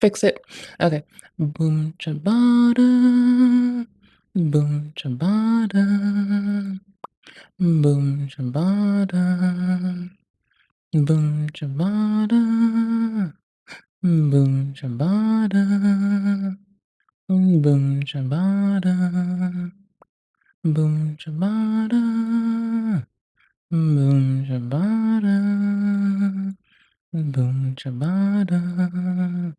Fix it. Okay. Boom ciabatta. Boom ciabatta. Boom ciabatta. Boom ciabatta. Boom ciabatta. Boom ciabatta. Boom ciabatta. Boom ciabatta. Boom ciabatta.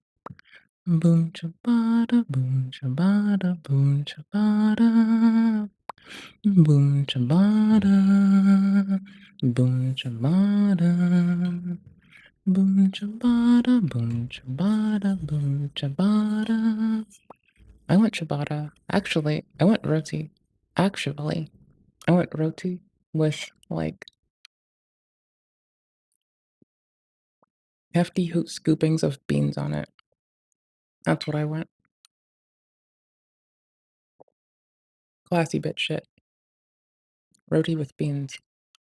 Boom ciabatta, boom ciabatta, boom ciabatta. Boom ciabatta. Boom ciabatta. Boom ciabatta, boom ciabatta, boom ciabatta. I want ciabatta. Actually, I want roti. Actually, I want roti with like hefty hoot scoopings of beans on it. That's what I want. Classy bitch shit. Roti with beans.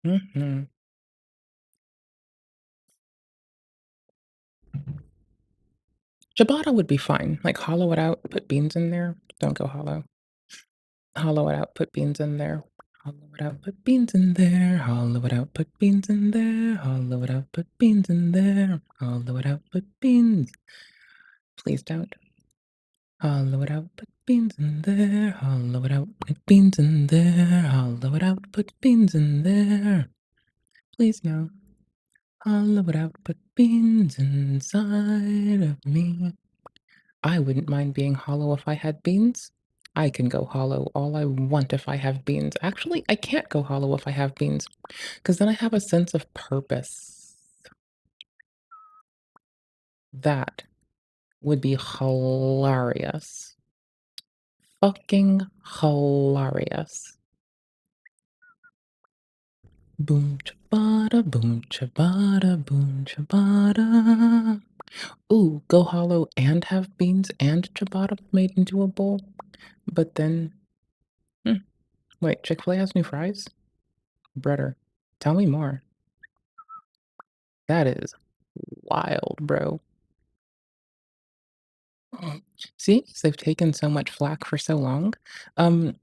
Mhm. Ciabatta would be fine. Like, hollow it out, put beans in there. Don't go hollow. Hollow it out, put beans in there. Hollow it out, put beans in there. Hollow it out, put beans in there. Hollow it out, put beans in there. Hollow it out, put beans. Please don't. Hollow it out, put beans in there. Hollow it out, put beans in there. Hollow it out, put beans in there. Please no. Hollow it out, put beans inside of me. I wouldn't mind being hollow if I had beans. I can go hollow all I want if I have beans. Actually, I can't go hollow if I have beans, because then I have a sense of purpose. That would be hilarious. Fucking hilarious. Boom chabada, boom chabada, boom chabada. Ooh, go hollow and have beans and ciabatta made into a bowl. But then, hmm, wait, Chick-fil-A has new fries? Brother, tell me more. That is wild, bro. See, 'cause they've taken so much flack for so long. Um,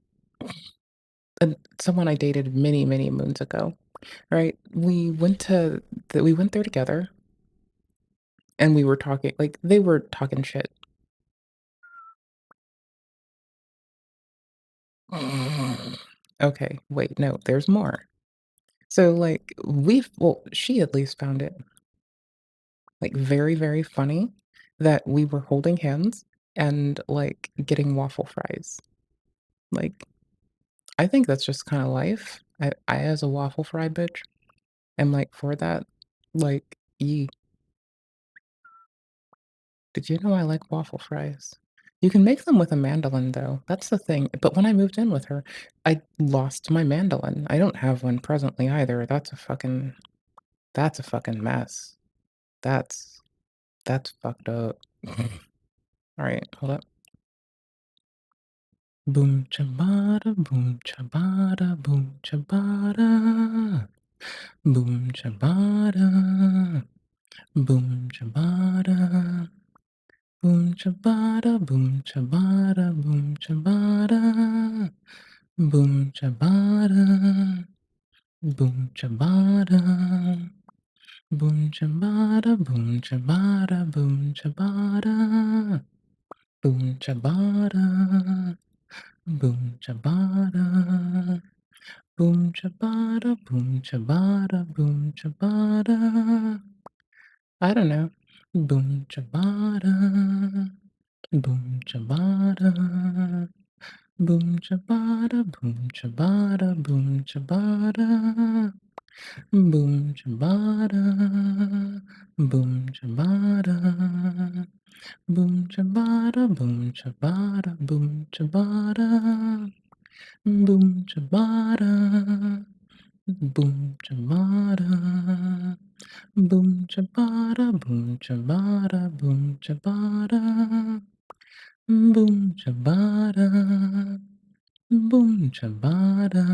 and someone I dated many, many moons ago, right? We went there together, and we were talking like they were talking shit. Okay, wait, no, there's more. So like she at least found it like very, very funny that we were holding hands and like getting waffle fries. Like I think that's just kinda life. I as a waffle fry bitch am, like, for that. Like, "Yee, did you know I like waffle fries?" You can make them with a mandolin, though, that's the thing, but when I moved in with her, I lost my mandolin. I don't have one presently either, that's a fucking mess. That's that's fucked up. Alright, hold up. Boom ciabatta, boom ciabatta, boom ciabatta. Boom ciabatta. Boom ciabatta. Boom ciabatta, boom ciabatta, boom ciabatta. Boom ciabatta. Boom ciabatta. Boom ciabatta, boom ciabatta, boom ciabatta. Boom ciabatta. Boom ciabatta. Boom ciabatta, boom ciabatta, boom ciabatta. I don't know. Boom ciabatta. Boom ciabatta. Boom ciabatta, boom ciabatta, boom ciabatta. Boom ciabatta. Boom ciabatta. Boom ciabatta, boom ciabatta, boom ciabatta. Boom ciabatta. Boom ciabatta. Boom ciabatta, boom ciabatta, boom ciabatta. Boom ciabatta. Boom ciabatta.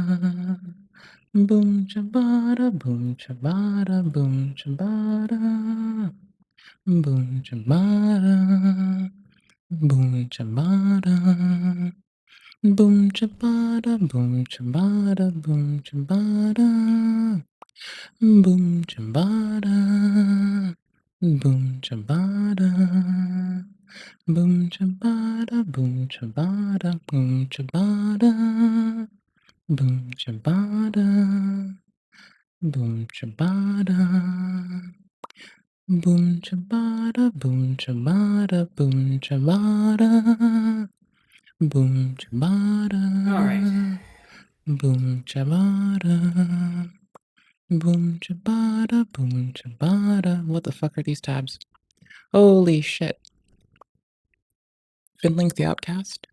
Boom ciabatta, boom ciabatta, boom ciabatta. Boom Chabada. Boom Chabada. Boom Chabada. Boom Chabada. Boom Chabada. Boom Chabada. Boom Chabada. Boom Chabada. Boom Chabada. Boom Chabada. Boom Chabada. Boom Chabada. Boom Chabada. Boom Chabada. Boom Chabada. Boom Chabada. All right. Boom Chabada. Boom Chabada. Boom Chabada. What the fuck are these tabs? Holy shit. Finlink the Outcast?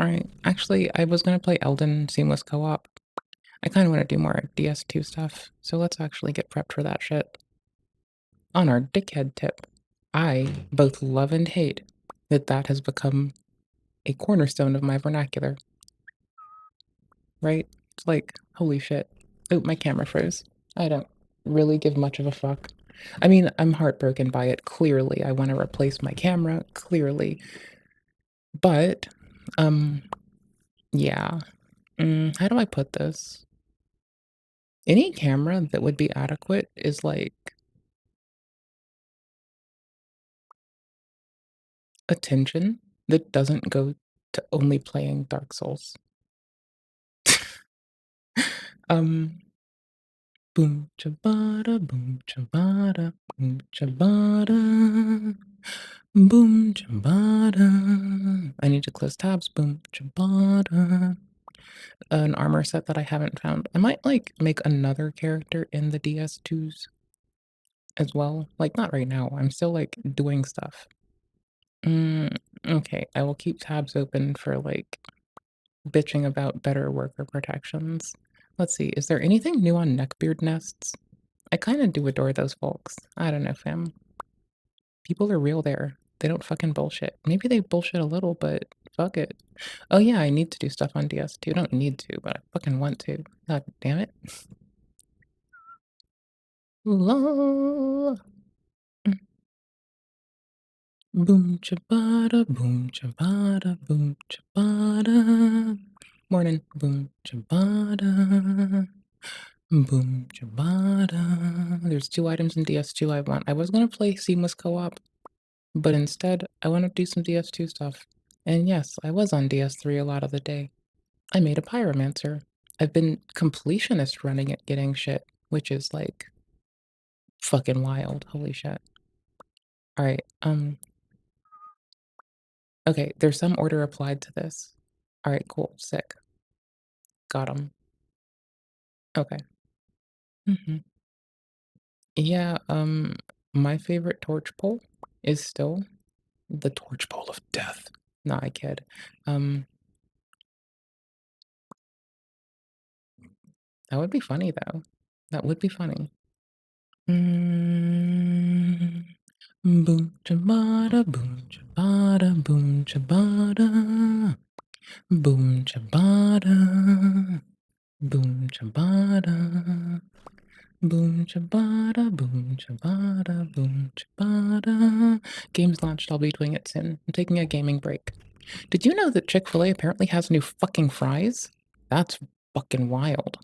Alright. Actually, I was gonna play Elden Seamless Co-op. I kinda wanna do more DS2 stuff, so let's actually get prepped for that shit. On our dickhead tip, I both love and hate that has become a cornerstone of my vernacular, right? It's like, holy shit. Oh, my camera froze. I don't really give much of a fuck. I mean, I'm heartbroken by it, clearly. I wanna replace my camera, clearly. But, um, yeah. How do I put this? Any camera that would be adequate is like attention that doesn't go to only playing Dark Souls. Um, boom chabada, boom chabada, boom chabada, boom chabada. I need to close tabs. Boom chabada. An armor set that I haven't found. I might like make another character in the DS2s as well. Like not right now. I'm still like doing stuff. Okay. I will keep tabs open for like bitching about better worker protections. Let's see, is there anything new on neckbeard nests? I kinda do adore those folks. I don't know, fam. People are real there. They don't fucking bullshit. Maybe they bullshit a little, but fuck it. Oh yeah, I need to do stuff on DS2. Don't need to, but I fucking want to. God damn it. LOL. Boom chabada, boom chabada, boom chabada. Morning, boom chabada. Boom Chabada. There's 2 items in DS2 I want. I was gonna play Seamless Co-op, but instead, I wanna do some DS2 stuff. And yes, I was on DS3 a lot of the day. I made a Pyromancer. I've been completionist running it, getting shit, which is, like, fucking wild. Holy shit. Alright, okay, there's some order applied to this. Alright, cool, sick. Got 'em. Okay. Mhm. Yeah, my favorite torch pole is still the torch pole of death. No, I kid. Um, that would be funny though. That would be funny. Mm, boom chabada, boom chabada, boom chabada, boom chabada, boom chabada, boom chabada, boom chabada, boom chabada. Games launched. I'll be doing it soon. I'm taking a gaming break. Did you know that Chick-fil-A apparently has new fucking fries? That's fucking wild.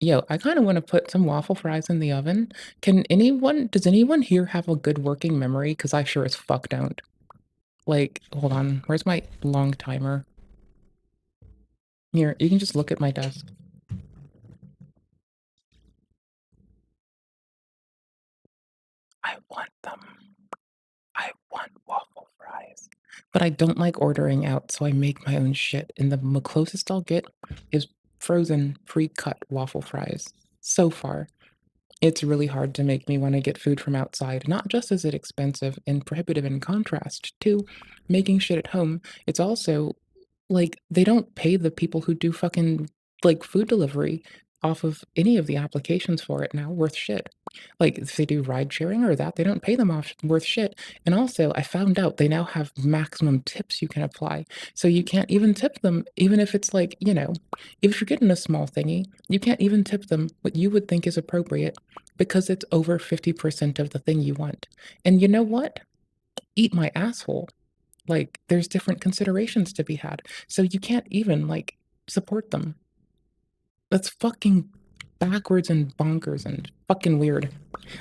Yo, I kinda wanna put some waffle fries in the oven. Does anyone here have a good working memory? Because I sure as fuck don't. Like, hold on, where's my long timer? Here, you can just look at my desk. I want them. I want waffle fries. But I don't like ordering out, so I make my own shit, and the closest I'll get is frozen, pre-cut waffle fries. So far. It's really hard to make me wanna get food from outside. Not just is it expensive and prohibitive in contrast to making shit at home, it's also, like, they don't pay the people who do fucking, like, food delivery off of any of the applications for it now worth shit. Like, if they do ride sharing or that, they don't pay them off worth shit, and also, I found out they now have maximum tips you can apply, so you can't even tip them even if it's like, if you're getting a small thingy, you can't even tip them what you would think is appropriate because it's over 50% of the thing you want. And you know what? Eat my asshole. Like, there's different considerations to be had. So you can't even, like, support them. That's fucking backwards and bonkers and fucking weird.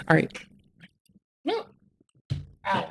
All right. No. Ow.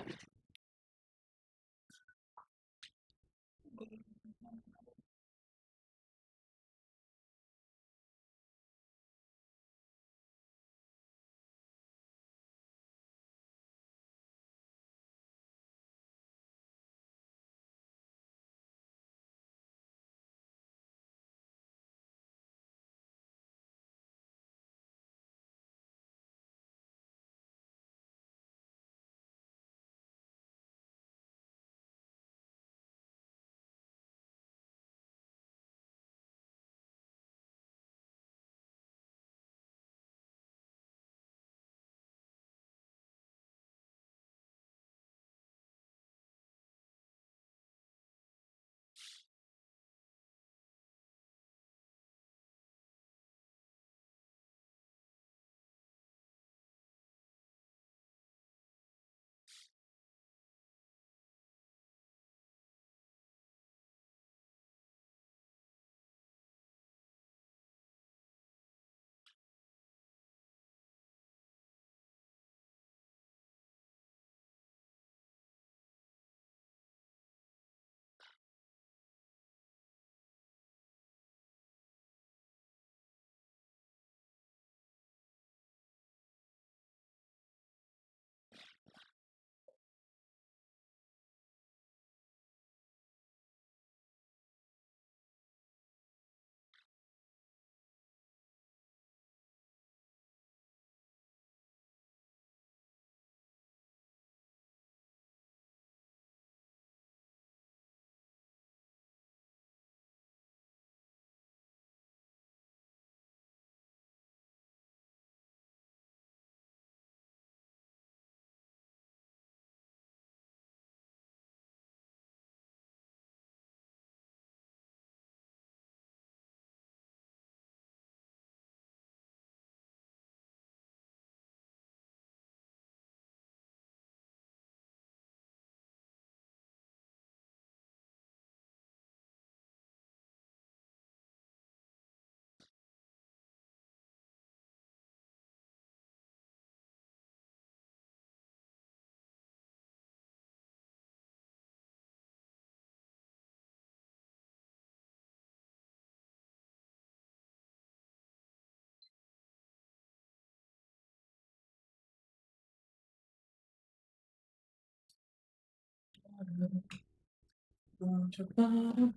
Boom chabada,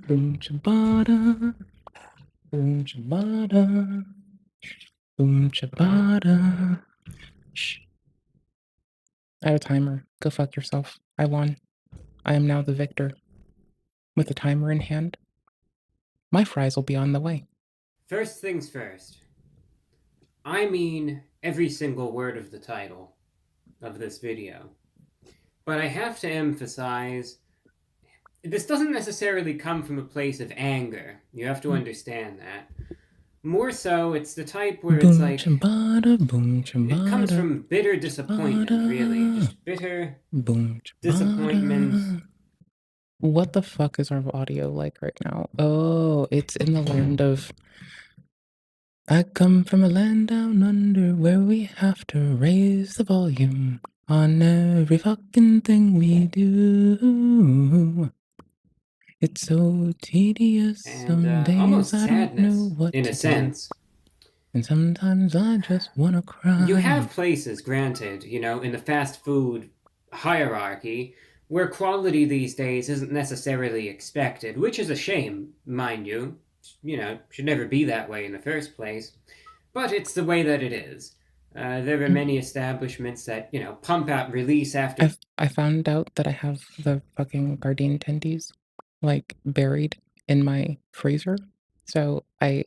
boom chabada, boom chabada, boom chabada. Shh. I have a timer. Go fuck yourself. I won. I am now the victor. With a timer in hand, my fries will be on the way. First things first. I mean every single word of the title of this video. But I have to emphasize this doesn't necessarily come from a place of anger. You have to understand that. More so, it's the type where it's Boom like chambada, boom it comes chambada, from bitter disappointment, really. chambada, Just bitter boom disappointment. chambada. What the fuck is our audio like right now? Oh, it's in the land of. I come from a land down under where we have to raise the volume on every fucking thing we do. It's so tedious, And some days almost I don't know sadness, what in a to do. sense. And sometimes I just wanna You cry. have places, granted, in the fast food hierarchy where quality these days isn't necessarily expected, which is a shame, mind you. Should never be that way in the first place. But it's the way that it is. There are many establishments that, pump out release after. I found out that I have the fucking Gardein tendies, like, buried in my freezer. So I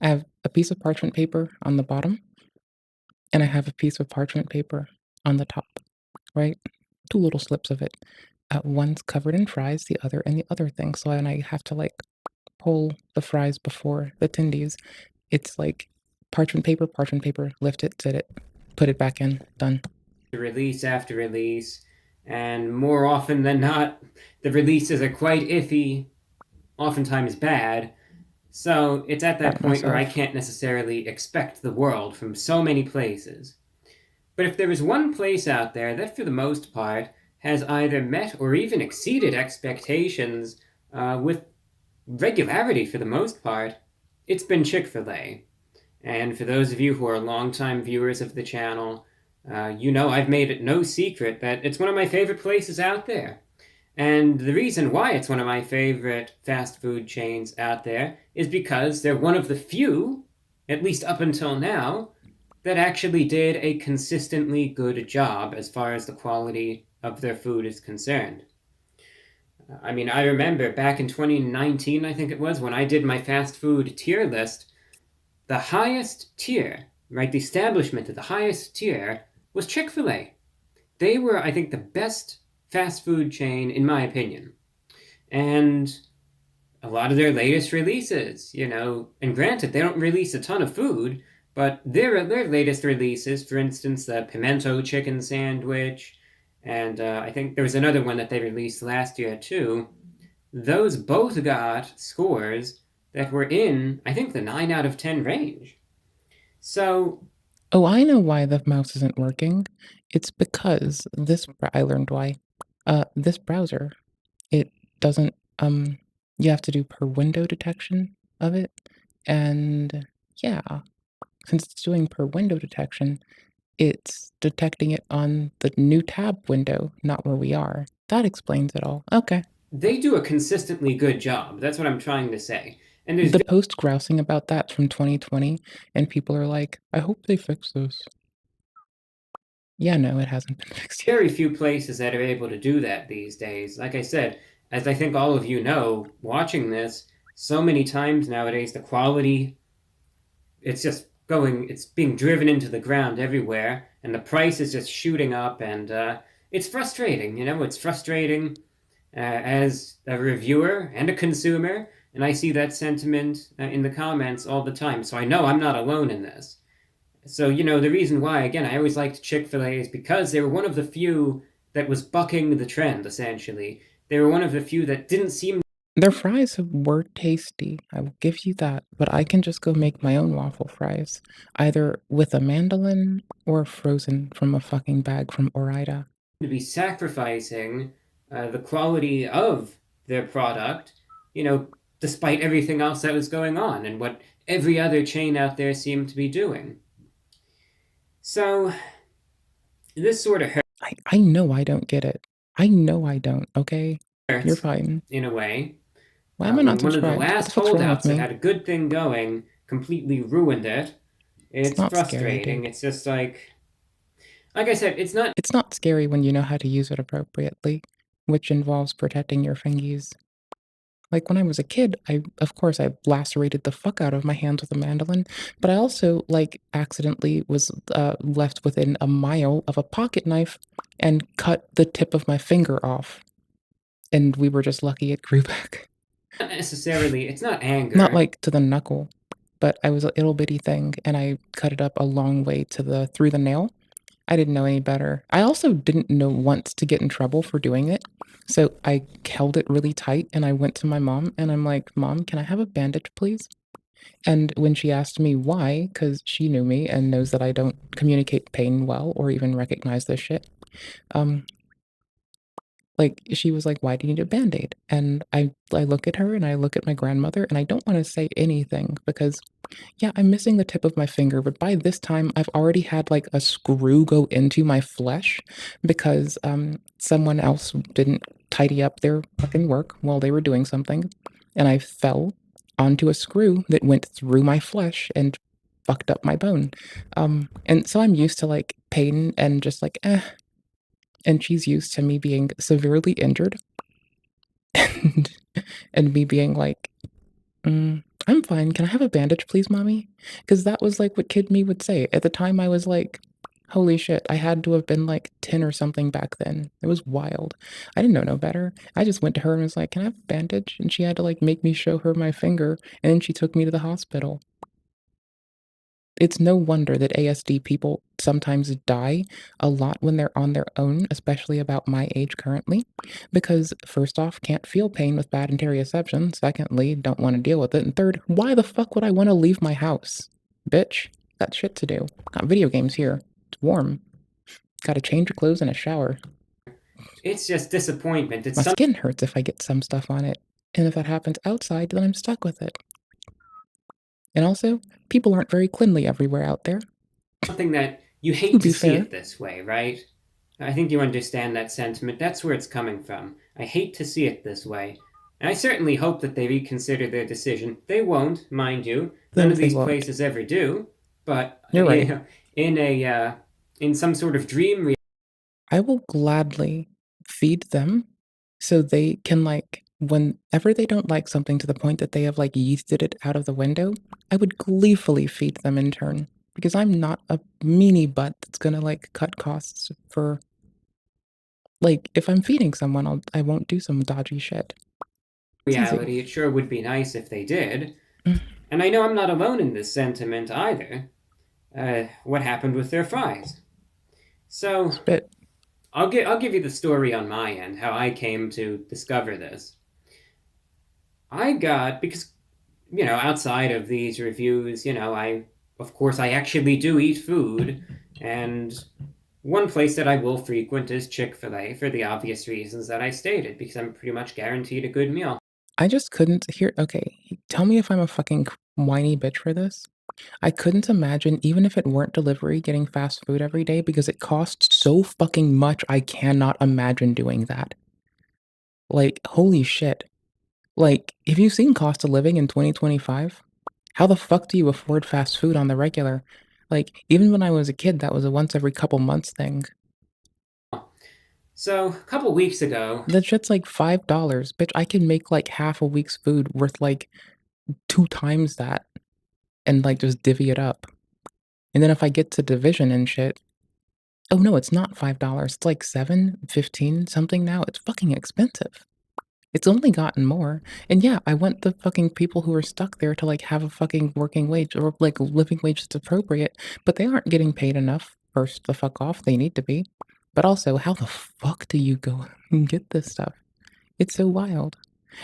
have a piece of parchment paper on the bottom, and I have a piece of parchment paper on the top, right? 2 little slips of it. One's covered in fries, the other in the other thing, so when I have to, like, pull the fries before the tendies, it's, like, parchment paper, lift it, sit it, put it back in, done. Release after release, and more often than not, the releases are quite iffy, oftentimes bad. So it's at that Proud of point where I myself. can't necessarily expect the world from so many places. But if there is one place out there that, for the most part, has either met or even exceeded expectations with regularity for the most part, it's been Chick-fil-A. And for those of you who are longtime viewers of the channel, you know I've made it no secret that it's one of my favorite places out there. And the reason why it's one of my favorite fast food chains out there is because they're one of the few, at least up until now, that actually did a consistently good job as far as the quality of their food is concerned. I mean, I remember back in 2019, I think it was, when I did my fast food tier list, the highest tier, right, the establishment at the highest tier was Chick-fil-A. They were, I think, the best fast food chain, in my opinion. And a lot of their latest releases, and granted, they don't release a ton of food, but their latest releases, for instance, the pimento chicken sandwich, and I think there was another one that they released last year too. Those both got scores that were in, I think, the 9 out of 10 range. So Oh, I know why the mouse isn't working. It's because I learned why. This browser, it doesn't, you have to do per window detection of it. And yeah, since it's doing per window detection, it's detecting it on the new tab window, not where we are. That explains it all. Okay. they do a consistently good job. That's what I'm trying to say. And there's The post grousing about that from 2020, and people are like, I hope they fix this. Yeah, no, it hasn't been fixed yet. very few places that are able to do that these days. Like I said, as I think all of you know, watching this, so many times nowadays, the quality, it's being driven into the ground everywhere, and the price is just shooting up, and it's frustrating. It's frustrating as a reviewer and a consumer, and I see that sentiment in the comments all the time. So I know I'm not alone in this. So, the reason why, again, I always liked Chick-fil-A is because they were one of the few that was bucking the trend, essentially. They were one of the few that didn't seem. Their fries were tasty, I will give you that, but I can just go make my own waffle fries, either with a mandolin or frozen from a fucking bag from Ore-Ida. To be sacrificing the quality of their product, despite everything else that was going on and what every other chain out there seemed to be doing. So, this sort of I know I don't get it. I know I don't, okay? You're hurts fine. in a way. Why am I not When one of the subscribed? What the last fuck's wrong with holdouts that me? had a good thing going completely ruined it. It's It's not scary, frustrating. dude. It's just like I said, it's not. It's not scary when you know how to use it appropriately, which involves protecting your fingies. Like, when I was a kid, of course, I lacerated the fuck out of my hands with a mandolin, but I also, like, accidentally was, left within a mile of a pocket knife and cut the tip of my finger off, and we were just lucky it grew back. Not necessarily. It's not Not, anger. like, to the knuckle, but I was a little bitty thing, and I cut it up a long way through the nail. I didn't know any better. I also didn't know once to get in trouble for doing it. So I held it really tight and I went to my mom and I'm like, Mom, can I have a bandage, please? And when she asked me why, because she knew me and knows that I don't communicate pain well or even recognize this shit, um, like she was like, "Why do you need a band-aid?" And I look at her and I look at my grandmother and I don't want to say anything because yeah, I'm missing the tip of my finger, but by this time, I've already had, like, a screw go into my flesh because, someone else didn't tidy up their fucking work while they were doing something, and I fell onto a screw that went through my flesh and fucked up my bone. And so I'm used to, like, pain and just like, "Eh," and she's used to me being severely injured and and me being like, I'm fine. Can I have a bandage, please, mommy? Because that was like what kid me would say. At the time, I was like, holy shit, I had to have been like 10 or something back then. It was wild. I didn't know no better. I just went to her and was like, can I have a bandage? And she had to like make me show her my finger. And then she took me to the hospital. It's no wonder that ASD people sometimes die a lot when they're on their own, especially about my age currently, because first off, can't feel pain with bad interoception. Secondly, don't want to deal with it. And third, why the fuck would I want to leave my house? Bitch, got shit to do. Got video games here. It's warm. Gotta change your clothes in a shower. It's just disappointment. It's My skin hurts if I get some stuff on it. And if that happens outside, then I'm stuck with it. And also, people aren't very cleanly everywhere out there. something that you To hate to be see fair, it this way, right? I think you understand that sentiment. That's where it's coming from. I hate to see it this way. And I certainly hope that they reconsider their decision. They won't, mind you. None of they these won't. places ever do. But You're you right. know, in some sort of dream I will gladly feed them so they can, like, whenever they don't like something to the point that they have, like, yeasted it out of the window, I would gleefully feed them in turn because I'm not a meanie butt that's gonna, like, cut costs for like, if I'm feeding someone, I won't do some dodgy shit. It's easy. reality, it sure would be nice if they did. Mm, And I know I'm not alone in this sentiment either. What happened with their fries? So spit. I'll give you the story on my end, how I came to discover this. I got because outside of these reviews, I of course I actually do eat food, and one place that I will frequent is Chick-fil-A for the obvious reasons that I stated, because I'm pretty much guaranteed a good meal. I just couldn't hear okay, tell me if I'm a fucking whiny bitch for this. I couldn't imagine, even if it weren't delivery, getting fast food every day because it costs so fucking much, I cannot imagine doing that. Like, holy shit. Like, have you seen cost of living in 2025? How the fuck do you afford fast food on the regular? Like, even when I was a kid, that was a once every couple months thing. So a couple weeks ago, That shit's like $5. Bitch, I can make like half a week's food worth like 2 times that and like just divvy it up. And then if I get to division and shit, oh no, it's not $5. It's like 7, 15, something now. It's fucking expensive. It's only gotten more. And yeah, I want the fucking people who are stuck there to like have a fucking working wage or like living wage that's appropriate, but they aren't getting paid enough. First the fuck off, they need to be. But also, how the fuck do you go and get this stuff? It's so wild.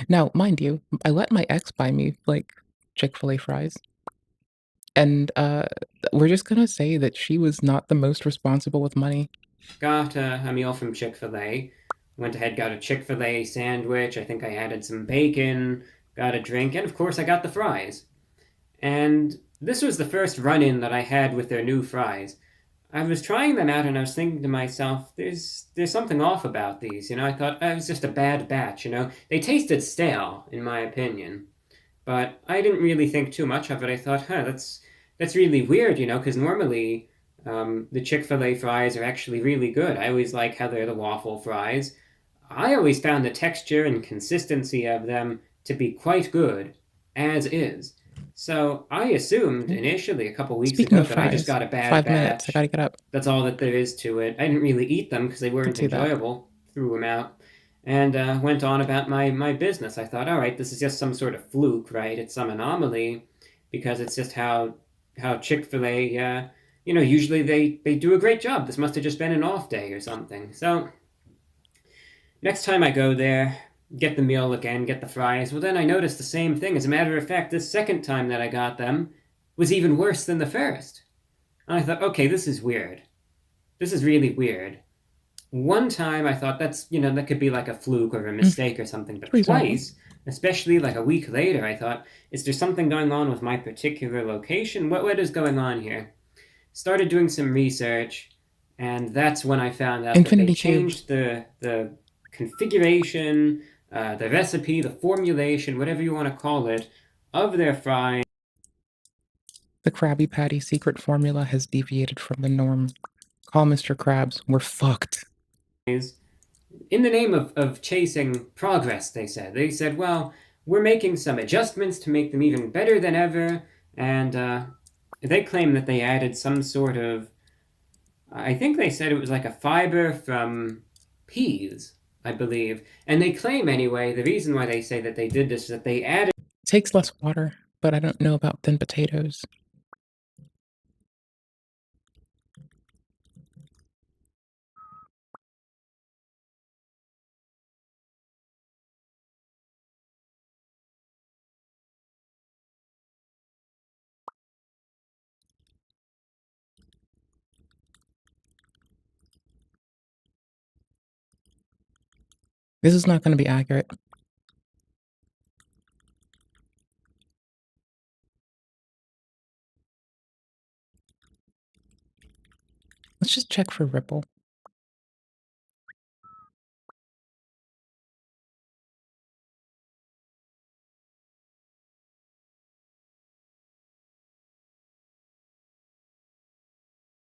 Now, mind you, I let my ex buy me like Chick-fil-A fries. And we're just gonna say that she was not the most responsible with money. got a meal from Chick-fil-A. Went ahead, got a Chick-fil-A sandwich. I think I added some bacon, got a drink, and of course I got the fries. And this was the first run-in that I had with their new fries. I was trying them out and I was thinking to myself, there's something off about these. I thought it was just a bad batch. They tasted stale, in my opinion, but I didn't really think too much of it. I thought, that's really weird. Because normally the Chick-fil-A fries are actually really good. I always like how they're the waffle fries. I always found the texture and consistency of them to be quite good, as is. So I assumed Mm. initially a couple weeks Speaking ago of that I just fries, got a bad 5 minutes. I batch. gotta get up. That's all that there is to it. I didn't really eat them because they Could weren't see that. enjoyable. Threw them out and went on about my business. I thought, all right, this is just some sort of fluke, right? It's some anomaly because it's just how Chick-fil-A, usually they do a great job. This must have just been an off day or something. So next time I go there, get the meal again, get the fries. Well, then I noticed the same thing. As a matter of fact, this second time that I got them was even worse than the first. And I thought, okay, this is weird. This is really weird. One time I thought that could be like a fluke or a Mm, mistake or something, but reasonable. twice, especially like a week later, I thought, is there something going on with my particular location? What is going on here? Started doing some research, and that's when I found out that they Infinity cubes. changed the configuration, the recipe, the formulation, whatever you want to call it, of their fries. The Krabby Patty secret formula has deviated from the norm. Call Mr. Krabs. We're fucked. In the name of chasing progress, they said. They said, well, we're making some adjustments to make them even better than ever, and they claim that they added some sort of, I think they said it was like a fiber from peas, I believe. And they claim, anyway, the reason why they say that they did this is that they added Takes less water, but I don't know about thin potatoes. This is not gonna be accurate. Let's just check for ripple.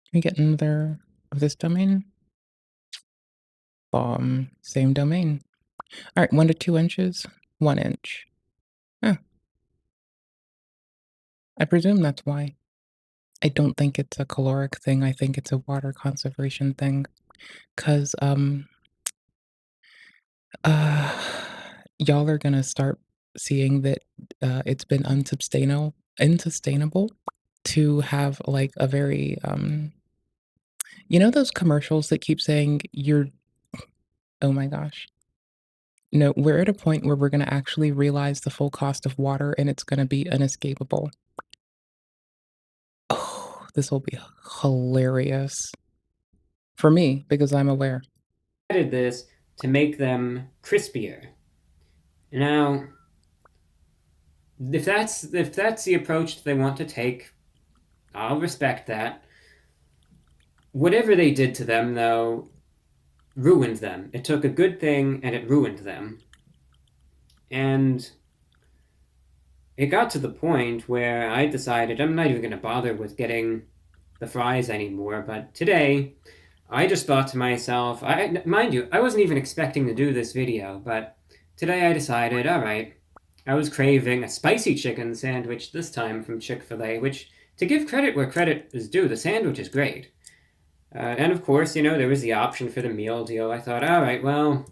Can we get another of this domain? Bomb. Same domain. Alright, 1 to 2 inches, 1 inch. Huh. I presume that's why. I don't think it's a caloric thing, I think it's a water conservation thing. 'Cause, y'all are gonna start seeing that, it's been unsustainable to have, like, a very, you know those commercials that keep saying, "You're" oh my gosh. No, we're at a point where we're gonna actually realize the full cost of water, and it's gonna be inescapable. Oh, this will be hilarious. For me, because I'm aware. Added this to make them crispier. Now, if that's the approach they want to take, I'll respect that. Whatever they did to them, though, ruined them. It took a good thing and it ruined them. And it got to the point where I decided I'm not even going to bother with getting the fries anymore. But today, I just thought to myself, mind you, I wasn't even expecting to do this video, but today I decided, all right, I was craving a spicy chicken sandwich this time from Chick-fil-A, which, to give credit where credit is due, the sandwich is great. And of course, you know, there was the option for the meal deal. I thought, all right, well,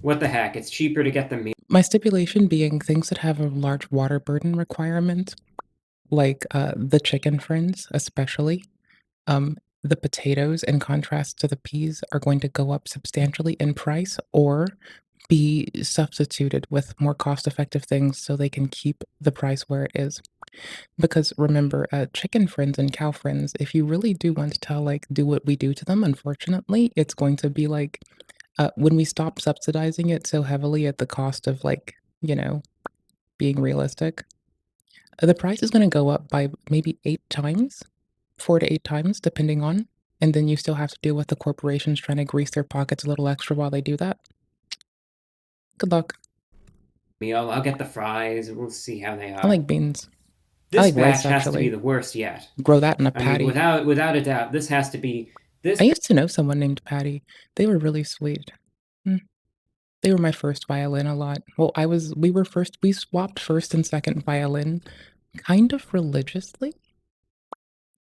what the heck? It's cheaper to get the meal. My stipulation being things that have a large water burden requirement, like, the chicken friends, especially. The potatoes, in contrast to the peas, are going to go up substantially in price or be substituted with more cost-effective things so they can keep the price where it is. Because remember, chicken friends and cow friends, if you really do want to, like, do what we do to them, unfortunately, it's going to be like, when we stop subsidizing it so heavily at the cost of, like, you know, being realistic, the price is gonna go up by maybe 8 times, 4 to 8 times, depending on, and then you still have to deal with the corporations trying to grease their pockets a little extra while they do that. Good luck. I'll get the fries. We'll see how they I are. like beans. I This like rice, batch has to be actually. the worst yet. Grow that in a I mean, patty. without a doubt, this has to be this. I used to know someone named Patty. They were really sweet. Mm. They were my first violin a lot. Well, we swapped first and second violin kind of religiously.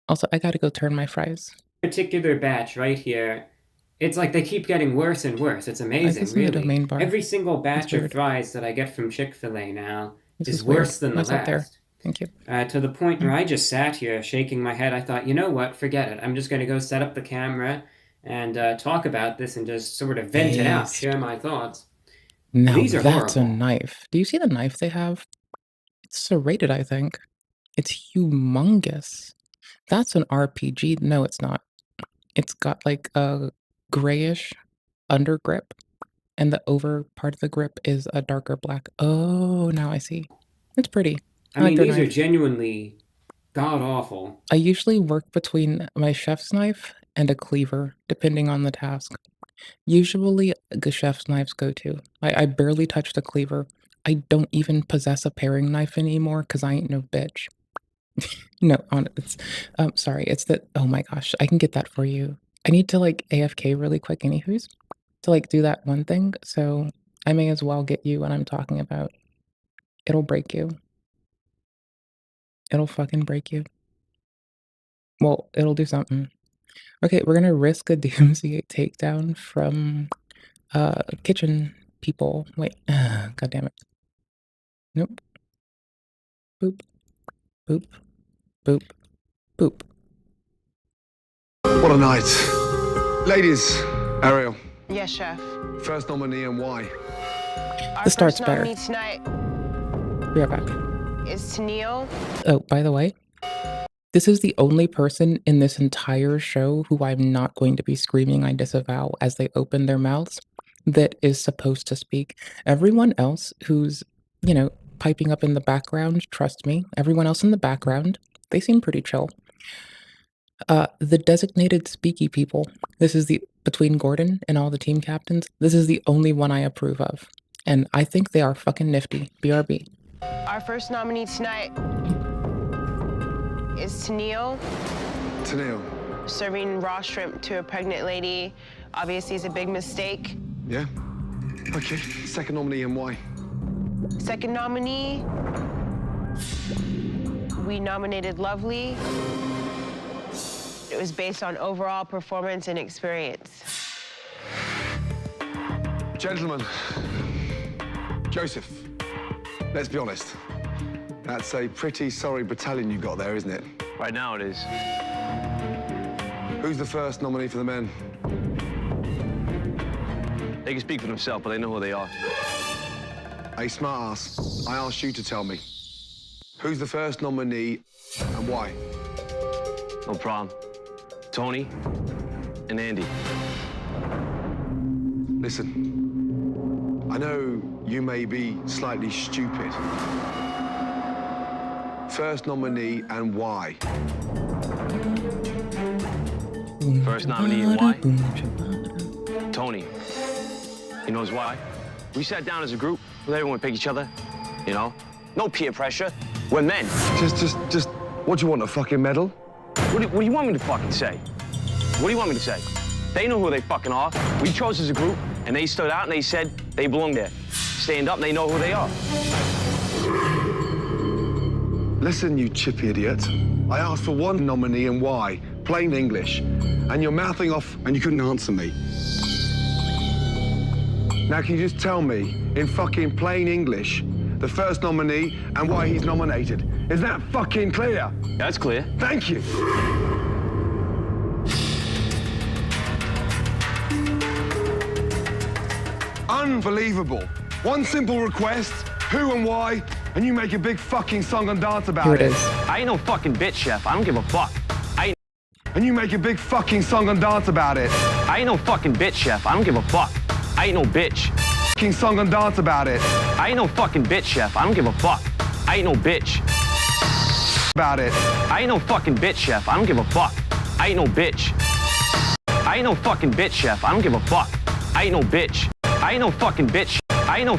Also, I gotta go turn my fries. Particular batch right here, it's like they keep getting worse and worse. It's amazing, This in the really. domain bar. Every single batch of weird. fries that I get from Chick-fil-A now This is weird. worse than the What's up there? last. Thank you. To the point where I just sat here shaking my head. I thought, you know what? Forget it. I'm just going to go set up the camera and talk about this and just sort of vent it out, share my thoughts. Now These are that's a horrible. knife. Do you see the knife they have? It's serrated, I think. It's humongous. That's an RPG. No, it's not. It's got like a grayish under grip, and the over part of the grip is a darker black. Oh, now I see. It's pretty. I I like mean, their these are knife. genuinely god awful. I usually work between my chef's knife and a cleaver, depending on the task. Usually, the chef's knives go to. I barely touch the cleaver. I don't even possess a paring knife anymore because I ain't no bitch. No, on it's sorry, it's that oh my gosh, I can get that for you. I need to, like, AFK really quick anywho's to, like, do that one thing, so I may as well get you what I'm talking about. It'll break you. It'll fucking break you. Well, it'll do something. Okay, we're gonna risk a DMCA takedown from, kitchen people. Wait, god damn it. Nope. Boop. Boop. Boop. Boop. What a night. Ladies, Ariel, Yes, chef. first nominee and why? Our This starts first better. nominee tonight Be right back. is Tennille. Oh, by the way, this is the only person in this entire show who I'm not going to be screaming I disavow as they open their mouths. that is supposed to speak. Everyone else who's, piping up in the background, trust me, everyone else in the background, they seem pretty chill. The designated speaky people, this is between Gordon and all the team captains, this is the only one I approve of. And I think they are fucking nifty. BRB. Our first nominee tonight is Tennille. Tennille. Serving raw shrimp to a pregnant lady obviously is a big mistake. Yeah? Okay. Second nominee and why? Second nominee, we nominated Lovely. It was based on overall performance and experience. Gentlemen, Joseph, let's be honest. That's a pretty sorry battalion you got there, isn't it? Right now it is. Who's the first nominee for the men? They can speak for themselves, but they know who they are. Hey, smartass, I asked you to tell me. Who's the first nominee and why? No problem. Tony and Andy. Listen, I know you may be slightly stupid. First nominee and why? First nominee and why? Tony. He knows why. We sat down as a group, let everyone pick each other, No peer pressure. We're men. Just, what do you want, a fucking medal? What do you want me to fucking say? What do you want me to say? They know who they fucking are. We chose as a group, and they stood out and they said they belong there. Stand up and they know who they are. Listen, you chippy idiot. I asked for one nominee and why, plain English. And you're mouthing off and you couldn't answer me. Now, can you just tell me, in fucking plain English, the first nominee and why he's nominated? Is that fucking clear? That's clear. Thank you. Unbelievable. One simple request, who and why, and you make a big fucking song and dance about Here it it. is. I ain't no fucking bitch, Chef. I don't give a fuck. And you make a big fucking song and dance about it. I ain't no fucking bitch, Chef. I don't give a fuck. I ain't no bitch. Fucking song and dance about it. I ain't no fucking bitch, Chef. I don't give a fuck. I ain't no bitch. About it. I ain't no fucking bitch, Chef. I don't give a fuck. I ain't no bitch. I ain't no fucking bitch, Chef. I don't give a fuck. I ain't no bitch. I ain't no fucking bitch. I ain't no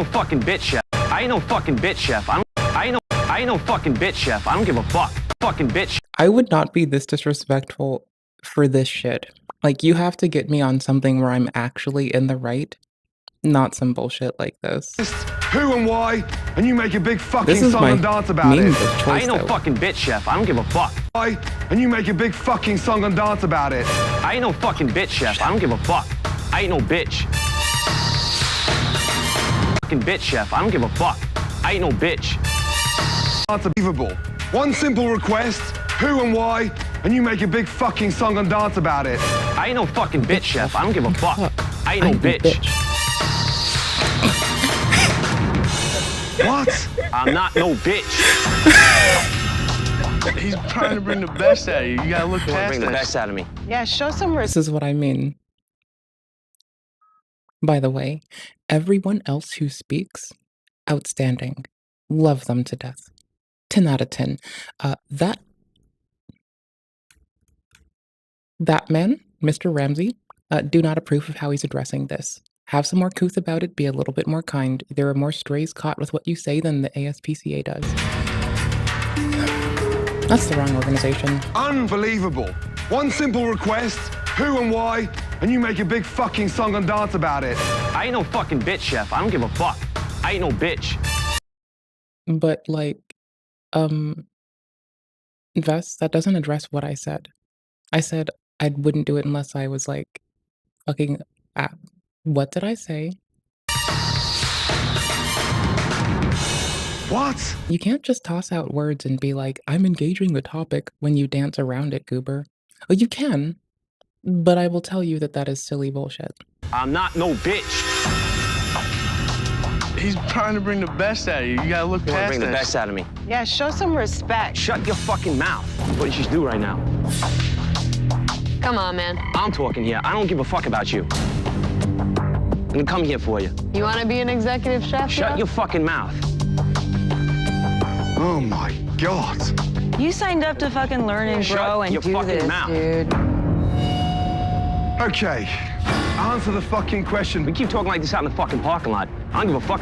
fucking bitch, Chef. I ain't no fucking bitch, Chef. I ain't no fucking bitch, Chef. I don't give a fuck. Fucking bitch. I would not be this disrespectful for this shit. Like, you have to get me on something where I'm actually in the right, not some bullshit like this. Who and why, and you make a big fucking This is song my and dance about means it. of I choice, ain't no though. fucking bitch, Chef. I don't give a fuck. Why, and you make a big fucking song and dance about it. I ain't no fucking bitch, Chef. I don't give a fuck. I ain't no bitch. Fucking bitch, Chef. I don't give a fuck. I ain't no bitch. Unbelievable. One simple request, who and why, and you make a big fucking song and dance about it. I ain't no fucking bitch, Chef. I don't give a fuck. I ain't no bitch. What? I'm not no bitch. He's trying to bring the best out of you. You gotta look You wanna past bring the that. best out of me. Yeah, show some This is what I mean. By the way, everyone else who speaks, outstanding. Love them to death. 10 out of 10. That man, Mr. Ramsey, do not approve of how he's addressing this. Have some more couth about it, be a little bit more kind. There are more strays caught with what you say than the ASPCA does. That's the wrong organization. Unbelievable. One simple request, who and why, and you make a big fucking song and dance about it. I ain't no fucking bitch, Chef. I don't give a fuck. I ain't no bitch. But, like, Vess, that doesn't address what I said. I said I wouldn't do it unless I was, like, fucking... what did I say? What? You can't just toss out words and be like, I'm engaging the topic when you dance around it, goober. Well, you can, but I will tell you that that is silly bullshit. I'm not no bitch. He's trying to bring the best out of you. You gotta look You wanna past bring the that. best out of me. Yeah, show some respect. Shut your fucking mouth. What did you do right now? Come on, man. I'm talking here. I don't give a fuck about you. gonna come here for you. You want to be an executive chef? Shut your fucking mouth. Oh my God. You signed up to fucking learn and Shut grow and your do fucking this, mouth. dude. Okay, answer the fucking question. We keep talking like this out in the fucking parking lot. I don't give a fuck.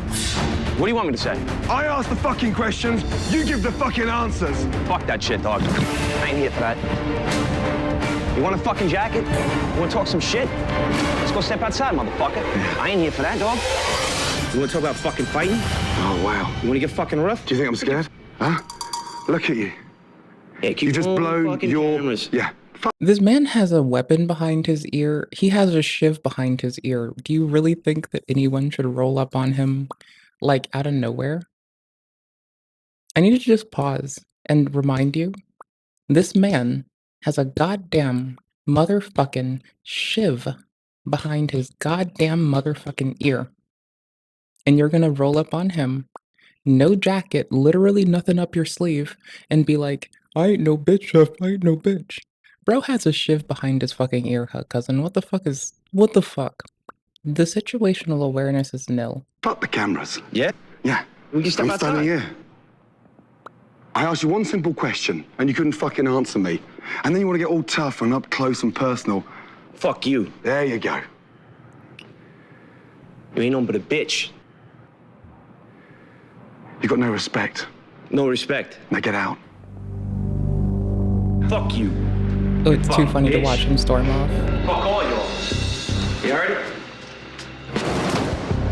What do you want me to say? I ask the fucking questions, you give the fucking answers. Fuck that shit, dog. I ain't here for that. You want a fucking jacket? You want to talk some shit? Let's go step outside, motherfucker. I ain't here for that, dog. You want to talk about fucking fighting? Oh, wow. You want to get fucking rough? Do you think I'm scared? Huh? Look at you. Yeah, keep You just all the blown fucking your... cameras. Yeah. This man has a weapon behind his ear. He has a shiv behind his ear. Do you really think that anyone should roll up on him, like, out of nowhere? I need to just pause and remind you, this man has a goddamn motherfucking shiv behind his goddamn motherfucking ear. And you're gonna roll up on him, no jacket, literally nothing up your sleeve, and be like, I ain't no bitch, chef, I ain't no bitch. Bro has a shiv behind his fucking ear, cousin. What the fuck? The situational awareness is nil. Fuck the cameras. Yeah? Yeah. We can step I'm outside. standing here. I asked you one simple question, and you couldn't fucking answer me. And then you want to get all tough and up close and personal. Fuck you. There you go. You ain't no but a bitch. You got no respect. No respect. Now get out. Fuck you. Oh, it's too Fuck, funny to bitch. watch him storm off. Fuck all y'all. You heard it?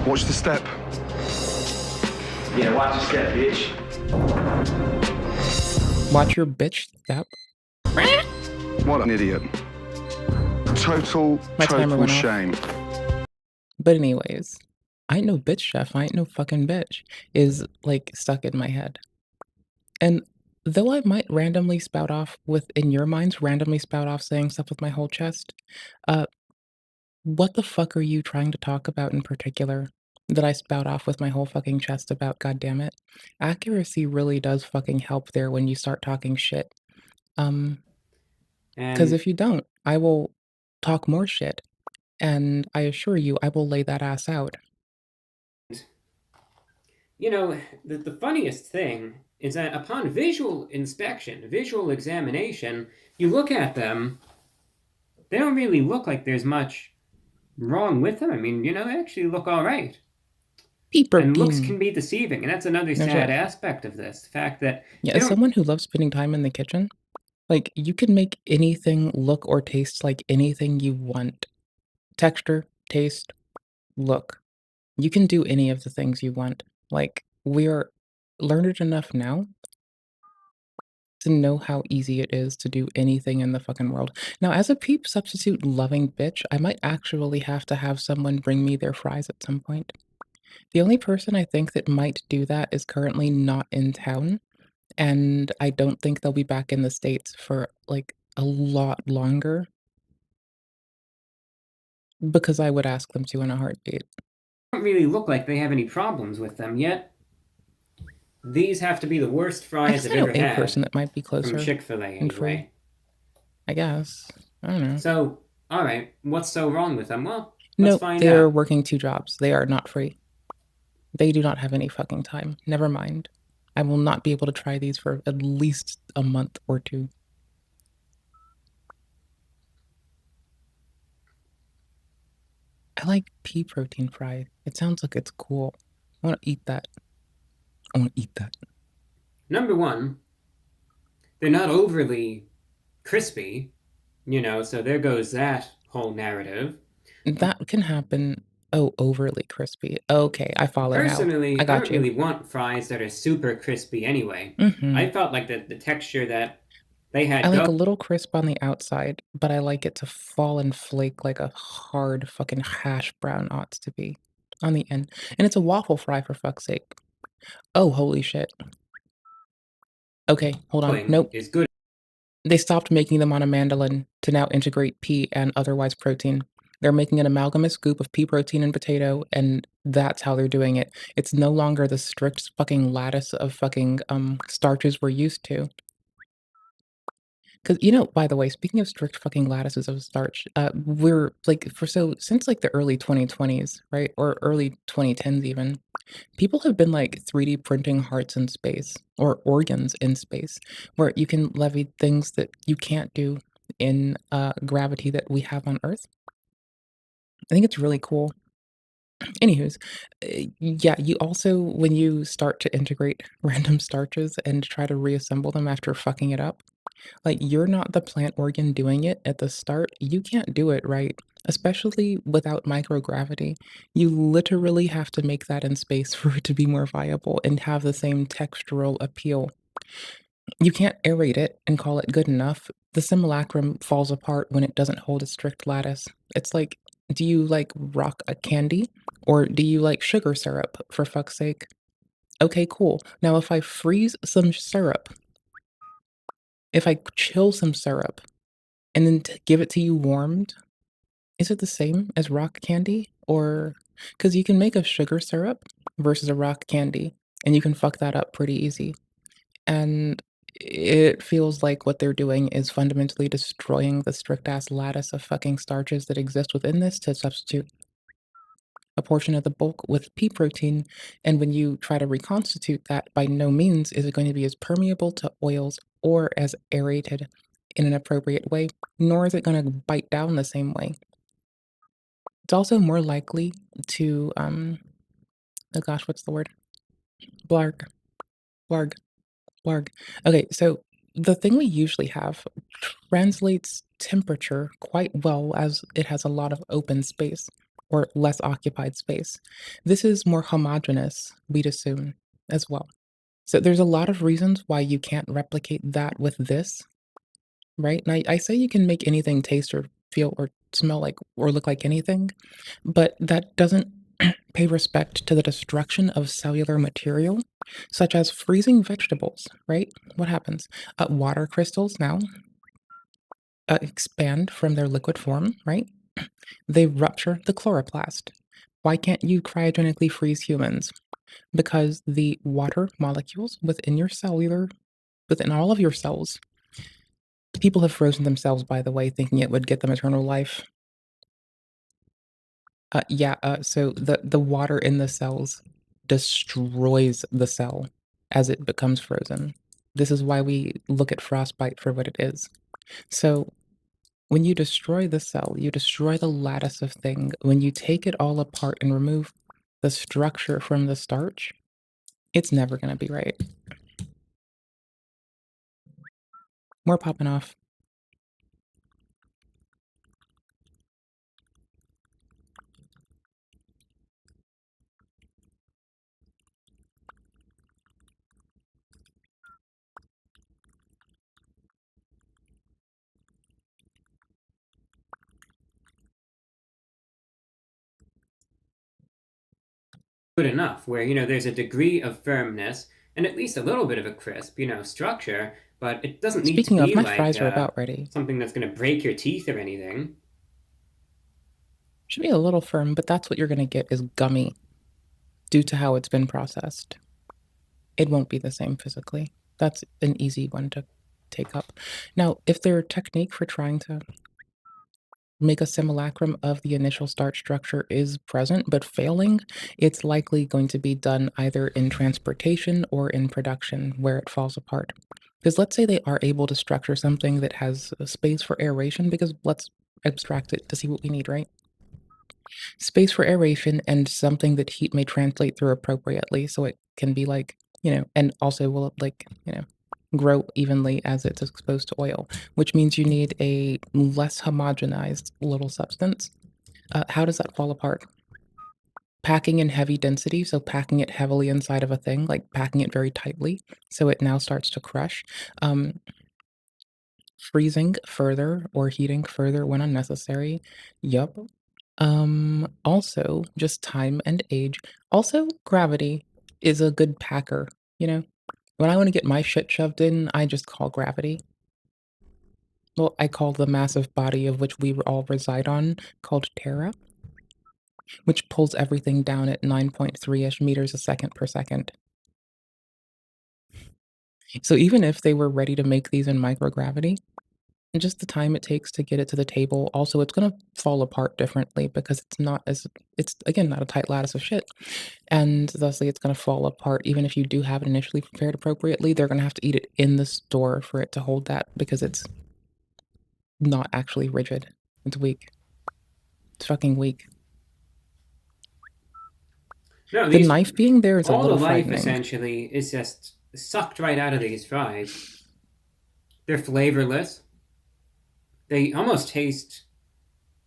Watch the step. Yeah, watch your step, bitch. Watch your bitch step. What an idiot. Total My timer went off. shame. But anyways, I ain't no bitch, chef. I ain't no fucking bitch is like stuck in my head. And though I might randomly spout off in your minds, randomly spout off saying stuff with my whole chest, what the fuck are you trying to talk about in particular that I spout off with my whole fucking chest about, goddammit? Accuracy really does fucking help there when you start talking shit. Because And if you don't, I will talk more shit. And I assure you, I will lay that ass out. you know, the funniest thing is that upon visual inspection, visual examination, you look at them, they don't really look like there's much wrong with them. I mean, you know, they actually look all right. Peeper And looks bean. can be deceiving, and that's another No sad shit. aspect of this. The fact that Yeah, they as don't someone who loves spending time in the kitchen, like, you can make anything look or taste like anything you want. Texture, taste, look. You can do any of the things you want. Like, we are learned enough now to know how easy it is to do anything in the fucking world. Now, as a peep substitute loving bitch, I might actually have to have someone bring me their fries at some point. The only person I think that might do that is currently not in town, and I don't think they'll be back in the States for, like, a lot longer. Because I would ask them to in a heartbeat. don't really look like they have any problems with them, yet these have to be the worst I fries guess I've I know ever a had person that might be from closer Chick-fil-A and free. anyway. I guess. I don't know. So, all right, what's so wrong with them? Well, let's No, find they're out. working 2 jobs. They are not free. They do not have any fucking time. Never mind. I will not be able to try these for at least a month or 2. I like pea protein fry. It sounds like it's cool. I want to eat that. I want to eat that. Number one, they're not overly crispy, you know, so there goes that whole narrative. That can happen. Oh, overly crispy. Okay, I follow now. Personally, I I got don't you. really want fries that are super crispy anyway. Mhm. I felt like the texture that they had I like a go- little crisp on the outside, but I like it to fall and flake like a hard fucking hash brown ought to be on the end. And it's a waffle fry, for fuck's sake. Oh, holy shit. Okay, hold on. going Nope. is good. They stopped making them on a mandolin to now integrate pea and otherwise protein. They're making an amalgamous scoop of pea protein and potato, and that's how they're doing it. It's no longer the strict fucking lattice of fucking starches we're used to. 'Cause, by the way, speaking of strict fucking lattices of starch, we're like since like the early 2020s, right? Or early 2010s even, people have been like 3D printing hearts in space or organs in space where you can levy things that you can't do in gravity that we have on Earth. I think it's really cool. Anywho's, yeah, you also, when you start to integrate random starches and try to reassemble them after fucking it up, like, you're not the plant organ doing it at the start. You can't do it right, especially without microgravity. You literally have to make that in space for it to be more viable and have the same textural appeal. You can't aerate it and call it good enough. The simulacrum falls apart when it doesn't hold a strict lattice. It's like, do you like rock a candy or do you like sugar syrup, for fuck's sake? Okay, cool. Now, if I freeze some syrup, if I chill some syrup and then give it to you warmed, is it the same as rock candy? Or because you can make a sugar syrup versus a rock candy, and you can fuck that up pretty easy. And it feels like what they're doing is fundamentally destroying the strict ass lattice of fucking starches that exist within this to substitute a portion of the bulk with pea protein. And when you try to reconstitute that, by no means is it going to be as permeable to oils or as aerated in an appropriate way, nor is it going to bite down the same way. It's also more likely to, oh gosh, what's the word? Blarg, blarg, blarg. Okay, so the thing we usually have translates temperature quite well as it has a lot of open space or less occupied space. This is more homogeneous, we'd assume, as well. So there's a lot of reasons why you can't replicate that with this, right? And I say you can make anything taste or feel or smell like or look like anything, but that doesn't pay respect to the destruction of cellular material, such as freezing vegetables, right? What happens? Water crystals now expand from their liquid form, right? They rupture the chloroplast. Why can't you cryogenically freeze humans? Because the water molecules within all of your cells, people have frozen themselves, by the way, thinking it would get them eternal life. So the water in the cells destroys the cell as it becomes frozen. This is why we look at frostbite for what it is. So when you destroy the cell, you destroy the lattice of thing. When you take it all apart and remove the structure from the starch, it's never gonna be right. More popping off. Good enough, where, there's a degree of firmness and at least a little bit of a crisp, structure, but it doesn't need to Speaking of, be my like fries are about ready. something that's going to break your teeth or anything. Should be a little firm, but that's what you're gonna get is gummy due to how it's been processed. It won't be the same physically. That's an easy one to take up. Now, if their technique for trying to make a simulacrum of the initial starch structure is present but failing, it's likely going to be done either in transportation or in production where it falls apart. Because let's say they are able to structure something that has a space for aeration, because let's abstract it to see what we need, right? Space for aeration and something that heat may translate through appropriately so it can be like, and also will like, grow evenly as it's exposed to oil, which means you need a less homogenized little substance. How does that fall apart? Packing in heavy density, so packing it heavily inside of a thing, like packing it very tightly, so it now starts to crush. Freezing further or heating further when unnecessary. Yup. Also, just time and age. Also, gravity is a good packer, you know? When I wanna get my shit shoved in, I just call gravity. Well, I call the massive body of which we all reside on called Terra, which pulls everything down at 9.3-ish meters a second per second. So even if they were ready to make these in microgravity, And just the time it takes to get it to the table. Also, it's gonna fall apart differently because it's, again, not a tight lattice of shit, and thusly, it's gonna fall apart even if you do have it initially prepared appropriately. They're gonna have to eat it in the store for it to hold that because it's not actually rigid. It's weak. It's fucking weak. No, The these knife being there is a all the little life frightening. essentially is just sucked right out of these fries. They're flavorless. They almost taste.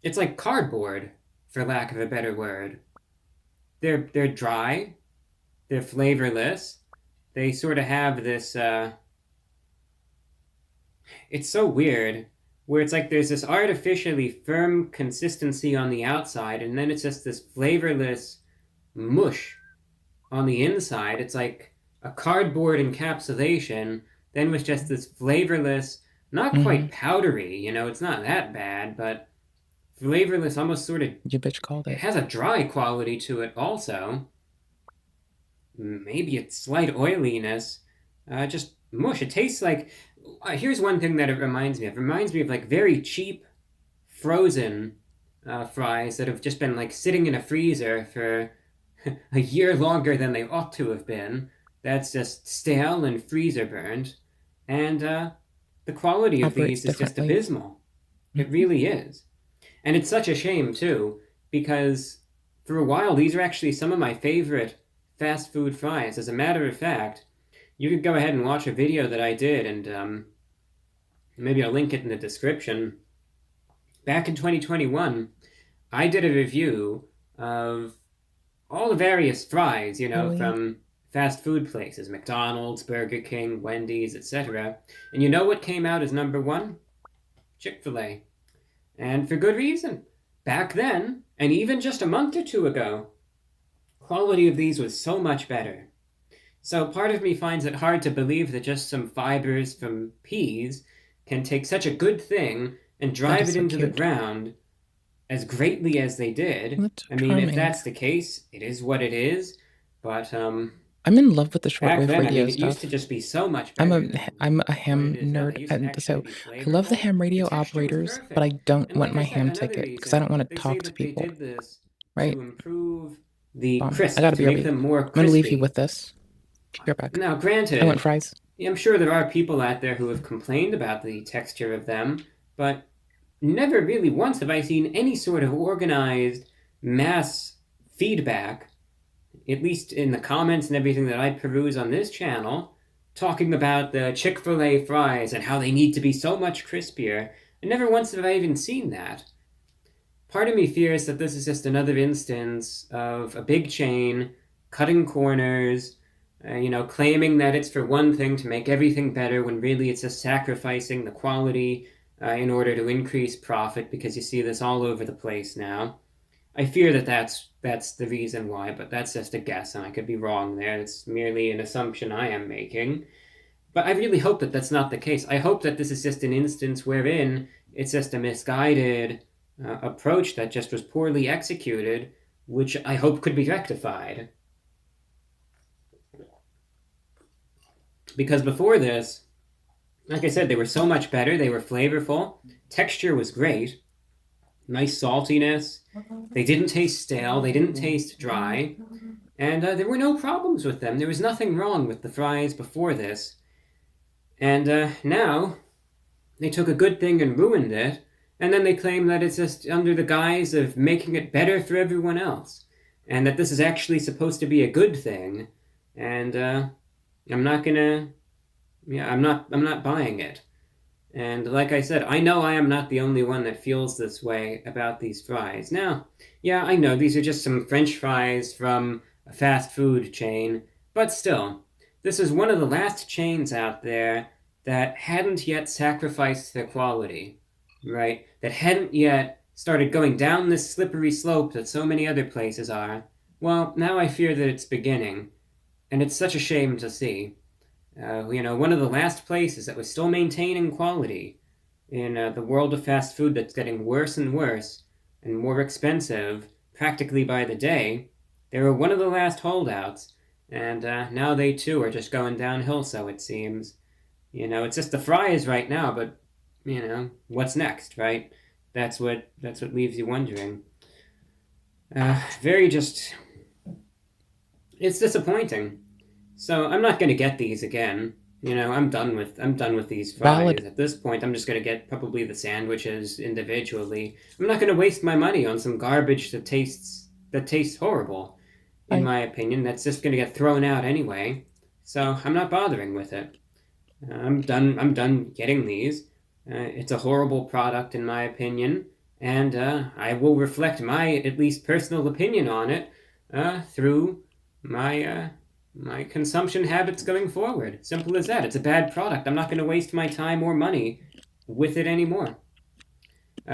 It's like cardboard, for lack of a better word. They're dry. They're flavorless. They sort of have this. It's so weird, where it's like there's this artificially firm consistency on the outside, and then it's just this flavorless mush on the inside. It's like a cardboard encapsulation, then with just this flavorless, not quite powdery, you know, it's not that bad, but flavorless, almost sort of. You bitch called It it. has a dry quality to it also. Maybe a slight oiliness. Just mush. It tastes like. Here's one thing that it reminds me of. It reminds me of like very cheap frozen fries that have just been like sitting in a freezer for a year longer than they ought to have been. That's just stale and freezer burned. And the quality of Operates these is just differently. abysmal. It really is. And it's such a shame, too, because for a while, these are actually some of my favorite fast food fries. As a matter of fact, you could go ahead and watch a video that I did, and maybe I'll link it in the description. Back in 2021, I did a review of all the various fries, you know, Really? from fast food places, McDonald's, Burger King, Wendy's, etc. And you know what came out as number one? Chick-fil-A. And for good reason. Back then, and even just a month or two ago, quality of these was so much better. So part of me finds it hard to believe that just some fibers from peas can take such a good thing and drive is it so into the cute. ground as greatly as they did. That's I mean, if charming. that's the case, it is what it is. But I'm in love with the back shortwave then, I radio mean, it used stuff. to just be so much I'm better. a ham nerd, and so I love the ham radio operators, but I don't want my ham ticket because I don't want to talk to people. They did this Right? to improve the I crisp, gotta to BRB. make them more I'm gonna leave crispy. you with this. Be right back. Now, I granted, want fries. I'm sure there are people out there who have complained about the texture of them, but never really once have I seen any sort of organized mass feedback, at least in the comments and everything that I peruse on this channel, talking about the Chick-fil-A fries and how they need to be so much crispier. And never once have I even seen that. Part of me fears that this is just another instance of a big chain cutting corners, claiming that it's for one thing to make everything better when really it's just sacrificing the quality in order to increase profit, because you see this all over the place now. I fear that that's the reason why, but that's just a guess, and I could be wrong there. It's merely an assumption I am making. But I really hope that that's not the case. I hope that this is just an instance wherein it's just a misguided approach that just was poorly executed, which I hope could be rectified. Because before this, like I said, they were so much better. They were flavorful. Texture was great. Nice saltiness. They didn't taste stale. They didn't taste dry. And there were no problems with them. There was nothing wrong with the fries before this. And now, they took a good thing and ruined it, and then they claim that it's just under the guise of making it better for everyone else, and that this is actually supposed to be a good thing, and I'm not buying it. And like I said, I know I am not the only one that feels this way about these fries. Now, yeah, I know these are just some French fries from a fast food chain, but still, this is one of the last chains out there that hadn't yet sacrificed their quality, right? That hadn't yet started going down this slippery slope that so many other places are. Well, now I fear that it's beginning, and it's such a shame to see. One of the last places that was still maintaining quality in the world of fast food that's getting worse and worse and more expensive practically by the day, they were one of the last holdouts, and now they too are just going downhill, so it seems. It's just the fries right now, but what's next, right? That's what leaves you wondering. Very just, it's disappointing. So I'm not gonna get these again. I'm done with these fries. Valid. At this point, I'm just gonna get probably the sandwiches individually. I'm not gonna waste my money on some garbage that tastes horrible. In my opinion, that's just gonna get thrown out anyway. So I'm not bothering with it. I'm done getting these. It's a horrible product in my opinion, and I will reflect my at least personal opinion on it through my my consumption habits going forward. Simple as that. It's a bad product. I'm not going to waste my time or money with it anymore.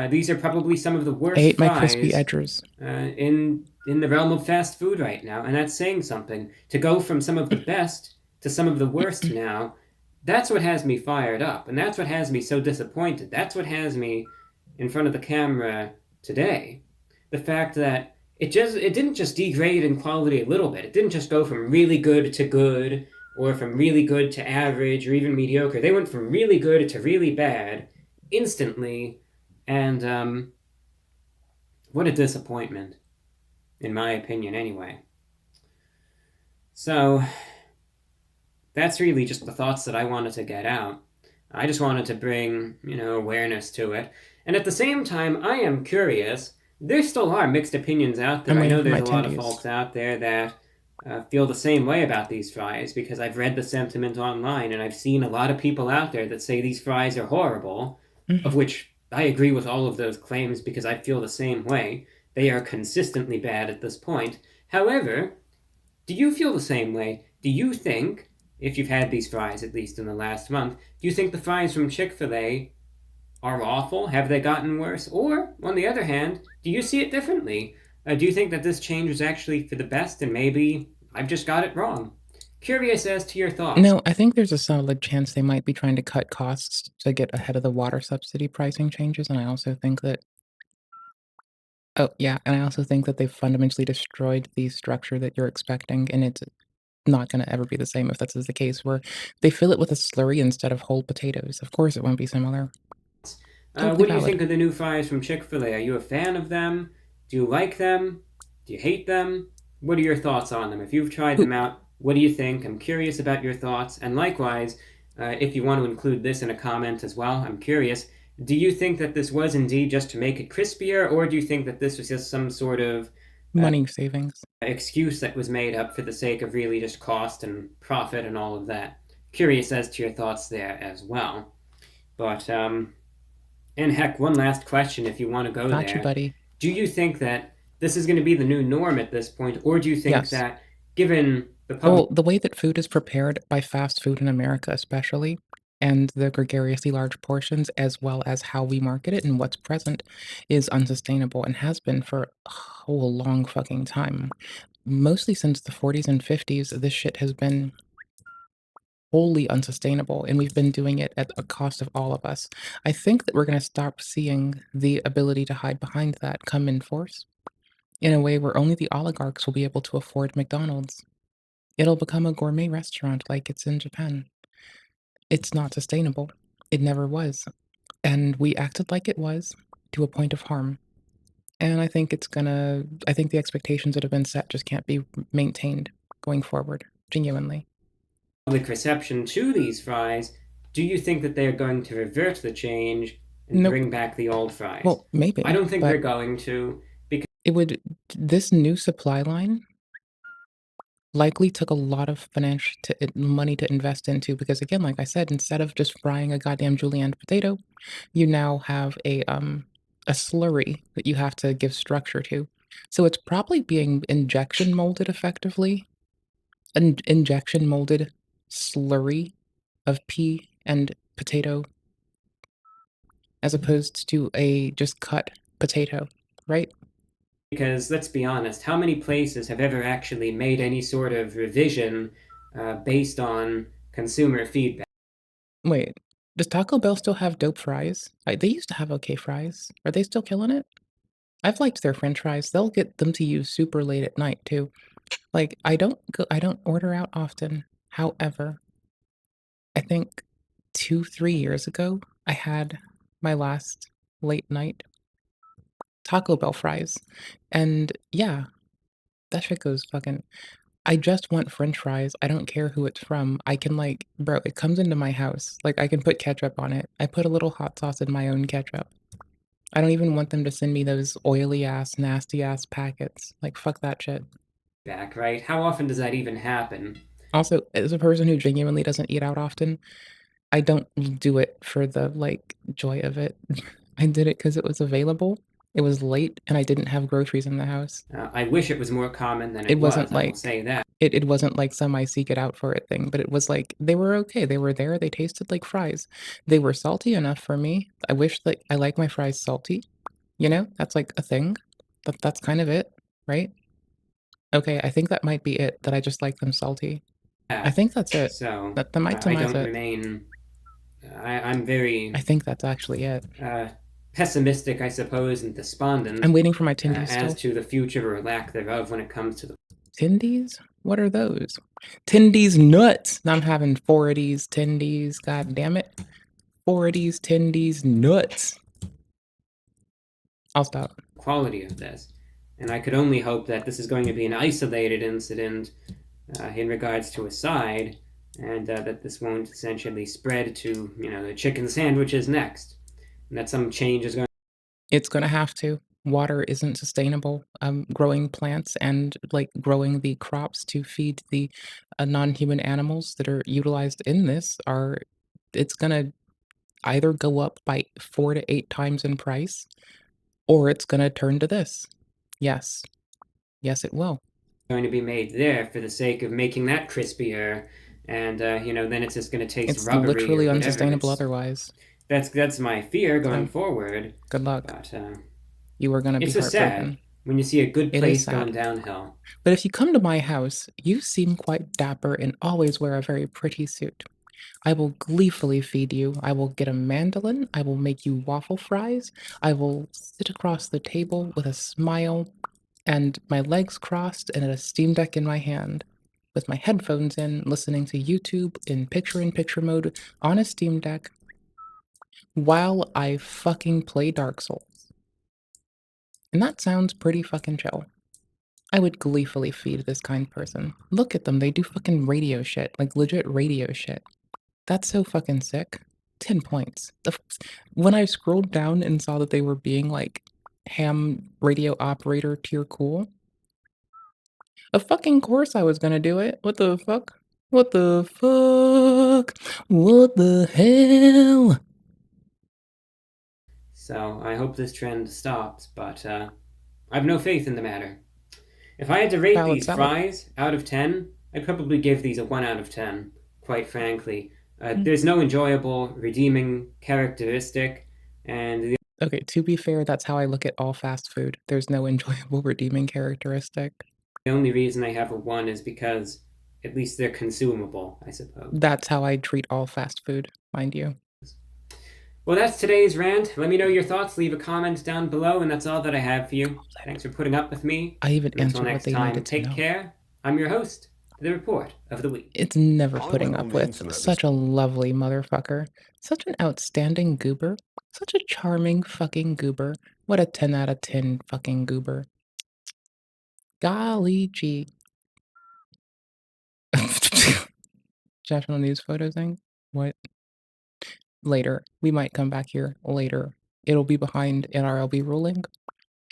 These are probably some of the I worst ate my fries crispy edgers. in the realm of fast food right now, and that's saying something. To go from some of the best to some of the worst now, that's what has me fired up, and that's what has me so disappointed. That's what has me in front of the camera today. The fact that it didn't just degrade in quality a little bit. It didn't just go from really good to good, or from really good to average, or even mediocre. They went from really good to really bad instantly, and what a disappointment, in my opinion, anyway. So that's really just the thoughts that I wanted to get out. I just wanted to bring, awareness to it. And at the same time, I am curious. There still are mixed opinions out there. I'm I know waiting for there's a my lot of tendies. folks out there that feel the same way about these fries because I've read the sentiment online and I've seen a lot of people out there that say these fries are horrible, of which I agree with all of those claims because I feel the same way. They are consistently bad at this point. However, do you feel the same way? Do you think, if you've had these fries at least in the last month, do you think the fries from Chick-fil-A are awful? Have they gotten worse? Or, on the other hand, do you see it differently? Do you think that this change was actually for the best and maybe I've just got it wrong? Curious as to your thoughts. No, I think there's a solid chance they might be trying to cut costs to get ahead of the water subsidy pricing changes, and I also think that and I also think that they've fundamentally destroyed the structure that you're expecting, and it's not gonna ever be the same if that's the case, where they fill it with a slurry instead of whole potatoes. Of course, it won't be similar. Totally What do you valid. think of the new fries from Chick-fil-A? Are you a fan of them? Do you like them? Do you hate them? What are your thoughts on them? If you've tried them out, what do you think? I'm curious about your thoughts. And likewise, if you want to include this in a comment as well, I'm curious. Do you think that this was indeed just to make it crispier, or do you think that this was just some sort of Money savings. excuse that was made up for the sake of really just cost and profit and all of that? Curious as to your thoughts there as well. But, and heck, one last question if you want to go Got there. you, buddy. Do you think that this is going to be the new norm at this point, or do you think Yes. that given the public Well, the way that food is prepared by fast food in America especially, and the gregariously large portions, as well as how we market it and what's present, is unsustainable and has been for a whole long fucking time. Mostly since the 40s and 50s, this shit has been wholly unsustainable, and we've been doing it at the cost of all of us. I think that we're gonna stop seeing the ability to hide behind that come in force in a way where only the oligarchs will be able to afford McDonald's. It'll become a gourmet restaurant like it's in Japan. It's not sustainable. It never was. And we acted like it was to a point of harm. And I think I think the expectations that have been set just can't be maintained going forward, genuinely. reception to these fries, do you think that they're going to revert the change and Nope. bring back the old fries? Well, maybe. I don't think but they're going to. it would this new supply line likely took a lot of money to invest into because again, like I said, instead of just frying a goddamn julienne potato, you now have a slurry that you have to give structure to. So it's probably being injection molded effectively. An injection molded slurry of pea and potato as opposed to a just cut potato, right? Because let's be honest, how many places have ever actually made any sort of revision based on consumer feedback? Wait, does Taco Bell still have dope fries? They used to have okay fries. Are they still killing it? I've liked their french fries. They'll get them to you super late at night too. Like I don't order out often. However, I think 2, 3 years ago, I had my last late night Taco Bell fries. And yeah, that shit goes fucking. I just want French fries. I don't care who it's from. I can like, bro, it comes into my house. Like I can put ketchup on it. I put a little hot sauce in my own ketchup. I don't even want them to send me those oily ass, nasty ass packets. Like fuck that shit. Back, right? How often does that even happen? Also, as a person who genuinely doesn't eat out often, I don't do it for the like joy of it. I did it because it was available. It was late and I didn't have groceries in the house. I wish it was more common than It was, wasn't I will like say that. it wasn't like some I seek it out for it thing, but it was like they were okay. They were there. They tasted like fries. They were salty enough for me. I wish that I like my fries salty. You know, that's like a thing. That's kind of it, right? Okay, I think that might be it. That I just like them salty. I think that's it. So That might I surmise don't it. remain. I'm very I think that's actually it. pessimistic, I suppose, and despondent I'm waiting for my Tindies as still. to the future or lack thereof when it comes to the Tindies? What are those? Tindies nuts. Now I'm having 4 of these Tindies. God damn it. 4 of these Tindies nuts. I'll stop. quality of this. And I could only hope that this is going to be an isolated incident in regards to a side, and that this won't essentially spread to, the chicken sandwiches next. And that some change is going It's gonna have to. Water isn't sustainable. Growing plants and like growing the crops to feed the non-human animals that are utilized in this it's gonna either go up by 4 to 8 times in price, or it's gonna turn to this. Yes. Yes, it will. to be made there for the sake of making that crispier, and then it's just going to taste It's rubbery. literally or whatever. unsustainable It's- otherwise. That's my fear going So, forward. Good luck. But You are gonna be it's so heartbroken. sad when you see a good It is place sad. going downhill. But if you come to my house, you seem quite dapper and always wear a very pretty suit. I will gleefully feed you. I will get a mandolin. I will make you waffle fries. I will sit across the table with a smile and my legs crossed and a Steam Deck in my hand, with my headphones in, listening to YouTube in picture mode on a Steam Deck while I fucking play Dark Souls. And that sounds pretty fucking chill. I would gleefully feed this kind person. Look at them, they do fucking radio shit, like legit radio shit. That's so fucking sick. 10 points. When I scrolled down and saw that they were being like ham radio operator tier cool, of fucking course I was gonna do it. What the fuck? What the fuck? What the hell? So I hope this trend stops, but I have no faith in the matter. If I had to rate Valid, these valid. fries out of 10, I'd probably give these a 1 out of 10, quite frankly. There's no enjoyable, redeeming characteristic, and the Okay, to be fair, that's how I look at all fast food. There's no enjoyable redeeming characteristic. only reason I have a 1 is because at least they're consumable, I suppose. That's how I treat all fast food, mind you. Well, that's today's rant. Let me know your thoughts. Leave a comment down below, and that's all that I have for you. Thanks for putting up with me. I even Until answered what next they time, needed to take know. care. I'm your host, The Report of the Week. It's never I putting went up on the with internet such a lovely motherfucker. Such an outstanding goober. Such a charming fucking goober. What a 10 out of 10 fucking goober. Golly gee. National news photo thing? What? Later. We might come back here later. It'll be behind NRLB ruling.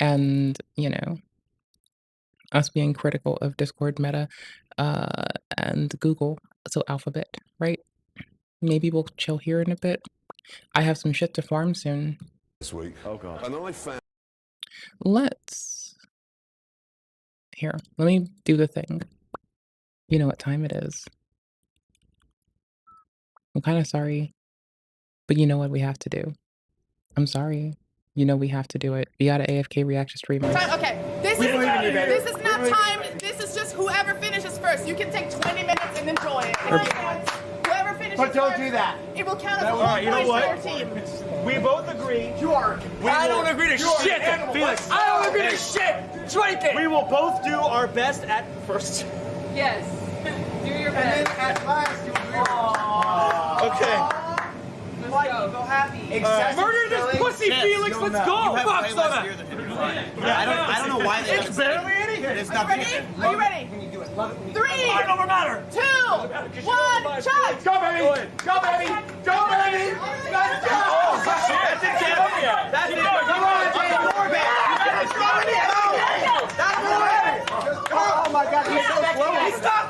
And, us being critical of Discord meta and Google, so Alphabet, right? Maybe we'll chill here in a bit. I have some shit to farm soon. This week. Oh god. And I found Let's... Here, let me do the thing. You know what time it is. I'm kind of sorry, but you know what we have to do. I'm sorry. You know we have to do it. We got an AFK reaction streamer. Okay, this is not time. This is just whoever finishes first. You can take 20 minutes and enjoy it. Whoever finishes But don't first, do that. It will count as All 1 right, you know point what? for your team. We both agree. You are. I don't agree to shit, Felix. I don't agree to shit. Drink it. We will both do our best at first. Yes. Do your And then best. at last, you will. Okay. Go happy. Murder this pussy, Felix. Let's go. Fuck Sona. Yeah, I don't know why they. It's barely anything. It's Are you ready? Are you ready? 3, Fight over matter. 2, 1, charge! Go, baby. Go, baby. Go, baby. Let's go. That's it, Jim. That's it. Come on, Jim. Oh my God, he's so slow.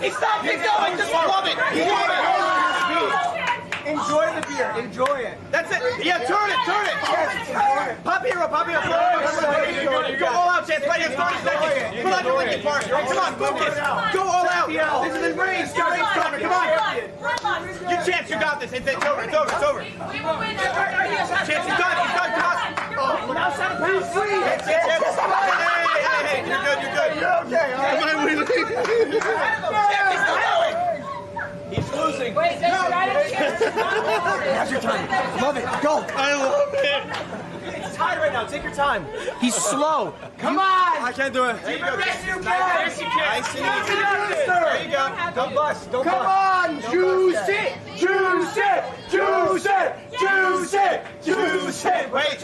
He's going. Just love it. Enjoy the beer. Enjoy it. That's it. Yeah, turn it. Pop hero. Go all out, Chance. Right here, 30 seconds. Pull out your Lincoln Park. Come on, focus. Go all out. This is in range. Come on. You Chance, you got this. It's over. It's over. Chance, you got it. Now set a pace. Hey. You're good. You're okay. Come on, we leave. He's losing. Wait, Now's your time. Love it. Go. I love it. He's tired right now. Take your time. He's slow. Come on. I can't do it. There you go. Nice and easy. There you go. Don't bust. Don't Come bust. on, juice it. Wait.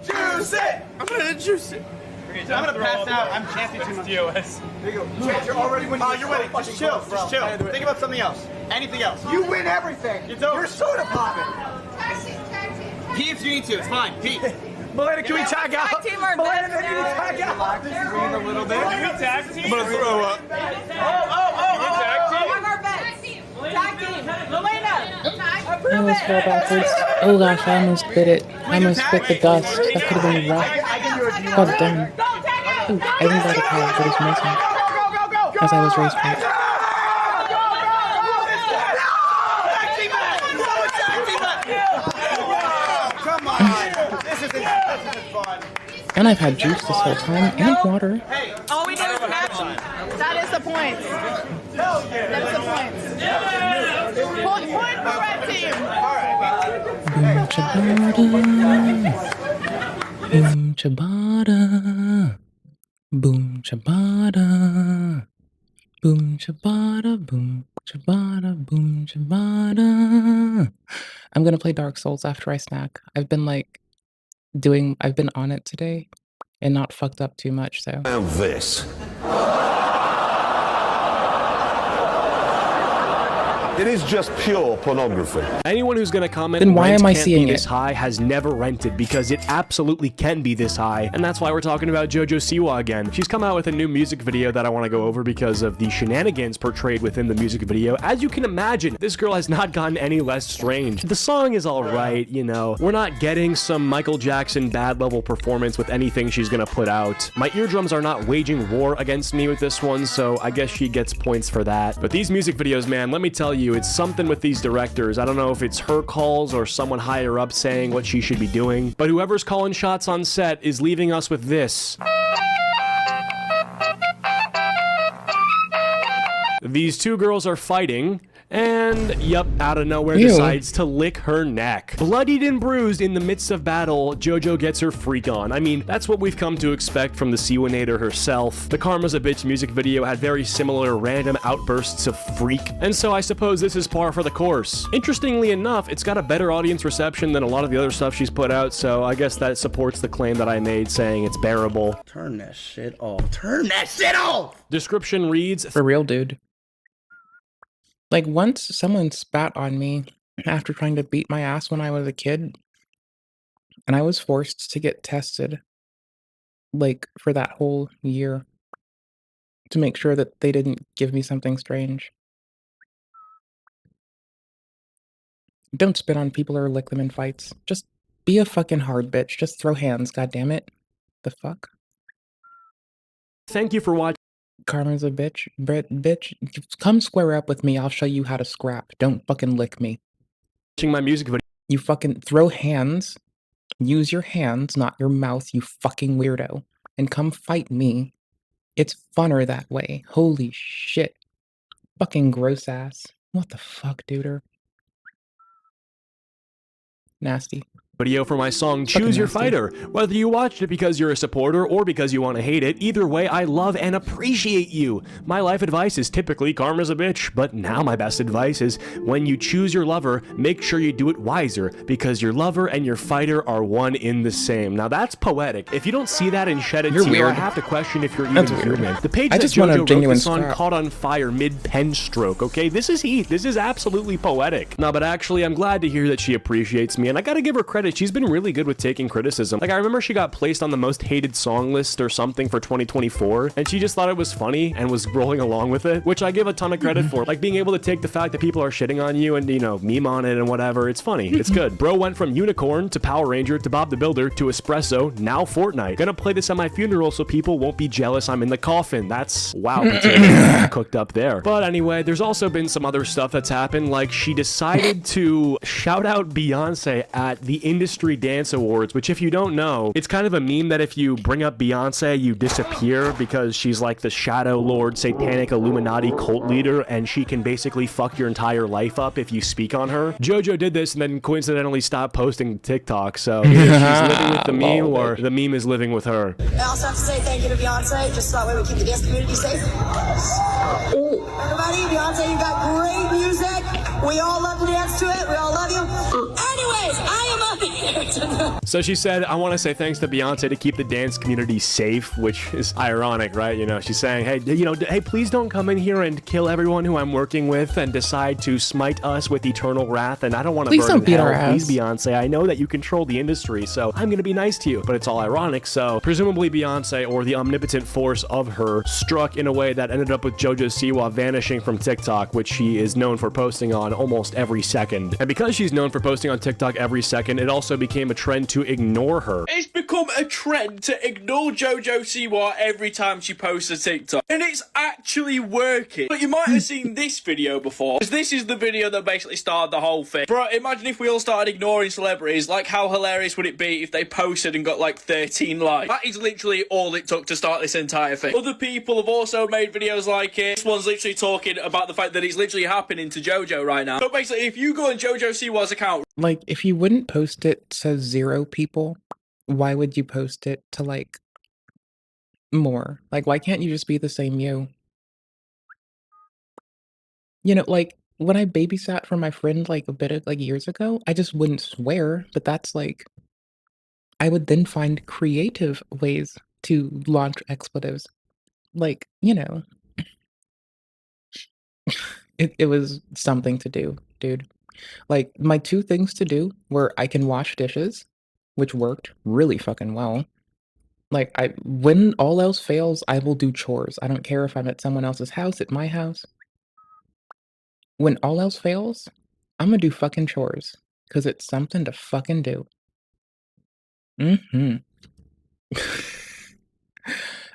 Juice it. I'm gonna juice it. I'm gonna pass out. I'm chancing too much. DOS. There you go. Chance, you're already winning. Oh, you're winning. Just chill. Think about something else. Anything else. You win everything. You're soda popping. Pee if you need to. It's fine. Pee. Melena, can we tag out? Tag team or Melena, best can we tag out? This is a little bit. Can we tag team? I'm gonna throw up. One more bet. Tag team. Melena. I Approve almost fell it. backwards. Oh gosh, I almost bit it. I almost bit the dust. That could have been rough. Well done. Go, tag Ooh, out. I think that attack that is missing. As I was raised right. Come on. This isn't fun. And I've had juice this whole time and water. All we do is match. That is the point. That is the point. Point for red team. Boom ciabatta. Boom ciabatta. Boom ciabatta. Boom ciabatta. Boom ciabatta. I'm gonna play Dark Souls after I snack. I've been on it today and not fucked up too much, so. And this. It is just pure pornography. Anyone who's going to comment Then why rent am I can't seeing be this it? high has never rented, because it absolutely can be this high, and that's why we're talking about JoJo Siwa again. She's come out with a new music video that I want to go over because of the shenanigans portrayed within the music video. As you can imagine, this girl has not gotten any less strange. The song is alright, you know. We're not getting some Michael Jackson bad level performance with anything she's gonna put out. My eardrums are not waging war against me with this one, so I guess she gets points for that. But these music videos, man, let me tell you, it's something with these directors. I don't know if it's her calls or someone higher up saying what she should be doing, but whoever's calling shots on set is leaving us with this. These two girls are fighting, and, yup, out of nowhere Ew. decides to lick her neck. Bloodied and bruised in the midst of battle, JoJo gets her freak on. I mean, that's what we've come to expect from the Siwanator herself. The Karma's a Bitch music video had very similar random outbursts of freak, and so I suppose this is par for the course. Interestingly enough, it's got a better audience reception than a lot of the other stuff she's put out, so I guess that supports the claim that I made saying it's bearable. Turn that shit off. Turn that shit off! Description reads, For real, dude. Like, once someone spat on me after trying to beat my ass when I was a kid, and I was forced to get tested, like, for that whole year to make sure that they didn't give me something strange. Don't spit on people or lick them in fights. Just be a fucking hard bitch. Just throw hands, goddammit. The fuck? thank you for watching. Karma's a bitch. Bitch, come square up with me. I'll show you how to scrap. Don't fucking lick me. My music video. You fucking throw hands. Use your hands, not your mouth, you fucking weirdo. And come fight me. It's funner that way. Holy shit. Fucking gross ass. What the fuck, duder? Nasty. video for my song Choose Your Fighter. Whether you watched it because you're a supporter or because you want to hate it, either way, I love and appreciate you. My life advice is typically karma's a bitch, but now my best advice is when you choose your lover, make sure you do it wiser, because your lover and your fighter are one in the same. Now that's poetic. If you don't see that and shed a tear, weird. I have to question if you're even That's human. weird. The page I that just want a JoJo wrote genuine this on scrap. caught on fire mid-pen stroke, okay? This is heat. This is absolutely poetic. No, but actually, I'm glad to hear that she appreciates me, and I gotta give her credit. She's been really good with taking criticism. Like, I remember she got placed on the most hated song list or something for 2024, and she just thought it was funny and was rolling along with it, which I give a ton of credit for. Like, being able to take the fact that people are shitting on you and, you know, meme on it and whatever, it's funny. It's good. Bro went from Unicorn to Power Ranger to Bob the Builder to Espresso, now Fortnite. Gonna play this at my funeral so people won't be jealous I'm in the coffin. That's, wow, potato cooked up there. But anyway, there's also been some other stuff that's happened, like she decided to shout out Beyonce at the Industry Dance Awards, which if you don't know, it's kind of a meme that if you bring up Beyonce, you disappear because she's like the Shadow Lord, satanic Illuminati cult leader, and she can basically fuck your entire life up if you speak on her. JoJo did this and then coincidentally stopped posting TikTok, so either she's living with the meme or the meme is living with her. I also have to say thank you to Beyonce, just so that way we keep the dance community safe. Everybody, Beyonce, you got great music. We all love to dance to it. We all love you. Anyways, I am up here. So she said, I want to say thanks to Beyonce to keep the dance community safe, which is ironic, right? You know, she's saying, hey, you know, hey, please don't come in here and kill everyone who I'm working with and decide to smite us with eternal wrath. And I don't want to Please burn don't in beat hell. our ass. Please, Beyonce, I know that you control the industry, so I'm going to be nice to you. But it's all ironic. So presumably Beyonce, or the omnipotent force of her, struck in a way that ended up with JoJo Siwa vanishing from TikTok, which she is known for posting on almost every second. And because she's known for posting on TikTok every second, it also became a trend to ignore her. It's become a trend to ignore JoJo Siwa every time she posts a TikTok. And it's actually working. But you might have seen this video before, because this is the video that basically started the whole thing. Bro, imagine if we all started ignoring celebrities. Like, how hilarious would it be if they posted and got like 13 likes? That is literally all it took to start this entire thing. Other people have also made videos like it. This one's literally talking about the fact that it's literally happening to JoJo right now. So basically, if you go on JoJo Siwa's account, Like, if you wouldn't post it to 0 people, why would you post it to, like, more? Like, why can't you just be the same you? You know, like, when I babysat for my friend, like, a bit of, like, years ago, I just wouldn't swear, but that's, like I would then find creative ways to launch expletives. Like, you know. It was something to do, dude. Like, my 2 things to do were I can wash dishes, which worked really fucking well. Like, when all else fails, I will do chores. I don't care if I'm at someone else's house, at my house. When all else fails, I'm gonna do fucking chores, 'cause it's something to fucking do. Mhm.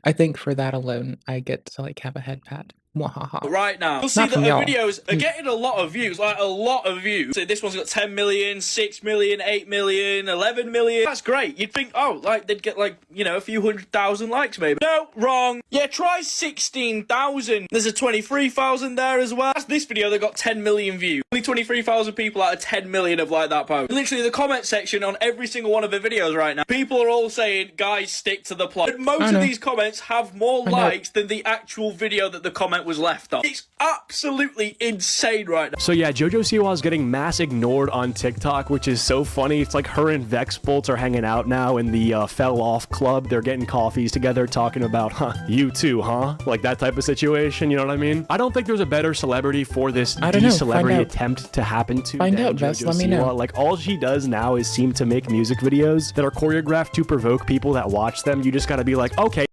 I think for that alone, I get to, like, have a head pat. Mwahaha. right now, you'll see Not that from her y'all. videos are getting a lot of views, like a lot of views. So this one's got 10 million, 6 million, 8 million, 11 million. That's great. You'd think, oh, like they'd get like, you know, a few 100,000 likes maybe. No, wrong. Yeah, try 16,000. There's a 23,000 there as well. That's this video that got 10 million views. Only 23,000 people out of 10 million have liked that post. Literally the comment section on every single one of her videos right now, people are all saying, guys, stick to the plot. And most of these comments have more likes than the actual video that the comment was left on. It's absolutely insane right now. So yeah, JoJo Siwa is getting mass ignored on TikTok, which is so funny. It's like her and Vex Bolt are hanging out now in the Fell Off Club. They're getting coffees together, talking about, you too, huh? Like that type of situation, you know what I mean? I don't think there's a better celebrity for this I don't know. celebrity Find out. attempt to happen to Find than out, Vess. JoJo Let me Siwa. know. Like all she does now is seem to make music videos that are choreographed to provoke people that watch them. You just gotta be like, okay,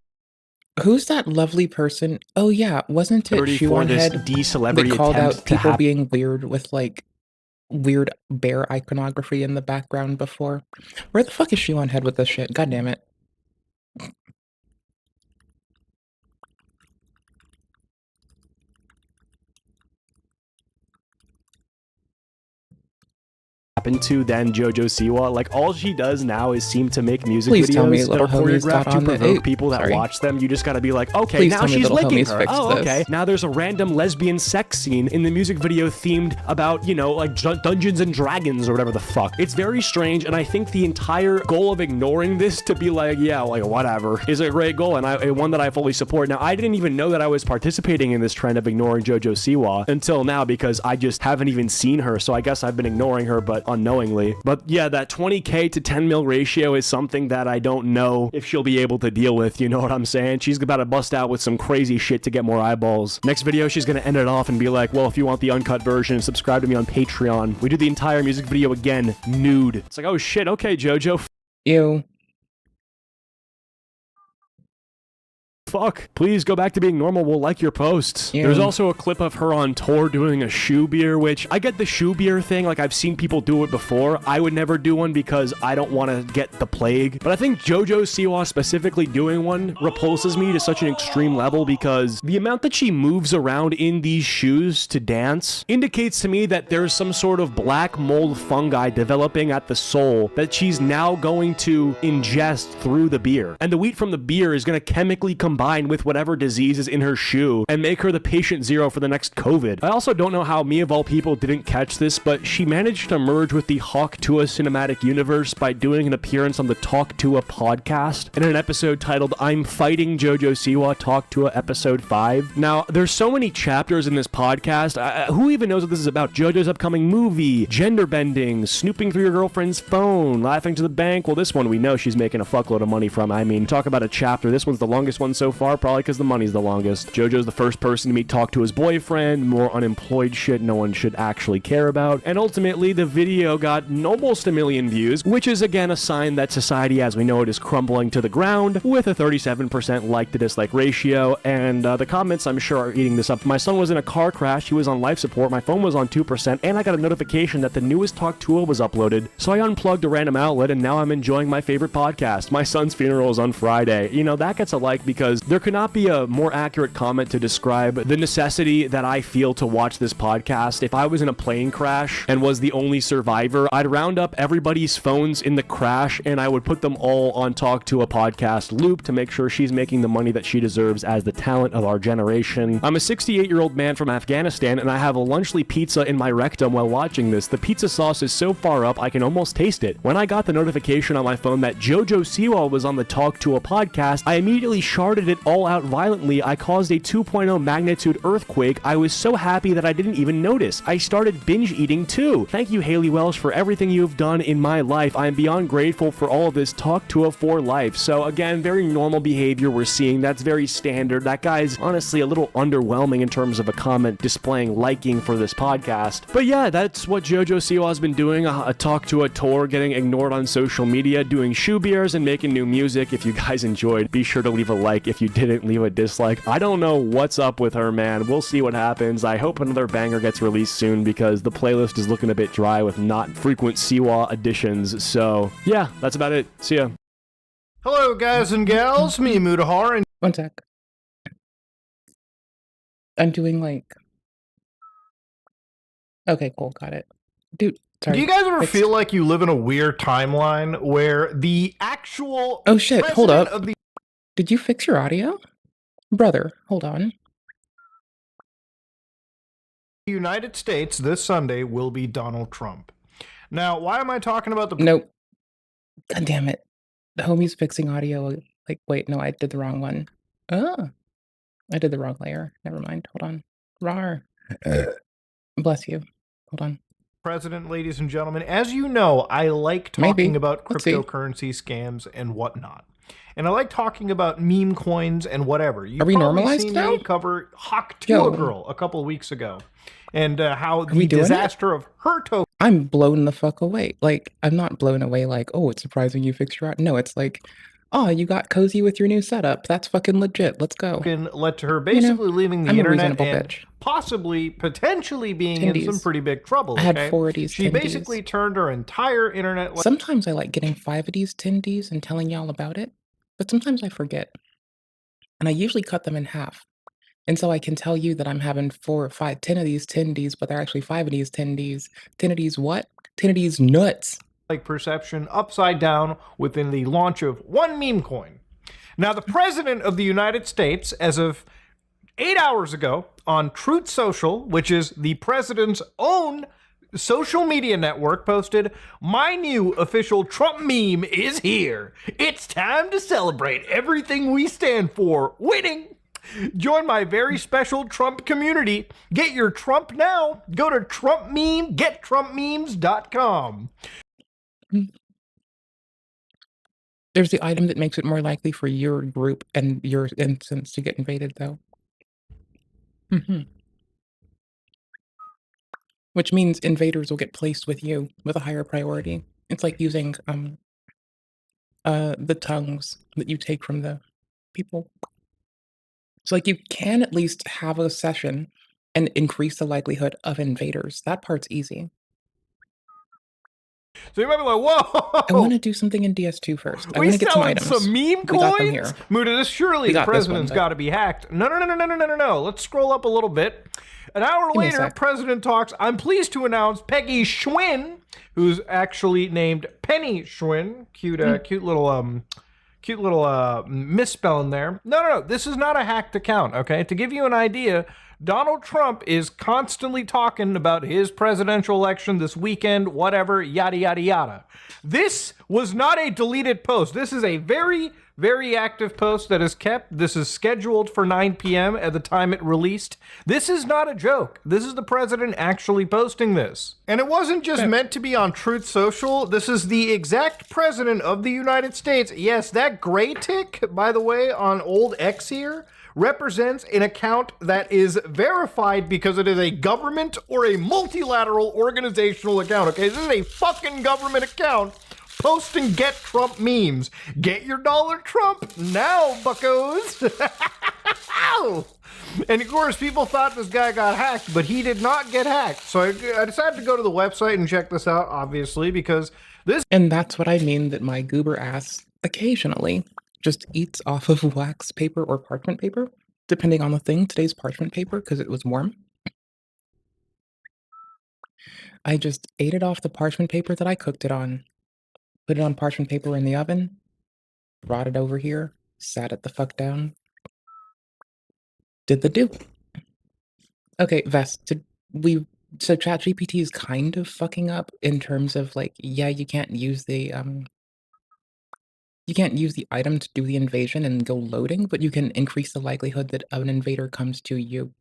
Who's that lovely person? Oh yeah, wasn't it for Shoe on this Head de-celebrity that called attempt out to people happen? being weird with like weird bear iconography in the background before? Where the fuck is Shoe on Head with this shit? God damn it. happened to than JoJo Siwa. Like, all she does now is seem to make music Please tell me videos that little are homies got choreographed to on the- provoke Ooh, people that sorry. watch them. You just gotta be like, okay, Please now tell me she's little licking homies her. fixed Oh, this. okay. Now there's a random lesbian sex scene in the music video themed about, you know, like Dungeons and Dragons or whatever the fuck. It's very strange, and I think the entire goal of ignoring this to be like, yeah, like whatever, is a great goal, and one that I fully support. Now, I didn't even know that I was participating in this trend of ignoring JoJo Siwa until now, because I just haven't even seen her, so I guess I've been ignoring her, but unknowingly. But yeah, that 20k to 10 mil ratio is something that I don't know if she'll be able to deal with, you know what I'm saying? She's about to bust out with some crazy shit to get more eyeballs. Next video, she's gonna end it off and be like, well, if you want the uncut version, subscribe to me on Patreon. We do the entire music video again, nude. It's like, oh shit, okay, JoJo. Ew. Fuck. Please go back to being normal. We'll like your posts. Yeah. There's also a clip of her on tour doing a shoe beer, which I get the shoe beer thing. Like, I've seen people do it before. I would never do one because I don't want to get the plague. But I think JoJo Siwa specifically doing one repulses me to such an extreme level, because the amount that she moves around in these shoes to dance indicates to me that there's some sort of black mold fungi developing at the sole that she's now going to ingest through the beer. And the wheat from the beer is going to chemically combine with whatever disease is in her shoe and make her the patient zero for the next COVID. I also don't know how me of all people didn't catch this, but she managed to merge with the Hawk Tuah cinematic universe by doing an appearance on the Talk Tuah podcast in an episode titled I'm Fighting JoJo Siwa Talk Tuah episode 5. Now, there's so many chapters in this podcast. Who even knows what this is about? JoJo's upcoming movie, gender bending, snooping through your girlfriend's phone, laughing to the bank. Well, this one we know she's making a fuckload of money from. I mean, talk about a chapter. This one's the longest one so far, probably because the money's the longest. JoJo's the first person to meet Talk to his boyfriend, more unemployed shit no one should actually care about, and ultimately the video got almost 1 million views, which is again a sign that society as we know it is crumbling to the ground, with a 37% like to dislike ratio, and the comments I'm sure are eating this up. My son was in a car crash, he was on life support, my phone was on 2%, and I got a notification that the newest Talk Tuah was uploaded, so I unplugged a random outlet, and now I'm enjoying my favorite podcast. My son's funeral is on Friday. You know, that gets a like because there could not be a more accurate comment to describe the necessity that I feel to watch this podcast. If I was in a plane crash and was the only survivor, I'd round up everybody's phones in the crash and I would put them all on Talk to a podcast loop to make sure she's making the money that she deserves as the talent of our generation. I'm a 68-year-old man from Afghanistan and I have a Lunchly pizza in my rectum while watching this. The pizza sauce is so far up I can almost taste it. When I got the notification on my phone that JoJo Siwa was on the Talk to a podcast, I immediately sharded it all out violently. I caused a 2.0 magnitude earthquake. I was so happy that I didn't even notice. I started binge eating too. Thank you, Haley Welsh, for everything you've done in my life. I am beyond grateful for all of this Talk to a for life. So again, very normal behavior we're seeing. That's very standard. That guy's honestly a little underwhelming in terms of a comment displaying liking for this podcast. But yeah, that's what JoJo Siwa has been doing. A Talk to a tour, getting ignored on social media, doing shoe beers and making new music. If you guys enjoyed, be sure to leave a like. If you didn't, leave a dislike. I don't know what's up with her, man. We'll see what happens. I hope another banger gets released soon because the playlist is looking a bit dry with not frequent Siwa additions. So yeah, that's about it. See ya. Hello, guys and gals. Me, Mutahar, and One sec. I'm doing like... Okay, cool. Got it. Dude, sorry. do you guys ever Fixed. feel like you live in a weird timeline where the actual Oh shit, hold president up. of the Did you fix your audio? Brother, hold on. United States this Sunday will be Donald Trump? Now, why am I talking about the... Nope. God damn it. The homie's fixing audio. Like, wait, no, I did the wrong one. Oh, I did the wrong layer. Never mind. Hold on. Rar. Bless you. Hold on. President, ladies and gentlemen, as you know, I like talking Maybe. about Let's see. cryptocurrency scams and whatnot. And I like talking about meme coins and whatever. You've Are we probably normalized seen now? me cover Hawk Yo. Tuah Girl a couple of weeks ago. And how we the doing it? disaster of her token... I'm blown the fuck away. Like, I'm not blown away like, oh, it's surprising you fixed your audio. No, it's like, oh, you got cozy with your new setup. That's fucking legit. Let's go. led to her basically leaving the I'm a internet reasonable and bitch. possibly, potentially being in some Tindies. pretty big trouble. I had okay? 4 of these She Tindies. basically turned her entire internet... Sometimes I like getting 5 of these Tindies and telling y'all about it, but sometimes I forget. And I usually cut them in half. And so I can tell you that I'm having 4 or 5, 10 of these Tindies, but they're actually 5 of these Tindies. 10 of these what? Tinity's nuts. Like perception upside down within the launch of one meme coin. Now, the president of the United States, as of 8 hours ago, on Truth Social, which is the president's own social media network, posted, "My new official Trump meme is here. It's time to celebrate everything we stand for. Winning. Join my very special Trump community. Get your Trump now. Go to GetTrumpmemes.com. There's the item that makes it more likely for your group and your instance to get invaded, though. Which means invaders will get placed with you with a higher priority. It's like using the tongues that you take from the people. So like you can at least have a session and increase the likelihood of invaders. That part's easy. So you might be like, whoa! I want to do something in DS2 first. I We want to get some selling items. some meme We got them coins? here. Muda, this surely We the got this one, president's but- got to be hacked. No. Let's scroll up a little bit. An hour Give me a later, sec. President talks. I'm pleased to announce Peggy Schwinn, who's actually named Penny Schwinn. Cute little misspelling there. No. This is not a hacked account, okay? To give you an idea, Donald Trump is constantly talking about his presidential election this weekend, whatever, yada, yada, yada. This was not a deleted post. This is a very, very active post that is kept. This is scheduled for 9 p.m. at the time it released. This is not a joke. This is the president actually posting this. And it wasn't just meant to be on Truth Social. This is the exact president of the United States. Yes, that gray tick, by the way, on old X here, represents an account that is verified because it is a government or a multilateral organizational account, okay? This is a fucking government account posting Get Trump memes. Get your dollar Trump now, buckos. And of course, people thought this guy got hacked, but he did not get hacked. So I decided to go to the website and check this out, obviously, because this... And that's what I mean that my goober ass occasionally just eats off of wax paper or parchment paper, depending on the thing. Today's parchment paper, because it was warm. I just ate it off the parchment paper that I cooked it on, put it on parchment paper in the oven, brought it over here, sat it the fuck down, did the do. Okay, Vest, so ChatGPT is kind of fucking up in terms of like, yeah, you can't use the item to do the invasion and go loading, but you can increase the likelihood that an invader comes to you.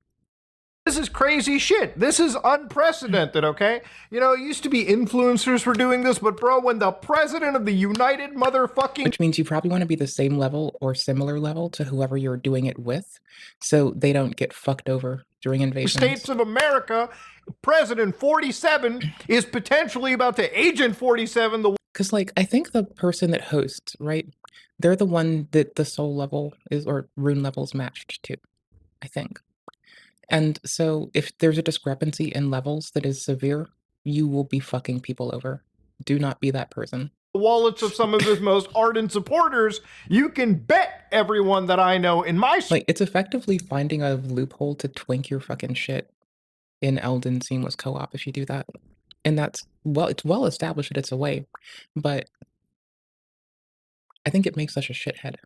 This is crazy shit. This is unprecedented, okay? You know, it used to be influencers were doing this, but bro, when the president of the United motherfucking... Which means you probably want to be the same level or similar level to whoever you're doing it with, so they don't get fucked over during invasions. States of America, President 47 is potentially about to Agent 47, the... Because, like, I think the person that hosts, right, they're the one that the soul level is, or rune level is matched to, I think. And so if there's a discrepancy in levels that is severe, you will be fucking people over. Do not be that person. wallets of some of his most ardent supporters, you can bet everyone that I know in my... Like, it's effectively finding a loophole to twink your fucking shit in Elden Seamless Co-op if you do that. And that's, well, it's well established that it's a way, but I think it makes such a shithead.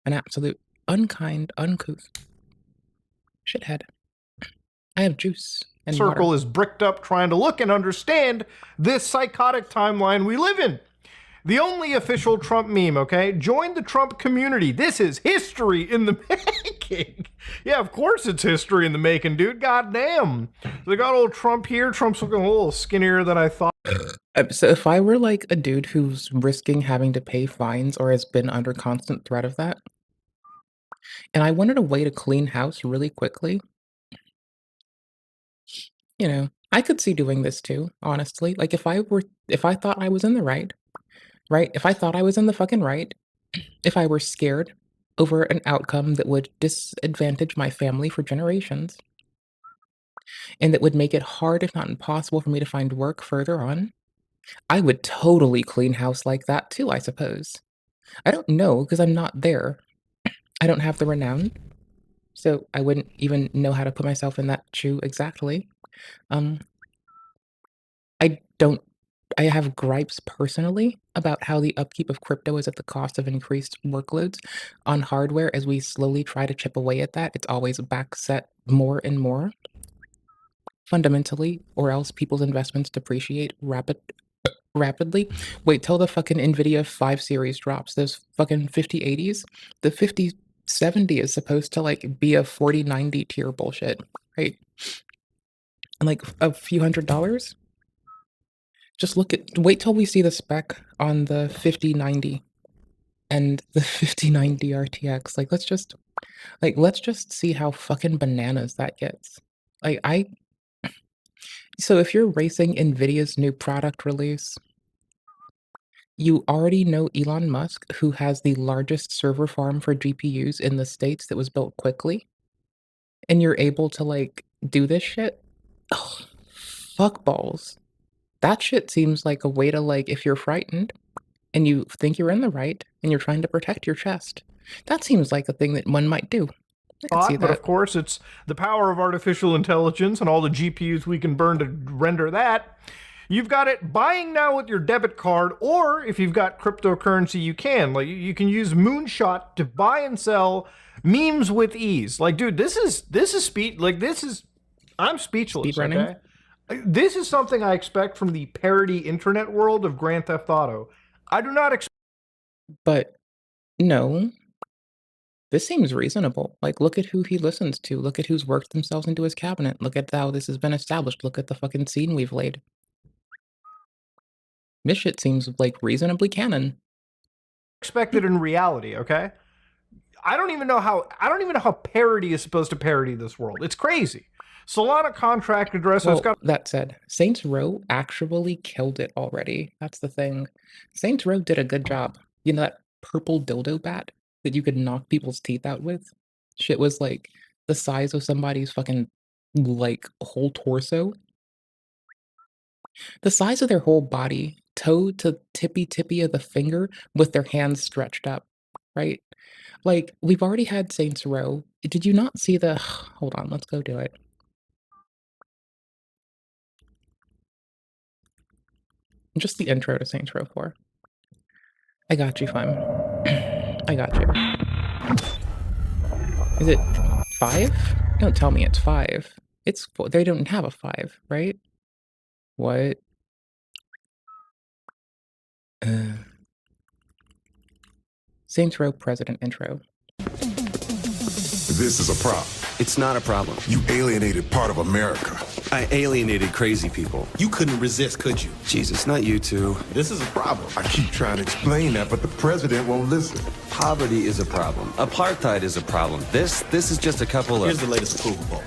An absolute unkind, uncouth shithead. I have juice and circle water. is bricked up trying to look and understand this psychotic timeline we live in. The only official Trump meme, okay? Join the Trump community. This is history in the making. Yeah, of course it's history in the making, dude. Goddamn. They got old Trump here. Trump's looking a little skinnier than I thought. So if I were like a dude who's risking having to pay fines or has been under constant threat of that, and I wanted a way to clean house really quickly, you know, I could see doing this too, honestly. Like if I thought I was in the right? If I thought I was in the fucking right, if I were scared over an outcome that would disadvantage my family for generations, and that would make it hard, if not impossible, for me to find work further on, I would totally clean house like that too, I suppose. I don't know, because I'm not there. I don't have the renown, so I wouldn't even know how to put myself in that shoe exactly. I have gripes personally about how the upkeep of crypto is at the cost of increased workloads on hardware as we slowly try to chip away at that. It's always backset more and more fundamentally, or else people's investments depreciate rapidly. Wait till the fucking NVIDIA 5 series drops. Those fucking 5080s. The 5070 is supposed to like be a 4090 tier bullshit, right? And like a few $100s. Just wait till we see the spec on the 5090 and the 5090 RTX. Like let's just see how fucking bananas that gets. So if you're racing NVIDIA's new product release, you already know Elon Musk, who has the largest server farm for GPUs in the States that was built quickly, and you're able to like do this shit? Oh, fuck balls. That shit seems like a way to like, if you're frightened and you think you're in the right and you're trying to protect your chest, that seems like a thing that one might do. I can see But that. of course, it's the power of artificial intelligence and all the GPUs we can burn to render that. You've got it buying now with your debit card, or if you've got cryptocurrency, you can. Like you can use Moonshot to buy and sell memes with ease. Like, dude, this is I'm speechless. Speedrunning? Okay? This is something I expect from the parody internet world of Grand Theft Auto. I do not expect. But no, this seems reasonable. Like, look at who he listens to. Look at who's worked themselves into his cabinet. Look at how this has been established. Look at the fucking scene we've laid. This shit seems like reasonably canon. Expected in reality, okay? I don't even know how parody is supposed to parody this world. It's crazy. Solana contract address has got. That said, Saints Row actually killed it already. That's the thing. Saints Row did a good job. You know that purple dildo bat that you could knock people's teeth out with? Shit was like the size of somebody's fucking like whole torso. The size of their whole body, toe to tippy of the finger with their hands stretched up, right? Like, we've already had Saints Row. Did you not see the... Hold on, let's go do it. Just the intro to Saints Row 4. I got you, Fun. I got you. Is it 5? Don't tell me it's 5. It's 4. They don't have a 5, right? What? Saints Row President intro. This is a problem. It's not a problem. You alienated part of America. I alienated crazy people. You couldn't resist, could you? Jesus, not you two. This is a problem. I keep trying to explain that, but the president won't listen. Poverty is a problem. Apartheid is a problem. This is just a couple of... Here's the latest approval poll.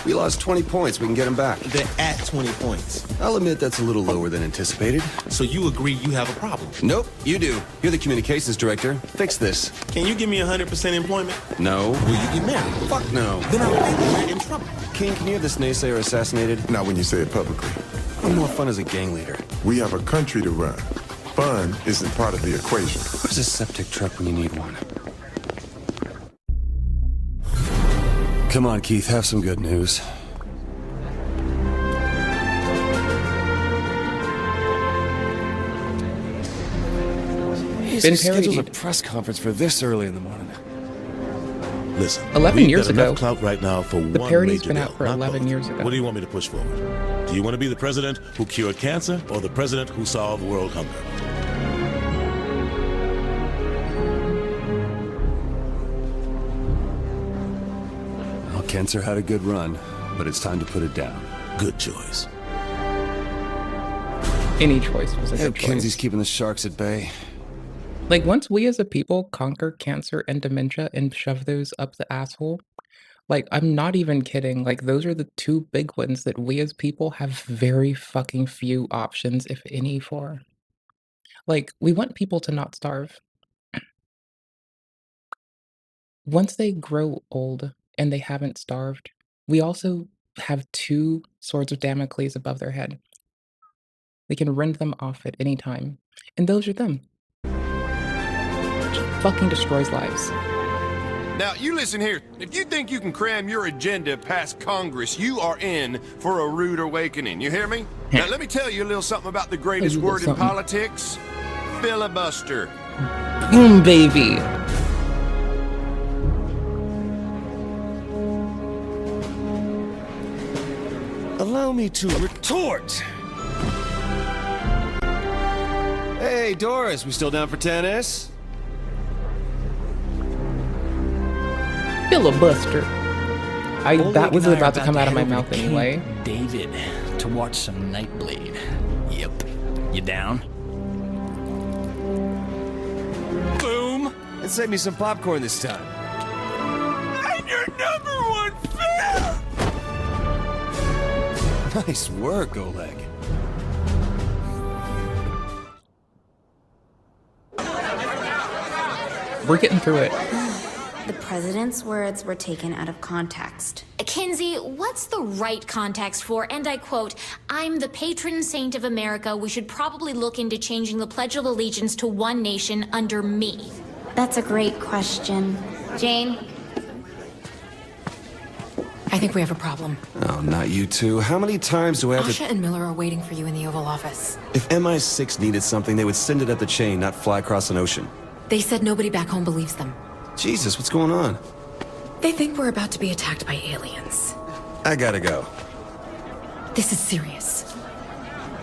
We lost 20 points. We can get them back. They're at 20 points. I'll admit that's a little lower than anticipated. So you agree you have a problem? Nope, you do. You're the communications director. Fix this. Can you give me 100% employment? No. Will you get married? Fuck no. Then I think we're in trouble. King, can you have this naysayer assassinated? Not when you say it publicly. I'm more fun as a gang leader. We have a country to run. Fun isn't part of the equation. Where's a septic truck when you need one? Come on, Keith, have some good news. Been Scheduled a parodied. press conference for this early in the morning. Listen, 11 we've years got enough ago. clout right now for The one parody's major been deal, out for not 11 both. years ago. What do you want me to push forward? Do you want to be the president who cured cancer or the president who solved world hunger? Well, cancer had a good run, but it's time to put it down. Good choice. Any choice was a I good hope choice. Kenzie's keeping the sharks at bay. Like, once we as a people conquer cancer and dementia and shove those up the asshole, like, I'm not even kidding. Like, those are the two big ones that we as people have very fucking few options, if any, for. Like, we want people to not starve. Once they grow old and they haven't starved, we also have two swords of Damocles above their head. We can rend them off at any time. And those are them. Just fucking destroys lives. Now, you listen here. If you think you can cram your agenda past Congress, you are in for a rude awakening. You hear me? Now, let me tell you a little something about the greatest word in politics. Filibuster. Boom, baby. Allow me to retort. Hey, Doris, we still down for tennis? Filibuster. That was about to come out of my mouth King anyway. David to watch some Nightblade. Yep. You down? Boom! And save me some popcorn this time. I'm your #1 fan! Nice work, Oleg. We're getting through it. The president's words were taken out of context. Kinsey, what's the right context for, and I quote, "I'm the patron saint of America. We should probably look into changing the Pledge of Allegiance to one nation under me"? That's a great question. Jane? I think we have a problem. Oh, not you two. How many times do I have Asha to... and Miller are waiting for you in the Oval Office. If MI6 needed something, they would send it up the chain, not fly across an ocean. They said nobody back home believes them. Jesus, what's going on? They think we're about to be attacked by aliens. I gotta go. This is serious.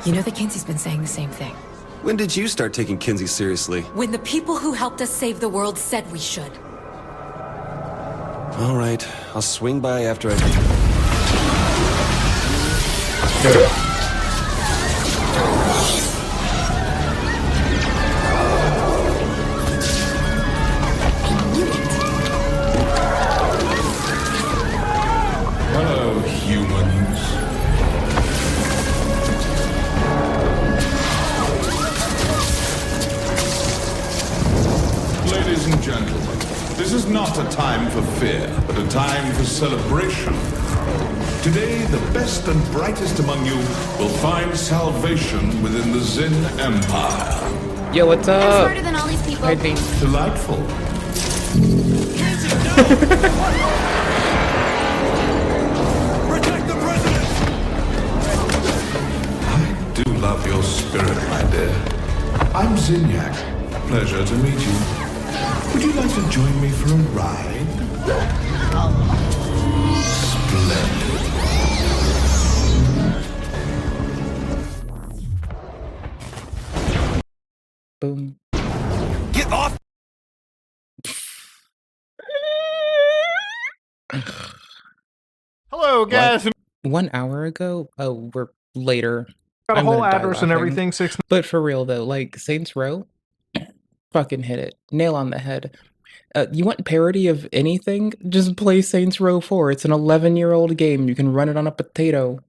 You know that Kinsey's been saying the same thing. When did you start taking Kinsey seriously? When the people who helped us save the world said we should. All right, I'll swing by after I... Hello, humans. Ladies and gentlemen, this is not a time for fear, but a time for celebration. Today, the best and brightest among you will find salvation within the Zin Empire. Yo, what's up? I'm smarter than all these people. Delightful. Protect the president! I do love your spirit, my dear. I'm Zinyak. Pleasure to meet you. Would you like to join me for a ride? Splendid. Boom. Get off! Hello, guys. What? 1 hour ago? Oh, we're later. Got a I'm whole gonna die address and laughing. everything. 6. But for real though, like Saints Row, fucking hit it. Nail on the head. You want parody of anything? Just play Saints Row 4. It's an 11-year-old game. You can run it on a potato.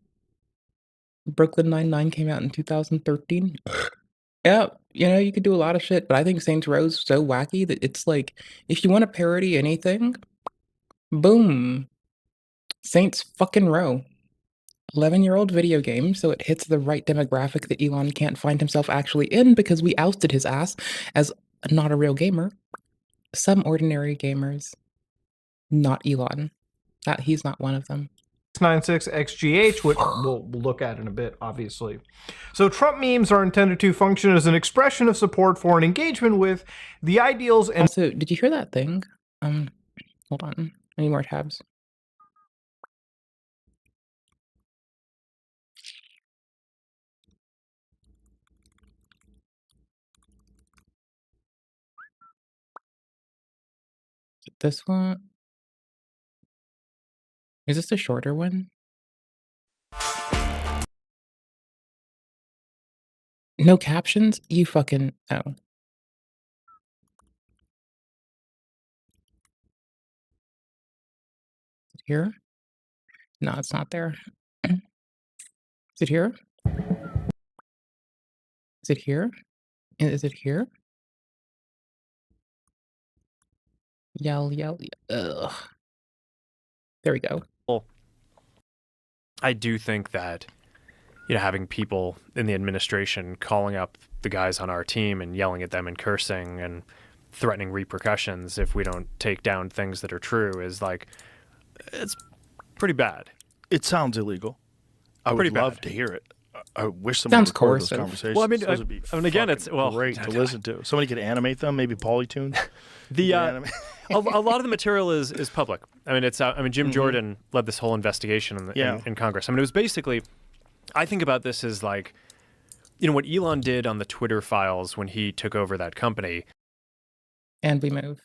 Brooklyn Nine-Nine came out in 2013. Yeah, you know, you could do a lot of shit, but I think Saints Row's so wacky that it's like, if you want to parody anything, boom. Saints fucking Row. 11-year-old video game, so it hits the right demographic that Elon can't find himself actually in because we ousted his ass as not a real gamer. Some ordinary gamers. Not Elon. He's not one of them. 96XGH, which we'll look at in a bit, obviously. So Trump memes are intended to function as an expression of support for and engagement with the ideals and... Also, did you hear that thing? Hold on. I need more tabs. Is it this one? Is this the shorter one? No captions? You fucking... Oh. Is it here? No, it's not there. Is it here? Is it here? Is it here? Yell, yell, ugh. There we go. Well, I do think that, you know, having people in the administration calling up the guys on our team and yelling at them and cursing and threatening repercussions if we don't take down things that are true is like, it's pretty bad. It sounds illegal. I would Pretty love bad. to hear it. I wish someone Sounds recorded those coercive. conversations. Well, I mean, those would be again, it's great to listen to. Somebody could animate them, maybe Polytunes. A lot of the material is public. I mean, it's Jim Jordan led this whole investigation in Congress. I mean, it was basically, I think about this as like, what Elon did on the Twitter files when he took over that company. And we move.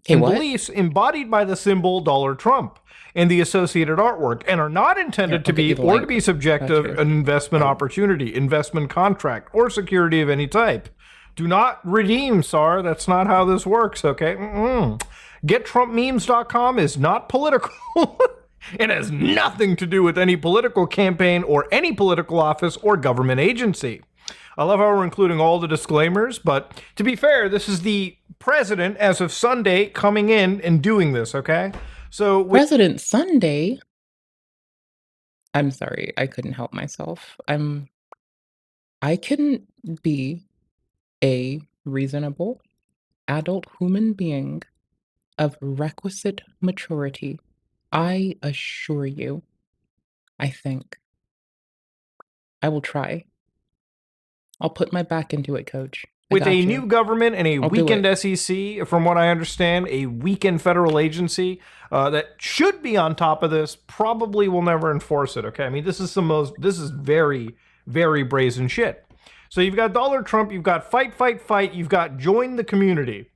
Hey, And what? beliefs embodied by the symbol Dollar Trump and the associated artwork, and are not intended to be or to be subject of an investment opportunity, investment contract, or security of any type. Do not redeem, Sar. That's not how this works, okay? GetTrumpMemes.com is not political. It has nothing to do with any political campaign or any political office or government agency. I love how we're including all the disclaimers, but to be fair, this is the president as of Sunday coming in and doing this, okay? So President Sunday. I'm sorry, I couldn't help myself. I couldn't be a reasonable adult human being of requisite maturity. I assure you. I think. I will try. I'll put my back into it, coach. I with got a you. new government and a I'll do weakened it. SEC, from what I understand, a weakened federal agency that should be on top of this, probably will never enforce it, okay? I mean, this is very, very brazen shit. So you've got Dollar Trump, you've got fight, fight, fight, you've got join the community.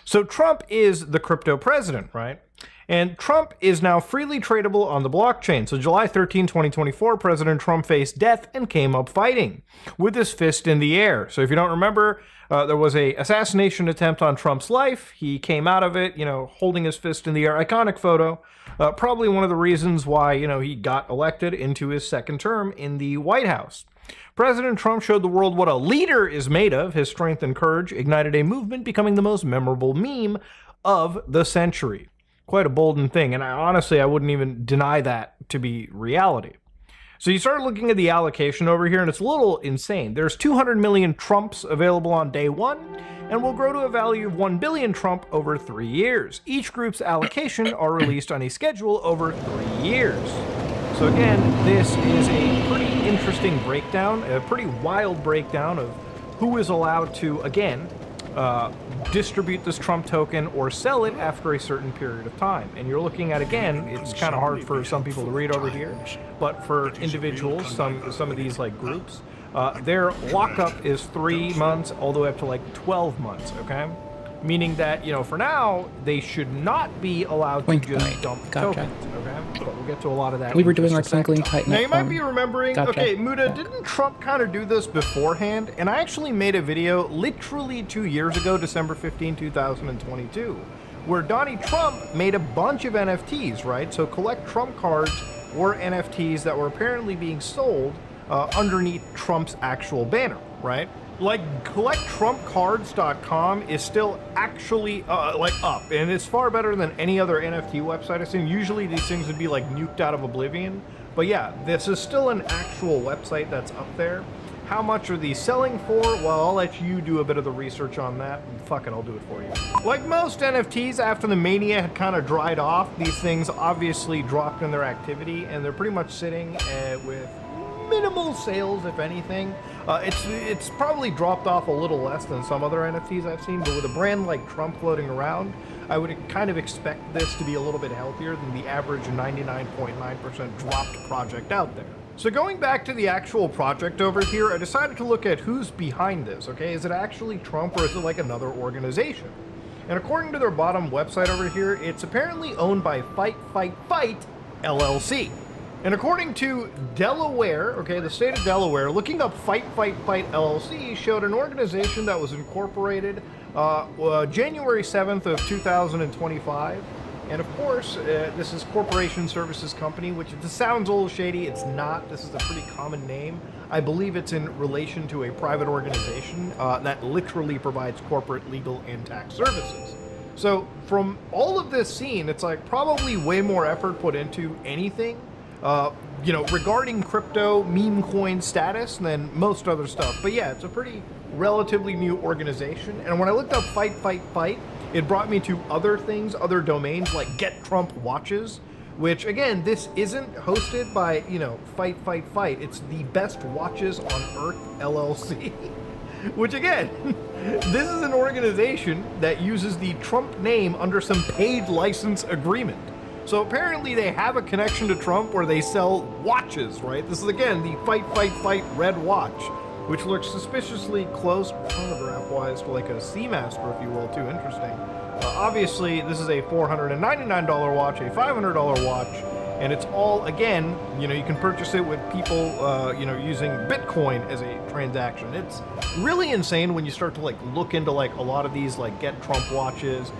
So Trump is the crypto president, right? And Trump is now freely tradable on the blockchain. So July 13, 2024, President Trump faced death and came up fighting with his fist in the air. So if you don't remember, there was a assassination attempt on Trump's life. He came out of it, holding his fist in the air. Iconic photo. Probably one of the reasons why, he got elected into his second term in the White House. President Trump showed the world what a leader is made of. His strength and courage ignited a movement, becoming the most memorable meme of the century. Quite a bold thing, and I wouldn't even deny that to be reality. So you start looking at the allocation over here, and it's a little insane. There's 200 million Trumps available on day one, and will grow to a value of 1 billion Trump over 3 years. Each group's allocation are released on a schedule over 3 years. So again, this is a pretty interesting breakdown, a pretty wild breakdown of who is allowed to, again, distribute this Trump token or sell it after a certain period of time. And you're looking at, again, it's kind of hard for some people to read over here, but for individuals, some of these like groups, their lockup is 3 months all the way up to like 12 months, okay? Meaning that, for now, they should not be allowed to just dump tokens, okay? But we'll get to a lot of that. We were in doing just our a second. twinkling tight Now, net you might form. be remembering, Gotcha. okay, Muda, didn't Trump kind of do this beforehand? And I actually made a video literally 2 years ago, December 15, 2022, where Donnie Trump made a bunch of NFTs, right? So collect Trump cards were NFTs that were apparently being sold underneath Trump's actual banner, right? Like, collecttrumpcards.com is still actually up, and it's far better than any other NFT website I've seen. Usually these things would be like nuked out of oblivion, but yeah, this is still an actual website that's up there. How much are these selling for? Well, I'll let you do a bit of the research on that, and fuck it, I'll do it for you. Like most NFTs, after the mania had kind of dried off, these things obviously dropped in their activity, and they're pretty much sitting with minimal sales, if anything. It's probably dropped off a little less than some other NFTs I've seen, but with a brand like Trump floating around, I would kind of expect this to be a little bit healthier than the average 99.9% dropped project out there. So going back to the actual project over here, I decided to look at who's behind this, okay? Is it actually Trump, or is it like another organization? And according to their bottom website over here, it's apparently owned by Fight Fight Fight LLC. And according to Delaware, okay, the state of Delaware, looking up Fight Fight Fight LLC showed an organization that was incorporated January 7th of 2025. And of course, this is Corporation Services Company, which if this sounds a little shady, it's not. This is a pretty common name. I believe it's in relation to a private organization that literally provides corporate, legal, and tax services. So from all of this seen, it's like probably way more effort put into anything you know, regarding crypto meme coin status than most other stuff. But yeah, it's a pretty relatively new organization. And when I looked up Fight, it brought me to other things, other domains like Get Trump Watches, which again, this isn't hosted by, you know, Fight. It's the Best Watches on Earth LLC. Which again, this is an organization that uses the Trump name under some paid license agreement. So apparently they have a connection to Trump where they sell watches, right? This is again the Fight red watch, which looks suspiciously close chronograph-wise to like a Seamaster, if you will, too interesting. Obviously, this is a $499 watch, a $500 watch, and it's all, again, you know, you can purchase it with people, you know, using Bitcoin as a transaction. It's really insane when you start to, like, look into, like, a lot of these, like, Get Trump watches,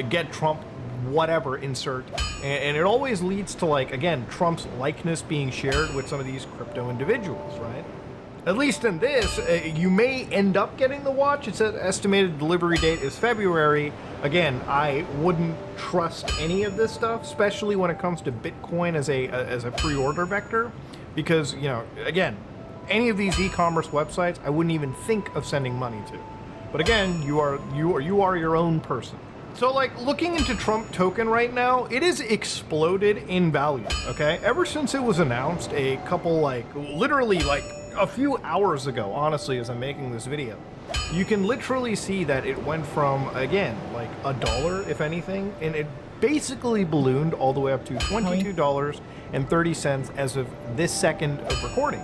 Get Trump whatever insert, and it always leads to, like, again, Trump's likeness being shared with some of these crypto individuals, right? At least in this, you may end up getting the watch. Its estimated delivery date is February. Again, I wouldn't trust any of this stuff, especially when it comes to Bitcoin as a pre-order vector, because, you know, again, any of these e-commerce websites, I wouldn't even think of sending money to. But again, you are your own person. So, like, looking into Trump token right now, it has exploded in value, okay? Ever since it was announced a couple, like, literally, like, a few hours ago, honestly, as I'm making this video, you can literally see that it went from, again, like $1, if anything, and it basically ballooned all the way up to $22.30 as of this second of recording.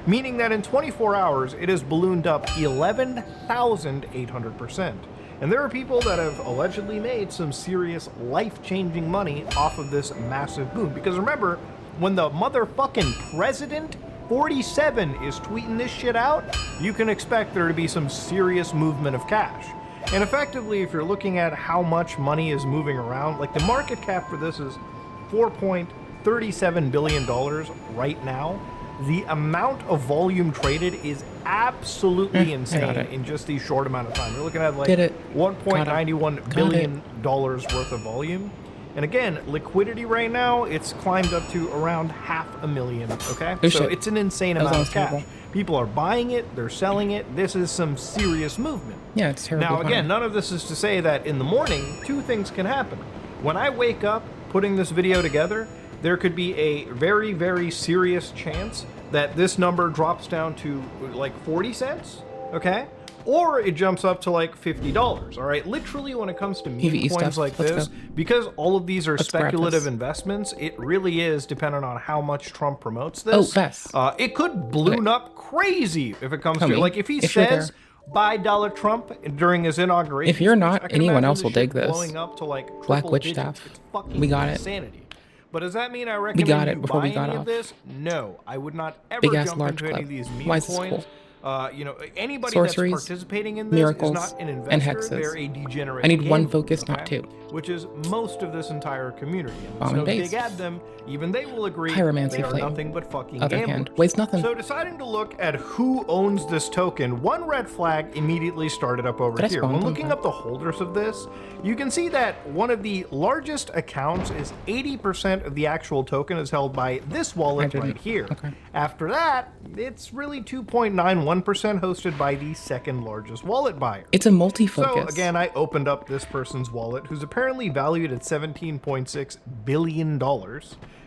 Meaning that in 24 hours, it has ballooned up 11,800%. And there are people that have allegedly made some serious life-changing money off of this massive boom. Because remember, when the motherfucking president 47 is tweeting this shit out, you can expect there to be some serious movement of cash. And effectively, if you're looking at how much money is moving around, like the market cap for this is $4.37 billion right now. The amount of volume traded is absolutely insane in just the short amount of time. You're looking at like $1.91 billion worth of volume. And again, liquidity right now, it's climbed up to around $500,000, okay? So it's an insane amount of cash. People are buying it, they're selling it. This is some serious movement. Yeah, it's terrible. Now, again, none of this is to say that in the morning, two things can happen. When I wake up putting this video together, there could be a very, very serious chance that this number drops down to like 40 cents, okay? Or it jumps up to like $50, all right? Literally, when it comes to meme coins like this, because all of these are speculative investments, it really is dependent on how much Trump promotes this. It could balloon up crazy if it comes to, like, if he says, buy Dollar Trump during his inauguration. If you're not, anyone else will dig this. Blowing up to like Black Witch staff. We got it. Insanity. But does that mean I recommend you buy any of this? No, I would not ever jump into any of these meme coins. You know, anybody that's participating in this miracles, is not an investor, and hexes. They're a degenerate I need one gambler, focus, not two. Which is most of this entire community. Bomb so and base. dig at them, even they will agree Pyromancy they are flame. nothing but fucking Other gamblers. hand. Weighs nothing. So deciding to look at who owns this token, one red flag immediately started up over here. When looking up the holders of this, you can see that one of the largest accounts is 80% of the actual token is held by this wallet right here. After that, it's really 2.91% hosted by the second largest wallet buyer. It's a multi-focus. So again, I opened up this person's wallet, who's apparently valued at $17.6 billion.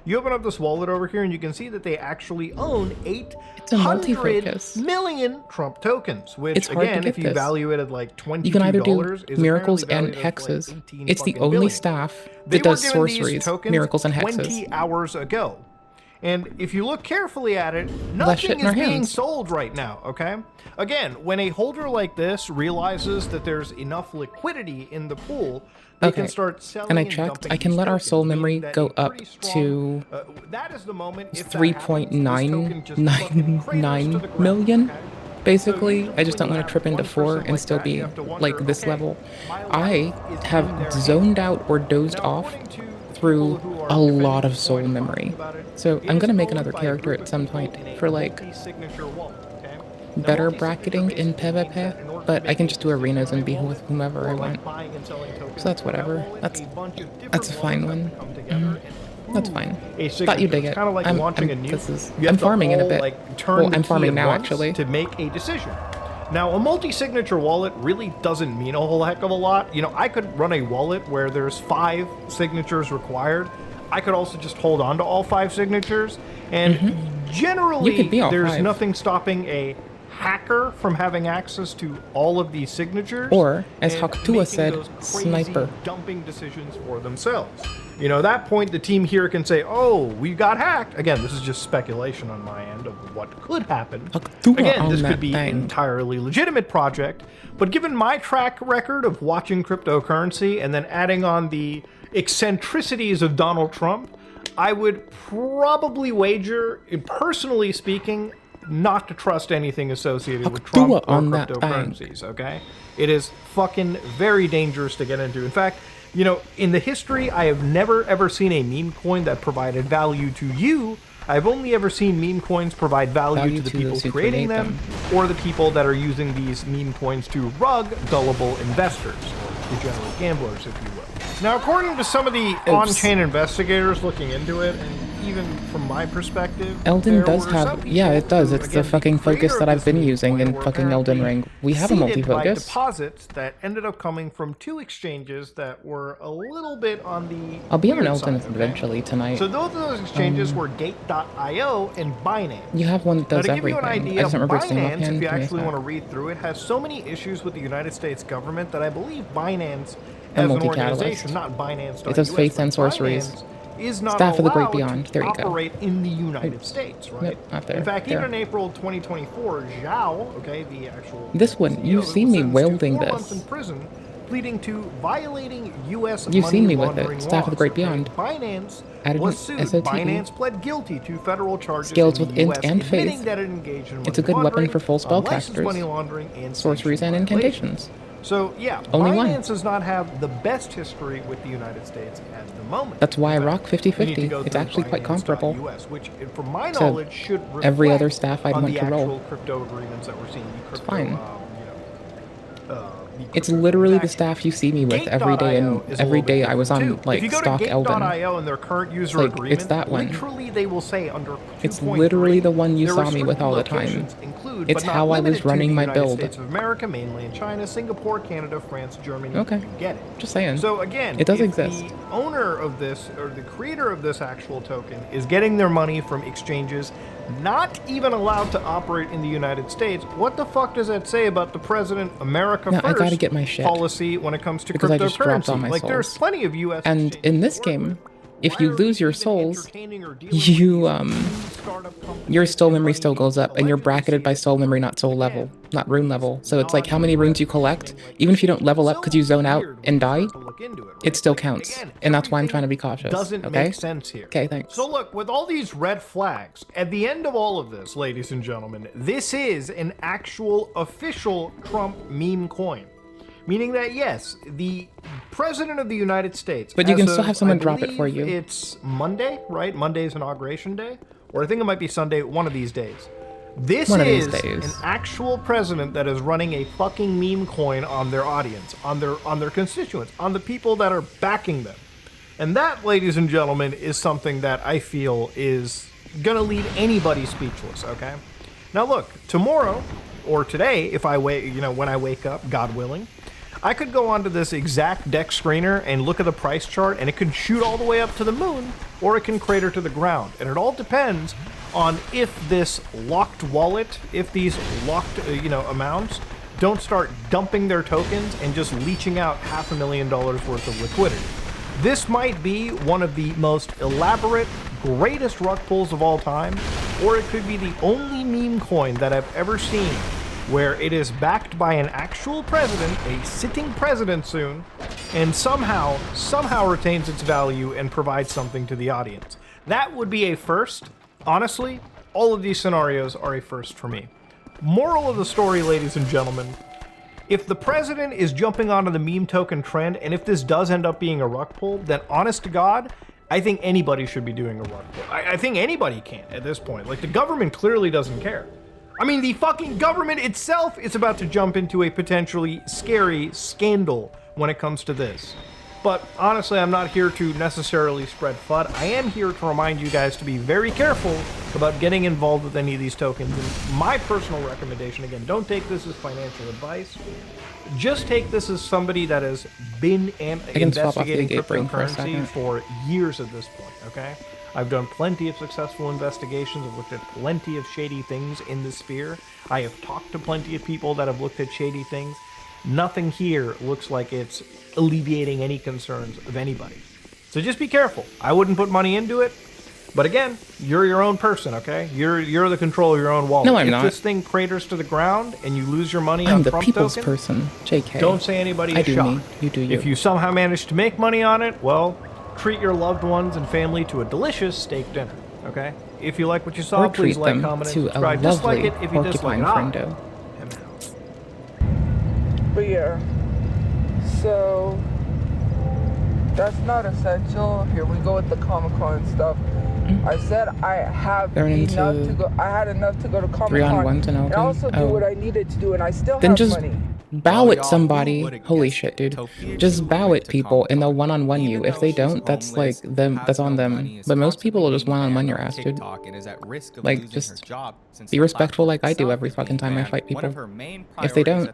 You open up this wallet over here and you can see that they actually own 800 million Trump tokens, which again, if you value it at like $22, you can either do miracles and hexes. Like it's the only staff that does sorceries, miracles, and hexes. 20 hours ago. And if you look carefully at it, nothing is being sold right now, okay? Again, when a holder like this realizes that there's enough liquidity in the pool, they can start selling and I checked. I can let our soul memory go up to 3.999 million. Basically, I just don't want to trip into 4 and still be like this level. I have zoned out or dozed off through a lot of soul memory. So I'm gonna make another character at some point for like better bracketing in PvP, but I can just do arenas and be with whomever I want. So that's whatever. That's a fine one. That's fine. a signature. Thought you dig It's it. kind of like launching a nuke. This is, You have I'm to farming in a all, bit. Like, turn Well, the I'm key farming at now, once actually. to make a decision. Now, a multi-signature wallet really doesn't mean a whole heck of a lot. You know, I could run a wallet where there's 5 signatures required. I could also just hold on to all 5 signatures, and generally, You could be all there's 5. nothing stopping a hacker from having access to all of these signatures. Or, as and Haktua making said, those crazy sniper. dumping decisions for themselves. You know, at that point, the team here can say, oh, we got hacked. Again, this is just speculation on my end of what could happen. Again, this could be an entirely legitimate project, but given my track record of watching cryptocurrency and then adding on the eccentricities of Donald Trump, I would probably wager, personally speaking, not to trust anything associated with Trump or on that cryptocurrencies, okay? It is fucking very dangerous to get into. In fact, you know, in the history, I have never ever seen a meme coin that provided value to you. I've only ever seen meme coins provide value to the people those who creating create them, or the people that are using these meme coins to rug gullible investors, or degenerate gamblers, if you will. Now, according to some of the on-chain investigators looking into it, and even from my perspective, Elden there does were have, some yeah, it does. who, It's the again, fucking focus creator that of I've been this meme using coin in were fucking Elden apparently Ring. We have a seeded by multi-focus. deposits that ended up coming from 2 exchanges that were a little bit on the I'll be on weird Elden side, okay? eventually tonight. So both of those exchanges were Gate.io and Binance. You have one that Now, does to give you everything. an I idea, just don't remember its name Binance, offhand. if you Give me a actually sec. want to read through it, has so many issues with the United States government that I believe Binance, A as an multi-catalyst. organization, not Binance. It does faith and sorceries. Is not Staff of the Great allowed Beyond. to There you go. operate in the United States, right? Yep, not there. In fact, There. even in April 2024, Zhao, okay, the actual This one, you've CEO, seen was me sentenced to wielding 4 months this. in prison, pleading to violating U.S. You've seen money me with it. laundering Staff of the laws, Great okay? Beyond. Binance Added was an sued. SOTE. Binance pled guilty to federal charges Skills in with the int US, and admitting faith. that it engaged in It's a money good weapon laundering, for full unlicensed spellcasters. money laundering, and Sorceries and sanctions incantations. So yeah, Only Binance one. does not have the best history with the United States at the moment. That's why I In fact, rock you need to 50/50. go It's through actually quite comparable Binance.us, which, from my to knowledge, should reflect every other staff I'd on want the to roll. actual crypto agreements that we're seeing. The crypto, fine. the It's crypto literally the transactions. staff you see me with every day, and Gate.io is a every little bit day I was on different, too. like If you go stock to Elden. Gate.io and their current user Like, agreement, it's that one. literally they will say under 2.3, It's literally the one you their saw me with all the restricted time. locations include, It's but not how I was limited to, running the my United build. States of America, mainland China, Singapore, Canada, France, Germany. Okay. You get it. Just saying. So again, it does if exist. the owner of this, or the creator of this actual token, is getting their money from exchanges not even allowed to operate in the United States, what the fuck does that say about the President America No, I First gotta get my shit. policy when it comes to Because I just dropped all cryptocurrency? my Like, there's souls. plenty of U.S. And in this game, if you lose your souls, your soul memory still goes up, and you're bracketed by soul memory, not soul level, not rune level. So it's like how many runes you collect, even if you don't level up because you zone out and die, it still counts. And that's why I'm trying to be cautious. Doesn't okay? make sense here. Okay, thanks. So look, with all these red flags, at the end of all of this, ladies and gentlemen, this is an actual official Trump meme coin. Meaning that, yes, the President of the United States... But you as can still of, have someone I drop it for believe you. It's Monday, right? Monday's Inauguration Day? Or I think it might be Sunday, one of these days. This One of these is days. an actual president that is running a fucking meme coin on their audience, on their constituents, on the people that are backing them. And that, ladies and gentlemen, is something that I feel is gonna leave anybody speechless, okay? Now look, tomorrow, or today, if I wait, when I wake up, God willing, I could go onto this exact deck screener and look at the price chart, and it can shoot all the way up to the moon, or it can crater to the ground. And it all depends on if this locked wallet, if these locked, amounts don't start dumping their tokens and just leeching out $500,000 worth of liquidity. This might be one of the most elaborate, greatest rug pulls of all time, or it could be the only meme coin that I've ever seen where it is backed by an actual president, a sitting president soon, and somehow retains its value and provides something to the audience. That would be a first. Honestly, all of these scenarios are a first for me. Moral of the story, ladies and gentlemen, if the president is jumping onto the meme token trend, and if this does end up being a rug pull, then honest to God, I think anybody should be doing a rug pull. I think anybody can at this point. Like, the government clearly doesn't care. I mean, the fucking government itself is about to jump into a potentially scary scandal when it comes to this. But honestly, I'm not here to necessarily spread FUD. I am here to remind you guys to be very careful about getting involved with any of these tokens. And my personal recommendation, again, don't take this as financial advice. Just take this as somebody that has been investigating cryptocurrency for years at this point, okay? I've done plenty of successful investigations. I've looked at plenty of shady things in this sphere. I have talked to plenty of people that have looked at shady things. Nothing here looks like it's alleviating any concerns of anybody. So just be careful. I wouldn't put money into it. But again, you're your own person, okay? You're the control of your own wallet. No, I'm not. If this thing craters to the ground and you lose your money I'm on the Trump people's tokens, person. JK. don't say anybody I is do shocked. me. You do you. If you somehow manage to make money on it, well, treat your loved ones and family to a delicious steak dinner, okay? If you like what you saw, Or please treat like, them comment, and to a subscribe. Dislike lovely it if you dislike porcupine it. friendo. But yeah, so that's not essential. Here we go with the Comic-Con stuff. I said I have They're enough into to go. I had enough to go to 3-on-1s Comic-Con in and Elgin? also do Oh. what I needed to do, and I still Then have just money. bow at somebody. Holy shit, dude. Just bow at people and they'll one-on-one you. If they don't, that's like them. That's on them. But most people will just one-on-one your ass, dude. Like, just be respectful like I do every fucking time I fight people. If they don't,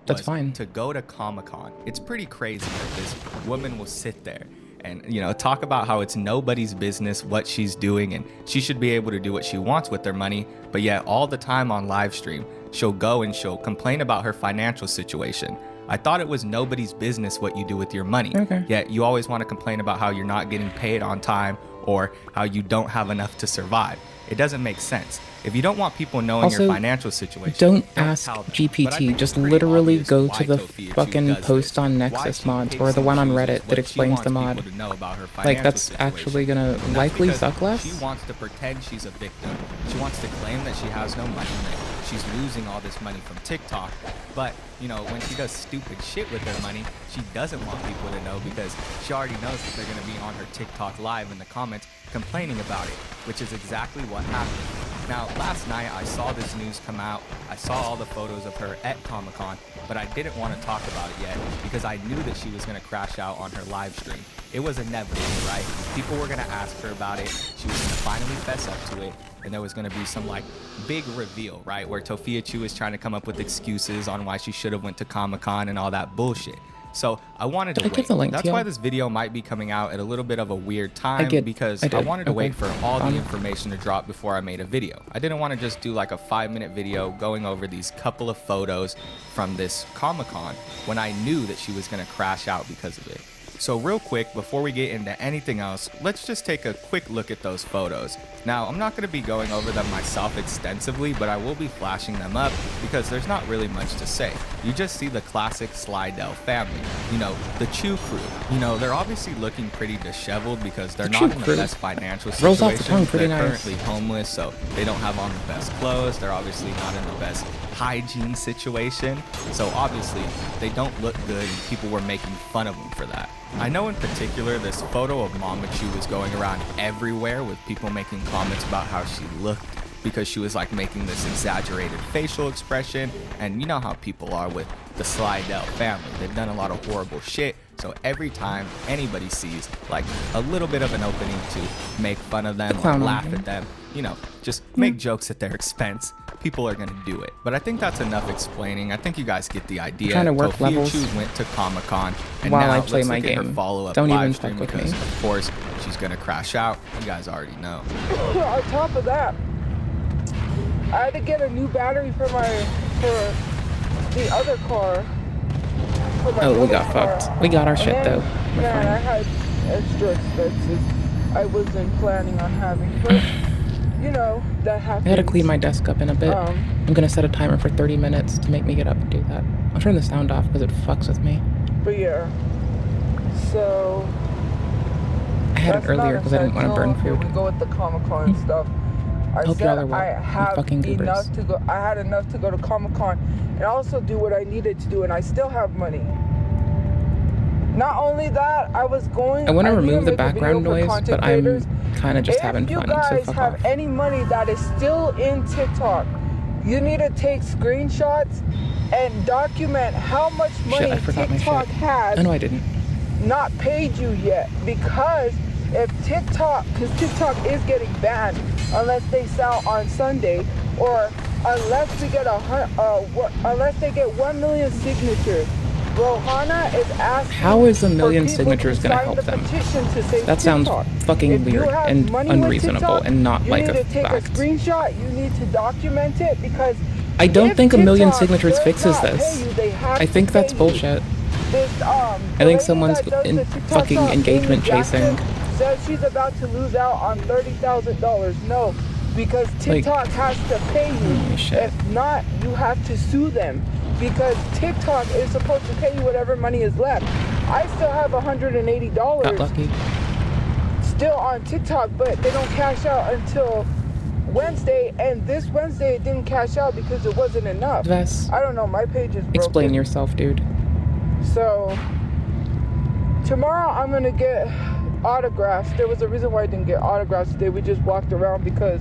that's fine. To go to Comic-Con. It's pretty crazy that this woman will sit there and, you know, talk about how it's nobody's business what she's doing and she should be able to do what she wants with their money, but yet all the time on live stream she'll go and she'll complain about her financial situation. I thought it was nobody's business what you do with your money. Yet you always want to complain about how you're not getting paid on time or how you don't have enough to survive. It doesn't make sense. If you don't want people knowing Also, your financial situation, don't ask GPT. Just literally go to the fucking post on Nexus mods or the one on Reddit that explains the mod. Like, that's actually gonna likely suck less. She wants to pretend she's a victim. She wants to claim that she has no money, that she's losing all this money from TikTok. But, you know, when she does stupid shit with her money, she doesn't want people to know because she already knows that they're going to be on her TikTok live in the comments complaining about it, which is exactly what happened. Now, last night I saw this news come out. I saw all the photos of her at Comic-Con, but I didn't want to talk about it yet because I knew that she was going to crash out on her live stream. It was inevitable, right? People were going to ask her about it. She was going to finally fess up to it, and there was going to be some like big reveal, right? Where Tofia Chu is trying to come up with excuses on why she should have went to Comic-Con and all that bullshit. So I wanted to wait. That's why this video might be coming out at a little bit of a weird time because I wanted to wait for all the information to drop before I made a video. I didn't want to just do like a 5-minute video going over these couple of photos from this Comic-Con when I knew that she was going to crash out because of it. So real quick, before we get into anything else, let's just take a quick look at those photos. Now, I'm not going to be going over them myself extensively, but I will be flashing them up because there's not really much to say. You just see the classic Slidell family, you know, the Chu crew. You know, they're obviously looking pretty disheveled because they're not in the best financial situation. Rolls off the tongue pretty They're nice. currently homeless, so they don't have on the best clothes. They're obviously not in the best hygiene situation. So obviously they don't look good and people were making fun of them for that. I know in particular this photo of Mama Chu was going around everywhere with people making comments about how she looked because she was like making this exaggerated facial expression, and you know how people are with the Slidell family. They've done a lot of horrible shit, so every time anybody sees like a little bit of an opening to make fun of them or laugh at them, you know, just make jokes at their expense, people are gonna do it. But I think that's enough explaining. I think you guys get the idea. Trying to work Tofia levels Chu went to Comic-Con, and while now I play let's my look at her game. follow-up Don't even live fuck stream with because me. of course she's gonna crash out. You guys already know. On top of that, I had to get a new battery for the other car. For my Oh, we got car. fucked. We got our shit And though. then, We're man, I fine. had extra expenses I wasn't planning on having, but you know that happens. I had to clean my desk up in a bit. Um, I'm gonna set a timer for 30 minutes to make me get up and do that. I'll turn the sound off because it fucks with me. But yeah, so I had it that's earlier not because I didn't want to burn essential. food. Here we go with the Comic-Con stuff. I Hope y'all are said well. I You have fucking goobers. enough to go. I had enough to go to Comic-Con and also do what I needed to do, and I still have money. Not only that, I was going. I want to need remove the make a video background for noise, content but I'm creators. kind of just If having you fun, so guys fuck have off. any money that is still in TikTok, you need to take screenshots and document how much money Shit, I forgot my TikTok shit. has. Oh, no, I didn't. not paid you yet, because if TikTok, because TikTok is getting banned unless they sell on Sunday, or unless we get unless they get 1 million signatures. Rohana is asking. How is a million for people signatures to gonna sign help the them? petition to save That sounds TikTok. fucking If you weird have and money with unreasonable TikTok, and not you like need a to take fact. a screenshot. You need to document it, because I don't if think a million TikTok signatures does fixes not this. pay you, they have I to think that's pay you. bullshit. This, I think someone's in fucking engagement chasing. Says she's about to lose out on $30,000. No, because TikTok has to pay you. If not, you have to sue them, because TikTok is supposed to pay you whatever money is left. I still have $180 Got lucky. still on TikTok, but they don't cash out until Wednesday, and this Wednesday it didn't cash out because it wasn't enough. Vess. I don't know, my page is broken. Explain yourself, dude. So tomorrow I'm gonna get autographs. There was a reason why I didn't get autographs today. We just walked around because,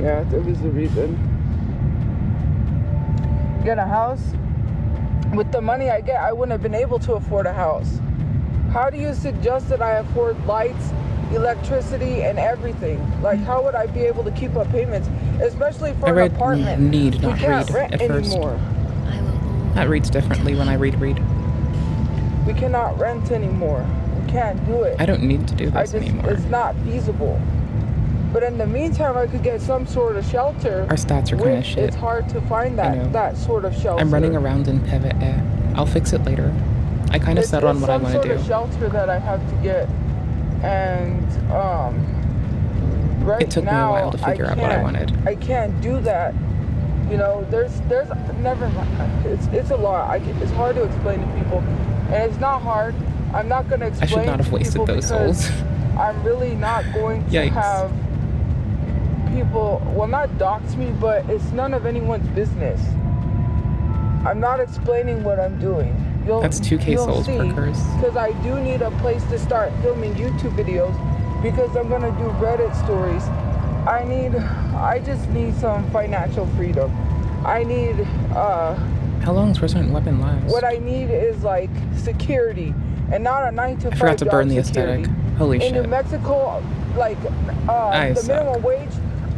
yeah, there was a reason. Get a house. With the money I get, I wouldn't have been able to afford a house. How do you suggest that I afford lights, electricity, and everything? Like, how would I be able to keep up payments, especially for I an read apartment? need, We not can't read rent at first. anymore. That reads differently when I read. We cannot rent anymore. We can't do it. I don't need to do this anymore. It's not feasible. But in the meantime, I could get some sort of shelter. Our stats are kind of which shit. It's hard to find I know. that sort of shelter. I'm running around in PvE. I'll fix it later. I kind of settled on what I want to It's some do. sort of shelter that I have to get, and right It took me a now, while to figure out what I wanted. I can't do that. You know, there's never mind. It's a lot. It's hard to explain to people, and it's not hard. I'm not gonna explain. I should not have to wasted people those because souls. I'm really not going to Yikes. have people, well, not dox me, but it's none of anyone's business. I'm not explaining what I'm doing. That's 2K souls per curse. Because I do need a place to start filming YouTube videos, because I'm gonna do Reddit stories. I just need some financial freedom. I need, How long does Resident Weapon last? what I need is like security, and not a 9-to-5 I forgot to burn job the security. aesthetic. Holy In New shit. Mexico, like I the suck. minimum wage,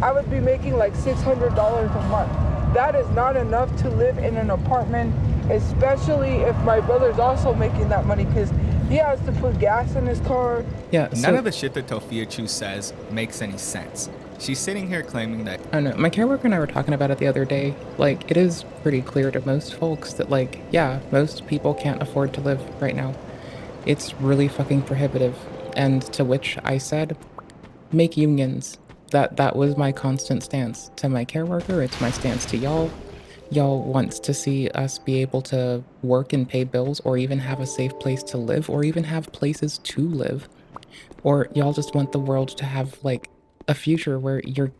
I would be making like $600 a month. That is not enough to live in an apartment, especially if my brother's also making that money, because he has to put gas in his car. Yeah, None so- of the shit that Tofia Chu says makes any sense. She's sitting here claiming that I don't know. My care worker and I were talking about it the other day. Like, it is pretty clear to most folks that, like, yeah, most people can't afford to live right now. It's really fucking prohibitive. And to which I said, make unions. That was my constant stance to my care worker. It's my stance to y'all. Y'all wants to see us be able to work and pay bills, or even have a safe place to live, or even have places to live. Or y'all just want the world to have, like, a future where your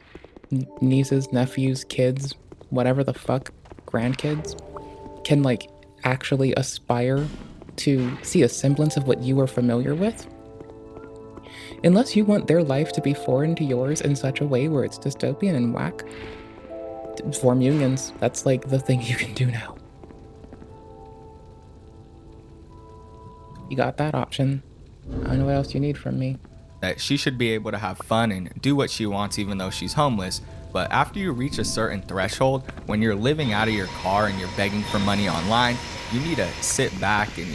nieces, nephews, kids, whatever the fuck, grandkids, can, like, actually aspire to see a semblance of what you are familiar with. Unless you want their life to be foreign to yours in such a way where it's dystopian and whack, form unions. That's, like, the thing you can do now. You got that option. I don't know what else you need from me. that she should be able to have fun and do what she wants even though she's homeless. But after you reach a certain threshold, when you're living out of your car and you're begging for money online, you need to sit back and,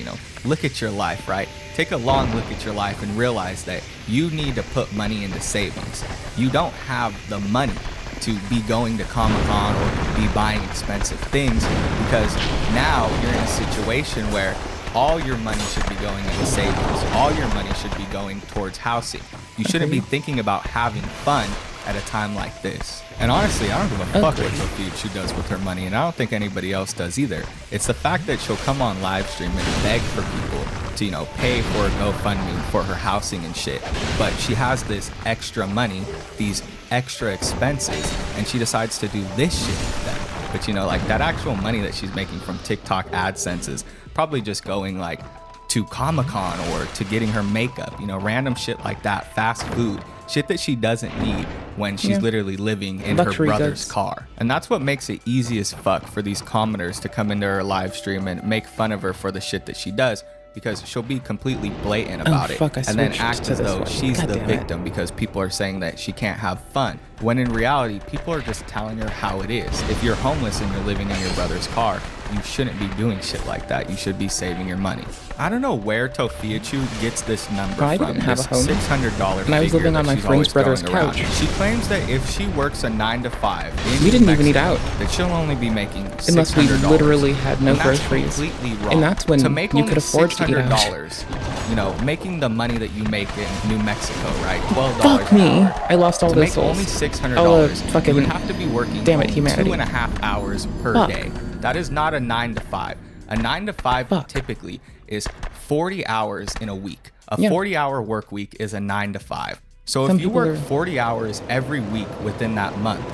look at your life, right? Take a long look at your life and realize that you need to put money into savings. You don't have the money to be going to Comic-Con or be buying expensive things, because now you're in a situation where all your money should be going into savings. All your money should be going towards housing. You shouldn't be thinking about having fun at a time like this. And honestly, I don't give a fuck what Tofia Chu does with her money, and I don't think anybody else does either. It's the fact that she'll come on live stream and beg for people to, pay for a GoFundMe for her housing and shit. But she has this extra money, these extra expenses, and she decides to do this shit with them. But like that actual money that she's making from TikTok AdSense is probably just going like to Comic-Con or to getting her makeup, random shit like that, fast food, shit that she doesn't need when she's literally living in Luxury her brother's goods. car. And that's what makes it easy as fuck for these commenters to come into her live stream and make fun of her for the shit that she does, because she'll be completely blatant about it fuck, I and then switched act to as this though one. she's God the damn it. victim because people are saying that she can't have fun, when in reality people are just telling her how it is. If you're homeless and you're living in your brother's car, you shouldn't be doing shit like that. You should be saving your money. I don't know where Tofiachu gets this number Bro, I from, didn't have this a home. $600 And I was figure living on that my she's friend's always brother's throwing around. couch. She claims that if she works a 9 to 5 in We didn't even eat Mexico, out. that she'll only be making $600. Unless we literally had no And that's groceries. completely wrong. And that's when to make you only could afford to eat out. $600, you know, making the money that you make in New Mexico, right? $12 Fuck an me. hour. I lost all to those make souls. only $600, Oh, you fucking would have to be working damn it, only humanity. 2.5 hours per Fuck. day. That is not a 9 to 5. A 9 to 5 typically is 40 hours in a week. A Yeah. 40-hour work week is a 9 to 5. So Some if you people work are- 40 hours every week within that month,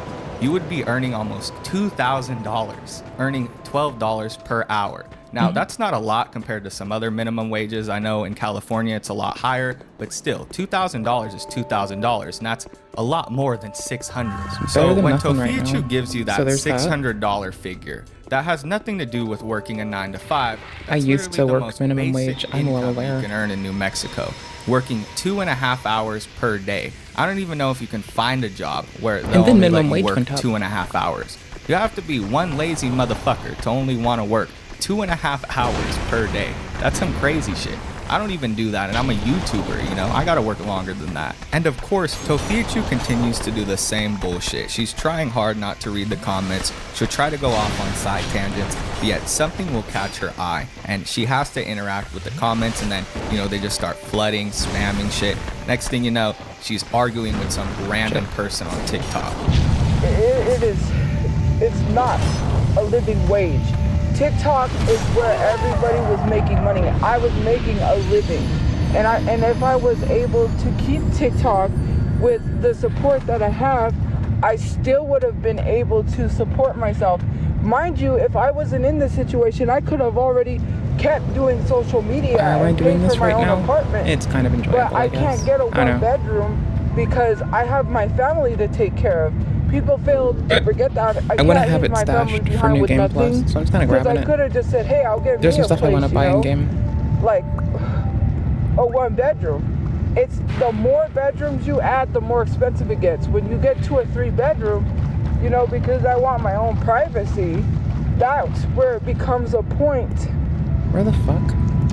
you would be earning almost $2,000, earning $12 per hour. Now, that's not a lot compared to some other minimum wages. I know in California it's a lot higher, but still, $2,000 is $2,000, and that's a lot more than $600. So better than when nothing right Tofiachu now. gives you that So there's that. $600 figure, that has nothing to do with working a 9 to 5. I That's used to literally the work most minimum basic wage. I'm well income aware. you can earn in New Mexico, working 2.5 hours per day. I don't even know if you can find a job where they'll then only minimum let you wage work went up. 2.5 hours. You have to be one lazy motherfucker to only want to work 2.5 hours per day. That's some crazy shit. I don't even do that, and I'm a YouTuber, you know? I gotta work longer than that. And of course, Tofiachu continues to do the same bullshit. She's trying hard not to read the comments. She'll try to go off on side tangents, but yet something will catch her eye, and she has to interact with the comments, and then, you know, they just start flooding, spamming shit. Next thing you know, she's arguing with some random person on TikTok. It's not a living wage. TikTok is where everybody was making money. I was making a living. And if I was able to keep TikTok with the support that I have, I still would have been able to support myself. Mind you, if I wasn't in this situation, I could have already kept doing social media Am I and doing paid this for my right own now? apartment. It's kind of enjoyable, But I guess. can't get a I know. one bedroom because I have my family to take care of. People fail to forget that. I want to can't have leave it my family stashed for behind New with Game nothing, Plus, so I'm just kind of because grabbing I it. could have just said, hey, I'll give There's me some a stuff I want to place, buy you in know? game. Like a one bedroom. It's the more bedrooms you add, the more expensive it gets. When you get to a 3 bedroom, you know, because I want my own privacy, that's where it becomes a point. Where the fuck?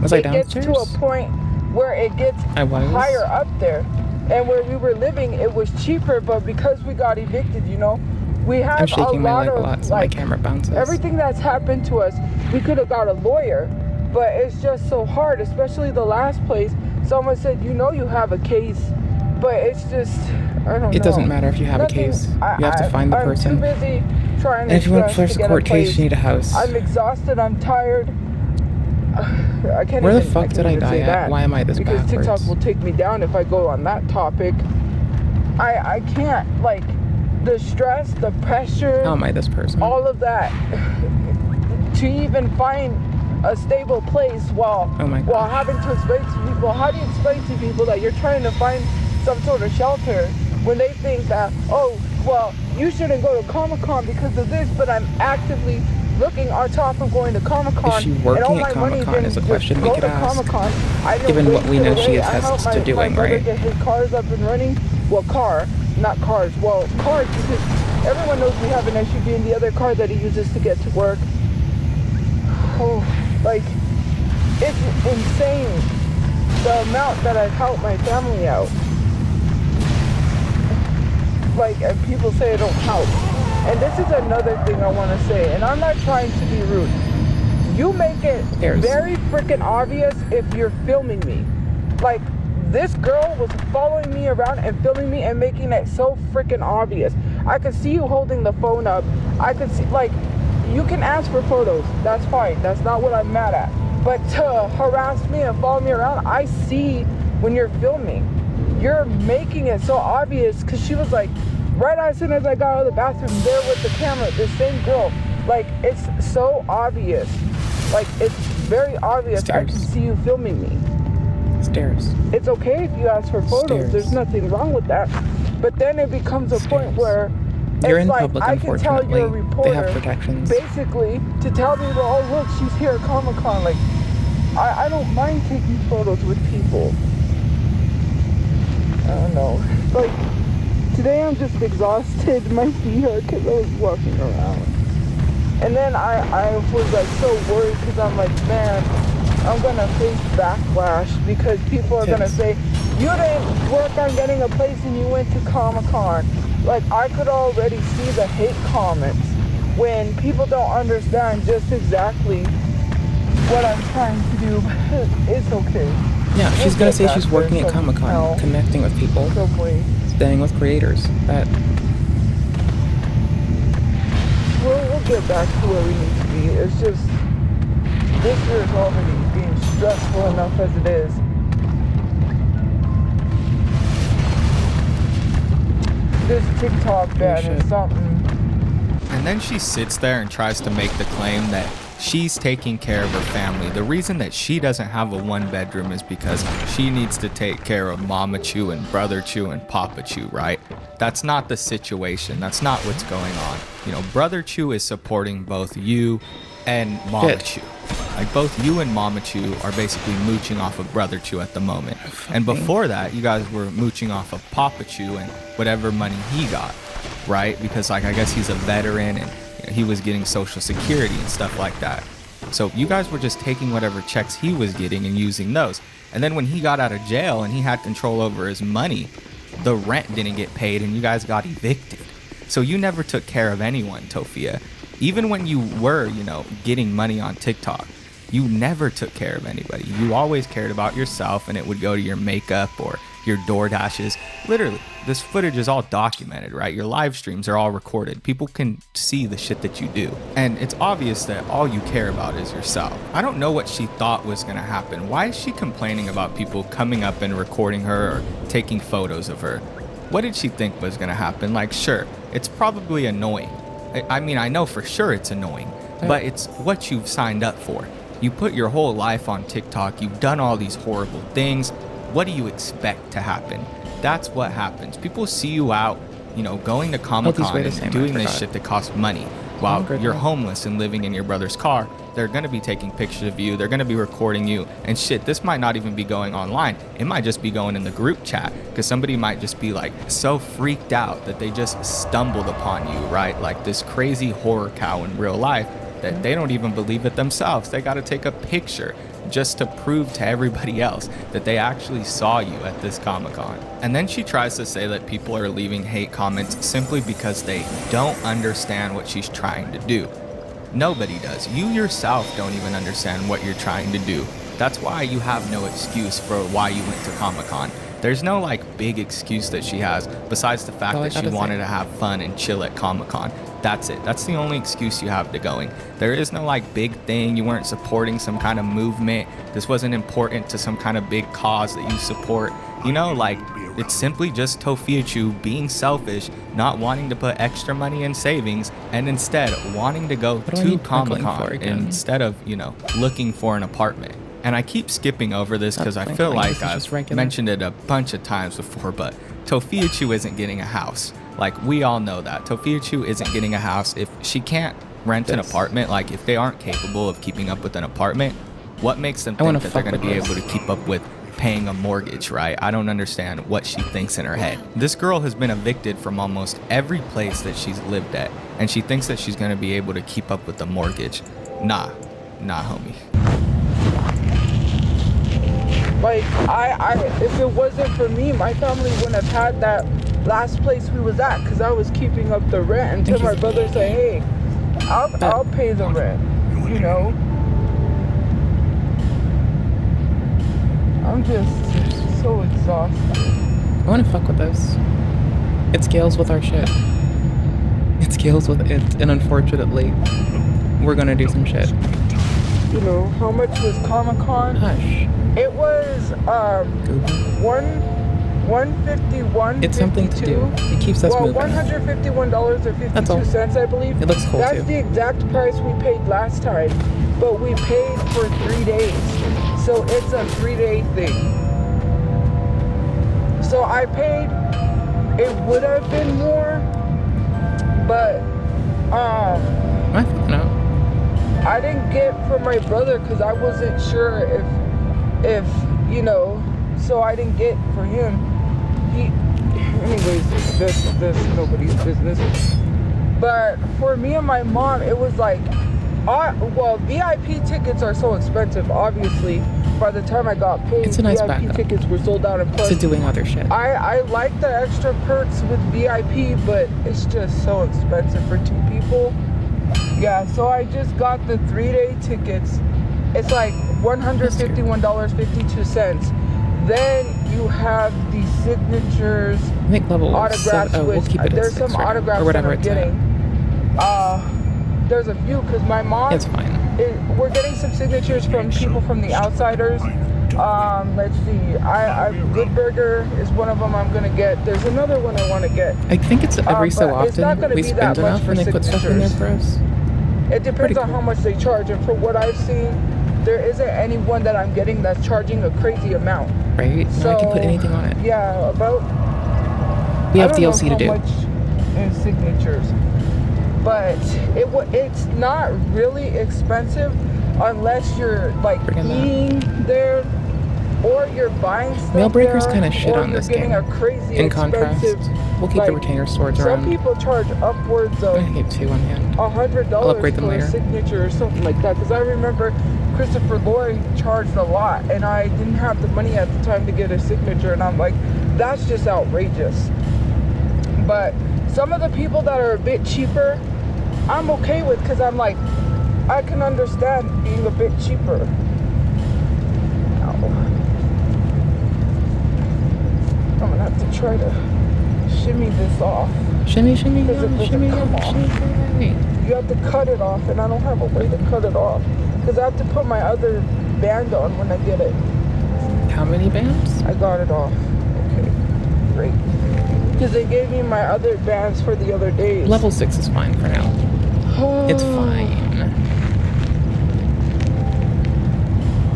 Was I downstairs? It gets to a point where it gets I was. higher up there. And where we were living, it was cheaper, but because we got evicted, you know, we have I'm shaking a my lot leg a of, lot, so my camera bounces. everything that's happened to us, we could have got a lawyer, but it's just so hard, especially the last place. Someone said, you know you have a case, but it's just, I don't know. It doesn't matter if you have a case. You have to find the person. I'm too busy trying And if you want to stress force a get court place. case, you need a house. I'm exhausted, I'm tired. I can't Where the even, fuck did I even die say at? that Why am I this because backwards? TikTok will take me down if I go on that topic. I can't, like, the stress, the pressure. How am I this person? All of that. To even find a stable place while having to explain to people. How do you explain to people that you're trying to find some sort of shelter when they think that, oh, well, you shouldn't go to Comic-Con because of this, but I'm actively looking on top of going to Comic-Con. Is she working and all at my money Comic-Con is a question we go could to ask, Comic-Con. I didn't given what waste we it know she away. I helped attests to doing, my brother right? get his cars up and running. Well, not cars. Well, cars, because everyone knows we have an SUV and the other car that he uses to get to work. Oh, like, it's insane the amount that I've helped my family out. Like, and people say I don't help. And this is another thing I want to say, and I'm not trying to be rude. You make it very freaking obvious if you're filming me. Like, this girl was following me around and filming me and making it so freaking obvious. I could see you holding the phone up. I could see, like, you can ask for photos. That's fine. That's not what I'm mad at. But to harass me and follow me around, I see when you're filming. You're making it so obvious, because she was like, right as soon as I got out of the bathroom, there with the camera, the same girl. Like, it's so obvious. Like, it's very obvious. I can see you filming me. Stairs. It's okay if you ask for photos. Stairs. There's nothing wrong with that. But then it becomes a point where You're it's in like, public, I can tell unfortunately. you're a reporter, They have protections. basically, to tell people, oh, look, she's here at Comic-Con. Like, I don't mind taking photos with people. I don't know. Like, today I'm just exhausted. My feet hurt because I was walking around. And then I was like so worried because I'm like, man, I'm gonna face backlash because people are gonna say, you didn't work on getting a place and you went to Comic-Con. Like, I could already see the hate comments when people don't understand just exactly what I'm trying to do. It's okay. Yeah, she's gonna say she's working at Comic-Con, connecting with people, staying with creators. That we'll get back to where we need to be. It's just this year is already being stressful enough as it is. This TikTok ban is something. And then she sits there and tries to make the claim that she's taking care of her family. The reason that she doesn't have a one-bedroom is because she needs to take care of Mama Chu and Brother Chu and Papa Chu, right? That's not the situation. That's not what's going on. You know, Brother Chu is supporting both you and Mama Chu. Like, both you and Mama Chu are basically mooching off of Brother Chu at the moment. And before that, you guys were mooching off of Papa Chu and whatever money he got, right? Because, like, I guess he's a veteran and he was getting Social Security and stuff like that. So you guys were just taking whatever checks he was getting and using those. And then when he got out of jail and he had control over his money, the rent didn't get paid and you guys got evicted. So you never took care of anyone, Tofia. Even when you were, you know, getting money on TikTok, you never took care of anybody. You always cared about yourself, and it would go to your makeup or your DoorDashes. Literally, this footage is all documented, right? Your live streams are all recorded. People can see the shit that you do. And it's obvious that all you care about is yourself. I don't know what she thought was gonna happen. Why is she complaining about people coming up and recording her or taking photos of her? What did she think was gonna happen? Like, sure, it's probably annoying. I mean, I know for sure it's annoying, but it's what you've signed up for. You put your whole life on TikTok. You've done all these horrible things. What do you expect to happen? That's what happens. People see you out, you know, going to Comic-Con and doing this shit that costs money while you're homeless and living in your brother's car. They're going to be taking pictures of you. They're going to be recording you. And shit, this might not even be going online. It might just be going in the group chat because somebody might just be like so freaked out that they just stumbled upon you, right? Like this crazy horror cow in real life that they don't even believe it themselves. They got to take a picture just to prove to everybody else that they actually saw you at this Comic-Con. And then she tries to say that people are leaving hate comments simply because they don't understand what she's trying to do. Nobody does. You yourself don't even understand what you're trying to do. That's why you have no excuse for why you went to Comic-Con. There's no like big excuse that she has besides the fact that she wanted to have fun and chill at Comic-Con. That's it. That's the only excuse you have to going. There is no like big thing. You weren't supporting some kind of movement. This wasn't important to some kind of big cause that you support. You know, like it's simply just Tofia Chu being selfish, not wanting to put extra money in savings, and instead wanting to go to Comic-Con instead of, you know, looking for an apartment. And I keep skipping over this because I feel like I've mentioned it a bunch of times before, but Tofia Chu isn't getting a house. Like, we all know that. Tofia Chu isn't getting a house. If she can't rent an apartment, like if they aren't capable of keeping up with an apartment, what makes them think that they're going to be able to keep up with paying a mortgage, right? I don't understand what she thinks in her head. This girl has been evicted from almost every place that she's lived at, and she thinks that she's going to be able to keep up with the mortgage. Nah, homie. Like, if it wasn't for me, my family wouldn't have had that last place we was at because I was keeping up the rent until my brother said, hey, I'll pay the rent, you know? I'm just so exhausted. I want to fuck with this. It scales with our shit. It scales with it, and unfortunately, we're gonna do some shit. You know, how much was Comic-Con? Hush. It was $151. It's something to do. It keeps us moving. $151.52, I believe. It looks cool That's too. the exact price we paid last time, but we paid for 3 days, so it's a 3-day thing. So I paid. It would have been more, but I don't know. I didn't get for my brother because I wasn't sure if you know, so I didn't get for him. Anyways, this nobody's business. But for me and my mom, it was like, well, VIP tickets are so expensive, obviously. By the time I got paid, It's a nice VIP backup tickets were sold out. And plus, to doing other shit. I like the extra perks with VIP, but it's just so expensive for 2 people. Yeah, so I just got the 3-day tickets. It's like $151.52. Then you have the signatures, I think level autographs, 7. Oh, we'll which keep it at there's 6 some right now, autographs or whatever that I'm it's at. getting. There's a few because my mom. It's fine. We're getting some signatures from people from the Outsiders. Let's see. Good Burger is one of them I'm gonna get. There's another one I want to get. I think it's every so but it's not often gonna we be spend that much enough for and they put stuff in there signatures. for us. It depends on how much they charge, and for what I've seen, there isn't anyone that I'm getting that's charging a crazy amount. Right? So, No, I can put anything on it. Yeah, about. We have I don't DLC know to how do. much in signatures, but it's not really expensive unless you're like eating there or you're buying stuff. Mail breakers there, kind of shit or on you're this getting game. a crazy In contrast, expensive, we'll keep like, the retainer swords some around. people charge upwards of I get 2 on hand. $100 I'll upgrade them for later. a signature or something like that. Because I remember Christopher Lloyd charged a lot, and I didn't have the money at the time to get a signature, and I'm like, that's just outrageous. But some of the people that are a bit cheaper, I'm okay with, because I'm like, I can understand being a bit cheaper. I'm gonna have to try to shimmy this off. Shimmy, shimmy, Because it yeah, doesn't shimmy, come yeah, off. shimmy. You have to cut it off, and I don't have a way to cut it off. Because I have to put my other band on when I get it. How many bands? I got it off. Okay, great. Because they gave me my other bands for the other days. Level 6 is fine for now. It's fine.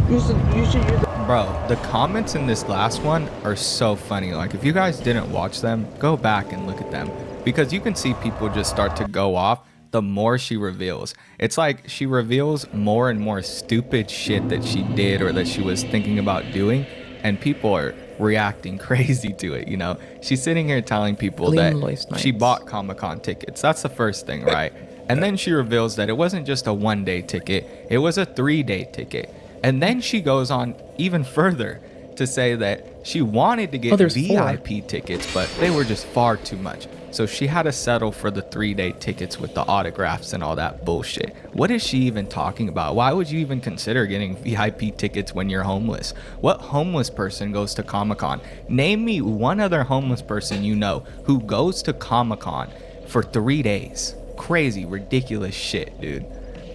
You should use it. Bro, the comments in this last one are so funny. Like, if you guys didn't watch them, go back and look at them. Because you can see people just start to go off the more she reveals. It's like she reveals more and more stupid shit that she did or that she was thinking about doing. And people are reacting crazy to it, you know? She's sitting here telling people that she bought Comic-Con tickets. That's the first thing, right? And then she reveals that it wasn't just a 1-day ticket. It was a 3-day ticket. And then she goes on even further to say that she wanted to get VIP tickets, but they were just far too much. So she had to settle for the 3-day tickets with the autographs and all that bullshit. What is she even talking about? Why would you even consider getting VIP tickets when you're homeless? What homeless person goes to Comic-Con? Name me one other homeless person you know who goes to Comic-Con for 3 days. Crazy, ridiculous shit, dude.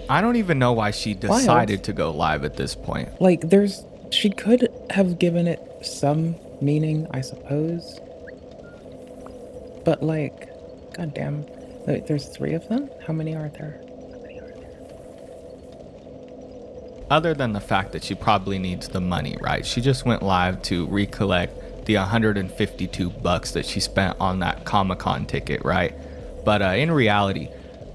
I don't even know why she decided to go live at this point. Like, she could have given it some meaning, I suppose. But, like, goddamn, there's 3 of them? How many are there? Other than the fact that she probably needs the money, right? She just went live to recollect the $152 that she spent on that Comic-Con ticket, right? But in reality,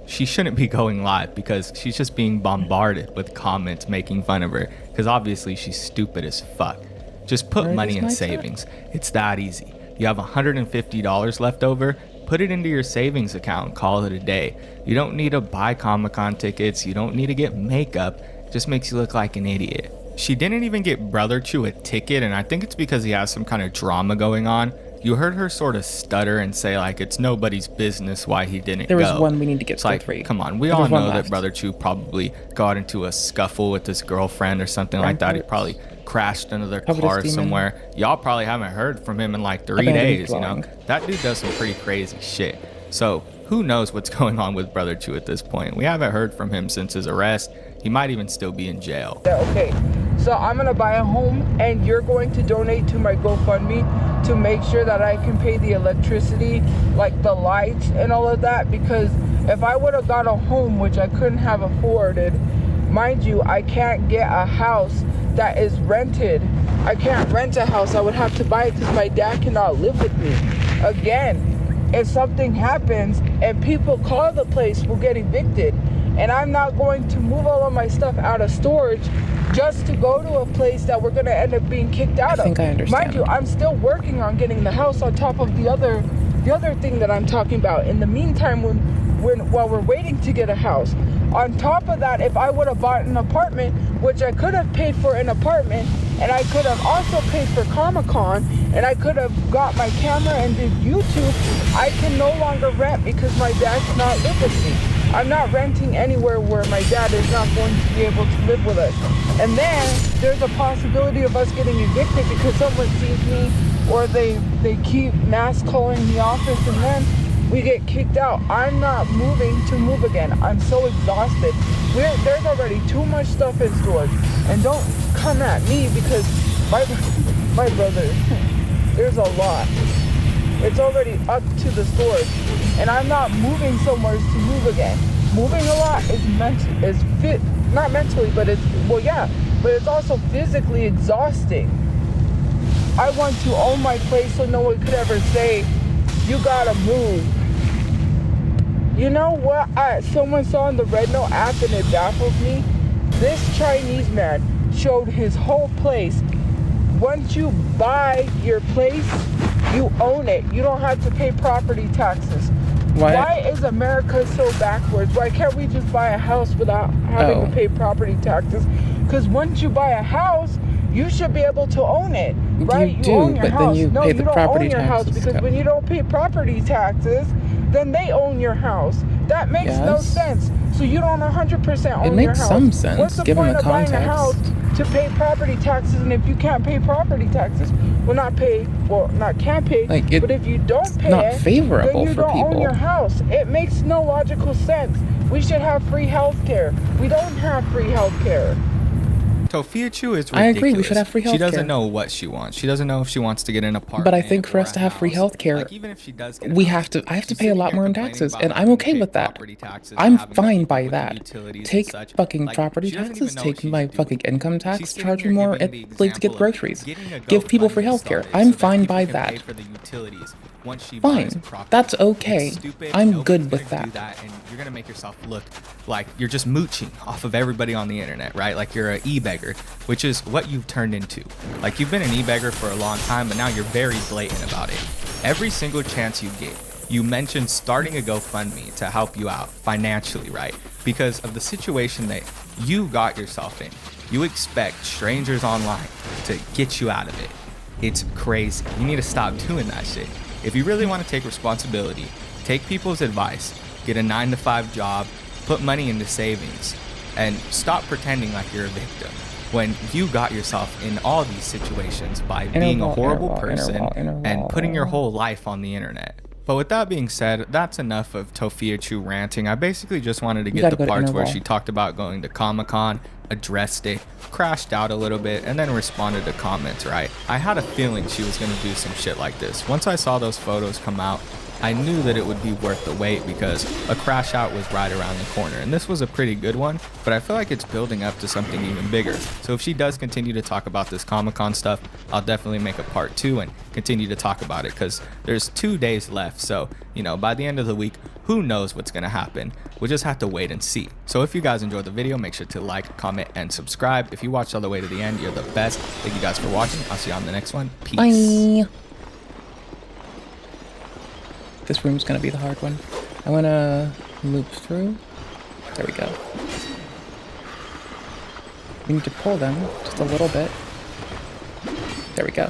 she shouldn't be going live because she's just being bombarded with comments making fun of her because obviously she's stupid as fuck. Just put money in savings. It's that easy. You have $150 left over, put it into your savings account and call it a day. You don't need to buy Comic-Con tickets. You don't need to get makeup. It just makes you look like an idiot. She didn't even get Brother Chew a ticket, and I think it's because he has some kind of drama going on. You heard her sort of stutter and say, like, it's nobody's business why he didn't go. There was one we need to get It's like, free. come on. We all know that Brother Chew probably got into a scuffle with his girlfriend or something like that. He probably crashed into their car somewhere. Y'all probably haven't heard from him in like 3 days, you know? That dude does some pretty crazy shit. So who knows what's going on with Brother Chew at this point? We haven't heard from him since his arrest. He might even still be in jail. Okay, so I'm gonna buy a home and you're going to donate to my GoFundMe to make sure that I can pay the electricity, like the lights and all of that, because if I would have got a home, which I couldn't have afforded, mind you, I can't get a house that is rented. I can't rent a house. I would have to buy it because my dad cannot live with me. Again, if something happens and people call the place, we'll get evicted. And I'm not going to move all of my stuff out of storage just to go to a place that we're gonna end up being kicked out of. I think I understand. Mind you, I'm still working on getting the house on top of the other thing that I'm talking about. In the meantime, while we're waiting to get a house, on top of that, if I would have bought an apartment, which I could have paid for an apartment, and I could have also paid for Comic-Con, and I could have got my camera and did YouTube, I can no longer rent because my dad's not live with me. I'm not renting anywhere where my dad is not going to be able to live with us. And then there's a possibility of us getting evicted because someone sees me, or they keep mass calling the office, and then we get kicked out. I'm not moving to move again. I'm so exhausted. There's already too much stuff in storage. And don't come at me because my brother, there's a lot. It's already up to the storage. And I'm not moving somewhere to move again. Moving a lot is not mentally, but but it's also physically exhausting. I want to own my place so no one could ever say, you gotta move. You know what someone saw on the Red Note app and it baffles me? This Chinese man showed his whole place. Once you buy your place, you own it. You don't have to pay property taxes. Why is America so backwards? Why can't we just buy a house without having to pay property taxes? Because once you buy a house, you should be able to own it, right? You do, own your but house. then you no, pay you the don't property own your house taxes. because when you don't pay property taxes, then they own your house. That makes no sense. So you don't 100% own your house. It makes some sense, What's the given point the of buying a context. house to pay property taxes? And if you can't pay property taxes, can't pay, but if you don't pay not it, favorable then you for don't own people. your house. It makes no logical sense. We should have free health care. We don't have free health care. Tofia Chu is ridiculous. I agree, we should have free She healthcare. doesn't know what she wants. She doesn't know if she wants to get an apartment. But I think for us to have free healthcare, I have to pay a lot more in taxes, and I'm okay with that. I'm fine by that. Take fucking property taxes, take my fucking income tax, charge me more to get groceries, give people free healthcare. I'm fine by that. Fine, that's okay. I'm good with that. And you're gonna make yourself look like you're just mooching off of everybody on the internet, right? Like you're an e-beggar, which is what you've turned into. Like you've been an e-beggar for a long time, but now you're very blatant about it. Every single chance you get, you mentioned starting a GoFundMe to help you out financially, right? Because of the situation that you got yourself in. You expect strangers online to get you out of it. It's crazy. You need to stop doing that shit. If you really want to take responsibility, take people's advice, get a 9-to-5 job, put money into savings, and stop pretending like you're a victim when you got yourself in all these situations by being a horrible person and putting your whole life on the internet. But with that being said, that's enough of Tofia Chu ranting. I basically just wanted to get the parts where she talked about going to Comic-Con, addressed it, crashed out a little bit, and then responded to comments, right? I had a feeling she was going to do some shit like this. Once I saw those photos come out, I knew that it would be worth the wait because a crash out was right around the corner. And this was a pretty good one, but I feel like it's building up to something even bigger. So if she does continue to talk about this Comic-Con stuff, I'll definitely make a part 2 and continue to talk about it because there's 2 days left. So, you know, by the end of the week, who knows what's going to happen? We'll just have to wait and see. So if you guys enjoyed the video, make sure to like, comment, and subscribe. If you watched all the way to the end, you're the best. Thank you guys for watching. I'll see you on the next one. Peace. Bye. This room's gonna be the hard one. I wanna loop through. There we go. We need to pull them just a little bit. There we go.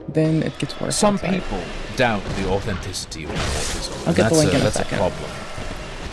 Then it gets worse. Some outside. people doubt the authenticity of autism. I'll get the link in a That's second. a problem.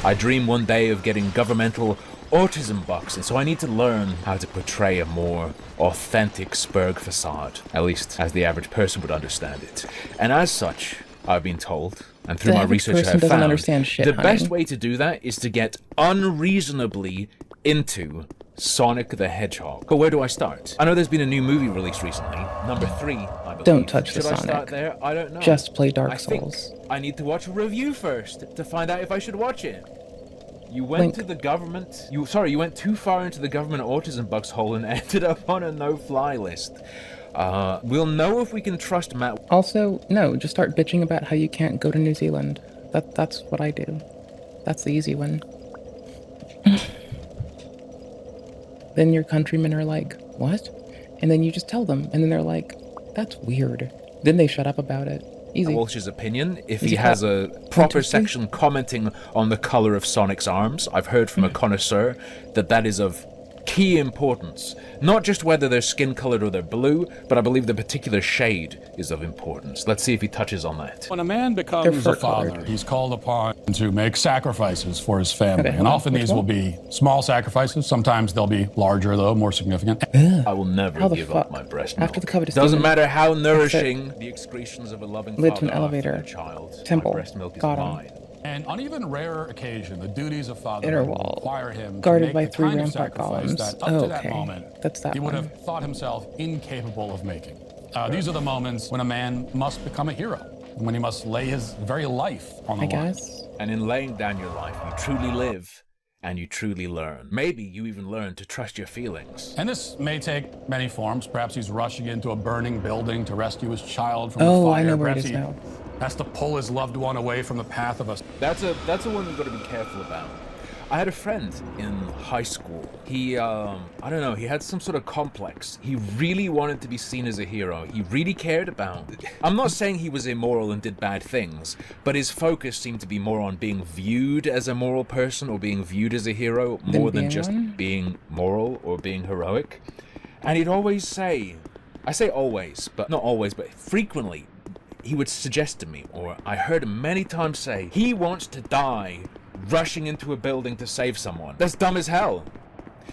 I dream one day of getting governmental autism bucks, and so I need to learn how to portray a more authentic Spurg facade, at least as the average person would understand it. And as such, I've been told, and through The my average research person I've doesn't found, understand shit, the honey. best way to do that is to get unreasonably into Sonic the Hedgehog. But where do I start? I know there's been a new movie released recently, number 3, I believe. Don't touch the Should I Sonic. start there? I don't know. Just play Dark I think Souls. I need to watch a review first to find out if I should watch it. You went Link. to the government. You went too far into the government autism bugs hole and ended up on a no-fly list. We'll know if we can trust Matt. Also, no, just start bitching about how you can't go to New Zealand. That's what I do. That's the easy one. Then your countrymen are like, what? And then you just tell them, and then they're like, that's weird. Then they shut up about it. Easy. Walsh's opinion, if Easy he has clap. a proper Interesting. section commenting on the color of Sonic's arms, I've heard from a connoisseur that is of key importance. Not just whether they're skin colored or they're blue, but I believe the particular shade is of importance. Let's see if he touches on that. When a man becomes a father, he's called upon to make sacrifices for his family. Okay, And often which these one? will be small sacrifices. Sometimes they'll be larger, though, more significant. I will never How the give up fuck? my breast After milk. the covetous Doesn't demon, matter how that's it. nourishing the excretions of a loving Led to father an are for elevator. their child. Temple. My breast milk is Got him. mine. And on even rarer occasion, the duties of fatherhood Inner will wall. require him Guarded to by make the 3 kind of rampart sacrifice columns. that up Oh, to that okay. moment That's that he would one. have thought himself incapable of making. These are the moments when a man must become a hero, when he must lay his very life on the line. And in laying down your life, you truly live and you truly learn. Maybe you even learn to trust your feelings. And this may take many forms. Perhaps he's rushing into a burning building to rescue his child from Oh, the I fire. know where it Perhaps is he now. has to pull his loved one away from the path of a... That's a one you've got to be careful about. I had a friend in high school. He, I don't know, he had some sort of complex. He really wanted to be seen as a hero. He really cared about it. I'm not saying he was immoral and did bad things, but his focus seemed to be more on being viewed as a moral person or being viewed as a hero more than being just one? being moral or being heroic. And he'd always say, I say always, but not always, but frequently, he would suggest to me, or I heard him many times say, he wants to die rushing into a building to save someone. That's dumb as hell.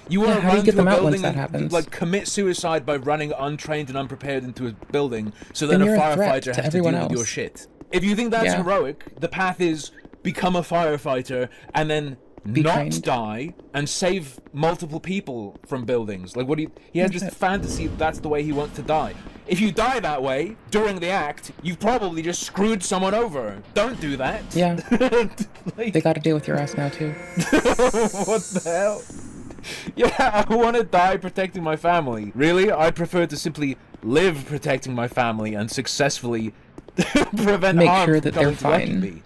You want Yeah, to how do you run get to them a out building once that and happens? like commit suicide by running untrained and unprepared into a building, so then Then a you're a threat firefighter to has to deal everyone with your else. shit. If you think that's Yeah. heroic, the path is become a firefighter and then Be not kind. die and save multiple people from buildings. Like, what do you? He has this fantasy that's the way he wants to die. If you die that way during the act, you've probably just screwed someone over. Don't do that. Yeah. They got to deal with your ass now, too. What the hell? Yeah, I want to die protecting my family. Really? I prefer to simply live protecting my family and successfully prevent Make harm sure from that they're coming to wrecking fine. me.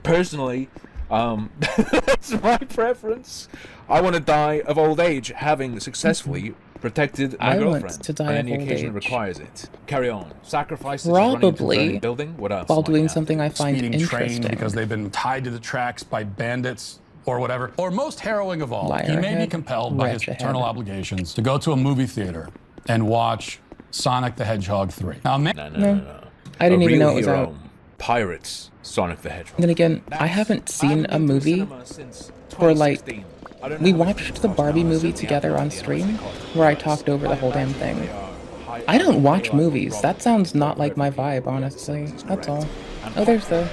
Personally, that's my preference. I want to die of old age, having successfully protected my I want girlfriend to die on of any old occasion it age. requires it. Carry on. Sacrifices, running into a Probably burning building. What else? while might you doing have? something I find speeding interesting. trains because they've been tied to the tracks by bandits or whatever. Or most harrowing of all, Liar he may be ahead, compelled by his wretch paternal ahead. obligations to go to a movie theater and watch Sonic the Hedgehog 3. Now, No. I didn't A even real know it was hero. out. Pirates, Sonic the Hedgehog. Then again, I haven't seen a movie where, like, we watched the Barbie movie together on stream, where I talked over the whole damn thing. I don't watch movies. That sounds not like my vibe, honestly. That's all. Oh, there's the...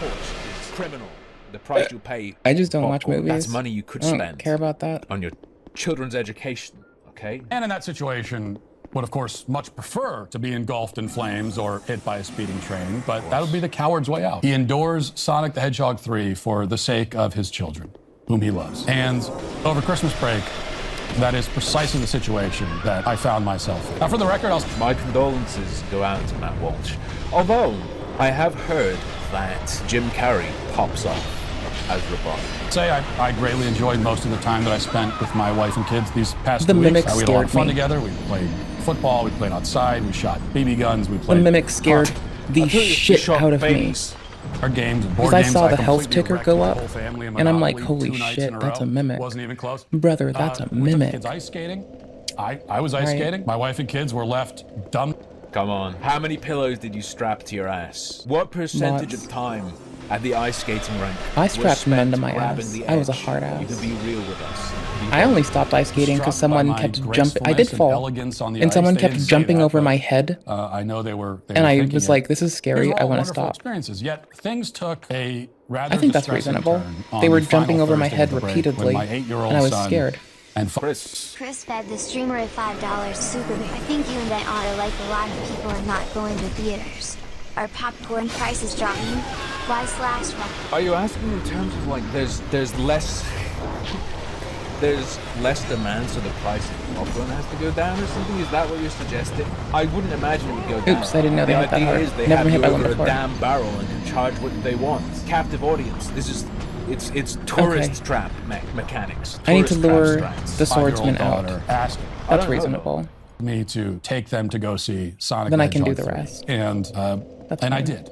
It's criminal. The price you pay. I just don't watch for- movies. That's money you could I don't spend care about that. on your children's education. Okay. And in that situation, would of course much prefer to be engulfed in flames or hit by a speeding train, but that would be the coward's way out. He endures Sonic the Hedgehog 3 for the sake of his children, whom he loves. And over Christmas break, that is precisely the situation that I found myself in. Now, for the record, My condolences go out to Matt Walsh. Although, I have heard that Jim Carrey pops up as Robotnik. say I greatly enjoyed most of the time that I spent with my wife and kids these past The 2 weeks. Mimic We had a lot of scared fun me. together. We played football, we played outside, we shot BB guns, we The played... Mimic scared the shit out of me. Our games, board Because I games, saw the health completely ticker wrecked go my up, whole family in and I'm like, Monopoly holy 2 nights shit, in a that's row. a mimic. Wasn't even close. Brother, that's a We took the mimic. kids ice skating. I was ice Right. skating. My wife and kids were left dumb. Come on. How many pillows did you strap to your ass? What percentage Lots. of time at the ice skating rink I was strapped spent none to my grabbing ass. the I was a edge? hard ass. You can be real with us. I only stopped ice skating because Struck by someone my kept jumping. I did gracefulness and fall, elegance on the and ice. someone They kept didn't say jumping that, over but, my head, I know they were and I thinking was it. like, "This is These scary. were I all want to wonderful stop." experiences. Yet things took a rather I think that's distressing reasonable. turn They on were the final jumping over my Thursday head of the break repeatedly, when my 8-year-old and I was son scared. And Chris fed the streamer a $5 super. I think you and I ought to, like a lot of people, are not going to theaters. Are popcorn prices dropping? Why slash rock? Are you asking in terms of like there's less there's less demand, so the price of popcorn has to go down or something? Is that what you're suggesting? I wouldn't imagine it would go down. Oops, I didn't know they the hit that idea hard. is they Never have hit you that one over a before. damn barrel and can charge what they want. Captive audience. This is it's tourist trap mechanics. I need to Tourist lure trap strats. the swordsman out. Asked That's reasonable. me to take them to go see Sonic Then the I can do Hedgehog the 3. rest. And I did.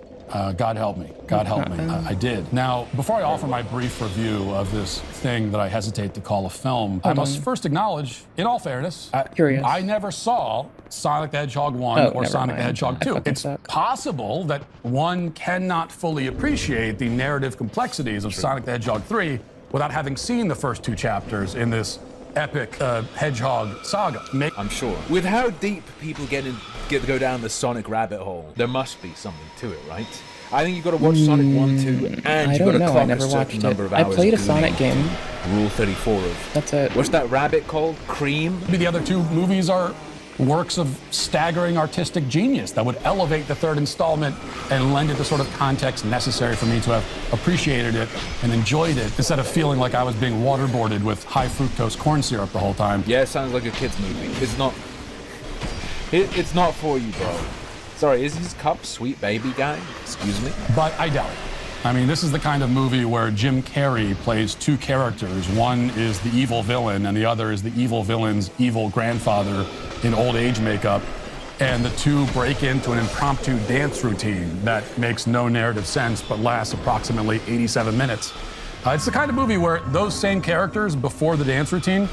God help me. God help me. I did. Now, before I offer my brief review of this thing that I hesitate to call a film, I must first acknowledge, in all fairness, I never saw Sonic the Hedgehog 1 or Sonic the Hedgehog 2. It's possible that one cannot fully appreciate the narrative complexities of Sonic the Hedgehog 3 without having seen the first 2 chapters in this epic hedgehog saga. I'm sure. With how deep people go down the Sonic rabbit hole, there must be something to it, right? I think you've got to watch Sonic 1, 2, and I you've got don't to know. I clock a never certain watched number it. of I hours played a of Sonic Gooning. game. Rule 34 of... That's it. What's that rabbit called? Cream? Maybe the other 2 movies are works of staggering artistic genius that would elevate the 3rd installment and lend it the sort of context necessary for me to have appreciated it and enjoyed it instead of feeling like I was being waterboarded with high fructose corn syrup the whole time. Yeah, it sounds like a kid's movie. It's not... It's not for you, bro. Sorry, is his cup Sweet Baby Guy? Excuse me? But I doubt it. I mean, this is the kind of movie where Jim Carrey plays 2 characters. One is the evil villain, and the other is the evil villain's evil grandfather in old age makeup. And the 2 break into an impromptu dance routine that makes no narrative sense but lasts approximately 87 minutes. It's the kind of movie where those same characters before the dance routine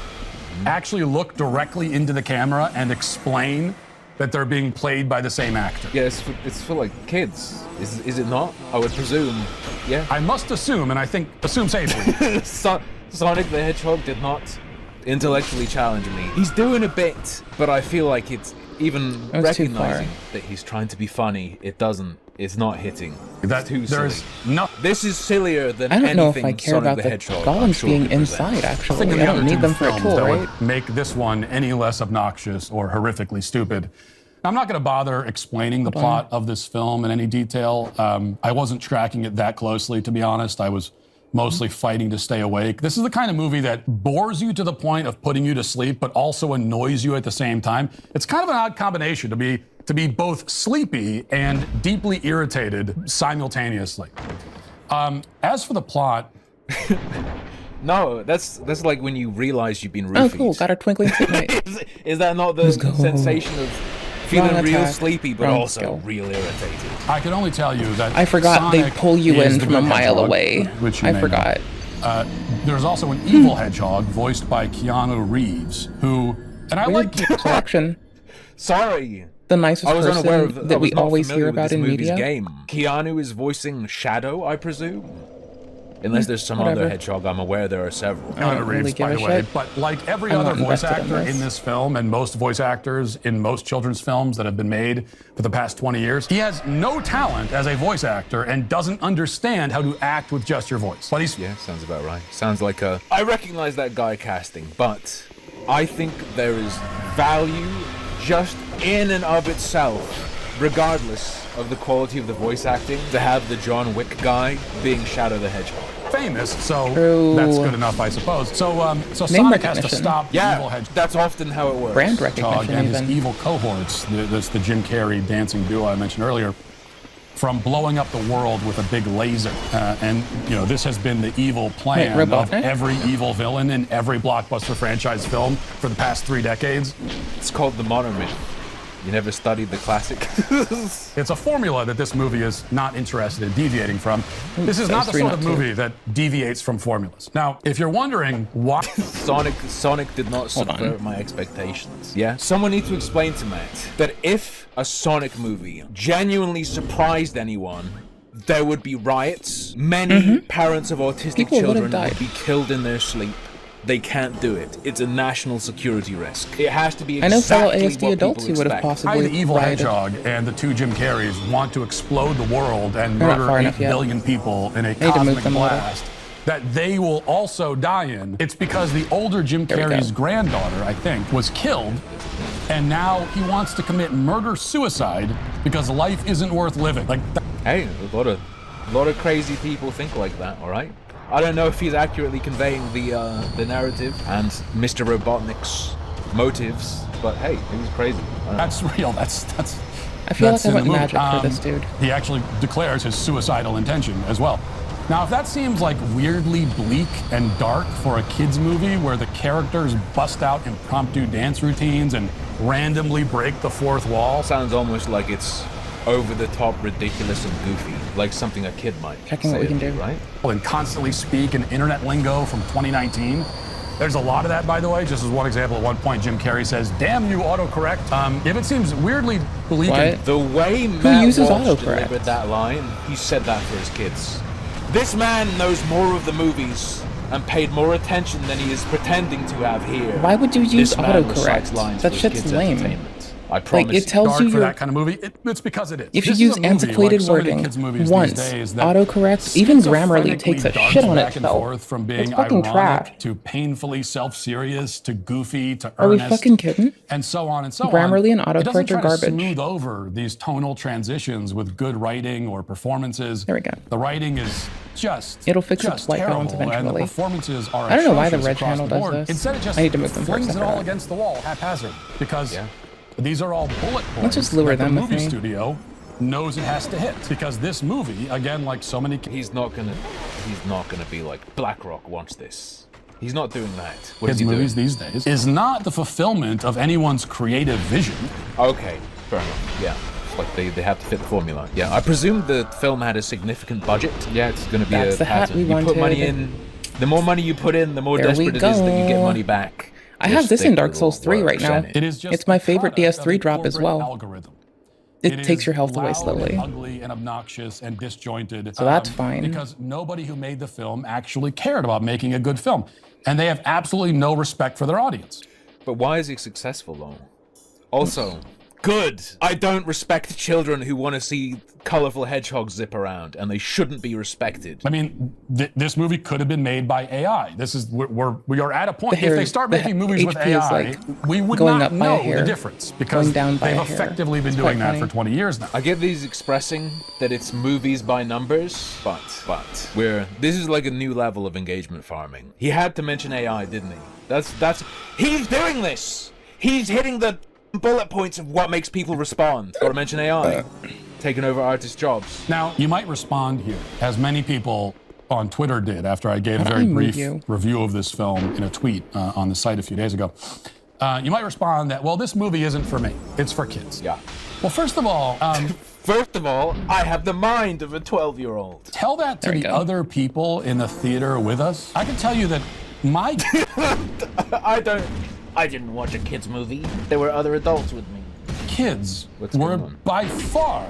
actually look directly into the camera and explain that they're being played by the same actor. Yeah, it's for like kids. Is it not? I would presume. Yeah. I must assume, and I think assume safely. Sonic the Hedgehog did not intellectually challenge me. He's doing a bit, but I feel like it's even recognizing that he's trying to be funny. It's not hitting. It's too silly. This is sillier than I don't know if anything I care Sonic about the the Hedgehog golems being inside, actually. I don't need them for a tool, that right? would make this one any less obnoxious or horrifically stupid. I'm not going to bother explaining the plot of this film in any detail. I wasn't tracking it that closely, to be honest. I was mostly fighting to stay awake. This is the kind of movie that bores you to the point of putting you to sleep, but also annoys you at the same time. It's kind of an odd combination to be both sleepy and deeply irritated simultaneously. As for the plot, no, that's like when you realize you've been roofied. Oh, cool! Got our twinkling light. Is that not the sensation of feeling real sleepy but Wrong also skill. real irritated? I can only tell you that I forgot Sonic they pull you is in the from a good mile hedgehog, away. which you I may know. forgot. There's also an evil hedgehog voiced by Keanu Reeves, who, and I like selection. Sorry. The nicest I was person unaware of that I we was not always familiar hear with about this in movie's media. Game. Keanu is voicing Shadow, I presume. Unless there's some Whatever. other hedgehog, I'm aware there are several. Keanu Reeves, by the way. But like every other voice actor in this film, and most voice actors in most children's films that have been made for the past 20 years, he has no talent as a voice actor and doesn't understand how to act with just your voice. But he's sounds about right. Sounds like a... I recognize that guy casting, but I think there is value just in and of itself, regardless of the quality of the voice acting, to have the John Wick guy being Shadow the Hedgehog. famous, so True. that's good enough, I suppose. So Name Sonic has to recognition. stop the evil hedgehog. That's often how it works. Brand recognition, and his even. evil cohorts. That's the Jim Carrey dancing duo I mentioned earlier. From blowing up the world with a big laser, and you know this has been the evil plan Wait, of Robotnik? every evil villain in every blockbuster franchise film for the past 3 decades. It's called the monomyth. You never studied the classic? It's a formula that this movie is not interested in deviating from. This is not the sort of movie that deviates from formulas. Now, if you're wondering why Sonic did not subvert my expectations. Yeah? Someone needs to explain to Matt that if a Sonic movie genuinely surprised anyone, there would be riots. Many parents of autistic People would have children died. would be killed in their sleep. They can't do it. It's a national security risk. It has to be I know fellow exactly ASD what adults people who would have expect. possibly the evil rioted. hedgehog and the 2 Jim Carreys want to explode the world and They're not murder far 8 enough yet. billion people in a need to move cosmic them a little. blast that they will also die in. It's because the older Jim Carrey's granddaughter, I think, was killed, and now he wants to commit murder-suicide because life isn't worth living. Like, Hey, a lot of crazy people think like that, all right? I don't know if he's accurately conveying the narrative and Mr. Robotnik's motives, but hey, he was crazy. That's real. That's. I feel that's like I in the went movie. magic for this dude. He actually declares his suicidal intention as well. Now, if that seems like weirdly bleak and dark for a kids movie where the characters bust out impromptu dance routines and randomly break the fourth wall, Sounds almost like it's over the top, ridiculous, and goofy, like something a kid might Checking say what we can it, do. right? and constantly speak in internet lingo from 2019. There's a lot of that, by the way. Just as one example, at one point, Jim Carrey says, "Damn you, autocorrect." If it seems weirdly bleak, What? The way Matt uses Walsh autocorrect? delivered that line, he said that for his kids. This man knows more of the movies and paid more attention than he is pretending to have here. Why would you use This man recites autocorrect? lines That for his shit's kids' lame. entertainment. I promise. Like, it tells dark you for you're... that kind of movie. It's because it is. If you This use is a movie, antiquated like so many wording kids' movies once, these days, that autocorrect, even Grammarly schizophrenically takes a darts shit on back and itself. forth from being It's fucking ironic trash. to painfully self-serious to goofy to Are we earnest. fucking kidding? And so on and so on. Grammarly and It doesn't autocorrect try are to garbage. smooth over these tonal transitions with good writing or performances. There we go. The writing is just It'll fix just its white balance terrible, and the eventually. performances are I don't know why the atrocious red across channel the does board. this. Instead, it just I need to move them for a flings it second. all against the wall haphazard because these are all bullet points. Let's just lure that them the with movie me. studio knows it has to hit because this movie, again, like so many, He's not gonna be like BlackRock wants this. He's not doing that. What is kids' he doing? movies these days is not the fulfillment of anyone's creative vision. Okay, fair enough. Yeah. It's like they have to fit the formula. Yeah, I presume the film had a significant budget. Yeah, it's going to be That's a the hat pattern. we You put money wanted. in, the more money you put in, the more There we desperate it is that you get go. money back. I Just have this in stick Dark with Souls what 3 right works, now. and It is just It's my a favorite product of DS3 a drop as corporate well. algorithm. It takes is your health away loud slowly. and ugly and obnoxious and disjointed. So that's fine. Because nobody who made the film actually cared about making a good film. And they have absolutely no respect for their audience. But why is he successful though? Also, good. I don't respect children who want to see colorful hedgehogs zip around, and they shouldn't be respected. I mean, this movie could have been made by AI. This is we are at a point. The hair- if they start the making movies with HP is, AI, like, we would going not up by a know hair, the difference because going down by they've a hair. effectively been It's doing quite that for funny. 20 years now. I get these expressing that it's movies by numbers, but this is like a new level of engagement farming. He had to mention AI, didn't he? That's he's doing this. He's hitting the bullet points of what makes people respond. Gotta mention AI. Taking over artists' jobs. Now, you might respond here, as many people on Twitter did after I gave a How do very I move brief you? review of this film in a tweet on the site a few days ago. You might respond that, well, this movie isn't for me. It's for kids. Yeah. Well, first of all, I have the mind of a 12-year-old. tell that to There we the go. other people in the theater with us. I can tell you that my I didn't watch a kids movie. There were other adults with me. kids What's were going on? by far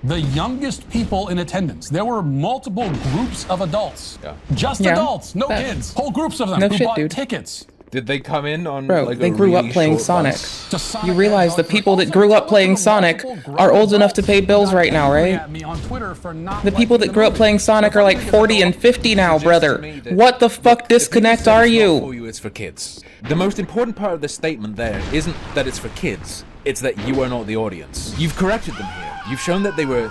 the youngest people in attendance. There were multiple groups of adults. Yeah. Just Yeah. adults, no That- kids. Whole groups of them No who shit, bought dude. tickets. Did they come in on Bro, like they a grew up really playing short Sonic. bus? To Sonic You realize the Hedgehog people 3. that grew up Also, playing lots of Sonic multiple are grown old enough to pay bills adults right now, angry right? at me on Twitter for not The people liking that grew up movie. playing Sonic are like 40 and 50 now, brother. What the fuck disconnect are For you? you, it's for kids. The most important part of the statement there isn't that it's for kids. It's that you are not the audience. You've corrected them here. You've shown that they were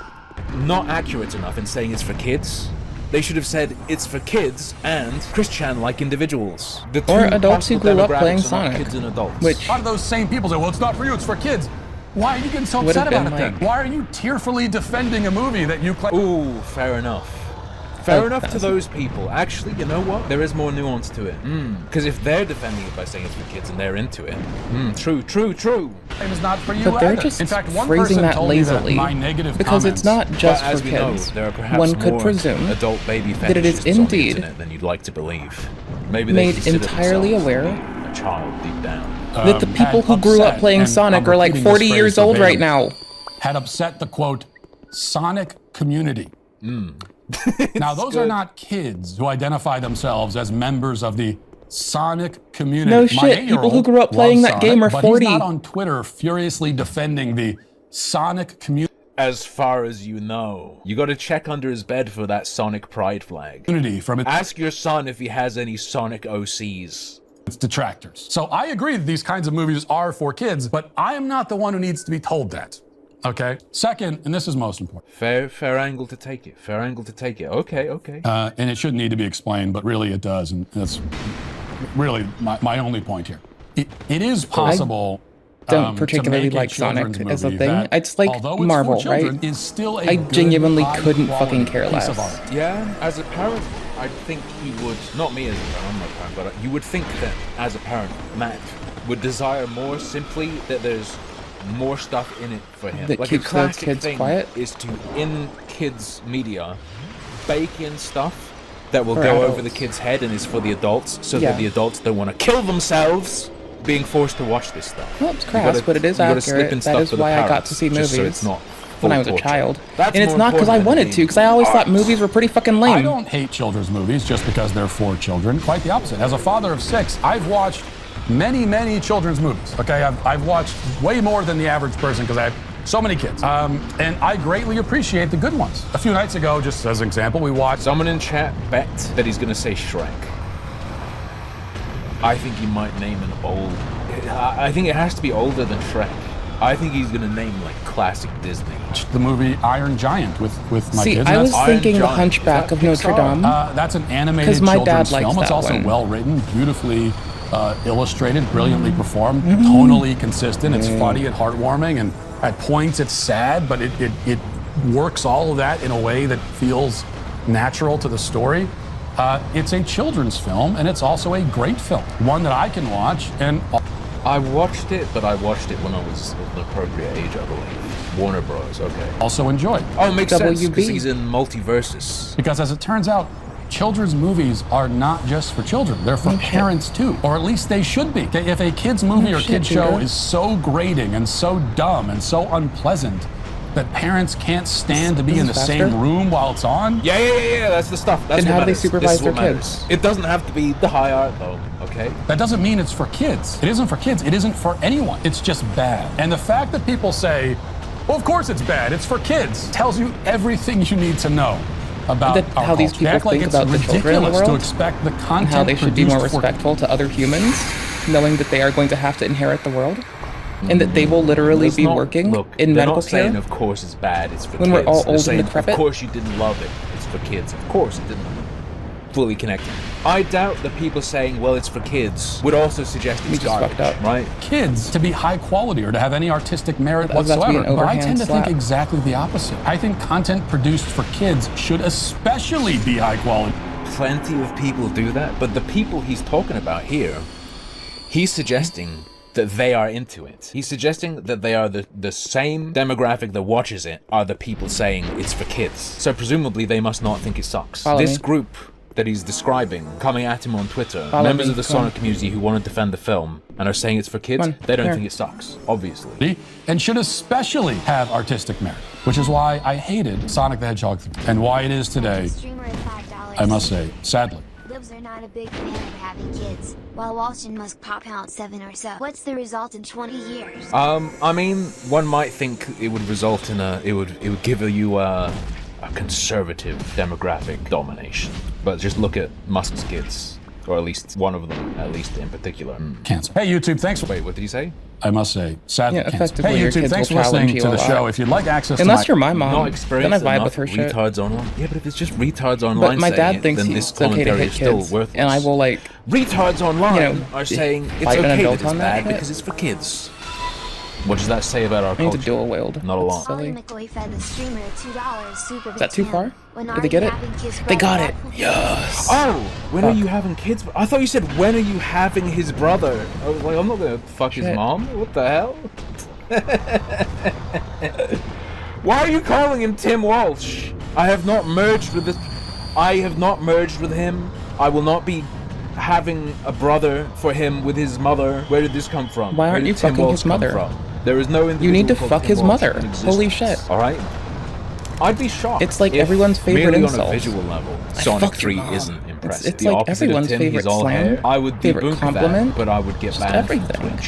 not accurate enough in saying it's for kids. They should have said it's for kids and Christian-like individuals. The Or two adults who possible grew up demographics playing are not Sonic. Kids and adults. Which A lot of those same people say, well, it's not for you, it's for kids. Why are you getting so Would upset have about it been then? like- Why are you tearfully defending a movie that you claim? Ooh, fair enough. Fair Oh, enough to that's- those people. Actually, you know what? There is more nuance to it. Because if they're defending it by saying it's for kids and they're into it, true. It is not for you But they're either. just In fact, one phrasing person that told me lazily that my negative because it's comments- not just but as for we kids. know, there are perhaps One could more presume adult baby that it is fetishists on the indeed internet than you'd like to believe. Maybe they made consider entirely themselves aware a child deep down. that the people who grew up upset, playing and Sonic I'm are like repeating this 40 phrase years old right verbatim, now. had upset the quote Sonic community. Now those are good. not kids who identify themselves as members of the Sonic community. No My shit, people 8-year-old who grew up playing loves that game are Sonic, 40. But he's not on Twitter furiously defending the Sonic community As far as you know, you got to check under his bed for that Sonic pride flag. from its Ask your son if he has any Sonic OCs. detractors. So I agree that these kinds of movies are for kids, but I am not the one who needs to be told that. Okay. Second, and this is most important. Fair angle to take it. Fair angle to take it. Okay. And it shouldn't need to be explained, but really it does, and that's really my only point here. It is possible. Don't particularly like Sonic as a thing. It's like Marvel, right? Is still a I genuinely couldn't fucking care less. Yeah, as a parent, I think he would, not me as a parent, I'm not a parent, but you would think that as a parent, Matt would desire more simply that there's more stuff in it for him. That like keeps a classic kids thing quiet? is to, in kids' media, bake in stuff that will For go adults. over the kid's head and is for the adults, so Yeah. that the adults don't want to kill themselves being forced to watch this stuff. Well, it's You crass, gotta- but it is you gotta slip accurate. in That stuff is for the why I got parents, to see just movies so it's not when I full was a torture. child. That's And it's more not because I important wanted than to, because I always thought art. movies were pretty fucking I lame. don't hate children's movies just because they're for children. Quite the opposite. As a father of 6, I've watched many children's movies. Okay, I've watched way more than the average person because I have so many kids. And I greatly appreciate the good ones. A few nights ago, just as an example, we watched... Someone in chat bet that he's going to say Shrek. I think he might name an old... I think it has to be older than Shrek. I think he's going to name, like, classic Disney. The movie Iron Giant with my See, kids. I was That's thinking The Iron Giant. Hunchback Is of that Notre Pixar? Dame. That's an animated 'Cause my dad children's likes film. It's that also one. well written, beautifully illustrated, brilliantly performed, Mm-hmm. tonally consistent. It's funny and heartwarming, and at points it's sad, but it works all of that in a way that feels natural to the story. It's a children's film, and it's also a great film, one that I can watch. And I watched it, but I watched it when I was of the appropriate age, I believe. Warner Bros. Okay. Also enjoy. Oh, it makes sense because WB. he's in Multiversus. Because as it turns out, children's movies are not just for children. They're for parents too, or at least they should be. Okay, if a kid's movie or kid's show Peter. is so grating and so dumb and so unpleasant that parents can't stand to be in the This is same faster? room while it's on, Yeah, that's the stuff. That's Then what how do they matters. supervise This is what their matters. kids? It doesn't have to be the high art, though, okay? that doesn't mean it's for kids. It isn't for kids. It isn't for anyone. It's just bad. And the fact that people say, well, of course it's bad, it's for kids, tells you everything you need to know about That our how these culture. people They act like think it's about the children in the ridiculous to world, expect the and content how they should be more produced for respectful to other humans, knowing that they are going to have to inherit the world, and that they will literally It's be not- working look, in they're medical not saying, care. of course it's bad, it's for When kids. we're all They're old and saying, decrepit? of course you didn't love it, it's for kids. Of course it didn't fully connect. I doubt that people saying, well, it's for kids, would also suggest it's just fucked garbage, up. right? kids to be high quality or to have any artistic merit That's about to be an whatsoever. But I overhand tend to think slap. exactly the opposite. I think content produced for kids should especially be high quality. Plenty of people do that, but the people he's talking about here, he's suggesting that they are into it. He's suggesting that they are the same demographic that watches it are the people saying it's for kids. So presumably they must not think it sucks. Follow This me. group that he's describing, coming at him on Twitter, Follow members me, of the come on. Sonic community who want to defend the film and are saying it's for kids, Come on, they don't here. think it sucks, obviously. And should especially have artistic merit, which is why I hated Sonic the Hedgehog 3, and why it is today, Streamer at $5. I must say, sadly. Libs are not a big fan of having kids, while Walston must pop out 7 or so. What's the result in 20 years? I mean, one might think it would result in it would give you a conservative demographic domination. But just look at Musk's kids, or at least one of them, at least in particular. Cancel. Hey YouTube, thanks for... Wait, what did he say? I must say, sadly, Yeah, cancel. effectively, Hey your YouTube, kids thanks will for listening challenge to you the a lot. show. If you'd like access Unless to you're my mom, Not then I experienced vibe enough with her shit. retards online. Yeah, but if it's just retards online But my saying dad it, thinks then it's this okay to commentary hit is still kids, worthless. and I will like Retards online you know, are saying it's fight an okay that adult it's on that bad shit. because it's for kids. What does that say about our I need culture? to dual wield. Not a lot. Ollie McCoy fed the streamer $2 super Is that too far? When Did they get it? They got it. Yes. Oh, when are Fuck. you having kids? I thought you said when are you having his brother? I was like, I'm not gonna fuck his Shit. mom. What the hell? Why are you calling him Tim Walsh? I have not merged with this. I have not merged with him. I will not be having a brother for him with his mother. Where did this come from? Why Where aren't did you Tim fucking Walsh his come mother? from? There is no individual You need to called fuck Tim his Walsh mother. in existence. Holy shit. All right. I'd be shocked. It's like if everyone's favorite merely insult. on a visual level, I Sonic fucked your 3 mom. isn't impressive. It's the like opposite everyone's of Tim, he's favorite all slam, hair. I would favorite debunk compliment, that, but I would get just banned everything. from Twitch.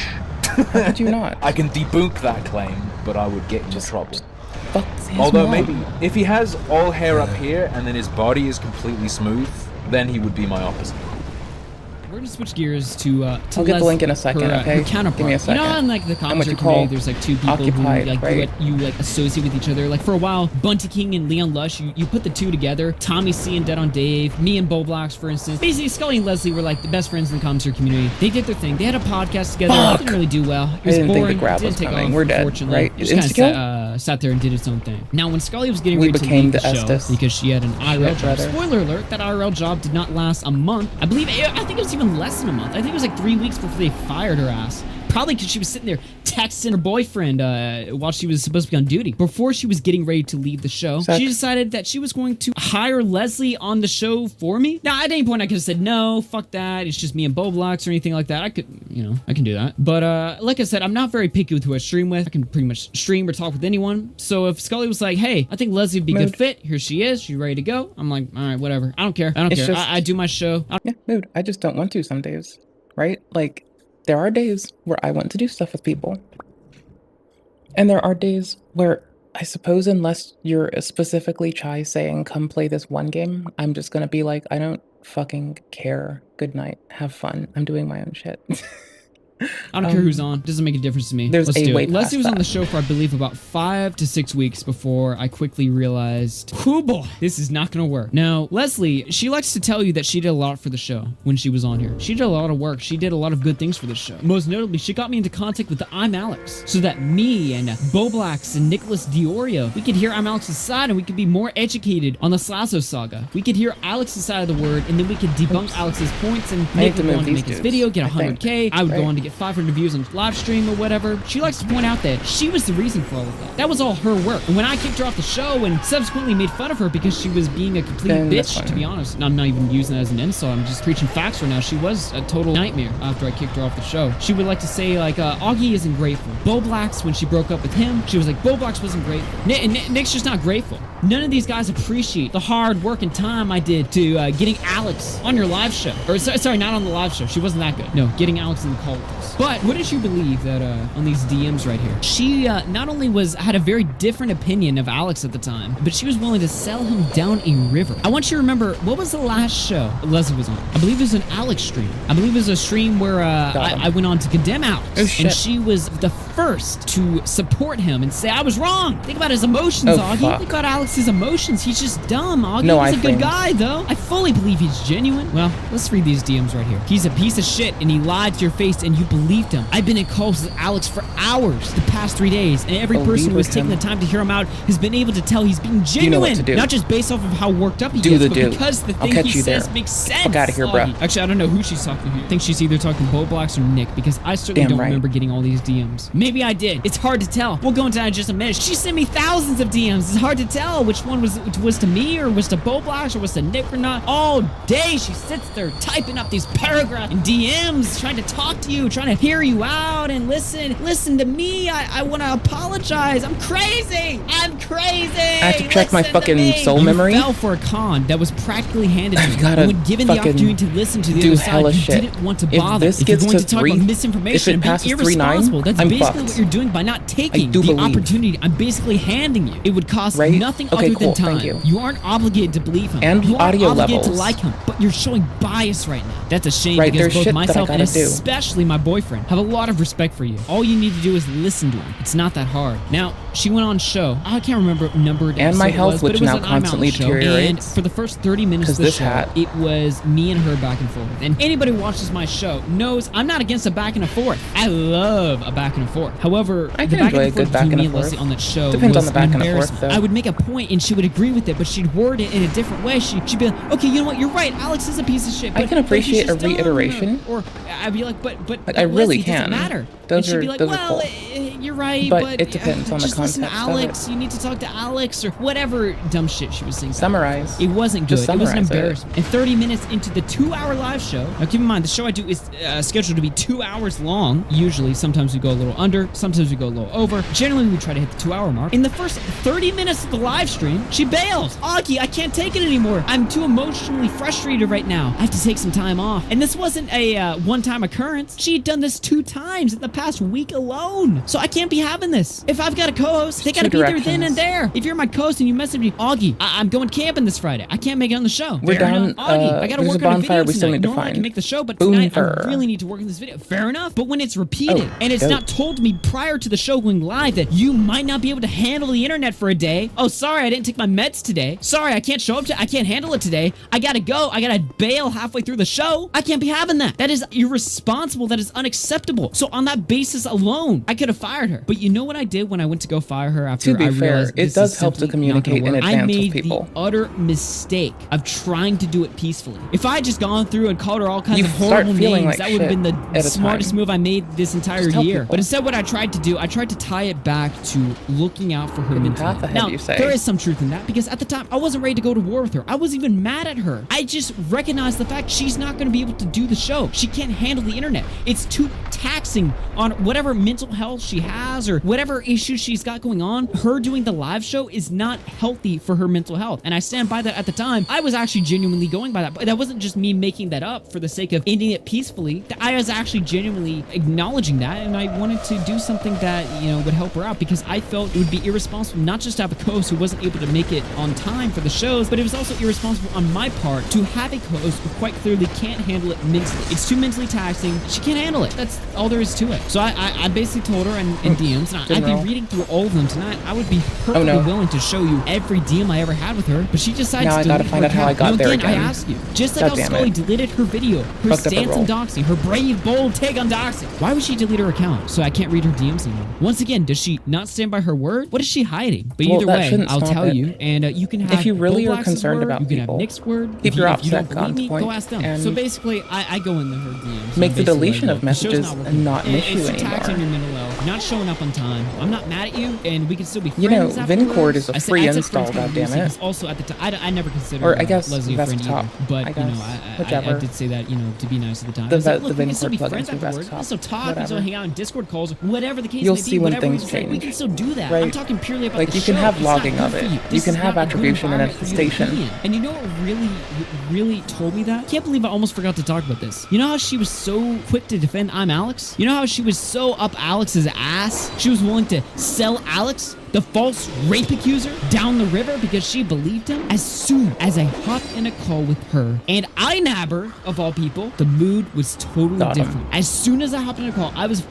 How could you not? I can debunk that claim, but I would get into trouble. Fuck his Although mom. maybe if he has all hair up here and then his body is completely smooth, then he would be my opposite. We're gonna switch gears to I'll get the link in a second, her, okay? her counterpart. Give me a second. You know, in like the what commentary you community, call there's like two people occupied, who like right? you like associate with each other. Like for a while, Bunty King and Leon Lush, you put the two together. Tommy C and Dead on Dave, me and Bo Blacks, for instance. Basically, Scully and Leslie were like the best friends in the commentary community. They did their thing. They had a podcast together. It didn't really do well. It was I didn't boring. think the grab It didn't was take coming. off, We're dead, unfortunately. right? It just kind Insta-kill? of sat there and did its own thing. Now, when Scully was getting We ready to became leave the the show Estes. because she had an IRL job. brother. Spoiler alert: that IRL job did not last a month. I think it was even less than a month. I think it was like 3 weeks before they fired her ass. Probably because she was sitting there texting her boyfriend while she was supposed to be on duty. Before she was getting ready to leave the show, she decided that she was going to hire Leslie on the show for me. Now, at any point, I could have said, no, fuck that. It's just me and Bo Blacks or anything like that. I could, I can do that. But like I said, I'm not very picky with who I stream with. I can pretty much stream or talk with anyone. So if Scully was like, hey, I think Leslie would be a good fit. Here she is. She's ready to go. I'm like, all right, whatever. I don't care. I don't care. I do my show. Yeah, dude, I just don't want to some days, right? Like, there are days where I want to do stuff with people. And there are days where I suppose unless you're specifically Chai saying, come play this one game, I'm just going to be like, I don't fucking care. Good night. Have fun. I'm doing my own shit. I don't care who's on. Doesn't make a difference to me. There's Let's a do way it. Leslie past was on that. the show for, I believe, about 5 to 6 weeks before I quickly realized, oh boy, this is not going to work. Now, Leslie, she likes to tell you that she did a lot for the show when she was on here. She did a lot of work. She did a lot of good things for the show. Most notably, she got me into contact with the I'm Alex so that me and Bo Blacks and Nicholas Diorio, we could hear I'm Alex's side and we could be more educated on the Slazo saga. We could hear Alex's side of the word and then we could debunk Alex's points and I Nick need to would go move on to these make his dudes, video, get I think, 100K. I would go right? on to get 500 views on live stream or whatever. She likes to point out that she was the reason for all of that. That was all her work. And when I kicked her off the show and subsequently made fun of her because she was being a complete Then that's bitch, to fine. be honest. And I'm not even using that as an insult. I'm just preaching facts right now. She was a total nightmare after I kicked her off the show. She would like to say like, Augie isn't grateful. Bo Blacks, when she broke up with him, she was like, Bo Blacks wasn't grateful. Nick's just not grateful. None of these guys appreciate the hard work and time I did to getting Alex on your live show. Or sorry, not on the live show. She wasn't that good. No, getting Alex in the call with us. But what did you believe that on these DMs right here? She not only had a very different opinion of Alex at the time, but she was willing to sell him down a river. I want you to remember, what was the last show Leslie was on? I believe it was an Alex stream. I believe it was a stream where I went on to condemn Alex. Oh, shit. And she was the first to support him and say, I was wrong. Think about his emotions, Oh, Augie. fuck. Think about Alex's emotions. He's just dumb, Augie. No He's a good iframes. guy, though. I fully believe he's genuine. Well, let's read these DMs right here. He's a piece of shit and he lied to your face and you believed him. I've been in calls with Alex for hours the past 3 days, and every Believe person who has with taken him. the time to hear him out has been able to tell he's being You know what genuine. to do. Not just based off of how worked up he Do is, the but do. because the I'll thing catch he you says there. makes sense. Fuck outta here, bro. Augie. Actually, I don't know who she's talking to. I think she's either talking to Bo Blacks or Nick, because I certainly Damn don't right. remember getting all these DMs. Maybe I did. It's hard to tell. We'll go into that in just a minute. She sent me thousands of DMs. It's hard to tell which one was to me or was to Bo Blacks or was to Nick or not. All day she sits there typing up these paragraphs and DMs, trying to talk to you, trying to hear you out and listen to me. I want to apologize. I'm crazy. I'm crazy. I have to check my Listen to fucking me. soul You memory. fell for a con that was practically handed to I've you. gotta And when given the fucking opportunity to listen to the do other side, hella you shit. didn't want to If bother. this If you're gets going to to talk 3, about if misinformation it and passes being 3-9, irresponsible, that's I'm basically fucked. what you're doing by not taking do the believe. opportunity I'm basically handing you. It would cost Right? nothing Okay, other cool. than time. Thank you. aren't obligated to believe him. And you aren't audio obligated to levels. like him, but you're showing bias right now. That's a shame Right, because there's both shit that I myself and gotta do. especially my boyfriend have a lot of respect for you. All you need to do is listen to him. It's not that hard. Now, she went on show. I can't remember what number And my episode it health, was, but which it was now an I'm Out constantly show. deteriorates. And for the first 30 minutes of 'Cause the this show, hat. it was me and her back and forth. And anybody who watches my show knows I'm not against a back and a forth. I love a back and a forth. However, I the can back enjoy and a forth good back between and me a and Leslie forth. on that show Depends on was the back and a forth, embarrassment. though. I would make a point and she would agree with it, but she'd word it in a different way. She'd be like, okay, you know what, you're right. Alex is a piece of shit. I But, can but he's appreciate just a dumb, reiteration. Or I'd be like, but Like, I really Leslie, does it can. matter? Those and she'd are- be like, those are well, cool. you're right, But but it depends on the just listen to context of it. Alex. You need to talk to Alex or whatever dumb shit she was saying. Summarize. It wasn't good. Just It was an summarize it. embarrassment. And 30 minutes into the 2-hour live show, now keep in mind, the show I do is scheduled to be 2 hours long. Usually, sometimes we go a little under, sometimes we go a little over. Generally, we try to hit the 2-hour mark. In the first 30 minutes of the live stream, she bails. Augie, I can't take it anymore. I'm too emotionally frustrated right now. I have to take some time off. And this wasn't a one-time occurrence. She had done this 2 times in the past week alone. So I can't be having this. If I've got a co-host, they gotta be there then and there. If you're my co-host and you message me, Augie, I'm going camping this Friday. I can't make it on the show. We're down. Augie, I gotta there's work a on a bonfire video we still tonight. need to Normally I find. can make the show, but tonight I Boonfur. really need to work on this video. Fair enough. But when it's repeated and it's dope. not told to me prior to the show going live that you might not be able to handle the internet for a day. Oh, sorry, I didn't take my meds today. Sorry, I can't show up. I can't handle it today. I gotta go. I gotta bail halfway through the show. I can't be having that. That is irresponsible. That is unacceptable. So on that basis alone, I could have fired her. But you know what I did when I went to go fire her after To be I fair, realized it this does is help to simply not gonna communicate in work? I advance made with people. the utter mistake of trying to do it peacefully. If I had just gone through and called her all kinds You of start horrible feeling names, like that would have shit been the at a smartest time. move I made this entire Just tell year. people. But instead, what I tried to do, I tried to tie it back to looking out for her Give me mental half health. ahead, Now, you say. there is some truth in that because at the time, I wasn't ready to go to war with her. I wasn't even mad at her. I just recognized the fact she's not going to be able to do the show. She can't handle the internet. It's too taxing on whatever mental health she has or whatever issues she's got going on. Her doing the live show is not healthy for her mental health. And I stand by that. At the time, I was actually genuinely going by that. But that wasn't just me making that up for the sake of ending it peacefully. I was actually genuinely acknowledging that, and I wanted to do something that, you know, would help her out because I felt it would be irresponsible not just to have a co-host who wasn't able to make it on time for the shows, but it was also irresponsible on my part to have a co-host who quite clearly can't handle it mentally. It's too mentally taxing. She can't handle it. That's all there is to it. So I basically told her in DMs, and I'd be reading through all of them tonight. I would be perfectly willing to show you every DM I ever had with her, but she decided Now to I delete gotta find out how I got there I again. ask you, just like God how damn Scully it. deleted her video, her Fucked up the stance on roll. doxing, her brave, bold take on doxing. Why would she delete her account so I can't read her DMs anymore? Once again, does she not stand by her word? What is she hiding? But Well, either that way, shouldn't I'll stop tell it. you, and you can have If you really Bo are Black's concerned word, about you can people, have Nick's word. keep If your you don't OPSEC believe on me, point go ask them. and So basically, I go into her DMs. make the basically deletion like, of "Look, the show's messages not working. not an issue It's too taxing anymore. your mental health. You're not showing up on time. I'm not mad at you, and we can still be friends. You know, afterwards. Vincord is a I said- free I said install, friends kind of goddammit. loosely, 'cause also at the time, I never considered Or I guess Leslie a friend Desktop, either. But I you know, guess. I Whichever. did say that, you know, to be nice at the time. The I was like, vet- look, the we can still be Vincord friends plugins through afterwards. We can Desktop, still talk. We can still whatever. hang out in Discord calls, whatever the case You'll may see be. when Whatever things reason, we change. can still do that. Right. I'm talking purely about Like, the you can show. have It's not logging good of for it. you. You This can is have not a good attribution and environment for you to be attestation. in. And you know what really told me that? Can't believe I almost forgot to talk about this. You know how she was so quick to defend I'm Alex? You know how she was so up Alex's ass? She was willing to sell Alex, the false rape accuser, down the river because she believed him? As soon as I hopped in a call with her and INABber, of all people, the mood was totally Got him. different. As soon as I hopped in a call, I was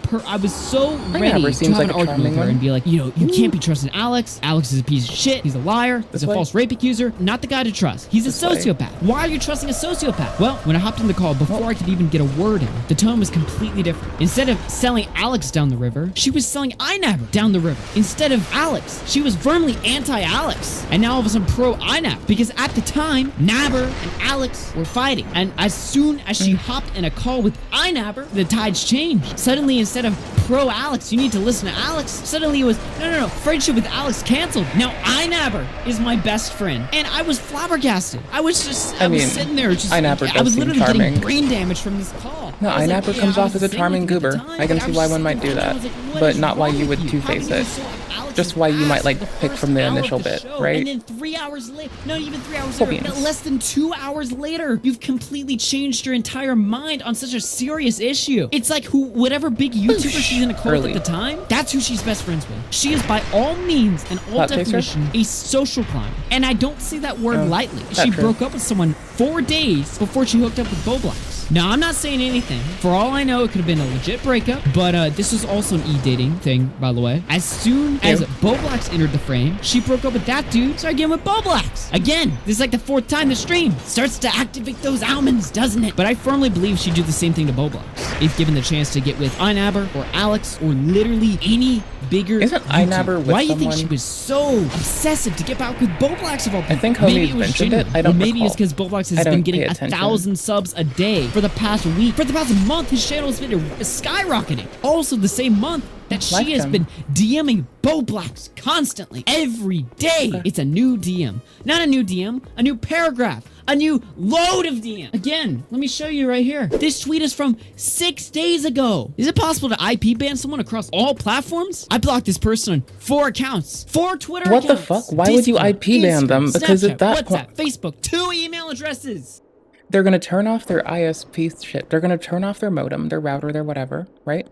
so ready INABber to seems have like an a argument charming with her one. and be like, you know, you can't be trusting Alex. Alex is a piece of shit. He's a liar. He's a way. false rape accuser. Not the guy to trust. He's a This way. sociopath. Why are you trusting a sociopath? Well, when I hopped in the call, before I could even get a word in, the tone was completely different. Instead of selling Alex down the river, she was selling INABber down the river. Instead of Alex, she was firmly anti-Alex. And now all of a sudden pro-INABber. Because at the time, Nabber and Alex were fighting. And as soon as she hopped in a call with INABber, the tides changed. Suddenly, instead of pro-Alex, you need to listen to Alex. Suddenly it was, no, friendship with Alex canceled. Now INABber is my best friend. And I was flabbergasted. I was sitting there just, INABber I does was seem literally charming. getting brain damage from this call. No, I was like, INABber yeah, comes I off was as a saying charming with him at the goober. time, I can but see was why just one might do thinking, I that, was like, what but is not why wrong you would with you? How two-face can you it. be so Alex's Just why you might ass like the pick first from the hour of initial the bit, show, right? And then 3 hours later, not even 3 hours Cool later, beans. less than 2 hours later, you've completely changed your entire mind on such a serious issue. It's like whatever big YouTuber she's in a cult Early. at the time, that's who she's best friends with. She is by all means and all Hot chaser? definition a social climber. And I don't say that word lightly. that's She true. broke up with someone 4 days before she hooked up with Boblax. Now, I'm not saying anything. For all I know, it could have been a legit breakup, but this is also an e-dating thing, by the way. As soon as Boblax entered the frame, she broke up with that dude, started getting with Boblax. Again, this is like the 4th time the stream starts to activate those almonds, doesn't it? But I firmly believe she'd do the same thing to Boblax if given the chance to get with INABber or Alex or literally any bigger Isn't YouTuber. INABber with Why do you think someone? she was so obsessive to get back with Boblax of all people? I think Maybe Homie's it was mentioned genuine. it. I don't Or maybe it's recall. because Boblax I has don't been getting pay attention. 1,000 subs a day for the past week. For the past month, his channel has been skyrocketing. Also, the same month that she has Lifetime. been DMing Boblax constantly, every day. It's a new DM. Not a new DM, a new paragraph. A new load of DM. Again, let me show you right here. This tweet is from 6 days ago. Is it possible to IP ban someone across all platforms? I blocked this person on 4 accounts. 4 Twitter What the accounts. fuck? Why would you Discord, IP ban them? Instagram, Because Snapchat, at that WhatsApp, point, Facebook, 2 email addresses. they're gonna turn off their ISP shit. They're gonna turn off their modem, their router, their whatever, right?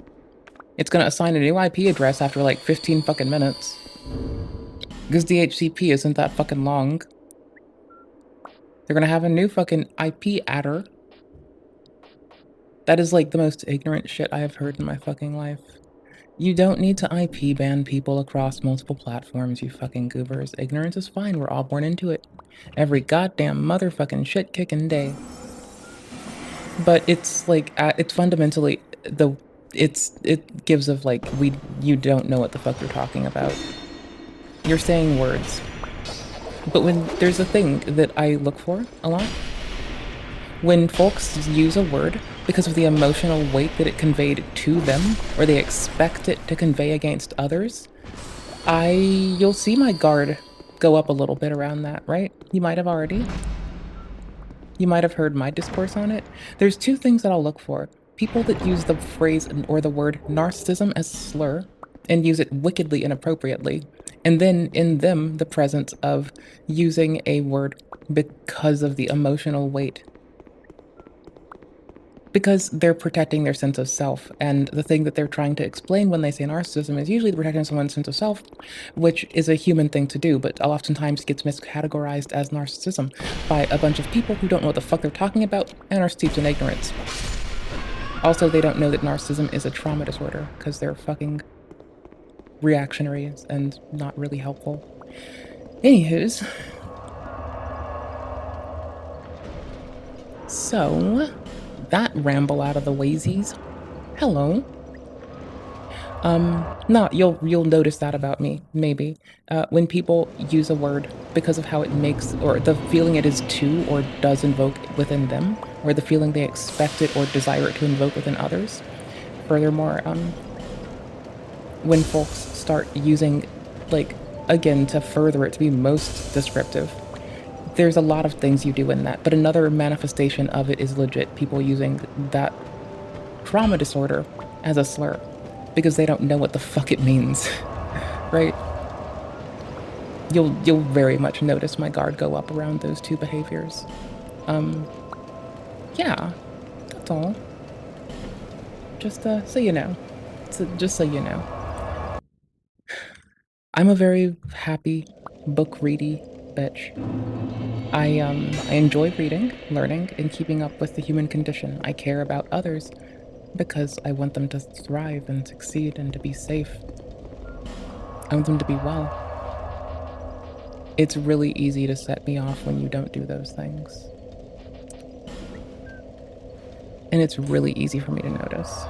It's gonna assign a new IP address after like 15 fucking minutes. Because DHCP isn't that fucking long. They're gonna have a new fucking IP adder. That is like the most ignorant shit I have heard in my fucking life. You don't need to IP ban people across multiple platforms, you fucking goobers. Ignorance is fine, we're all born into it. Every goddamn motherfucking shit-kicking day. But it's like, it's fundamentally, it gives of like, you don't know what the fuck you're talking about. You're saying words. But when there's a thing that I look for a lot, when folks use a word because of the emotional weight that it conveyed to them, or they expect it to convey against others, you'll see my guard go up a little bit around that, right? You might have already. You might have heard my discourse on it. There's two things that I'll look for. People that use the phrase or the word narcissism as a slur and use it wickedly inappropriately. And then in them, the presence of using a word because of the emotional weight. Because they're protecting their sense of self. And the thing that they're trying to explain when they say narcissism is usually protecting someone's sense of self, which is a human thing to do, but oftentimes gets miscategorized as narcissism by a bunch of people who don't know what the fuck they're talking about and are steeped in ignorance. Also, they don't know that narcissism is a trauma disorder because they're fucking reactionary and not really helpful. Anywho's. So, that ramble out of the waysies. Hello. No, you'll notice that about me, maybe. When people use a word because of how it makes, or the feeling it is to or does invoke within them, or the feeling they expect it or desire it to invoke within others. Furthermore, when folks start using, like, again, to further it to be most descriptive, there's a lot of things you do in that, but another manifestation of it is legit people using that trauma disorder as a slur because they don't know what the fuck it means, right? You'll very much notice my guard go up around those two behaviors. Yeah, that's all. Just so you know. Just so you know. I'm a very happy, book-ready bitch. I enjoy reading, learning, and keeping up with the human condition. I care about others because I want them to thrive and succeed and to be safe. I want them to be well. It's really easy to set me off when you don't do those things. And it's really easy for me to notice.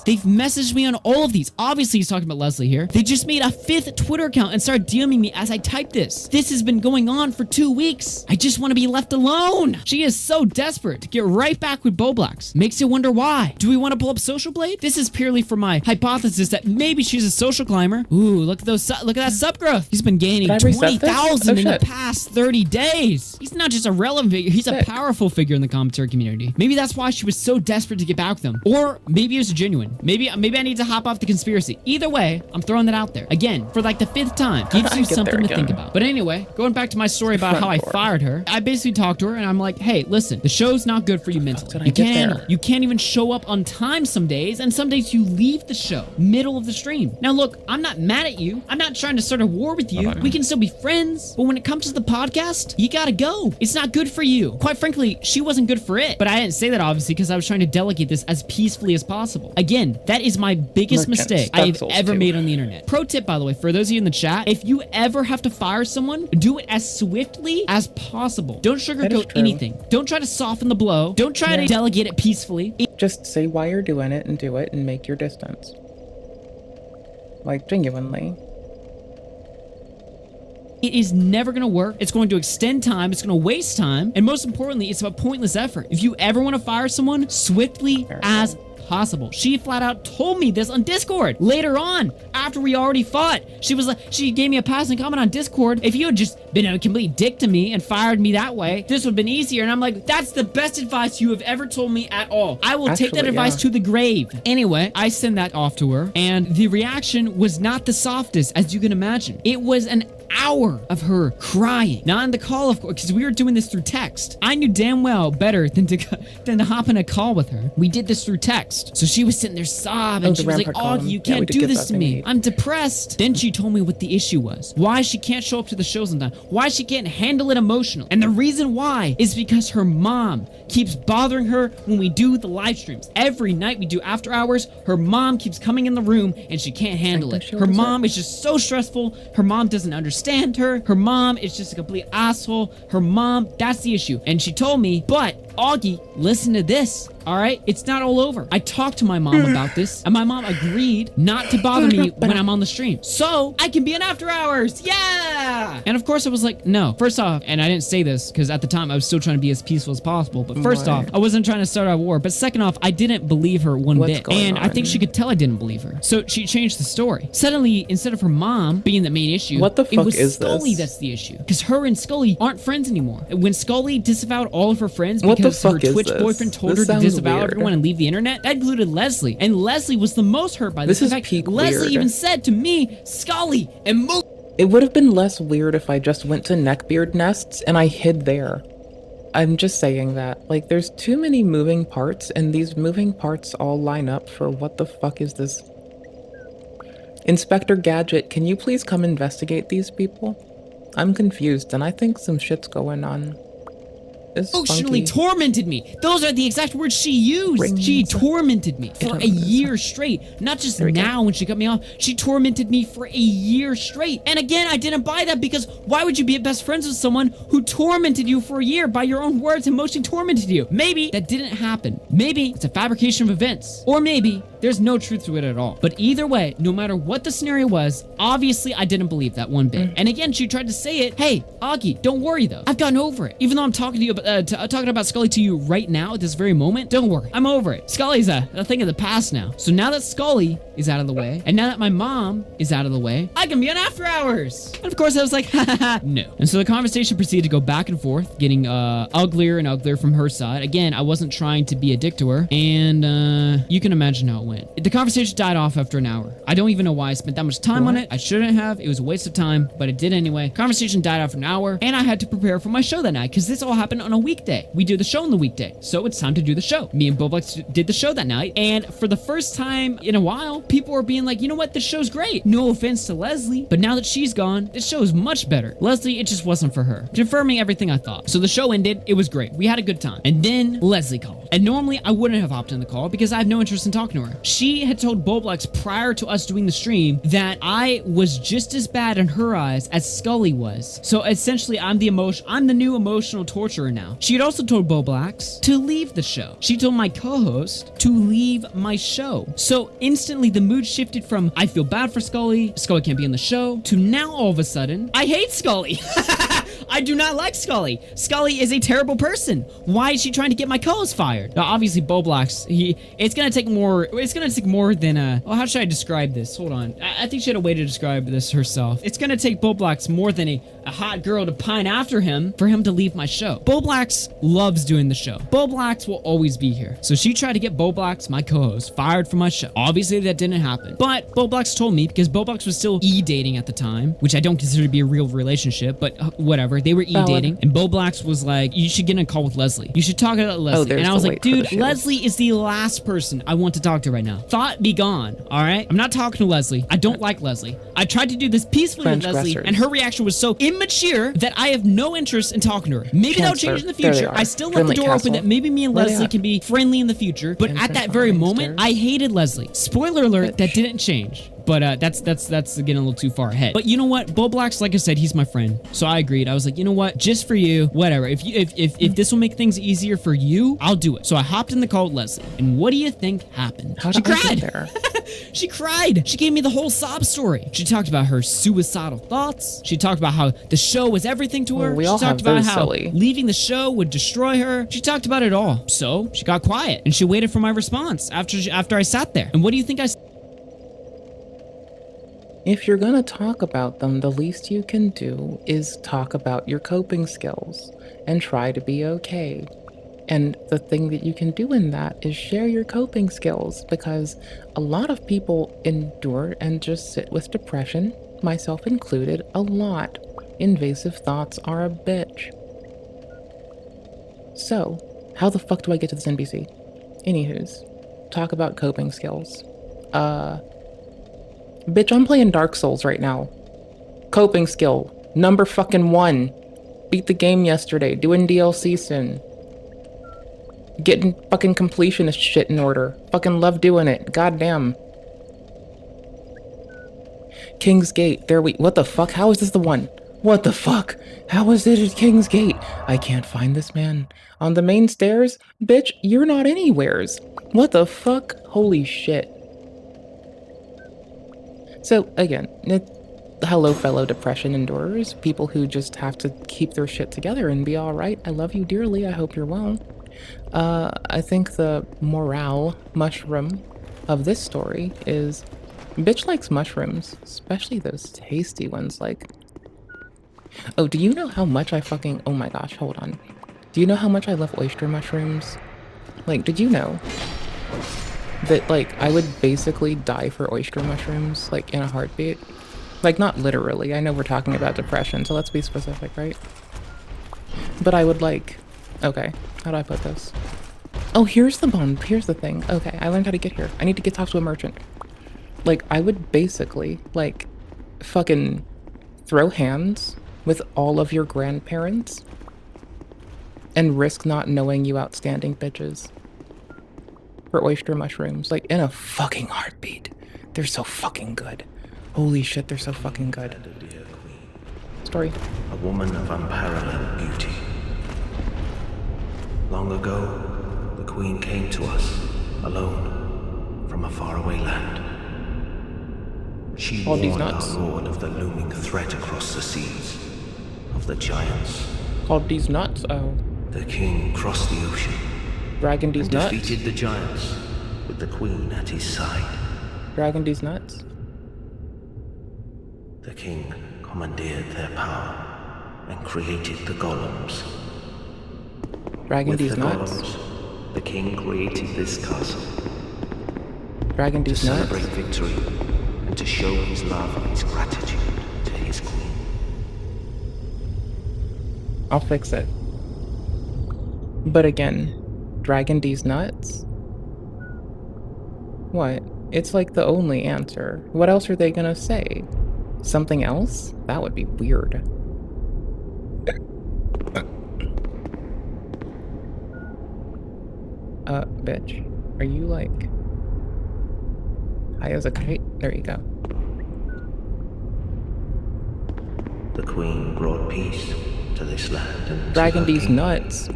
They've messaged me on all of these. Obviously, he's talking about Leslie here. They just made a 5th Twitter account and started DMing me as I type this. This has been going on for 2 weeks. I just want to be left alone. She is so desperate to get right back with Boblax. Makes you wonder why. Do we want to pull up Social Blade? This is purely for my hypothesis that maybe she's a social climber. Ooh, look at those. Look at that sub growth. He's been gaining 20,000 in the past 30 days. He's not just a relevant figure. He's a powerful figure in the commentary community. Maybe that's why she was so desperate to get back with him. Or maybe it was genuine. Maybe I need to hop off the conspiracy. Either way, I'm throwing that out there. Again, for like the 5th time. Gives you something to think about. But anyway, going back to my story about how I fired her, I basically talked to her and I'm like, hey, listen, the show's not good for you mentally. You can't even show up on time some days, and some days you leave the show, middle of the stream. Now look, I'm not mad at you. I'm not trying to start a war with you. We can still be friends. But when it comes to the podcast, you gotta go. It's not good for you. Quite frankly, she wasn't good for it. But I didn't say that obviously because I was trying to delegate this as peacefully as possible. Again, that is my biggest mistake I've ever made on the internet. Pro tip, by the way, for those of you in the chat, if you ever have to fire someone, do it as swiftly as possible. Don't sugarcoat anything. Don't try to soften the blow. Don't try to delegate it peacefully. Just say why you're doing it and do it and make your distance. Like, genuinely. It is never going to work. It's going to extend time. It's going to waste time. And most importantly, it's a pointless effort. If you ever want to fire someone, swiftly as possible. She flat out told me this on Discord later on after we already fought. She was like, she gave me a passing comment on Discord. If you had just been a complete dick to me and fired me that way, this would have been easier. And I'm like, that's the best advice you have ever told me at all. I will take that advice to the grave. Anyway, I sent that off to her and the reaction was not the softest, as you can imagine. It was an hour of her crying. Not in the call, of course, because we were doing this through text. I knew damn well better than to hop in a call with her. We did this through text. So she was sitting there sobbing. She was like, Augie, you can't do this to me. I'm depressed. Then she told me what the issue was. Why she can't show up to the shows on time. Why she can't handle it emotionally. And the reason why is because her mom keeps bothering her when we do the live streams. Every night we do after hours, her mom keeps coming in the room and she can't handle it. Her mom is just so stressful. Her mom doesn't understand her. Her mom is just a complete asshole. Her mom, that's the issue. And she told me, but Augie, listen to this. All right, it's not all over. I talked to my mom about this, and my mom agreed not to bother me when I'm on the stream, so I can be in after hours. Yeah. And of course, I was like, no. First off, and I didn't say this because at the time I was still trying to be as peaceful as possible. But first off, I wasn't trying to start a war. But second off, I didn't believe her one bit, and I think she could tell I didn't believe her. So she changed the story. Suddenly, instead of her mom being the main issue, what the fuck it was is Scully this? that's the issue. Because her and Scully aren't friends anymore. When Scully disavowed all of her friends because her Twitch boyfriend told her to disavow everyone and leave the internet, that included Leslie. And Leslie was the most hurt by this. In fact, Leslie weird. even said to me, Scully, and move. It would have been less weird if I just went to neckbeard nests and I hid there. I'm just saying that. Like, there's too many moving parts, and these moving parts all line up for what the fuck is this? Inspector Gadget, can you please come investigate these people? I'm confused, and I think some shit's going on. Emotionally tormented me. Those are the exact words she used. She tormented me for a year straight. Not just now when she cut me off. She tormented me for a year straight. And again, I didn't buy that because why would you be best friends with someone who tormented you for a year by your own words, emotionally tormented you? Maybe that didn't happen. Maybe it's a fabrication of events. Or maybe there's no truth to it at all. But either way, no matter what the scenario was, obviously I didn't believe that one bit. And again, she tried to say it. Hey, Augie, don't worry though. I've gotten over it. Even though I'm talking to you about talking about Scully to you right now at this very moment, don't worry. I'm over it. Scully's a thing of the past now. So now that Scully is out of the way, and now that my mom is out of the way, I can be on after hours. And of course I was like, haha, no. And so the conversation proceeded to go back and forth, getting uglier and uglier from her side. Again, I wasn't trying to be a dick to her, and you can imagine how it went. The conversation died off after an hour. I don't even know why I spent that much time on it. I shouldn't have. It was a waste of time, but it did anyway. Conversation died after an hour, and I had to prepare for my show that night because this all happened on a weekday. We do the show on the weekday, so it's time to do the show. Me and Boblex did the show that night, and for the first time in a while, people were being like, you know what, this show's great. No offense to Leslie, but now that she's gone, this show is much better. Leslie, it just wasn't for her. Confirming everything I thought. So the show ended, it was great. We had a good time. And then Leslie called. And normally I wouldn't have hopped in the call because I have no interest in talking to her. She had told Boblex prior to us doing the stream that I was just as bad in her eyes as Scully was. So essentially I'm the new emotional torturer now. She had also told Boblex to leave the show. She told my co-host to leave my show. So instantly the mood shifted from I feel bad for Scully can't be in the show, to now all of a sudden, I hate Scully. I do not like Scully. Scully is a terrible person. Why is she trying to get my co-host fired? Now, obviously, Boblex, it's gonna take more than well, how should I describe this? Hold on. I think she had a way to describe this herself. It's gonna take Boblex more than a hot girl to pine after him for him to leave my show. Boblex loves doing the show. Boblex will always be here. So she tried to get Boblex, my co-host, fired from my show. Obviously, that didn't happen. But Boblex told me, because Boblex was still e-dating at the time, which I don't consider to be a real relationship, but whatever. They were e-dating, and Boblex was like, you should get in a call with Leslie. You should talk about Leslie. And I was like, dude, Leslie is the last person I want to talk to right now. Thought be gone, all right? I'm not talking to Leslie. I don't like Leslie. I tried to do this peacefully with Leslie, and her reaction was so immature that I have no interest in talking to her. Maybe that'll change in the future. I still left the door open that maybe me and Leslie can be friendly in the future, but at that very moment, I hated Leslie. Spoiler alert, that didn't change. But that's getting a little too far ahead. But you know what? Boblex, like I said, he's my friend. So I agreed. I was like, you know what? Just for you, whatever. If this will make things easier for you, I'll do it. So I hopped in the call with Leslie. And what do you think happened? She cried. She cried. She gave me the whole sob story. She talked about her suicidal thoughts. She talked about how the show was everything to her. She talked about how leaving the show would destroy her. She talked about it all. So she got quiet and she waited for my response after I sat there. And what do you think I said? If you're gonna talk about them, the least you can do is talk about your coping skills and try to be okay. And the thing that you can do in that is share your coping skills, because a lot of people endure and just sit with depression myself included, a lot. Invasive thoughts are a bitch. So, how the fuck do I get to this NPC? Anywho's, talk about coping skills. Bitch, I'm playing Dark Souls right now. Coping skill, number fucking 1. Beat the game yesterday, doing DLC soon. Getting fucking completionist shit in order. Fucking love doing it, goddamn. King's Gate, what the fuck? How is this the one? What the fuck? How is it at King's Gate? I can't find this man. On the main stairs? Bitch, you're not anywheres. What the fuck? Holy shit. So, again, hello fellow depression endurers, people who just have to keep their shit together and be alright. I love you dearly, I hope you're well. I think the morale mushroom of this story is bitch likes mushrooms, especially those tasty ones like... Oh, do you know how much I fucking... Oh my gosh, hold on. Do you know how much I love oyster mushrooms? Like, did you know that, like, I would basically die for oyster mushrooms, like, in a heartbeat? Like, not literally. I know we're talking about depression, so let's be specific, right? But I would, like... Okay, how do I put this? Oh, here's the bond. Here's the thing. Okay, I learned how to get here. I need to talk to a merchant. Like, I would basically, like, fucking throw hands with all of your grandparents and risk not knowing you outstanding bitches for oyster mushrooms, like, in a fucking heartbeat. They're so fucking good. Holy shit, they're so fucking good. Story. A woman of unparalleled beauty. Long ago, the Queen came to us, alone, from a faraway land. She warned our Lord of the looming threat across the seas, of the giants. Called these nuts? Oh. The king crossed the ocean. Dragon these nuts? Defeated the giants, with the Queen at his side. Dragon these nuts? The king commandeered their power and created the golems. Dragon with these the nuts? Golems, the king created this castle. Dragon these nuts? To celebrate victory and to show his love and his gratitude to his queen. I'll fix it. But again, Dragon D's nuts? What? It's like the only answer. What else are they gonna say? Something else? That would be weird. Bitch. Are you like... High as a kite? There you go. The Queen brought peace to this land and Dragon D's nuts.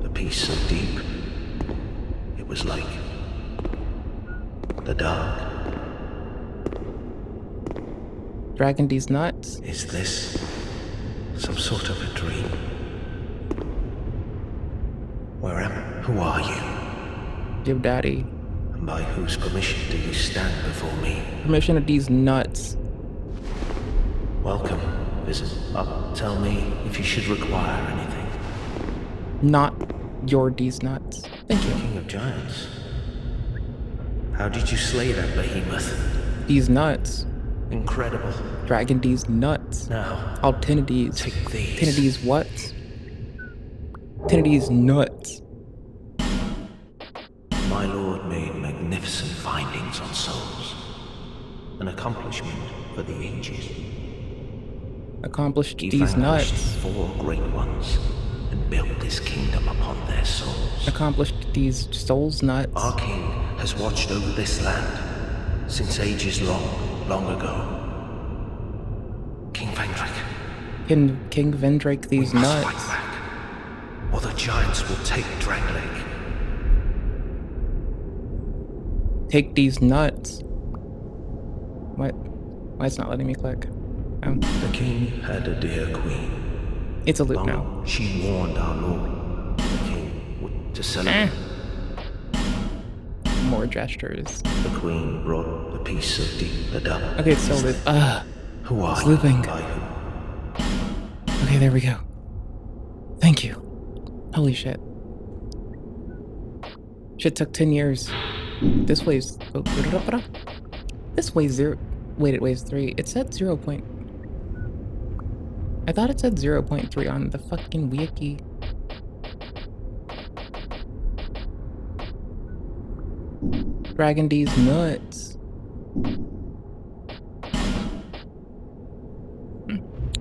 The peace so deep, it was like the dark. Dragon D's nuts. Is this some sort of a dream? Where am I? Who are you? Your daddy. And by whose permission do you stand before me? Permission of these nuts. Welcome, visit. Tell me if you should require anything. Not your D's nuts. Thank you. King of Giants. How did you slay that behemoth? These nuts. Incredible. Dragon D's nuts. Now, Altinides. take these. Tinides what? Tinides nuts. My lord made magnificent findings on souls. An accomplishment for the ages. Accomplished He these vanquished nuts. 4 great ones and built this kingdom upon their souls. Accomplished these souls nuts. Our king has watched over this land since ages long ago. King Vendrick. King Vendrick these we must nuts. fight back, or the giants will take Drangleic. Take these nuts. What? Why it's not letting me click? Oh. The king had a dear queen. It's a loop now. She warned our lord, the king, to celebrate. More gestures. The queen brought the peace of the dark. Okay, it's still loop. Who are it's looping. By who? Okay, there we go. Thank you. Holy shit. Shit took 10 years. This weighs... Oh, this weighs 0... Wait, it weighs 3. It said 0. I thought it said 0.3 on the fucking wiki. Dragon D's nuts.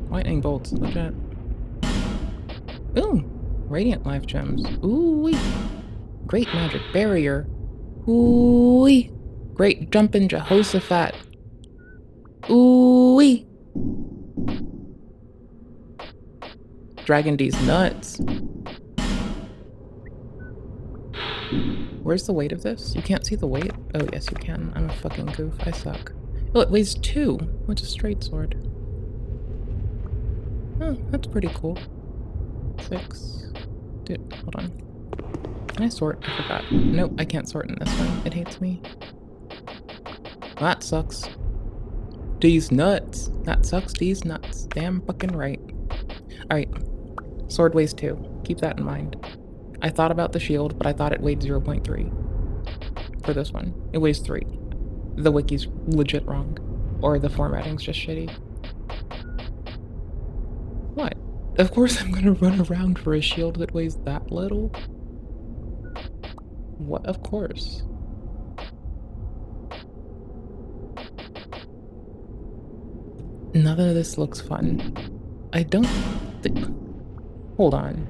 Lightning bolts, look at. Ooh, radiant life gems. Ooh-wee. Great magic barrier. Ooh-wee. Great jumpin' Jehoshaphat. Ooh-wee. Dragon D's nuts. Where's the weight of this? You can't see the weight? Oh, yes, you can. I'm a fucking goof. I suck. Oh, it weighs 2. What's a straight sword? Oh, that's pretty cool. 6. Dude, hold on. Can I sort? I forgot. Nope, I can't sort in this one. It hates me. That sucks. These nuts. That sucks. These nuts. Damn fucking right. Alright. Sword weighs 2. Keep that in mind. I thought about the shield, but I thought it weighed 0.3. For this one. It weighs 3. The wiki's legit wrong. Or the formatting's just shitty. What? Of course I'm gonna run around for a shield that weighs that little? What? Of course. None of this looks fun. I don't think... Hold on.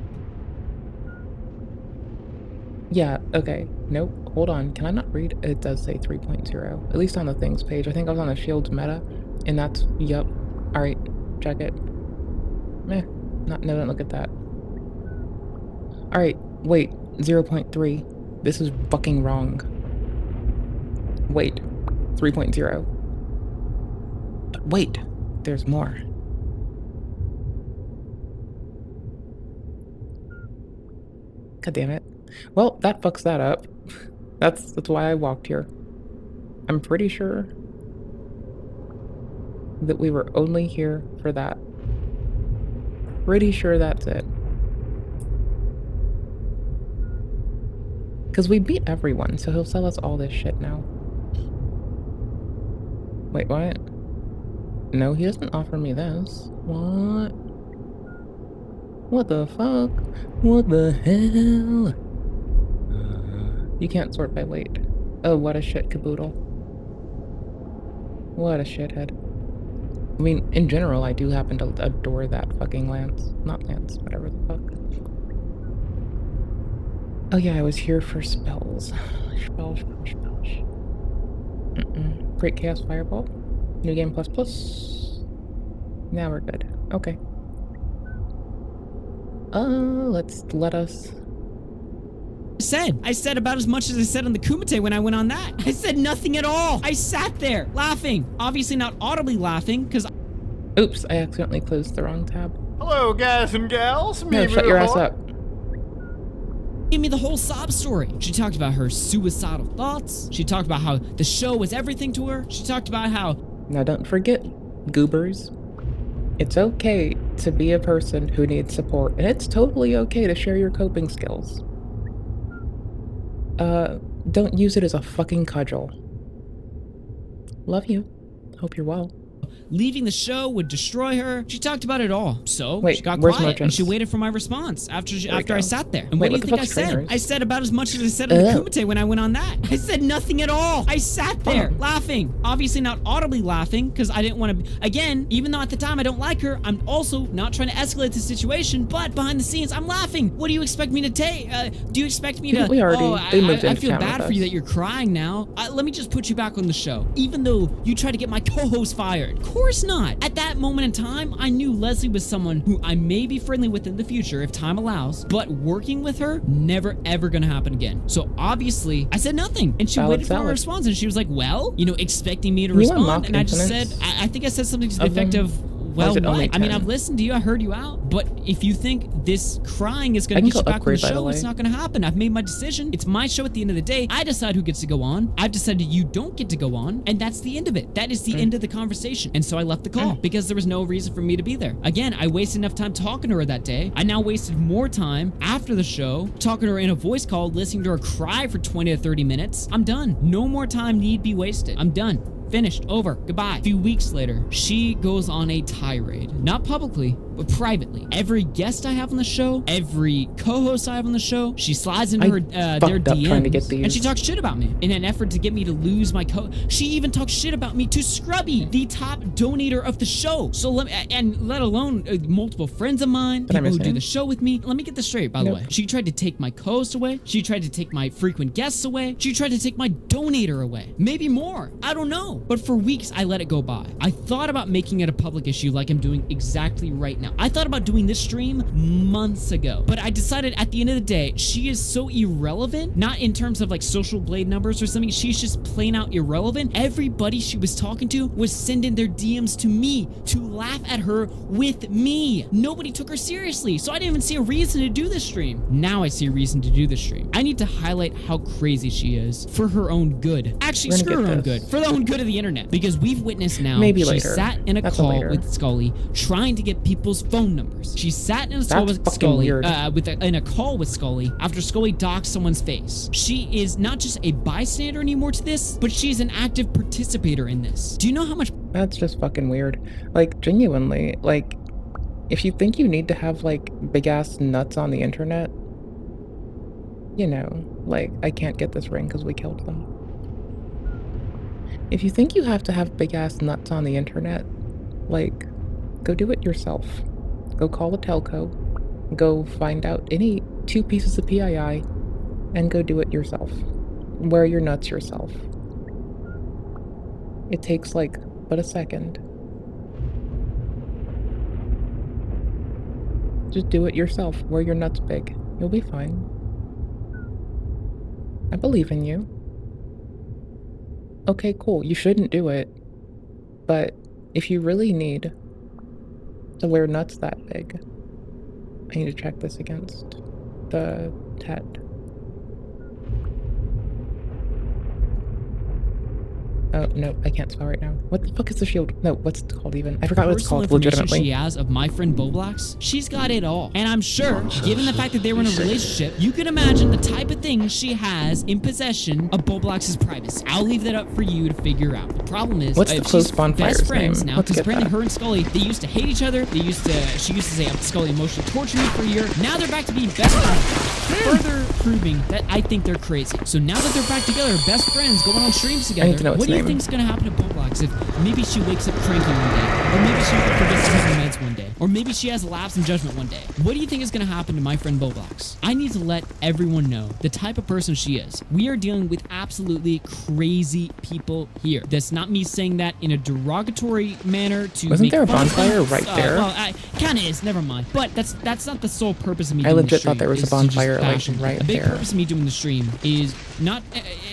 Yeah, okay. Nope. Hold on. Can I not read? It does say 3.0. At least on the things page. I think I was on the shield's meta. And that's... Yup. Alright. Check it. Meh. No, don't look at that. Alright. Wait. 0.3. This is fucking wrong. Wait. 3.0. But wait. There's more. God damn it. Well, that fucks that up. That's why I walked here. I'm pretty sure that we were only here for that. Pretty sure that's it. Because we beat everyone, so he'll sell us all this shit now. Wait, what? No, he doesn't offer me this. What? What the fuck? What the hell? You can't sort by weight. Oh, what a shit caboodle. What a shithead. I mean, in general, I do happen to adore that fucking lance. Not lance, whatever the fuck. Oh yeah, I was here for spells. Spells. Great Chaos Fireball. New game plus. Now we're good. Okay. Let us... I said about as much as I said on the Kumite when I went on that. I said nothing at all. I sat there laughing. Obviously not audibly laughing because... Oops, I accidentally closed the wrong tab. Hello, guys and gals. No, shut your ass up. Gave me the whole sob story. She talked about her suicidal thoughts. She talked about how the show was everything to her. She talked about how... Now don't forget, goobers. It's okay to be a person who needs support, and it's totally okay to share your coping skills. Don't use it as a fucking cudgel. Love you. Hope you're well. Leaving the show would destroy her. She talked about it all. So wait, she got where's quiet Merchants? and she waited for my response after I sat there. And wait, what do you think I said? Trainers? I said about as much as I said on the Kumite when I went on that. I said nothing at all. I sat there laughing. Obviously not audibly laughing because I didn't want to... Again, even though at the time I don't like her, I'm also not trying to escalate the situation, but behind the scenes, I'm laughing. What do you expect me to take? Do you expect me to... We already... I feel bad for you that you're crying now. Let me just put you back on the show. Even though you tried to get my co-host fired. Of course not. At that moment in time, I knew Leslie was someone who I may be friendly with in the future if time allows, but working with her, never ever gonna happen again. So obviously, I said nothing, and she waited for my response, and she was like, well, you know, expecting me to respond, and I just said, I think I said something to the effect of, well, what? I mean, I've listened to you, I heard you out, but if you think this crying is gonna get you back on the show, it's not gonna happen. I've made my decision. It's my show at the end of the day. I decide who gets to go on. I've decided you don't get to go on, and that's the end of it. That is the end of the conversation. And so I left the call because there was no reason for me to be there. Again, I wasted enough time talking to her that day. I now wasted more time after the show talking to her in a voice call, listening to her cry for 20 to 30 minutes. I'm done. No more time need be wasted. I'm done. Finished. Over. Goodbye. A few weeks later, she goes on a tirade. Not publicly, but privately. Every guest I have on the show, every co-host I have on the show, she slides into their DMs trying to get these. and she talks shit about me in an effort to get me to lose my She even talks shit about me to Scrubby, the top donator of the show. So let alone multiple friends of mine, people who do the show with me. Let me get this straight, by the way. She tried to take my co-host away. She tried to take my frequent guests away. She tried to take my donator away. Maybe more. I don't know. But for weeks, I let it go by. I thought about making it a public issue like I'm doing exactly right now. I thought about doing this stream months ago, but I decided at the end of the day, she is so irrelevant, not in terms of like social blade numbers or something. She's just plain out irrelevant. Everybody she was talking to was sending their DMs to me to laugh at her with me. Nobody took her seriously, so I didn't even see a reason to do this stream. Now I see a reason to do this stream. I need to highlight how crazy she is for her own good. Actually, screw her own good. For the own good of the internet, because we've witnessed now. Maybe she later. sat in a call with Scully trying to get people's phone numbers. She sat in a call with Scully, in a call with Scully after Scully doxed someone's face. She is not just a bystander anymore to this, but she's an active participator in this. Do you know how much? That's just fucking weird. Like, genuinely, like, if you think you need to have like big ass nuts on the internet, you know, like, I can't get this ring because we killed them. If you think you have to have big ass nuts on the internet, like, go do it yourself. Go call a telco, go find out any 2 pieces of PII, and go do it yourself. Wear your nuts yourself. It takes like but a second. Just do it yourself. Wear your nuts big. You'll be fine. I believe in you. Okay, cool. You shouldn't do it. But if you really need to wear nuts that big, I need to check this against the TED. Oh, no, I can't spell right now. What the fuck is the shield? No, what's it called even? I forgot what it's called legitimately. She has of my friend Boblax, she's got it all. And I'm sure, given the fact that they were in a relationship, you can imagine the type of things she has in possession of Boblax's privacy. I'll leave that up for you to figure out. The problem is, what's the close bonfire's best friends name? now, because apparently her and Scully, they used to hate each other. She used to say Scully emotionally tortured me for a year. Now they're back to being best friends. Further proving that I think they're crazy. So now that they're back together, best friends going on streams together, what do you think's gonna happen to Boblax if maybe she wakes up cranky one day, or maybe she forgets to take her meds one day, or maybe she has a lapse in judgment one day? What do you think is gonna happen to my friend Boblax? I need to let everyone know the type of person she is. We are dealing with absolutely crazy people here. That's not me saying that in a derogatory manner to Wasn't make there a fun of bonfire things. right there? Well, kind of is. Never mind. But that's not the sole purpose of me. I doing legit the stream, thought there was a is to just bonfire like bash him. right The big there. purpose of me doing the stream is not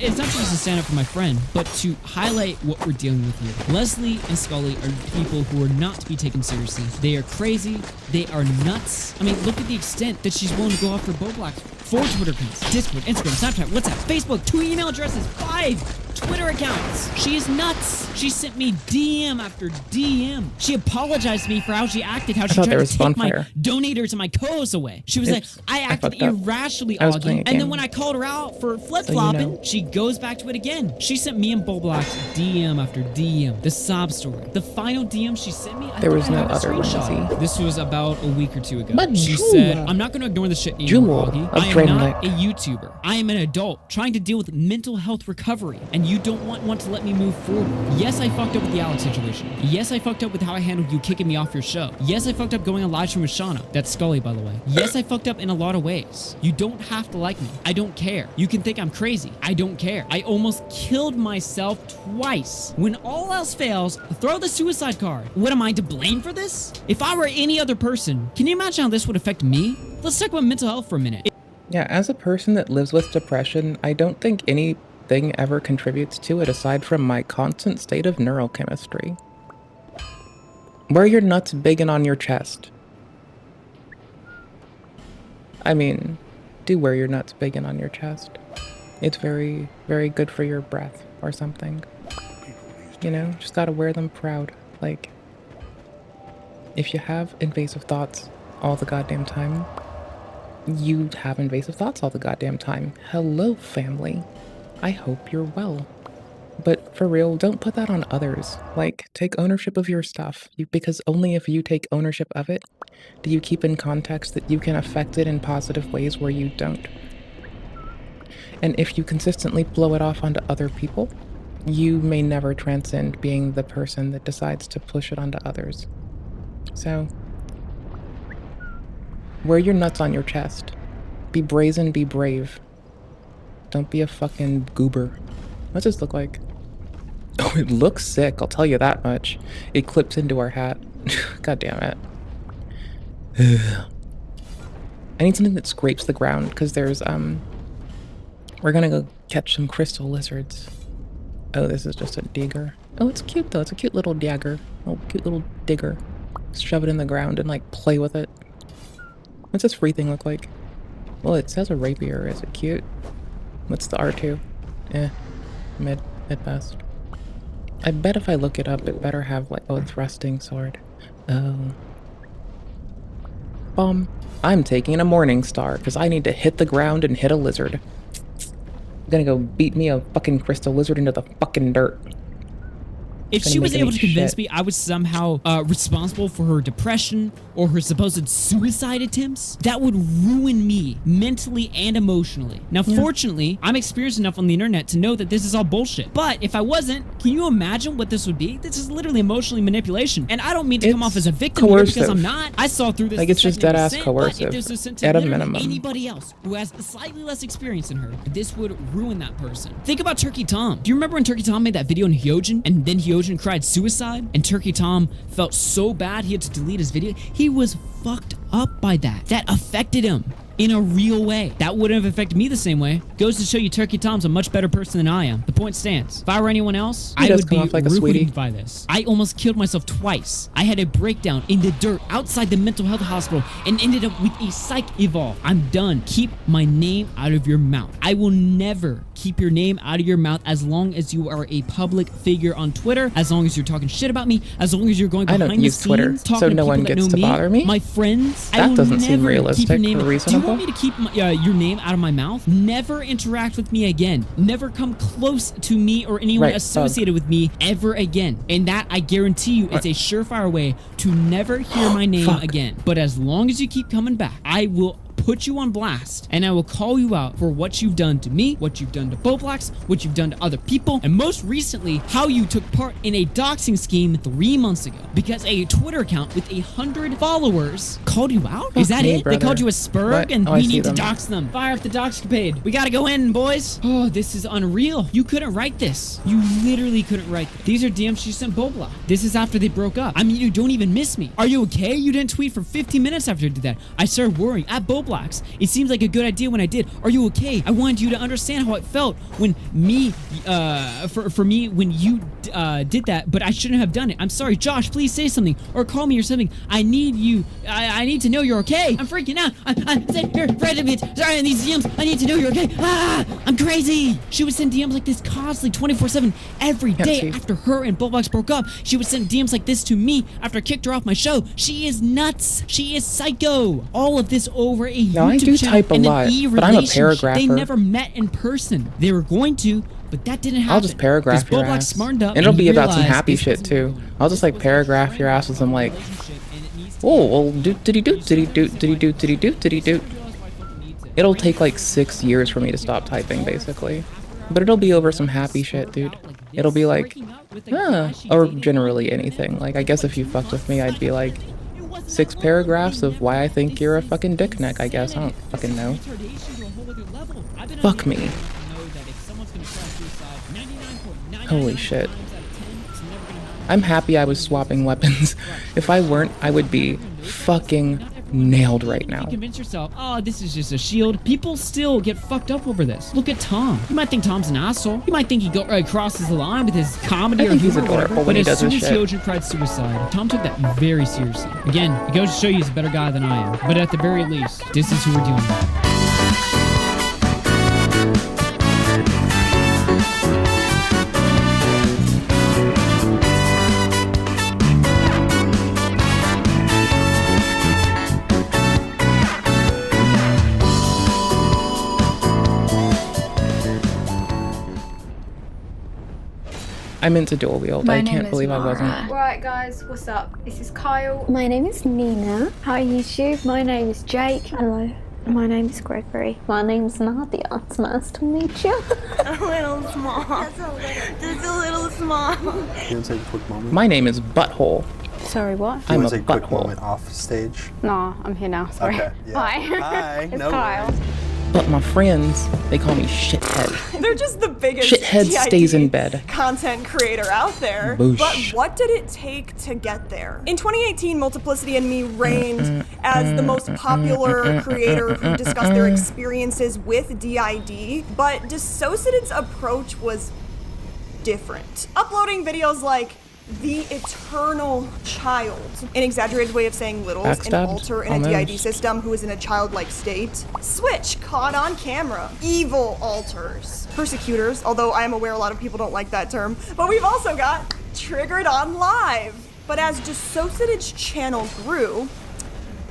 it's not just to stand up for my friend, but to highlight what we're dealing with here. Leslie and Scully are people who are not to be taken seriously. They are crazy. They are nuts. I mean, look at the extent that she's willing to go after Boblax. 4 Twitter accounts, Discord, Instagram, Snapchat, WhatsApp, Facebook, 2 email addresses, 5 Twitter accounts. She is nuts. She sent me DM after DM. She apologized to me for how she acted, how she tried to take my donators and my co-hosts away. She was like, I acted irrationally, Augie. And then when I called her out for flip-flopping, she goes back to it again. She sent me and Boblax DM after DM. The sob story. The final DM she sent me, There was no other screenshot. This was about a week or 2 ago. But She Jewel. said, I'm not going to ignore the shit anymore, Augie. I am Dreamlike. not a YouTuber. I am an adult trying to deal with mental health recovery, and you don't want to let me move forward. Yes, I fucked up with the Alex situation. Yes, I fucked up with how I handled you kicking me off your show. Yes, I fucked up going on live stream with Shauna. That's Scully, by the way. Yes, I fucked up in a lot of ways. You don't have to like me. I don't care. You can think I'm crazy. I don't care. I almost killed myself twice. When all else fails, throw the suicide card. What am I to blame for this? If I were any other person, can you imagine how this would affect me? Let's talk about mental health for a minute. Yeah, as a person that lives with depression, I don't think anything ever contributes to it aside from my constant state of neurochemistry. Wear your nuts big and on your chest. I mean, do wear your nuts big and on your chest. It's very, very good for your breath or something. You know, just gotta wear them proud. Like, if you have invasive thoughts all the goddamn time, you have invasive thoughts all the goddamn time. Hello, family. I hope you're well. But for real, don't put that on others. Like, take ownership of your stuff. Because only if you take ownership of it do you keep in context that you can affect it in positive ways where you don't. And if you consistently blow it off onto other people, you may never transcend being the person that decides to push it onto others. So, wear your nuts on your chest. Be brazen, be brave. Don't be a fucking goober. What's this look like? Oh, it looks sick, I'll tell you that much. It clips into our hat. God damn it. I need something that scrapes the ground, because there's, we're gonna go catch some crystal lizards. Oh, this is just a digger. Oh, it's cute though, it's a cute little dagger. Oh, cute little digger. Shove it in the ground and like play with it. What's this free thing look like? Well, it says a rapier, is it cute? What's the R2? Mid best. I bet if I look it up, it better have like, oh, it's rusting sword. Oh. I'm taking a morning star because I need to hit the ground and hit a lizard. I'm gonna go beat me a fucking crystal lizard into the fucking dirt. If she was able to convince me I was somehow responsible for her depression or her supposed suicide attempts, that would ruin me mentally and emotionally. Now, fortunately, I'm experienced enough on the internet to know that this is all bullshit. But if I wasn't, can you imagine what this would be? This is literally emotionally manipulation. And I don't mean to come off as a victim here because I'm not. I saw through this. Like, it's just dead ass coercive. At a minimum. Anybody else who has slightly less experience than her, this would ruin that person. Think about Turkey Tom. Do you remember when Turkey Tom made that video on Hyojin and then Hyojin cried suicide and Turkey Tom felt so bad he had to delete his video? He was fucked up by that. That affected him in a real way. That wouldn't have affected me the same way. Goes to show you Turkey Tom's a much better person than I am. The point stands. If I were anyone else, I would be ruined by this. I almost killed myself twice. I had a breakdown in the dirt outside the mental health hospital and ended up with a psych eval. I'm done. Keep my name out of your mouth. I will never keep your name out of your mouth as long as you are a public figure on Twitter, as long as you're talking shit about me, as long as you're going behind the scenes, Twitter, talking so to no people one that gets know to bother me. My friends. That doesn't seem realistic or Do you reasonable. want me to keep your name out of my mouth? Never interact with me again. Never come close to me or anyone associated with me ever again. And that, I guarantee you, is a surefire way to never hear my name again. But as long as you keep coming back, I will put you on blast and I will call you out for what you've done to me, what you've done to Boblox, what you've done to other people, and most recently, how you took part in a doxing scheme 3 months ago because a Twitter account with 100 followers called you out? Is that it? They called you a spurg and we need to dox them. Fire up the doxcapade. We gotta go in, boys. Oh, this is unreal. You couldn't write this. You literally couldn't write this. These are DMs she sent Boblox. This is after they broke up. I mean, you don't even miss me. Are you okay? You didn't tweet for 15 minutes after you did that. I started worrying at Boblox. It seems like a good idea when I did. Are you okay? I wanted you to understand how it felt when me, for me, when you did that, but I shouldn't have done it. I'm sorry. Josh, please say something or call me or something. I need you. I need to know you're okay. I'm freaking out. I'm sitting here afraid of it. Sorry, in these DMs, I need to know you're okay. I'm crazy. She would send DMs like this constantly, 24/7, every day after her and Boblox broke up. She would send DMs like this to me after I kicked her off my show. She is nuts. She is psycho. All of this over a Now, I do type a lot, but I'm a paragrapher. They never met in person. They were going to, but that didn't happen. I'll just paragraph your ass. Smartened up and it'll and be about some realized happy shit too. I'll just like paragraph your ass with some like, oh, well, do. It'll take like 6 years for me to stop typing, basically. But it'll be over some happy shit, dude. It'll be like, or generally anything. Like, I guess if you fucked with me, I'd be like, 6 paragraphs of why I think you're a fucking dick neck, I guess. I don't fucking know. Fuck me. Holy shit. I'm happy I was swapping weapons. If I weren't, I would be fucking nailed right now. You convince yourself, oh, this is just a shield. People still get fucked up over this. Look at Tom. You might think Tom's an asshole. You might think he crosses the line with his comedy I think he's adorable when he does his shit. But as soon as Hyojin cried suicide, Tom took that very seriously. Again, it goes to show you he's a better guy than I am. But at the very least, this is who we're dealing with. I meant to dual wield. I can't believe I wasn't. Right, guys, what's up? This is Kyle. My name is Nina. Hi, YouTube. My name is Jake. Hello. My name is Gregory. My name's Nadia. It's nice to meet you. A little small. Just a little small. You want to take a quick moment? My name is Butthole. Sorry, what? You I'm want a to take a quick butthole. moment off stage? No, I'm here now. Sorry. Okay, yeah. Hi. Hi. It's No Kyle. worries. But my friends, they call me shithead. They're just the biggest Shithead DID stays in bed. content creator out there. Boosh. But what did it take to get there? In 2018, Multiplicity and me reigned as the most popular creator who discussed their experiences with DID, but Dissociated's approach was different. Uploading videos like The Eternal Child, an exaggerated way of saying Littles, an Backstabbed? alter in a Almost. DID system who is in a childlike state. Switch, caught on camera. Evil alters. Persecutors, although I am aware a lot of people don't like that term. But we've also got Triggered on Live. But as Dissociated's channel grew,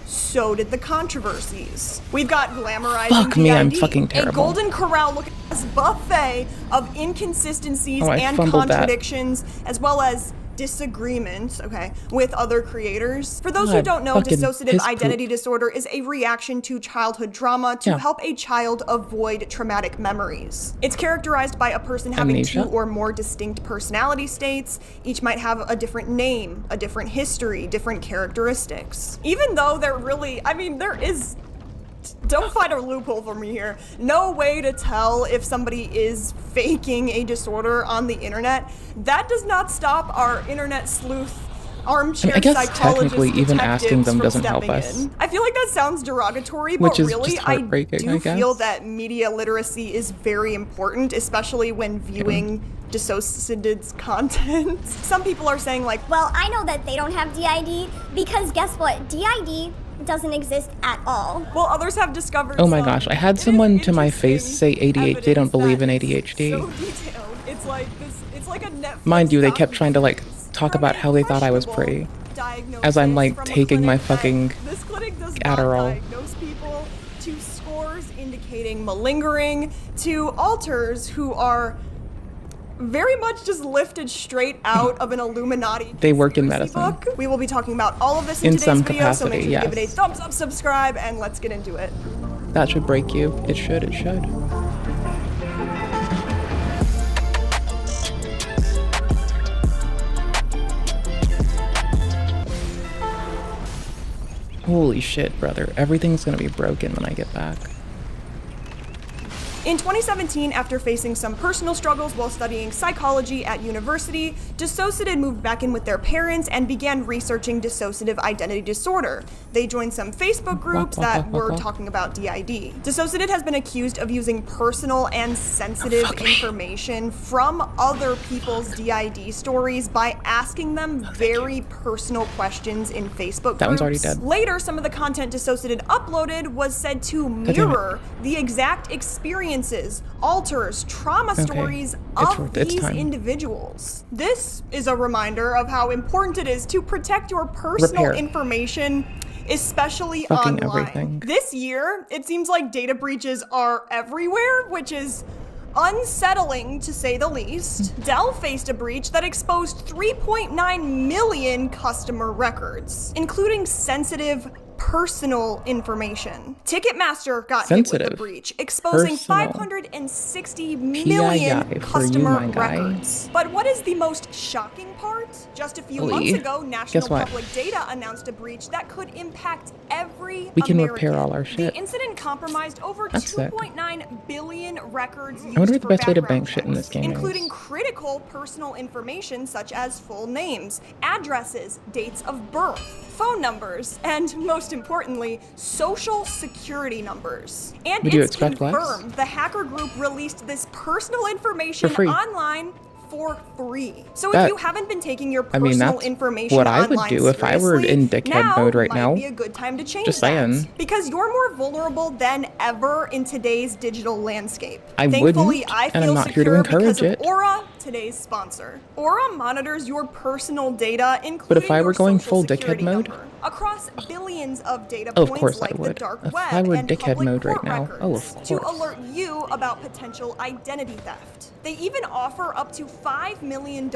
so did the controversies. We've got glamorizing Fuck me, I'm DID, fucking a terrible. Golden Corral looking as buffet of inconsistencies Oh, I and fumbled that. contradictions, as well as disagreements, okay, with other creators. For those who God, don't know, fucking dissociative piss identity disorder is a reaction to childhood trauma to Yeah. help a child avoid traumatic memories. It's characterized by a person having Amnesia? 2 or more distinct personality states. Each might have a different name, a different history, different characteristics. Even though there really, I mean, there is, don't find a loophole for me here. No way to tell if somebody is faking a disorder on the internet. That does not stop our internet sleuth armchair I guess psychologists, technically even asking detectives them from doesn't help stepping us. in. I feel like that sounds derogatory, Which but is really, just I heartbreaking, do I guess. feel that media literacy is very important, especially when viewing Dissociated's content. Some people are saying like, well, I know that they don't have DID because guess what? DID doesn't exist at all. Well, others have discovered Oh my some gosh, I had someone to my face say ADHD. They don't believe in ADHD. so detailed. It's like this, it's like a Netflix Mind you, they kept trying to like talk about how they thought I was pretty. As I'm like taking my fucking This clinic does not Adderall. diagnose people, to scores indicating malingering, to alters who are very much just lifted straight out of an Illuminati They work in conspiracy medicine. book. We will be talking about all of this in In today's some video, so make capacity, sure to give it a yes. thumbs up, subscribe, and let's get into it. That should break you. It should, it should. Holy shit, brother. Everything's gonna be broken when I get back. In 2017, after facing some personal struggles while studying psychology at university, Dissociated moved back in with their parents and began researching dissociative identity disorder. They joined some Facebook groups that were talking about DID. Dissociated has been accused of using personal and sensitive information from other people's DID stories by asking them very personal questions in Facebook That one's already groups. dead. Later, some of the content Dissociated uploaded was said to damn it. mirror the exact experiences, alters, trauma Okay. stories It's of it's these time. individuals. This is a reminder of how important it is to protect your personal Repair. information, especially Fucking online. everything. This year, it seems like data breaches are everywhere, which is unsettling to say the least. Dell faced a breach that exposed 3.9 million customer records, including sensitive personal information. Ticketmaster got hit with the Sensitive. breach, exposing Personal. 560 million PII for you, customer my guy. records. But what is the most shocking part? Just a few Lee, months ago, National guess what? Public Data announced a breach that could impact every We can American. repair all our The shit. incident compromised over That's sick. 2.9 billion records used I wonder what the for best way to background bank shit in this game including is. critical personal information such as full names, addresses, dates of birth, phone numbers, and most importantly, social security numbers. And Would you it's expect less? confirmed the hacker group released this personal information For free. online for free. So if That- you haven't been taking your I personal mean, that's information what I would online do if I were seriously, in dickhead mode right might now. be a good time to change Just that. saying. Because you're more vulnerable than ever in today's digital landscape. I Thankfully, wouldn't, I feel and I'm not here to secure encourage because of it. Aura, today's sponsor. Aura monitors your personal data, including But if I were your going social full dickhead security mode, number, across billions of data of points course like I the would. dark If web I were and dickhead public mode right court now, records oh of to course. alert you about potential identity theft. They even offer up to $5 million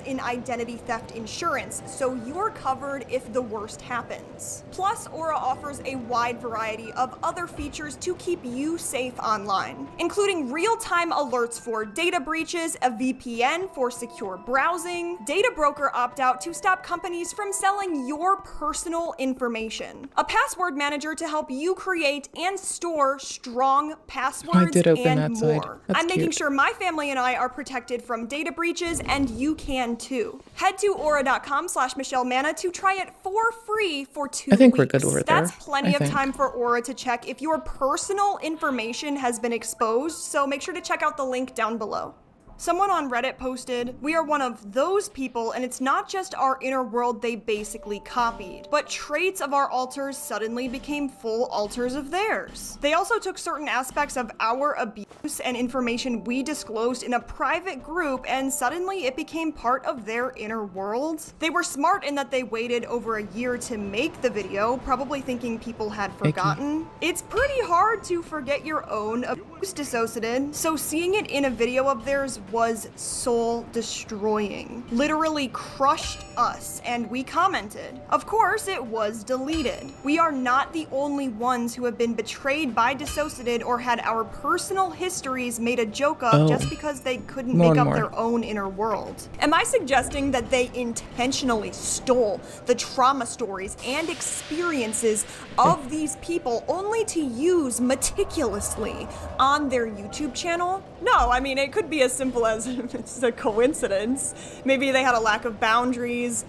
in identity theft insurance, so you're covered if the worst happens. Plus, Aura offers a wide variety of other features to keep you safe online, including real-time alerts for data breaches, a VPN for secure browsing, data broker opt-out to stop companies from selling your personal information, a password manager to help you create and store strong passwords, did open and that side. more. That's I'm making cute. sure my family and I are protected from data breaches, and you can too. Head to aura.com/Michelle Manna to try it for free for 2 I think weeks. we're good over there. That's plenty I of think. time for Aura to check if your personal information has been exposed, so make sure to check out the link down below. Someone on Reddit posted, "We are one of those people, and it's not just our inner world they basically copied, but traits of our alters suddenly became full alters of theirs. They also took certain aspects of our abuse and information we disclosed in a private group, and suddenly it became part of their inner world. They were smart in that they waited over a year to make the video, probably thinking people had forgotten. It's pretty hard to forget your own abuse, Dissociated, so seeing it in a video of theirs was soul destroying. Literally crushed us, and we commented. Of course, it was deleted. We are not the only ones who have been betrayed by Dissociated or had our personal histories made a joke of just because they couldn't More make and up more. their own inner world. Am I suggesting that they intentionally stole the trauma stories and experiences of these people only to use meticulously on their YouTube channel? No, I mean, it could be as simple as it's a coincidence. Maybe they had a lack of boundaries.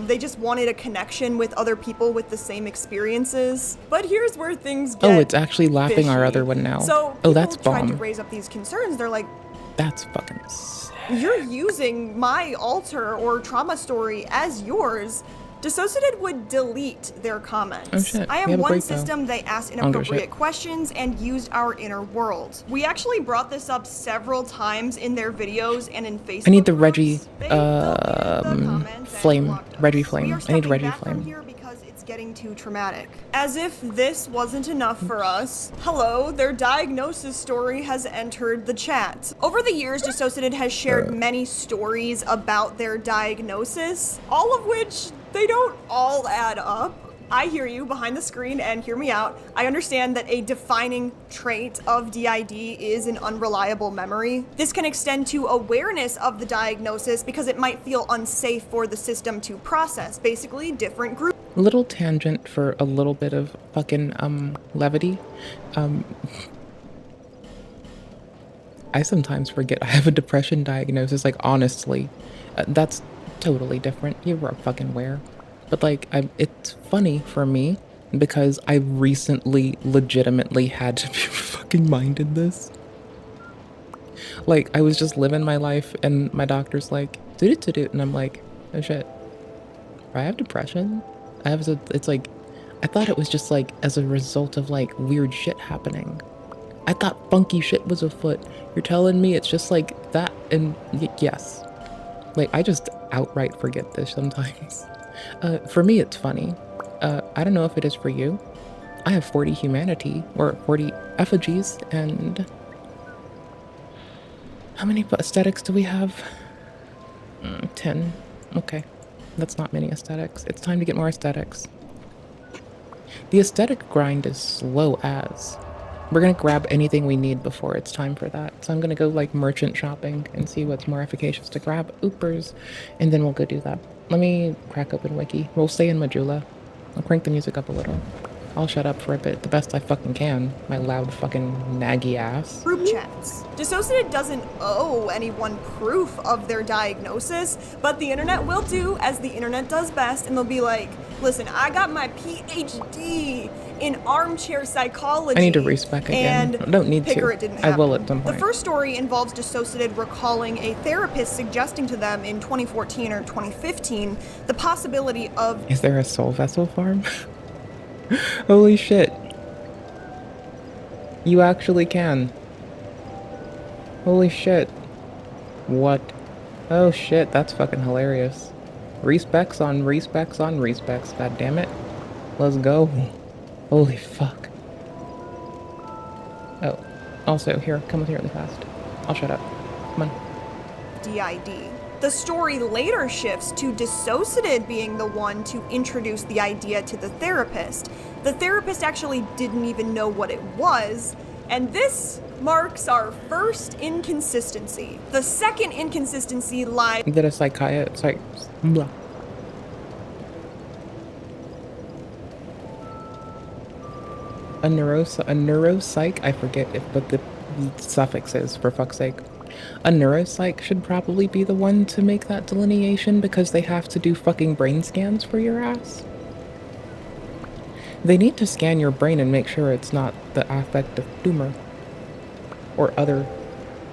They just wanted a connection with other people with the same experiences. But here's where things get Oh, it's actually laughing our fishy. other one now. So Oh, that's people tried to bomb. raise up these concerns. They're like, That's fucking sick. you're using my alter or trauma story as yours. Dissociated would delete their comments. Oh, shit. I We am have a one break, though. system they asked I don't give a inappropriate shit. questions and used our inner world. We actually brought this up several times in their videos and in Facebook. I need the Reggie Flame. Reggie Flame. I need Reggie Flame. Because it's getting too traumatic. As if this wasn't enough for us, hello, their diagnosis story has entered the chat. Over the years, Dissociated has shared many stories about their diagnosis, all of which they don't all add up. I hear you behind the screen, and hear me out. I understand that a defining trait of DID is an unreliable memory. This can extend to awareness of the diagnosis because it might feel unsafe for the system to process. Basically, different groups. Little tangent for a little bit of fucking levity. I sometimes forget I have a depression diagnosis. Like, honestly, that's totally different. You were fucking aware. But like, it's funny for me because I recently legitimately had to be fucking minded this. Like, I was just living my life and my doctor's like, do-do-do-do, and I'm like, oh shit, I have depression. It's like, I thought it was just like as a result of like weird shit happening. I thought funky shit was afoot. You're telling me it's just like that, and yes. Like, I just outright forget this sometimes. For me, it's funny. I don't know if it is for you. I have 40 humanity, or 40 effigies, and how many aesthetics do we have? 10. Okay. That's not many aesthetics. It's time to get more aesthetics. The aesthetic grind is slow as. We're gonna grab anything we need before it's time for that. So I'm gonna go like merchant shopping and see what's more efficacious to grab. Oopers. And then we'll go do that. Let me crack open Wiki. We'll stay in Majula. I'll crank the music up a little. I'll shut up for a bit, the best I fucking can. My loud fucking naggy ass. Group chats. Dissociated doesn't owe anyone proof of their diagnosis, but the internet will do as the internet does best, and they'll be like, listen, I got my PhD in armchair psychology. I need to respec again. And I don't need Picker, to. it didn't I will happen. at some point. The first story involves Dissociated recalling a therapist suggesting to them in 2014 or 2015 the possibility of Is there a soul vessel farm? Holy shit. You actually can. Holy shit. What? Oh shit, that's fucking hilarious. Respecs on respecs on respecs, god damn it. Let's go. Holy fuck. Oh, also, here, come with me really fast. I'll shut up. Come on. DID. The story later shifts to Dissociated being the one to introduce the idea to the therapist. The therapist actually didn't even know what it was, and this marks our first inconsistency. The second inconsistency lies... That a psychiatrist... Blah. A neuropsych, I forget what the suffix is, for fuck's sake. A neuropsych should probably be the one to make that delineation because they have to do fucking brain scans for your ass. They need to scan your brain and make sure it's not the affective tumor or other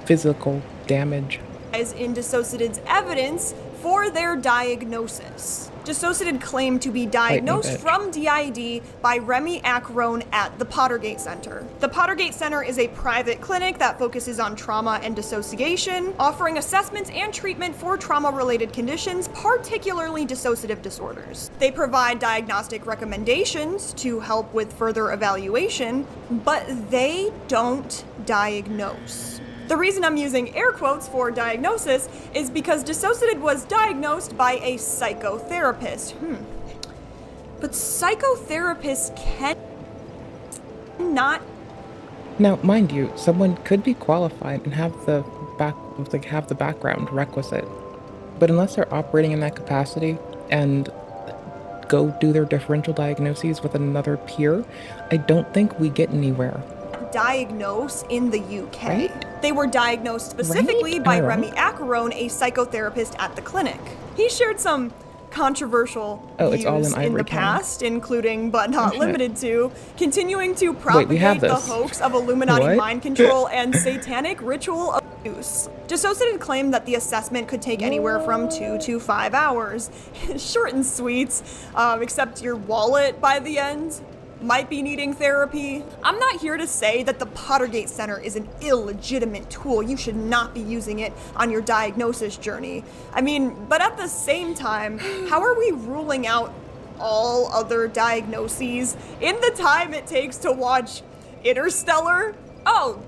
physical damage. In Dissociated's evidence for their diagnosis. Dissociated claimed to be diagnosed from DID by Remy Acrone at the Pottergate Center. The Pottergate Center is a private clinic that focuses on trauma and dissociation, offering assessments and treatment for trauma-related conditions, particularly dissociative disorders. They provide diagnostic recommendations to help with further evaluation, but they don't diagnose. The reason I'm using air quotes for diagnosis is because Dissociated was diagnosed by a psychotherapist. But psychotherapists cannot... Now, mind you, someone could be qualified and have the background requisite, but unless they're operating in that capacity and go do their differential diagnoses with another peer, I don't think we get anywhere. Diagnose in the UK. Right? They were diagnosed specifically by Remy Acrone, a psychotherapist at the clinic. He shared some controversial views in the past, including but not limited to continuing to propagate the hoax of Illuminati mind control and satanic ritual abuse. Dissociated claimed that the assessment could take anywhere from 2 to 5 hours. Short and sweet, except your wallet by the end might be needing therapy. I'm not here to say that the Pottergate Center is an illegitimate tool. You should not be using it on your diagnosis journey. I mean, but at the same time, how are we ruling out all other diagnoses in the time it takes to watch Interstellar? Oh,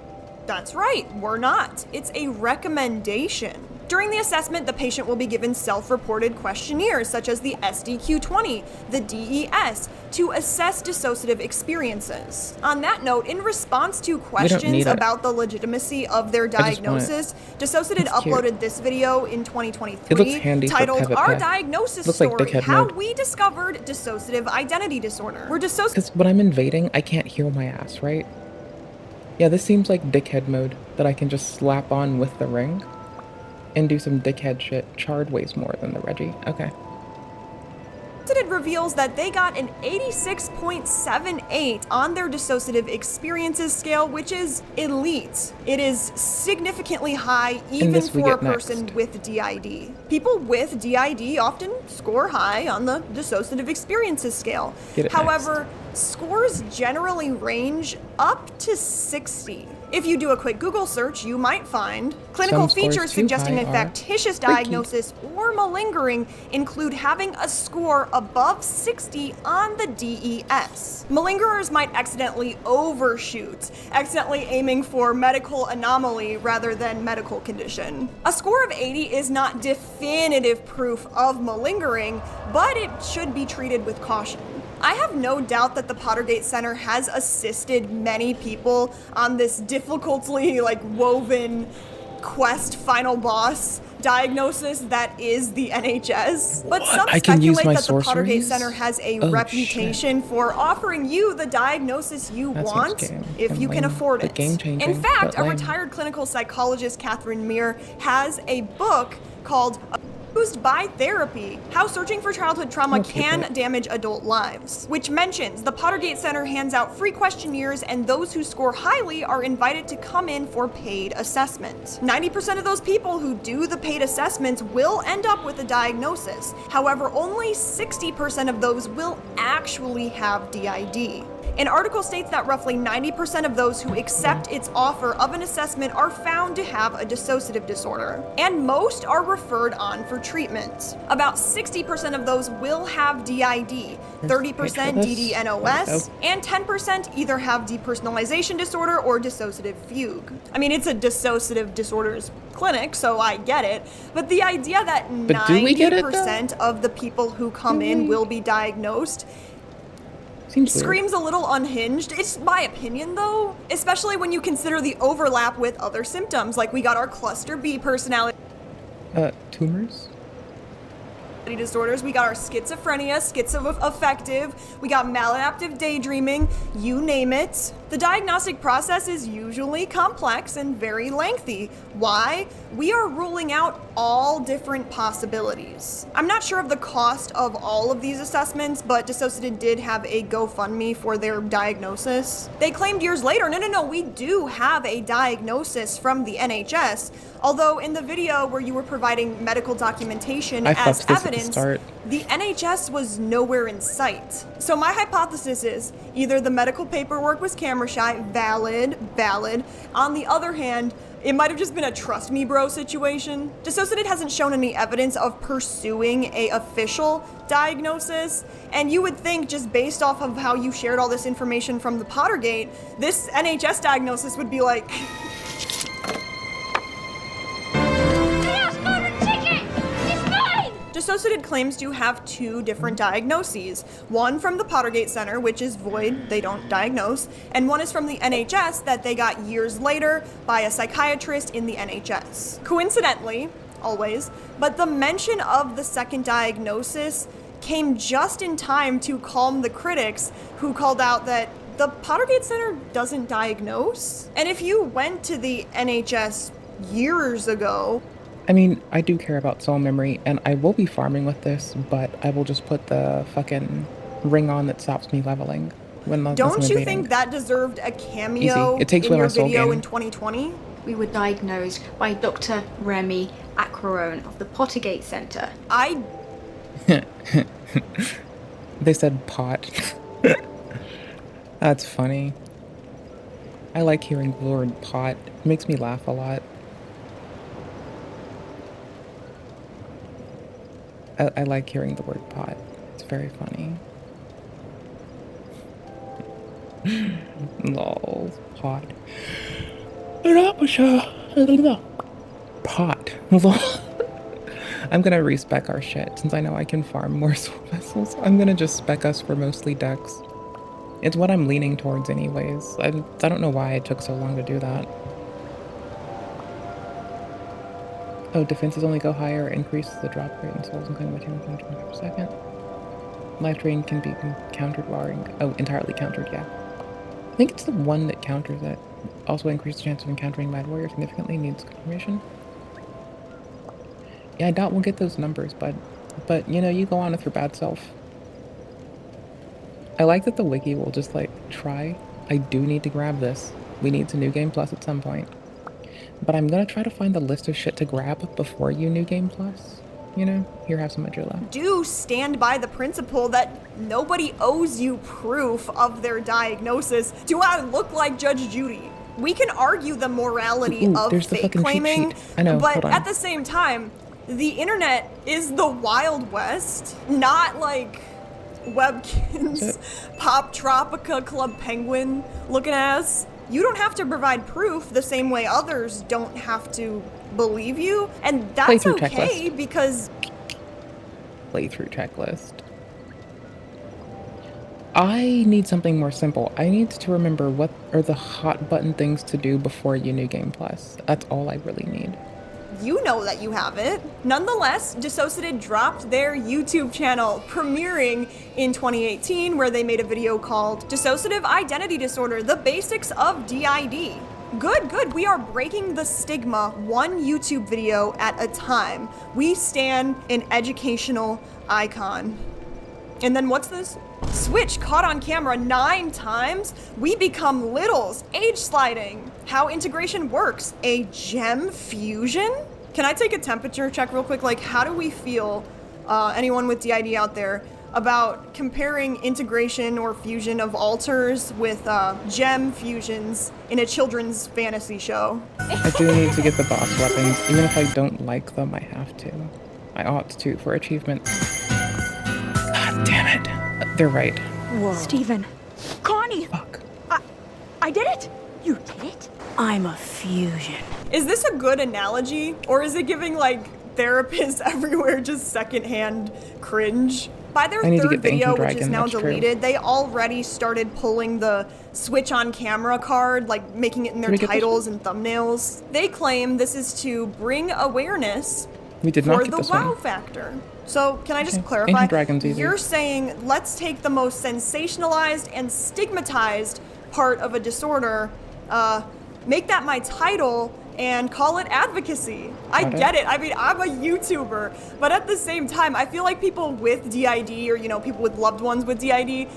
that's right, we're not. It's a recommendation. During the assessment, the patient will be given self-reported questionnaires such as the SDQ-20, the DES, to assess dissociative experiences. On that note, in response to questions about the legitimacy of their diagnosis, Dissociated uploaded this video in 2023 titled Our Diagnosis Story, How We Discovered Dissociative Identity Disorder. Because when I'm invading, I can't heal my ass, right? Yeah, this seems like dickhead mode that I can just slap on with the ring and do some dickhead shit. Chard weighs more than the Reggie. Okay. Dissociated reveals that they got an 86.78 on their dissociative experiences scale, which is elite. It is significantly high even for a person with DID. People with DID often score high on the dissociative experiences scale. However, scores generally range up to 60. If you do a quick Google search, you might find clinical features suggesting a factitious diagnosis or malingering include having a score above 60 on the DES. Malingerers might accidentally overshoot, accidentally aiming for medical anomaly rather than medical condition. A score of 80 is not definitive proof of malingering, but it should be treated with caution. I have no doubt that the Pottergate Center has assisted many people on this difficultly woven quest final boss diagnosis that is the NHS. But some speculate that the Pottergate Center has a reputation for offering you the diagnosis you want if you can afford it. In fact, a retired clinical psychologist, Catherine Meir, has a book called Abused by Therapy, How Searching for Childhood Trauma Can Damage Adult Lives, which mentions the Pottergate Center hands out free questionnaires and those who score highly are invited to come in for paid assessment. 90% of those people who do the paid assessments will end up with a diagnosis. However, only 60% of those will actually have DID. An article states that roughly 90% of those who accept its offer of an assessment are found to have a dissociative disorder, and most are referred on for treatment. About 60% of those will have DID, 30% DDNOS, and 10% either have depersonalization disorder or dissociative fugue. I mean, it's a dissociative disorders clinic, so I get it, but the idea that 90% of the people who come in will be diagnosed screams a little unhinged. It's my opinion though, especially when you consider the overlap with other symptoms, like we got our cluster B personality tumors? disorders, we got our schizophrenia, schizoaffective, we got maladaptive daydreaming, you name it. The diagnostic process is usually complex and very lengthy. Why? We are ruling out all different possibilities. I'm not sure of the cost of all of these assessments, but Dissociated did have a GoFundMe for their diagnosis. They claimed years later, no, we do have a diagnosis from the NHS, although in the video where you were providing medical documentation as evidence, the NHS was nowhere in sight. So my hypothesis is either the medical paperwork was camera shy, valid. On the other hand, it might have just been a trust me bro situation. Dissociated hasn't shown any evidence of pursuing a official diagnosis, and you would think just based off of how you shared all this information from the Pottergate, this NHS diagnosis would be like, Dissociated claims to have two different diagnoses. One from the Pottergate Center, which is void, they don't diagnose, and one is from the NHS that they got years later by a psychiatrist in the NHS. Coincidentally, always, but the mention of the second diagnosis came just in time to calm the critics who called out that the Pottergate Center doesn't diagnose. And if you went to the NHS years ago, I mean, I do care about soul memory, and I will be farming with this, but I will just put the fucking ring on that stops me leveling when the don't you think that deserved a cameo it takes in away your my soul video game. in 2020? We were diagnosed by Dr. Remy Acrone of the Pottergate Center. They said pot. That's funny. I like hearing the word pot. It makes me laugh a lot. I like hearing the word pot. It's very funny. Lol, pot. Pot. Lol. I'm gonna respec our shit since I know I can farm more soul vessels. I'm gonna just spec us for mostly decks. It's what I'm leaning towards anyways. I don't know why it took so long to do that. Oh, defenses only go higher, increases the drop rate in souls, including by 225 per second. Life drain can be countered barring. Oh, entirely countered, yeah. I think it's the one that counters it. Also increases the chance of encountering Mad Warrior significantly, needs confirmation. Yeah, I doubt we'll get those numbers, but you know, you go on with your bad self. I like that the wiki will just like try. I do need to grab this. We need to New Game Plus at some point. But I'm gonna try to find the list of shit to grab before you New Game Plus. You know, here, have some Majula. Do stand by the principle that nobody owes you proof of their diagnosis. Do I look like Judge Judy? We can argue the morality of fake claiming, I know, but at the same time, the internet is the Wild West, not like Webkins, Pop Tropica, Club Penguin looking ass. You don't have to provide proof the same way others don't have to believe you, and that's okay because... Playthrough checklist. I need something more simple. I need to remember what are the hot button things to do before you New Game Plus. That's all I really need. You know that you have it. Nonetheless, Dissociated dropped their YouTube channel, premiering in 2018, where they made a video called Dissociative Identity Disorder, The Basics of DID. Good, we are breaking the stigma one YouTube video at a time. We stand an educational icon. And then what's this? Switch caught on camera 9 times? We become littles, age sliding. How integration works, a gem fusion? Can I take a temperature check real quick? Like, how do we feel, anyone with DID out there? about comparing integration or fusion of altars with gem fusions in a children's fantasy show. I do need to get the boss weapons. Even if I don't like them, I have to. I ought to for achievements. God damn it. They're right. Whoa. Steven. Connie! Fuck. I did it! You did it? I'm a fusion. Is this a good analogy? Or is it giving, like, therapists everywhere just secondhand cringe? By their third video, which is now deleted, they already started pulling the switch on camera card, like making it in their titles and thumbnails. They claim this is to bring awareness for the wow factor. So, can I just clarify? You're saying, let's take the most sensationalized and stigmatized part of a disorder, make that my title, and call it advocacy. I get it. I mean, I'm a YouTuber, but at the same time, I feel like people with DID or, you know, people with loved ones with DID,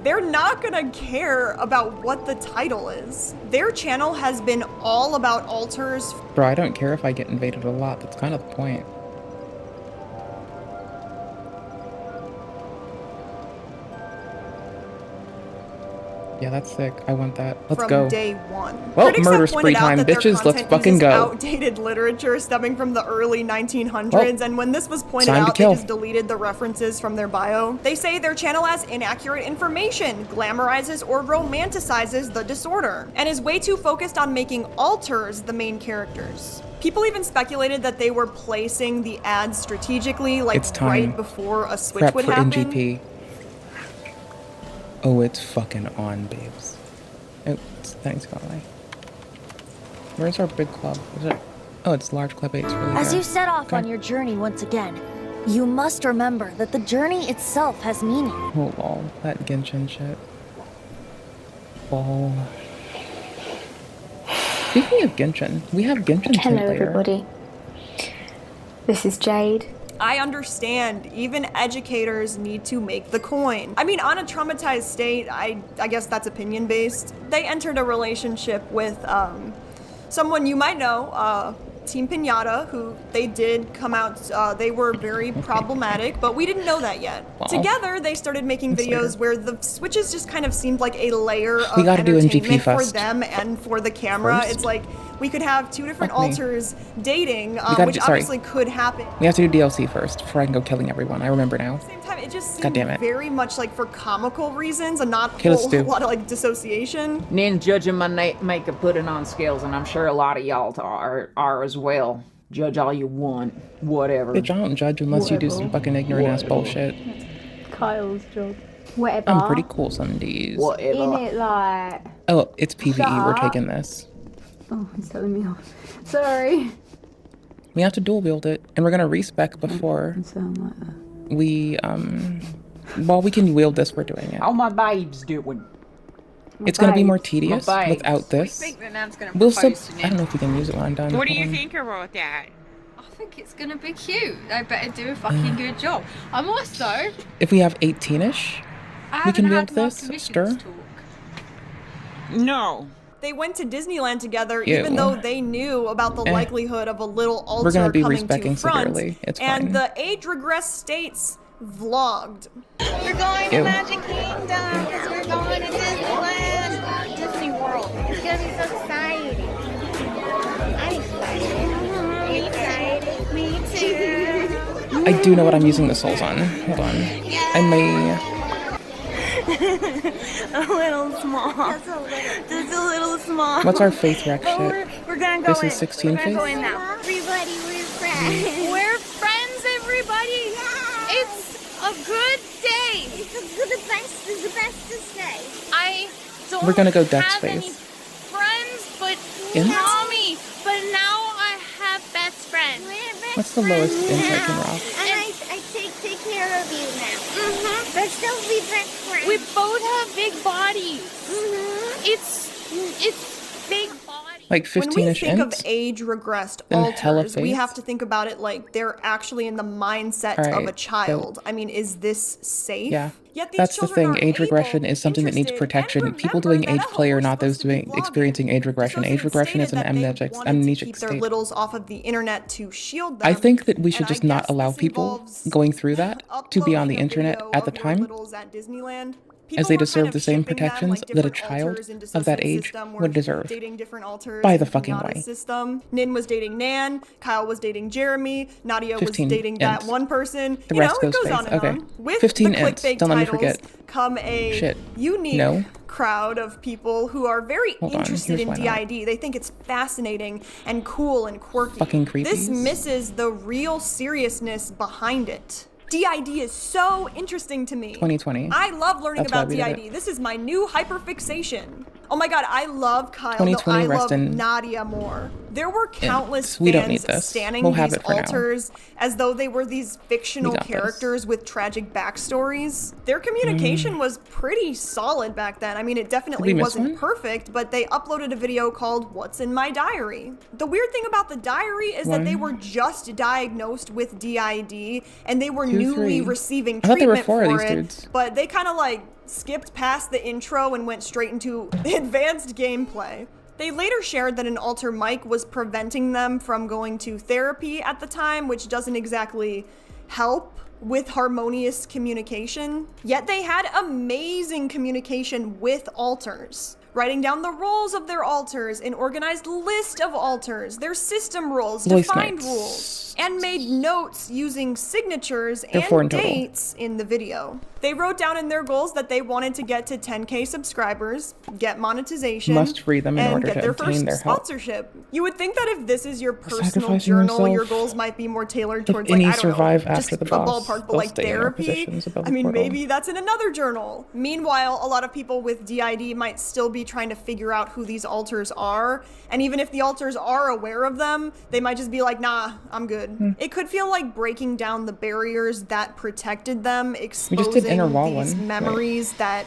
they're not gonna care about what the title is. Their channel has been all about altars. Bro, I don't care if I get invaded a lot. That's kind of the point. Yeah, that's sick. I want that. Let's go. From day one. Well, Critics murder have spree pointed out time, that their bitches. Let's content fucking uses go. outdated literature stemming from the early 1900s, and when this was pointed Time to out, they kill. just deleted the references from their bio. They say their channel has inaccurate information, glamorizes or romanticizes the disorder, and is way too focused on making alters the main characters. People even speculated that they were placing the ads strategically, like It's time. right before a switch Prep would for happen. NGP. Oh, it's fucking on, babes. Oh, thanks, Golly. Where's our big club? Is it? Oh, it's large club 8. It's really As good. you set off on your journey once again, you must remember that the journey itself has meaning. Oh, lol. That Genshin shit. Lol. Speaking of Genshin, we have Genshin Hello, tonight later. everybody. This is Jade. I understand, even educators need to make the coin. I mean, on a traumatized state, I guess that's opinion-based. They entered a relationship with someone you might know, Team Pinata, who they did come out, they were very problematic, but we didn't know that yet. Wow. Together, they started making videos where the switches just kind of seemed like a layer of We gotta do NGP entertainment for first. them and for the camera. First? It's like, we could have two different Fuck me. alters dating, gotta which do- sorry. obviously could happen. We have to do DLC first before I can go killing everyone. I remember now. Same time, it just God seemed damn it. very much like for comical reasons and not Okay, a let's whole do. lot of like dissociation. Nin judging my makeup, putting on scales, and I'm sure a lot of y'all are as well. Judge all you want, whatever. Bitch, I don't judge unless you do some fucking ignorant ass bullshit. Kyle's job. Whatever. I'm pretty cool some days. In it, like. Oh, it's PvE. Shut We're up. taking this. Oh, he's telling me off. Sorry. We have to dual wield it, and we're gonna respec before we while we can wield this, we're doing it. How my babes doing? It's gonna be more tedious without this. We'll still. I don't know if we can use it when I'm done. What do you Hold on. think about that? I think it's gonna be cute. They better do a fucking good job. I'm also. If we have 18-ish, we can wield this. Stir. No. They went to Disneyland together, Ew. even though they knew about the likelihood of a little altar We're gonna be coming to respeccing front. severely. It's and fine. the age regress states vlogged. We're going Ew. to Magic Kingdom because we're going to Disneyland. Disney World. It's gonna be so exciting. I'm excited. Me too. I do know what I'm using the souls on. Hold on. I may. A little small. Just a little small. What's our faith rec But shit? We're gonna go This in. is 16 We're gonna go faith? in now. Everybody, we're friends. We're friends, everybody. It's a good day. It's the best to say. I don't We're gonna go Dex have any phase. friends, but Int? Tommy. But now I have best friends. What's the lowest int I can rock? And I take care of you now. Mm-hmm. But still be best friends. We both have big bodies. Mm-hmm. It's big body. Like When we 15-ish think of ints? age-regressed Then hella alters, we face? have to think about it like they're actually in the mindset Alright, of a so- child. I mean, is this safe? Yeah. Yet these That's the children thing. are Age regression able, is something that needs interested, protection. People doing age play are not those doing experiencing age regression. Age regression is an amnesic keep their state. littles off of the internet to shield them. I think that we should and I just not guess allow this people involves going through that to be on the uploading a internet video at the of your time, littles at Disneyland. as People they were deserve kind the of same shipping them, protections like, that a different child alters in of that Dissociative age System were would deserve. dating different alters By in the fucking Pinata way. System. Nin was dating Nan, Kyle was dating Jeremy, Nadia was 15 dating that ints. one person. The You know, rest it goes goes face. on and Okay. on. With 15 the ints. clickbait Don't let me titles forget. come a Shit. unique No. crowd of people who are very Hold on, interested here's in why not. DID. They think it's fascinating and cool and quirky. Fucking creepies. This misses the real seriousness behind it. DID is so interesting to me. 2020. I love learning That's why about we did DID. it. This is my new hyperfixation. Oh my god, I love Kyle. 2020 No, I love Reston. Nadia more. There were countless We don't need fans this. standing We'll have these it for now. alters as though they were these fictional We got this. characters with tragic backstories. Their communication was pretty solid back then. I mean, it definitely we miss wasn't one? perfect, but they uploaded a video called What's in My Diary. The weird thing about the diary is that they One. were just diagnosed with DID and they were 2, newly 3. receiving I thought there were treatment 4 of for these it, dudes. but they kind of like skipped past the intro and went straight into advanced gameplay. They later shared that an alter Mike was preventing them from going to therapy at the time, which doesn't exactly help with harmonious communication. Yet they had amazing communication with alters, writing down the roles of their alters, an organized list of alters, their system roles, Voice defined notes. rules, and made notes using signatures There are 4 in and total. dates in the video. They wrote down in their goals that they wanted to get to 10K subscribers, get monetization, Must free them in and order get to their obtain first their help. sponsorship. You would think that if this is your personal Sacrificing journal, your yourself. goals might be more tailored If towards like, any I don't survive know, after just the a boss, ballpark, but they'll like stay in their therapy. positions above I the mean, portal. maybe that's in another journal. Meanwhile, a lot of people with DID might still be trying to figure out who these alters are, and even if the alters are aware of them, they might just be like, nah, I'm good. It could feel like breaking down the barriers that protected them, We just exposing did inner wall these one. memories that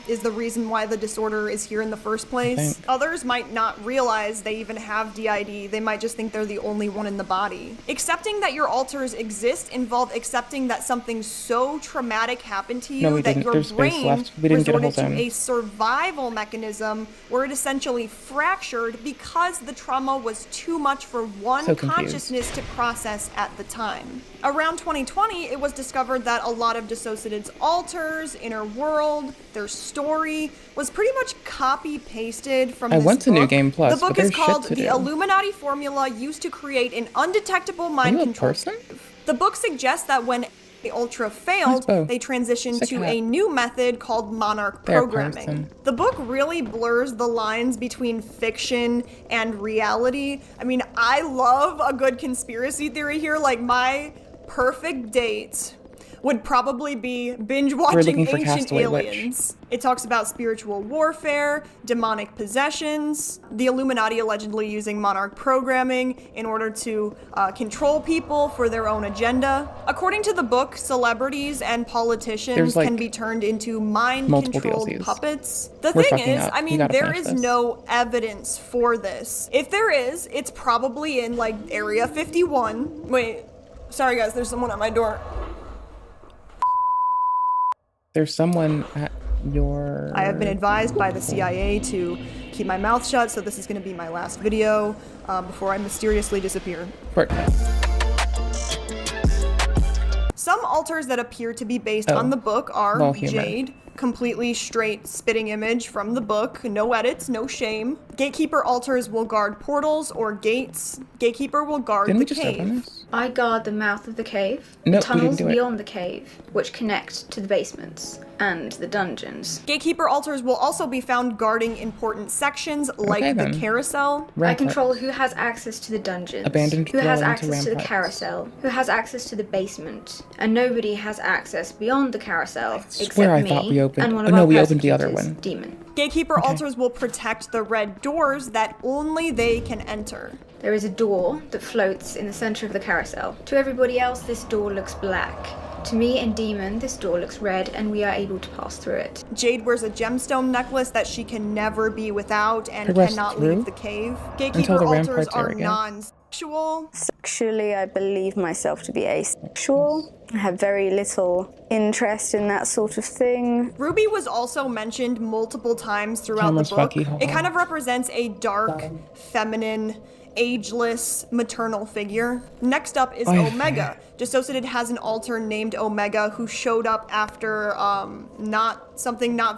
is the reason why the disorder is here in the first place. think. Others might not realize they even have DID. They might just think they're the only one in the body. Accepting that your alters exist involve accepting that something so traumatic happened to you No, we that didn't. your There's space brain left. We didn't get a whole resorted to zone. a survival mechanism where it essentially fractured because the trauma was too much for one So confused. consciousness to process at the time. Around 2020, it was discovered that a lot of Dissociative's alters, inner world, their story was pretty much copy-pasted from I this went to book. New Game Plus, The book but is there's shit called to The do. Illuminati Formula Used to Create an Undetectable Mind Are you a Control. person? The book suggests that when the Ultra failed, Bo. they transitioned Sick to hat. a new method called Monarch They're a programming. person. The book really blurs the lines between fiction and reality. I mean, I love a good conspiracy theory here. Like, my perfect date would probably be binge watching looking for Ancient Castaway Witch. Aliens. It talks about spiritual warfare, demonic possessions, the Illuminati allegedly using Monarch programming in order to control people for their own agenda. According to the book, celebrities and politicians There's, like, can be turned into multiple mind-controlled DLCs. puppets. The We're thing fucking is, up. I We mean, gotta there finish is this. no evidence for this. If there is, it's probably in like Area 51. Wait, sorry guys, there's someone at my door. There's someone at your... I have been advised by the CIA to keep my mouth shut, so this is going to be my last video before I mysteriously disappear. Shortcut. Some alters that appear to be based Oh. on the book are Well, human. Jade, completely straight spitting image from the book, no edits, no shame. Gatekeeper alters will guard portals or gates. Gatekeeper will guard Didn't the we just open cave. this? I guard the mouth of the cave, No, we the tunnels didn't do it. beyond the cave, which connect to the basements, and the dungeons. Gatekeeper alters will also be found guarding important sections like Okay, the then. carousel. I Rampart. control who has access to the dungeons, Abandoned who has dwelling to access to the ramparts. carousel, who has access to the basement, and nobody has access beyond the carousel except swear I me thought we opened- and one oh, of no, our we opened the other persecutors, one. Demon. Gatekeeper alters will protect the red doors that only they can enter. There is a door that floats in the center of the carousel. To everybody else, this door looks black. To me and Demon, this door looks red and we are able to pass through it. Jade wears a gemstone necklace that she can never be without and Progress cannot through leave the cave. until Gatekeeper the altars ramparts are are again. non-sexual. Sexually, I believe myself to be asexual. I have very little interest in that sort of thing. Ruby was also mentioned multiple times throughout Camera's the book. fucky, hold It on. kind of represents a dark, feminine, ageless, maternal figure. Next up is Oy. Omega. Dissociated has an alter named Omega who showed up after not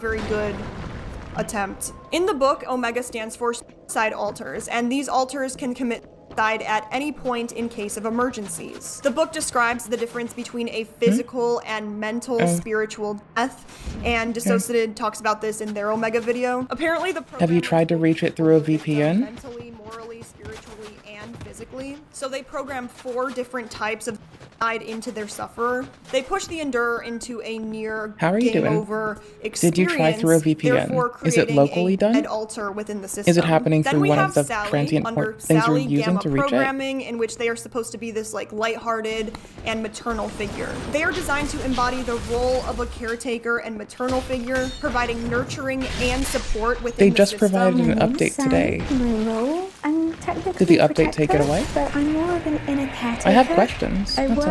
very good attempt. In the book, Omega stands for suicide altars, and these altars can commit suicide at any point in case of emergencies. The book describes the difference between a physical and mental spiritual death, and Dissociated talks about this in their Omega video. Apparently the Have you tried to reach it through a VPN? mentally, morally, spiritually, and physically. So they program 4 different types of suicide into their sufferer. They push the endurer into a near How are you game doing? over experience. Did you try through a VPN? Therefore Is it creating locally a done? dead altar within the system. Is it happening Then through we one have of the Sally transient under things Sally you're using Gamma to reach it? programming, in which they are supposed to be this like lighthearted and maternal figure. They are designed to embody the role of a caretaker and maternal figure, providing nurturing and support within They the just system. provided an update today. My role, I'm technically Did the a update take it protector, away? But I'm more of an inner caretaker. I have questions, I that's work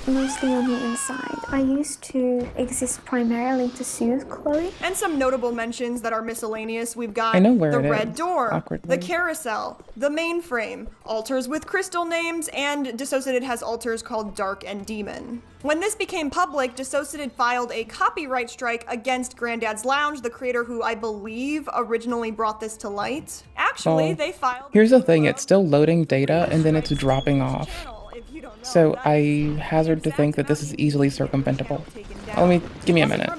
mostly on the inside. I used to exist primarily to soothe Chloe. And some notable mentions that are miscellaneous. We've got I know where the it red is, door, awkwardly. the carousel, the mainframe, altars with crystal names, and Dissociated has altars called Dark and Demon. When this became public, Dissociated filed a copyright strike against Granddad's Lounge, the creator who I believe originally brought this to light. Actually, Oh. they filed Here's the thing, it's still loading data and then it's dropping off. So I hazard to think that this is easily circumventable. Give me a minute.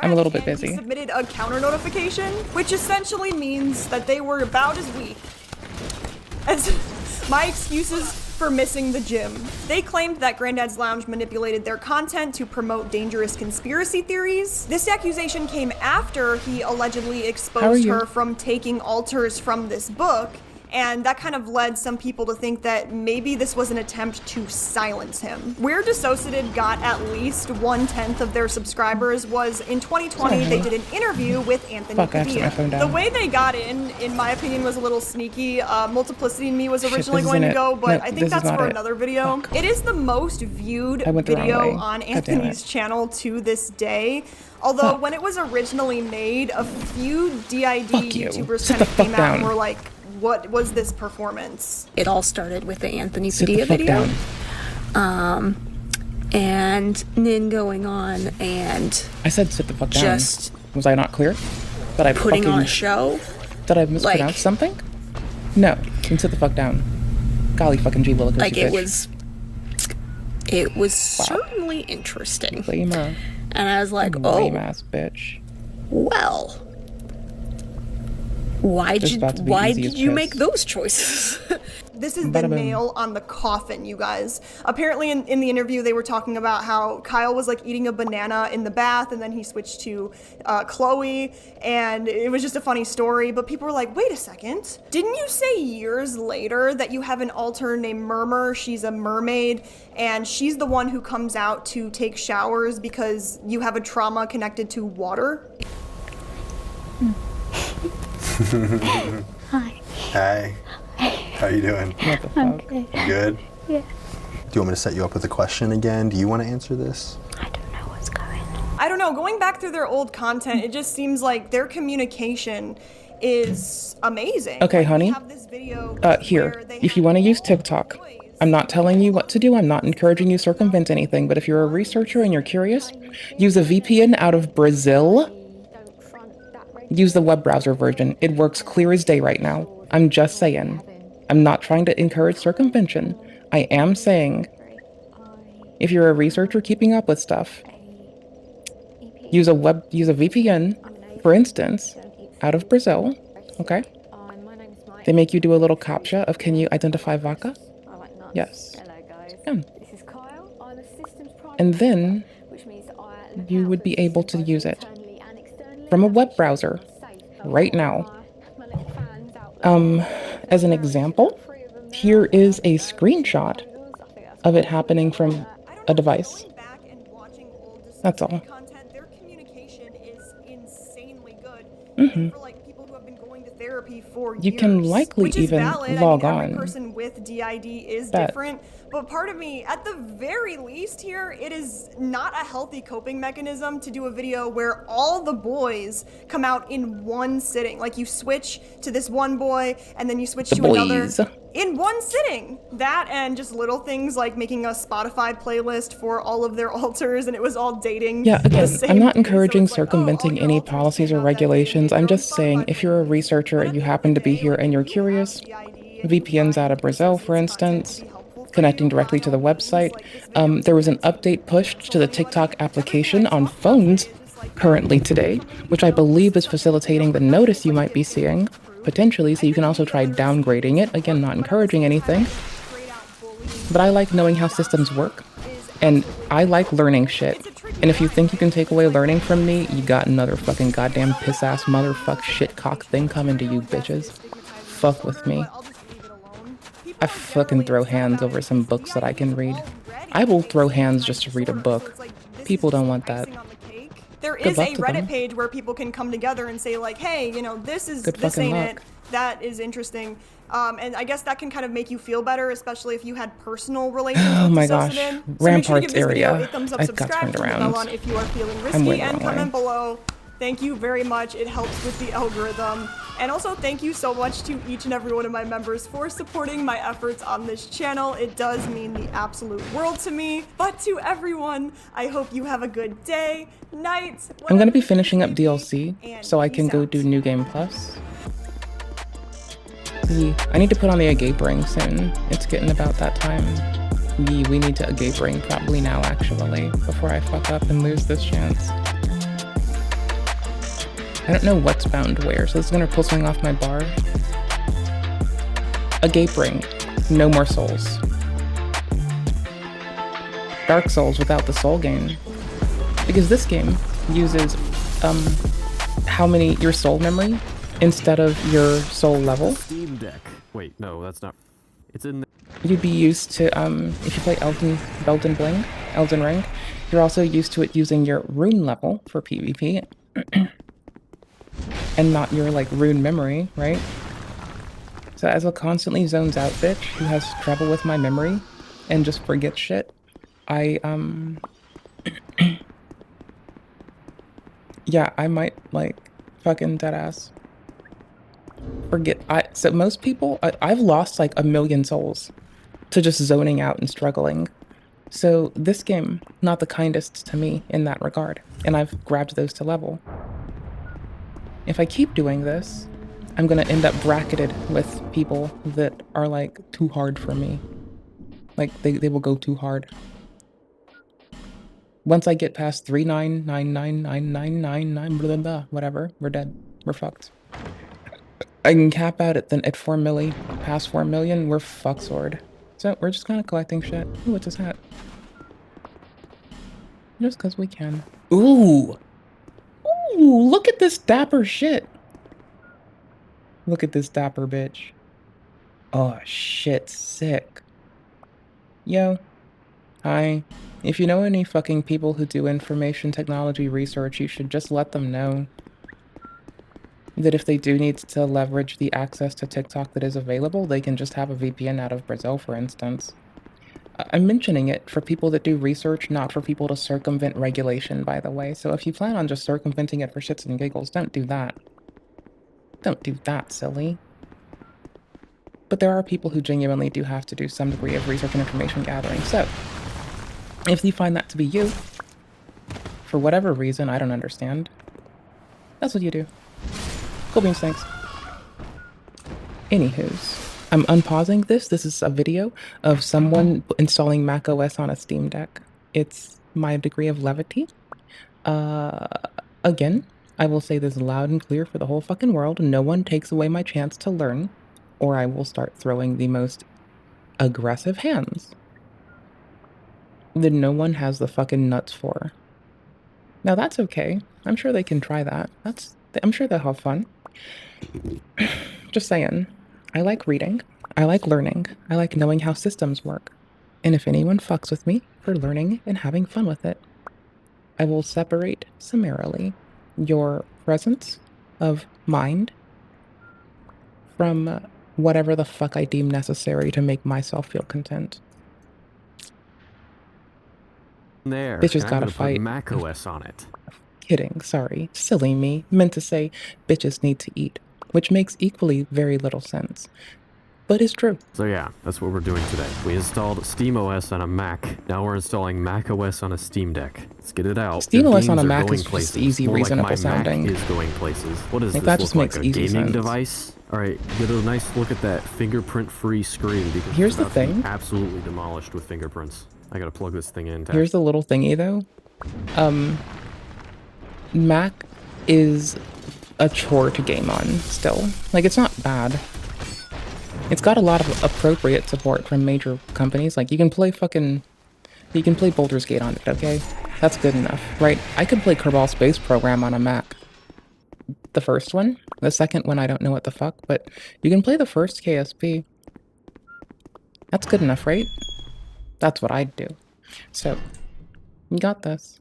I'm a little bit He busy. submitted a counter notification, which essentially means that they were about as weak as my excuses for missing the gym. They claimed that Granddad's Lounge manipulated their content to promote dangerous conspiracy theories. This accusation came after he allegedly exposed you? her from taking altars from this book, and that kind of led some people to think that maybe this was an attempt to silence him. Where Dissociated got at least 1/10 of their subscribers was in 2020, they did an interview with Anthony Fuck, I have to set my phone Padilla. down. The way they got in my opinion, was a little sneaky. Multiplicity and Me was Shit, originally this going to isn't go, it. but No, I this think is that's not for it. another video. It is the most viewed I went the wrong video way. on God damn Anthony's it. channel to this day. Although when it was originally made, a few DID Fuck you. YouTubers Sit kind of the fuck came out and down. were like, what was this performance? It all started with the Anthony Sit the Padilla fuck video. down. And Nin going on and I said sit the fuck down. Just Was I not clear? Did I putting fucking, on a show. Did I mispronounce something? No. Then sit the fuck down. Golly fucking gee willikers, Like you it bitch. was certainly interesting. Lame-a. And I was like, Lame ass bitch. well, why This is about to be why easy as did you piss. make those choices? This is the Bada boom. nail on the coffin, you guys. Apparently in the interview, they were talking about how Kyle was like eating a banana in the bath and then he switched to Chloe, and it was just a funny story, but people were like, wait a second, didn't you say years later that you have an alter named Murmur? She's a mermaid and she's the one who comes out to take showers because you have a trauma connected to water? Hi. Hi. How you doing? What the I'm fuck? good. You good? Yeah. Do you want me to set you up with a question again? Do you want to answer this? I don't know, going back through their old content, it just seems like their communication is amazing. Okay, honey. Here, if you want to use TikTok, I'm not telling you what to do. I'm not encouraging you to circumvent anything. But if you're a researcher and you're curious, use a VPN out of Brazil. Use the web browser version. It works clear as day right now. I'm just saying. I'm not trying to encourage circumvention. I am saying, if you're a researcher keeping up with stuff, use a VPN, for instance, out of Brazil. Okay. They make you do a little captcha of can you identify Vaca? Yes. Yeah. And then you would be able to use it from a web browser right now. As an example, here is a screenshot of it happening from a device. That's all. Their communication is insanely good. Mm-hmm. For like people who have been going to therapy for You years, can likely which is even valid. log I mean, every on. person with DID is Bet. different, but part of me, at the very least here, it is not a healthy coping mechanism to do a video where all the boys come out in one sitting. Like you switch to this one boy and then you switch to another in one sitting. That and just little things like making a Spotify playlist for all of their alters, and it was all dating. Yeah, the again, same I'm not thing. encouraging circumventing any policies or regulations. I'm just saying if you're a researcher and you happen to be here and you're curious, VPNs out of Brazil, for instance, connecting directly to the website. There was an update pushed to the TikTok application on phones currently today, which I believe is facilitating the notice you might be seeing, potentially, so you can also try downgrading it. Again, not encouraging anything. But I like knowing how systems work, and I like learning shit. And if you think you can take away learning from me, you got another fucking goddamn piss-ass motherfuck shitcock thing coming to you bitches. Fuck with me. I fucking throw hands over some books that I can read. I will throw hands just to read a book. People don't want that. There Good is luck a to Reddit them. page where people can come together and say like, hey, you know, this Good ain't fucking it. luck. That is interesting. And I guess that can kind of make you feel better, especially if you had personal relations Oh with my gosh, Dissociated. So make sure to Ramparts give this video area. a thumbs up, I got subscribe, turned turn the around. bell on if you are feeling I'm risky, way the and wrong way. comment below. Thank you very much. It helps with the algorithm. And also thank you so much to each and every one of my members for supporting my efforts on this channel. It does mean the absolute world to me. But to everyone, I hope you have a good day, night. I'm gonna be finishing up DLC, so I can go do New Game Plus. I need to put on the agape ring soon. It's getting about that time. We need to agape ring probably now, actually, before I fuck up and lose this chance. I don't know what's bound where, so this is gonna pull something off my bar. Agape ring. No more souls. Dark Souls without the soul gain. Because this game uses your soul memory instead of your soul level. Steam Deck. Wait, no, that's not. It's in. You'd be used to if you play Elden Ring, you're also used to it using your rune level for PvP. And not your like rune memory, right? So as a constantly zones out bitch who has trouble with my memory and just forgets shit, yeah, I might like fucking deadass forget. So most people, I've lost like 1 million souls to just zoning out and struggling. So this game, not the kindest to me in that regard, and I've grabbed those to level. If I keep doing this, I'm gonna end up bracketed with people that are like too hard for me. Like they will go too hard. Once I get past 3999999, blah, blah, blah, whatever, we're dead. We're fucked. I can cap out at 4 milli. Past 4 million, we're fuck sword. So we're just kind of collecting shit. Ooh, what's this hat? Just because we can. Ooh! Ooh, look at this dapper shit. Look at this dapper bitch. Oh shit, sick. Yo. Hi. If you know any fucking people who do information technology research, you should just let them know that if they do need to leverage the access to TikTok that is available, they can just have a VPN out of Brazil, for instance. I'm mentioning it for people that do research, not for people to circumvent regulation, by the way. So if you plan on just circumventing it for shits and giggles, don't do that. Don't do that, silly. But there are people who genuinely do have to do some degree of research and information gathering. So if you find that to be you, for whatever reason, I don't understand, that's what you do. Cool beans, thanks. Anywho's. I'm unpausing this. This is a video of someone installing macOS on a Steam Deck. It's my degree of levity. Again, I will say this loud and clear for the whole fucking world. No one takes away my chance to learn, or I will start throwing the most aggressive hands that no one has the fucking nuts for. Now that's okay. I'm sure they can try that. I'm sure they'll have fun. Just saying. I like reading, I like learning, I like knowing how systems work. And if anyone fucks with me for learning and having fun with it, I will separate summarily your presence of mind from whatever the fuck I deem necessary to make myself feel content. There. Bitches and I'm gotta gonna fight. Put macOS on it. Kidding, sorry. Silly me. Meant to say bitches need to eat, which makes equally very little sense. But it's true. So yeah, that's what we're doing today. We installed SteamOS on a Mac. Now we're installing macOS on a Steam Deck. Let's get it out. SteamOS on a Games are Mac going is just places. easy, More reasonable like my sounding. Mac is going places. What does Like, this that look just like? makes A easy gaming sense. device? All right, get a nice look at that fingerprint-free screen because Here's it's the about to be thing. absolutely demolished with fingerprints. I gotta plug this thing in. Here's the little thingy though. Mac is a chore to game on still. Like, it's not bad. It's got a lot of appropriate support from major companies. Like, you can play Baldur's Gate on it, okay? That's good enough, right? I could play Kerbal Space Program on a Mac. The first one. The second one, I don't know what the fuck, but you can play the first KSP. That's good enough, right? That's what I'd do. So, you got this.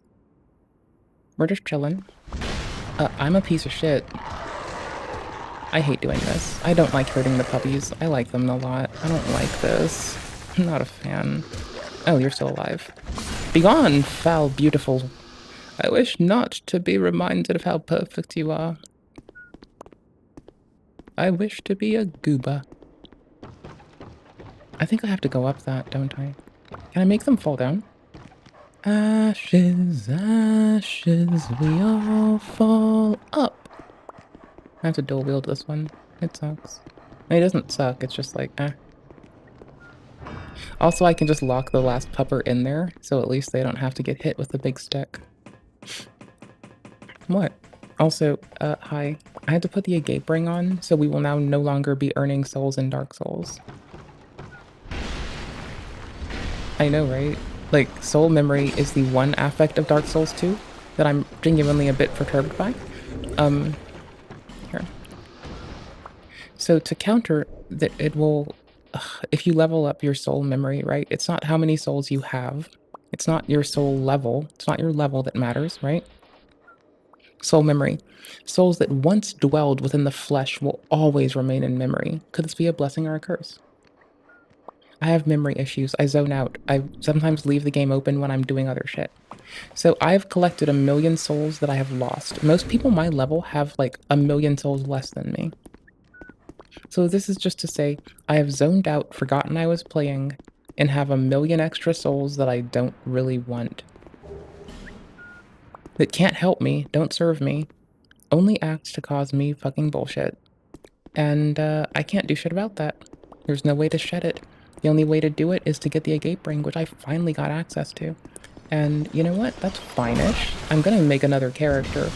We're just chilling. I'm a piece of shit. I hate doing this. I don't like hurting the puppies. I like them a lot. I don't like this. I'm not a fan. Oh, you're still alive. Begone, foul beautiful. I wish not to be reminded of how perfect you are. I wish to be a gooba. I think I have to go up that, don't I? Can I make them fall down? Ashes, ashes, we all fall up. I have to dual wield this one. It sucks. I mean, it doesn't suck, it's just like, eh. Also, I can just lock the last pupper in there, so at least they don't have to get hit with the big stick. What? Also, hi. I had to put the agape ring on, so we will now no longer be earning souls in Dark Souls. I know, right? Like, soul memory is the one aspect of Dark Souls 2 that I'm genuinely a bit perturbed by. Here. So to counter that, it will, if you level up your soul memory, right? It's not how many souls you have. It's not your soul level. It's not your level that matters, right? Soul memory. Souls that once dwelled within the flesh will always remain in memory. Could this be a blessing or a curse? I have memory issues. I zone out. I sometimes leave the game open when I'm doing other shit. So I've collected 1 million souls that I have lost. Most people my level have like 1 million souls less than me. So this is just to say I have zoned out, forgotten I was playing, and have 1 million extra souls that I don't really want. That can't help me, don't serve me, only acts to cause me fucking bullshit. And I can't do shit about that. There's no way to shed it. The only way to do it is to get the agape ring, which I finally got access to. And you know what? That's fine-ish. I'm gonna make another character.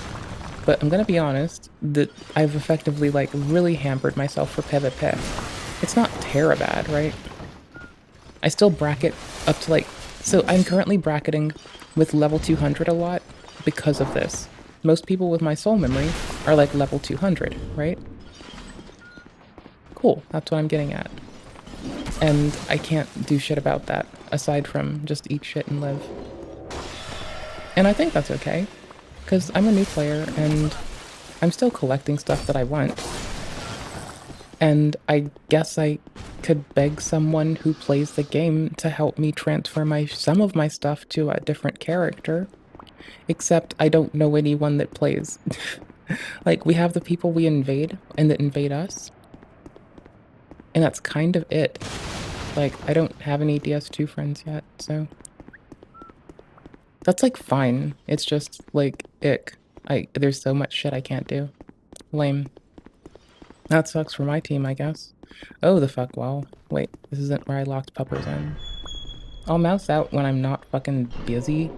But I'm gonna be honest, that I've effectively, like, really hampered myself for PvP. It's not terabad, right? I still bracket up to, like... So I'm currently bracketing with level 200 a lot because of this. Most people with my soul memory are, like, level 200, right? Cool, that's what I'm getting at. And I can't do shit about that, aside from just eat shit and live. And I think that's okay, because I'm a new player, and I'm still collecting stuff that I want. And I guess I could beg someone who plays the game to help me transfer some of my stuff to a different character. Except I don't know anyone that plays. Like, we have the people we invade, and that invade us. And that's kind of it. Like, I don't have any DS2 friends yet, so... That's, like, fine. It's just, like, ick. There's so much shit I can't do. Lame. That sucks for my team, I guess. Oh, the fuck, well. Wait, this isn't where I locked puppers in. I'll mouse out when I'm not fucking busy.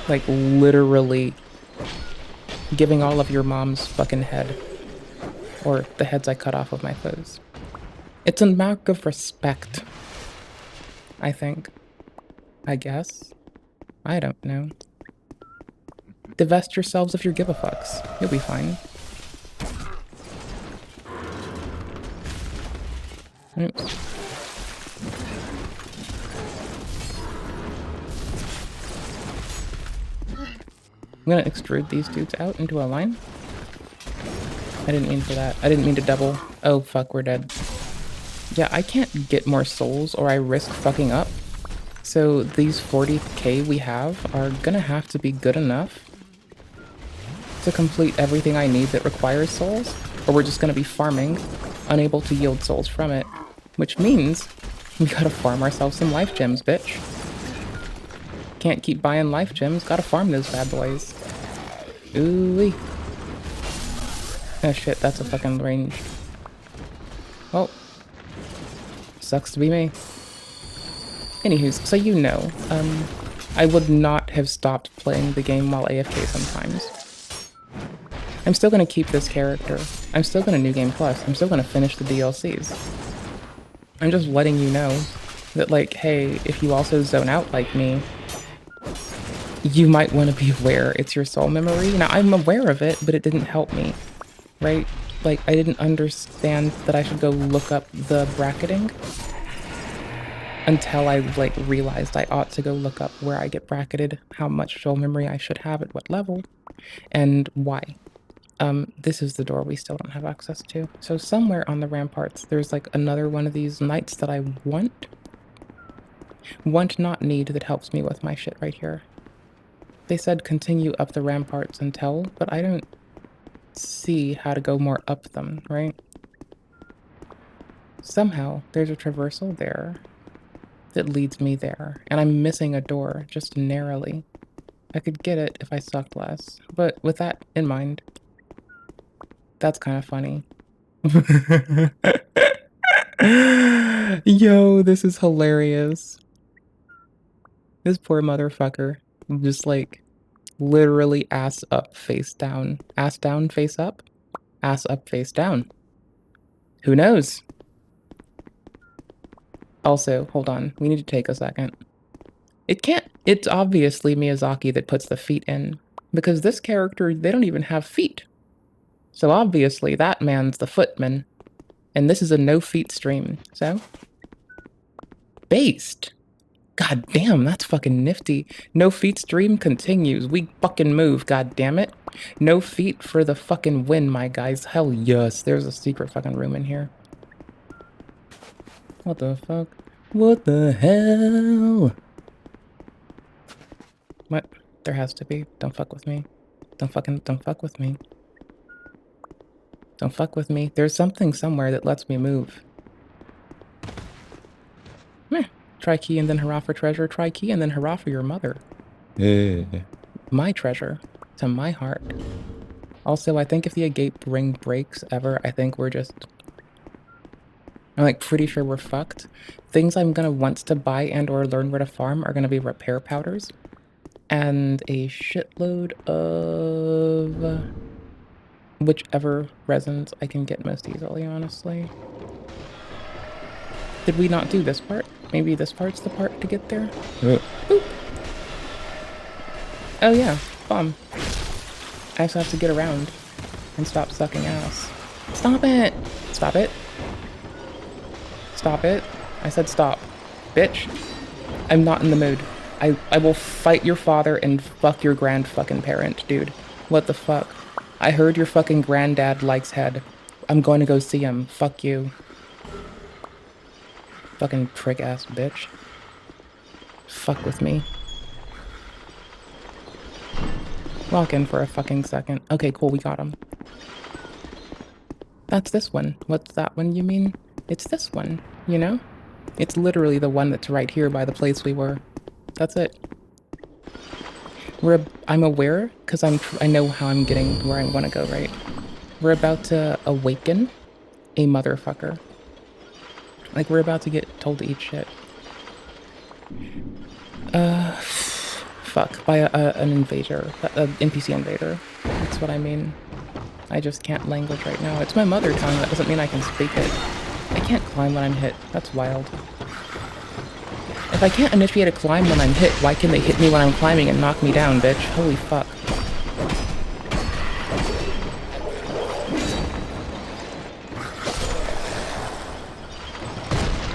Like, literally giving all of your mom's fucking head. Or the heads I cut off of my foes. It's a mark of respect. I think. I guess. I don't know. Divest yourselves of your give-a-fucks. You'll be fine. Oops. gonna extrude these dudes out into a line. I didn't mean for that. I didn't mean to double. Oh fuck, we're dead. Yeah, I can't get more souls or I risk fucking up. So these 40k we have are gonna have to be good enough to complete everything I need that requires souls, or we're just gonna be farming, unable to yield souls from it. Which means we gotta farm ourselves some life gems, bitch. Can't keep buying life gems, gotta farm those bad boys. Ooh-wee. Oh shit, that's a fucking range. Well, sucks to be me. Anywho, so you know, I would not have stopped playing the game while AFK sometimes. I'm still gonna keep this character. I'm still gonna New Game Plus. I'm still gonna finish the DLCs. I'm just letting you know that, like, hey, if you also zone out like me, you might want to be aware it's your soul memory. Now, I'm aware of it, but it didn't help me, right? Like, I didn't understand that I should go look up the bracketing until I, like, realized I ought to go look up where I get bracketed, how much soul memory I should have at what level, and why. This is the door we still don't have access to. So somewhere on the ramparts, there's, like, another one of these knights that I want, not need, that helps me with my shit right here. They said continue up the ramparts until, but I don't see how to go more up them, right? Somehow, there's a traversal there that leads me there, and I'm missing a door, just narrowly. I could get it if I sucked less, but with that in mind, that's kind of funny. Yo, this is hilarious. This poor motherfucker, just like, literally ass up, face down. Ass down, face up? Ass up, face down. Who knows? Also, hold on, we need to take a second. It's obviously Miyazaki that puts the feet in, because this character, they don't even have feet. So obviously that man's the footman, and this is a no feet stream, so? Based. God damn, that's fucking nifty. No feet stream continues. We fucking move, god damn it. No feet for the fucking win, my guys. Hell yes, there's a secret fucking room in here. What the fuck? What the hell? What? There has to be. Don't fuck with me. Don't fuck with me. Don't fuck with me. There's something somewhere that lets me move. Meh. Try key and then hurrah for treasure. Try key and then hurrah for your mother. My treasure. To my heart. Also, I think if the agape ring breaks ever, I think we're just... I'm like pretty sure we're fucked. Things I'm gonna want to buy and or learn where to farm are gonna be repair powders. And a shitload of... whichever resins I can get most easily, honestly. Did we not do this part? Maybe this part's the part to get there? Boop. Oh yeah, bomb. I also have to get around and stop sucking ass. Stop it! Stop it. Stop it. I said stop. Bitch. I'm not in the mood. I will fight your father and fuck your grand fucking parent, dude. What the fuck? I heard your fucking granddad likes head. I'm going to go see him. Fuck you. Fucking prick ass bitch. Fuck with me. Walk in for a fucking second. Okay, cool, we got him. That's this one. What's that one you mean? It's this one, you know? It's literally the one that's right here by the place we were. That's it. I'm aware, because I know how I'm getting where I want to go, right? We're about to awaken a motherfucker. Like, we're about to get told to eat shit. Fuck. By an invader. An NPC invader. That's what I mean. I just can't language right now. It's my mother tongue, that doesn't mean I can speak it. I can't climb when I'm hit. That's wild. If I can't initiate a climb when I'm hit, why can they hit me when I'm climbing and knock me down, bitch? Holy fuck.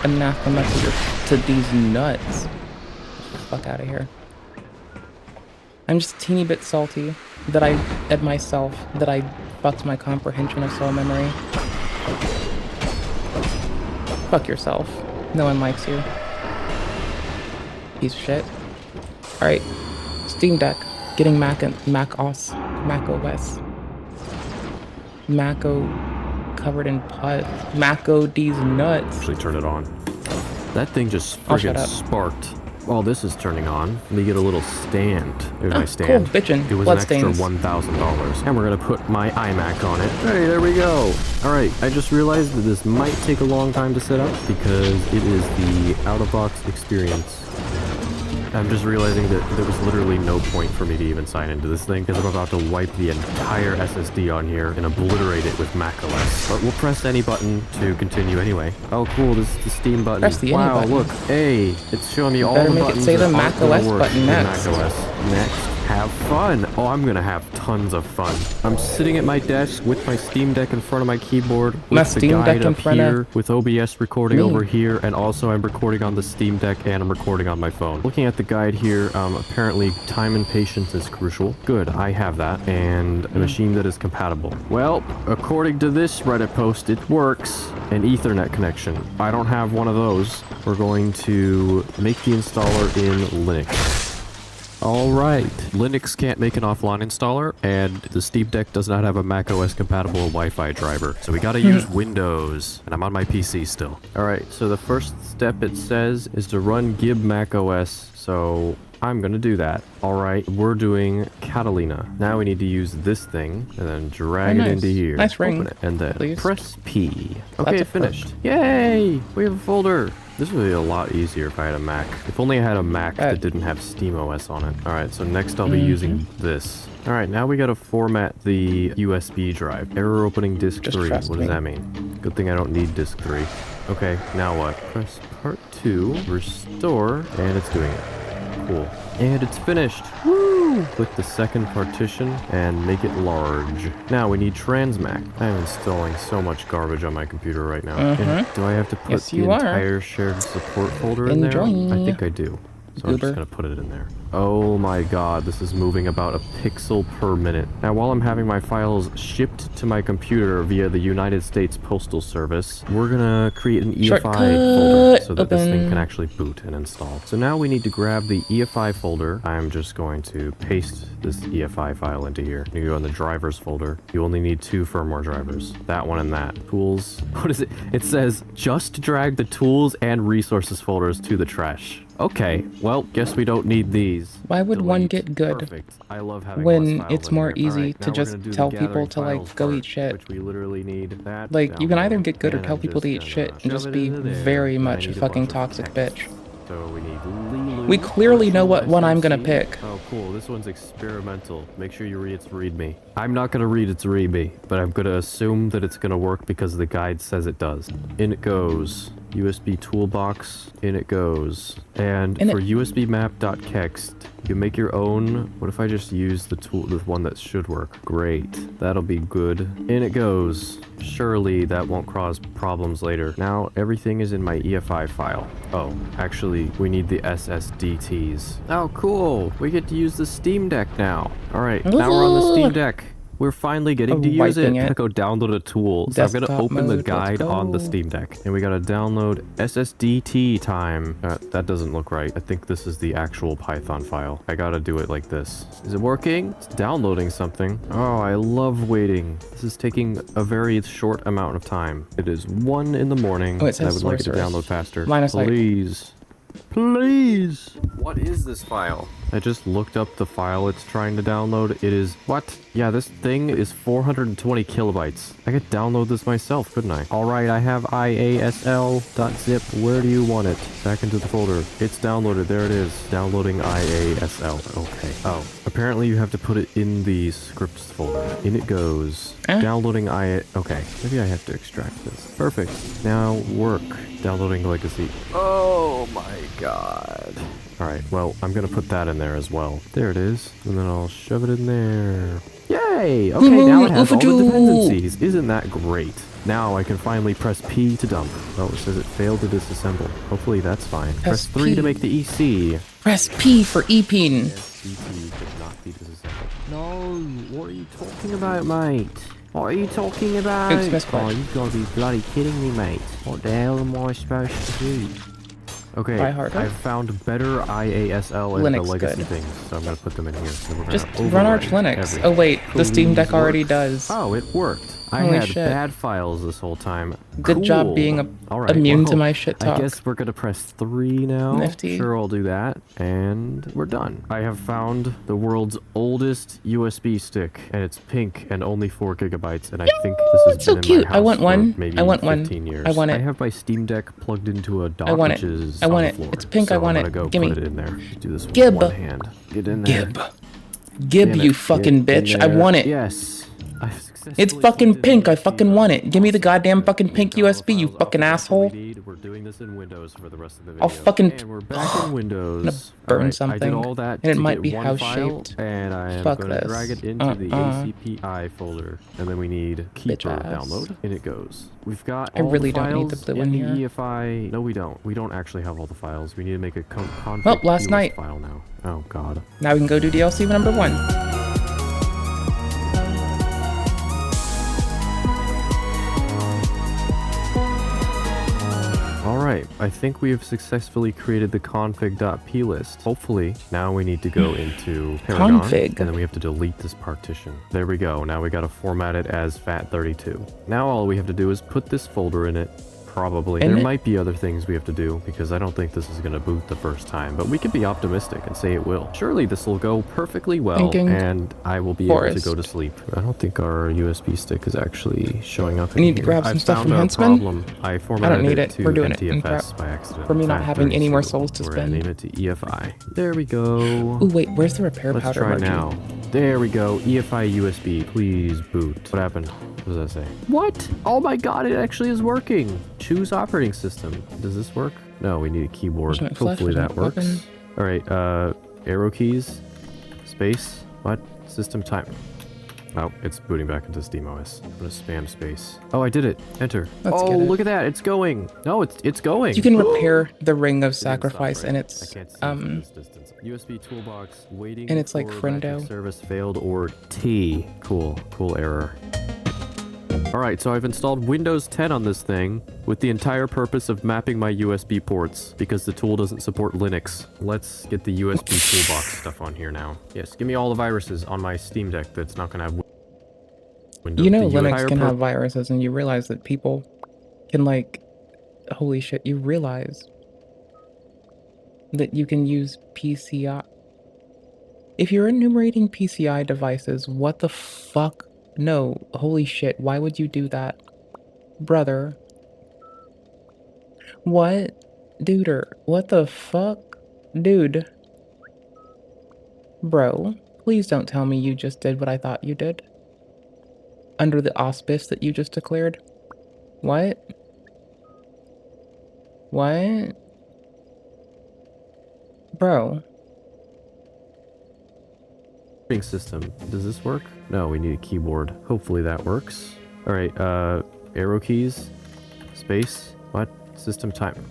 Anathema to these nuts. Fuck out of here. I'm just a teeny bit salty that at myself, that I fucked my comprehension of soul memory. Fuck yourself. No one likes you. Piece of shit. Alright. Steam Deck. Getting Mac OS. Maco covered in pus. Maco D's nuts. Actually turn it on. That thing just Oh, shut friggin' up. sparked. While this is turning on, let me get a little stand. There's my stand. Cool, bitchin'. It was an extra Bloodstains. $1,000. And we're gonna put my iMac on it. Hey, there we go. Alright, I just realized that this might take a long time to set up because it is the out-of-box experience. I'm just realizing that there was literally no point for me to even sign into this thing because I'm about to wipe the entire SSD on here and obliterate it with macOS. But we'll press any button to continue anyway. Oh cool, this is the Steam button. Press the any wow, button. look, hey, it's showing me all better the make it buttons say that the aren't gonna macOS work button in next. macOS. Next, have fun. Oh, I'm gonna have tons of fun. I'm sitting at my desk with my Steam Deck in front of my keyboard with My the Steam guide Deck in up front of here with OBS recording me. over here, and also I'm recording on the Steam Deck and I'm recording on my phone. Looking at the guide here, apparently time and patience is crucial. Good, I have that, and a machine that is compatible. Well, according to this Reddit post, it works. An Ethernet connection. I don't have one of those. We're going to make the installer in Linux. Alright, Linux can't make an offline installer, and the Steam Deck does not have a macOS compatible Wi-Fi driver. So we gotta use Windows, and I'm on my PC still. Alright, so the first step it says is to run gib macOS, so I'm gonna do that. Alright, we're doing Catalina. Now we need to use this thing, and then drag Oh, it nice. into here. Nice ring, Open it, and then at least. press P. That's Okay, a finished. Yay! We have a folder. This would be a lot easier if I had a Mac. If only I had a Mac that didn't have SteamOS on it. Alright, so next I'll be using this. Alright, now we gotta format the USB drive. Error opening disk Just 3. trust What me. does that mean? Good thing I don't need disk 3. Okay, now what? Press part 2, restore, and it's doing it. Cool. And it's finished. Woo! Click the second partition and make it large. Now we need Transmac. I'm installing so much garbage on my computer right now. And do I have to put Yes, the you are. entire shared support folder in there? Enjoy. I think I do. So I'm Uber. just gonna put it in there. Oh my god, this is moving about a pixel per minute. Now while I'm having my files shipped to my computer via the United States Postal Service, we're gonna create an EFI folder so that this thing open. can actually boot and install. So now we need to grab the EFI folder. I'm just going to paste this EFI file into here. You go in the drivers folder. You only need 2 firmware drivers. That one and that. Tools. What is it? It says just drag the tools and resources folders to the trash. Okay, well, guess we don't need these. Why would one Delete. get good Perfect. I love having when less files it's in more here. easy Alright, to now we're just gonna do the tell people gathering to files like go part, eat shit? Which we literally need that. Like you can either download, get good or and tell I'm people to eat just shit gonna and just shove it be into there, very but I much a need fucking bunch of toxic text. bitch. So we need Lulu. We clearly know what one I'm gonna SMC. pick. Oh, cool. This one's experimental. Make sure you read its README. I'm not gonna read its README, but I'm gonna assume that it's gonna work because the guide says it does. In it goes. USB toolbox. In it goes. And In for it. usbmap.kext, you make your own. What if I just use the tool, the one that should work? Great. That'll be good. In it goes. Surely that won't cause problems later. Now everything is in my EFI file. Oh, actually, we need the SSDTs. Oh, cool. We get to use the Steam Deck now. All right, now we're on the Steam Deck. We're finally getting to use it. Wiping it. Gotta go download a tool. So I'm gonna Desktop open the mode, let's guide on the go. Steam Deck. And we gotta download SSDT time. That doesn't look right. I think this is the actual Python file. I gotta do it like this. Is it working? It's downloading something. Oh, I love waiting. This is taking a very short amount of time. It is 1 in the morning. Oh, it and I says would like it to source. download faster. Line of sight. Please. Please. What is this file? I just looked up the file it's trying to download. It is... What? Yeah, this thing is 420 kilobytes. I could download this myself, couldn't I? Alright, I have iasl.zip. Where do you want it? Back into the folder. It's downloaded. There it is. Downloading iasl. Okay. Oh. Apparently you have to put it in the scripts folder. In it goes. Downloading Okay. Maybe I have to extract this. Perfect. Now work. Downloading legacy. Oh my god. Alright, well, I'm gonna put that in there as well. There it is. And then I'll shove it in there. Yay! Okay, now it has all the dependencies. Isn't that great? Now I can finally press P to dump. Oh, it says it failed to disassemble. Hopefully that's fine. Press 3 to make the EC. Press P for EPing. SDT did not you talking about, mate? What are you talking about? Oops, missed Oh, click. you've got to be bloody kidding me, mate. What the hell am I supposed to do? Okay, Try harder. I've found better IASL and Linux the legacy good. things, so I'm gonna put them in here. So we're gonna Just overwrite run Arch Linux. everything. Oh wait, the Steam Deck Please already work. does. Oh, it worked. I Holy had shit. bad files this whole time. Good job Cool. being All right, immune to well, my shit talk. I guess we're gonna press 3 now. Nifty. Sure, I'll do that, and we're done. I have found the world's oldest USB stick, and it's pink and only 4 gigabytes. And I think this has it's so been in cute. my I house want for one. maybe I want one. 15 years. I want it. I have my Steam Deck plugged into a dock, I want it. which is I want on the it. floor. It's pink, So I want I'm it. gonna go Gimme. put it in there. Do this with Gib. one hand. Get in there. Gib. Gib, Damn you it. fucking Get in bitch. I there. want it. Yes. I've It's fucking pink. I fucking want it. Give me the goddamn fucking pink USB, you fucking asshole. We're doing this in Windows for the rest of the video. I'll fucking. And we're back in Windows. I'm gonna burn Alright, something. I did all that and it to might get be one house file, shaped. and I am Fuck going to this. drag it into the ACPI folder, and then we need Keeper ass. download. In it goes. We've got I all really the don't need the files blue in one the here. EFI. No, we don't. We don't actually have all the files. We need to make a config Well, last US night. file now. Oh god. Now we can go do DLC number 1. Alright, I think we have successfully created the config.p list. Hopefully, now we need to go into Paragon, Config. and then we have to delete this partition. There we go, now we gotta format it as FAT32. Now all we have to do is put this folder in it, probably. In There it? might be other things we have to do, because I don't think this is gonna boot the first time, but we could be optimistic and say it will. Surely this will go perfectly well, Thinking and I will be able to forest. go to sleep. I don't think our USB stick is actually showing up We in need to here. grab some I've stuff found from a Huntsman. problem. I I formatted don't need it it. to We're doing it in NTFS prep by accident. for me not having any more souls to We're gonna spend. name it to EFI. There we go. Ooh, wait, where's the repair Let's powder try Margie? now. There we go. EFI USB. Please boot. What happened? What does that say? What? Oh my god, it actually is working. Choose operating system. Does this work? No, we need a keyboard. There's no flash, Hopefully there's that no works. button. Alright, arrow keys. Space. What? System time. Oh, it's booting back into SteamOS. I'm gonna spam space. Oh, I did it. Enter. Let's oh, get it. look at that. It's going. No, it's going. You can repair the Ring of It didn't stop, Sacrifice, right? and I it's can't see from this distance. USB toolbox waiting and it's like for magic friendo. service failed or T. Cool error. Alright, so I've installed Windows 10 on this thing with the entire purpose of mapping my USB ports because the tool doesn't support Linux. Let's get the USB toolbox stuff on here now. Yes, give me all the viruses on my Steam Deck that's not gonna have Windows. You know The Linux entire can pur- have viruses, and you realize that people can, like, holy shit, you realize that you can use PCI. If you're enumerating PCI devices, what the fuck? No, holy shit, why would you do that? Brother. What? Duder, what the fuck? Dude. Bro, please don't tell me you just did what I thought you did. Under the auspice that you just declared? What? What? Bro. Operating system. Does this work? No, we need a keyboard. Hopefully that works. Alright, arrow keys. Space. What? System time.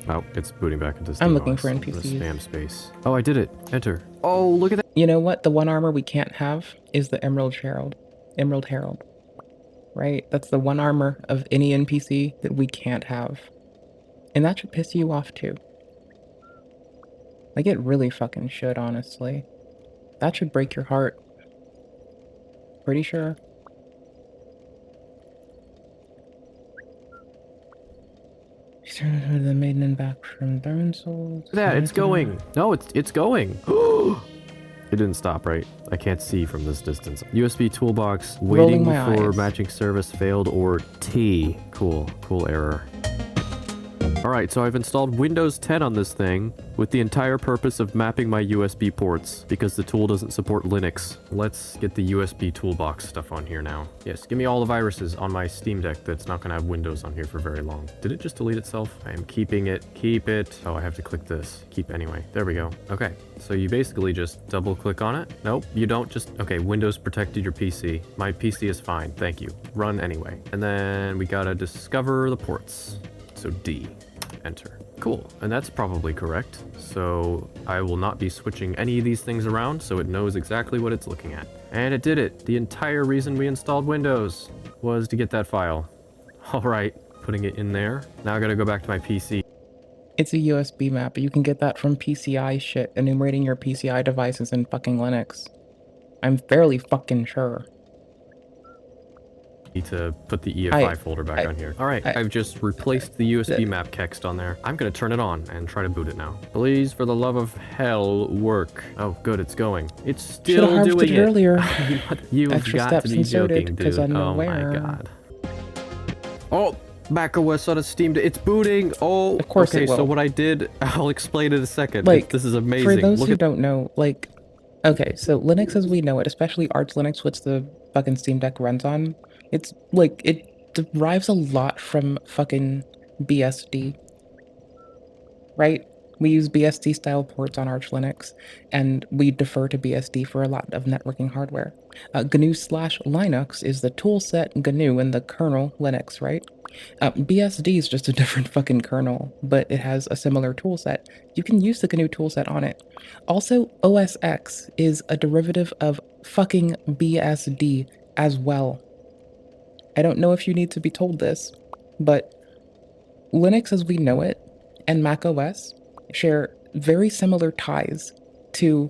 Oh, it's booting back into SteamOS. I'm looking for I'm gonna NPCs. Spam space. Oh, I did it. Enter. Oh, look at that. You know what? The one armor we can't have is the Emerald Herald. Emerald Herald. Right? That's the one armor of any NPC that we can't have. And that should piss you off too. Like, it really fucking should, honestly. That should break your heart. Pretty sure. The maiden and back from Darn Souls. Look at that. It's going. No, it's going. It didn't stop, right? I can't see from this distance. USB toolbox Rolling waiting my for eyes. matching service failed or T. Cool error. Alright, so I've installed Windows 10 on this thing with the entire purpose of mapping my USB ports because the tool doesn't support Linux. Let's get the USB toolbox stuff on here now. Yes, give me all the viruses on my Steam Deck that's not gonna have Windows on here for very long. Did it just delete itself? I am keeping it. Keep it. Oh, I have to click this. Keep anyway. There we go. Okay, so you basically just double click on it. Nope, you don't just... Okay, Windows protected your PC. My PC is fine, thank you. Run anyway. And then we gotta discover the ports. So D. enter. Cool, and that's probably correct. So I will not be switching any of these things around, so it knows exactly what it's looking at. And it did it. The entire reason we installed Windows was to get that file. All right, putting it in there. Now I gotta go back to my PC. It's a USB map, but you can get that from PCI shit, enumerating your PCI devices in fucking Linux. I'm fairly fucking sure. Need to put the EFI folder back on here. All right, I've just replaced the USB map kext on there. I'm gonna turn it on and try to boot it now. Please, for the love of hell, work. Oh, good, it's going. It's still doing it. Earlier. You have Extra got steps to be and so joking, did, dude. 'cause I'm Oh my aware. god. Oh, macOS on a Steam Deck. It's booting. Oh, of course okay. it will. So what I did, I'll explain in a second. Like, this is amazing. For those Look who at don't know, like, okay, so Linux as we know it, especially Arch Linux, which the fucking Steam Deck runs on, it's like, it derives a lot from fucking BSD, right? We use BSD style ports on Arch Linux, and we defer to BSD for a lot of networking hardware. GNU/Linux is the toolset GNU in the kernel Linux, right? BSD is just a different fucking kernel, but it has a similar toolset. You can use the GNU toolset on it. Also, OS X is a derivative of fucking BSD as well. I don't know if you need to be told this, but Linux as we know it and macOS share very similar ties to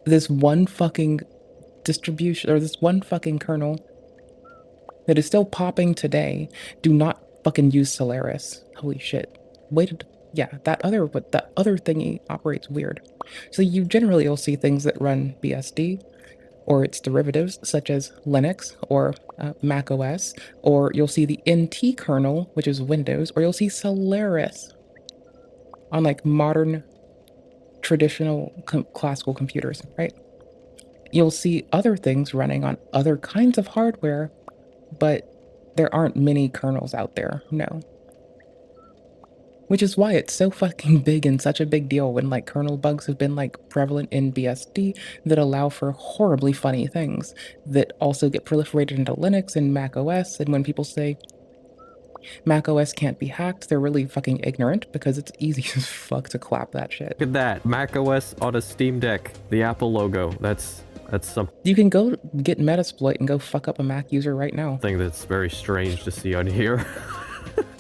this one fucking distribution, or this one fucking kernel that is still popping today. Do not fucking use Solaris. Holy shit. Yeah, that other thingy operates weird. So you generally will see things that run BSD or its derivatives, such as Linux or Mac OS, or you'll see the NT kernel, which is Windows, or you'll see Solaris on like modern, traditional classical computers, right? You'll see other things running on other kinds of hardware, but there aren't many kernels out there, no. Which is why it's so fucking big and such a big deal when like kernel bugs have been like prevalent in BSD that allow for horribly funny things that also get proliferated into Linux and Mac OS. And when people say Mac OS can't be hacked, they're really fucking ignorant because it's easy as fuck to clap that shit. Look at that, Mac OS on a Steam Deck, the Apple logo. That's something. You can go get Metasploit and go fuck up a Mac user right now. Thing that's very strange to see on here.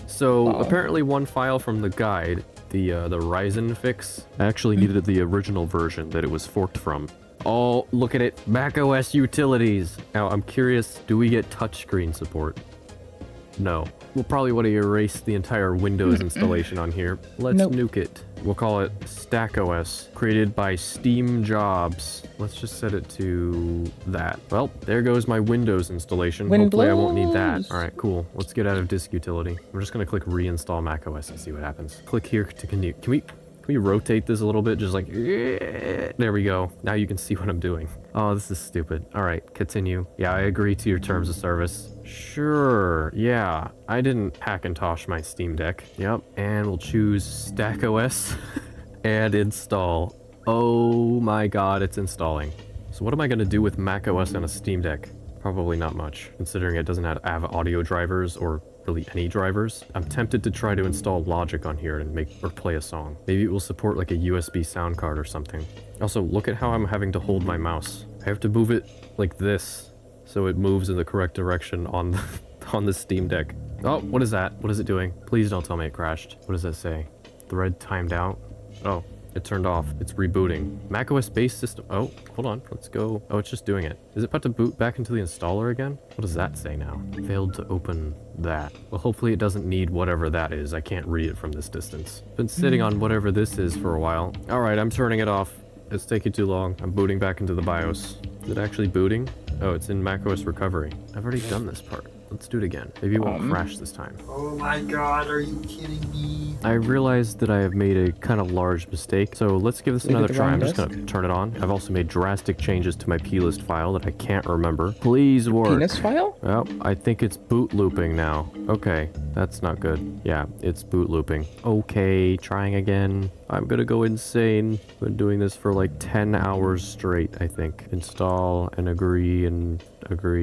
So apparently one file from the guide, the Ryzen fix, actually needed the original version that it was forked from. Oh, look at it, macOS utilities. Now I'm curious, do we get touchscreen support? No. We'll probably want to erase the entire Windows installation on here. Let's nuke it. We'll call it StackOS, created by Steam Jobs. Let's just set it to that. Well, there goes my Windows installation. Hopefully I won't need that. All right, cool. Let's get out of disk utility. I'm just gonna click reinstall macOS and see what happens. Click here to continue. Can we rotate this a little bit? Just like, there we go. Now you can see what I'm doing. Oh, this is stupid. All right, continue. Yeah, I agree to your terms of service. Sure, yeah. I didn't Hackintosh my Steam Deck. Yep, and we'll choose StackOS and install. Oh my god, it's installing. So what am I gonna do with macOS on a Steam Deck? Probably not much, considering it doesn't have audio drivers or really any drivers. I'm tempted to try to install Logic on here and play a song. Maybe it will support like a USB sound card or something. Also, look at how I'm having to hold my mouse. I have to move it like this so it moves in the correct direction on the Steam Deck. Oh, what is that? What is it doing? Please don't tell me it crashed. What does that say? Thread timed out? Oh, it turned off. It's rebooting. macOS base system. Oh, hold on. Let's go. Oh, it's just doing it. Is it about to boot back into the installer again? What does that say now? Failed to open that. Well, hopefully it doesn't need whatever that is. I can't read it from this distance. Been sitting on whatever this is for a while. All right, I'm turning it off. It's taking too long. I'm booting back into the BIOS. Is it actually booting? Oh, it's in macOS recovery. I've already done this part. Let's do it again. Maybe it won't crash this time. Oh my god, are you kidding me? I realized that I have made a kind of large mistake, so let's give this another try. I'm just gonna turn it on. I've also made drastic changes to my plist file that I can't remember. Please work. Penis file? Well, I think it's boot looping now. Okay, that's not good. Yeah, it's boot looping. Okay, trying again. I'm gonna go insane. Been doing this for like 10 hours straight, I think. Install and agree,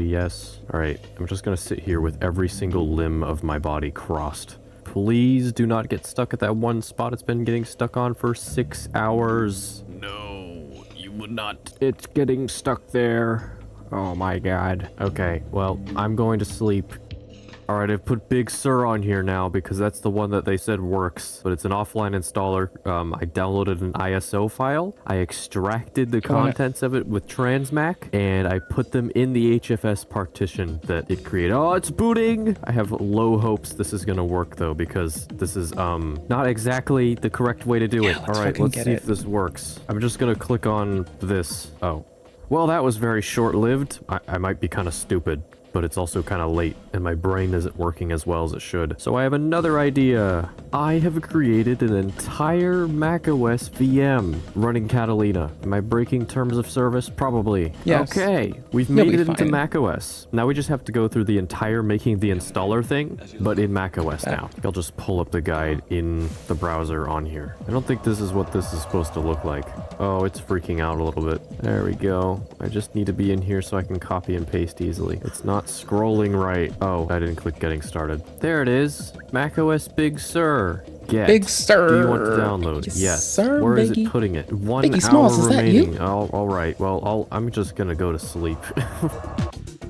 yes. All right, I'm just gonna sit here with every single limb of my body crossed. Please do not get stuck at that one spot it's been getting stuck on for 6 hours. No, you would not. It's getting stuck there. Oh my god. Okay, well, I'm going to sleep. Alright, I've put Big Sur on here now because that's the one that they said works, but it's an offline installer. I downloaded an ISO file, I extracted the contents of it with Transmac, and I put them in the HFS partition that it created. Oh, it's booting! I have low hopes this is gonna work though, because this is, not exactly the correct way to do it. Alright, let's see if this works. I'm just gonna click on this. Oh. Well, that was very short-lived. I might be kind of stupid, but it's also kind of late, and my brain isn't working as well as it should. So I have another idea. I have created an entire macOS VM running Catalina. Am I breaking terms of service? Probably. Yes. Okay, we've made it into macOS. Now we just have to go through the entire making the installer thing, but in macOS now. I'll just pull up the guide in the browser on here. I don't think this is what this is supposed to look like. Oh, it's freaking out a little bit. There we go. I just need to be in here so I can copy and paste easily. It's not scrolling right. Oh, I didn't click getting started. There it is. macOS Big Sur. Get. Big Sur. Do you want to download? Yes. Sir, Where is Biggie. it putting it? 1 Biggie hour Smalls, is that remaining. you? Oh, all right. Well, I'm just gonna go to sleep.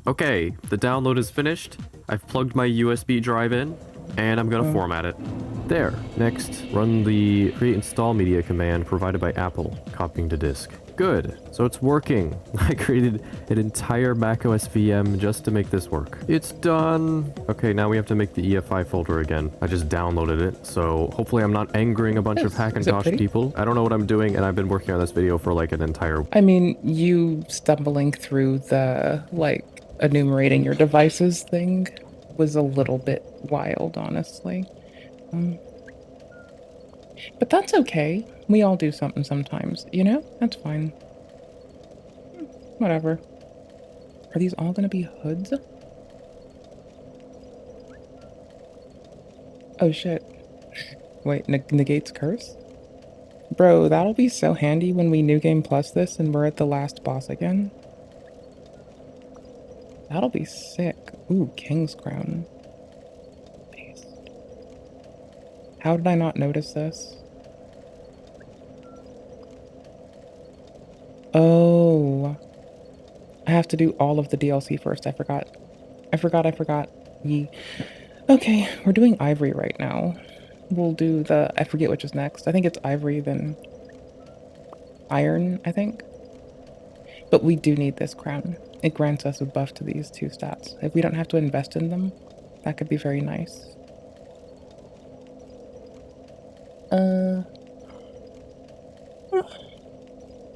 Okay, the download is finished. I've plugged my USB drive in, and I'm gonna format it. There. Next, run the create install media command provided by Apple, copying to disk. Good. So it's working. I created an entire macOS VM just to make this work. It's done. Okay, now we have to make the EFI folder again. I just downloaded it, so hopefully I'm not angering a bunch of Hackintosh people. I don't know what I'm doing, and I've been working on this video for like an entire... I mean, you stumbling through the, like, enumerating your devices thing was a little bit wild, honestly. But that's okay. We all do something sometimes, you know? That's fine. Whatever. Are these all gonna be hoods? Oh shit. Wait, negates curse? Bro, that'll be so handy when we New Game Plus this and we're at the last boss again. That'll be sick. Ooh, King's Crown. Nice. How did I not notice this? Oh. I have to do all of the DLC first. I forgot. Yee. Okay, we're doing Ivory right now. We'll do the... I forget which is next. I think it's Ivory, then... Iron, I think. But we do need this crown. It grants us a buff to these two stats. If we don't have to invest in them, that could be very nice.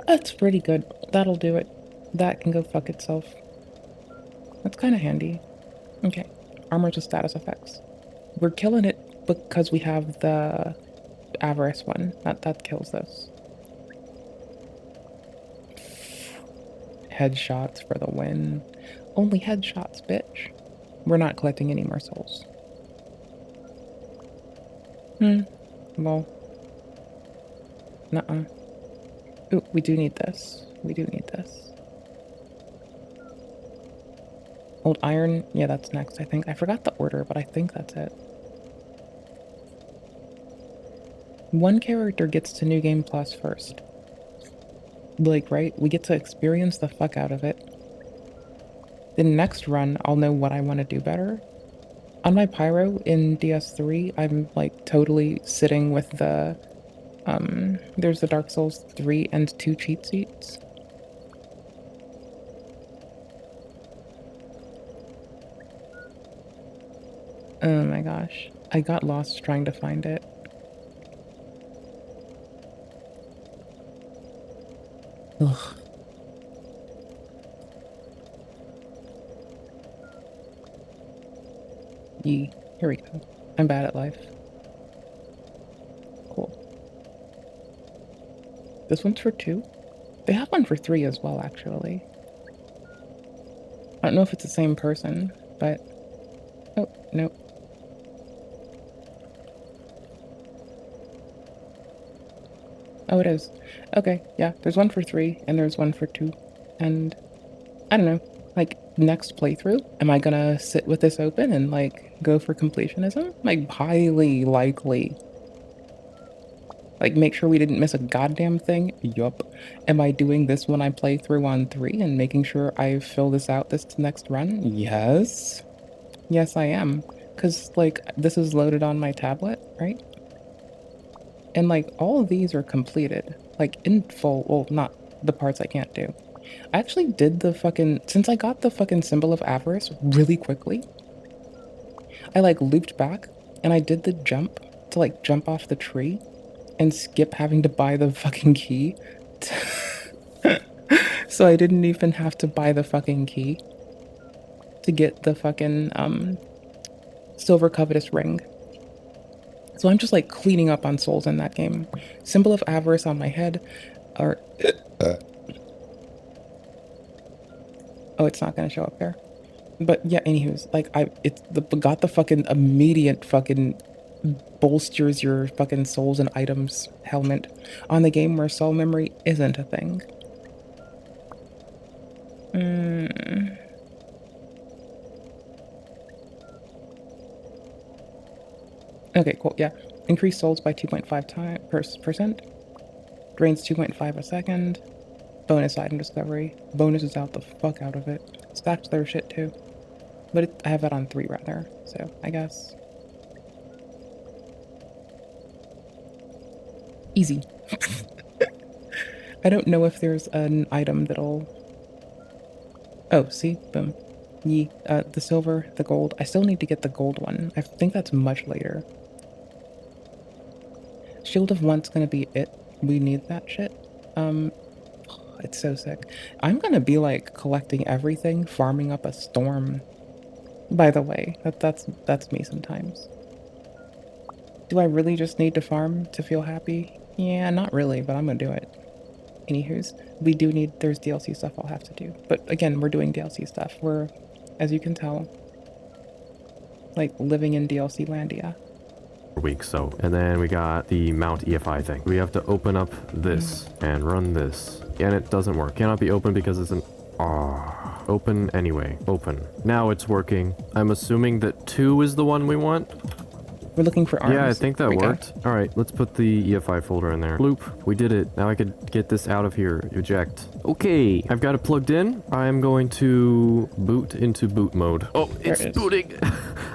That's pretty good. That'll do it. That can go fuck itself. That's kind of handy. Okay. Armor to status effects. We're killing it because we have the Avarice one. That kills this. Headshots for the win. Only headshots, bitch. We're not collecting any more souls. Well. Nuh-uh. Ooh, we do need this. We do need this. Old Iron. Yeah, that's next, I think. I forgot the order, but I think that's it. One character gets to New Game Plus first. Like, right? We get to experience the fuck out of it. The next run, I'll know what I want to do better. On my Pyro in DS3, I'm like totally sitting with the, there's the Dark Souls 3 and 2 cheat sheets. Oh my gosh. I got lost trying to find it. Ugh. Yee. Here we go. I'm bad at life. Cool. This one's for 2? They have one for 3 as well, actually. I don't know if it's the same person, but... Oh, no. Oh, it is. Okay, yeah, there's one for 3, and there's one for 2. And, I don't know. Like, next playthrough, am I gonna sit with this open and, like, go for completionism? Like, highly likely. Like, make sure we didn't miss a goddamn thing? Yup. Am I doing this when I play through on 3 and making sure I fill this out this next run? Yes. Yes, I am. Because, like, this is loaded on my tablet, right? And, like, all of these are completed. Like, in full. Well, not the parts I can't do. I actually did the fucking... Since I got the fucking Symbol of Avarice really quickly, I, like, looped back, and I did the jump to, like, jump off the tree and skip having to buy the fucking key. So I didn't even have to buy the fucking key to get the fucking, Silver Covetous Ring. So I'm just, like, cleaning up on souls in that game. Symbol of Avarice on my head, or... Oh, it's not gonna show up there. But yeah, anywho's, like, got the fucking immediate fucking bolsters your fucking souls and items helmet on the game where soul memory isn't a thing. Okay, cool, yeah. Increase souls by 2.5%. Drains 2.5 a second. Bonus item discovery. Bonuses out the fuck out of it. Stacks their shit too. But I have that on 3 rather, so I guess. Easy. I don't know if there's an item that'll... Oh, see? Boom. The silver, the gold. I still need to get the gold one. I think that's much later. Shield of One's gonna be it. We need that shit. It's so sick. I'm gonna be, like, collecting everything, farming up a storm. By the way, that's me sometimes. Do I really just need to farm to feel happy? Yeah, not really, but I'm gonna do it. Anywho's, there's DLC stuff I'll have to do. But again, we're doing DLC stuff. We're, as you can tell, like, living in DLC landia. Week, so. And then we got the Mount EFI thing. We have to open up this and run this. And it doesn't work. Cannot be open because it's an... Open anyway. Open. Now it's working. I'm assuming that 2 is the one we want. We're looking for arms. Yeah, I think that worked. Alright, let's put the EFI folder in there. Bloop. We did it. Now I could get this out of here. Eject. Okay, I've got it plugged in. I'm going to boot into boot mode. Oh, it's booting.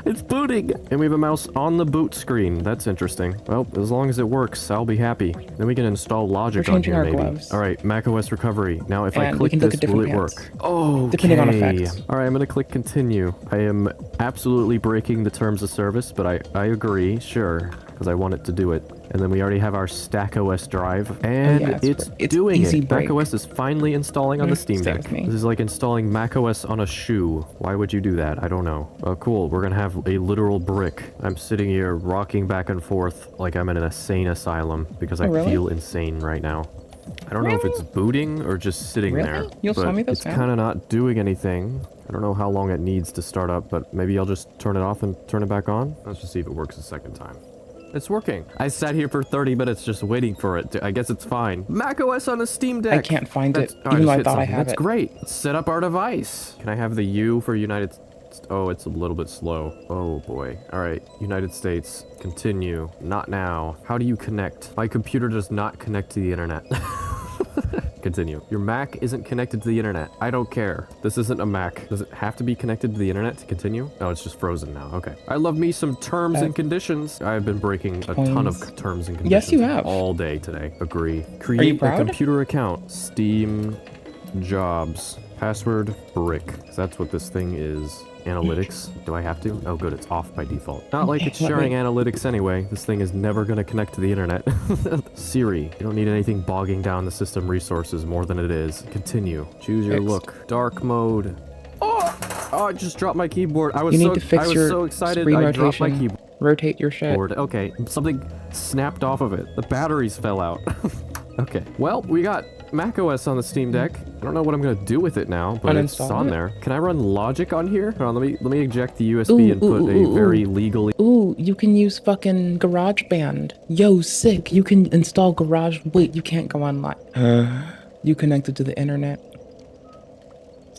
It's booting. And we have a mouse on the boot screen. That's interesting. Well, as long as it works, I'll be happy. Then we can install Logic on here, maybe. Alright, macOS recovery. Now, if I click this, will it work? Oh, depending on effects. Alright, I'm gonna click continue. I am absolutely breaking the terms of service, but I agree. Sure, because I want it to do it. And then we already have our StackOS drive, and it's doing it. macOS is finally installing on the Steam Deck. This is like installing macOS on a shoe. Why would you do that? I don't know. Oh, cool. We're gonna have a literal brick. I'm sitting here rocking back and forth like I'm in an insane asylum because I feel insane right now. I don't know if it's booting or just sitting there, but it's kind of not doing anything. I don't know how long it needs to start up, but maybe I'll just turn it off and turn it back on. Let's just see if it works a second time. It's working. I sat here for 30 minutes just waiting for it. I guess it's fine. macOS on a Steam Deck. I can't find it, even though I thought I had it. That's great. Let's set up our device. Can I have the U for United States? Oh, it's a little bit slow. Oh boy. All right, United States. Continue. Not now. How do you connect? My computer does not connect to the internet. Continue. Your Mac isn't connected to the internet. I don't care. This isn't a Mac. Does it have to be connected to the internet to continue? No, it's just frozen now. Okay. I love me some terms and conditions. I've been breaking a ton of terms and conditions. Yes, you have. All day today. Agree. Create a computer account. Steam jobs. Password brick. That's what this thing is. Analytics. Do I have to? Oh good, it's off by default. Not like it's sharing analytics anyway. This thing is never gonna connect to the internet. Siri. You don't need anything bogging down the system resources more than it is. Continue. Choose your look. Dark mode. Oh, I just dropped my keyboard. I was so excited I dropped my keyboard. Rotate your shit. Okay, something snapped off of it. The batteries fell out. Okay. Well, we got macOS on the Steam Deck. I don't know what I'm gonna do with it now, but it's on there. Can I run Logic on here? Hold on, let me eject the USB and put a very legally... Ooh, you can use fucking GarageBand. Yo, sick. You can install Garage... Wait, you can't go online. You connected to the internet.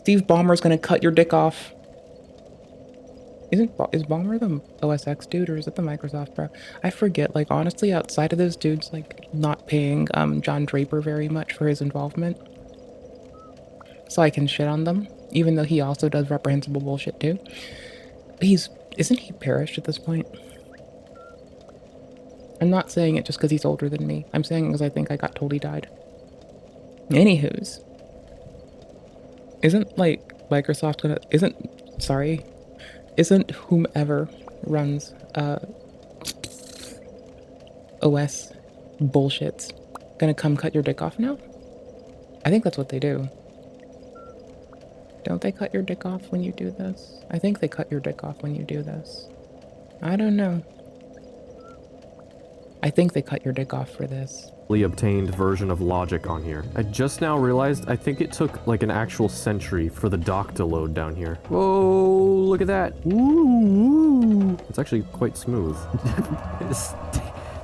Steve Ballmer's gonna cut your dick off. Is Ballmer the OS X dude, or is it the Microsoft bro? I forget. Like, honestly, outside of those dudes, like, not paying John Draper very much for his involvement, so I can shit on them, even though he also does reprehensible bullshit too. Isn't he perished at this point? I'm not saying it just because he's older than me. I'm saying it because I think I got told he died. Anywho's, isn't like Microsoft gonna? Isn't whomever runs OS bullshits gonna come cut your dick off now? I think that's what they do. Don't they cut your dick off when you do this? I think they cut your dick off when you do this. I don't know. I think they cut your dick off for this. Obtained version of Logic on here. I just now realized I think it took like an actual century for the dock to load down here. Whoa, look at that. Woo. It's actually quite smooth.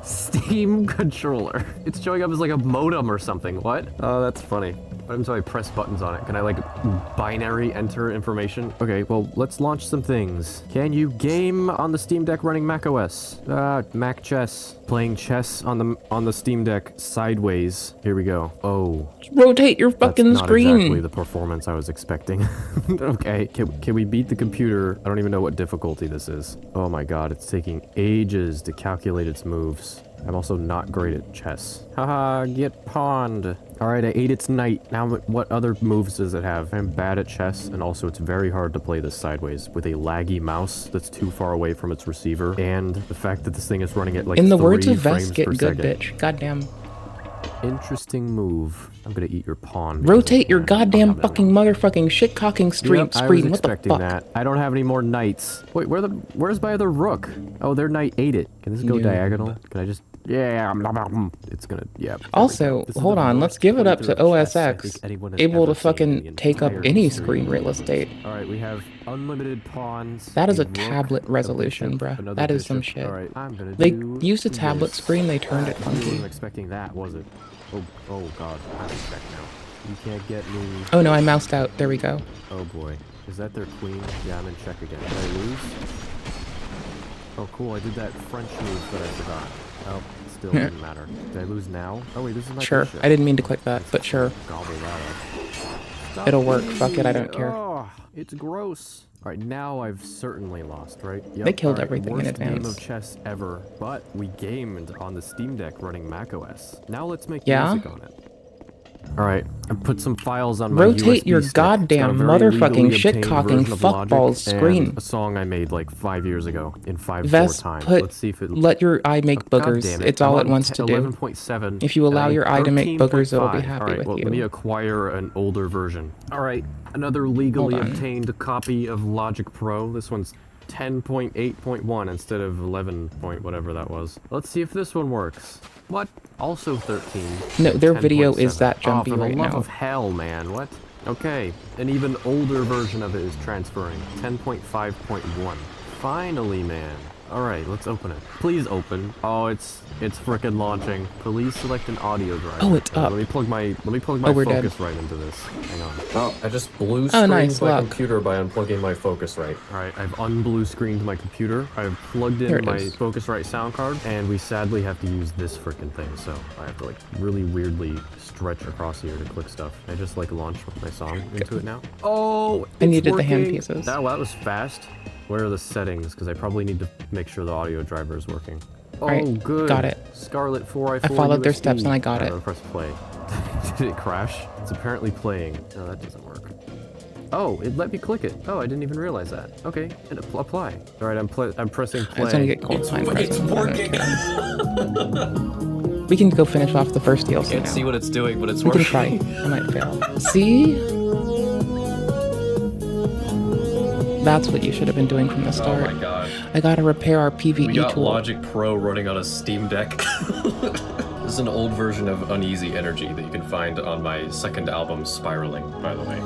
Steam controller. It's showing up as like a modem or something. What? Oh, that's funny. What happens if I press buttons on it? Can I like binary enter information? Okay, well, let's launch some things. Can you game on the Steam Deck running macOS? Mac chess. Playing chess on the Steam Deck sideways. Here we go. Oh. Rotate your fucking screen. That's not exactly the performance I was expecting. Okay, can we beat the computer? I don't even know what difficulty this is. Oh my god, it's taking ages to calculate its moves. I'm also not great at chess. Haha, get pawned. Alright, I ate its knight. Now what other moves does it have? I'm bad at chess, and also it's very hard to play this sideways with a laggy mouse that's too far away from its receiver, and the fact that this thing is running at like 3 frames per second. In the words of Vest, get good, bitch. Goddamn. Interesting move. I'm gonna eat your pawn. Rotate your goddamn fucking motherfucking shit-cocking screen. I was expecting that. I don't have any more knights. Wait, where's my other rook? Oh, their knight ate it. Can this go diagonal? Can I just... Yeah, it's gonna... Yeah. Also, hold on. Let's give it up to OS X, able to fucking take up any screen real estate. Alright, we have unlimited pawns. That is a tablet resolution, bruh. That is some shit. They used a tablet screen, they turned it funky. I wasn't expecting that, was it? Oh god, I'm in check now. You can't get me. Oh no, I moused out. There we go. Oh boy. Is that their queen? Yeah, I'm in check again. Did I lose? Oh cool, I did that French move that I forgot. Oh, it still didn't matter. Did I lose now? Oh wait, this is my Sure, bishop. I didn't mean to click that, but sure. Gobble that up. It'll work. Fuck it, I don't care. Oh, it's gross. Alright, now I've certainly lost, right? Yep. They killed everything in advance. Worst game of chess ever, but we gamed on the Steam Deck running macOS. Now let's make Yeah? music on it. Alright, I put some files on my Rotate USB your stick. goddamn It's got a very motherfucking legally shit-cocking obtained version of Logic fuckballs and screen. a song I made like 5 years ago in 5/4 Vest, time. put, Let's see if it... let your eye make God boogers. damn it. It's all I'm it on wants to do. 11.7. If you allow and your eye to make boogers, it'll be 13.5. happy Alright, with well, you. let me acquire an older version. Alright, another legally Hold on. obtained copy of Logic Pro. This one's 10.8.1 instead of 11 point whatever that was. Let's see if this one works. What? Also 13. No, their video is 10.7. that jumpy for the right love now. of hell, man. What? Okay, an even older version of it is transferring. 10.5.1. Finally, man. Alright, let's open it. Please open. Oh, it's frickin' launching. Please select an audio driver. Oh, it's up. Let me plug my Oh, we're dead. Focusrite into this. Hang on. Oh, I just blue Oh, screened nice, my luck. computer by unplugging my Focusrite. Alright, I've unblue screened my computer. I've plugged There in it my is. Focusrite sound card, and we sadly have to use this frickin' thing, so I have to like really weirdly stretch across here to click stuff. I just like launch my song into it now. Oh, I it's needed the hand working. pieces. That was fast. Where are the settings? Because I probably need to make sure the audio driver is working. Oh, Alright, good. got it. Scarlet 4i4 I followed their USB. steps and I got it. Press play. Did it crash? It's apparently playing. No, that doesn't work. Oh, it let me click it. Oh, I didn't even realize that. Okay, and apply. All right, I'm pressing play. It's gonna get cold behind present. We can go finish off the first DLC Can't now. see what it's doing, but it's We working. can try. I might fail. See? That's what you should have been doing from the start. Oh my god. I gotta repair our PvE We got tool. Logic Pro running on a Steam Deck. This is an old version of Uneasy Energy that you can find on my second album, Spiraling, by the way.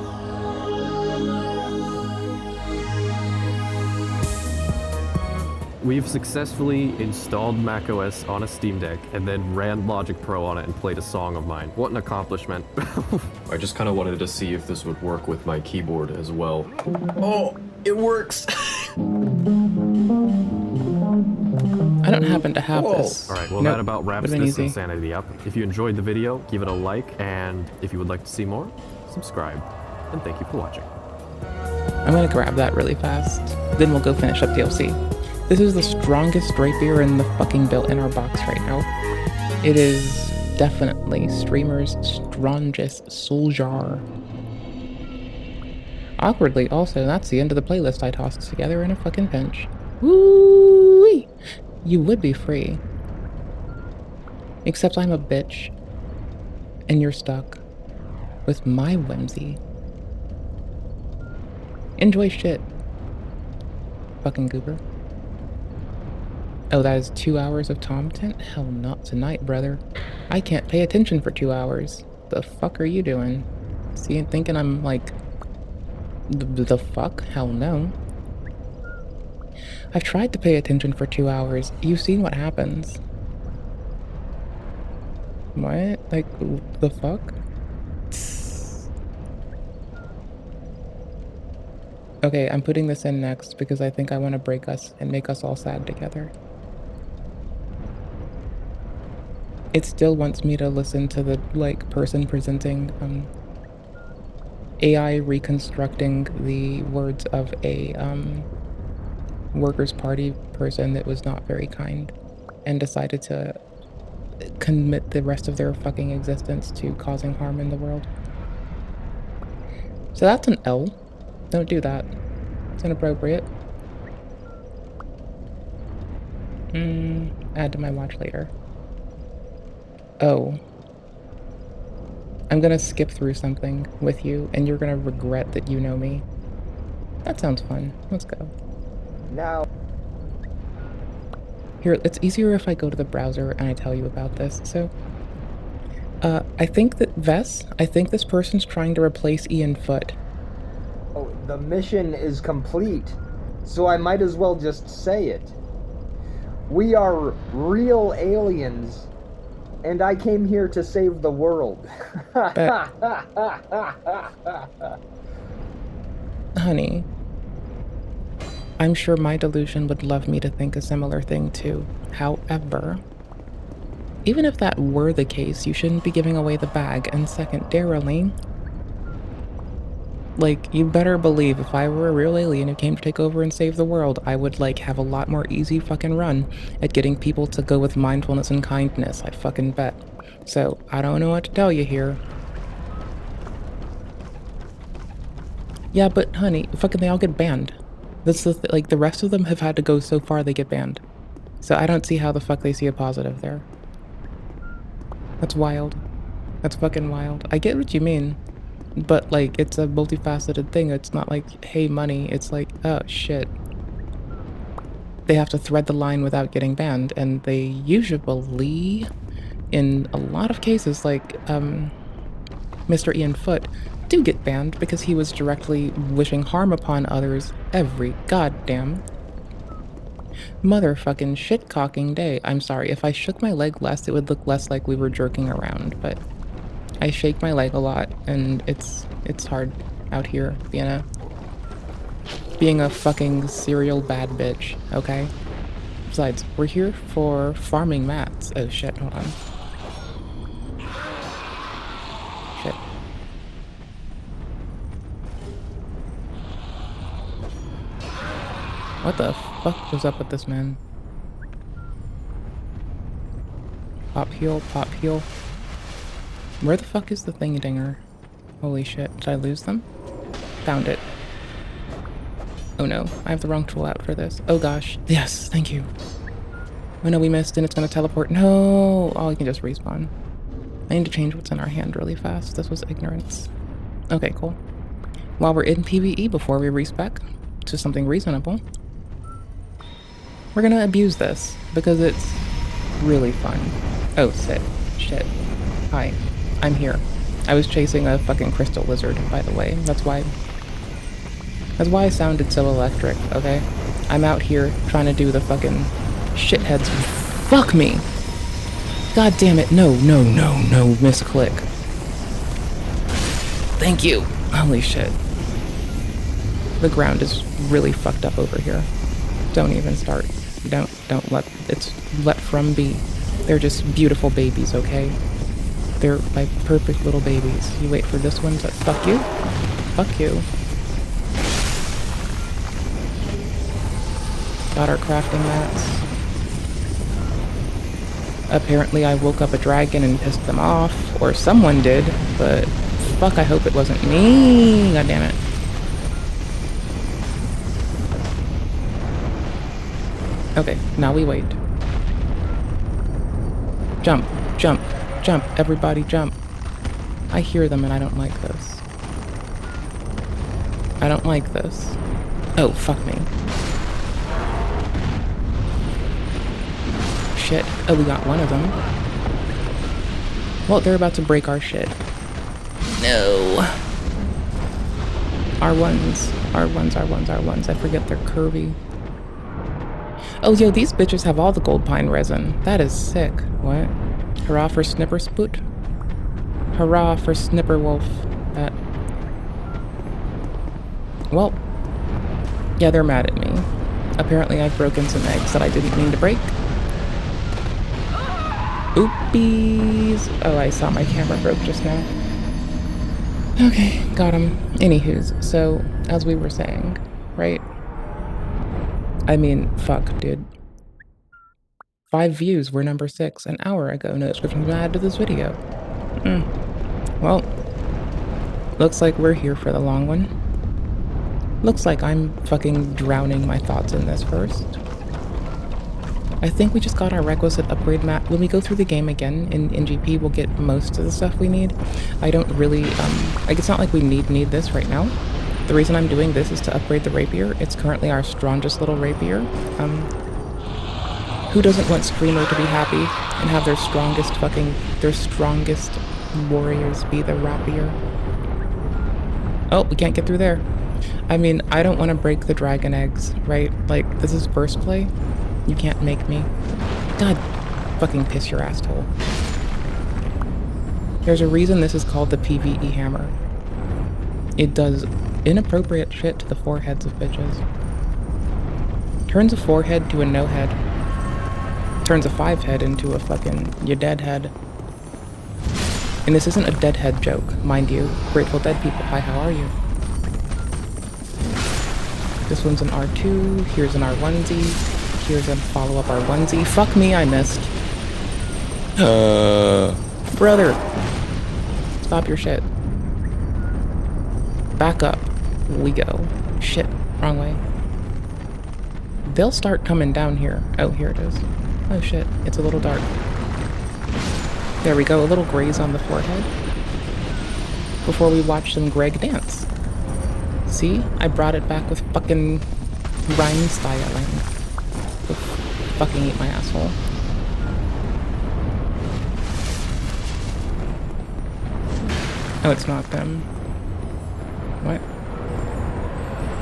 We've successfully installed macOS on a Steam Deck and then ran Logic Pro on it and played a song of mine. What an accomplishment. I just kind of wanted to see if this would work with my keyboard as well. Oh, it works! I don't happen to have this. Alright, well Nope. that about wraps Would've been this easy. insanity up. If you enjoyed the video, give it a like, and if you would like to see more, subscribe. And thank you for watching. I'm gonna grab that really fast. Then we'll go finish up DLC. This is the strongest straight beer in the fucking built in our box right now. It is definitely Streamer's strongest soldier. Awkwardly, also, that's the end of the playlist I tossed together in a fucking pinch. Woo-wee! You would be free. Except I'm a bitch. And you're stuck with my whimsy. Enjoy shit. Fucking goober. Oh, that is 2 hours of Tomten? Hell, not tonight, brother. I can't pay attention for 2 hours. The fuck are you doing? See, thinking I'm like... The fuck? Hell no. I've tried to pay attention for 2 hours. You've seen what happens. What? Like, the fuck? Okay, I'm putting this in next because I think I want to break us and make us all sad together. It still wants me to listen to the, like, person presenting, AI reconstructing the words of a, Workers' Party person that was not very kind and decided to commit the rest of their fucking existence to causing harm in the world. So that's an L. Don't do that. It's inappropriate. Add to my watch later. Oh. I'm gonna skip through something with you, and you're gonna regret that you know me. That sounds fun. Let's go. Now. Here, it's easier if I go to the browser and I tell you about this. So, I think that I think this person's trying to replace Ian Foote. Oh, the mission is complete, so I might as well just say it. We are real aliens, and I came here to save the world. Honey, I'm sure my delusion would love me to think a similar thing too. However, even if that were the case, you shouldn't be giving away the bag. And secondarily, like, you better believe if I were a real alien who came to take over and save the world, I would, like, have a lot more easy fucking run at getting people to go with mindfulness and kindness, I fucking bet. So, I don't know what to tell you here. Yeah, but honey, fucking they all get banned. That's the like, the rest of them have had to go so far they get banned. So I don't see how the fuck they see a positive there. That's wild. That's fucking wild. I get what you mean. But, like, it's a multifaceted thing. It's not like, hey, money. It's like, oh, shit. They have to thread the line without getting banned. And they usually, in a lot of cases, like, Mr. Ian Foote, do get banned because he was directly wishing harm upon others every goddamn motherfucking shit-cocking day. I'm sorry, if I shook my leg less, it would look less like we were jerking around, but I shake my leg a lot, and it's hard out here being a fucking serial bad bitch, okay? Besides, we're here for farming mats. Oh shit, hold on. Shit. What the fuck was up with this man? Pop heal, pop heal. Where the fuck is the thingy-dinger? Holy shit, did I lose them? Found it. Oh no, I have the wrong tool out for this. Oh gosh, yes, thank you. Oh no, we missed and it's gonna teleport. No! Oh, you can just respawn. I need to change what's in our hand really fast. This was ignorance. Okay, cool. While we're in PvE, before we respec to something reasonable, we're gonna abuse this, because it's really fun. Oh, shit. Hi, I'm here. I was chasing a fucking crystal lizard, by the way. That's why I sounded so electric, okay? I'm out here trying to do the fucking shitheads. Fuck me! God damn it, no, misclick. Thank you. Holy shit. The ground is really fucked up over here. Don't even start. Don't let from be. They're just beautiful babies, okay? They're like perfect little babies. You wait for this one to fuck you. Fuck you. Got our crafting mats. Apparently I woke up a dragon and pissed them off, or someone did, but fuck, I hope it wasn't me. God damn it. Okay, now we wait. Jump, jump, jump, everybody jump. I hear them and I don't like this. I don't like this. Oh, fuck me. Shit. Oh, we got one of them. Well, they're about to break our shit. No. R1s. I forget they're curvy. Oh, yo, these bitches have all the gold pine resin. That is sick. What? Hurrah for Snipper Spoot? Hurrah for Snipper Wolf. That. Well, yeah, they're mad at me. Apparently I've broken some eggs that I didn't mean to break. Oopies. Oh, I saw my camera broke just now. Okay, got him. Anywho's, so, as we were saying, right? I mean, fuck, dude. 5 views were number 6 an hour ago. No description to add to this video. Well, looks like we're here for the long one. Looks like I'm fucking drowning my thoughts in this first. I think we just got our requisite upgrade map. When we go through the game again in GP, we'll get most of the stuff we need. I don't really, like, it's not like we need this right now. The reason I'm doing this is to upgrade the rapier. It's currently our strongest little rapier. Who doesn't want Screamer to be happy and have their strongest warriors be the rapier? Oh, we can't get through there. I mean, I don't want to break the dragon eggs, right? Like, this is burst play. You can't make me. God, fucking piss your asshole. There's a reason this is called the PvE hammer. It does inappropriate shit to the foreheads of bitches. Turns a 4-head to a no-head. Turns a 5-head into a fucking you dead head. And this isn't a deadhead joke, mind you. Grateful Dead people, hi, how are you? This one's an R2, here's an R1Z. Here's a follow-up R1Z. Fuck me, I missed. Brother. Stop your shit. Back up. We go. Shit. Wrong way. They'll start coming down here. Oh, here it is. Oh shit. It's a little dark. There we go. A little graze on the forehead. Before we watch some Greg dance. See? I brought it back with fucking rhyme styling. Fucking eat my asshole. Oh, it's not them. What?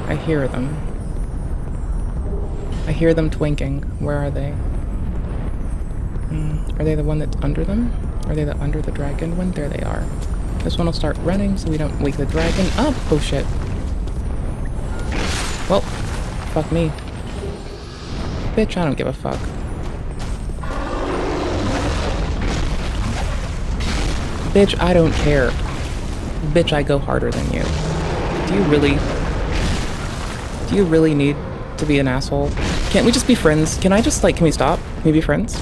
I hear them. I hear them twinking. Where are they? Are they the one that's under them? Are they the under the dragon one? There they are. This one will start running so we don't wake the dragon up. Oh shit. Well, fuck me. Bitch, I don't give a fuck. Bitch, I don't care. Bitch, I go harder than you. Do you really need to be an asshole? Can't we just be friends? Can I just, like, can we stop? Can we be friends?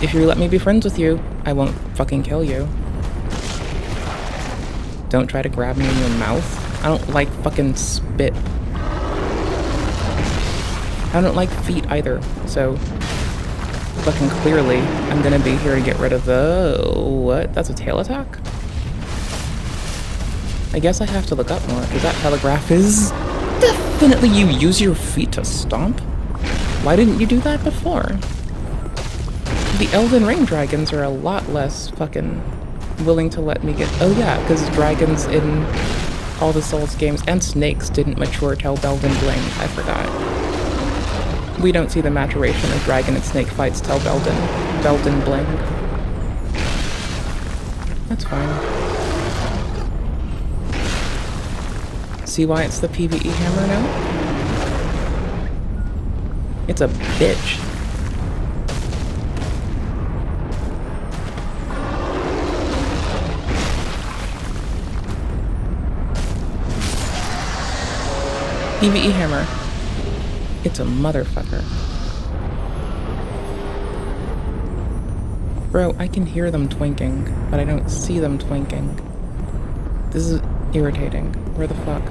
If you let me be friends with you, I won't fucking kill you. Don't try to grab me in your mouth. I don't like fucking spit. I don't like feet either, so fucking clearly I'm gonna be here to get rid of the... What? That's a tail attack? I guess I have to look up more, because that telegraph is... Definitely you use your feet to stomp? Why didn't you do that before? The Elden Ring dragons are a lot less fucking willing to let me get... Oh yeah, because dragons in all the Souls games and snakes didn't mature till Belden Bling. I forgot. We don't see the maturation as dragon and snake fights tell Belden. Belden bling. That's fine. See why it's the PvE hammer now? It's a bitch. PvE hammer. It's a motherfucker. Bro, I can hear them twinking, but I don't see them twinking. This is irritating. Where the fuck?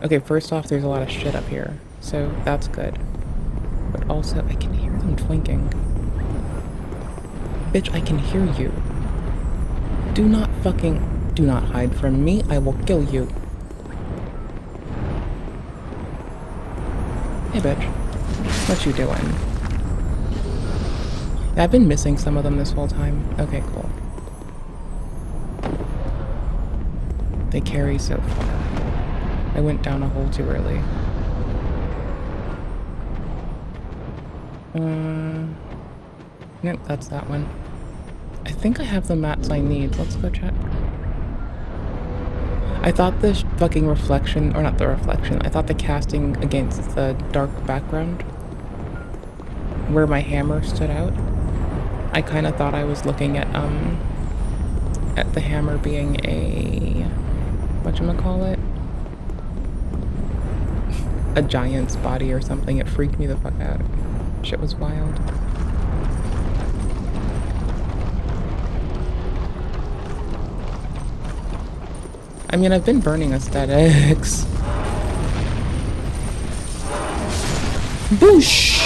Okay, first off, there's a lot of shit up here, so that's good. But also, I can hear them twinking. Bitch, I can hear you. Do not hide from me. I will kill you. Hey, bitch. What you doing? I've been missing some of them this whole time. Okay, cool. They carry so far. I went down a hole too early. Nope, that's that one. I think I have the mats I need. Let's go check. I thought the fucking reflection, or not the reflection, I thought the casting against the dark background, where my hammer stood out, I kind of thought I was looking at the hammer being a, whatchamacallit? A giant's body or something. It freaked me the fuck out. Shit was wild. I mean, I've been burning aesthetics. Boosh!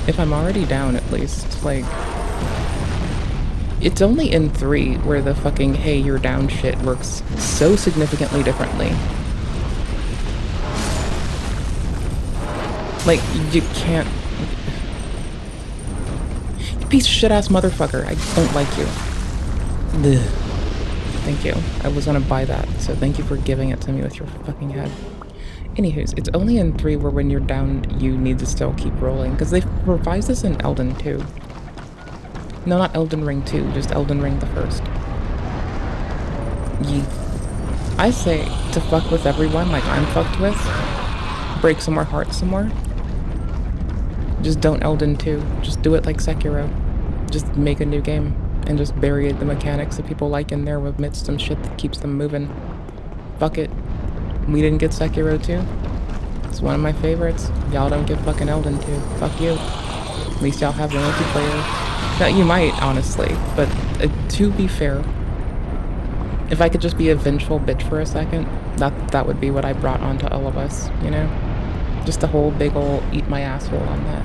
If I'm already down, at least, like... It's only in 3 where the fucking hey, you're down shit works so significantly differently. Like, you can't... You piece of shit-ass motherfucker, I don't like you. Ugh. Thank you. I was gonna buy that, so thank you for giving it to me with your fucking head. Anywho's, it's only in 3 where when you're down, you need to still keep rolling, because they've revised this in Elden 2. No, not Elden Ring 2, just Elden Ring the first. I say to fuck with everyone like I'm fucked with. Break some more hearts some more. Just don't Elden 2. Just do it like Sekiro. Just make a new game. And just bury the mechanics that people like in there amidst some shit that keeps them moving. Fuck it. We didn't get Sekiro 2. It's one of my favorites. Y'all don't get fucking Elden 2. Fuck you. At least y'all have the multiplayer. Now, you might, honestly, but to be fair, if I could just be a vengeful bitch for a second, that would be what I brought onto all of us, you know? Just a whole big ol' eat my asshole on that.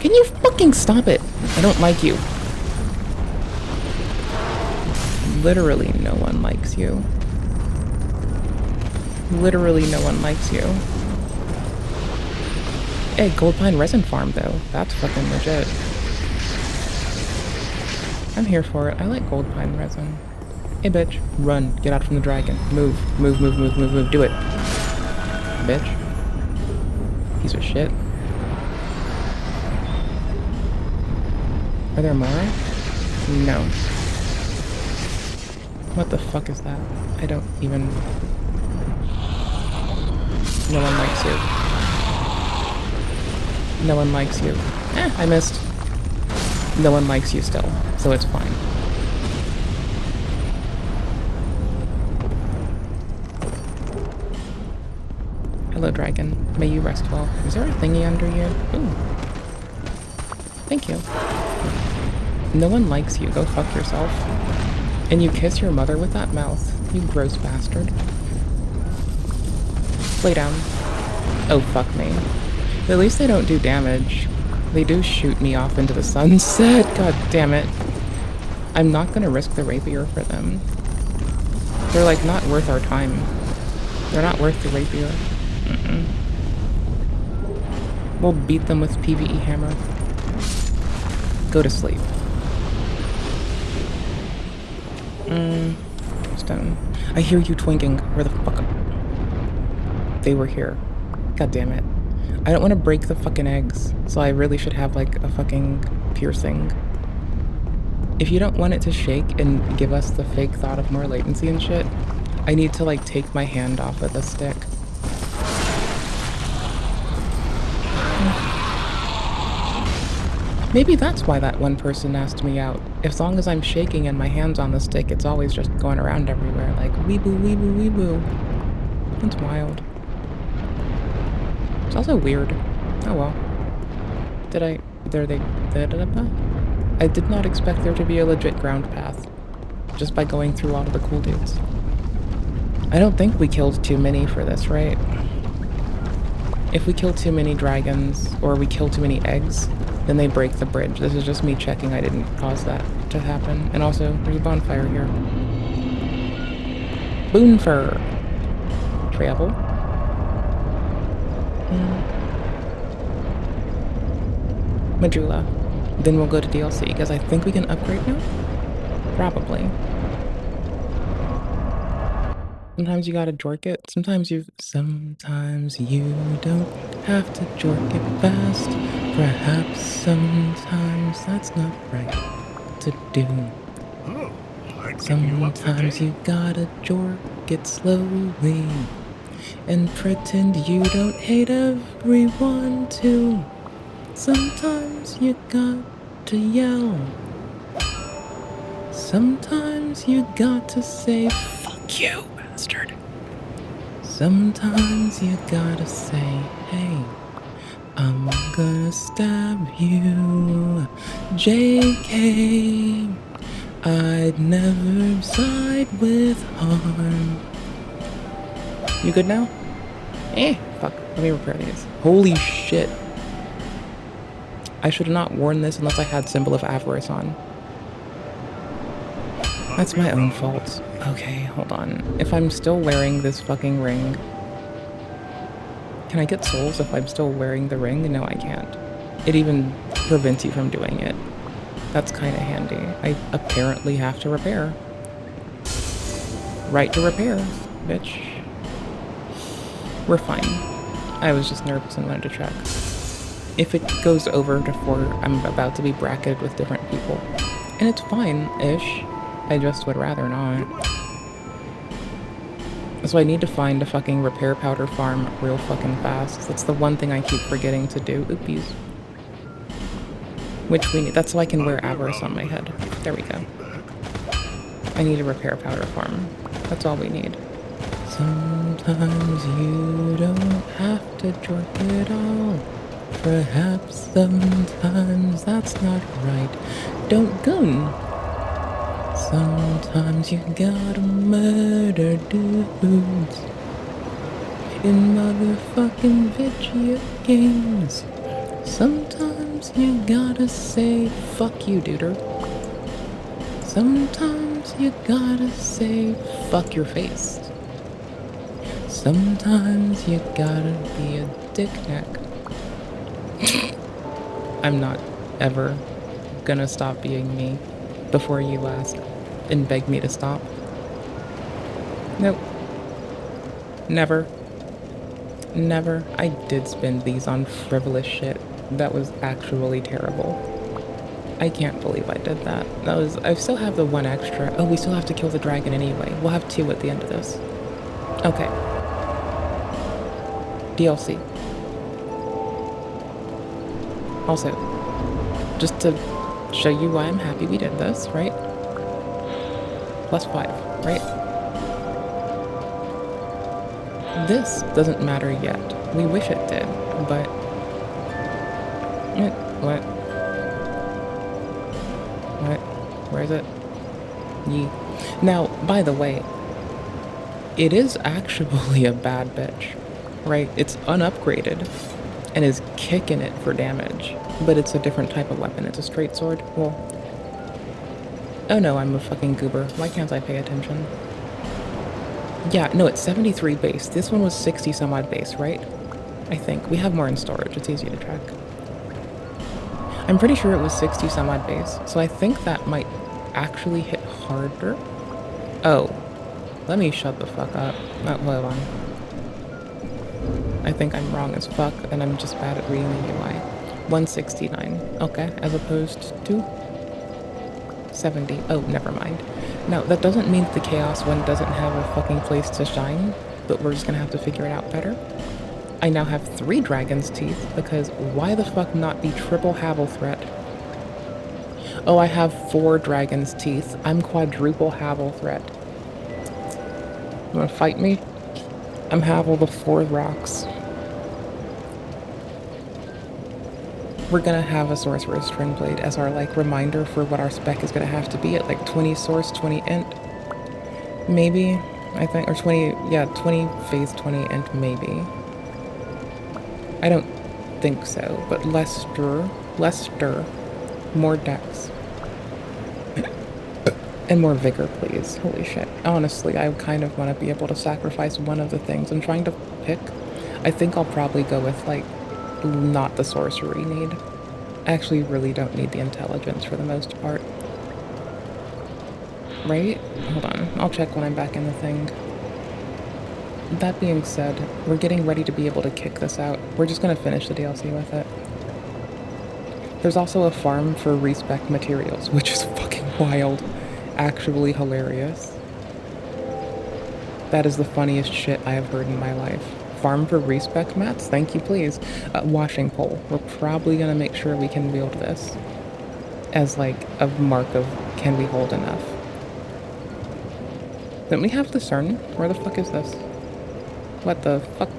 Can you fucking stop it? I don't like you. Literally no one likes you. Literally no one likes you. Hey, Goldpine Resin Farm though. That's fucking legit. I'm here for it. I like Goldpine Resin. Hey bitch, run. Get out from the dragon. Move. Move, move, move, move, move. Do it. Bitch. Piece of shit. Are there more? No. What the fuck is that? I don't even... No one likes you. No one likes you. I missed. No one likes you still, so it's fine. Hello, dragon. May you rest well. Is there a thingy under you? Ooh. Thank you. No one likes you. Go fuck yourself. And you kiss your mother with that mouth, you gross bastard. Lay down. Oh, fuck me. At least they don't do damage. They do shoot me off into the sunset. God damn it. I'm not gonna risk the rapier for them. They're like not worth our time. They're not worth the rapier. We'll beat them with PvE hammer. Go to sleep. Stone. I hear you twinking. Where the fuck? They were here. God damn it. I don't want to break the fucking eggs, so I really should have like a fucking piercing. If you don't want it to shake and give us the fake thought of more latency and shit, I need to like take my hand off of the stick. Maybe that's why that one person asked me out. As long as I'm shaking and my hand's on the stick, it's always just going around everywhere, like weeboo, weeboo, weeboo. That's wild. It's also weird. Oh well. I did not expect there to be a legit ground path, just by going through all of the cool dudes. I don't think we killed too many for this, right? If we kill too many dragons, or we kill too many eggs, then they break the bridge. This is just me checking I didn't cause that to happen. And also, there's a bonfire here. Boonfur. Travel. Majula. Then we'll go to DLC, because I think we can upgrade now? Probably. Sometimes you gotta jork it. Sometimes you don't have to jork it fast. Perhaps sometimes that's not right to do. Sometimes you gotta jork it slowly and pretend you don't hate everyone too. Sometimes you got to yell. Sometimes you got to say, fuck you, bastard. Sometimes you gotta say, hey, I'm gonna stab you. JK, I'd never side with harm. You good now? Fuck. Let me repair these. Holy shit. I should have not worn this unless I had Symbol of Avarice on. That's my own fault. Okay, hold on. If I'm still wearing this fucking ring... Can I get souls if I'm still wearing the ring? No, I can't. It even prevents you from doing it. That's kind of handy. I apparently have to repair. Right to repair, bitch. We're fine. I was just nervous and wanted to check. If it goes over to 4, I'm about to be bracketed with different people. And it's fine-ish. I just would rather not. So I need to find a fucking repair powder farm real fucking fast. That's the one thing I keep forgetting to do. Oopies. Which we need. That's so I can wear Avarice on my head. There we go. I need a repair powder farm. That's all we need. Sometimes you don't have to jerk it all. Perhaps sometimes that's not right. Don't goon. Sometimes you gotta murder dudes in motherfucking video games. Sometimes you gotta say fuck you, duder. Sometimes you gotta say fuck your face. Sometimes you gotta be a dickneck. I'm not ever gonna stop being me before you ask and beg me to stop. Nope. Never. Never. I did spend these on frivolous shit that was actually terrible. I can't believe I did that. I still have the one extra. Oh, we still have to kill the dragon anyway. We'll have 2 at the end of this. Okay. DLC. Also, just to show you why I'm happy we did this, right? +5, right? This doesn't matter yet. We wish it did, but... What? What? Where is it? Yee. Now, by the way, it is actually a bad bitch, right? It's unupgraded and is kicking it for damage, but it's a different type of weapon. It's a straight sword. Well, oh no, I'm a fucking goober. Why can't I pay attention? Yeah, no, it's 73 base. This one was 60 some odd base, right? I think. We have more in storage. It's easy to track. I'm pretty sure it was 60 some odd base, so I think that might actually hit harder. Oh, let me shut the fuck up. Oh, hold on. I think I'm wrong as fuck, and I'm just bad at reading the UI. 169. Okay, as opposed to 70. Oh, never mind. No, that doesn't mean the Chaos one doesn't have a fucking place to shine, but we're just gonna have to figure it out better. I now have 3 Dragon's Teeth, because why the fuck not be triple Havel Threat? Oh, I have 4 Dragon's Teeth. I'm quadruple Havel Threat. You wanna fight me? I'm Havel the 4 rocks. We're gonna have a Sorcerer's Twinblade as our, like, reminder for what our spec is gonna have to be at, like, 20 Source, 20 Int. Maybe, I think, or 20, yeah, 20 Phase, 20 Int, maybe. I don't think so, but less stir, more Dex. And more Vigor, please. Holy shit. Honestly, I kind of want to be able to sacrifice one of the things I'm trying to pick. I think I'll probably go with, like, not the sorcery need. I actually really don't need the intelligence for the most part. Right? Hold on. I'll check when I'm back in the thing. That being said, we're getting ready to be able to kick this out. We're just going to finish the DLC with it. There's also a farm for respec materials, which is fucking wild. Actually hilarious. That is the funniest shit I have heard in my life. Farm for respec mats? Thank you, please. Washing pole. We're probably gonna make sure we can wield this as, like, a mark of can we hold enough. Don't we have Discern? Where the fuck is this? What the fuck?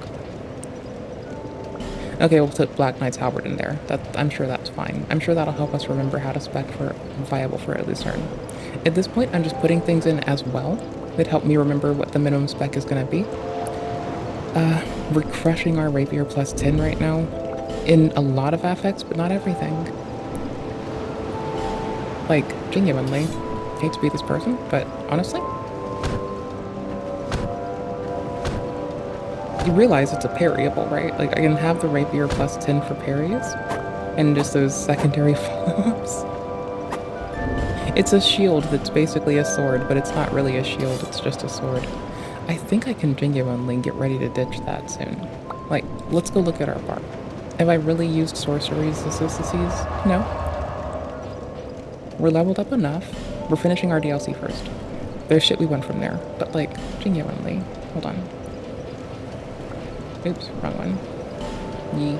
Okay, we'll put Black Knight's Halberd in there. I'm sure that's fine. I'm sure that'll help us remember how to spec for viable for a Lucerne. At this point, I'm just putting things in as well that help me remember what the minimum spec is going to be. We're crushing our Rapier plus 10 right now in a lot of affects, but not everything. Like, genuinely, hate to be this person, but honestly, you realize it's a parryable, right? Like, I can have the Rapier plus 10 for parries, and just those secondary follow-ups. It's a shield that's basically a sword, but it's not really a shield, it's just a sword. I think I can genuinely get ready to ditch that soon. Like, let's go look at our bar. Have I really used sorceries associacies? No. We're leveled up enough. We're finishing our DLC first. There's shit we went from there, but, like, genuinely. Hold on. Oops, wrong one. Yee.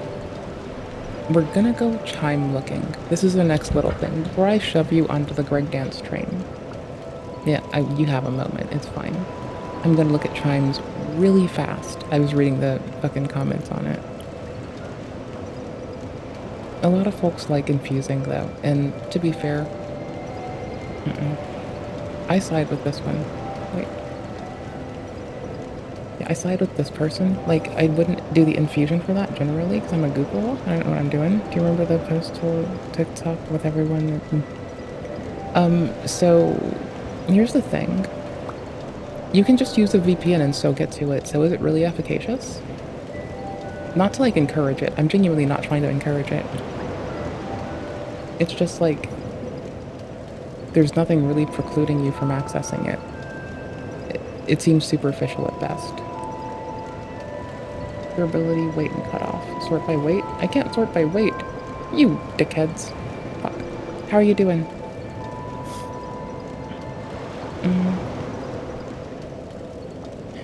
We're gonna go chime looking. This is the next little thing. Before I shove you onto the Greg Dance train. Yeah, you have a moment. It's fine. I'm gonna look at chimes really fast. I was reading the fucking comments on it. A lot of folks like infusing, though. And to be fair, I side with this one. Wait. Yeah, I side with this person. Like, I wouldn't do the infusion for that generally, because I'm a goofball. I don't know what I'm doing. Do you remember the post to TikTok with everyone? So, here's the thing. You can just use a VPN and so get to it, so is it really efficacious? Not to, like, encourage it. I'm genuinely not trying to encourage it. It's just, like, there's nothing really precluding you from accessing it. It seems superficial at best. Durability, weight, and cutoff. Sort by weight? I can't sort by weight. You dickheads. Fuck. How are you doing?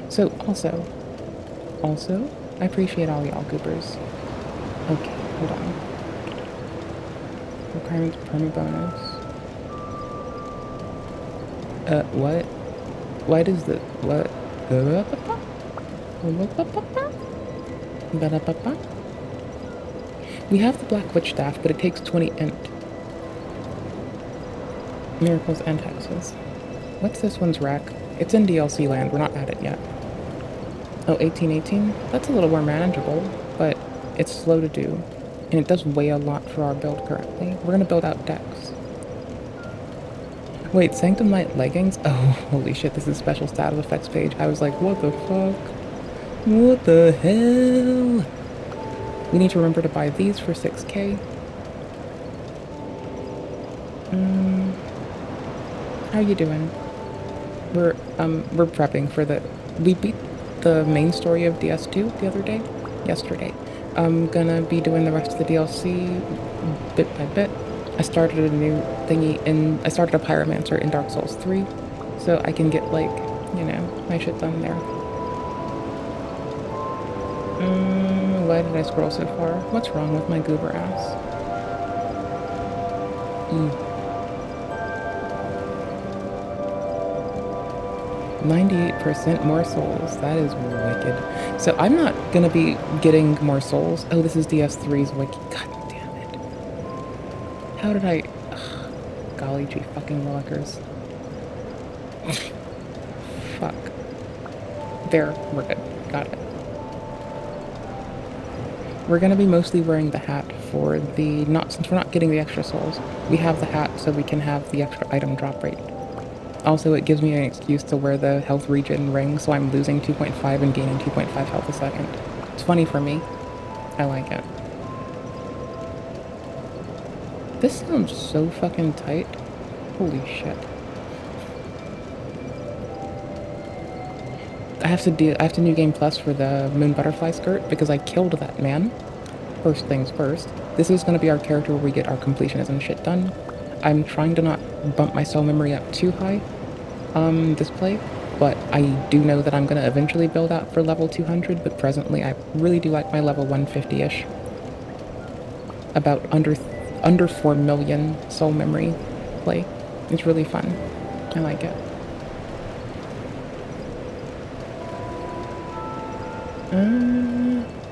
So, also, I appreciate all y'all goopers. Okay, hold on. Requirements perma bonus. What? Why does the, what? We have the Black Witch Staff, but it takes 20 int. Miracles and hexes. What's this one's rack? It's in DLC land, we're not at it yet. Oh, 1818? That's a little more manageable, but it's slow to do. And it does weigh a lot for our build currently. We're gonna build out decks. Wait, Sanctum Knight leggings? Oh, holy shit, this is a special status effects page. I was like, what the fuck? What the hell? We need to remember to buy these for 6k. How you doing? We're prepping for the... We beat the main story of DS2 the other day. yesterday. I'm gonna be doing the rest of the DLC bit by bit. I started a new thingy I started a Pyromancer in Dark Souls 3, so I can get, like, you know, my shit done there. Why did I scroll so far? What's wrong with my goober ass? 98% more souls. That is wicked. So I'm not gonna be getting more souls. Oh, this is DS3's wiki. God damn it. How did I... Ugh. Golly gee fucking willikers. Fuck. There. We're good. Got it. We're gonna be mostly wearing the hat for the... Since we're not getting the extra souls, we have the hat so we can have the extra item drop rate. Also, it gives me an excuse to wear the health regen ring, so I'm losing 2.5 and gaining 2.5 health a second. It's funny for me. I like it. This sounds so fucking tight. Holy shit. I have to New Game Plus for the Moon Butterfly skirt because I killed that man. First things first. This is going to be our character where we get our completionism shit done. I'm trying to not bump my soul memory up too high this play, but I do know that I'm going to eventually build out for level 200, but presently I really do like my level 150-ish. About under 4 million soul memory play. It's really fun. I like it.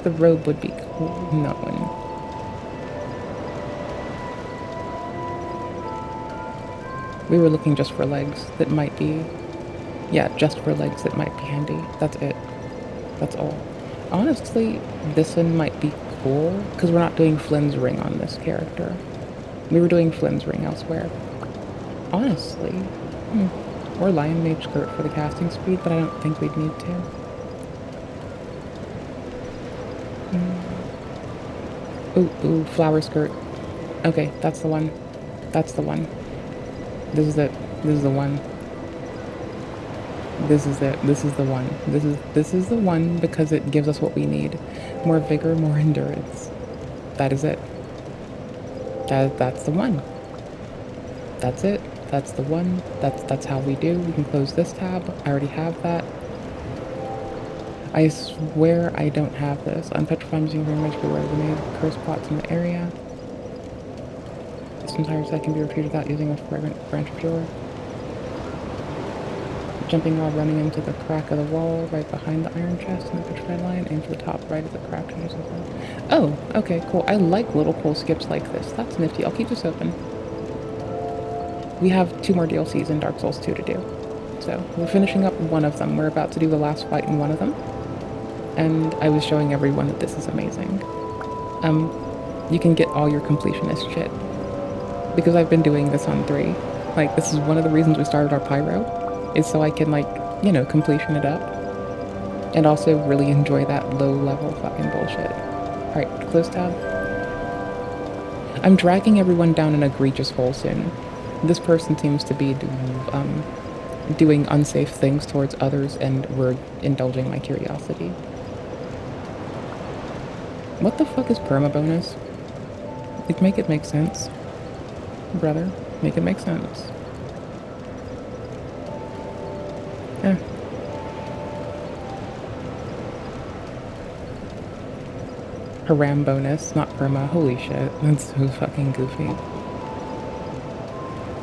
The robe would be cool. No one. We were looking just for legs that might be... Yeah, just for legs that might be handy. That's it. That's all. Honestly, this one might be cool, because we're not doing Flynn's ring on this character. We were doing Flynn's ring elsewhere. Honestly. Or Lion Mage skirt for the casting speed, but I don't think we'd need to. Ooh, flower skirt. Okay, that's the one. That's the one. This is it. This is the one. This is it. This is the one. This is the one because it gives us what we need. More vigor, more endurance. That is it. That's the one. That's it. That's the one. That's how we do. We can close this tab. I already have that. I swear I don't have this. Unpetrified using very much where we made curse plots in the area. This entire set can be repeated without using a fragrant branch of joy. Jumping while running into the crack of the wall right behind the iron chest in the petrified line. Aim for the top right of the crack. Oh, okay, cool. I like little cool skips like this. That's nifty. I'll keep this open. We have 2 more DLCs in Dark Souls 2 to do. So, we're finishing up one of them. We're about to do the last fight in one of them. And I was showing everyone that this is amazing. You can get all your completionist shit. Because I've been doing this on 3. Like, this is one of the reasons we started our Pyro. Is so I can, like, you know, completion it up. And also really enjoy that low-level fucking bullshit. Alright, close tab. I'm dragging everyone down an egregious hole soon. This person seems to be doing unsafe things towards others, and we're indulging my curiosity. What the fuck is perma bonus? Like, make it make sense. Brother, make it make sense. Eh. Haram bonus, not perma. Holy shit, that's so fucking goofy.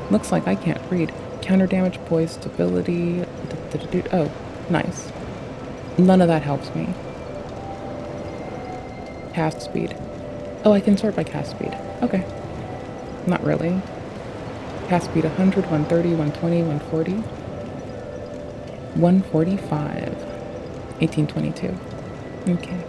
Looks like I can't read. Counter damage, poise, stability... Oh, nice. None of that helps me. Cast speed. Oh, I can sort by cast speed. Okay. Not really. Cast speed 100, 130, 120, 140. 145. 1822. Okay.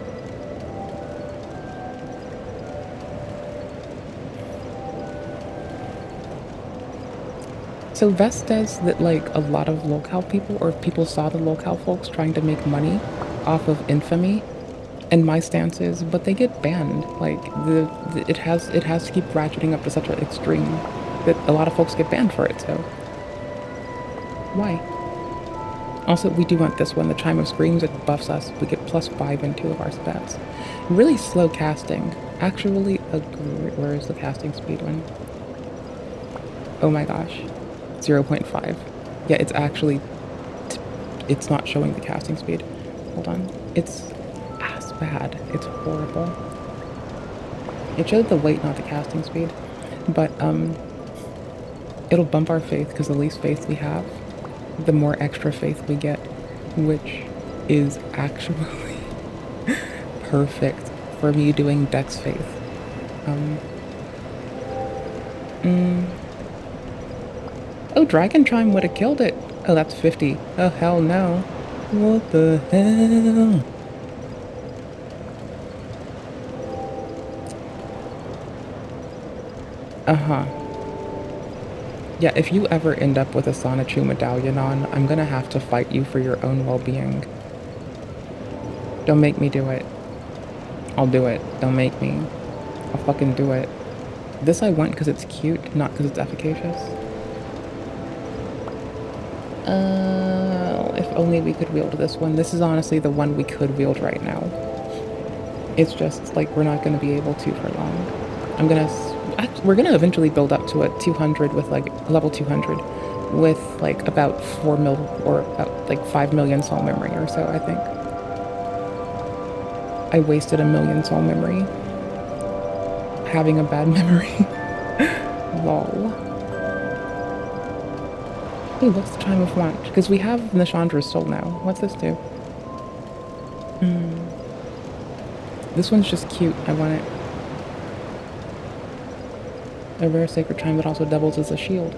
So Vest says that, like, a lot of locale people, or people saw the locale folks trying to make money off of infamy, and my stance is, but they get banned. Like, it has to keep ratcheting up to such an extreme that a lot of folks get banned for it, so why? Also, we do want this one, the Chime of Screams. It buffs us. We get +5 in 2 of our stats. Really slow casting. Actually, where is the casting speed one? Oh my gosh. 0.5. Yeah, it's actually... it's not showing the casting speed. Hold on. It's as bad. It's horrible. It showed the weight, not the casting speed. But, it'll bump our faith, because the least faith we have, the more extra faith we get, which is actually perfect for me doing Dex faith. Oh, Dragon Chime would have killed it. Oh, that's 50. Oh, hell no. What the hell? Uh-huh. Yeah, if you ever end up with a Sonichu medallion on, I'm gonna have to fight you for your own well-being. Don't make me do it. I'll do it. Don't make me. I'll fucking do it. This I want because it's cute, not because it's efficacious. If only we could wield this one. This is honestly the one we could wield right now. It's just, like, we're not gonna be able to for long. We're gonna eventually build up to a 200 with, like, level 200 with, like, about 4 mil, or about, like, 5 million soul memory or so, I think. I wasted 1 million soul memory. Having a bad memory. Lol. Ooh, what's the Chime of Want? Because we have Nishandra's soul now. What's this do? This one's just cute. I want it. A rare sacred chime that also doubles as a shield.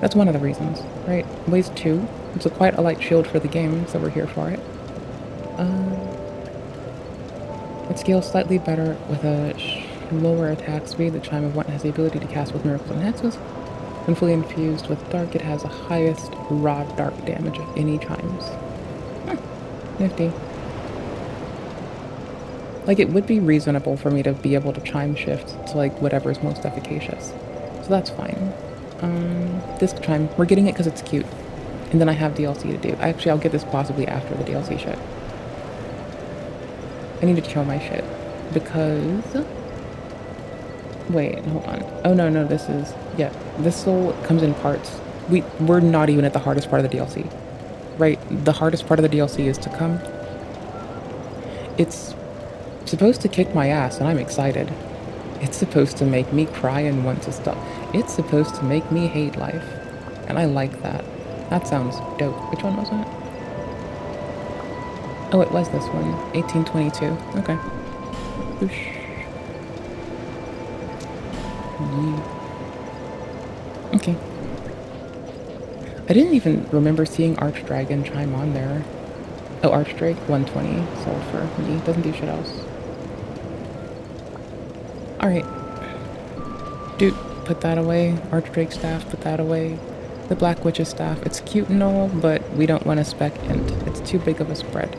That's one of the reasons, right? Weighs 2. It's quite a light shield for the game, so we're here for it. It scales slightly better with a lower attack speed. The Chime of Want has the ability to cast with miracles and hexes. When fully infused with dark, it has the highest raw dark damage of any chimes. Nifty. Like, it would be reasonable for me to be able to chime shift to, like, whatever's most efficacious. So that's fine. Disc Chime. We're getting it because it's cute. And then I have DLC to do. Actually, I'll get this possibly after the DLC shit. I need to kill my shit. Because... wait, hold on. Oh, no, this is... yeah, this soul comes in parts. We're not even at the hardest part of the DLC. Right? The hardest part of the DLC is to come. It's supposed to kick my ass, and I'm excited. It's supposed to make me cry and want to stop. It's supposed to make me hate life. And I like that. That sounds dope. Which one was that? Oh, it was this one. 1822. Okay. Whoosh. Okay. I didn't even remember seeing Archdragon Chime on there. Oh, Archdrake, 120 sulfur. He doesn't do shit else. Alright. Dude, put that away. Archdrake staff, put that away. The Black Witch's staff, it's cute and all, but we don't want to spec int. It's too big of a spread.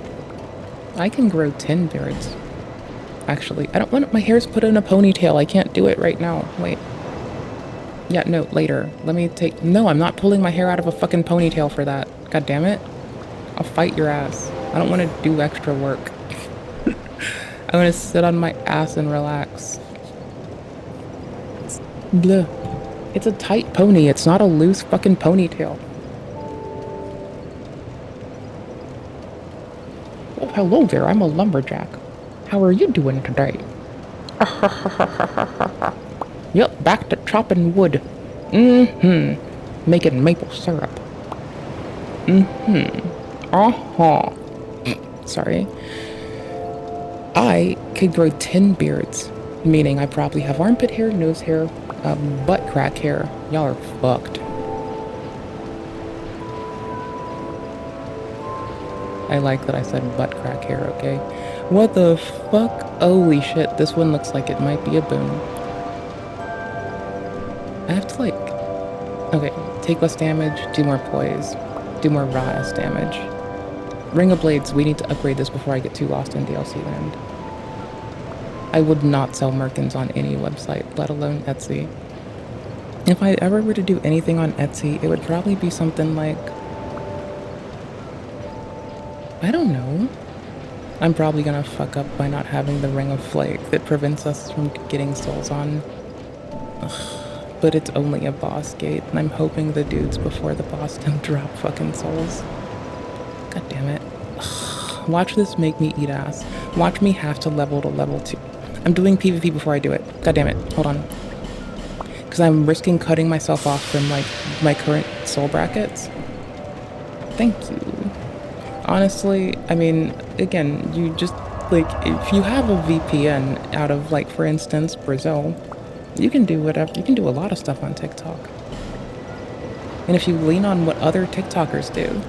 I can grow 10 beards. Actually, I don't want my hair's put in a ponytail. I can't do it right now. Wait. Yeah, no, later. Let me take... no, I'm not pulling my hair out of a fucking ponytail for that. God damn it. I'll fight your ass. I don't want to do extra work. I want to sit on my ass and relax. Bleh. It's a tight pony. It's not a loose fucking ponytail. Oh, hello there. I'm a lumberjack. How are you doing today? Yep, back to chopping wood. Making maple syrup. Sorry. I could grow 10 beards, meaning I probably have armpit hair, nose hair, butt crack hair. Y'all are fucked. I like that I said butt crack hair, okay? What the fuck? Holy shit, this one looks like it might be a boon. I have to, like... okay, take less damage, do more poise, do more raw S damage. Ring of Blades, we need to upgrade this before I get too lost in DLC land. I would not sell Merkins on any website, let alone Etsy. If I ever were to do anything on Etsy, it would probably be something like... I don't know. I'm probably gonna fuck up by not having the Ring of Flake that prevents us from getting souls on. Ugh, but it's only a boss gate, and I'm hoping the dudes before the boss don't drop fucking souls. God damn it. Ugh, watch this make me eat ass. Watch me have to level to level 2. I'm doing PvP before I do it. God damn it. Hold on. Because I'm risking cutting myself off from, like, my current soul brackets. Thank you. Honestly, I mean, again, you just, like, if you have a VPN out of, like, for instance, Brazil, you can do whatever, you can do a lot of stuff on TikTok. And if you lean on what other TikTokers do,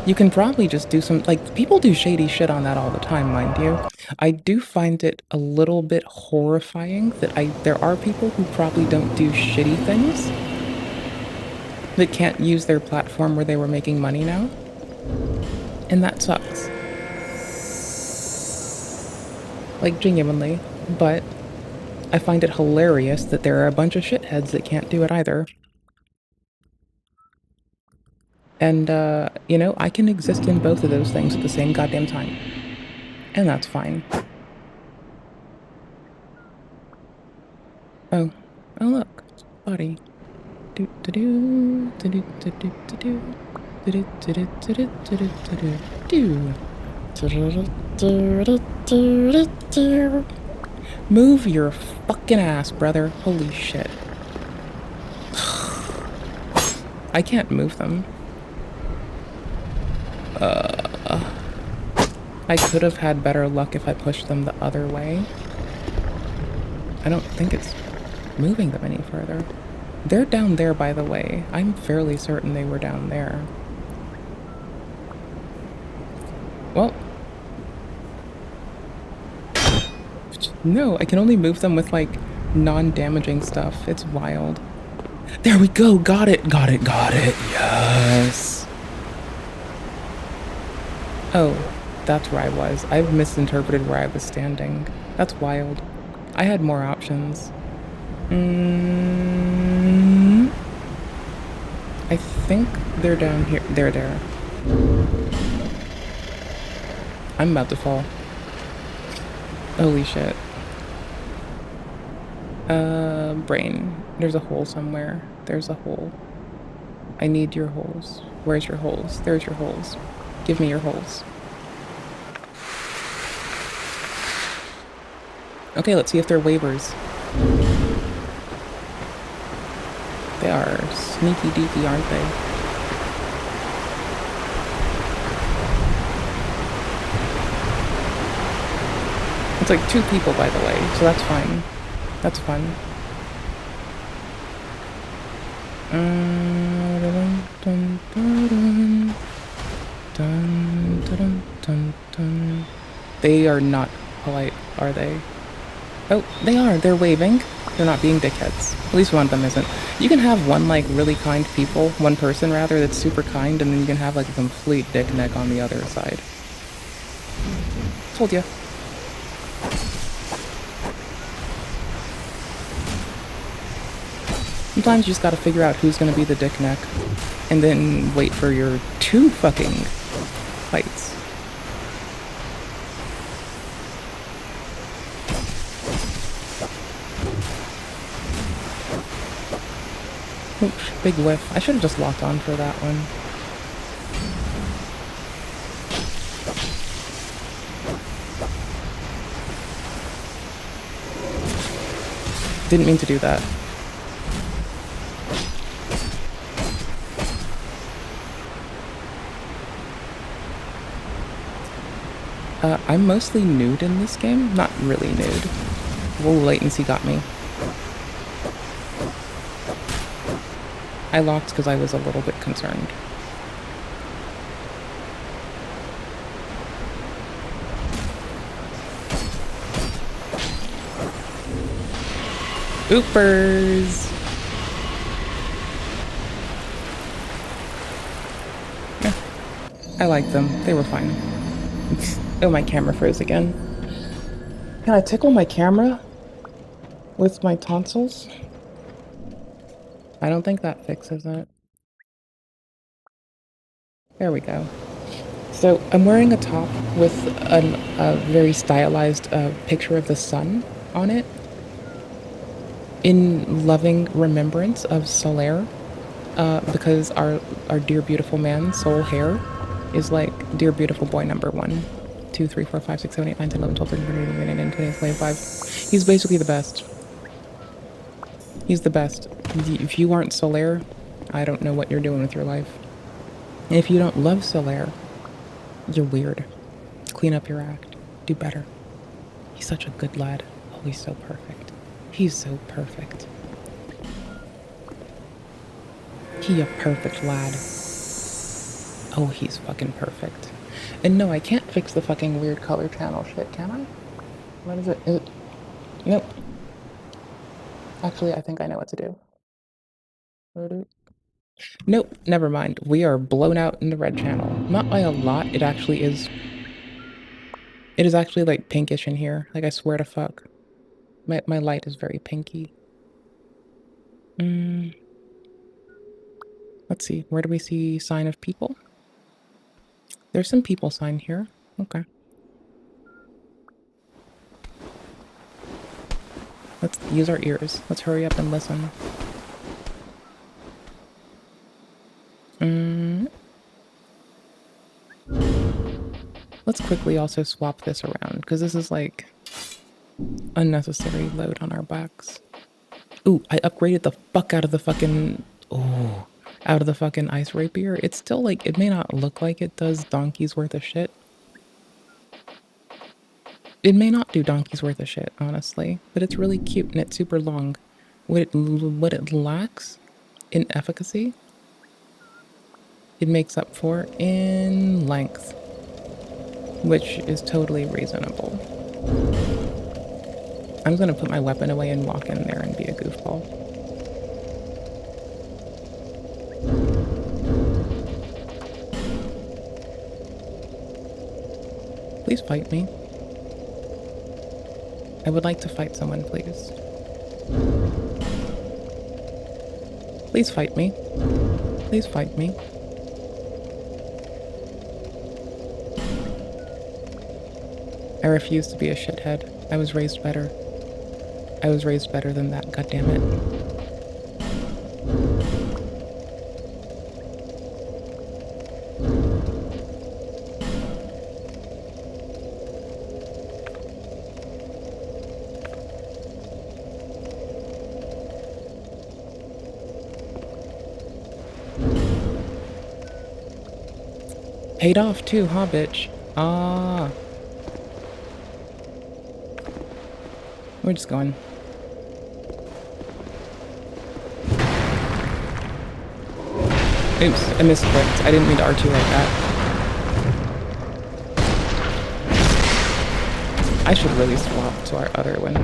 you can probably just do some, like, people do shady shit on that all the time, mind you. I do find it a little bit horrifying that there are people who probably don't do shitty things that can't use their platform where they were making money now. And that sucks. Like, genuinely. But I find it hilarious that there are a bunch of shitheads that can't do it either. And, you know, I can exist in both of those things at the same goddamn time. And that's fine. Oh. Oh, look. Body. Do do do do do do do do. Move your fucking ass, brother. Holy shit. I can't move them. I could have had better luck if I pushed them the other way. I don't think it's moving them any further. They're down there, by the way. I'm fairly certain they were down there. Well. No, I can only move them with, like, non-damaging stuff. It's wild. There we go! Got it! Got it! Got it! Yes! Oh, that's where I was. I've misinterpreted where I was standing. That's wild. I had more options. I think they're down here. They're there. I'm about to fall. Holy shit. Brain. There's a hole somewhere. There's a hole. I need your holes. Where's your holes? There's your holes. Give me your holes. Okay, let's see if they're waivers. They are sneaky deaky, aren't they? It's like 2 people, by the way, so that's fine. That's fun. They are not polite, are they? Oh, they are. They're waving. They're not being dickheads. At least one of them isn't. You can have one, like, really kind one person, rather, that's super kind, and then you can have, like, a complete dick neck on the other side. Told ya. Sometimes you just gotta figure out who's gonna be the dick neck, and then wait for your 2 fucking fights. Oops, big whiff. I should have just locked on for that one. Didn't mean to do that. I'm mostly nude in this game. Not really nude. Whoa, latency got me. I locked because I was a little bit concerned. Oopers! Yeah, I liked them. They were fine. Oh, my camera froze again. Can I tickle my camera with my tonsils? I don't think that fixes it. There we go. So I'm wearing a top with a very stylized picture of the sun on it, in loving remembrance of Solaire, because our dear beautiful man, Soul Hair, is like dear beautiful boy number 1, 2, 3, 4, 5, 6, 7, 8, 9, 10, 11, 12, 13, 14, 15, 16, 17, 18, 19, 20, 25. He's basically the best. He's the best. If you aren't Solaire, I don't know what you're doing with your life. And if you don't love Solaire, you're weird. Clean up your act. Do better. He's such a good lad. Oh, he's so perfect. He's so perfect. He a perfect lad. Oh, he's fucking perfect. And no, I can't fix the fucking weird color channel shit, can I? What is it? Is it? Nope. Actually, I think I know what to do. Nope, never mind. We are blown out in the red channel. Not by a lot, it actually is. It is actually like pinkish in here. Like I swear to fuck. My light is very pinky. Let's see, where do we see sign of people? There's some people sign here. Okay. Let's use our ears. Let's hurry up and listen. Let's quickly also swap this around, because this is like unnecessary load on our backs. Ooh, I upgraded the fuck out of the fucking... Oh, out of the fucking ice rapier. It's still like, it may not look like it does donkey's worth of shit. It may not do donkey's worth of shit, honestly, but it's really cute and it's super long. What it lacks in efficacy, it makes up for in length, which is totally reasonable. I'm gonna put my weapon away and walk in there and be a goofball. Please fight me. I would like to fight someone, please. Please fight me. Please fight me. I refuse to be a shithead. I was raised better. I was raised better than that, goddammit. Paid off too, huh, bitch? Ah. We're just going. Oops, I misclicked. I didn't mean to R2 like that. I should really swap to our other one.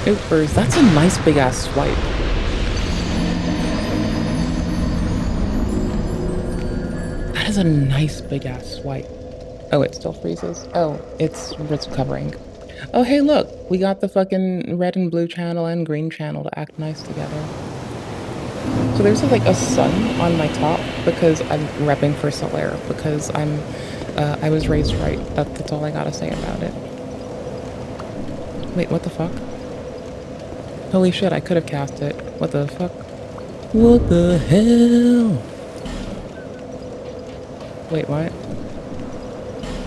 Oopers, that's a nice big ass swipe. That is a nice big ass swipe. Oh, it still freezes. Oh, it's recovering. Oh, hey, look, we got the fucking red and blue channel and green channel to act nice together. So there's like a sun on my top because I'm repping for Solaire, because I was raised right. That's all I gotta say about it. Wait, what the fuck? Holy shit, I could have cast it. What the fuck? What the hell? Wait, what?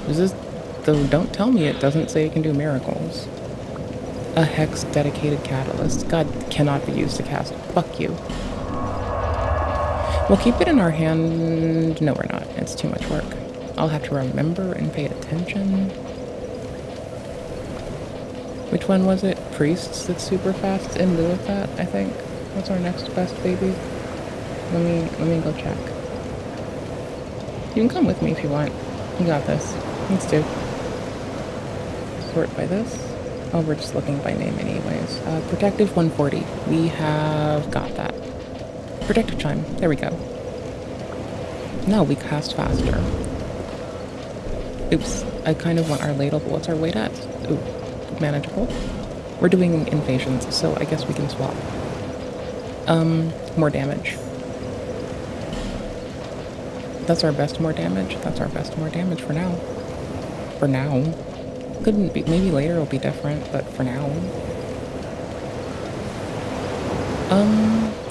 Is this... Though, don't tell me it doesn't say it can do miracles. A hex dedicated catalyst. God, cannot be used to cast. Fuck you. We'll keep it in our hand. No, we're not. It's too much work. I'll have to remember and pay attention. Which one was it? Priests that's super fast in lieu of that, I think. What's our next best baby? Let me go check. You can come with me if you want. You got this. Let's do. Sort by this. Oh, we're just looking by name anyways. Protective 140. We have got that. Protective chime. There we go. Now we cast faster. Oops. I kind of want our ladle, but what's our weight at? Ooh. Manageable. We're doing invasions, so I guess we can swap. More damage. That's our best more damage. That's our best more damage for now. For now. Couldn't be, maybe later it'll be different, but for now.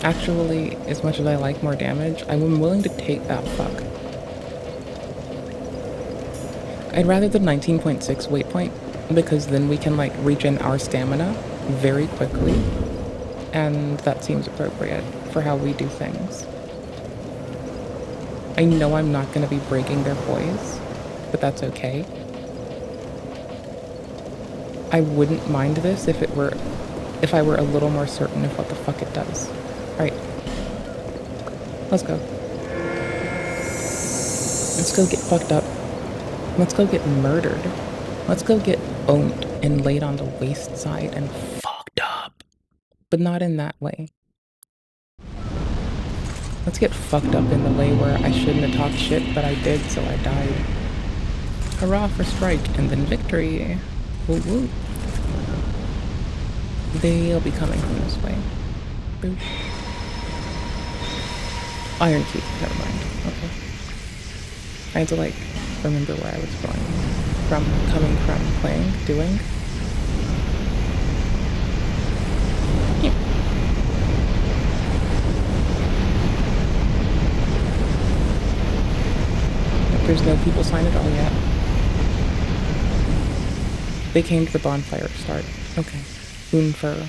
Actually, as much as I like more damage, I'm willing to take that fuck. I'd rather the 19.6 waypoint, because then we can like regen our stamina very quickly, and that seems appropriate for how we do things. I know I'm not going to be breaking their poise, but that's okay. I wouldn't mind this if I were a little more certain of what the fuck it does. Alright. Let's go. Let's go get fucked up. Let's go get murdered. Let's go get owned and laid on the waist side and fucked up. But not in that way. Let's get fucked up in the way where I shouldn't have talked shit, but I did, so I died. Hurrah for strike, and then victory. Woo woo. They'll be coming from this way. Boosh. Iron Key, never mind. Okay. I had to like remember where I was going from, coming from, playing, doing. Yeah. There's no people sign at all yet. They came to the bonfire start. Okay. Unfer.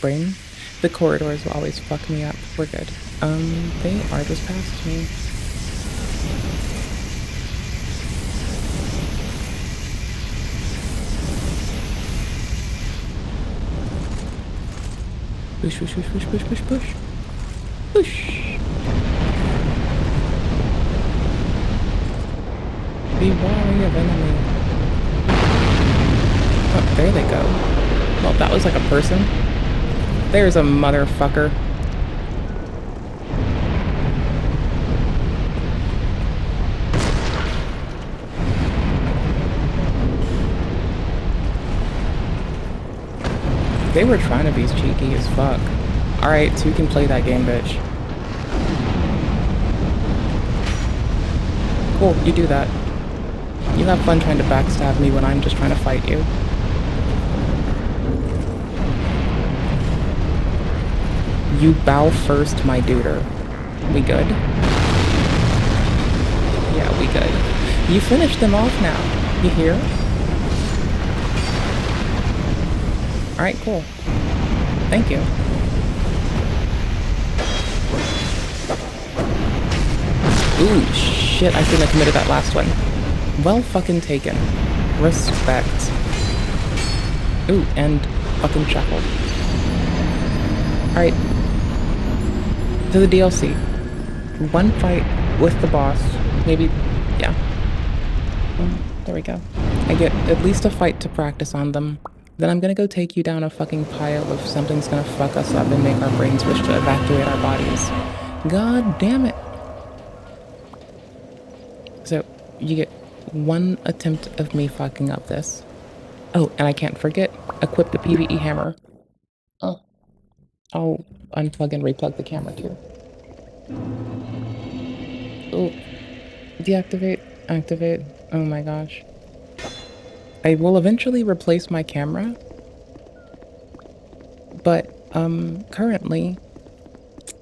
Brain? The corridors will always fuck me up. We're good. They are just past me. Push, push, push, push, push, push, push. Push. Be wary of enemy. Oh, there they go. Well, that was like a person. There's a motherfucker. They were trying to be cheeky as fuck. Alright, so you can play that game, bitch. Cool, you do that. You have fun trying to backstab me when I'm just trying to fight you. You bow first, my duder. We good? Yeah, we good. You finished them off now. You hear? Alright, cool. Thank you. Ooh, shit, I shouldn't have committed that last one. Well fucking taken. Respect. Ooh, and fucking chuckled. Alright. To the DLC. One fight with the boss. Maybe, yeah. There we go. I get at least a fight to practice on them. Then I'm gonna go take you down a fucking pile of something's gonna fuck us up and make our brains wish to evacuate our bodies. God damn it. So, you get one attempt of me fucking up this. Oh, and I can't forget, equip the PvE hammer. Oh. I'll unplug and replug the camera too. Oh. Deactivate, activate. Oh my gosh. I will eventually replace my camera. But, currently,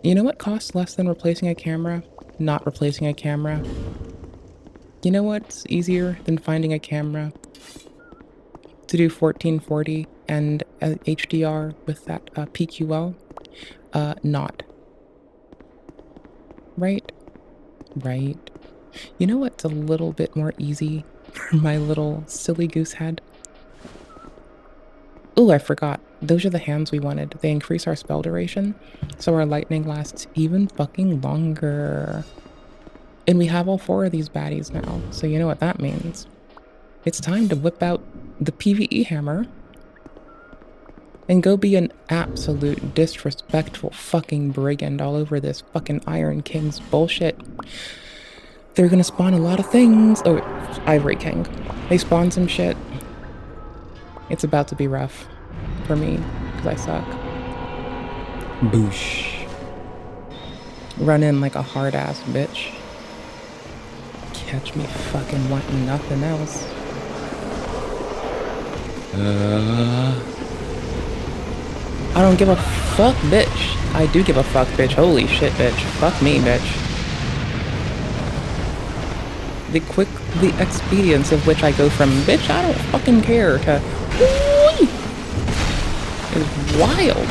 you know what costs less than replacing a camera? Not replacing a camera. You know what's easier than finding a camera to do 1440 and HDR with that PQL? Not. Right? Right. You know what's a little bit more easy for my little silly goose head? Ooh, I forgot. Those are the hands we wanted. They increase our spell duration, so our lightning lasts even fucking longer. And we have all 4 of these baddies now, so you know what that means. It's time to whip out the PvE hammer and go be an absolute disrespectful fucking brigand all over this fucking Iron King's bullshit. They're gonna spawn a lot of things. Oh, Ivory King. They spawn some shit. It's about to be rough for me. Because I suck. Boosh. Run in like a hard-ass bitch. Catch me fucking wanting nothing else. I don't give a fuck, bitch. I do give a fuck, bitch. Holy shit, bitch. Fuck me, bitch. The expedience of which I go from, bitch, I don't fucking care, to, is wild.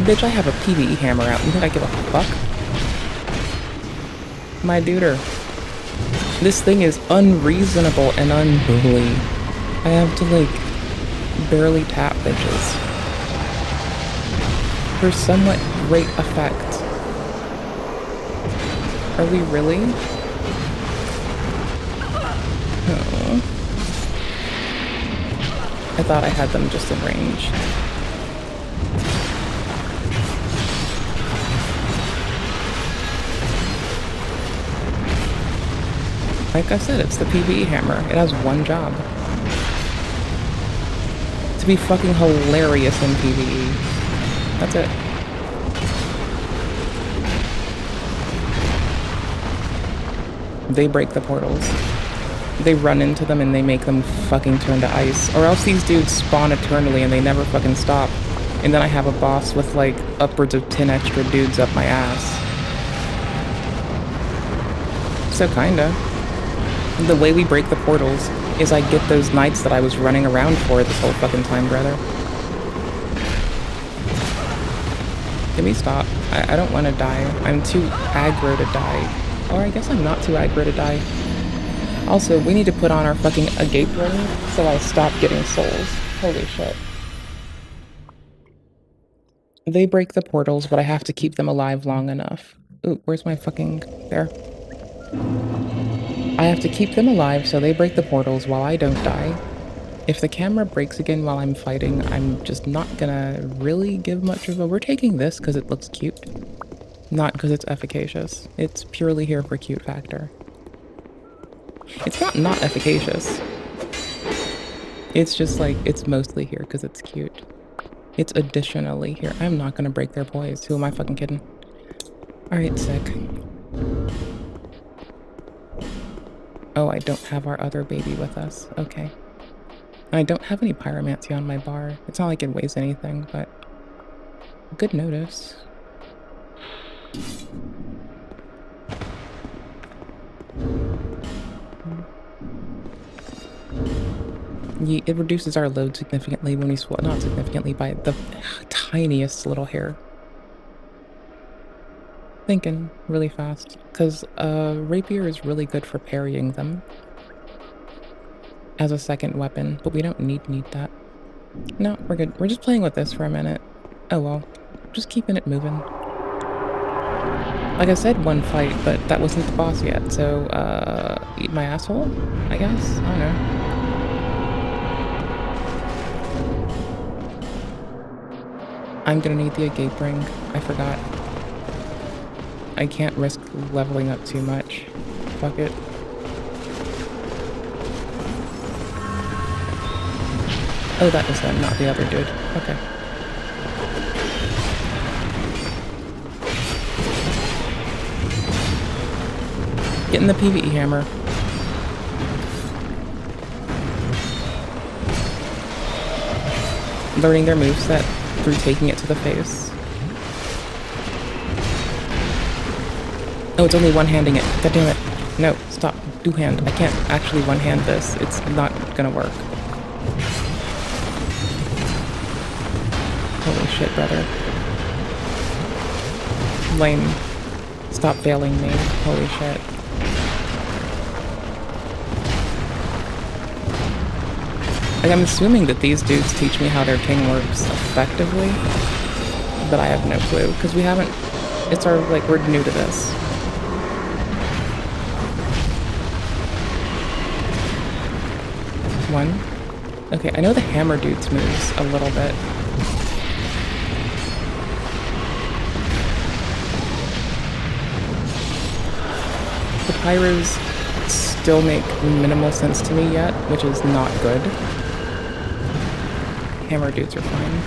Bitch, I have a PvE hammer out. You think I give a fuck? My duder. This thing is unreasonable and unholy. I have to, like, barely tap bitches. For somewhat great effect. Are we really? Oh. I thought I had them just in range. Like I said, it's the PvE hammer. It has one job. To be fucking hilarious in PvE. That's it. They break the portals. They run into them and they make them fucking turn to ice. Or else these dudes spawn eternally and they never fucking stop. And then I have a boss with like upwards of 10 extra dudes up my ass. So kinda. The way we break the portals is I get those knights that I was running around for this whole fucking time, brother. Can we stop? I don't want to die. I'm too aggro to die. Or I guess I'm not too aggro to die. Also, we need to put on our fucking agape ring so I stop getting souls. Holy shit. They break the portals, but I have to keep them alive long enough. Ooh, where's my fucking... there. I have to keep them alive so they break the portals while I don't die. If the camera breaks again while I'm fighting, I'm just not gonna really give much of a... We're taking this because it looks cute. Not because it's efficacious. It's purely here for cute factor. It's not efficacious. It's just like, it's mostly here because it's cute. It's additionally here. I'm not gonna break their poise. Who am I fucking kidding? Alright, sick. Oh, I don't have our other baby with us. Okay. I don't have any pyromancy on my bar. It's not like it weighs anything, but... good notice. Yeah, it reduces our load significantly when we swap, not significantly, by the tiniest little hair. Thinking really fast, because rapier is really good for parrying them as a second weapon, but we don't need that. No, we're good. We're just playing with this for a minute. Oh well, just keeping it moving. Like I said, one fight, but that wasn't the boss yet, so eat my asshole, I guess? I don't know. I'm gonna need the agape ring. I forgot. I can't risk leveling up too much. Fuck it. Oh, that was them, not the other dude. Okay. Getting the PvE hammer. Learning their moveset through taking it to the face. Oh, it's only one-handing it. God damn it. No, stop. Do hand. I can't actually one-hand this. It's not gonna work. Holy shit, brother. Lame. Stop failing me. Holy shit. Like, I'm assuming that these dudes teach me how their king works effectively, but I have no clue, because we haven't... It's our, like, we're new to this. One. Okay, I know the hammer dude's moves a little bit. The pyros still make minimal sense to me yet, which is not good. Hammer dudes are fine.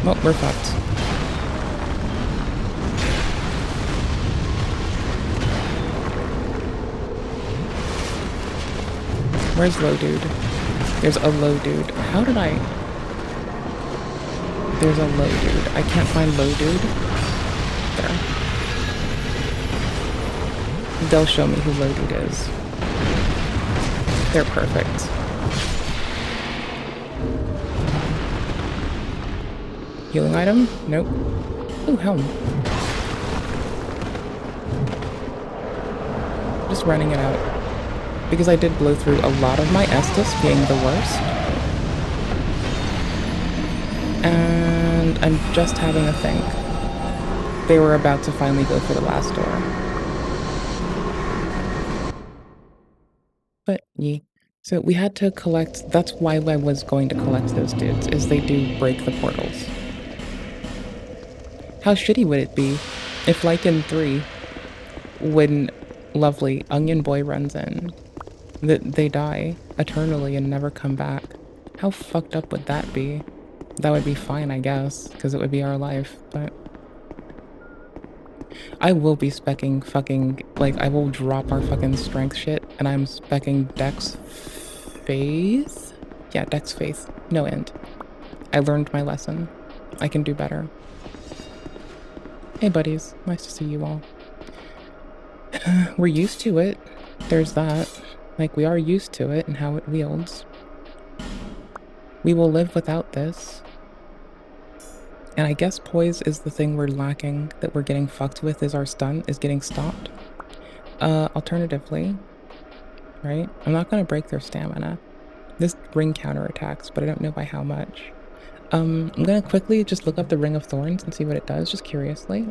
Well, we're fucked. Where's low dude? There's a low dude. How did I... There's a low dude. I can't find low dude. There. They'll show me who low dude is. They're perfect. Healing item? Nope. Ooh, helm. Just running it out. Because I did blow through a lot of my Estus, being the worst. And I'm just having a think. They were about to finally go for the last door. But, yeah. So we had to collect, that's why I was going to collect those dudes, is they do break the portals. How shitty would it be if, like in 3, when lovely Onion Boy runs in, that they die eternally and never come back? How fucked up would that be? That would be fine, I guess, because it would be our life, but... I will be specking fucking, like, I will drop our fucking strength shit, and I'm specking Dex Faith? Yeah, Dex Faith. No end. I learned my lesson. I can do better. Hey buddies, nice to see you all. We're used to it. There's that. Like, we are used to it and how it wields. We will live without this. And I guess poise is the thing we're lacking, that we're getting fucked with, is our stun, is getting stopped. Alternatively, right? I'm not gonna break their stamina. This ring counterattacks, but I don't know by how much. I'm gonna quickly just look up the Ring of Thorns and see what it does, just curiously.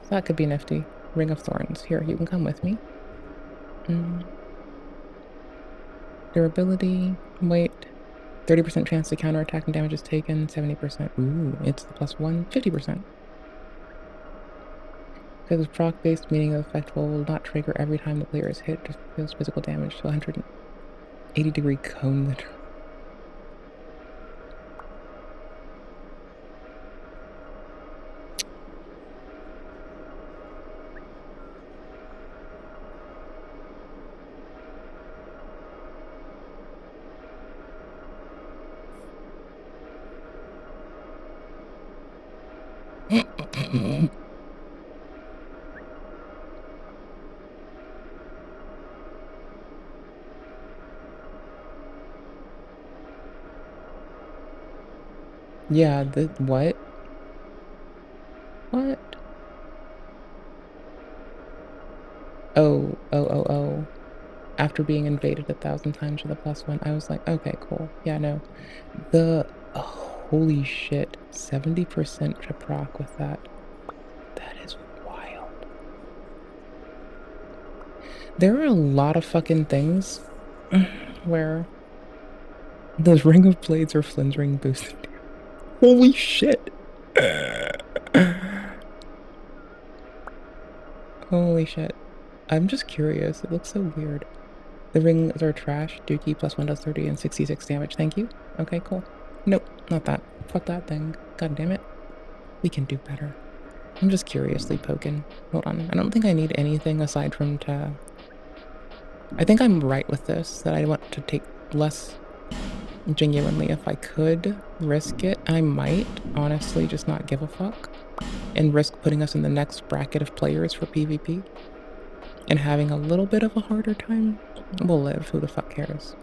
That could be nifty. Ring of Thorns. Here, you can come with me. Durability. Wait. 30% chance to counterattack and damage is taken. 70%. Ooh, it's the +1. 50%. Because it's proc-based, meaning the effect will not trigger every time the player is hit. Just deals physical damage to 180-degree cone. Yeah, the what? What? Oh. After being invaded 1,000 times with a +1, I was like, okay, cool. Yeah, no. Holy shit. 70% to proc with that. That is wild. There are a lot of fucking things where those Ring of Blades or Flynn's Ring boosted. Holy shit. Holy shit. I'm just curious. It looks so weird. The rings are trash. Dookie +1 does 30 and 66 damage. Thank you. Okay, cool. Nope, not that. Fuck that thing. God damn it. We can do better. I'm just curiously poking. Hold on. I don't think I need anything aside from to... I think I'm right with this, that I want to take less genuinely. If I could risk it, I might honestly just not give a fuck and risk putting us in the next bracket of players for PvP and having a little bit of a harder time. We'll live. Who the fuck cares?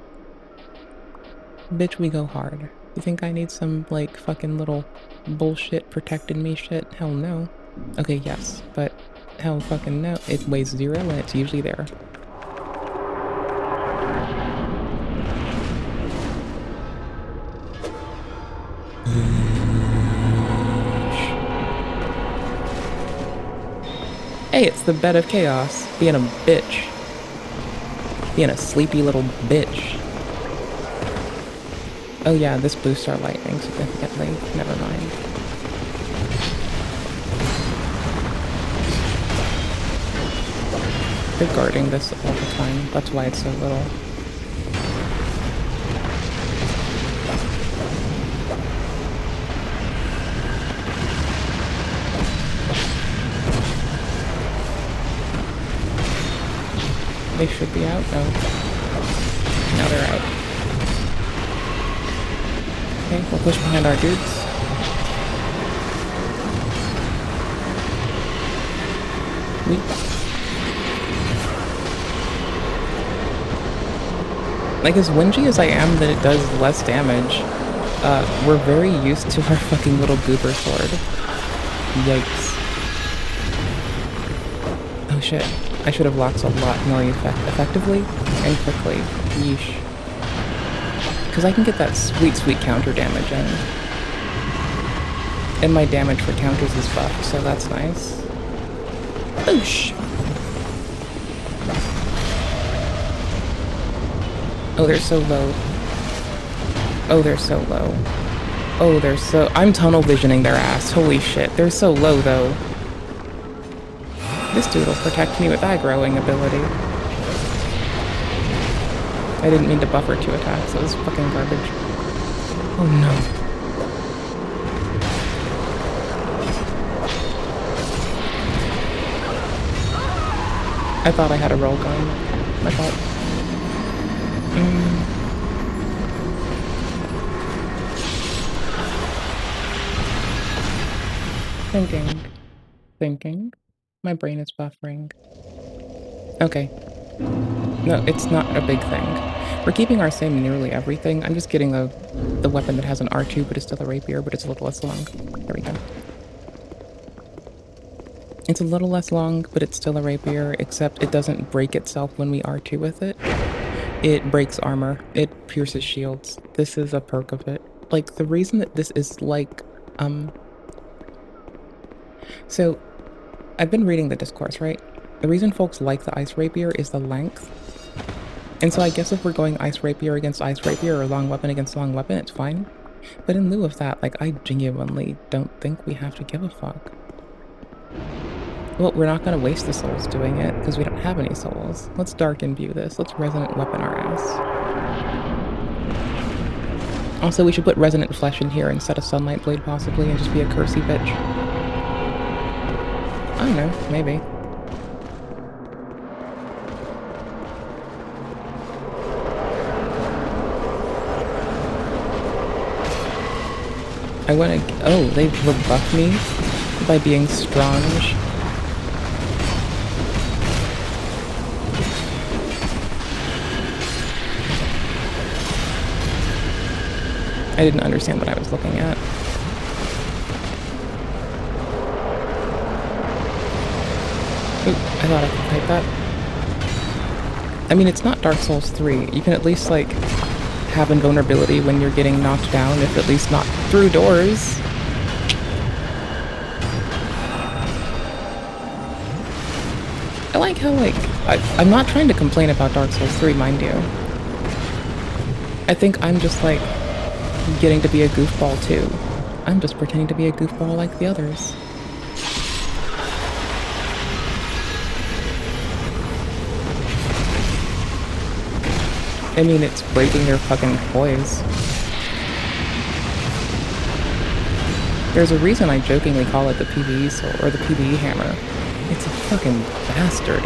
Bitch, we go hard. You think I need some, like, fucking little bullshit protecting me shit? Hell no. Okay, yes, but hell fucking no. It weighs 0 and it's usually there. Hey, it's the Bed of Chaos. Being a bitch. Being a sleepy little bitch. Oh yeah, this boosts our lightning significantly. Never mind. They're guarding this all the time. That's why it's so little. They should be out. No. Now they're out. Okay, we'll push behind our dudes. Like, as whingy as I am that it does less damage, we're very used to our fucking little goober sword. Yikes. Oh shit. I should have locked a lot more effectively and quickly. Yeesh. Because I can get that sweet, sweet counter damage in. And my damage for counters is buffed, so that's nice. Boosh! Oh, they're so low. Oh, they're so low. Oh, they're so... I'm tunnel visioning their ass. Holy shit. They're so low, though. This dude will protect me with aggroing ability. I didn't mean to buffer 2 attacks. That was fucking garbage. Oh, no. I thought I had a roll gun. My fault. Thinking. My brain is buffering. Okay. No, it's not a big thing. We're keeping our same nearly everything. I'm just getting the weapon that has an R2, but it's still a rapier, but it's a little less long. There we go. It's a little less long, but it's still a rapier, except it doesn't break itself when we R2 with it. It breaks armor. It pierces shields. This is a perk of it. Like, the reason that this is like, So, I've been reading the discourse, right? The reason folks like the ice rapier is the length. And so I guess if we're going ice rapier against ice rapier or long weapon against long weapon, it's fine. But in lieu of that, like, I genuinely don't think we have to give a fuck. Well, we're not gonna waste the souls doing it, because we don't have any souls. Let's dark imbue this. Let's resonant weapon our ass. Also, we should put resonant flesh in here instead of sunlight blade possibly, and just be a cursey bitch. I don't know, maybe. I wanna... Oh, they've rebuffed me by being strong. I didn't understand what I was looking at. Ooh, I thought I could fight that. I mean, it's not Dark Souls 3. You can at least, like, have invulnerability when you're getting knocked down, if at least not through doors. I like how, like, I'm not trying to complain about Dark Souls 3, mind you. I think I'm just, like, getting to be a goofball, too. I'm just pretending to be a goofball like the others. I mean, it's breaking their fucking poise. There's a reason I jokingly call it the PvE soul, or the PvE hammer. It's a fucking bastard.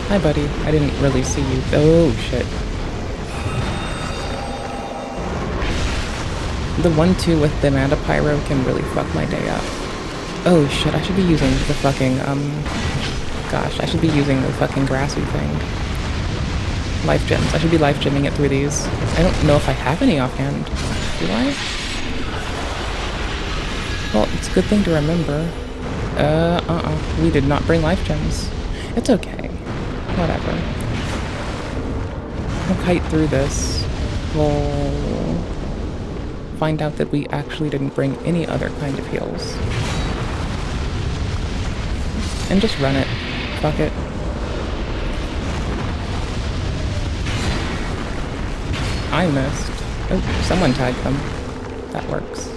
Hi, buddy. I didn't really see you. Oh, shit. The 1-2 with the Amanda Pyro can really fuck my day up. Oh, shit. I should be using the fucking, Gosh, I should be using the fucking grassy thing. Life gems. I should be life gemming it through these. I don't know if I have any offhand. Do I? Well, it's a good thing to remember. We did not bring life gems. It's okay. Whatever. We'll kite through this. We'll find out that we actually didn't bring any other kind of heals. And just run it. Fuck it. I missed. Oh, someone tagged them. That works.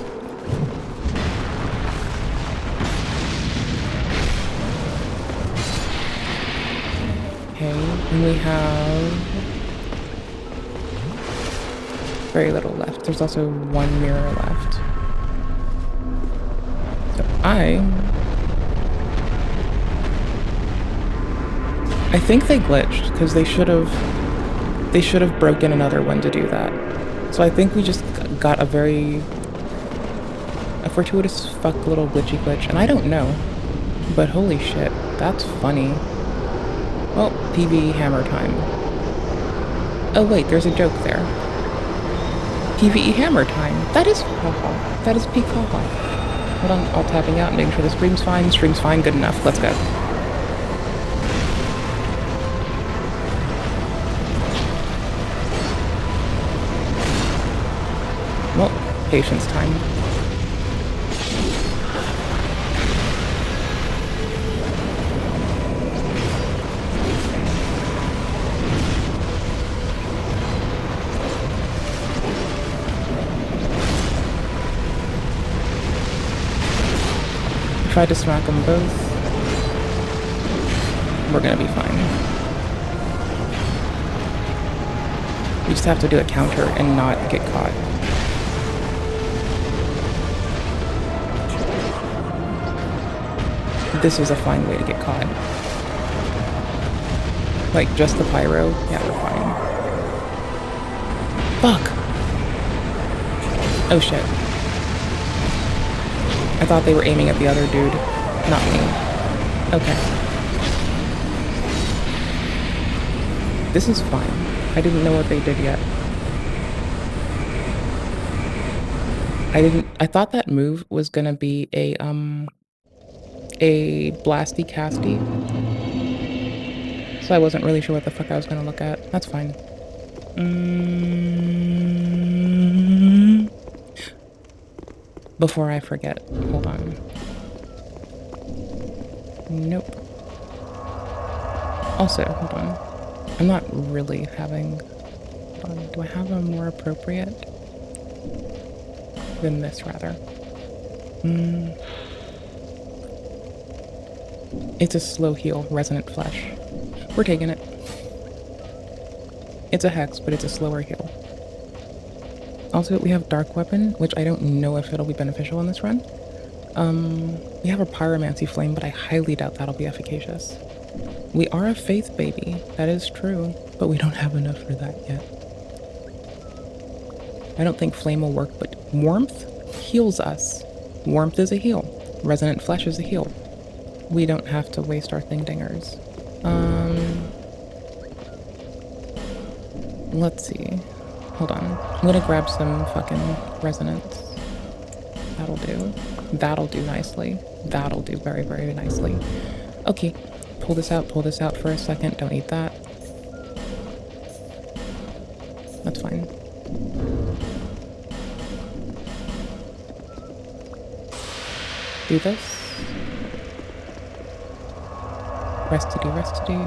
Okay, and we have... Very little left. There's also one mirror left. So I think they glitched because they should have broken another one to do that. So I think we just got a fortuitous fuck little glitchy glitch, and I don't know, but holy shit, that's funny. Well, PvE hammer time. Oh wait, there's a joke there. PvE hammer time. That is haha. That is peak haha. Hold on, all tapping out and making sure the stream's fine. Stream's fine, good enough. Let's go. Well, patience time. Try to smack them both. We're gonna be fine. We just have to do a counter and not get caught. This is a fine way to get caught. Like, just the pyro? Yeah, we're fine. Fuck! Oh shit. I thought they were aiming at the other dude, not me. Okay. This is fine. I didn't know what they did yet. I thought that move was gonna be a blasty casty. So I wasn't really sure what the fuck I was gonna look at. That's fine. Before I forget, hold on. Nope. Also, hold on. I'm not really having... do I have a more appropriate? Than this, rather. It's a slow heal, resonant flesh. We're taking it. It's a hex, but it's a slower heal. Also, we have Dark Weapon, which I don't know if it'll be beneficial in this run. We have a Pyromancy Flame, but I highly doubt that'll be efficacious. We are a Faith baby, that is true, but we don't have enough for that yet. I don't think Flame will work, but Warmth heals us. Warmth is a heal. Resonant Flesh is a heal. We don't have to waste our thing-dingers. Let's see. Hold on. I'm gonna grab some fucking resonance. That'll do. That'll do nicely. That'll do very, very nicely. Okay. Pull this out for a second. Don't eat that. That's fine. Do this. Restity.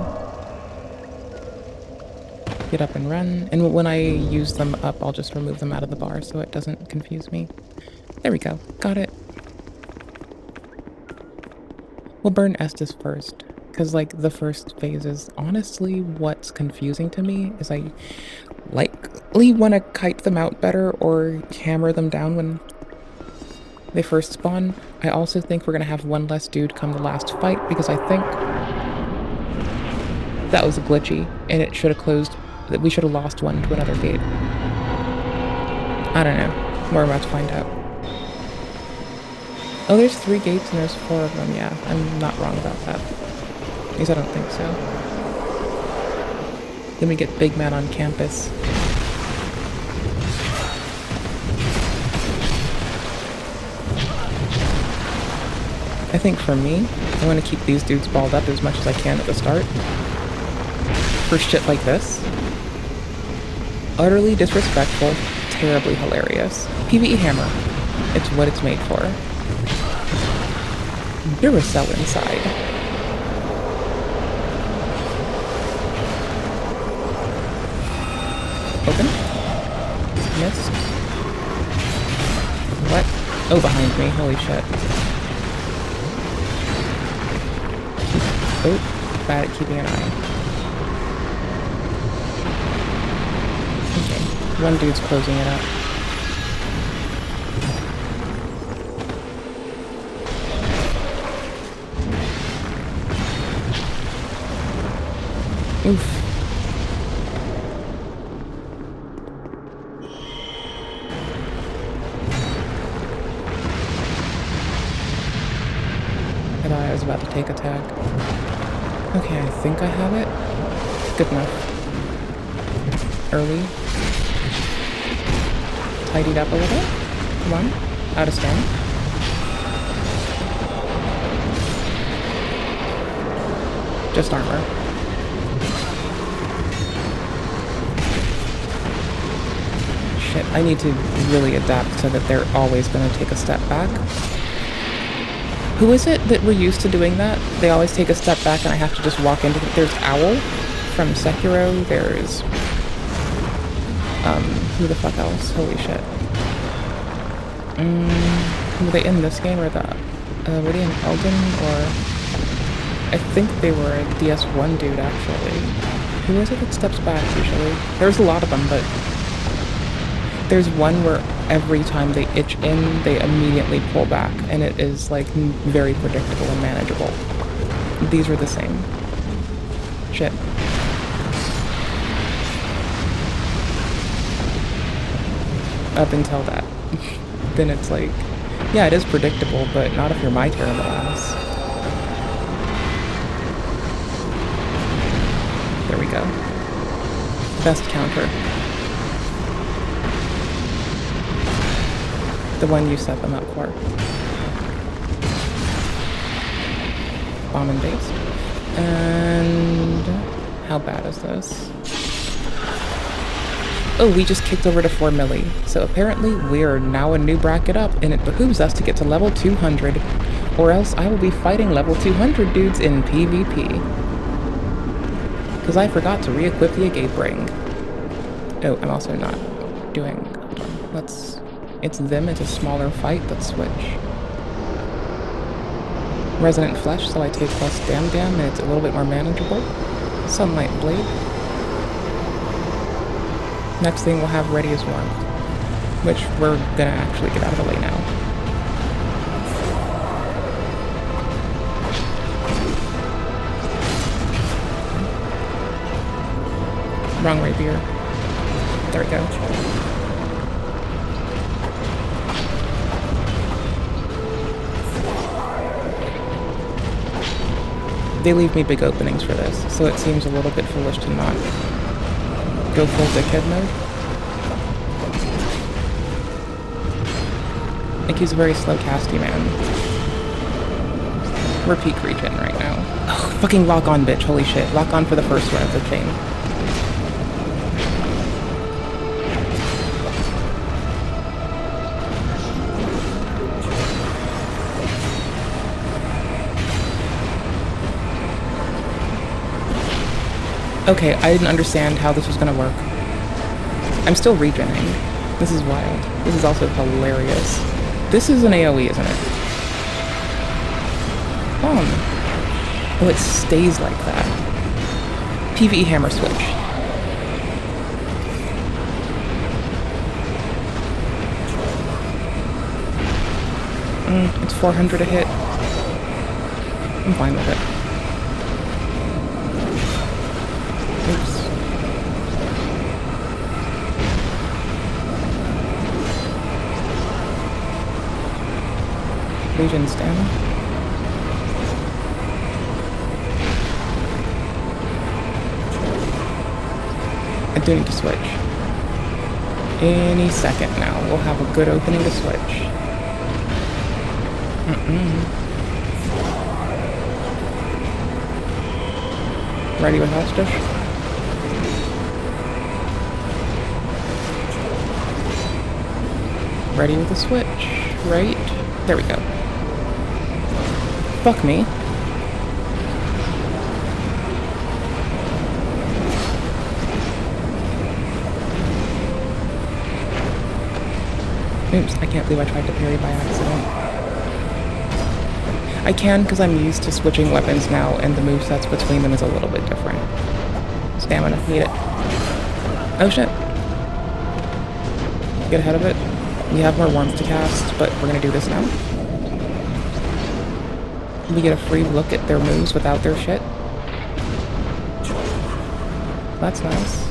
Get up and run. And when I use them up, I'll just remove them out of the bar so it doesn't confuse me. There we go. Got it. We'll burn Estus first. Because, like, the first phase is honestly what's confusing to me is I likely want to kite them out better or hammer them down when they first spawn. I also think we're going to have one less dude come the last fight because I think that was glitchy and it should have closed, that we should have lost one to another gate. I don't know. We're about to find out. Oh, there's 3 gates and there's 4 of them. Yeah, I'm not wrong about that. At least I don't think so. Then we get Big Man on campus. I think for me, I want to keep these dudes balled up as much as I can at the start. For shit like this. Utterly disrespectful, terribly hilarious. PvE hammer. It's what it's made for. Duracell inside. Open. Missed. What? Oh, behind me. Holy shit. Oh, bad at keeping an eye. Okay. One dude's closing it up. Oof. I thought I was about to take a tag. Okay, I think I have it. Good enough. Early. Tidied up a little. Come on. Out of stone. Just armor. Shit, I need to really adapt so that they're always going to take a step back. Who is it that we're used to doing that? They always take a step back and I have to just walk into it. There's Owl from Sekiro. There's... who the fuck else? Holy shit. Were they in this game or the... were they in Elden or... I think they were a DS1 dude, actually. Who is it that steps back, usually? There's a lot of them, but... There's one where every time they itch in, they immediately pull back, and it is, like, very predictable and manageable. These are the same. Shit. Up until that. Then it's like... Yeah, it is predictable, but not if you're my terrible ass. There we go. Best counter. The one you set them up for. Bomb and base. And... how bad is this? Oh, we just kicked over to 4 milli. So apparently we're now a new bracket up, and it behooves us to get to level 200. Or else I will be fighting level 200 dudes in PvP. Because I forgot to re-equip the Agape Ring. Oh, I'm also not doing... Hold on, let's... It's them, it's a smaller fight, let's switch. Resonant Flesh, so I take less dam, and it's a little bit more manageable. Sunlight Blade. Next thing we'll have Ready as Warmth, which we're gonna actually get out of the way now. Wrong rapier. There we go. They leave me big openings for this, so it seems a little bit foolish to not go full dickhead mode. Like, he's a very slow casty man. We're peak regen right now. Oh, fucking lock on, bitch. Holy shit. Lock on for the first one of the chain. Okay, I didn't understand how this was gonna work. I'm still regening. This is wild. This is also hilarious. This is an AoE, isn't it? Oh, it stays like that. PvE hammer switch. It's 400 a hit. I'm fine with it. Oops. Legion's down. I do need to switch. Any second now, we'll have a good opening to switch. Ready with hostage? Ready with the switch, right? There we go. Fuck me. Oops, I can't believe I tried to parry by accident. I can because I'm used to switching weapons now and the movesets between them is a little bit different. Stamina, need it. Oh shit. get ahead of it. We have more worms to cast, but we're gonna do this now. We get a free look at their moves without their shit. That's nice.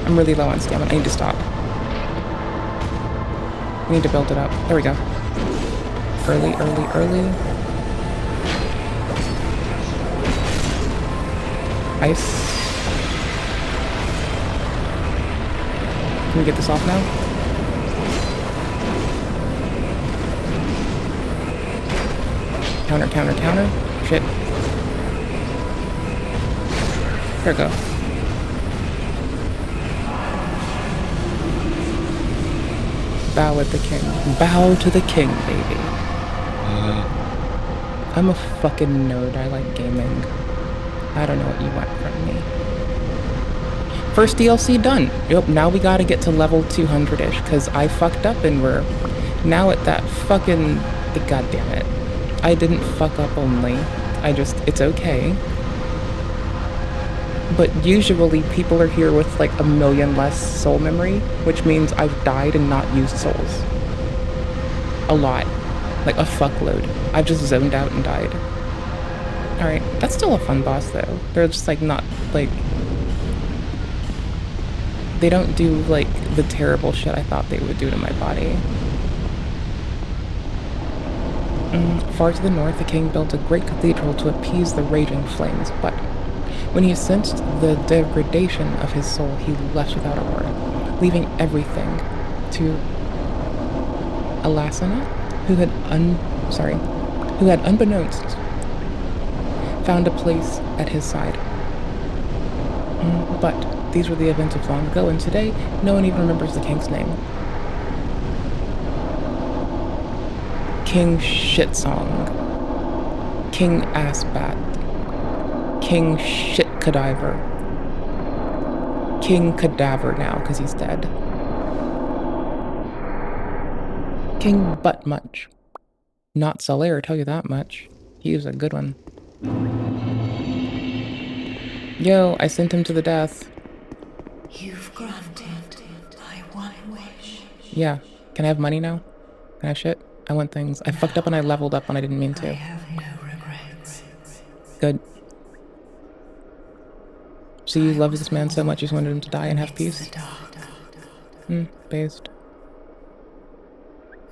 I'm really low on stamina. I need to stop. We need to build it up. There we go. Early, early, early. Ice. Can we get this off now? Counter, counter, counter. Shit. There we go. Bow at the king. Bow to the king, baby. I'm a fucking nerd. I like gaming. I don't know what you want from me. First DLC done. Yep, now we gotta get to level 200-ish, because I fucked up and we're now at that fucking... God damn it. I didn't fuck up only. It's okay. But usually people are here with like 1 million less soul memory, which means I've died and not used souls. A lot. Like a fuckload. I've just zoned out and died. Alright, that's still a fun boss though. They're just like not like... They don't do like the terrible shit I thought they would do to my body. Far to the north, the king built a great cathedral to appease the raging flames, but when he sensed the degradation of his soul, he left without a word, leaving everything to Alasana, who had unbeknownst found a place at his side. But these were the events of long ago, and today no one even remembers the king's name. King Shitsong, King Assbat, King Shit Cadaver, King Cadaver now because he's dead, King Butt Munch, not Solaire, tell you that much. He was a good one. Yo, I sent him to the death. You've granted my one wish. Yeah, can I have money now? Can I have shit? I want things. I fucked up and I leveled up when I didn't mean to. I have no regrets. Good. So you love this man so much you just wanted him to die and have peace? Based.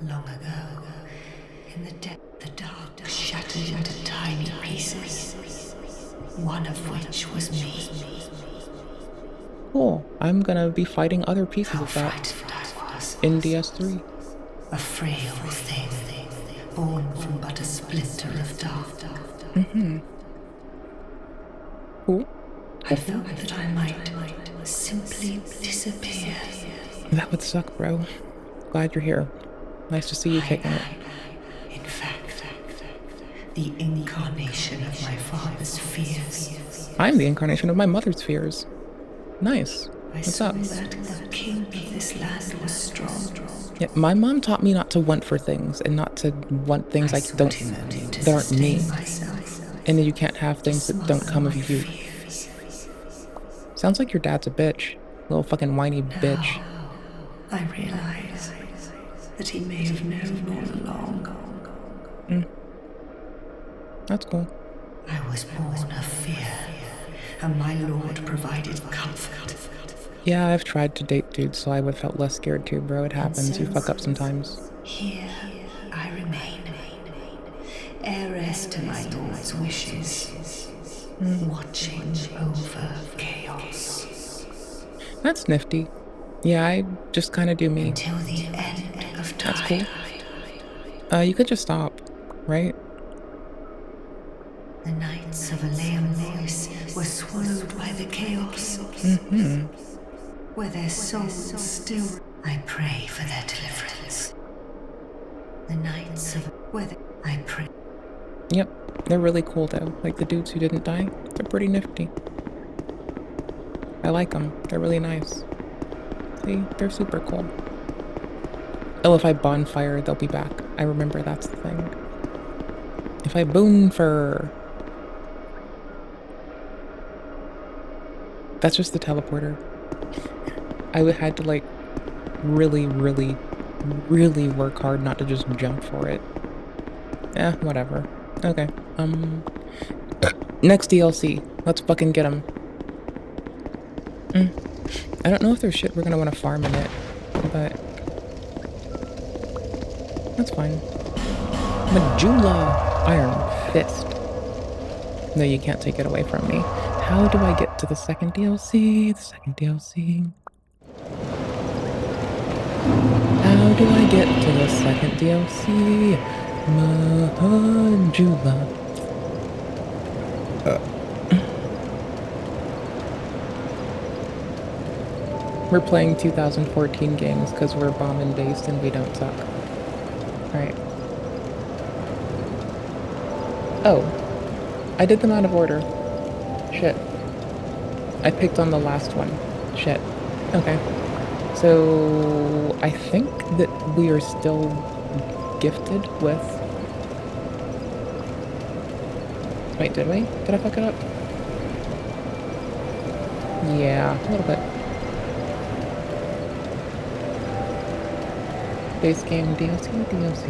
Long ago, in the depth, the dark shattered into tiny pieces, one of which was me. Cool. I'm gonna be fighting other pieces of that in DS3. A frail thing, born from but a splinter of dark. Cool. I thought that I might simply disappear. That would suck, bro. Glad you're here. Nice to see you kicking it. In fact, the incarnation of my father's fears. I'm the incarnation of my mother's fears. Nice. What's up? I saw that the king of this land was strong. Yeah, my mom taught me not to want for things and not to want things that aren't me. And then you can't have things that don't come of you. Sounds like your dad's a bitch. Little fucking whiny bitch. I realize that he may have known all along. That's cool. I was born of fear, and my lord provided comfort. Yeah, I've tried to date dudes, so I would have felt less scared too, bro. It happens. You fuck up sometimes. Here I remain, heiress to my lord's wishes, watching over chaos. That's nifty. Yeah, I just kind of do me. Until the end of time. That's cool. You could just stop, right? The knights of Aleum Voice were swallowed by the chaos. Where their souls still... I pray for their deliverance. The knights of... I pray... Yep, they're really cool though. Like the dudes who didn't die, they're pretty nifty. I like them. They're really nice. See, they're super cool. Oh, if I bonfire, they'll be back. I remember that's the thing. If I boon for... That's just the teleporter. I had to like really work hard not to just jump for it. Whatever. Okay. Next DLC. Let's fucking get them. I don't know if there's shit we're gonna want to farm in it, but that's fine. Majula Iron Fist. No, you can't take it away from me. How do I get to the second DLC? The second DLC. How do I get to the second DLC? Majula. We're playing 2014 games because we're bomb based and we don't suck. Right. Oh. I did them out of order. Shit. I picked on the last one. Shit. Okay. So I think that we are still gifted with... Wait, did we? Did I fuck it up? Yeah, a little bit. Base game DLC, DLC.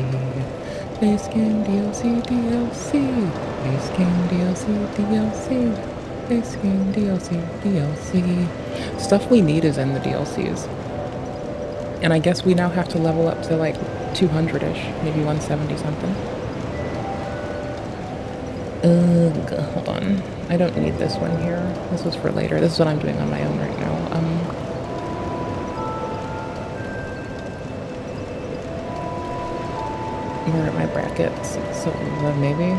Base game DLC, DLC. Base game DLC, DLC. Base game DLC, DLC. Stuff we need is in the DLCs. And I guess we now have to level up to like 200-ish, maybe 170 something. Hold on. I don't need this one here. This was for later. This is what I'm doing on my own right now. Where are my brackets? So, maybe?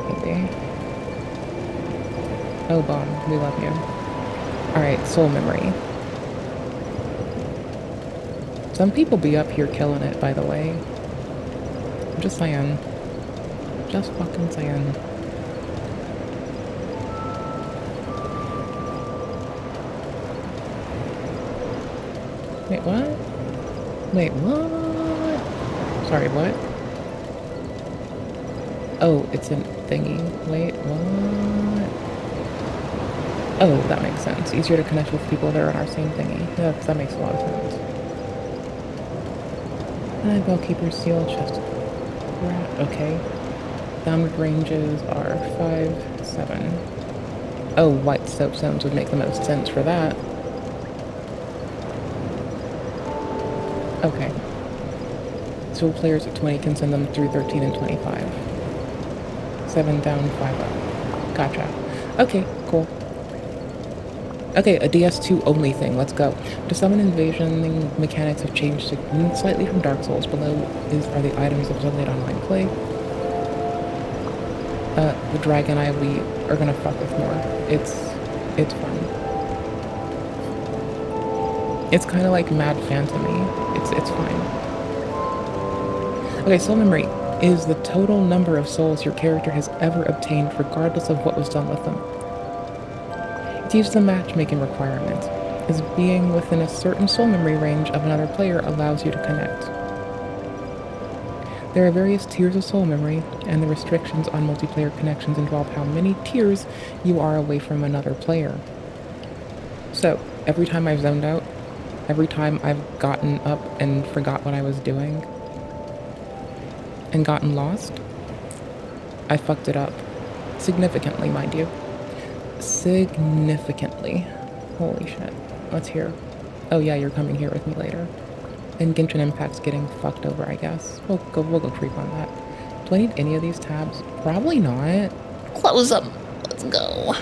Maybe. Oh, Bomb, we love you. Alright, Soul Memory. Some people be up here killing it, by the way. I'm just saying. Just fucking saying. Wait, what? Wait, what? Sorry, what? Oh, it's a thingy. Wait, what? Oh, that makes sense. Easier to connect with people that are on our same thingy. Yeah, that makes a lot of sense. Bellkeeper seal, chest. Okay. Downward ranges are 5, 7. Oh, white soap zones would make the most sense for that. Okay. So players at 20 can send them through 13 and 25. 7 down, 5 up. Gotcha. Okay, cool. Okay, a DS2 only thing. Let's go. To summon invasion, mechanics have changed slightly from Dark Souls. Below are the items of Sunlight Online play. The Dragon Eye we are gonna fuck with more. It's fun. It's kind of like Mad Phantom-y. It's fine. Okay, Soul Memory is the total number of souls your character has ever obtained, regardless of what was done with them. It uses the matchmaking requirement, as being within a certain soul memory range of another player allows you to connect. There are various tiers of soul memory, and the restrictions on multiplayer connections involve how many tiers you are away from another player. So, every time I've zoned out, every time I've gotten up and forgot what I was doing, and gotten lost, I fucked it up. Significantly, mind you. Significantly. Holy shit. What's here? Oh yeah, you're coming here with me later. And Genshin Impact's getting fucked over, I guess. We'll go creep on that. Do I need any of these tabs? Probably not. Close them. Let's go.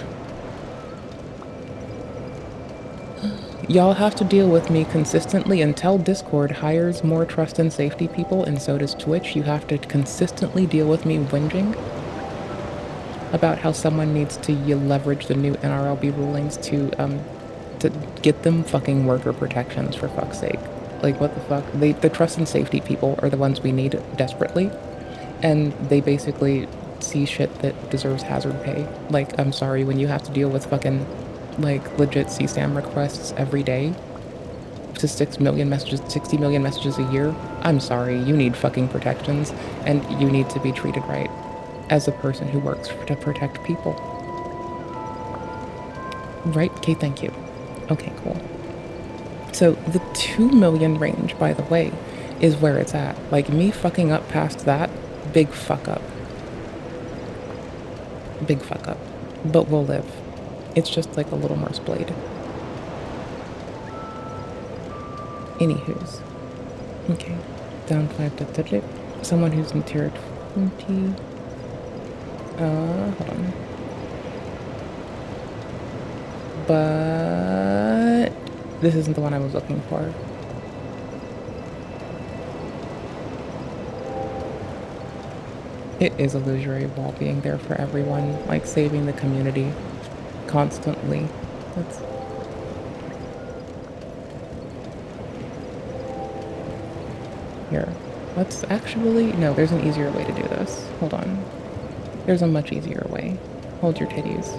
Y'all have to deal with me consistently until Discord hires more trust and safety people, and so does Twitch. You have to consistently deal with me whinging about how someone needs to leverage the new NRLB rulings to get them fucking worker protections, for fuck's sake. Like, what the fuck? The trust and safety people are the ones we need desperately, and they basically see shit that deserves hazard pay. Like, I'm sorry, when you have to deal with fucking, like, legit CSAM requests every day to 6 million messages, 60 million messages a year, I'm sorry, you need fucking protections, and you need to be treated right as a person who works to protect people. Right? Okay, thank you. Okay, cool. So the 2 million range, by the way, is where it's at. Like, me fucking up past that, big fuck up. Big fuck up. But we'll live. It's just like a little more splayed. Anywho's. Okay. Down 5 to 30. Someone who's in tier 20. Hold on. But this isn't the one I was looking for. It is illusory wall being there for everyone, like saving the community constantly. That's here. Let's actually, no, there's an easier way to do this. Hold on. There's a much easier way. Hold your titties.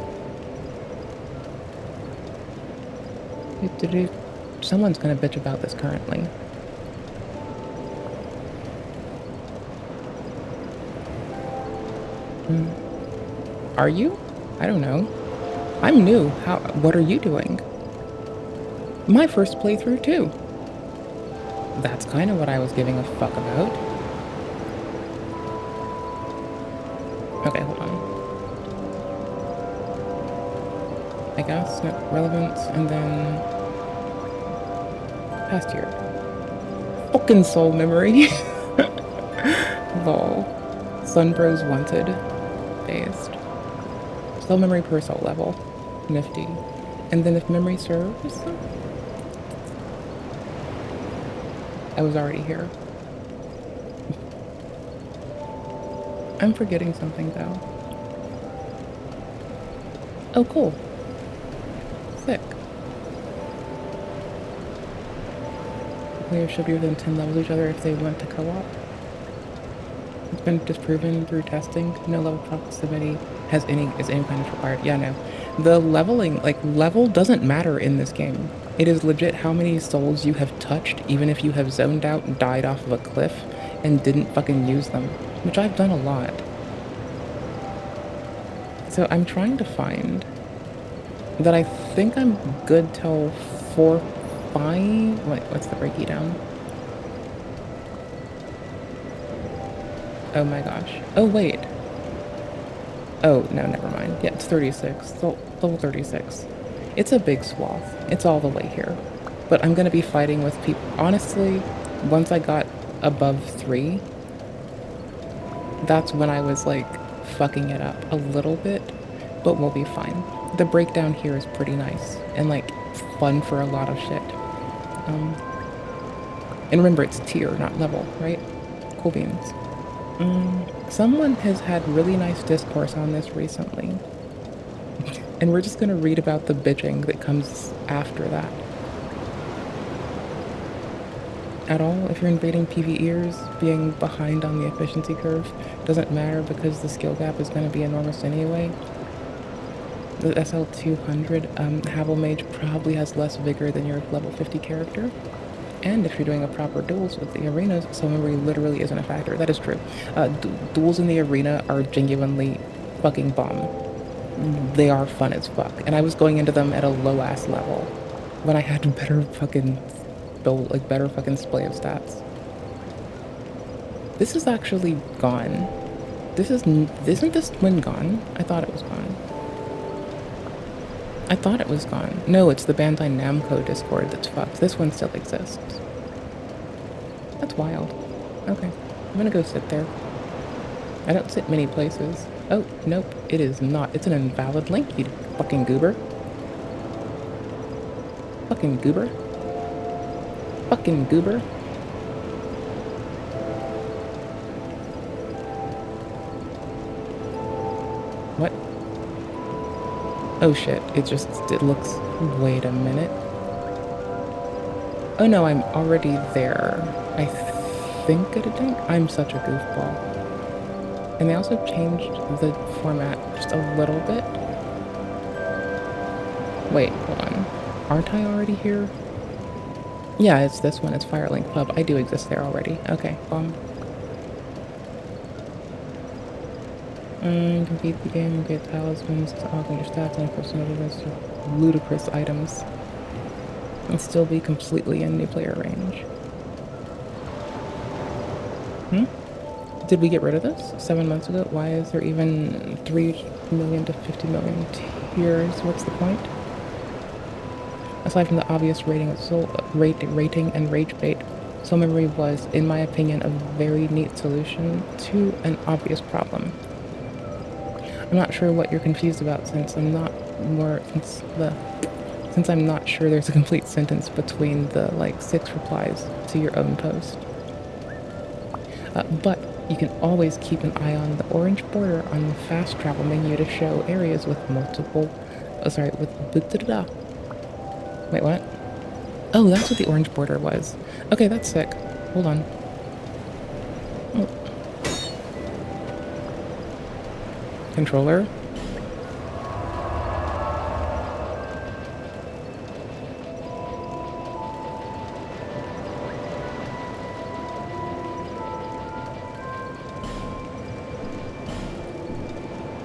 Someone's gonna bitch about this currently. Are you? I don't know. I'm new. What are you doing? My first playthrough too. That's kind of what I was giving a fuck about. Okay, hold on. I guess, no, relevance, and then past year. Fucking soul memory. Lol. Sunbros wanted. Based. Soul memory per soul level. Nifty. And then if memory serves, I was already here. I'm forgetting something though. Oh, cool. Sick. Players should be within 10 levels of each other if they went to co-op. It's been disproven through testing. No level proximity is any kind of required. Yeah, no. The leveling, like, level doesn't matter in this game. It is legit how many souls you have touched, even if you have zoned out and died off of a cliff and didn't fucking use them. Which I've done a lot. So I'm trying to find that I think I'm good till 4, 5. Wait, what's the breaky down? Oh my gosh. Oh wait. Oh no, never mind. Yeah, it's 36. Level 36. It's a big swath. It's all the way here. But I'm gonna be fighting with people. Honestly, once I got above 3, that's when I was like fucking it up a little bit, but we'll be fine. The breakdown here is pretty nice and like fun for a lot of shit. And remember, it's tier, not level, right? Cool beans. Someone has had really nice discourse on this recently. And we're just gonna read about the bitching that comes after that. At all, if you're invading PvEers, being behind on the efficiency curve doesn't matter because the skill gap is going to be enormous anyway. The SL200 Havel Mage probably has less vigor than your level 50 character. And if you're doing a proper duels with the arenas, soul memory literally isn't a factor. That is true. Duels in the arena are genuinely fucking bomb. They are fun as fuck. And I was going into them at a low-ass level when I had better fucking better fucking display of stats. This is actually gone. Isn't this win gone? I thought it was gone. I thought it was gone. No, it's the Bandai Namco Discord that's fucked. This one still exists. That's wild. Okay, I'm gonna go sit there. I don't sit many places. Oh, nope, it is not. It's an invalid link, you fucking goober. Fucking goober. Fucking goober. What? Oh shit, it looks, wait a minute. Oh no, I'm already there. I think I'm such a goofball. And they also changed the format just a little bit. Wait, hold on. Aren't I already here? Yeah, it's this one. It's Firelink Pub. I do exist there already. Okay, Complete the game, get talismans to augment your stats and personal events to ludicrous items and still be completely in new player range. Did we get rid of this 7 months ago? Why is there even 3 million to 50 million tiers? What's the point? Aside from the obvious rating and rage bait, Soul Memory was, in my opinion, a very neat solution to an obvious problem. I'm not sure what you're confused about since I'm not sure there's a complete sentence between the like 6 replies to your own post. But you can always keep an eye on the orange border on the fast travel menu to show areas with Wait, what? Oh, that's what the orange border was. Okay, that's sick. Hold on. Oh. Controller?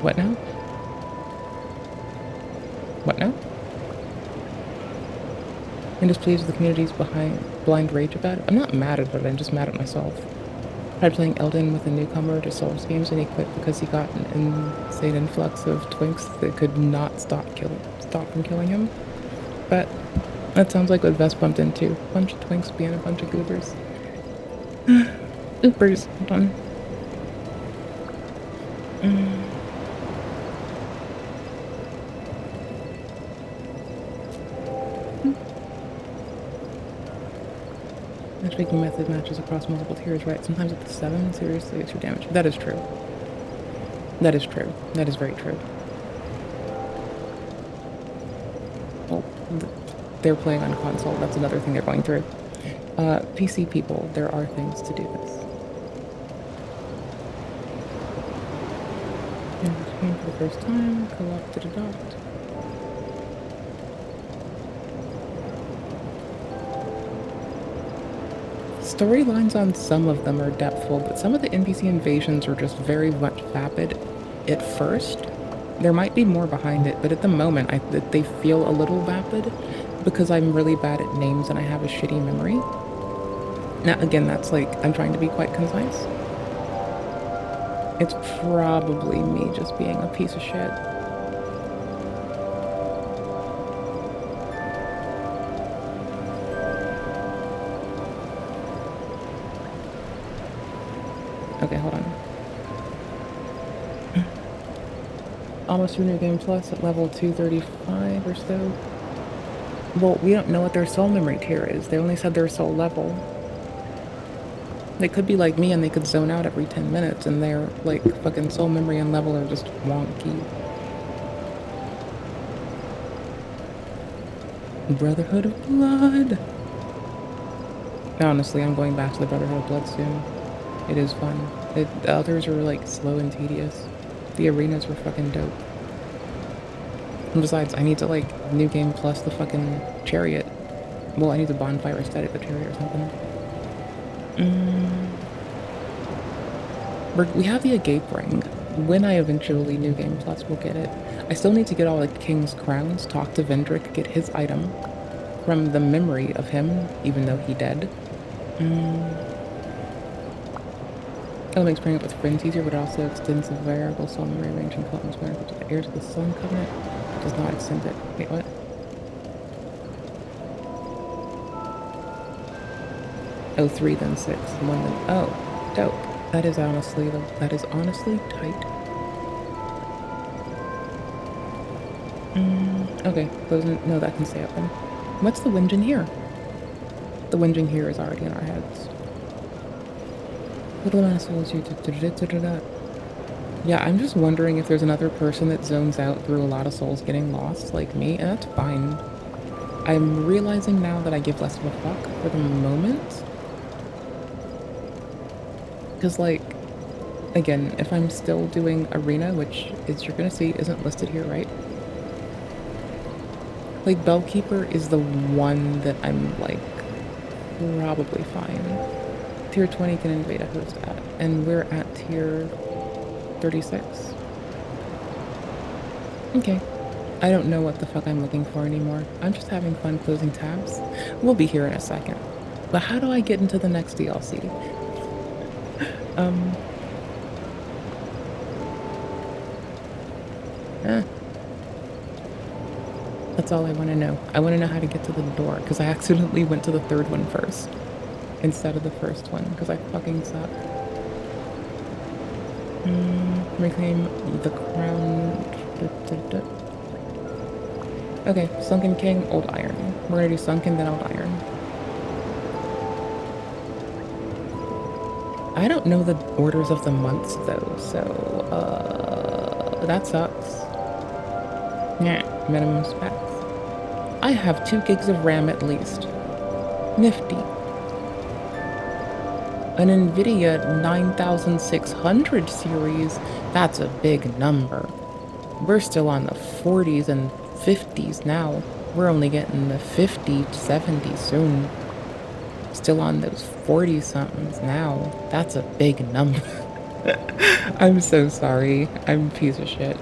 What now? What now? I'm displeased with the community's blind rage about it. I'm not mad at it, I'm just mad at myself. I tried playing Elden with a newcomer to Souls games and he quit because he got an insane influx of twinks that could not stop from killing him. But that sounds like what Vess bumped into. A bunch of twinks being a bunch of goobers. Oopers. Hold on. Matchmaking method matches across multiple tiers, right? Sometimes at the 7, seriously, it's your damage. That is true. That is true. That is very true. Well, they're playing on console. That's another thing they're going through. PC people, there are things to do this. And for the first time, co-op did adopt. Storylines on some of them are depthful, but some of the NPC invasions are just very much vapid at first. There might be more behind it, but at the moment they feel a little vapid because I'm really bad at names and I have a shitty memory. Now again, that's like, I'm trying to be quite concise. It's probably me just being a piece of shit. Okay, hold on. Almost through New Game Plus at level 235 or so. Well, we don't know what their soul memory tier is. They only said their soul level. They could be like me and they could zone out every 10 minutes and their, like, fucking soul memory and level are just wonky. Brotherhood of Blood! Honestly, I'm going back to the Brotherhood of Blood soon. It is fun. The others are, like, slow and tedious. The arenas were fucking dope. And besides, I need to, like, New Game Plus the fucking chariot. Well, I need the bonfire aesthetic, the chariot or something. We have the Agape ring. When I eventually New Game Plus will get it. I still need to get all the King's Crowns, talk to Vendrick, get his item from the memory of him, even though he dead. That makes bringing up with friends easier, but it also extends the variable soul memory range and plot inspired to the heirs of the Sun Covenant. It does not extend it. Wait, what? Oh, 3 then 6, 1 then... Oh, dope. That is honestly tight. Okay, no, that can stay open. What's the Whinging here? The Whinging here is already in our heads. Little assholes, you Yeah, I'm just wondering if there's another person that zones out through a lot of souls getting lost, like me, and that's fine. I'm realizing now that I give less of a fuck for the moment. Because, like, again, if I'm still doing Arena, which, as you're gonna see, isn't listed here, right? Like, Bellkeeper is the one that I'm, like, probably fine. Tier 20 can invade a host at, and we're at tier 36. Okay. I don't know what the fuck I'm looking for anymore. I'm just having fun closing tabs. We'll be here in a second. But how do I get into the next DLC? That's all I want to know. I want to know how to get to the door, because I accidentally went to the third one first instead of the first one, because I fucking suck. Reclaim the crown. Okay, Sunken King, Old Iron. We're gonna do Sunken, then Old Iron. I don't know the orders of the months though, so that sucks. Yeah, minimum specs. I have 2 gigs of RAM at least. Nifty. An NVIDIA 9600 series, that's a big number. We're still on the 40s and 50s now. We're only getting the 50, 70 soon. Still on those 40 somethings now. That's a big number. I'm so sorry. I'm a piece of shit.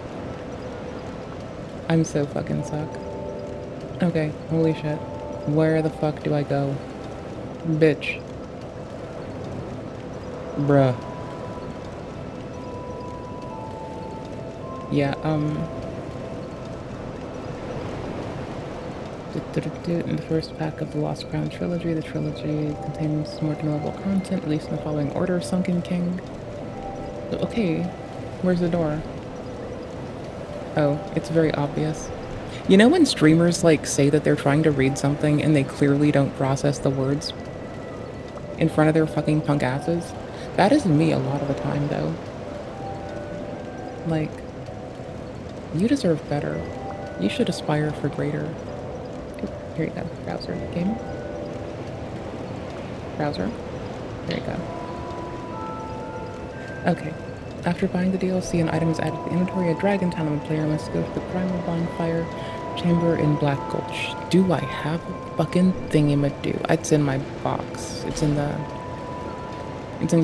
I'm so fucking suck. Okay, holy shit. Where the fuck do I go? Bitch. Bruh. Yeah, in the first pack of the Lost Crown trilogy, the trilogy contains more downloadable content, released in the following order: Sunken King. Okay, where's the door? Oh, it's very obvious. You know when streamers like say that they're trying to read something and they clearly don't process the words in front of their fucking punk asses? That is me a lot of the time though. Like, you deserve better. You should aspire for greater. Here you go. Browser. Game. Browser. There you go. Okay. After buying the DLC, an item is added to the inventory. A Dragon Talon player must go to the Primal Bonfire Chamber in Black Gulch. Do I have a fucking thingy-ma-do? It's in my box. It's in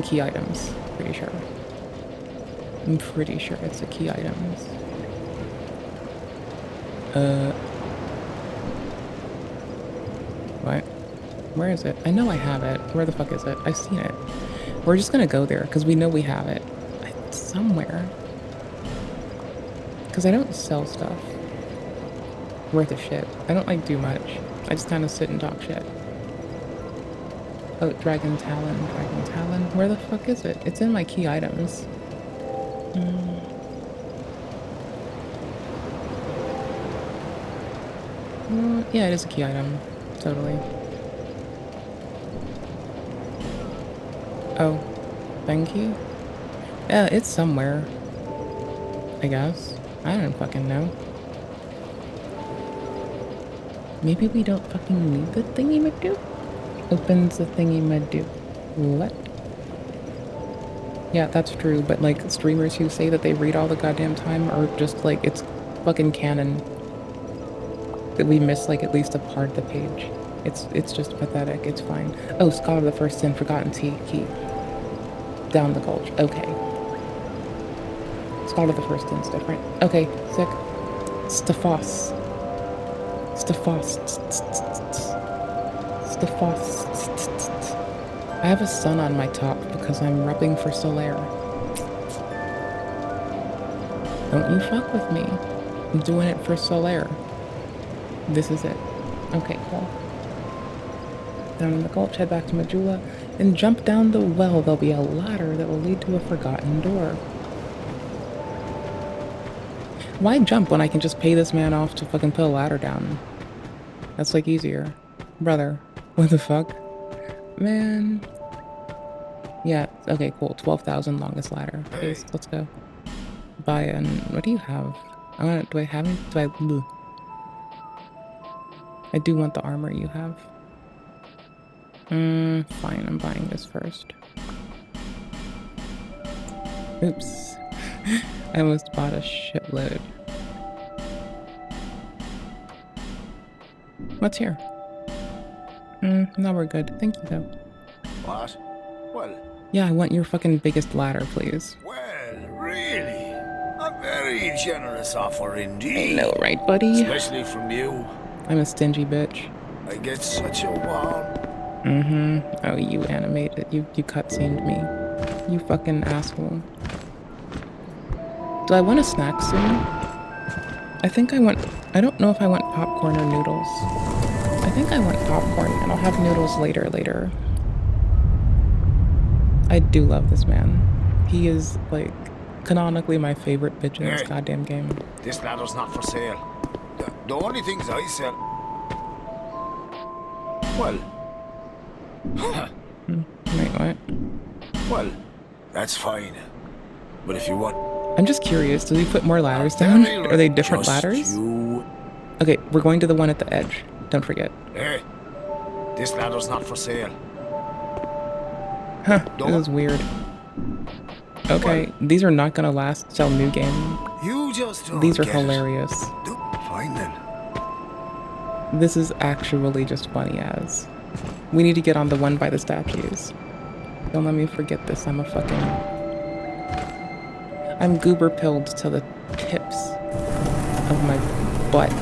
key items. Pretty sure. I'm pretty sure it's the key items. What? Where is it? I know I have it. Where the fuck is it? I've seen it. We're just gonna go there, because we know we have it. It's somewhere. Because I don't sell stuff worth a shit. I don't like do much. I just kind of sit and talk shit. Oh, Dragon Talon. Dragon Talon. Where the fuck is it? It's in my key items. Yeah, it is a key item. Totally. Oh, thank you. Yeah, it's somewhere. I guess. I don't fucking know. Maybe we don't fucking need the thingy-ma-do? Opens the thingy-ma-do. What? Yeah, that's true, but like streamers who say that they read all the goddamn time are just like, it's fucking canon that we miss like at least a part of the page. It's just pathetic. It's fine. Oh, Scholar of the First Sin, Forgotten Key. Down the gulch. Okay. Scholar of the First Sin's different. Okay, sick. Stephos. I have a sun on my top because I'm rubbing for Solaire. Don't you fuck with me. I'm doing it for Solaire. This is it. Okay, cool. Down in the gulch, head back to Majula, and jump down the well. There'll be a ladder that will lead to a forgotten door. Why jump when I can just pay this man off to fucking put a ladder down? That's like easier. Brother, what the fuck? Man. Yeah, okay, cool. 12,000 longest ladder. Please, let's go. Buy an... What do you have? Do I have any? I do want the armor you have. Fine, I'm buying this first. Oops. I almost bought a shitload. What's here? No, we're good. Thank you, though. What? Well... Yeah, I want your fucking biggest ladder, please. Well, really? A very generous offer indeed. I know, right, buddy? Especially from you. I'm a stingy bitch. I get such a warm. Mm-hmm. Oh, you animated. You cutscened me. You fucking asshole. Do I want a snack soon? I think I don't know if I want popcorn or noodles. I think I want popcorn, and I'll have noodles later. I do love this man. He is, like, canonically my favorite bitch in this goddamn game. This ladder's not for sale. The only things I sell. Well. Wait, what? Well, that's fine. But if you want. I'm just curious, do we put more ladders down? Are they different ladders? Okay, we're going to the one at the edge. Don't forget. Hey, this ladder's not for sale. Huh, this is weird. Okay, these are not gonna last till new game. You just don't These are get hilarious. Fine then. This is actually just funny as. We need to get on the one by the statues. Don't let me forget this. I'm goober pilled to the tips of my butt.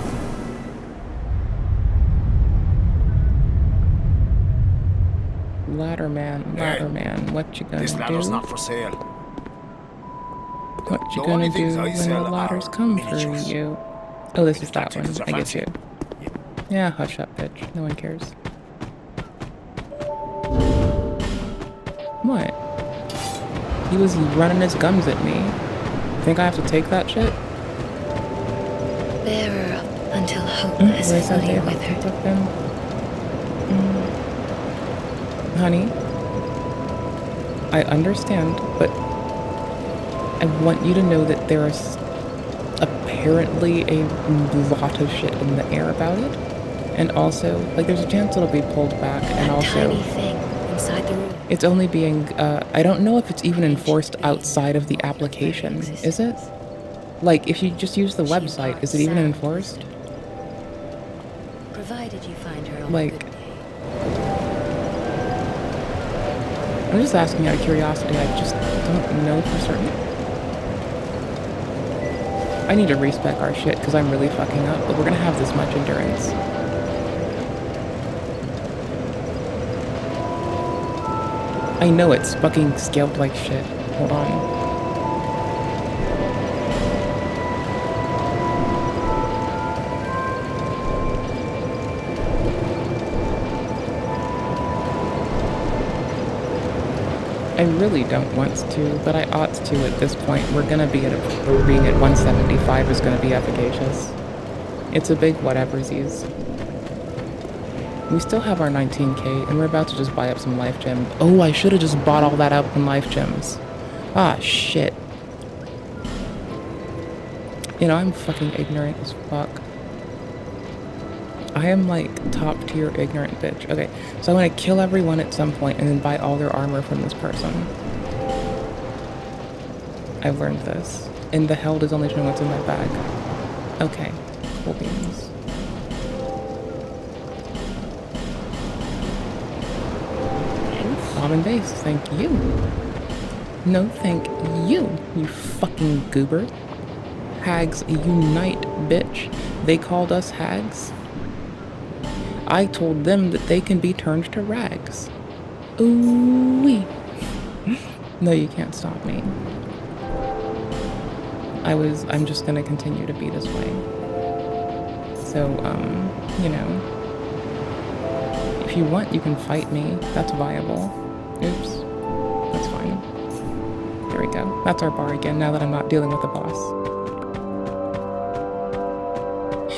Ladder man, what you gonna This do? ladder's not for sale. What you gonna do when the ladders come for you? Oh, this is that one. I get you. Yeah, hush up, bitch. No one cares. What? He was running his gums at me. Think I have to take that shit? Bear her up until hope has fully withered. Honey, I understand, but I want you to know that there is apparently a lot of shit in the air about it. And also, like, there's a chance it'll be pulled back, and also Tiny thing inside the room. it's only being, I don't know if it's even enforced outside of the application, is it? Like, if you just use the website, is it even enforced? Provided you find her on Like, I'm just asking out of curiosity, I just don't know for certain. I need to respec our shit, because I'm really fucking up, but we're gonna have this much endurance. I know it's fucking scaled like shit. Hold on. I really don't want to, but I ought to at this point. We're gonna be being at 175 is gonna be efficacious. It's a big whateversies. We still have our 19k, and we're about to just buy up some life gems. Oh, I should have just bought all that up in life gems. Ah, shit. You know, I'm fucking ignorant as fuck. I am like top tier ignorant bitch. Okay, so I want to kill everyone at some point and then buy all their armor from this person. I've learned this. And the held is only showing what's in my bag. Okay, cool beans. Bomb and base, thank you. No, thank you, you fucking goober. Hags unite, bitch. They called us hags. I told them that they can be turned to rags. Ooh-wee. No, you can't stop me. I'm just gonna continue to be this way. So, you know, if you want, you can fight me. That's viable. Oops. That's fine. There we go. That's our bar again, now that I'm not dealing with the boss.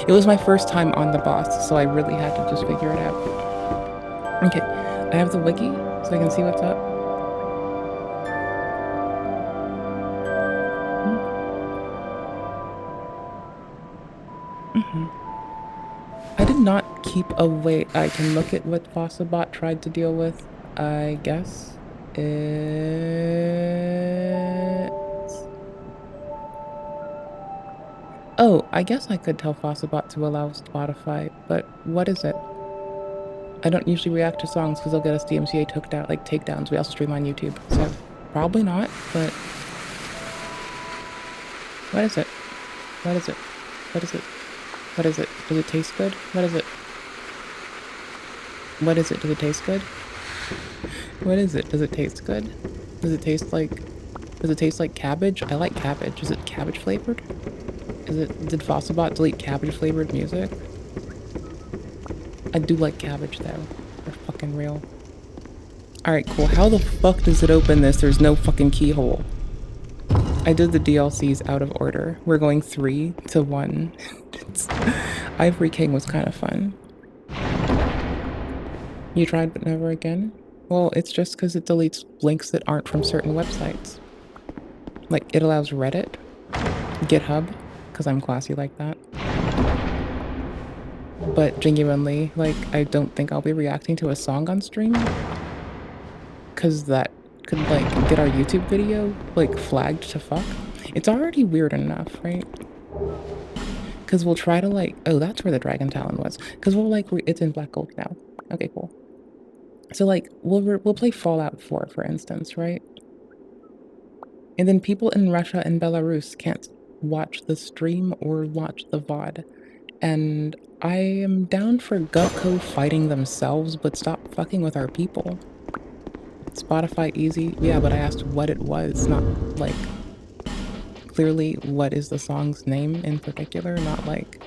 It was my first time on the boss, so I really had to just figure it out. Okay, I have the wiki, so I can see what's up. I did not keep away. I can look at what Fossabot tried to deal with, I guess. Oh, I guess I could tell Fossabot to allow Spotify, but what is it? I don't usually react to songs because they'll get us DMCA takedowns. We also stream on YouTube, so probably not, but What is it? What is it? What is it? What is it? Does it taste good? What is it? What is it? Does it taste good? What is it? Does it taste good? Does it taste like cabbage? I like cabbage. Is it cabbage flavored? Did Fossilbot delete cabbage flavored music? I do like cabbage though. They're fucking real. Alright, cool. How the fuck does it open this? There's no fucking keyhole. I did the DLCs out of order. We're going 3 to 1. Ivory King was kind of fun. You tried but never again? Well, it's just because it deletes links that aren't from certain websites. Like, it allows Reddit, GitHub, because I'm classy like that. But genuinely, like, I don't think I'll be reacting to a song on stream. Because that could, like, get our YouTube video, like, flagged to fuck. It's already weird enough, right? Because we'll try to, like... Oh, that's where the Dragon Talon was. Because we'll, like... It's in Black Gold now. Okay, cool. So, like, we'll play Fallout 4, for instance, right? And then people in Russia and Belarus can't watch the stream or watch the VOD. And I am down for GovCo fighting themselves, but stop fucking with our people. Spotify easy. Yeah, but I asked what it was, not, like, clearly what is the song's name in particular, not, like...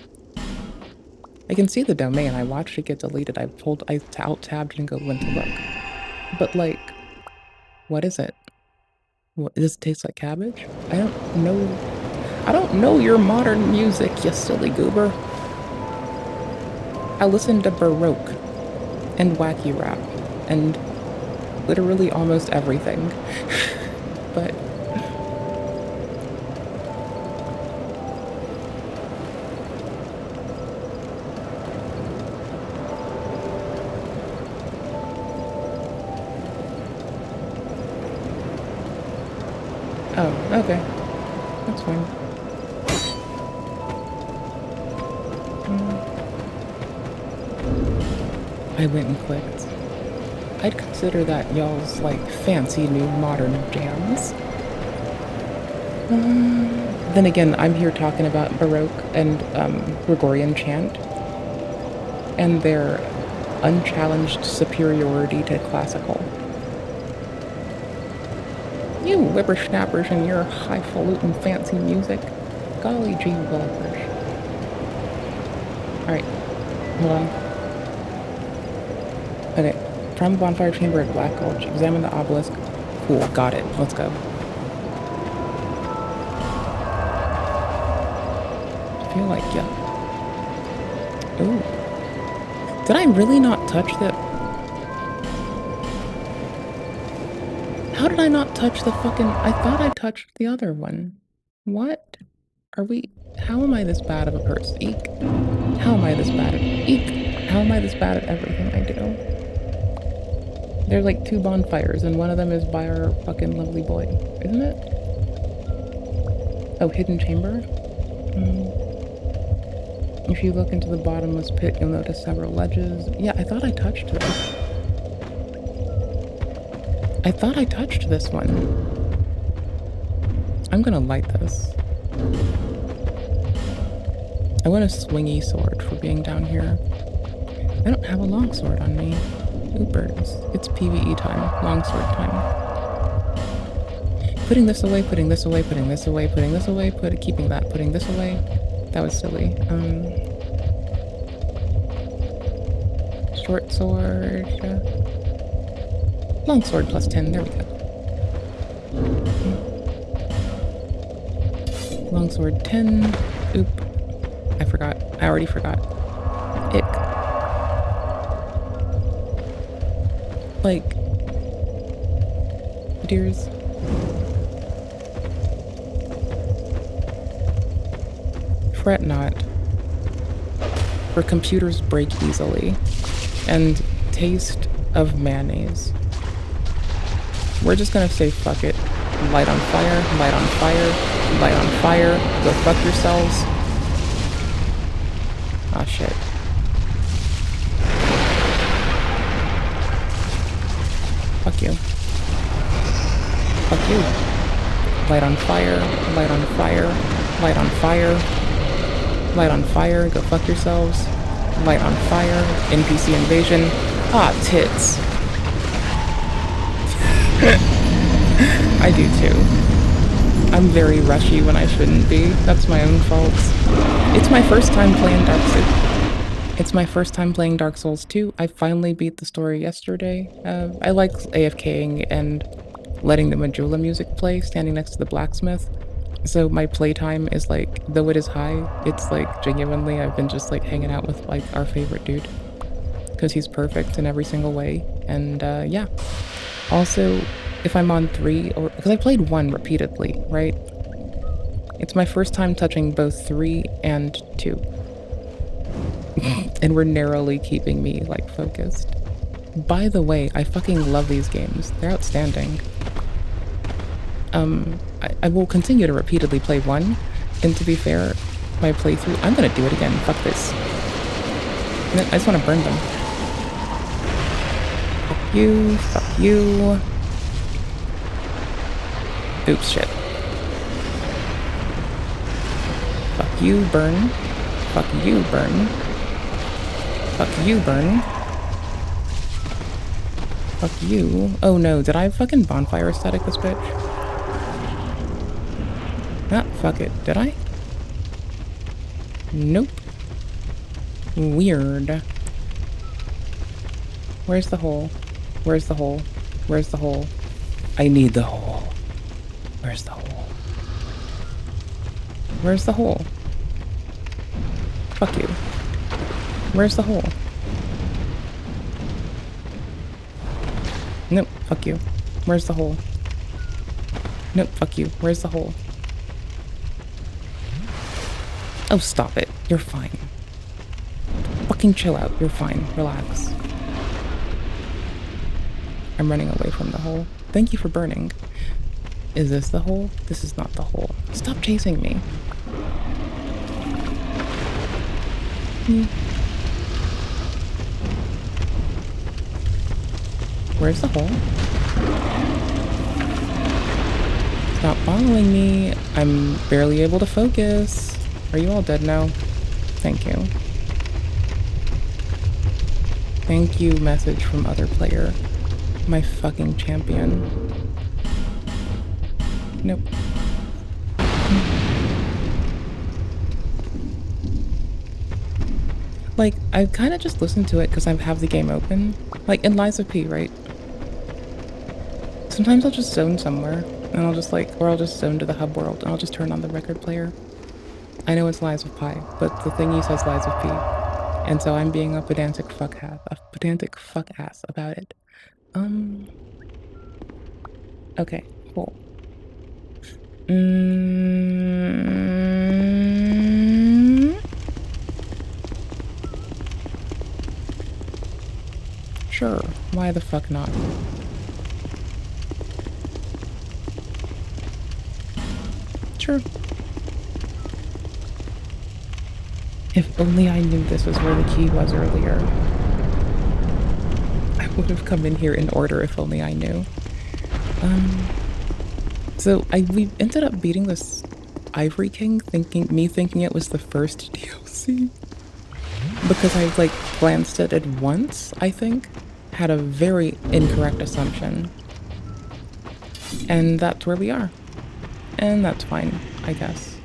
I can see the domain. I watched it get deleted. I alt-tabbed and go went to look. But, like, what is it? What, does it taste like cabbage? I don't know your modern music, you silly goober. I listen to Baroque and wacky rap and literally almost everything. But oh, okay. That's fine. I went and clicked. I'd consider that y'all's, like, fancy new modern jams. Then again, I'm here talking about Baroque and Gregorian chant and their unchallenged superiority to classical. You whippersnappers and your highfalutin fancy music. Golly gee willikers. Alright, hold on. Okay, from Bonfire Chamber at Black Gulch. Examine the obelisk. Cool, got it. Let's go. I feel like, yeah. Ooh. Did I really not touch that? How did I not touch the fucking... I thought I touched the other one. What? Are we... How am I this bad of a person? Eek. How am I this bad at... Eek. How am I this bad at everything I do? There's like 2 bonfires, and one of them is by our fucking lovely boy. Isn't it? Oh, hidden chamber? If you look into the bottomless pit, you'll notice several ledges. Yeah, I thought I touched this. I thought I touched this one. I'm gonna light this. I want a swingy sword for being down here. I don't have a longsword on me. Oopers. It's PvE time. Longsword time. Putting this away, putting this away, putting this away, putting this away, keeping that, putting this away. That was silly. Short sword. Longsword plus 10. There we go. Longsword 10. Oop. I forgot. I already forgot. Ick. Like, dears. Fret not, for computers break easily, and taste of mayonnaise. We're just gonna say fuck it. Light on fire, light on fire, light on fire, go fuck yourselves. Ah, shit. Fuck you. Fuck you. Light on fire, light on fire, Light on fire. Light on fire. Go fuck yourselves. Light on fire. NPC invasion. Ah, tits. I do too. I'm very rushy when I shouldn't be. That's my own fault. It's my first time playing Dark Souls. It's my first time playing Dark Souls 2. I finally beat the story yesterday. I like AFKing and letting the Majula music play, standing next to the blacksmith. So my playtime is like, though it is high, it's like genuinely I've been just like hanging out with like our favorite dude. Because he's perfect in every single way. And yeah. Also, if I'm on 3, or because I played 1 repeatedly, right? It's my first time touching both 3 and 2. And we're narrowly keeping me like focused. By the way, I fucking love these games. They're outstanding. I will continue to repeatedly play 1, and to be fair, my playthrough, I'm gonna do it again. Fuck this. I just want to burn them. Fuck you. Fuck you. Oops, shit. Fuck you, burn. Fuck you, burn. Fuck you, burn. Fuck you. Oh no, did I fucking bonfire aesthetic this bitch? Ah, fuck it. Did I? Nope. Weird. Where's the hole? Where's the hole? Where's the hole? I need the hole. Where's the hole? Where's the hole? Fuck you. Where's the hole? Nope, fuck you. Where's the hole? Nope, fuck you. Where's the hole? Oh, stop it. You're fine. Fucking chill out. You're fine. Relax. I'm running away from the hole. Thank you for burning. Is this the hole? This is not the hole. Stop chasing me. Where's the hole? Stop following me. I'm barely able to focus. Are you all dead now? Thank you. Thank you, message from other player. My fucking champion. Nope. Like, I kind of just listened to it because I have the game open. Like, in Lies of P, right? Sometimes I'll just zone somewhere, and I'll just like, or I'll just zone to the hub world, and I'll just turn on the record player. I know it's Lies of Pi, but the thingy says Lies of P. And so I'm being a pedantic fuck ass about it. Okay, cool. Sure, why the fuck not? Sure. If only I knew this was where the key was earlier. I would have come in here in order if only I knew. So we ended up beating this Ivory King, thinking it was the first DLC. Because I like glanced at it once, I think. Had a very incorrect assumption. And that's where we are. And that's fine, I guess.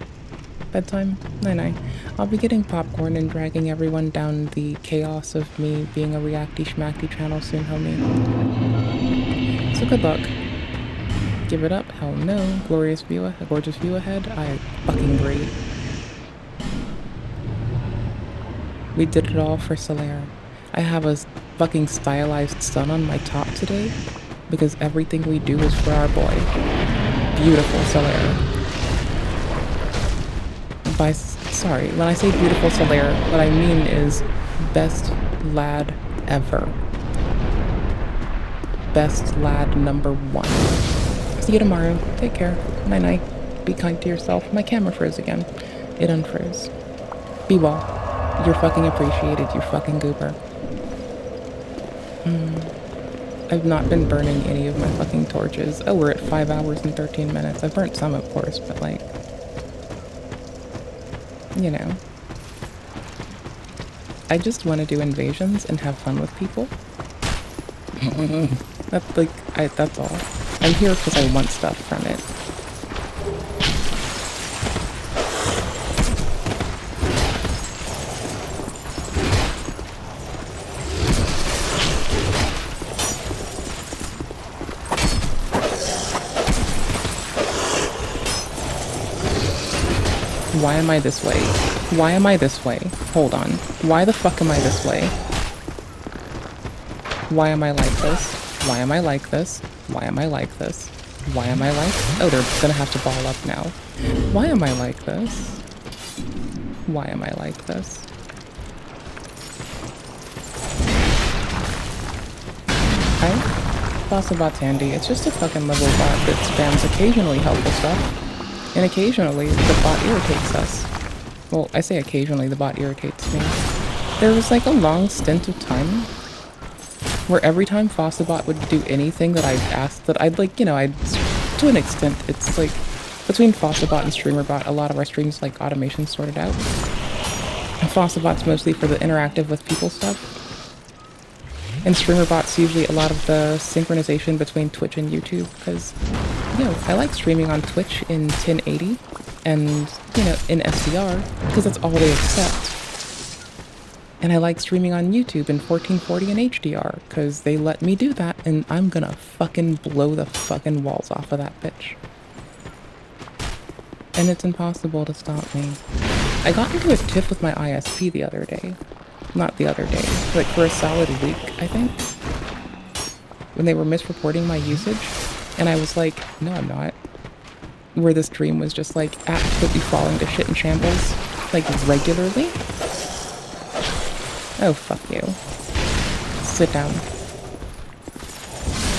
Bedtime? Night-night. I'll be getting popcorn and dragging everyone down the chaos of me being a reacty schmackty channel soon, homie. So good luck. Give it up? Hell no. Gorgeous view ahead? I fucking great. We did it all for Solaire. I have a fucking stylized sun on my top today because everything we do is for our boy. Beautiful Solaire. Sorry, when I say beautiful Solaire, what I mean is best lad ever. Best lad #1. See you tomorrow. Take care. Night-night. Be kind to yourself. My camera froze again. It unfroze. Be well. You're fucking appreciated, you fucking goober. I've not been burning any of my fucking torches. Oh, we're at 5 hours and 13 minutes. I've burnt some, of course, but like... you know, I just want to do invasions and have fun with people. That's like, that's all. I'm here because I want stuff from it. Why am I this way? Why am I this way? Hold on. Why the fuck am I this way? Why am I like this? Why am I like this? Why am I like this? Why am I like... Oh, they're gonna have to ball up now. Why am I like this? Why am I like this? Hi? Bossabot's handy. It's just a fucking level bot that spams occasionally helpful stuff. And occasionally, the bot irritates us. Well, I say occasionally the bot irritates me. There was like a long stint of time where every time Fossabot would do anything that I'd asked, that I'd like, you know, to an extent, it's like, between Fossabot and StreamerBot, a lot of our streams like automation sorted out. And Fossabot's mostly for the interactive with people stuff. And StreamerBot's usually a lot of the synchronization between Twitch and YouTube, because, you know, I like streaming on Twitch in 1080 and, you know, in SDR, because that's all they accept. And I like streaming on YouTube in 1440 and HDR, because they let me do that, and I'm gonna fucking blow the fucking walls off of that bitch. And it's impossible to stop me. I got into a tiff with my ISP the other day. Not the other day, like for a solid week, I think. When they were misreporting my usage, and I was like, no I'm not. Where the stream was just like absolutely falling to shit in shambles, like regularly. Oh, fuck you. Sit down.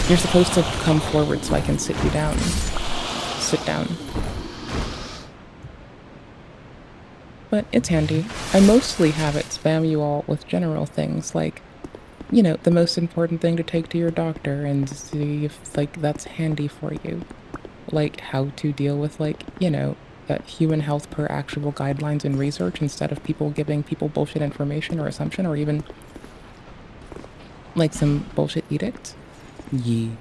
You're supposed to come forward so I can sit you down. Sit down. But it's handy. I mostly have it spam you all with general things like, you know, the most important thing to take to your doctor and see if, like, that's handy for you. Like, how to deal with, like, you know, human health per actual guidelines and research instead of people giving people bullshit information or assumption or even, like, some bullshit edict. Yee.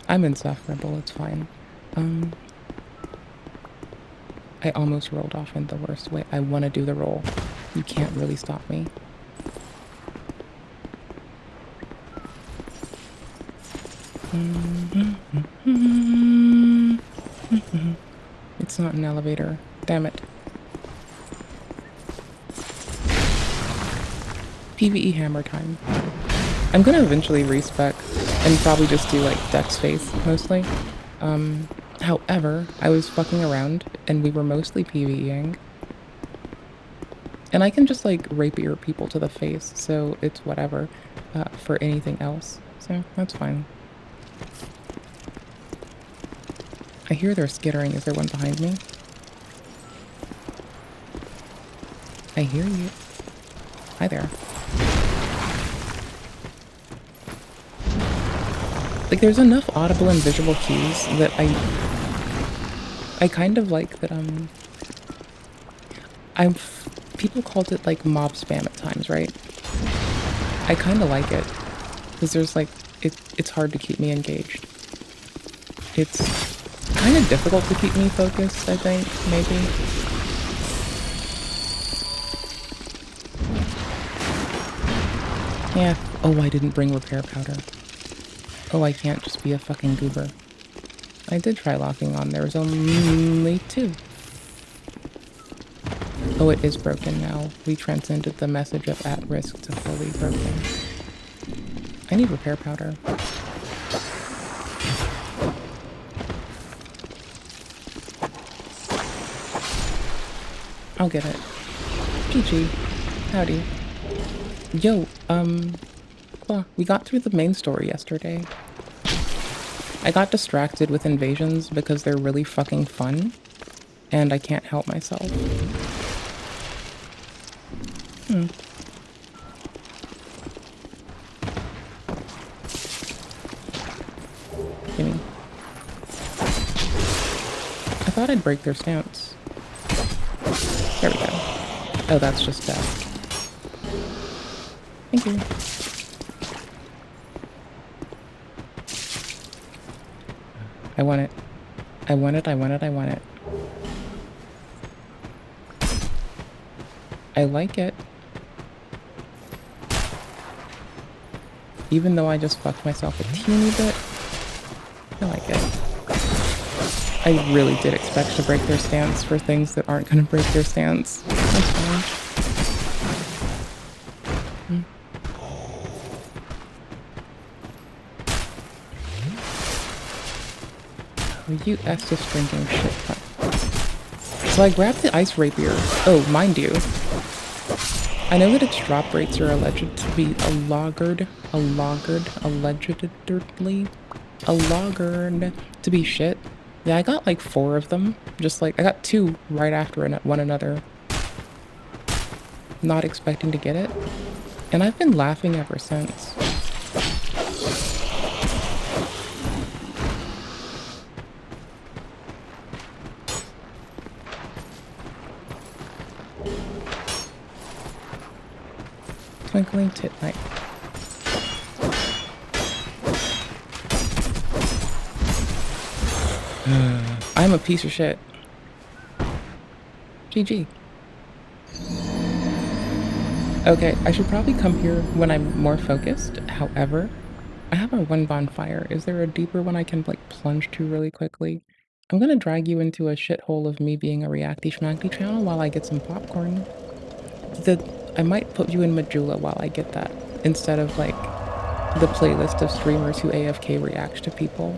I'm insufferable, it's fine. I almost rolled off in the worst way. I want to do the roll. You can't really stop me. It's not an elevator. Damn it. PvE hammer time. I'm gonna eventually respec and probably just do like Dex Faith mostly. However, I was fucking around and we were mostly PvEing. And I can just like rapier people to the face, so it's whatever for anything else. So that's fine. I hear they're skittering. Is there one behind me? I hear you. Hi there. Like, there's enough audible and visual cues that I kind of like that, people called it, like, mob spam at times, right? I kind of like it, because there's, like, it's hard to keep me engaged. It's kind of difficult to keep me focused, I think, maybe. Yeah. Oh, I didn't bring repair powder. Oh, I can't just be a fucking goober. I did try locking on. There was only 2. Oh, it is broken now. We transcended the message of at risk to fully broken. I need repair powder. I'll get it. GG. Howdy. Yo, we got through the main story yesterday. I got distracted with invasions because they're really fucking fun, and I can't help myself. Gimme. I thought I'd break their stance. There we go. Oh, that's just desk. Thank you. I want it. I want it, I want it, I want it. I like it. Even though I just fucked myself a teeny bit, I like it. I really did expect to break their stance for things that aren't gonna break their stance. That's fine. Oh, you Estus drinking shit. So I grabbed the ice rapier. Oh, mind you, I know that its drop rates are alleged to be alleged to be shit. Yeah, I got like 4 of them. Just like, I got 2 right after one another. Not expecting to get it. And I've been laughing ever since. Twinkling tit night. I'm a piece of shit. GG. Okay, I should probably come here when I'm more focused. However, I have a 1 bonfire. Is there a deeper one I can like plunge to really quickly? I'm gonna drag you into a shithole of me being a reacty schmackty channel while I get some popcorn. I might put you in Majula while I get that, instead of like the playlist of streamers who AFK reacts to people.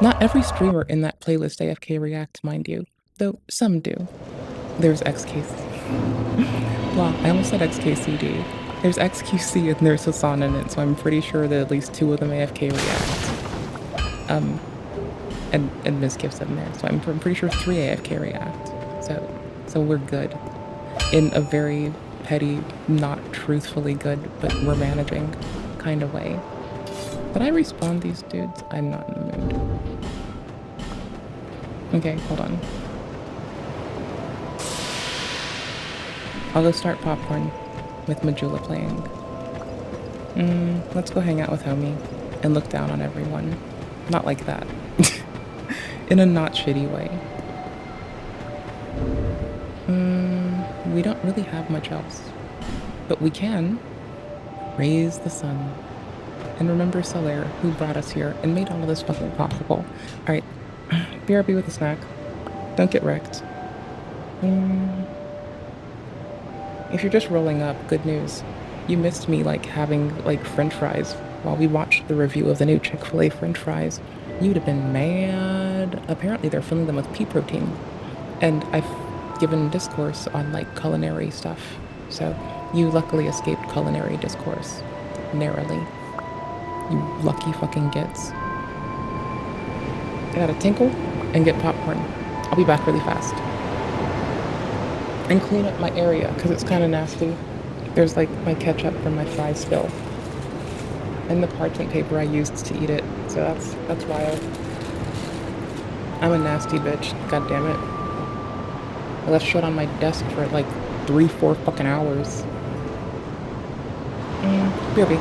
Not every streamer in that playlist AFK reacts, mind you, though some do. There's XKC. Well, I almost said XKCD. There's XQC and there's Hassan in it, so I'm pretty sure that at least 2 of them AFK react. And Ms. Gift's in there, so I'm pretty sure 3 AFK react. So we're good. In a very petty, not truthfully good, but we're managing kind of way. Did I respawn these dudes? I'm not in the mood. Okay, hold on. I'll go start popcorn with Majula playing. Let's go hang out with Homie and look down on everyone. Not like that. In a not shitty way. We don't really have much else. But we can raise the sun. And remember Solaire, who brought us here and made all of this fucking possible. Alright, BRB with a snack. Don't get wrecked. If you're just rolling up, good news. You missed me like having like french fries while we watched the review of the new Chick-fil-A french fries. You'd have been mad. Apparently they're filling them with pea protein. And I've given discourse on like culinary stuff. So you luckily escaped culinary discourse. Narrowly. You lucky fucking gits. I gotta tinkle and get popcorn. I'll be back really fast. And clean up my area, because it's kind of nasty. There's like my ketchup from my fries still. And the parchment paper I used to eat it. So that's wild. I'm a nasty bitch, god damn it. I left shit on my desk for like 3-4 fucking hours. BRB.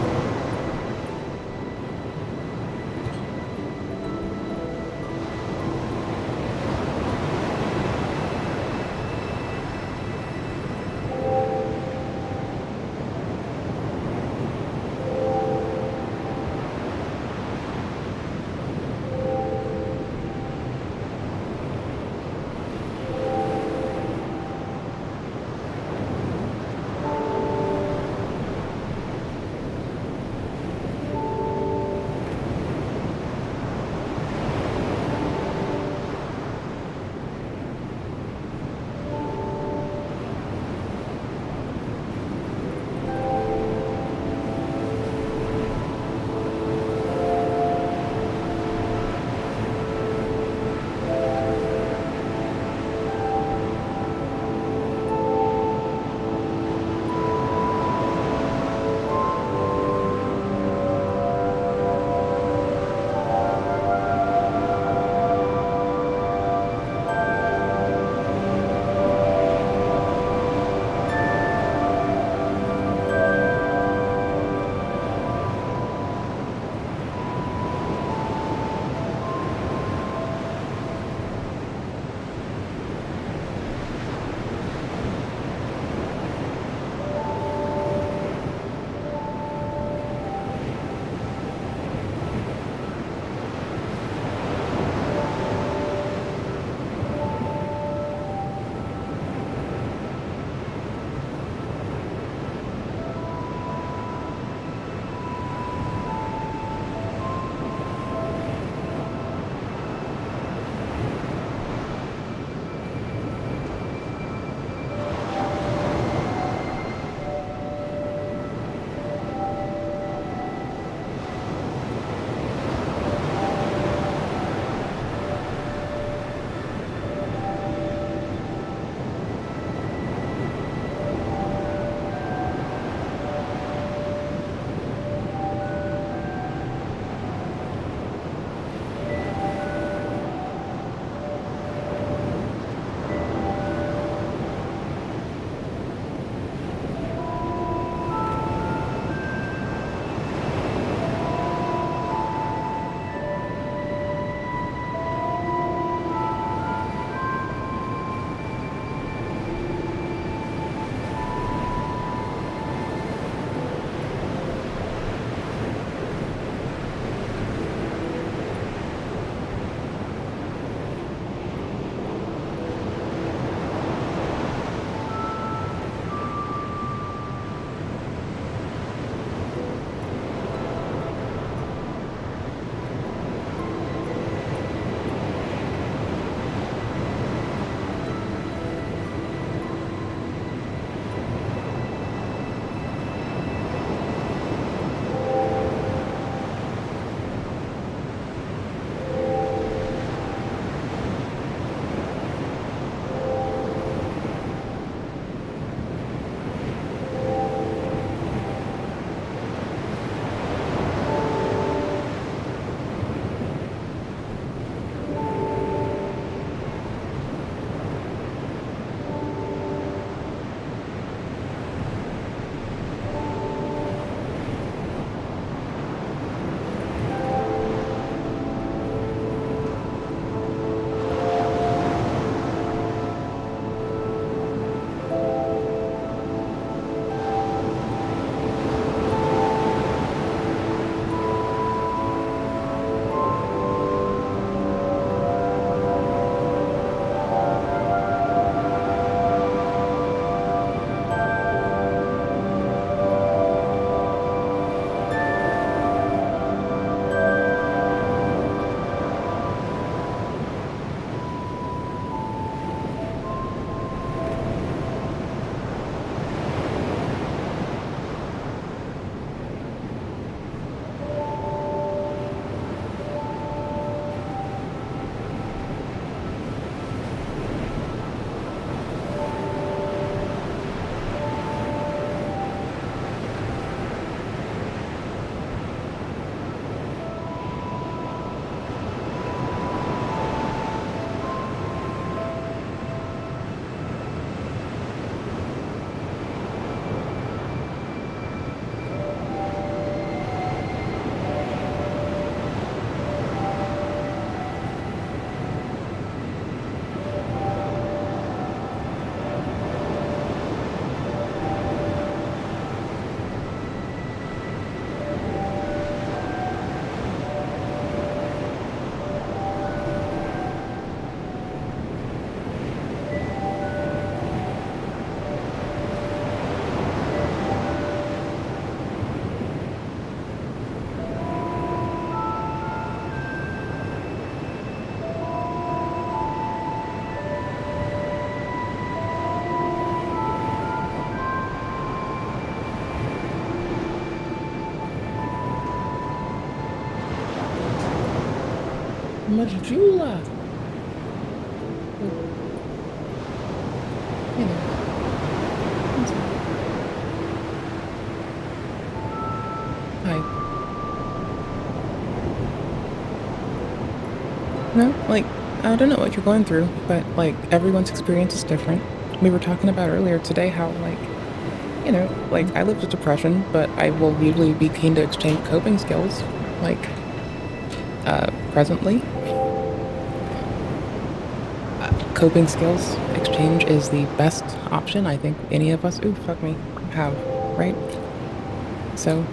Majula. Hey there. Hi. No, like, I don't know what you're going through, but, like, everyone's experience is different. We were talking about earlier today how, like, you know, like, I live with depression, but I will usually be keen to exchange coping skills, like, presently. Coping skills exchange is the best option I think any of us, ooh, fuck me, have, right? So,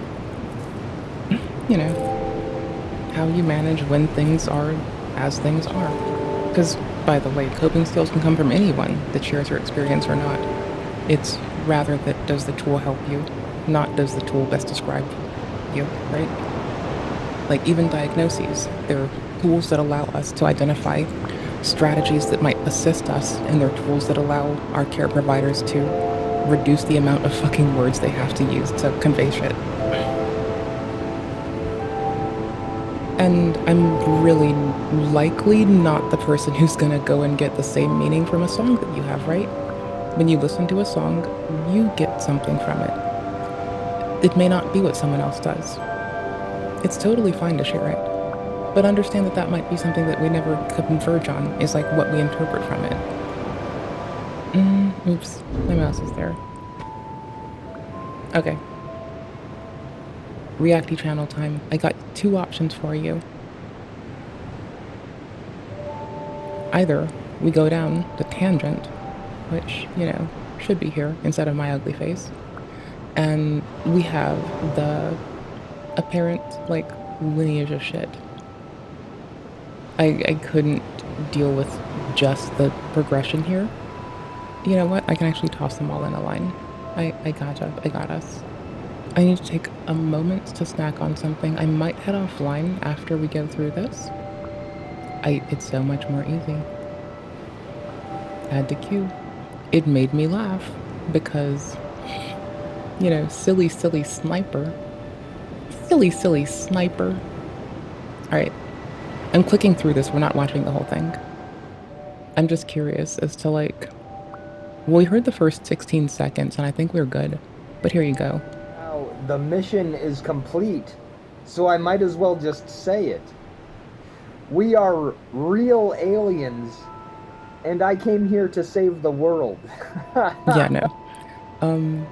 you know, how you manage when things are as things are. Because, by the way, coping skills can come from anyone that shares your experience or not. It's rather that does the tool help you, not does the tool best describe you, right? Like even diagnoses, they're tools that allow us to identify strategies that might assist us, and they're tools that allow our care providers to reduce the amount of fucking words they have to use to convey shit. And I'm really likely not the person who's gonna go and get the same meaning from a song that you have, right? When you listen to a song, you get something from it. It may not be what someone else does. It's totally fine to share it. But understand that that might be something that we never converge on, is like what we interpret from it. Oops, my mouse is there. Okay. Reacty channel time. I got two options for you. Either we go down the tangent, which, you know, should be here instead of my ugly face, and we have the apparent, like, lineage of shit. I couldn't deal with just the progression here. You know what? I can actually toss them all in a line. I gotcha. I got us. I need to take a moment to snack on something. I might head offline after we go through this. It's so much more easy. Add to queue. It made me laugh because, you know, silly sniper. Silly sniper. Alright. I'm clicking through this, we're not watching the whole thing. I'm just curious as to, like, well, we heard the first 16 seconds and I think we're good, but here you go. Now, the mission is complete, so I might as well just say it. We are real aliens, and I came here to save the world. Yeah, no.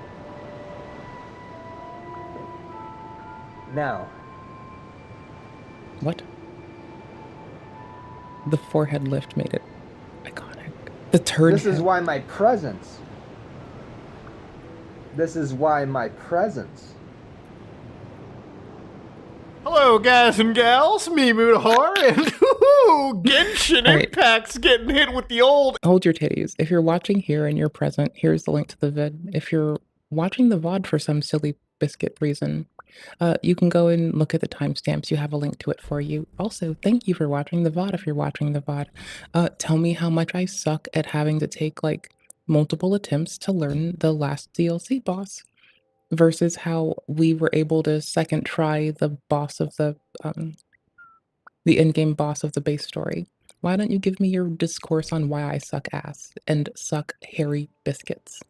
Now. What? The forehead lift made it iconic. The turd This is why my presence. This is why my presence. Hello, guys and gals. Me, Mutahar, and Genshin Impact's getting hit with the old. Hold your titties. If you're watching here and you're present, here's the link to the vid. If you're watching the VOD for some silly biscuit reason, you can go and look at the timestamps. You have a link to it for you. Also, thank you for watching the VOD if you're watching the VOD. Tell me how much I suck at having to take, like, multiple attempts to learn the last DLC boss versus how we were able to second try the boss of the endgame boss of the base story. Why don't you give me your discourse on why I suck ass and suck hairy biscuits?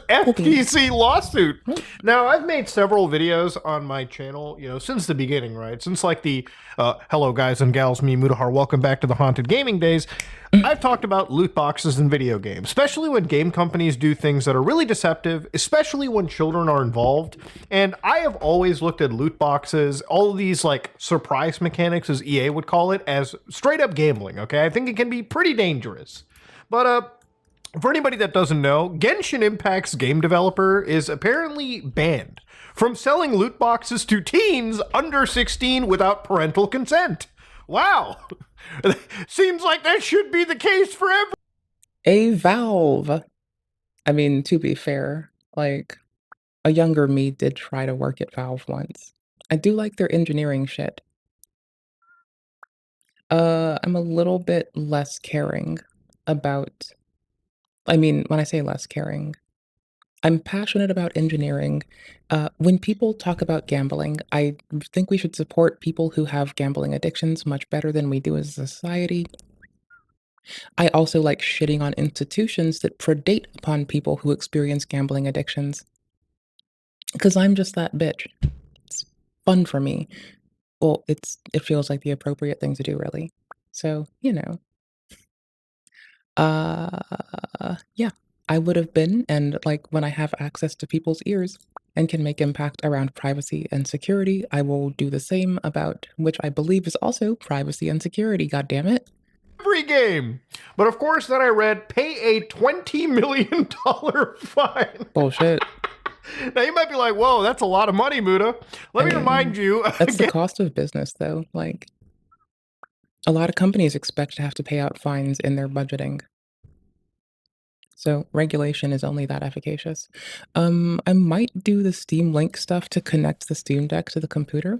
FTC lawsuit. Now, I've made several videos on my channel, you know, since the beginning, right? Since like the hello guys and gals, me Mutahar, welcome back to the Haunted Gaming days. I've talked about loot boxes in video games, especially when game companies do things that are really deceptive, especially when children are involved. And I have always looked at loot boxes, all of these like surprise mechanics, as EA would call it, as straight up gambling, okay? I think it can be pretty dangerous. But for anybody that doesn't know, Genshin Impact's game developer is apparently banned from selling loot boxes to teens under 16 without parental consent. Wow. Seems like that should be the case for every. A Valve. I mean, to be fair, like, a younger me did try to work at Valve once. I do like their engineering shit. I'm a little bit less caring about, I mean, when I say less caring, I'm passionate about engineering. When people talk about gambling, I think we should support people who have gambling addictions much better than we do as a society. I also like shitting on institutions that predate upon people who experience gambling addictions. Because I'm just that bitch. It's fun for me. Well, it feels like the appropriate thing to do, really. So, you know. Yeah. I would have been, and like when I have access to people's ears and can make impact around privacy and security, I will do the same about which I believe is also privacy and security, goddammit. Every game. But of course, then I read pay a $20 million fine. Bullshit. Now you might be like, whoa, that's a lot of money, Muda. Let me remind you. That's the cost of business, though. Like, a lot of companies expect to have to pay out fines in their budgeting. So regulation is only that efficacious. I might do the Steam Link stuff to connect the Steam Deck to the computer,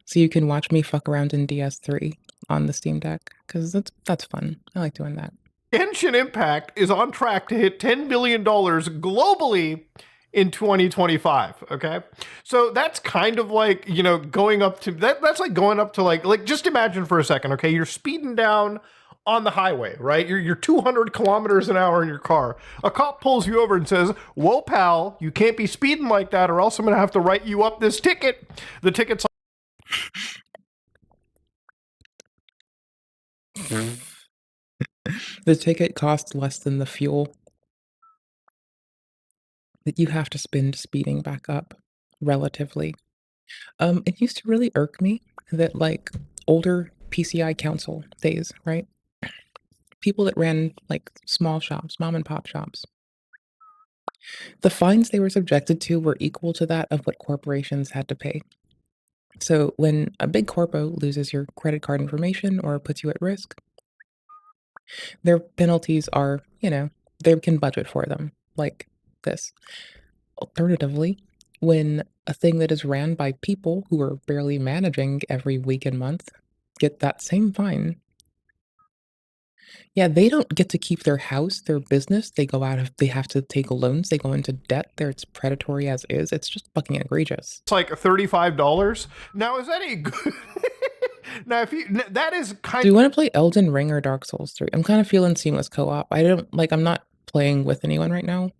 so you can watch me fuck around in DS3 on the Steam Deck, because that's fun. I like doing that. Genshin Impact is on track to hit $10 billion globally in 2025, okay? So that's kind of like, you know, going up to, that's like going up to like just imagine for a second, okay? You're speeding down on the highway, right? You're 200 kilometers an hour in your car. A cop pulls you over and says, whoa, pal, you can't be speeding like that or else I'm gonna have to write you up this ticket. The ticket's The ticket costs less than the fuel that you have to spend speeding back up, relatively. It used to really irk me that, like, older PCI Council days, right? People that ran, like, small shops, mom and pop shops. The fines they were subjected to were equal to that of what corporations had to pay. So when a big corpo loses your credit card information or puts you at risk, their penalties are, you know, they can budget for them, like this. Alternatively, when a thing that is ran by people who are barely managing every week and month get that same fine, yeah, they don't get to keep their house, their business. They have to take loans. They go into debt. It's predatory as is. It's just fucking egregious. It's like $35. Now, is that a good? Now, that is kind Do you want to play Elden Ring or Dark Souls 3? I'm kind of feeling seamless co-op. I'm not playing with anyone right now.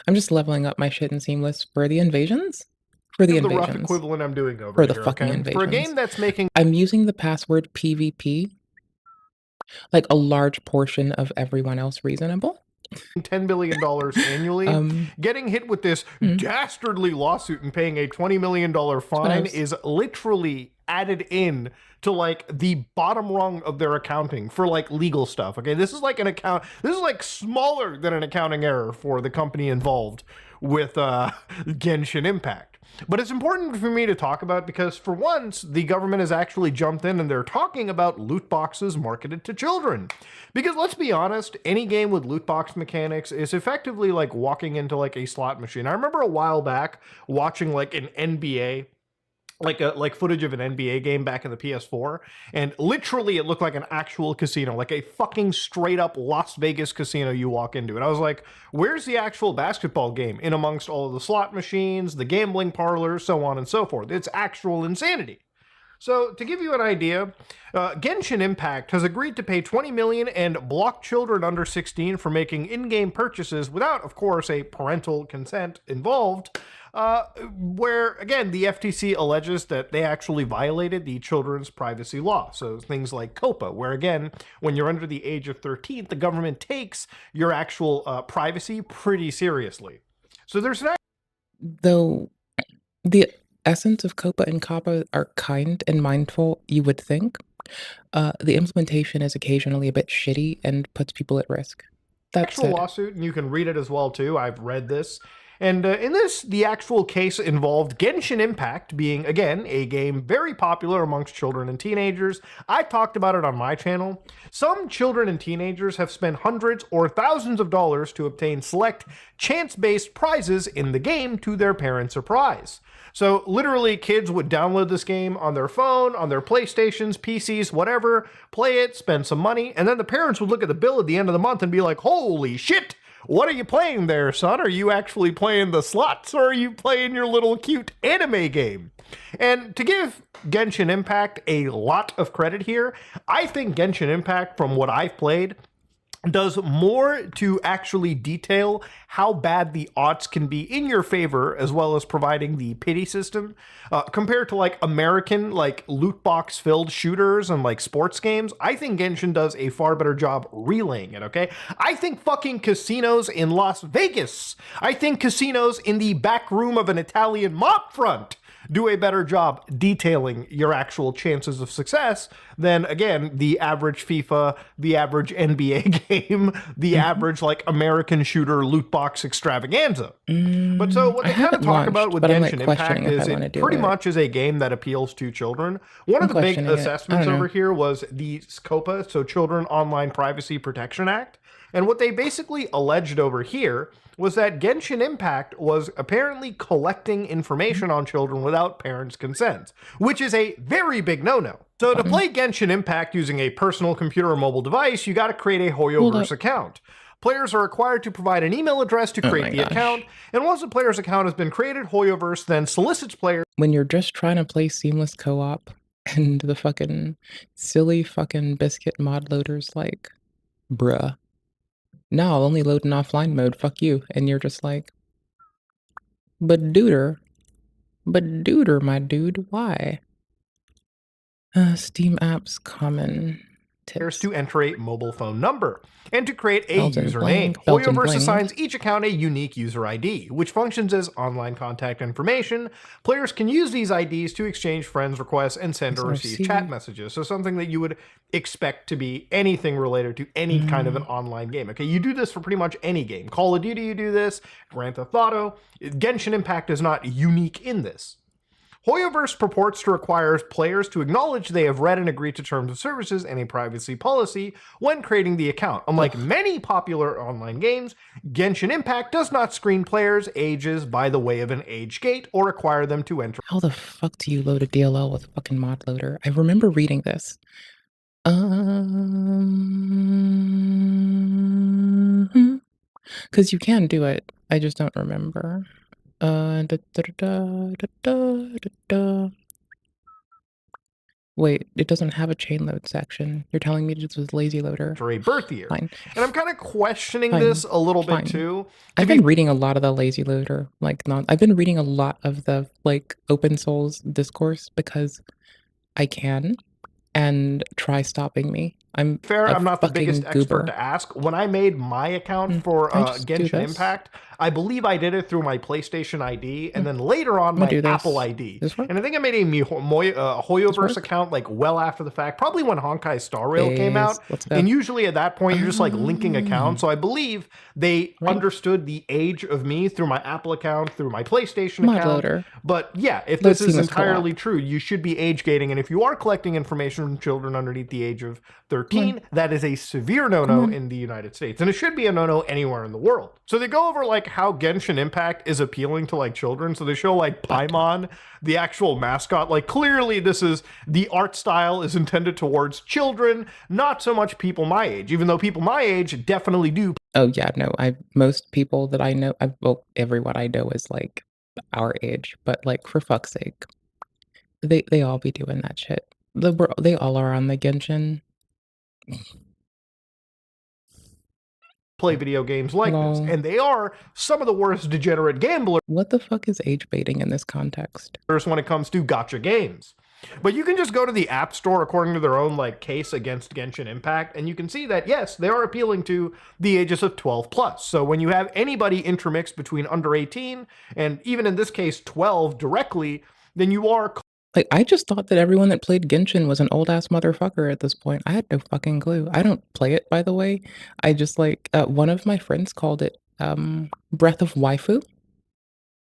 I'm just leveling up my shit in seamless for the invasions. For the invasions. The rough equivalent I'm doing over for the here, fucking okay? invasions. For a game that's making I'm using the password PvP like a large portion of everyone else reasonable. $10 billion annually, getting hit with this dastardly lawsuit and paying a $20 million fine is literally added in to like the bottom rung of their accounting for like legal stuff. Okay, this is like this is like smaller than an accounting error for the company involved with Genshin Impact. But it's important for me to talk about because for once, the government has actually jumped in and they're talking about loot boxes marketed to children. Because let's be honest, any game with loot box mechanics is effectively like walking into like a slot machine. I remember a while back watching like an NBA, like footage of an NBA game back in the PS4, and literally it looked like an actual casino, like a fucking straight up Las Vegas casino you walk into. And I was like, where's the actual basketball game in amongst all of the slot machines, the gambling parlors, so on and so forth? It's actual insanity. So to give you an idea, Genshin Impact has agreed to pay $20 million and block children under 16 for making in-game purchases without, of course, a parental consent involved. Where, again, the FTC alleges that they actually violated the children's privacy law. So things like COPPA, where, again, when you're under the age of 13, the government takes your actual privacy pretty seriously. So there's an... Though the essence of COPPA and COPPA are kind and mindful, you would think, the implementation is occasionally a bit shitty and puts people at risk. That's actual lawsuit, and you can read it as well, too. I've read this. And in this, the actual case involved Genshin Impact being, again, a game very popular amongst children and teenagers. I talked about it on my channel. Some children and teenagers have spent hundreds or thousands of dollars to obtain select chance-based prizes in the game to their parents' surprise. So literally kids would download this game on their phone, on their PlayStations, PCs, whatever, play it, spend some money, and then the parents would look at the bill at the end of the month and be like, holy shit! what are you playing there, son? Are you actually playing the slots, or are you playing your little cute anime game? And to give Genshin Impact a lot of credit here, I think Genshin Impact, from what I've played, does more to actually detail how bad the odds can be in your favor, as well as providing the pity system, compared to like American like loot box filled shooters and like sports games. I think Genshin does a far better job relaying it. Okay, I think fucking casinos in Las Vegas, I think casinos in the back room of an Italian mob front do a better job detailing your actual chances of success than, again, the average FIFA, the average NBA game, the average, like, American shooter loot box extravaganza. But so what they kind of talk about with Genshin Impact is it pretty much is a game that appeals to children. One of the big assessments over here was the COPPA, so Children Online Privacy Protection Act. And what they basically alleged over here was that Genshin Impact was apparently collecting information on children without parents' consent, which is a very big no-no. So to play Genshin Impact using a personal computer or mobile device, you got to create a Hoyoverse account. Players are required to provide an email address to create the account, and once the player's account has been created, Hoyoverse then solicits players. When you're just trying to play seamless co-op and the fucking silly fucking biscuit mod loader's like, bruh. Now I'll only load in offline mode, fuck you. And you're just like, but duder, my dude, why? Steam apps common tips. To enter a mobile phone number and to create a username. Hoyoverse assigns each account a unique user ID, which functions as online contact information. Players can use these IDs to exchange friends requests and send or receive chat messages. So something that you would expect to be anything related to any kind of an online game. Okay, you do this for pretty much any game. Call of Duty, you do this. Grand Theft Auto. Genshin Impact is not unique in this. Hoyoverse purports to require players to acknowledge they have read and agreed to terms of services and a privacy policy when creating the account. Unlike many popular online games, Genshin Impact does not screen players' ages by the way of an age gate or require them to enter. How the fuck do you load a DLL with a fucking mod loader? I remember reading this. Because you can do it. I just don't remember. Wait, it doesn't have a chain load section. You're telling me this was lazy loader. For a birth year. Fine. And I'm kind of questioning this a little bit too. I've been reading a lot of the lazy loader, like I've been reading a lot of the like open source discourse because I can, and try stopping me. I'm fair. I'm not the biggest expert to ask. When I made my account for Genshin Impact, I believe I did it through my PlayStation ID, and then later on my Apple ID. And I think I made a Hoyoverse account like well after the fact, probably when Honkai Star Rail came out. And usually at that point, you're just like linking accounts. So I believe they understood the age of me through my Apple account, through my PlayStation account. But yeah, if this is entirely true, you should be age gating. And if you are collecting information from children underneath the age of 13, that is a severe no-no in the United States. And it should be a no-no anywhere in the world. So they go over like how Genshin Impact is appealing to like children. So they show like Paimon, the actual mascot. Like clearly this is the art style is intended towards children, not so much people my age, even though people my age definitely do. Oh yeah, no, most people that I know, well, everyone I know is like our age, but like for fuck's sake, they all be doing that shit. They all are on the Genshin. Play video games like this, and they are some of the worst degenerate gamblers. What the fuck is age baiting in this context? When it comes to gacha games. But you can just go to the App Store according to their own like case against Genshin Impact, and you can see that yes, they are appealing to the ages of 12 plus. So when you have anybody intermixed between under 18 and even in this case 12 directly, then you are. Like, I just thought that everyone that played Genshin was an old-ass motherfucker at this point. I had no fucking clue. I don't play it, by the way. I just, like, one of my friends called it, Breath of Waifu.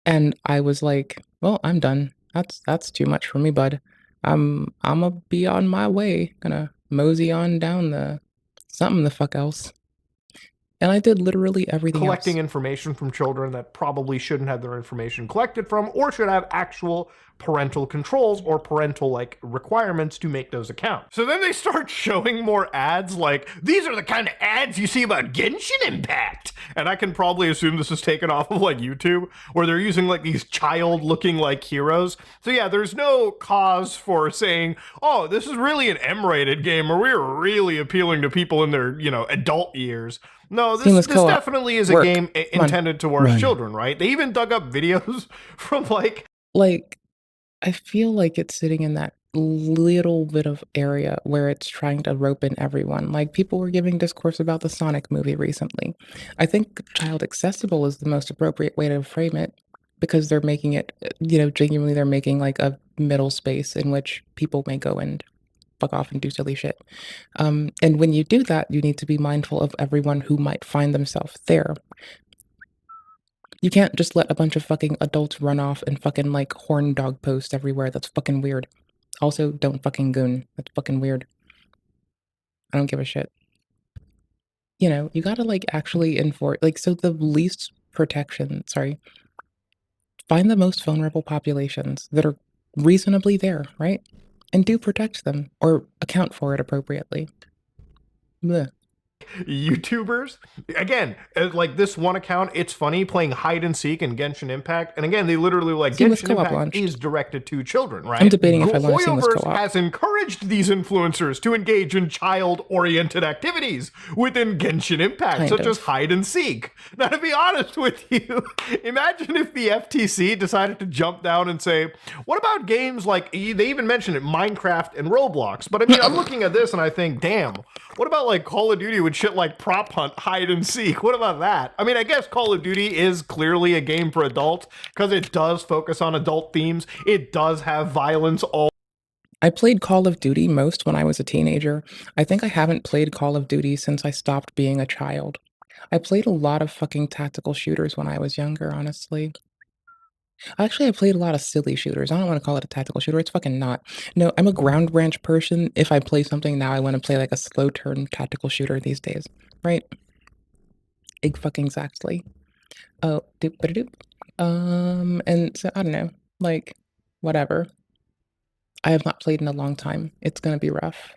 And I was like, well, I'm done. That's too much for me, bud. I'm gonna be on my way. Gonna mosey on down the something the fuck else. And I did literally everything collecting information from children that probably shouldn't have their information collected from or should have actual parental controls or parental like requirements to make those accounts. So then they start showing more ads like, these are the kind of ads you see about Genshin Impact. And I can probably assume this is taken off of like YouTube, where they're using like these child looking like heroes. So yeah, there's no cause for saying, oh, this is really an M-rated game, or we're really appealing to people in their, you know, adult years. No, this definitely is a game intended towards children, right? They even dug up videos from like, I feel like it's sitting in that little bit of area where it's trying to rope in everyone. Like, people were giving discourse about the Sonic movie recently. I think child accessible is the most appropriate way to frame it, because they're making it, you know, genuinely they're making like a middle space in which people may go and fuck off and do silly shit. And when you do that, you need to be mindful of everyone who might find themselves there. You can't just let a bunch of fucking adults run off and fucking like horn dog post everywhere. That's fucking weird. Also, don't fucking goon. That's fucking weird. I don't give a shit. You know, you gotta like actually enforce, like, so the least protection, find the most vulnerable populations that are reasonably there, right? And do protect them or account for it appropriately. Blech. YouTubers. Again, like this one account, it's funny, playing hide and seek in Genshin Impact. And again, they literally like, Genshin Impact is directed to children, right? I'm debating if I want to see this co-op. has encouraged these influencers to engage in child-oriented activities within Genshin Impact, such as hide and seek. Now, to be honest with you, imagine if the FTC decided to jump down and say, what about games like, they even mentioned it, Minecraft and Roblox. But I mean, I'm looking at this and I think, damn, what about like Call of Duty with shit like prop hunt, hide and seek? What about that? I mean, I guess Call of Duty is clearly a game for adults because it does focus on adult themes. It does have violence. I played Call of Duty most when I was a teenager. I think I haven't played Call of Duty since I stopped being a child. I played a lot of fucking tactical shooters when I was younger, honestly. Actually, I played a lot of silly shooters. I don't want to call it a tactical shooter. It's fucking not. No, I'm a ground branch person. If I play something now, I want to play like a slow turn tactical shooter these days, right? Exactly. Oh, doop. And so I don't know, like, whatever. I have not played in a long time. It's gonna be rough.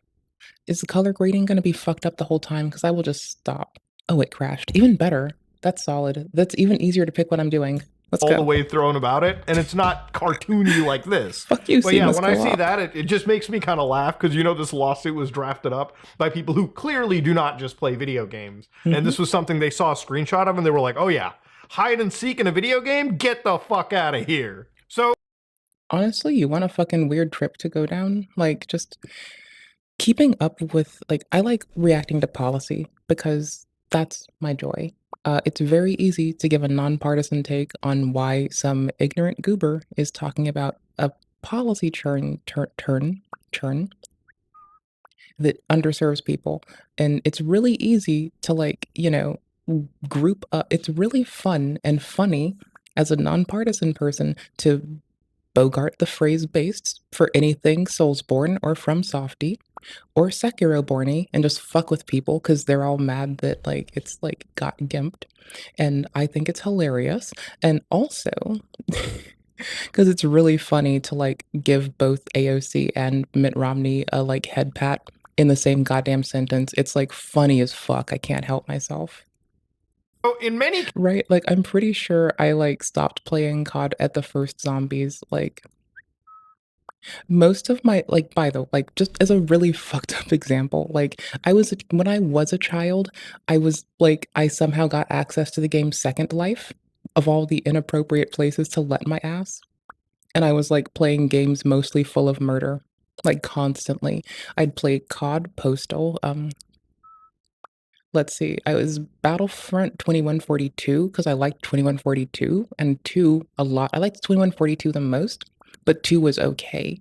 Is the color grading gonna be fucked up the whole time? Because I will just stop. Oh, it crashed. Even better. That's solid. That's even easier to pick what I'm doing. Let's all go. The way thrown about it, and it's not cartoony like this. Fuck you, but yeah, when I co-op. see that, it just makes me kind of laugh, because you know this lawsuit was drafted up by people who clearly do not just play video games. And this was something they saw a screenshot of, and they were like, oh yeah, hide and seek in a video game? Get the fuck out of here. So honestly, you want a fucking weird trip to go down? Like, just keeping up with, like, I like reacting to policy because that's my joy. It's very easy to give a nonpartisan take on why some ignorant goober is talking about a policy churn that underserves people. And it's really easy to, like, you know, group up. It's really fun and funny as a nonpartisan person to bogart the phrase based for anything Soulsborne or From Softy or Sekiro-borny and just fuck with people because they're all mad that, like, it's, like, got gimped. And I think it's hilarious. And also, because it's really funny to, like, give both AOC and Mitt Romney a, like, head pat in the same goddamn sentence. It's, like, funny as fuck. I can't help myself. in many... Right, like, I'm pretty sure I, like, stopped playing COD at the first zombies, like... Most of my, like, just as a really fucked up example, like, when I was a child, I somehow got access to the game Second Life, of all the inappropriate places to let my ass. And I was, like, playing games mostly full of murder, like, constantly. I'd play COD, Postal, let's see, I was Battlefront 2142, because I liked 2142, and 2 a lot. I liked 2142 the most, but 2 was okay.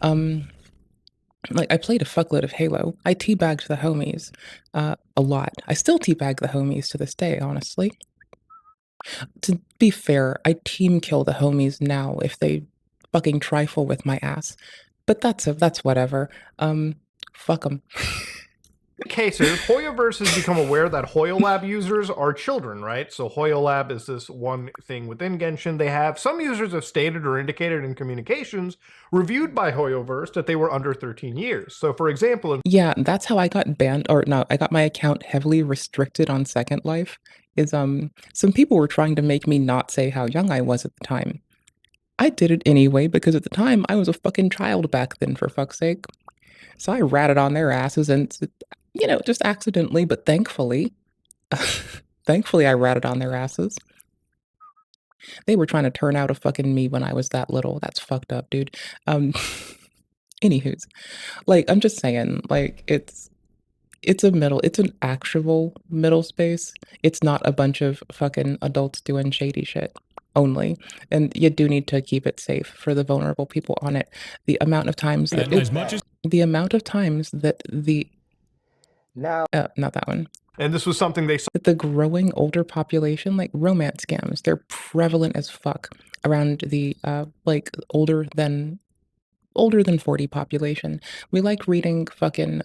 Like, I played a fuckload of Halo. I teabagged the homies a lot. I still teabag the homies to this day, honestly. To be fair, I team kill the homies now if they fucking trifle with my ass. But that's whatever. Fuck them. cases, Hoyoverse has become aware that HoYoLab users are children, right? So HoYoLab is this one thing within Genshin. They have some users have stated or indicated in communications reviewed by Hoyoverse that they were under 13 years. So, for example, Yeah, that's how I got banned, or no, I got my account heavily restricted on Second Life. Is some people were trying to make me not say how young I was at the time. I did it anyway because at the time I was a fucking child back then, for fuck's sake. So I ratted on their asses and, you know, just accidentally, but thankfully, thankfully I ratted on their asses. They were trying to turn out a fucking me when I was that little. That's fucked up, dude. Anywho's, like, I'm just saying, like, it's an actual middle space. It's not a bunch of fucking adults doing shady shit only. And you do need to keep it safe for the vulnerable people on it. The amount of times that Now, not that one. And this was something they saw. The growing older population, like romance scams, they're prevalent as fuck around the like older than 40 population. We like reading fucking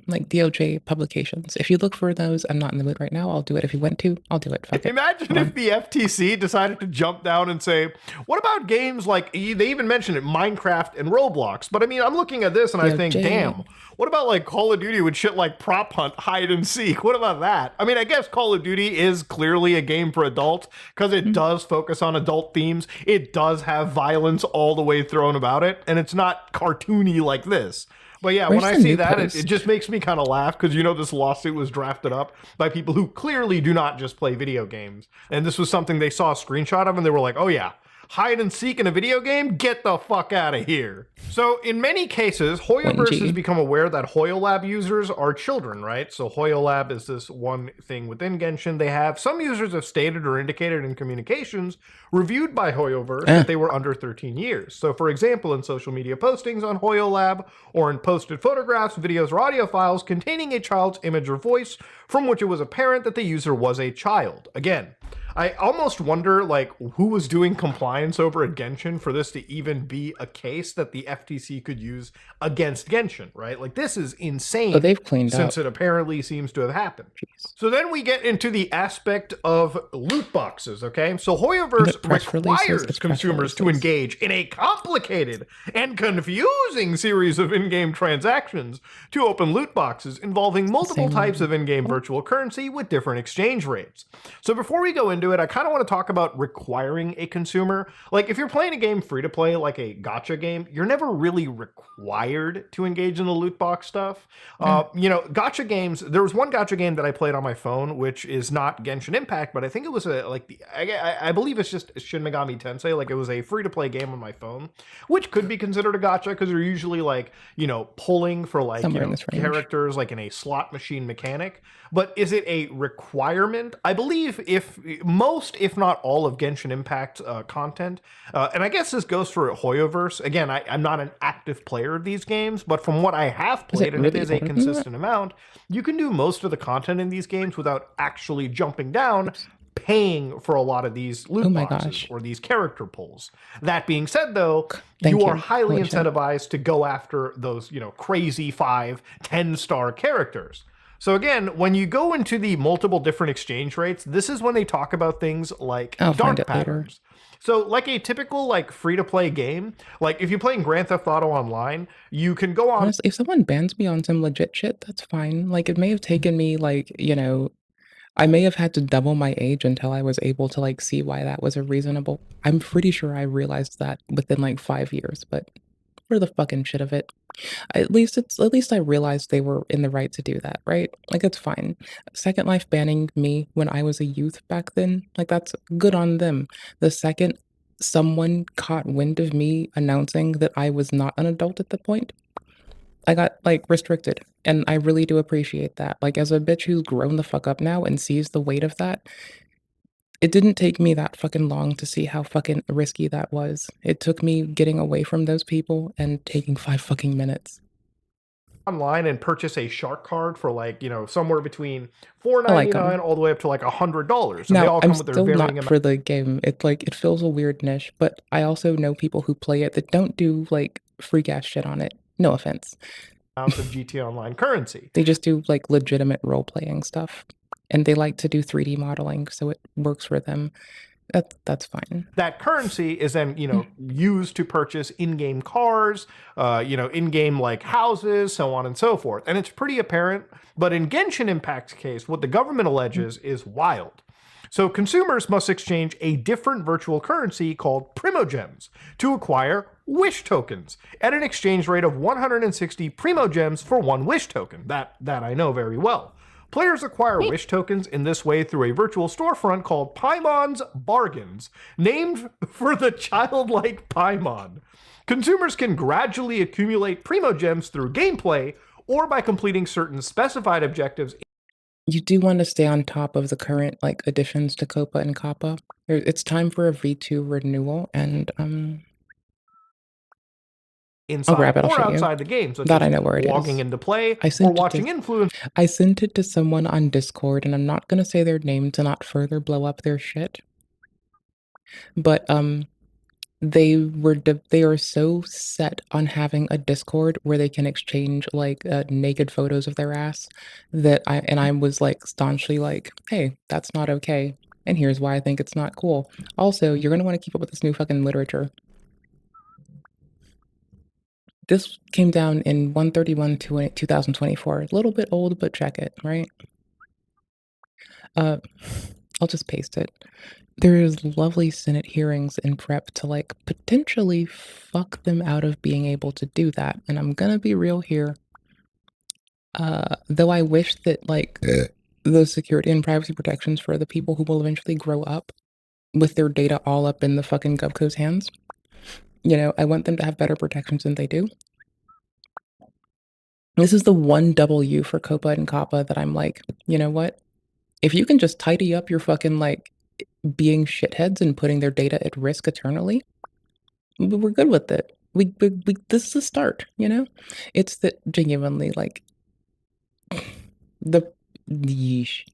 like DOJ publications. If you look for those, I'm not in the mood right now. I'll do it. If you want to, I'll do it. Fuck it. Imagine if the FTC decided to jump down and say, what about games like, they even mentioned it, Minecraft and Roblox. But I mean, I'm looking at this and I think, damn, what about like Call of Duty with shit like Prop Hunt, Hide and Seek? What about that? I mean, I guess Call of Duty is clearly a game for adults because it does focus on adult themes. It does have violence all the way thrown about it. And it's not cartoony like this. But yeah, when I see that, it just makes me kind of laugh because, you know, this lawsuit was drafted up by people who clearly do not just play video games. And this was something they saw a screenshot of and they were like, oh yeah, hide and seek in a video game? Get the fuck out of here. So in many cases, Hoyoverse has become aware that HoYoLab users are children, right? So HoYoLab is this one thing within Genshin. They have some users have stated or indicated in communications reviewed by Hoyoverse that they were under 13 years. So for example, in social media postings on HoYoLab or in posted photographs, videos, or audio files containing a child's image or voice from which it was apparent that the user was a child. Again, I almost wonder, like, who was doing compliance over at Genshin for this to even be a case that the FTC could use against Genshin, right? Like, this is insane. Oh, they've cleaned since up. it apparently seems to have happened. So then we get into the aspect of loot boxes, okay? So Hoyoverse requires consumers to engage in a complicated and confusing series of in-game transactions to open loot boxes involving multiple types of in-game virtual currency with different exchange rates. So before we go into it, I kind of want to talk about requiring a consumer. Like, if you're playing a game free to play, like a gacha game, you're never really required to engage in the loot box stuff. You know, gacha games, there was one gacha game that I played on my phone, which is not Genshin Impact, but I think it was I believe it's just Shin Megami Tensei. Like, it was a free to play game on my phone, which could be considered a gacha because they're usually like, you know, pulling for like, you know, characters like in a slot machine mechanic. But is it a requirement? I believe if most, if not all, of Genshin Impact content, and I guess this goes for Hoyoverse. Again, I'm not an active player of these games, but from what I have played, and it is a consistent amount, you can do most of the content in these games without actually jumping down, paying for a lot of these loot boxes or these character pulls. That being said, though, you are highly incentivized to go after those, you know, crazy 5, 10-star characters. So again, when you go into the multiple different exchange rates, this is when they talk about things like dark patterns. So like a typical like free-to-play game, like if you're playing Grand Theft Auto Online, you can go on... Honestly, if someone bans me on some legit shit, that's fine. Like, it may have taken me, like, you know, I may have had to double my age until I was able to, like, see why that was a reasonable... I'm pretty sure I realized that within, like, 5 years, but for the fucking shit of it. At least I realized they were in the right to do that, right? Like, it's fine. Second Life banning me when I was a youth back then, like, that's good on them. The second someone caught wind of me announcing that I was not an adult at the point, I got, like, restricted. And I really do appreciate that. Like, as a bitch who's grown the fuck up now and sees the weight of that, it didn't take me that fucking long to see how fucking risky that was. It took me getting away from those people and taking 5 fucking minutes. Online and purchase a shark card for, like, you know, somewhere between $4.99 all the way up to like $100. And they Now, all come I'm with their still varying not for the game. It feels a weird niche, but I also know people who play it that don't do, like, freak ass shit on it. No offense. amounts of GTA Online currency. They just do like legitimate role-playing stuff. And they like to do 3D modeling, so it works for them. That's fine. That currency is then, used to purchase in-game cars, in-game like houses, so on and so forth. And it's pretty apparent, but in Genshin Impact's case, what the government alleges is wild. So consumers must exchange a different virtual currency called Primogems to acquire Wish tokens at an exchange rate of 160 Primogems for 1 Wish token. That I know very well. Players acquire Wish tokens in this way through a virtual storefront called Paimon's Bargains, named for the childlike Paimon. Consumers can gradually accumulate Primogems through gameplay or by completing certain specified objectives. You do want to stay on top of the current like additions to Copa and Kappa. It's time for a V2 renewal, and Inside I'll grab it. I'll or show you. outside the game, such That as I know where it is. logging into play I or sent it watching to- influence. I sent it to someone on Discord, and I'm not gonna say their name to not further blow up their shit. But they are so set on having a Discord where they can exchange like naked photos of their ass that I was like staunchly like, hey, that's not okay, and here's why I think it's not cool. Also, you're gonna want to keep up with this new fucking literature. This came down in 1/31/2024. A little bit old, but check it, right? I'll just paste it. There's lovely Senate hearings in prep to like potentially fuck them out of being able to do that. And I'm gonna be real here. Though I wish that like the security and privacy protections for the people who will eventually grow up with their data all up in the fucking GovCo's hands. I want them to have better protections than they do. This is the one W for Copa and Kappa that I'm like, you know what? If you can just tidy up your fucking like being shitheads and putting their data at risk eternally, we're good with it. We this is a start, It's that genuinely like yeesh.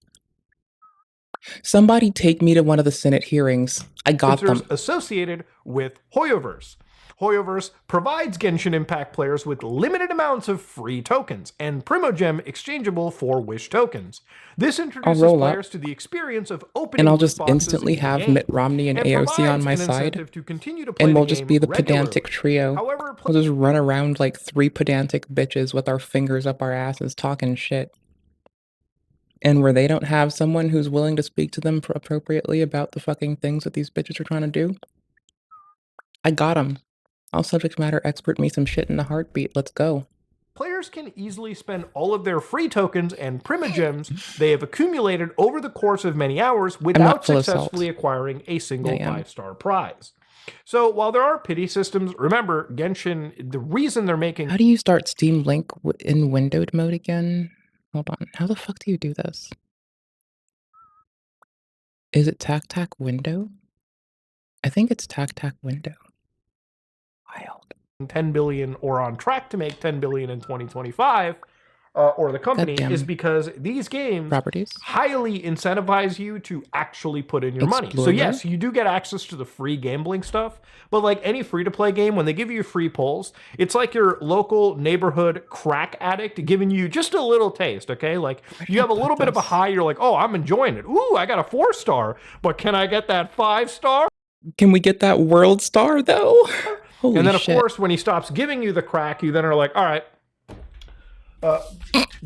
Somebody take me to one of the Senate hearings. I got them. Associated with Hoyoverse. Hoyoverse provides Genshin Impact players with limited amounts of free tokens and Primogem exchangeable for Wish tokens. This introduces roll players up, to the experience of opening and I'll just loot boxes instantly in the have game, Mitt Romney and AOC on provides my an side, incentive to continue to play and the we'll just game be the regularly. pedantic trio. However, We'll just run around like 3 pedantic bitches with our fingers up our asses talking shit. And where they don't have someone who's willing to speak to them appropriately about the fucking things that these bitches are trying to do, I got them. I'll subject matter expert me some shit in a heartbeat. Let's go. Players can easily spend all of their free tokens and Primogems they have accumulated over the course of many hours without full of salt. successfully acquiring a single Yeah, I am. 5-star prize. So while there are pity systems, remember, Genshin, the reason they're making How do you start Steam Link in windowed mode again? Hold on. How the fuck do you do this? Is it tac window? I think it's tac window. 10 billion or on track to make 10 billion in 2025, or the company, Goddamn. is because these games Properties. highly incentivize you to actually put in your money. So Explorer. yes, you do get access to the free gambling stuff, but like any free-to-play game, when they give you free pulls, it's like your local neighborhood crack addict giving you just a little taste, okay? Like you have a little bit of a high, you're like, oh, I'm enjoying it. Ooh, I got a 4-star, but can I get that 5-star? Can we get that world star though? Holy And then, of shit. course, when he stops giving you the crack, you then are like, all right,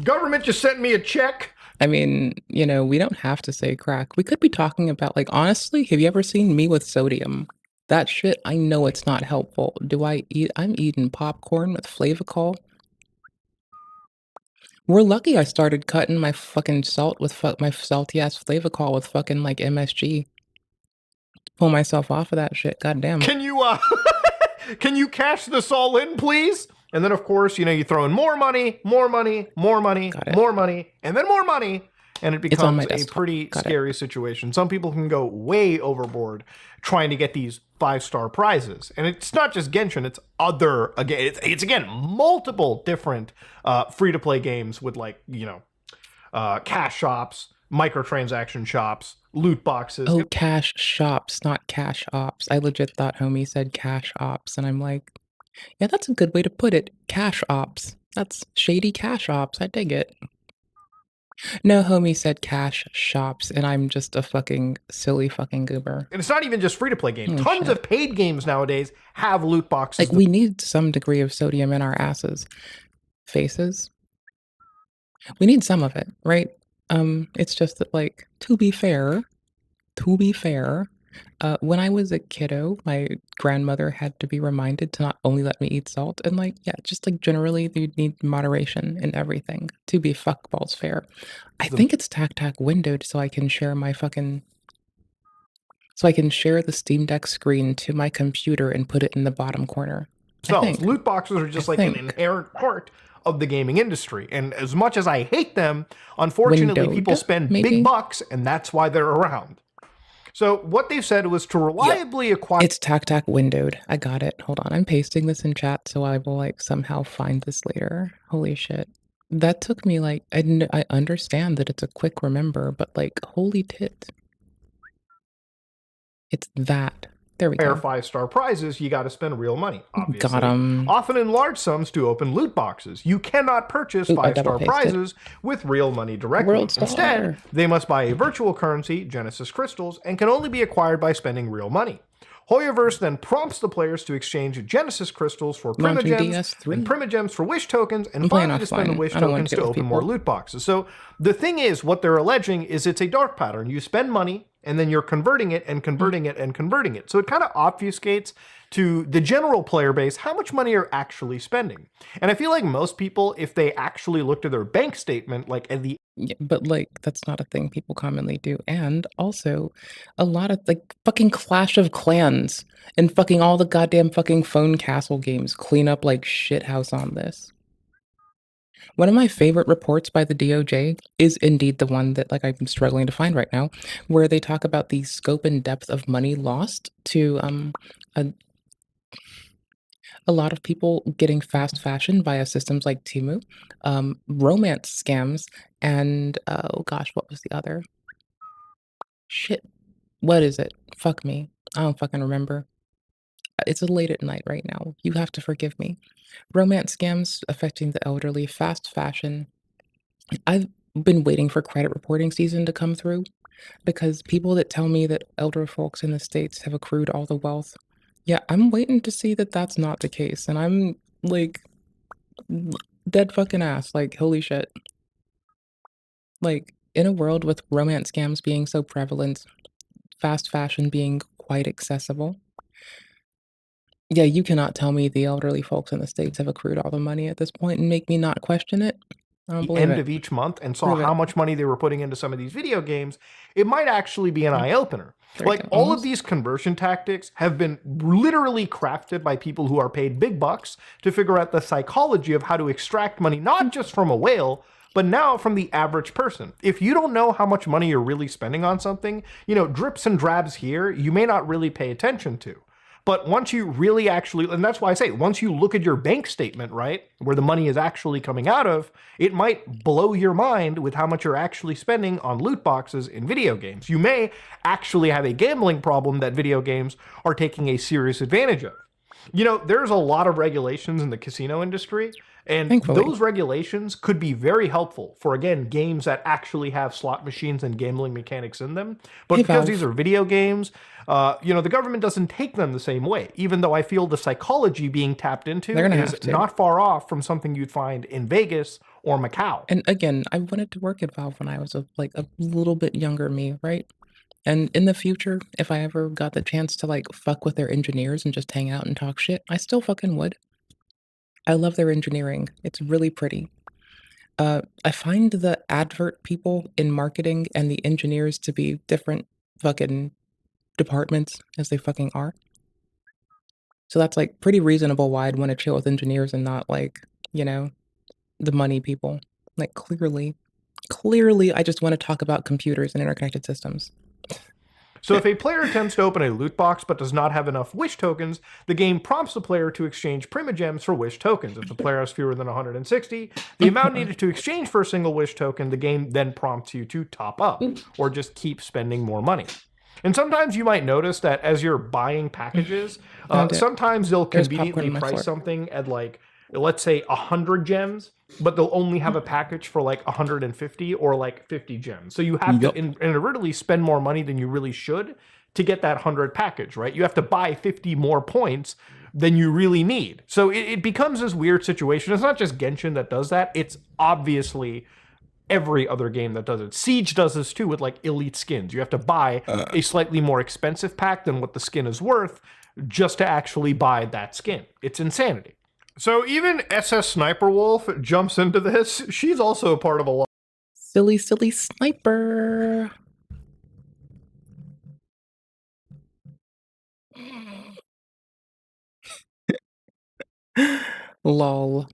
government just sent me a check. I mean, we don't have to say crack. We could be talking about, like, honestly, have you ever seen me with sodium? That shit, I know it's not helpful. I'm eating popcorn with Flavacol. We're lucky I started cutting my fucking salt with my salty ass Flavacol with fucking, like, MSG. Pull myself off of that shit, goddamn. Can you cash this all in, please? And then, of course, you throw in more money, more money, more money, more money, and then more money, and it It's on becomes my a desktop. pretty Got it. scary situation. Some people can go way overboard trying to get these 5-star prizes. And it's not just Genshin, it's it's again, multiple different free-to-play games with cash shops, microtransaction shops, loot boxes. Oh, cash shops, not cash ops. I legit thought homie said cash ops, and I'm like, yeah, that's a good way to put it. Cash ops. That's shady cash ops. I dig it. No, homie said cash shops, and I'm just a fucking silly fucking goober. And it's not even just free-to-play games. Oh, Tons shit. of paid games nowadays have loot boxes. Like, we need some degree of sodium in our asses. Faces. We need some of it, right? It's just that, like, to be fair, when I was a kiddo, my grandmother had to be reminded to not only let me eat salt and, like, yeah, just, like, generally, you need moderation in everything to be fuckballs fair. I think it's tac windowed so I can share my fucking... So I can share the Steam Deck screen to my computer and put it in the bottom corner. So loot boxes are just like an inherent part of the gaming industry. And as much as I hate them, unfortunately, Windowed, people spend maybe? big bucks, and that's why they're around. So what they said was to reliably acquire... It's tac windowed. I got it. Hold on. I'm pasting this in chat so I will, like, somehow find this later. Holy shit. That took me, like... I understand that it's a quick remember, but, like, holy tit. It's that. There we go. 5-star prizes, you got to spend real money, obviously. Got 'em. Often in large sums to open loot boxes. You cannot purchase 5-star prizes with real money directly. World Star. Instead, they must buy a virtual currency, Genesis Crystals, and can only be acquired by spending real money. Hoyoverse then prompts the players to exchange Genesis Crystals for Primogems and Primogems for Wish tokens, and finally to spend the Wish tokens to open more loot boxes. So the thing is, what they're alleging is it's a dark pattern. You spend money, and then you're converting it and converting it and converting it. So it kind of obfuscates to the general player base how much money you're actually spending. And I feel like most people, if they actually looked at their bank statement, like at the... Yeah, but, like, that's not a thing people commonly do. And also, a lot of, like, fucking Clash of Clans and fucking all the goddamn fucking phone castle games clean up like shithouse on this. One of my favorite reports by the DOJ is indeed the one that, like, I'm struggling to find right now, where they talk about the scope and depth of money lost to a lot of people getting fast fashion via systems like Temu, romance scams, and oh gosh, what was the other? Shit. What is it? Fuck me. I don't fucking remember. It's late at night right now. You have to forgive me. Romance scams affecting the elderly, fast fashion. I've been waiting for credit reporting season to come through because people that tell me that elder folks in the States have accrued all the wealth. Yeah, I'm waiting to see that that's not the case. And I'm like, dead fucking ass. Like, holy shit. Like, in a world with romance scams being so prevalent, fast fashion being quite accessible. Yeah, you cannot tell me the elderly folks in the States have accrued all the money at this point and make me not question it. I don't the believe end it. of each month and saw how much money they were putting into some of these video games, it might actually be an eye-opener. Like, all of these conversion tactics have been literally crafted by people who are paid big bucks to figure out the psychology of how to extract money, not just from a whale, but now from the average person. If you don't know how much money you're really spending on something, you know, drips and drabs here, you may not really pay attention to. But once you really actually, and that's why I say, once you look at your bank statement, right, where the money is actually coming out of, it might blow your mind with how much you're actually spending on loot boxes in video games. You may actually have a gambling problem that video games are taking a serious advantage of. You know, there's a lot of regulations in the casino industry, and those regulations could be very helpful for, again, games that actually have slot machines and gambling mechanics in them. But because these are video games, you know, the government doesn't take them the same way, even though I feel the psychology being tapped into is not far off from something you'd find in Vegas or Macau. And again, I wanted to work at Valve when I was a little bit younger me, right? And in the future, if I ever got the chance to, like, fuck with their engineers and just hang out and talk shit, I still fucking would. I love their engineering. It's really pretty. I find the advert people in marketing and the engineers to be different fucking departments as they fucking are. So that's, like, pretty reasonable why I'd want to chill with engineers and not, like, you know, the money people. Like, clearly, I just want to talk about computers and interconnected systems. So if a player attempts to open a loot box but does not have enough Wish tokens, the game prompts the player to exchange Primogems for Wish tokens. If the player has fewer than 160, the amount needed to exchange for a single Wish token, the game then prompts you to top up or just keep spending more money. And sometimes you might notice that as you're buying packages, sometimes they'll conveniently price something at like let's say 100 gems, but they'll only have a package for like 150 or like 50 gems. So you have to inadvertently spend more money than you really should to get that 100 package, right? You have to buy 50 more points than you really need. So it becomes this weird situation. It's not just Genshin that does that. It's obviously every other game that does it. Siege does this too with like elite skins. You have to buy a slightly more expensive pack than what the skin is worth just to actually buy that skin. It's insanity. So even SS Sniper Wolf jumps into this. She's also a part of a lot. Silly sniper. Lol.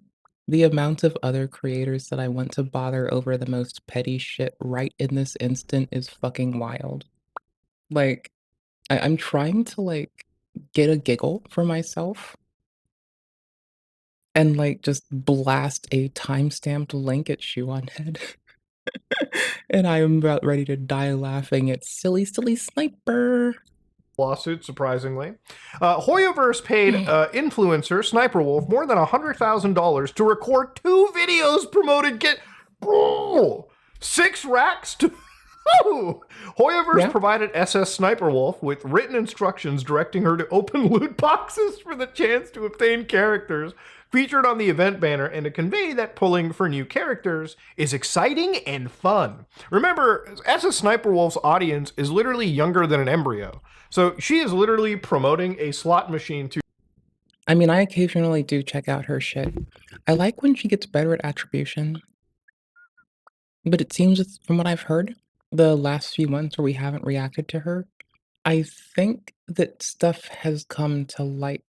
The amount of other creators that I want to bother over the most petty shit right in this instant is fucking wild. Like, I'm trying to, like, get a giggle for myself and, like, just blast a time-stamped link at Shuonhead. And I am about ready to die laughing at silly sniper. Lawsuit, surprisingly. Hoyoverse paid influencer Sniper Wolf more than $100,000 to record 2 videos promoted Bro! 6 racks to... Hoyoverse provided SS Sniper Wolf with written instructions directing her to open loot boxes for the chance to obtain characters featured on the event banner and to convey that pulling for new characters is exciting and fun. Remember, SS Sniper Wolf's audience is literally younger than an embryo. So she is literally promoting a slot machine to... I mean, I occasionally do check out her shit. I like when she gets better at attribution. But it seems, from what I've heard, the last few months where we haven't reacted to her, I think that stuff has come to light.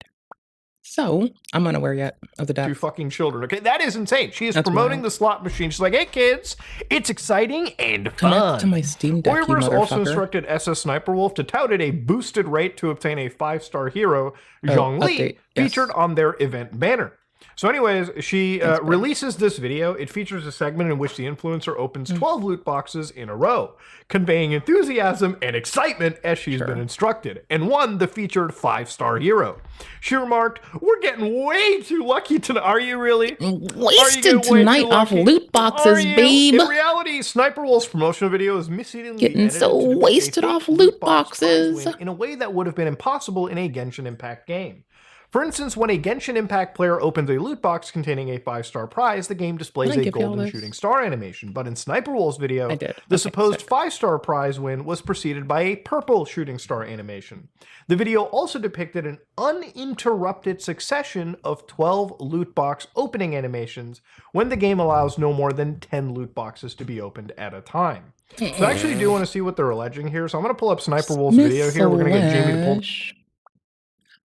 So, I'm unaware yet of the death. 2 fucking children. Okay, that is insane. She is That's promoting wild. the slot machine. She's like, hey kids, it's exciting and Connect fun. to my Steam Deck, you Hoyoverse also motherfucker. instructed SS Sniper Wolf to tout at a boosted rate to obtain a 5-star hero, Zhongli, update, yes. featured on their event banner. So anyways, she releases this video. It features a segment in which the influencer opens 12 loot boxes in a row, conveying enthusiasm and excitement as she's been instructed, and won the featured 5-star hero. She remarked, we're getting way too lucky tonight. Are you really? Wasted tonight off loot boxes, babe. In reality, Sniper Wolf's promotional video is misleadingly Getting edited so to depict wasted a fake off loot box prize boxes. win in a way that would have been impossible in a Genshin Impact game. For instance, when a Genshin Impact player opens a loot box containing a 5-star prize, the game displays Can I a give y'all golden this? shooting star animation. But in Sniper Wolf's video, I did. the supposed 5-star prize win was preceded by a purple shooting star animation. The video also depicted an uninterrupted succession of 12 loot box opening animations when the game allows no more than 10 loot boxes to be opened at a time. So I actually do want to see what they're alleging here. So I'm going to pull up Sniper Wolf's video here. We're going to get Jamie to pull...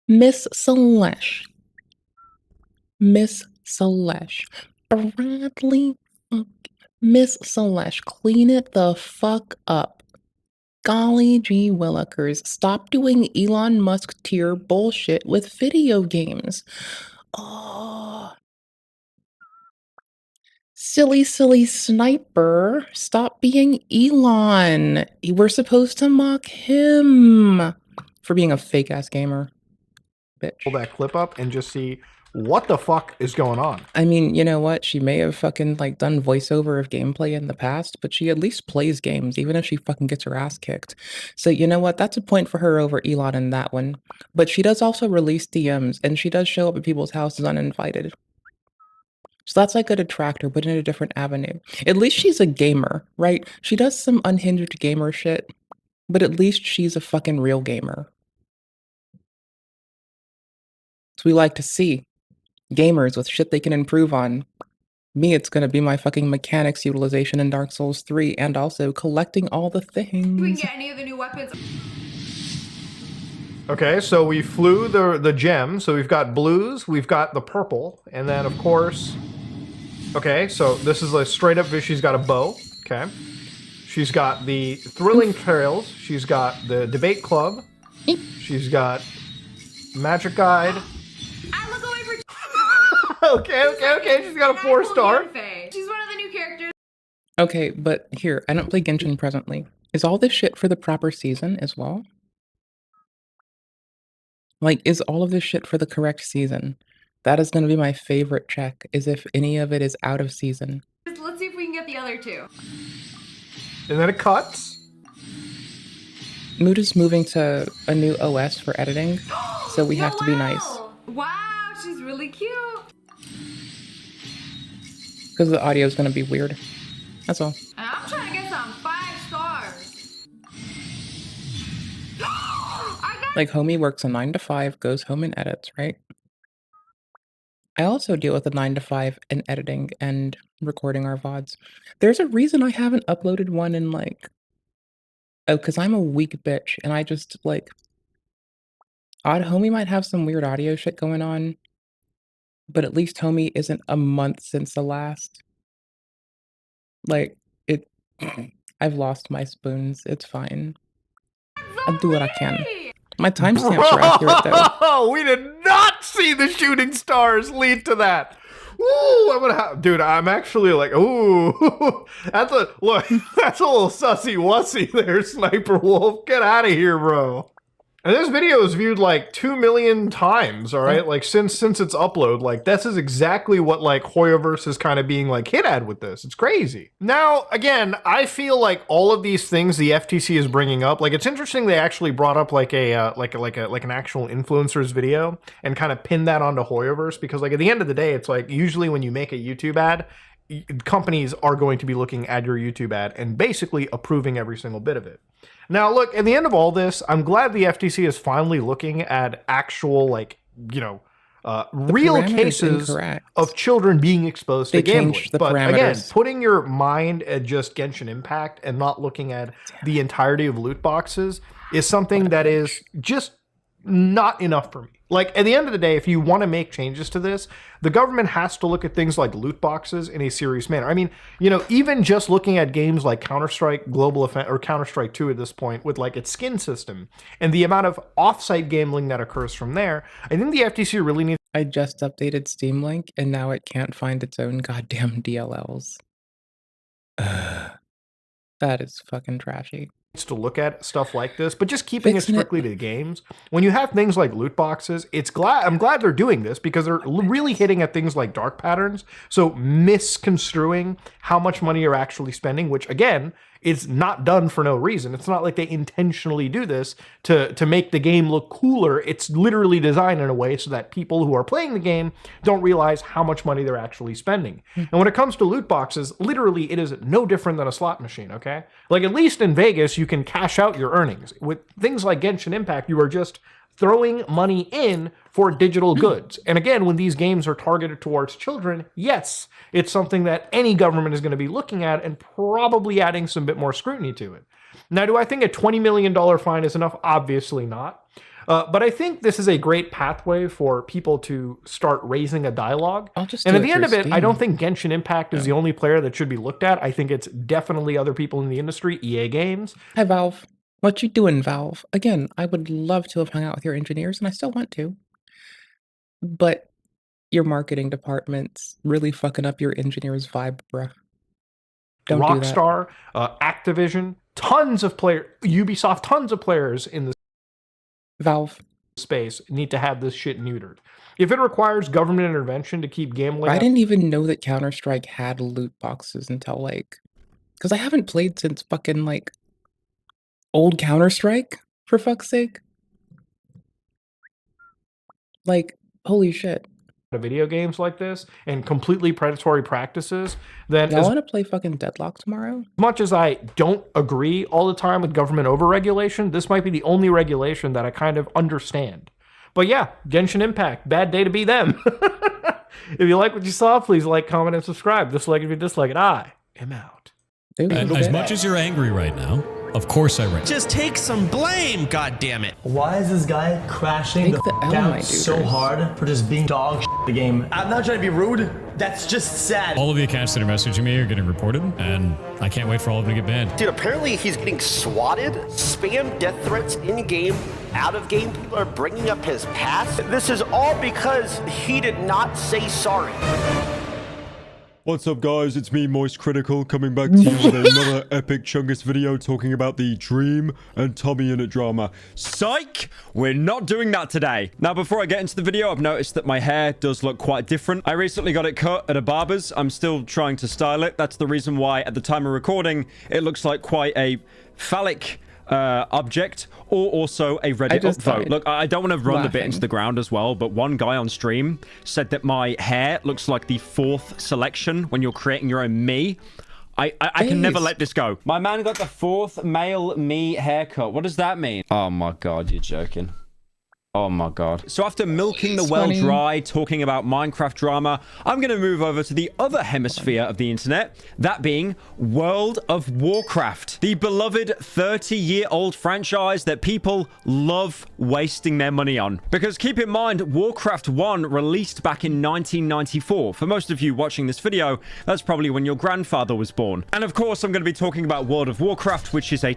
Miss Celeste. Miss Celeste. Bradley. Miss Celeste, clean it the fuck up. Golly gee willikers, stop doing Elon Musk tier bullshit with video games. Oh. Silly sniper, stop being Elon. We're supposed to mock him for being a fake-ass gamer. Bitch. Pull that clip up and just see what the fuck is going on. I mean, you know what? She may have fucking like done voiceover of gameplay in the past, but she at least plays games, even if she fucking gets her ass kicked. So you know what? That's a point for her over Elon in that one. But she does also release DMs, and she does show up at people's houses uninvited. So that's like a detractor, but in a different avenue. At least she's a gamer, right? She does some unhinged gamer shit, but at least she's a fucking real gamer. So we like to see gamers with shit they can improve on. Me, it's gonna be my fucking mechanics utilization in Dark Souls 3 and also collecting all the things. We can get any of the new weapons. Okay, so we flew the gem. So we've got blues, we've got the purple, and then of course... Okay, so this is a straight up... She's got a bow. Okay. She's got the Thrilling Trails. She's got the Debate Club. She's got Magic Guide. Okay. She's got a 4-star. She's one of the new characters. Okay, but here, I don't play Genshin presently. Is all this shit for the proper season as well? Like, is all of this shit for the correct season? That is going to be my favorite check, is if any of it is out of season. Let's see if we can get the other two. And then it cuts. Mood is moving to a new OS for editing, so we have to be nice. Wow, she's really cute. Because the audio is going to be weird. That's all. And I'm trying to get some 5 stars. Like, homie works a 9 to 5, goes home and edits, right? I also deal with a 9 to 5 in editing and recording our VODs. There's a reason I haven't uploaded one in, like... Oh, because I'm a weak bitch, and I just, like... Odd Homie might have some weird audio shit going on, but at least Homie isn't a month since the last. Like, it... I've lost my spoons. It's fine. I'll do what I can. My timestamps are accurate, though. Oh, we did not see the shooting stars lead to that. Ooh, I'm gonna dude, I'm actually like, ooh, that's a little sussy wussy there, Sniper Wolf. Get out of here, bro. And this video is viewed like 2 million times, all right? Like since its upload, like this is exactly what like Hoyoverse is kind of being like hit at with this. It's crazy. Now, again, I feel like all of these things the FTC is bringing up, like it's interesting they actually brought up like a like an actual influencer's video and kind of pinned that onto Hoyoverse, because like at the end of the day, it's like usually when you make a YouTube ad, companies are going to be looking at your YouTube ad and basically approving every single bit of it. Now, look, at the end of all this, I'm glad the FTC is finally looking at actual, like, you know, real cases of children being exposed to gambling. But again, putting your mind at just Genshin Impact and not looking at the entirety of loot boxes is something that is just not enough for me. Like, at the end of the day, if you want to make changes to this, the government has to look at things like loot boxes in a serious manner. I mean, you know, even just looking at games like Counter-Strike Global Offensive or Counter-Strike 2 at this point with like its skin system and the amount of off-site gambling that occurs from there, I think the FTC really needs... I just updated Steam Link and now it can't find its own goddamn DLLs. That is fucking trashy. To look at stuff like this, but just keeping it strictly to games. When you have things like loot boxes, I'm glad they're doing this because they're really hitting at things like dark patterns. So misconstruing how much money you're actually spending, which again, is not done for no reason. It's not like they intentionally do this to make the game look cooler. It's literally designed in a way so that people who are playing the game don't realize how much money they're actually spending. And when it comes to loot boxes, literally it is no different than a slot machine, okay? Like at least in Vegas, you can cash out your earnings. With things like Genshin Impact, you are just throwing money in for digital goods. And again, when these games are targeted towards children, yes, it's something that any government is going to be looking at and probably adding some bit more scrutiny to it. Now, do I think a $20 million fine is enough? Obviously not. But I think this is a great pathway for people to start raising a dialogue. And at the end of it, I don't think Genshin Impact is the only player that should be looked at. I think it's definitely other people in the industry, EA Games. Hi, Valve. What you doing, Valve? Again, I would love to have hung out with your engineers, and I still want to. But your marketing department's really fucking up your engineers' vibe, bruh. Don't do that. Rockstar, Activision, tons of players, Ubisoft, tons of players in the Valve space need to have this shit neutered. If it requires government intervention to keep gambling... I didn't even know that Counter-Strike had loot boxes until, like... Because I haven't played since fucking, like... old Counter-Strike, for fuck's sake. Like, holy shit. Video games like this and completely predatory practices, then I want to play fucking Deadlock tomorrow. As much as I don't agree all the time with government over-regulation, this might be the only regulation that I kind of understand. But yeah, Genshin Impact, bad day to be them. If you like what you saw, please like, comment, and subscribe. Dislike if you dislike it. I am out. As much as you're angry right now, of course I ran. Just take some blame, goddammit. Why is this guy crashing the down so hard for just being dog shit at the game? I'm not trying to be rude. That's just sad. All of the accounts that are messaging me are getting reported, and I can't wait for all of them to get banned. Dude, apparently he's getting swatted, spam death threats in-game, out-of-game. People are bringing up his past. This is all because he did not say sorry. What's up guys, it's me Moist Critical coming back to you with another epic Chungus video talking about the Dream and Tommy Innit drama. Psych! We're not doing that today. Now before I get into the video, I've noticed that my hair does look quite different. I recently got it cut at a barber's. I'm still trying to style it. That's the reason why at the time of recording, it looks like quite a phallic object, or also a Reddit upvote. Look, I don't want to run the bit into the ground as well, but one guy on stream said that my hair looks like the 4th selection when you're creating your own me. I can never let this go. My man got the 4th male me haircut. What does that mean? Oh my god, you're joking. Oh my god. So after milking the well dry, talking about Minecraft drama, I'm going to move over to the other hemisphere of the internet, that being World of Warcraft. The beloved 30-year-old franchise that people love wasting their money on. Because keep in mind, Warcraft 1 released back in 1994. For most of you watching this video, that's probably when your grandfather was born. And of course, I'm going to be talking about World of Warcraft, which is a...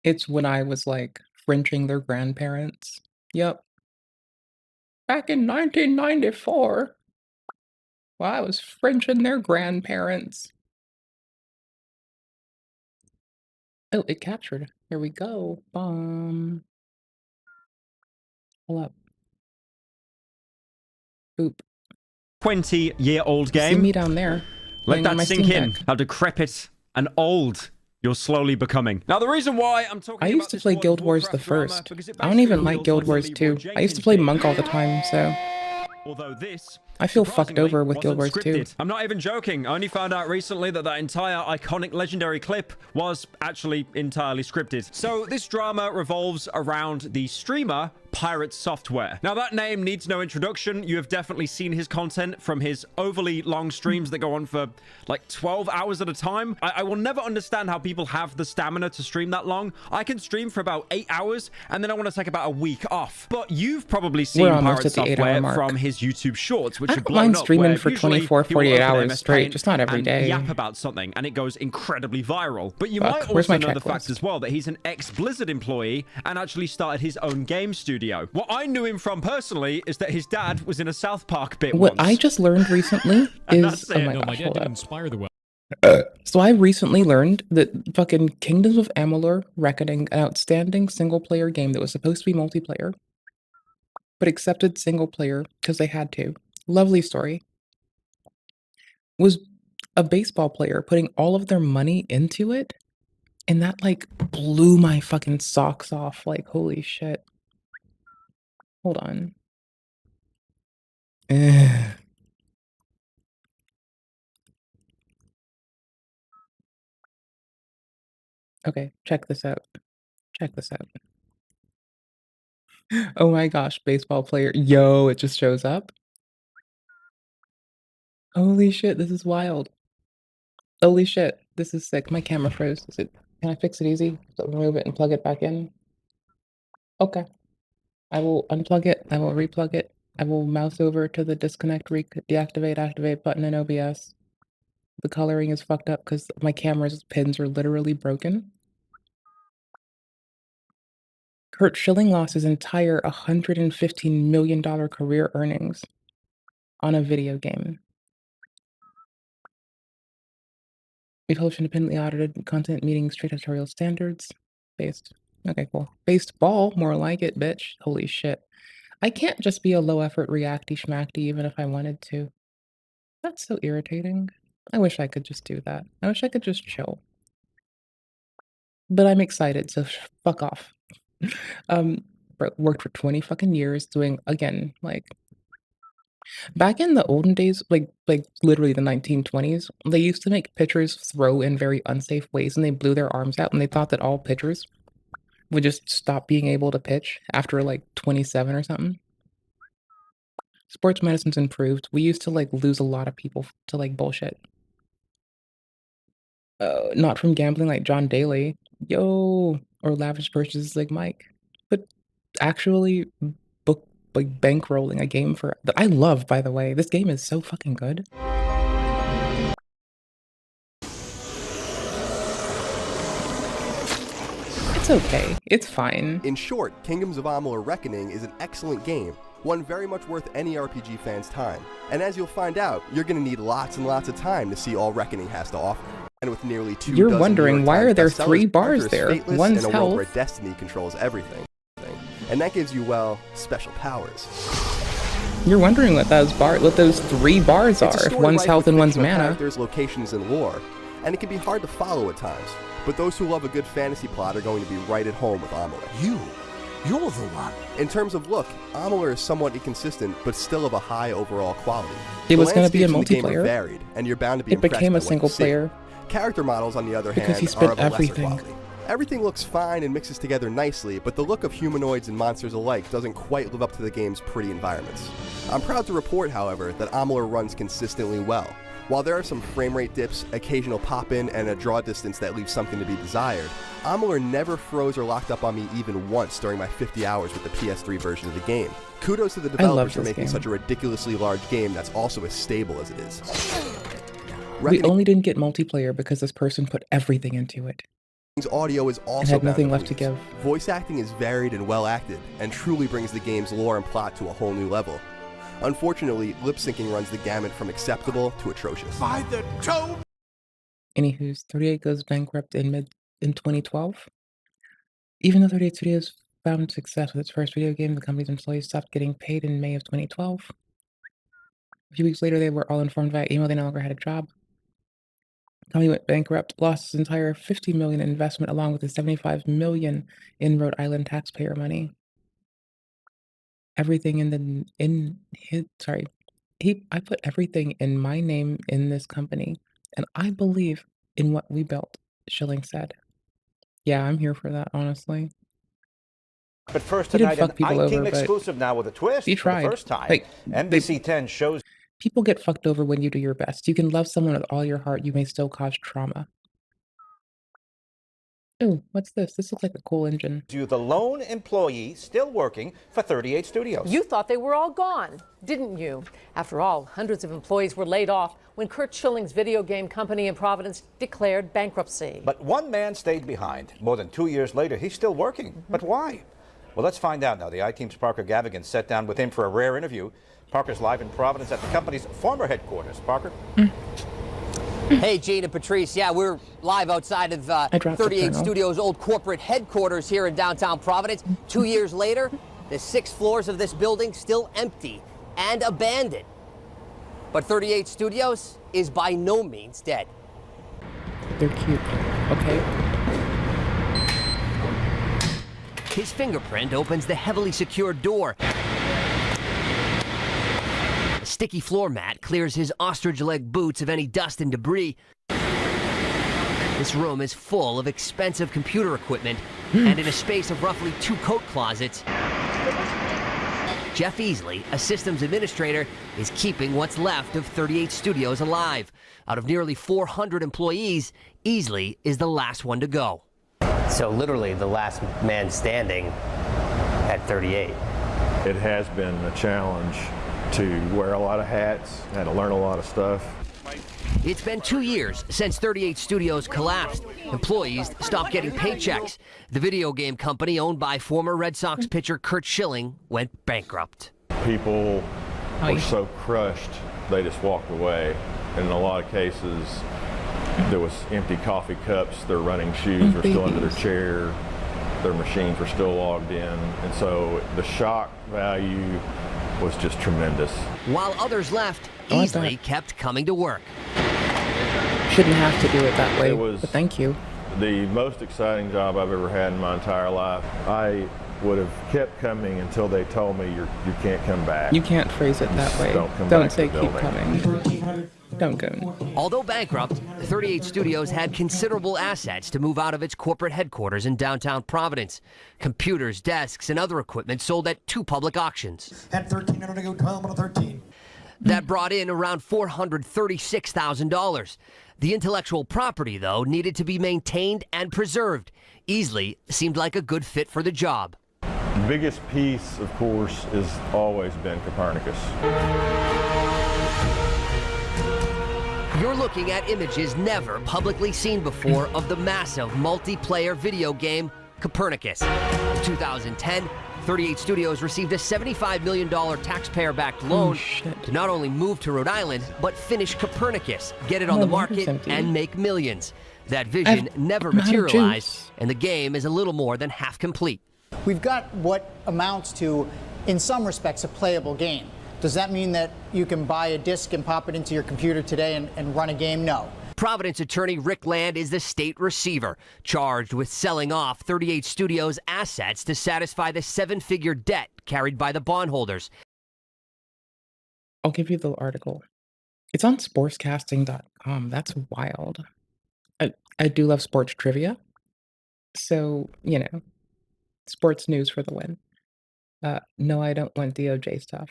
It's when I was like Frenching their grandparents. Yep. Back in 1994, well, I was Frenching their grandparents. Oh, it captured. Here we go. Bomb. Pull up. Boop. 20-year-old game. See me down there. Let that sink in. How decrepit and old you're slowly becoming. Now, the reason why I'm talking I used to play Guild Wars the first. I don't even like Guild Wars 2. I used to play Monk all the time, so... Although this, I feel fucked over with Guild Wars 2. I'm not even joking. I only found out recently that that entire iconic legendary clip was actually entirely scripted. So this drama revolves around the streamer Pirate Software. Now that name needs no introduction. You have definitely seen his content from his overly long streams that go on for like 12 hours at a time. I will never understand how people have the stamina to stream that long. I can stream for about 8 hours and then I want to take about a week off. But you've probably seen Pirate Software from his YouTube shorts, which I don't mind streaming for 24, 48 hours straight, just not every day. Yap about something and it goes incredibly viral. But you might also know the fact as well that he's an ex-Blizzard employee and actually started his own game studio. What I knew him from personally is that his dad was in a South Park bit What once. I just learned recently is... Oh my No, my gosh, dad hold didn't up. inspire the well. So I recently learned that fucking Kingdoms of Amalur Reckoning, an outstanding single-player game that was supposed to be multiplayer, but accepted single-player because they had to. Lovely story. Was a baseball player putting all of their money into it, and that like blew my fucking socks off. Like, holy shit. Hold on. Okay, check this out. Check this out. Oh my gosh, baseball player. Yo, it just shows up. Holy shit, this is wild. Holy shit, this is sick. My camera froze. Can I fix it easy? So remove it and plug it back in? Okay. I will unplug it. I will replug it. I will mouse over to the disconnect, deactivate, activate button in OBS. The coloring is fucked up because my camera's pins are literally broken. Kurt Schilling lost his entire $115 million career earnings on a video game. We publish independently audited content meeting strict editorial standards. Based. Okay, cool. Based ball, more like it, bitch. Holy shit. I can't just be a low effort reacty schmackty even if I wanted to. That's so irritating. I wish I could just do that. I wish I could just chill. But I'm excited, so fuck off. Worked for 20 fucking years doing, again, like, back in the olden days, like literally the 1920s, they used to make pitchers throw in very unsafe ways and they blew their arms out and they thought that all pitchers would just stop being able to pitch after like 27 or something. Sports medicine's improved. We used to like lose a lot of people to like bullshit. Not from gambling like John Daly, yo, or lavish purchases like Mike, but actually like bankrolling a game that I love, by the way. This game is so fucking good. It's okay. It's fine. In short, Kingdoms of Amalur Reckoning is an excellent game, one very much worth any RPG fan's time. And as you'll find out, you're going to need lots and lots of time to see all Reckoning has to offer. And with nearly 2 You're dozen wondering, New York why are Times there bestsellers, 3 bars Parker is there? fateless One's in a world where health. destiny controls everything. And that gives you, well, special powers. You're wondering what those 3 bars are, if one's health and one's mana. Characters, locations, and lore, and it can be hard to follow at times. But those who love a good fantasy plot are going to be right at home with Amalur. You're the one. In terms of look, Amalur is somewhat inconsistent, but still of a high overall quality. It was going to be a landscapes in the game are multiplayer. varied, and you're bound to be It impressed became by a what you single see. player. Character models, on the other Because hand, he are spent of a lesser everything. quality. Everything looks fine and mixes together nicely, but the look of humanoids and monsters alike doesn't quite live up to the game's pretty environments. I'm proud to report, however, that Amalur runs consistently well. While there are some frame rate dips, occasional pop-in, and a draw distance that leaves something to be desired, Amalur never froze or locked up on me even once during my 50 hours with the PS3 version of the game. Kudos to the developers for this making game. such a ridiculously large game that's also as stable as it is. We only didn't get multiplayer because this person put everything into it. Audio is also And had bound nothing to left to please. give. Voice acting is varied and well acted, and truly brings the game's lore and plot to a whole new level. Unfortunately, lip syncing runs the gamut from acceptable to atrocious. By the toe! Anywho's 38 goes bankrupt in 2012. Even though 38 Studios found success with its first video game, the company's employees stopped getting paid in May of 2012. A few weeks later, they were all informed via email they no longer had a job. The company went bankrupt, lost its entire $50 million in investment, along with the $75 million in Rhode Island taxpayer money. Everything I put everything in my name in this company, and I believe in what we built, Schilling said. Yeah, I'm here for that, honestly. But first He did tonight, an fuck people over, iTeam but exclusive now with a twist he for tried. the first time. Like, NBC 10 shows People get fucked over when you do your best. You can love someone with all your heart, you may still cause trauma. Ooh, what's this? This looks like a cool engine. you the lone employee still working for 38 Studios. You thought they were all gone, didn't you? After all, hundreds of employees were laid off when Curt Schilling's video game company in Providence declared bankruptcy. But one man stayed behind. More than 2 years later, he's still working. But why? Well, let's find out now. The iTeam's Parker Gavigan sat down with him for a rare interview. Parker's live in Providence at the company's former headquarters. Parker? Hey, Gene and Patrice. Yeah, we're live outside of 38 Studios' old corporate headquarters here in downtown Providence. 2 years later, the 6 floors of this building still empty and abandoned. But 38 Studios is by no means dead. They're cute. Okay. His fingerprint opens the heavily secured door. A sticky floor mat clears his ostrich leg boots of any dust and debris. This room is full of expensive computer equipment, and in a space of roughly 2 coat closets, Jeff Easley, a systems administrator, is keeping what's left of 38 Studios alive. Out of nearly 400 employees, Easley is the last one to go. So literally the last man standing at 38. It has been a challenge to wear a lot of hats, had to learn a lot of stuff. It's been 2 years since 38 Studios collapsed. Employees stopped getting paychecks. The video game company owned by former Red Sox pitcher Curt Schilling went bankrupt. People were so crushed, they just walked away. And in a lot of cases, there was empty coffee cups, their running shoes were still under their chair, their machines were still logged in. And so the shock value was just tremendous. While others left, Easley kept coming to work. Shouldn't have to do it that way, It was but thank you. the most exciting job I've ever had in my entire life. I would have kept coming until they told me you can't come back. You can't phrase it that way. Don't come Don't back to say the keep building. coming. Don't go. Although bankrupt, 38 Studios had considerable assets to move out of its corporate headquarters in downtown Providence. Computers, desks, and other equipment sold at 2 public auctions. At 13, I'm gonna go 12 on a 13. That brought in around $436,000. The intellectual property, though, needed to be maintained and preserved. Easley seemed like a good fit for the job. The biggest piece, of course, has always been Copernicus. You're looking at images never publicly seen before of the massive multiplayer video game Copernicus. In 2010, 38 Studios received a $75 million taxpayer-backed loan to not only move to Rhode Island, but finish Copernicus, get it on the market, and make millions. That vision never materialized, and the game is a little more than half complete. We've got what amounts to, in some respects, a playable game. Does that mean that you can buy a disc and pop it into your computer today and run a game? No. Providence attorney Rick Land is the state receiver, charged with selling off 38 Studios' assets to satisfy the seven-figure debt carried by the bondholders. I'll give you the article. It's on sportscasting.com. That's wild. I do love sports trivia. So, you know, sports news for the win. No, I don't want DOJ stuff.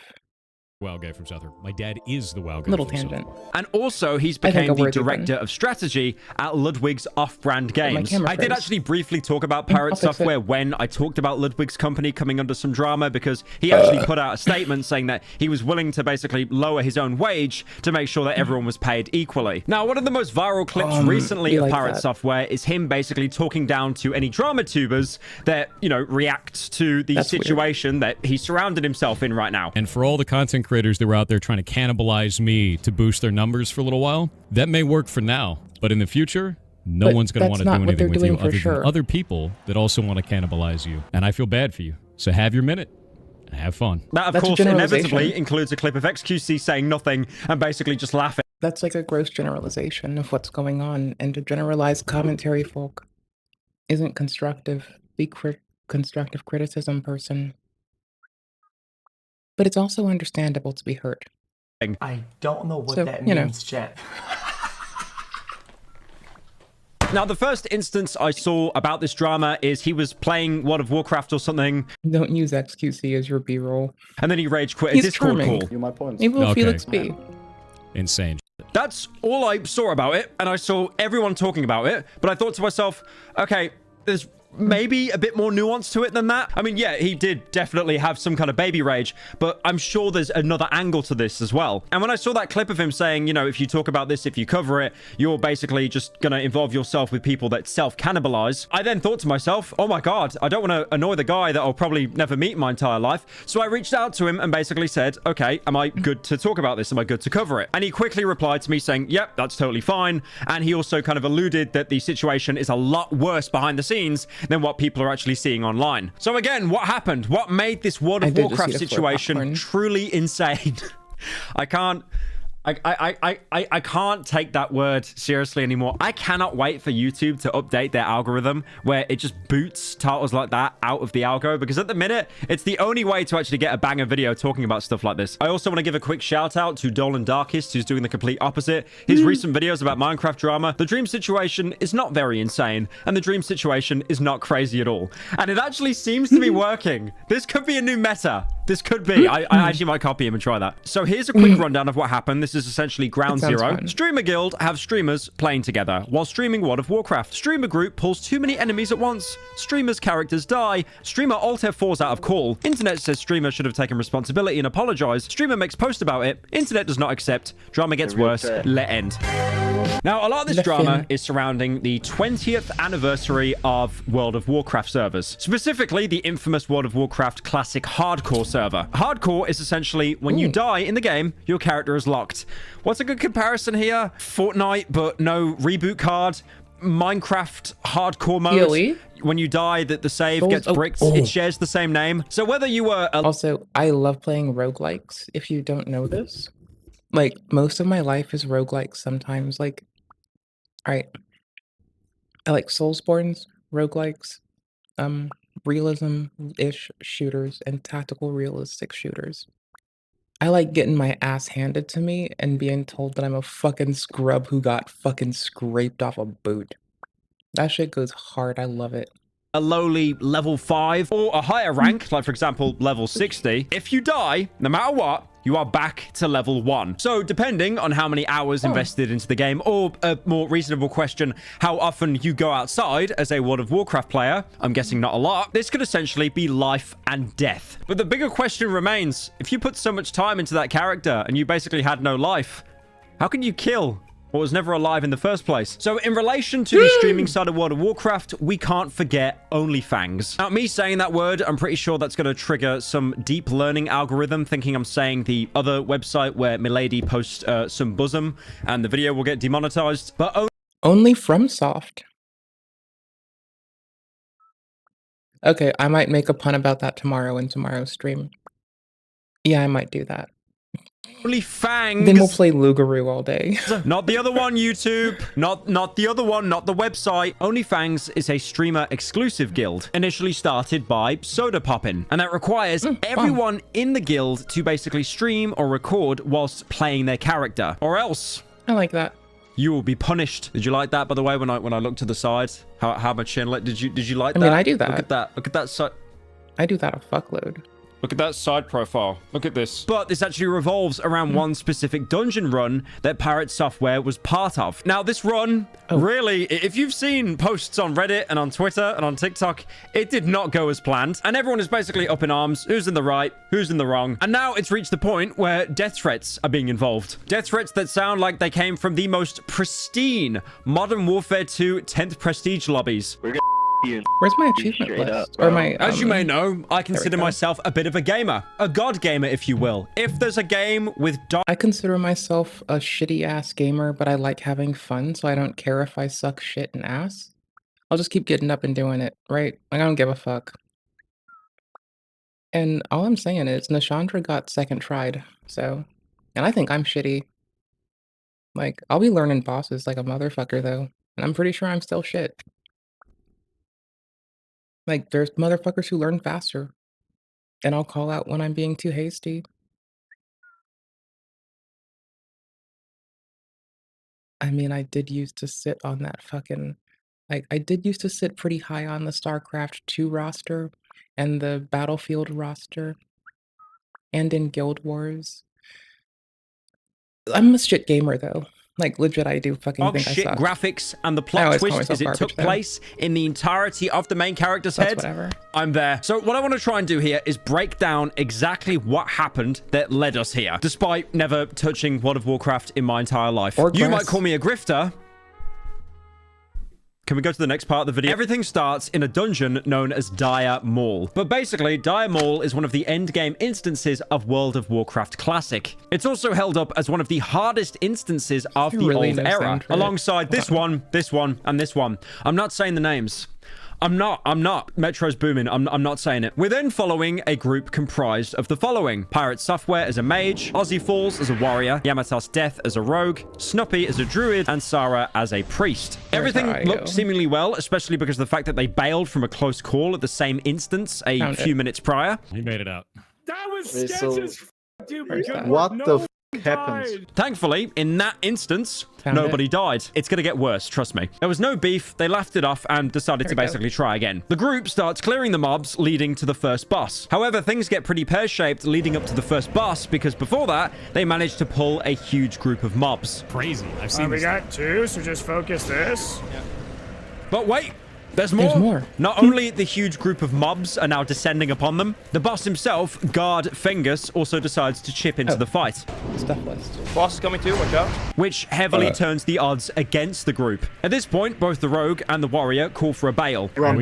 WoW guy from Southern. My dad is the WoW guy. Little from tangent. Southern. And also, he's became the director of strategy at Ludwig's Off-Brand Games. I did actually briefly talk about Pirate Software when I talked about Ludwig's company coming under some drama, because he actually put out a statement saying that he was willing to basically lower his own wage to make sure that everyone was paid equally. Now, one of the most viral clips recently of Pirate Software is him basically talking down to any drama tubers that, you know, react to the situation that he surrounded himself in right now. And for all the content creators that were out there trying to cannibalize me to boost their numbers for a little while, that may work for now, but in the future, no one's going to want to do anything with you other than other people that also want to cannibalize you. And I feel bad for you. So have your minute and have fun. That, of course, inevitably includes a clip of XQC saying nothing and basically just laughing. That's like a gross generalization of what's going on, and to generalize commentary folk isn't constructive. Be constructive criticism, person. But it's also understandable to be hurt. I don't know what that means, chat. Now, the first instance I saw about this drama is he was playing World of Warcraft or something. Don't use XQC as your B-roll. And then he rage quit a Discord call. My point. He will Felix B. Insane. That's all I saw about it, and I saw everyone talking about it, but I thought to myself, okay, there's maybe a bit more nuance to it than that. I mean, yeah, he did definitely have some kind of baby rage, but I'm sure there's another angle to this as well. And when I saw that clip of him saying, you know, if you talk about this, if you cover it, you're basically just going to involve yourself with people that self-cannibalize, I then thought to myself, oh my God, I don't want to annoy the guy that I'll probably never meet in my entire life. So I reached out to him and basically said, okay, am I good to talk about this? Am I good to cover it? And he quickly replied to me saying, yep, that's totally fine. And he also kind of alluded that the situation is a lot worse behind the scenes than what people are actually seeing online. So again, what happened? What made this World of Warcraft situation truly insane? I can't take that word seriously anymore. I cannot wait for YouTube to update their algorithm where it just boots titles like that out of the algo, because at the minute, it's the only way to actually get a banger video talking about stuff like this. I also want to give a quick shout out to Dolan Darkest, who's doing the complete opposite. His recent videos about Minecraft drama, the dream situation is not very insane, and the dream situation is not crazy at all. And it actually seems to be working. This could be a new meta. This could be. I actually might copy him and try that. So here's a quick rundown of what happened. This is essentially ground zero. fun. Streamer Guild have streamers playing together while streaming World of Warcraft. Streamer group pulls too many enemies at once. Streamer's characters die. Streamer Alt F4's out of call. Internet says streamer should have taken responsibility and apologized. Streamer makes post about it. Internet does not accept. Drama gets worse. Let end. Now, a lot of this drama is surrounding the 20th anniversary of World of Warcraft servers. Specifically, the infamous World of Warcraft Classic Hardcore server. Hardcore is essentially when you die in the game, your character is locked. What's a good comparison here? Fortnite, but no reboot card. Minecraft Hardcore mode. Really? When you die, the save gets bricked. It shares the same name. So whether you were... Also, I love playing roguelikes, if you don't know this. Like, most of my life is roguelikes sometimes. Like, alright. I like Soulsborns, roguelikes, realism-ish shooters, and tactical realistic shooters. I like getting my ass handed to me and being told that I'm a fucking scrub who got fucking scraped off a boot. That shit goes hard. I love it. A lowly level 5 or a higher rank, like for example level 60, if you die, no matter what, you are back to level 1. So depending on how many hours invested into the game, or a more reasonable question, how often you go outside as a World of Warcraft player, I'm guessing not a lot, this could essentially be life and death. But the bigger question remains, if you put so much time into that character and you basically had no life, how can you kill or was never alive in the first place. So in relation to the streaming side of World of Warcraft, we can't forget OnlyFans. Now, me saying that word, I'm pretty sure that's going to trigger some deep learning algorithm thinking I'm saying the other website where Milady posts some bosom and the video will get demonetized. But only FromSoft. Okay, I might make a pun about that tomorrow in tomorrow's stream. Yeah, I might do that. OnlyFans. Then we'll play Lugaroo all day. Not the other one, YouTube. Not the other one, not the website. OnlyFans is a streamer exclusive guild, initially started by Soda Poppin', and that requires everyone in the guild to basically stream or record whilst playing their character, or else I like that. You will be punished. Did you like that, by the way, when I looked to the side? How my chin lit? Did you like that? I mean, I do that. Look at that. Look at that side. I do that a fuckload. Look at that side profile. Look at this. But this actually revolves around one specific dungeon run that Pirate Software was part of. Now, this run, really, if you've seen posts on Reddit and on Twitter and on TikTok, it did not go as planned. And everyone is basically up in arms. Who's in the right? Who's in the wrong? And now it's reached the point where death threats are being involved. Death threats that sound like they came from the most pristine Modern Warfare 2 10th Prestige lobbies. Where's my achievement list? Or my, As you may know, I consider myself a bit of a gamer. A god gamer, if you will. If there's a game with... I consider myself a shitty-ass gamer, but I like having fun, so I don't care if I suck shit and ass. I'll just keep getting up and doing it, right? Like, I don't give a fuck. And all I'm saying is, Nashandra got second tried, so... And I think I'm shitty. Like, I'll be learning bosses like a motherfucker, though. And I'm pretty sure I'm still shit. Like, there's motherfuckers who learn faster. And I'll call out when I'm being too hasty. I mean, I did used to sit on that fucking... Like, I did used to sit pretty high on the StarCraft 2 roster. And the Battlefield roster. And in Guild Wars. I'm a shit gamer, though. Like, legit, I do fucking think I shit suck. graphics, and the plot twist is it took place in the entirety of the main character's head. Whatever. I'm there. So what I want to try and do here is break down exactly what happened that led us here, despite never touching World of Warcraft in my entire life. You might call me a grifter. Can we go to the next part of the video? Everything starts in a dungeon known as Dire Maul. But basically, Dire Maul is one of the endgame instances of World of Warcraft Classic. It's also held up as one of the hardest instances of the old era, alongside this one, and this one. I'm not saying the names. I'm not. Metro's booming. I'm not saying it. We're then following a group comprised of the following. Pirate Software as a mage, Ozzy Falls as a warrior, Yamatos Death as a rogue, Snuppy as a druid, and Sarah as a priest. Everything looked seemingly well, especially because of the fact that they bailed from a close call at the same instance a few minutes prior. He made it out. That was sketch as dude. What the happens? Thankfully, in that instance, nobody died. It's gonna get worse, trust me. There was no beef, they laughed it off and decided to basically try again. The group starts clearing the mobs, leading to the first boss. However, things get pretty pear-shaped leading up to the first boss, because before that, they managed to pull a huge group of mobs. Crazy. I've seen We got two, so just focus this. Yeah. But wait! There's more. Not only the huge group of mobs are now descending upon them, the boss himself, Guard Fengus, also decides to chip into the fight. Stuff list. Boss is coming too, watch out. Which heavily turns the odds against the group. At this point, both the rogue and the warrior call for a bail. Run.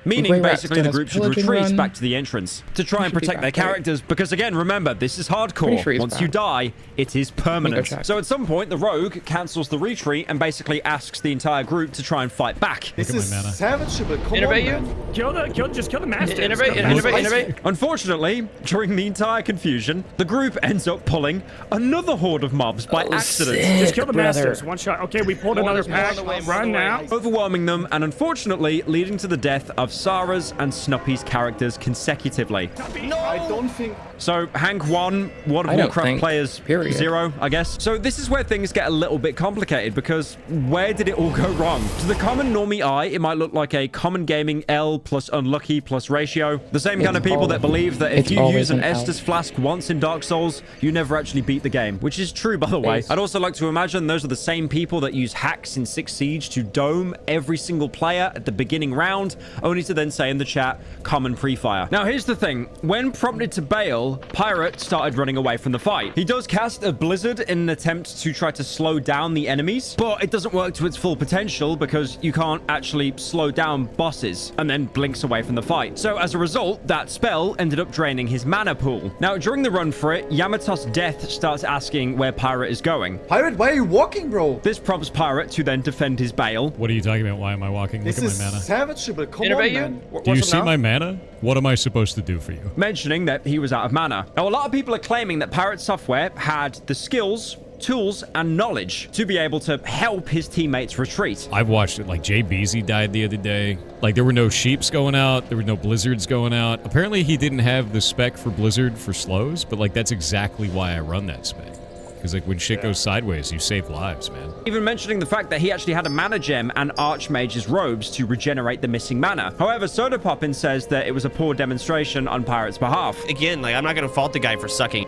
Meaning basically the group should retreat back to the entrance to try and protect their characters, because again, remember, this is hardcore. Once you die, it is permanent. So at some point, the rogue cancels the retreat and basically asks the entire group to try and fight back. This is savage, but come Innovate on, you. Just kill the master. Innovate. Unfortunately, during the entire confusion, the group ends up pulling another horde of mobs by accident. Just kill the masters. One shot. Okay, we pulled another pack. Run now. Overwhelming them and unfortunately leading to the death of Sarah's and Snuppy's characters consecutively. No! I don't think... So, Hank 1, World of Warcraft players 0, I guess. So this is where things get a little bit complicated, because where did it all go wrong? To the common normie eye, it might look like a common gaming L plus unlucky plus ratio. The same kind of people that believe that if you use an Estus flask once in Dark Souls, you never actually beat the game, which is true, by the way. I'd also like to imagine those are the same people that use hacks in 6 Siege to dome every single player at the beginning round, only to then say in the chat, common pre-fire. Now, here's the thing. When prompted to bail, Pirate started running away from the fight. He does cast a Blizzard in an attempt to try to slow down the enemies, but it doesn't work to its full potential because you can't actually slow down bosses, and then blinks away from the fight. So as a result, that spell ended up draining his mana pool. Now, during the run for it, Yamatos Death starts asking where Pirate is going. Pirate, why are you walking, bro? This prompts Pirate to then defend his bail. What are you talking about? Why am I walking? Look at my mana. Savage, but come on, man. Do you see my mana? What am I supposed to do for you? Mentioning that he was out of mana. Now, a lot of people are claiming that Pirate Software had the skills, tools, and knowledge to be able to help his teammates retreat. I've watched it. Like, Jay Beezy died the other day. Like, there were no sheeps going out. There were no blizzards going out. Apparently, he didn't have the spec for blizzard for slows, but, like, that's exactly why I run that spec. Because, like, when shit goes sideways, you save lives, man. Even mentioning the fact that he actually had a mana gem and Archmage's robes to regenerate the missing mana. However, Soda Poppin says that it was a poor demonstration on Pirate's behalf. Again, like, I'm not going to fault the guy for sucking.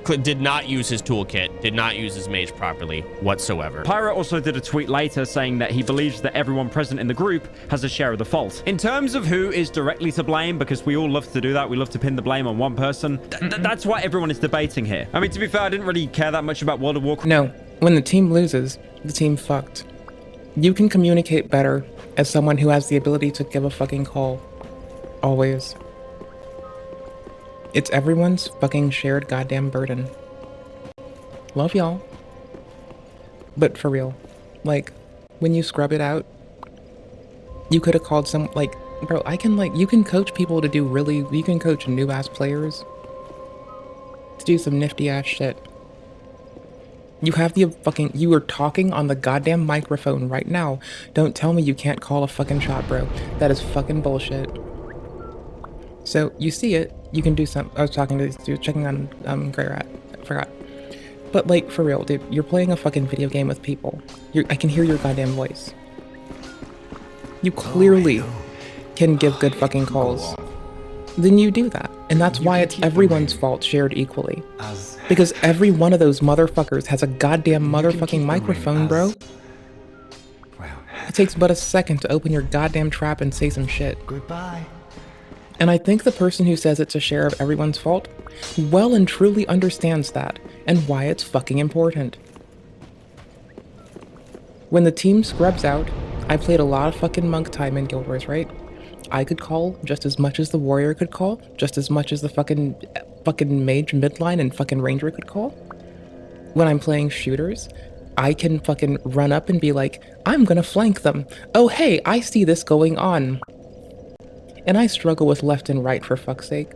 Did not use his toolkit, did not use his mage properly whatsoever. Pirate also did a tweet later saying that he believes that everyone present in the group has a share of the fault. In terms of who is directly to blame, because we all love to do that, we love to pin the blame on one person, that's what everyone is debating here. I mean, to be fair, I didn't really care that much about World of Warcraft. No, when the team loses, the team fucked. You can communicate better as someone who has the ability to give a fucking call. Always. It's everyone's fucking shared goddamn burden. Love y'all. But for real, like, when you scrub it out, you could have called some, like, bro, you can coach people to do you can coach new-ass players to do some nifty-ass shit. You have you are talking on the goddamn microphone right now. Don't tell me you can't call a fucking shot, bro. That is fucking bullshit. So, you see it, you can do some. I was talking to this dude, checking on Grey Rat. I forgot. But, like, for real, dude, you're playing a fucking video game with people. I can hear your goddamn voice. You clearly can give good fucking calls. Then you do that. And that's why it's everyone's fault shared equally. Because every one of those motherfuckers has a goddamn motherfucking microphone, bro. It takes but a second to open your goddamn trap and say some shit. Goodbye. And I think the person who says it's a share of everyone's fault well and truly understands that and why it's fucking important. When the team scrubs out, I played a lot of fucking monk time in Guild Wars, right? I could call just as much as the warrior could call, just as much as the fucking mage midline and fucking ranger could call. When I'm playing shooters, I can fucking run up and be like, I'm gonna flank them. Oh hey, I see this going on. And I struggle with left and right for fuck's sake.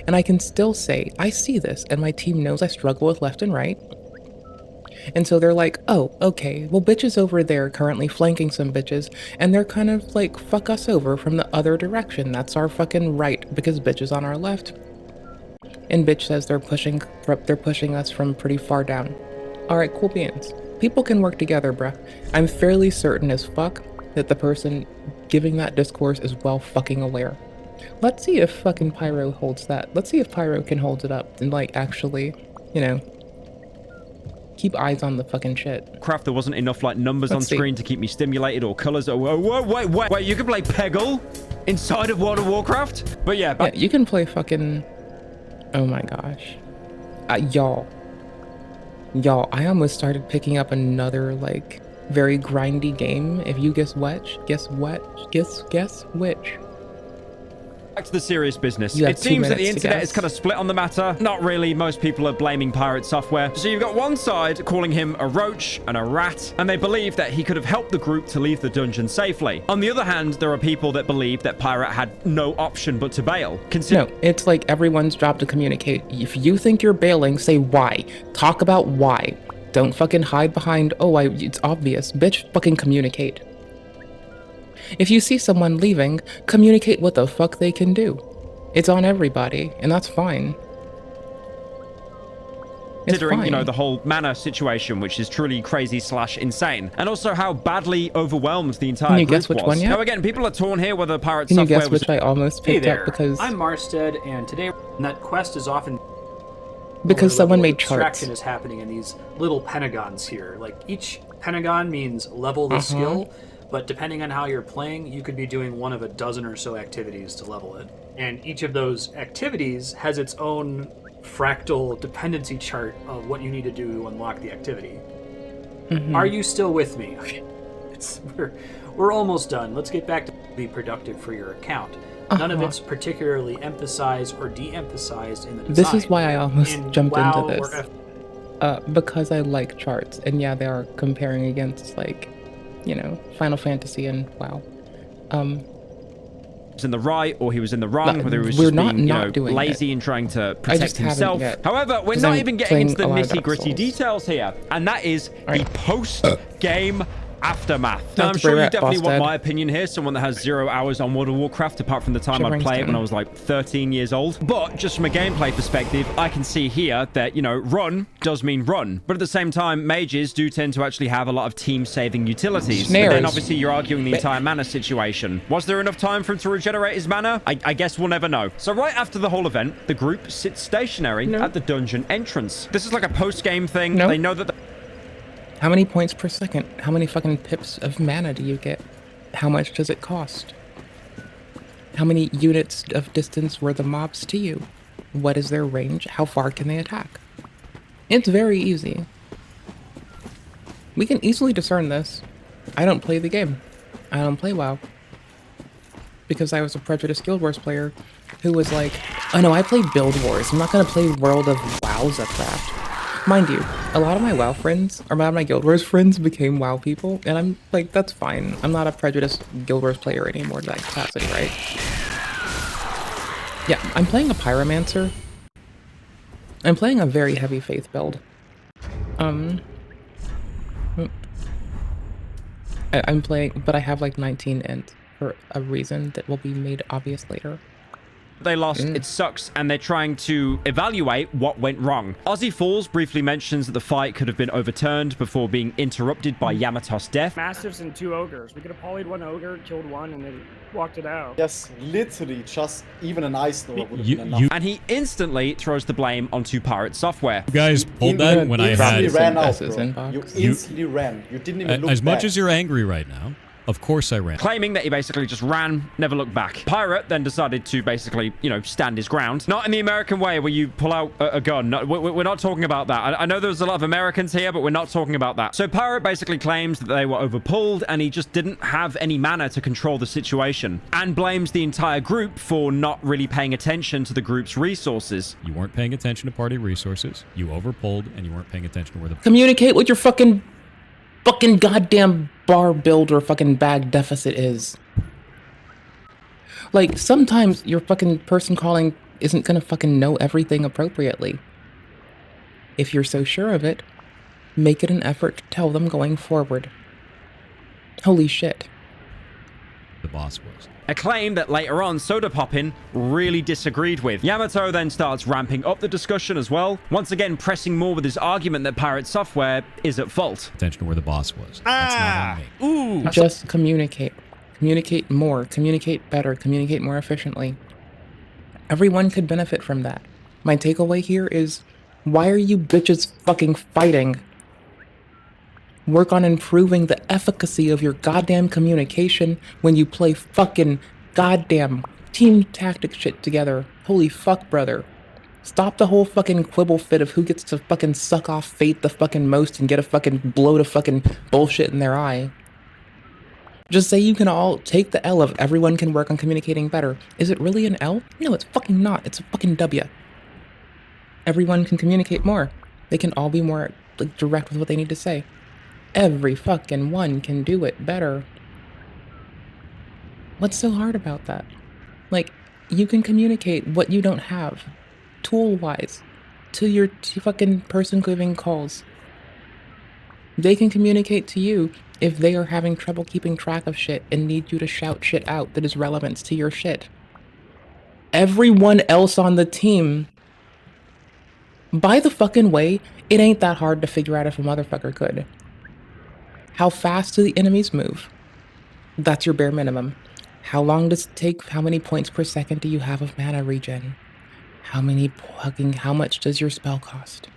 And I can still say, I see this, and my team knows I struggle with left and right. And so they're like, oh, okay, well, bitch is over there currently flanking some bitches, and they're kind of like, fuck us over from the other direction. That's our fucking right, because bitch is on our left. And bitch says they're pushing us from pretty far down. Alright, cool beans. People can work together, bruh. I'm fairly certain as fuck that the person giving that discourse is well fucking aware. Let's see if fucking Pyro holds that. Let's see if Pyro can hold it up and, like, actually, you know, keep eyes on the fucking shit. Craft, there wasn't enough, like, numbers on screen to keep me stimulated or colors. Oh, wait, you can play Peggle inside of World of Warcraft? But yeah, you can play fucking... Oh my gosh. Y'all, I almost started picking up another, like, very grindy game. If you guess which. Guess which. Back to the serious business. It seems that the internet is kind of split on the matter. Not really. Most people are blaming Pirate Software. So you've got one side calling him a roach and a rat, and they believe that he could have helped the group to leave the dungeon safely. On the other hand, there are people that believe that Pirate had no option but to bail. No, it's like everyone's job to communicate. If you think you're bailing, say why. Talk about why. Don't fucking hide behind, oh, it's obvious. Bitch, fucking communicate. If you see someone leaving, communicate what the fuck they can do. It's on everybody, and that's fine. considering, you know, the whole mana situation, which is truly crazy / insane, and also how badly overwhelmed the entire group guess which was. one yet? Now again, people are torn here whether Pirate Can you Software guess was... which I almost picked up because I'm Marstead, and today that quest is often someone made charts. Extraction is happening in these little pentagons here. Like each pentagon means level the skill, but depending on how you're playing, you could be doing one of a dozen or so activities to level it. And each of those activities has its own fractal dependency chart of what you need to do to unlock the activity. Are you still with me? We're almost done. Let's get back to be productive for your account. None of it's particularly emphasized or de-emphasized in the design. This is why I almost jumped WoW into this. Because I like charts. And yeah, they are comparing against, like, you know, Final Fantasy and WoW. was in the right or he was in the wrong, whether he was just being lazy and trying to protect himself. However, we're not even getting into the nitty-gritty details here, and that is the post-game aftermath. Now, I'm sure you definitely want my opinion here, someone that has 0 hours on World of Warcraft, apart from the time I'd play it when I was like 13 years old. But just from a gameplay perspective, I can see here that, you know, run does mean run. But at the same time, mages do tend to actually have a lot of team-saving utilities. But then obviously you're arguing the entire mana situation. Was there enough time for him to regenerate his mana? I guess we'll never know. So right after the whole event, the group sits stationary at the dungeon entrance. This is like a post-game thing. They know that... How many points per second? How many fucking pips of mana do you get? How much does it cost? How many units of distance were the mobs to you? What is their range? How far can they attack? It's very easy. We can easily discern this. I don't play the game. I don't play WoW. Because I was a prejudiced Guild Wars player who was like, oh no, I play Build Wars. I'm not gonna play World of Wowzacraft. Mind you, a lot of my WoW friends, or a lot of my Guild Wars friends became WoW people, and I'm like, that's fine. I'm not a prejudiced Guild Wars player anymore to that capacity, right? Yeah, I'm playing a Pyromancer. I'm playing a very heavy faith build. I'm playing, but I have like 19 int for a reason that will be made obvious later. They lost, it sucks, and they're trying to evaluate what went wrong. Ozzy Falls briefly mentions that the fight could have been overturned before being interrupted by Yamato's death. Mastiffs and 2 ogres. We could have polyed 1 ogre, killed 1, and then walked it out. Yes, literally, just even an ice thrower would have been enough. And he instantly throws the blame onto Pirate Software. You guys pulled that when I had... ran out, bro. You instantly ran. You didn't even look As much back. as you're angry right now, of course I ran. Claiming that he basically just ran, never looked back. Pirate then decided to basically, you know, stand his ground. Not in the American way where you pull out a gun. No, we're not talking about that. I know there's a lot of Americans here, but we're not talking about that. So Pirate basically claims that they were overpulled and he just didn't have any mana to control the situation, and blames the entire group for not really paying attention to the group's resources. You weren't paying attention to party resources. You overpulled and you weren't paying attention to where the... Communicate with your fucking goddamn bar build or fucking bag deficit is. Like, sometimes your fucking person calling isn't gonna fucking know everything appropriately. If you're so sure of it, make it an effort to tell them going forward. Holy shit. The boss was. A claim that later on Soda Poppin really disagreed with. Yamato then starts ramping up the discussion as well, once again pressing more with his argument that Pirate Software is at fault. Attention to where the boss was. That's not on me. Just communicate. Communicate more. Communicate better. Communicate more efficiently. Everyone could benefit from that. My takeaway here is, why are you bitches fucking fighting? Work on improving the efficacy of your goddamn communication when you play fucking goddamn team tactic shit together. Holy fuck, brother. Stop the whole fucking quibble fit of who gets to fucking suck off Fate the fucking most and get a fucking blow to fucking bullshit in their eye. Just say you can all take the L of everyone can work on communicating better. Is it really an L? No, it's fucking not. It's a fucking W. Everyone can communicate more. They can all be more like direct with what they need to say. Every fucking one can do it better. What's so hard about that? Like, you can communicate what you don't have, tool-wise, to your fucking person giving calls. They can communicate to you if they are having trouble keeping track of shit and need you to shout shit out that is relevant to your shit. Everyone else on the team By the fucking way, it ain't that hard to figure out if a motherfucker could. How fast do the enemies move? That's your bare minimum. How long does it take? How many points per second do you have of mana regen? How much does your spell cost?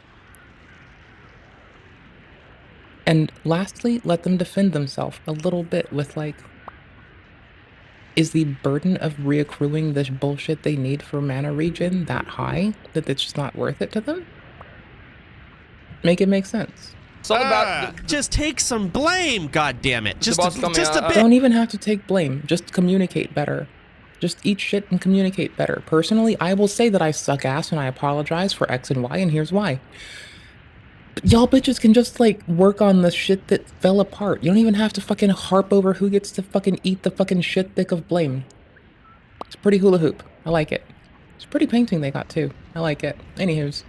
And lastly, let them defend themselves a little bit with like, is the burden of reaccruing this bullshit they need for mana regen that high that it's just not worth it to them? Make it make sense. It's all about just take some blame, God damn it. Just a bit. Don't even have to take blame. Just communicate better. Just eat shit and communicate better. Personally, I will say that I suck ass and I apologize for X and Y, and here's why. But y'all bitches can just like work on the shit that fell apart. You don't even have to fucking harp over who gets to fucking eat the fucking shit thick of blame. It's pretty hula hoop. I like it. It's a pretty painting they got too. I like it. Anywho's.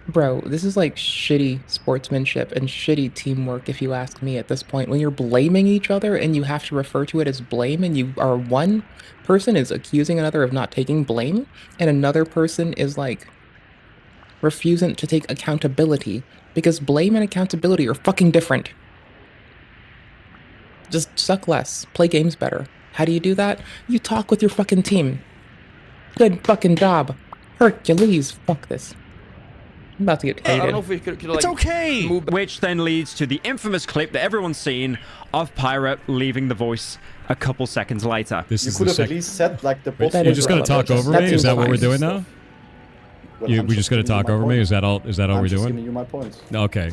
Bro, this is like shitty sportsmanship and shitty teamwork if you ask me at this point. When you're blaming each other and you have to refer to it as blame, and you are one person is accusing another of not taking blame and another person is like refusing to take accountability, because blame and accountability are fucking different. Just suck less. Play games better. How do you do that? You talk with your fucking team. Good fucking job. Hercules. Fuck this. I'm about to get hated. I don't know if we could like, it's okay! Which then leads to the infamous clip that everyone's seen of Pirate leaving The Voice a couple seconds later. You could have at least said like the boss. You're just gonna talk over me? Is that what we're doing now? We just gonna talk over me? Is that all? Is that all we're doing? Giving you my points. Okay.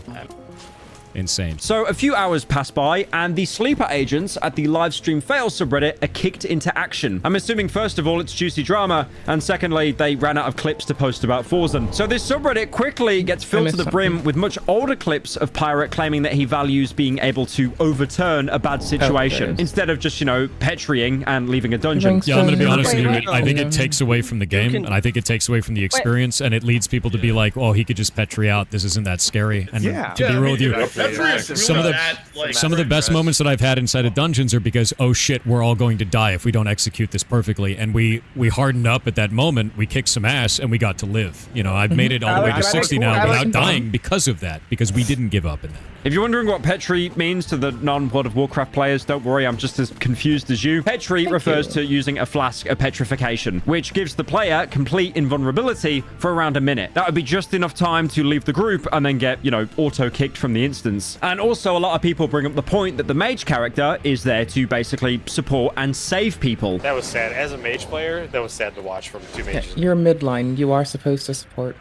Insane. So a few hours pass by and the sleeper agents at the livestream fail subreddit are kicked into action. I'm assuming first of all it's juicy drama, and secondly they ran out of clips to post about Forzen. So this subreddit quickly gets filled to the brim with much older clips of Pirate claiming that he values being able to overturn a bad situation instead of just, you know, petrieing and leaving a dungeon. Yeah, I'm gonna be honest with you. I think it takes away from the game, and I think it takes away from the experience, and it leads people to be like, oh, he could just petri out. This isn't that scary. And to be real with you, some of the best moments that I've had inside of dungeons are because, oh shit, we're all going to die if we don't execute this perfectly, and we hardened up at that moment, we kicked some ass, and we got to live. You know, I've made it all the way to 60 now without dying because of that, because we didn't give up in that. If you're wondering what Petri means to the non-World of Warcraft players, don't worry, I'm just as confused as you. Petri refers to using a flask of petrification, which gives the player complete invulnerability for around a minute. That would be just enough time to leave the group and then get, you know, auto-kicked from the instance. And also, a lot of people bring up the point that the mage character is there to basically support and save people. That was sad. As a mage player, that was sad to watch from two mages. Yeah, you're midline. You are supposed to support.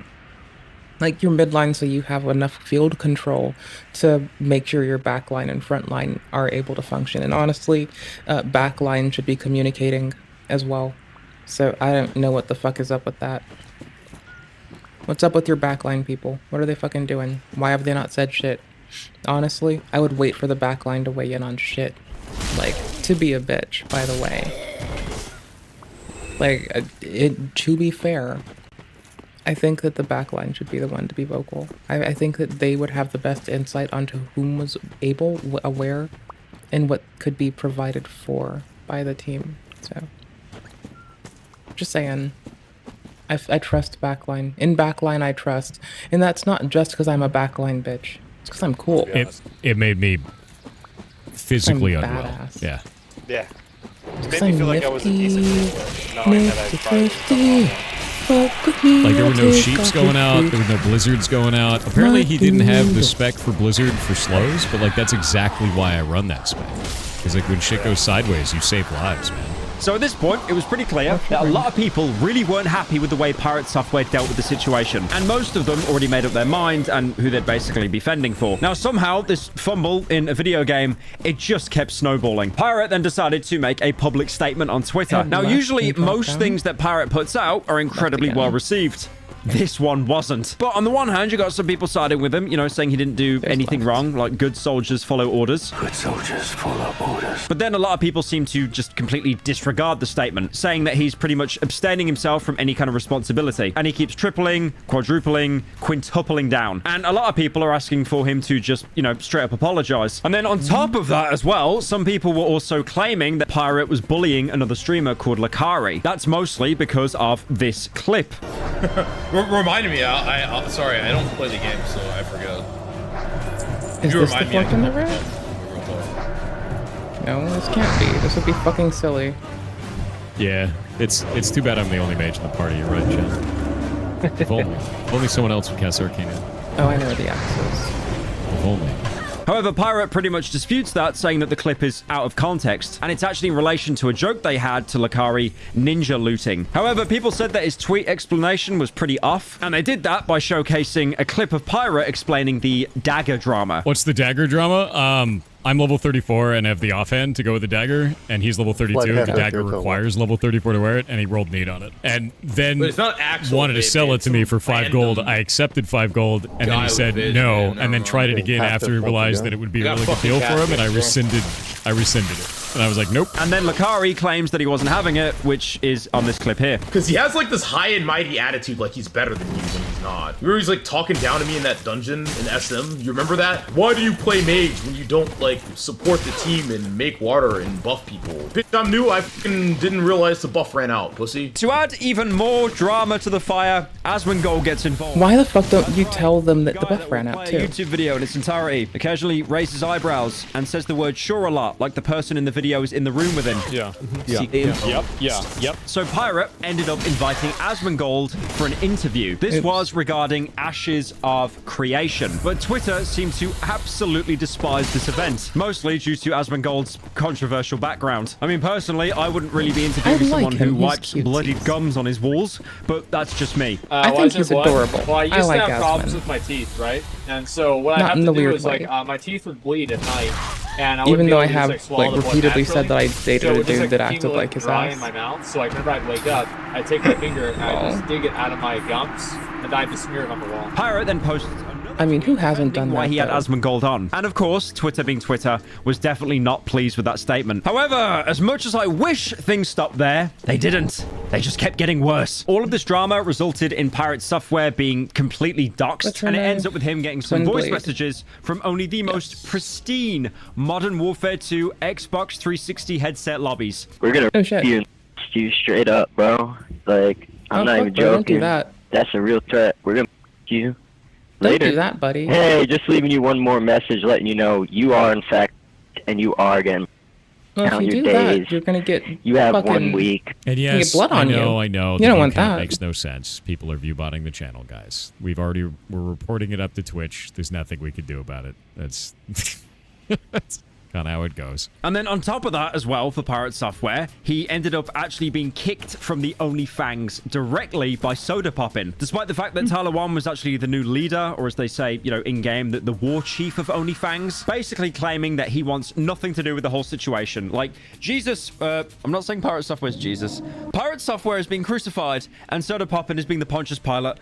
Like, your midline so you have enough field control to make sure your backline and frontline are able to function. And honestly, backline should be communicating as well. So I don't know what the fuck is up with that. What's up with your backline people? What are they fucking doing? Why have they not said shit? Honestly, I would wait for the backline to weigh in on shit. Like, to be a bitch, by the way. Like, to be fair, I think that the backline should be the one to be vocal. I think that they would have the best insight onto whom was able, aware, and what could be provided for by the team. So, just saying. I trust backline. In backline, I trust. And that's not just because I'm a backline bitch. It's because I'm cool. It made me physically unwell. Badass. Yeah. Yeah. It made me feel like I was a decent player, knowing that I probably Like, there were no sheeps going out, there were no blizzards going out. Apparently he didn't have the spec for blizzard for slows, but like that's exactly why I run that spec. Because like when shit goes sideways, you save lives, man. So at this point, it was pretty clear that a lot of people really weren't happy with the way Pirate Software dealt with the situation. And most of them already made up their mind and who they'd basically be fending for. Now, somehow, this fumble in a video game, it just kept snowballing. Pirate then decided to make a public statement on Twitter. Now, usually, most things that Pirate puts out are incredibly well received. This one wasn't. But on the one hand, you got some people siding with him, you know, saying he didn't do anything wrong, like good soldiers follow orders. Good soldiers follow orders. But then a lot of people seem to just completely disregard the statement, saying that he's pretty much abstaining himself from any kind of responsibility. And he keeps tripling, quadrupling, quintupling down. And a lot of people are asking for him to just, you know, straight up apologize. And then on top of that as well, some people were also claiming that Pirate was bullying another streamer called Lakari. That's mostly because of this clip. Reminded me. Sorry, I don't play the game, so I forget. Is this the fork in the road? No, this can't be. This would be fucking silly. Yeah, it's too bad I'm the only mage in the party. You're right, Jen. If only someone else would cast Arcana. Oh, I know where the axe is. If only. However, Pirate pretty much disputes that, saying that the clip is out of context, and it's actually in relation to a joke they had to Lakari, ninja looting. However, people said that his tweet explanation was pretty off, and they did that by showcasing a clip of Pirate explaining the dagger drama. What's the dagger drama? I'm level 34 and have the offhand to go with the dagger, and he's level 32. The dagger requires level 34 to wear it, and he rolled neat on it. And then But it's not actual wanted to sell it to me for 5 gold. I accepted 5 gold, and then he said no, and then tried it again after he realized that it would be a really good deal for him, and I rescinded it. And I was like, nope. And then Lakari claims that he wasn't having it, which is on this clip here. Because he has like this high and mighty attitude, like he's better than you when he's not. Remember he's like talking down to me in that dungeon in SM? You remember that? Why do you play mage when you don't like support the team and make water and buff people? Bitch, I'm new. I fucking didn't realize the buff ran out, pussy. To add even more drama to the fire, Asmongold gets involved. Why the fuck don't you tell them that the buff ran out too? A YouTube video in its entirety, occasionally raises eyebrows and says the word sure a lot, like the person in the video is in the room with him. Yep. So Pirate ended up inviting Asmongold for an interview. This was regarding Ashes of Creation, but Twitter seemed to absolutely despise this event, mostly due to Asmongold's controversial background. I mean, personally, I wouldn't really be interviewing someone who wipes bloodied gums on his walls, but that's just me. I think he's adorable. Well, I used to like have problems Asmon. with my teeth, right? And so what Not I have in to the do weird is way. like my teeth would bleed at night, and I Even wouldn't be though able I to have just, like, swallow the blood repeatedly said that I naturally. dated So a it just, dude that like, acted like his dry ass. in my mouth. So like whenever I'd wake up, I'd take my finger and I'd just dig it out of my gums, and I'd just smear it on the wall. Pirate then posted I mean, who hasn't done why that? he had though? Asmongold on. And of course, Twitter being Twitter, was definitely not pleased with that statement. However, as much as I wish things stopped there, they didn't. They just kept getting worse. All of this drama resulted in Pirate Software being completely doxxed, and it ends up with him getting some voice messages from only the most pristine Modern Warfare 2 Xbox 360 headset lobbies. We're gonna you straight up, bro. Like, I'm not even joking. Don't do that. That's a real threat. We're gonna you. Don't do that, buddy. Hey, just leaving you one more message letting you know you are, in fact, and you are again. Well, if you do that, you're gonna get You have fucking, 1 week. And you yes, get blood on I know. You the don't view want count that. Makes no sense. People are viewbotting the channel, guys. We're reporting it up to Twitch. There's nothing we could do about it. That's kind of how it goes. And then on top of that as well, for Pirate Software, he ended up actually being kicked from the OnlyFangs directly by Soda Poppin. Despite the fact that Tyler One was actually the new leader, or as they say, you know, in-game, the war chief of OnlyFangs, basically claiming that he wants nothing to do with the whole situation. Like, Jesus, I'm not saying Pirate Software is Jesus. Pirate Software is being crucified, and Soda Poppin is being the Pontius Pilate,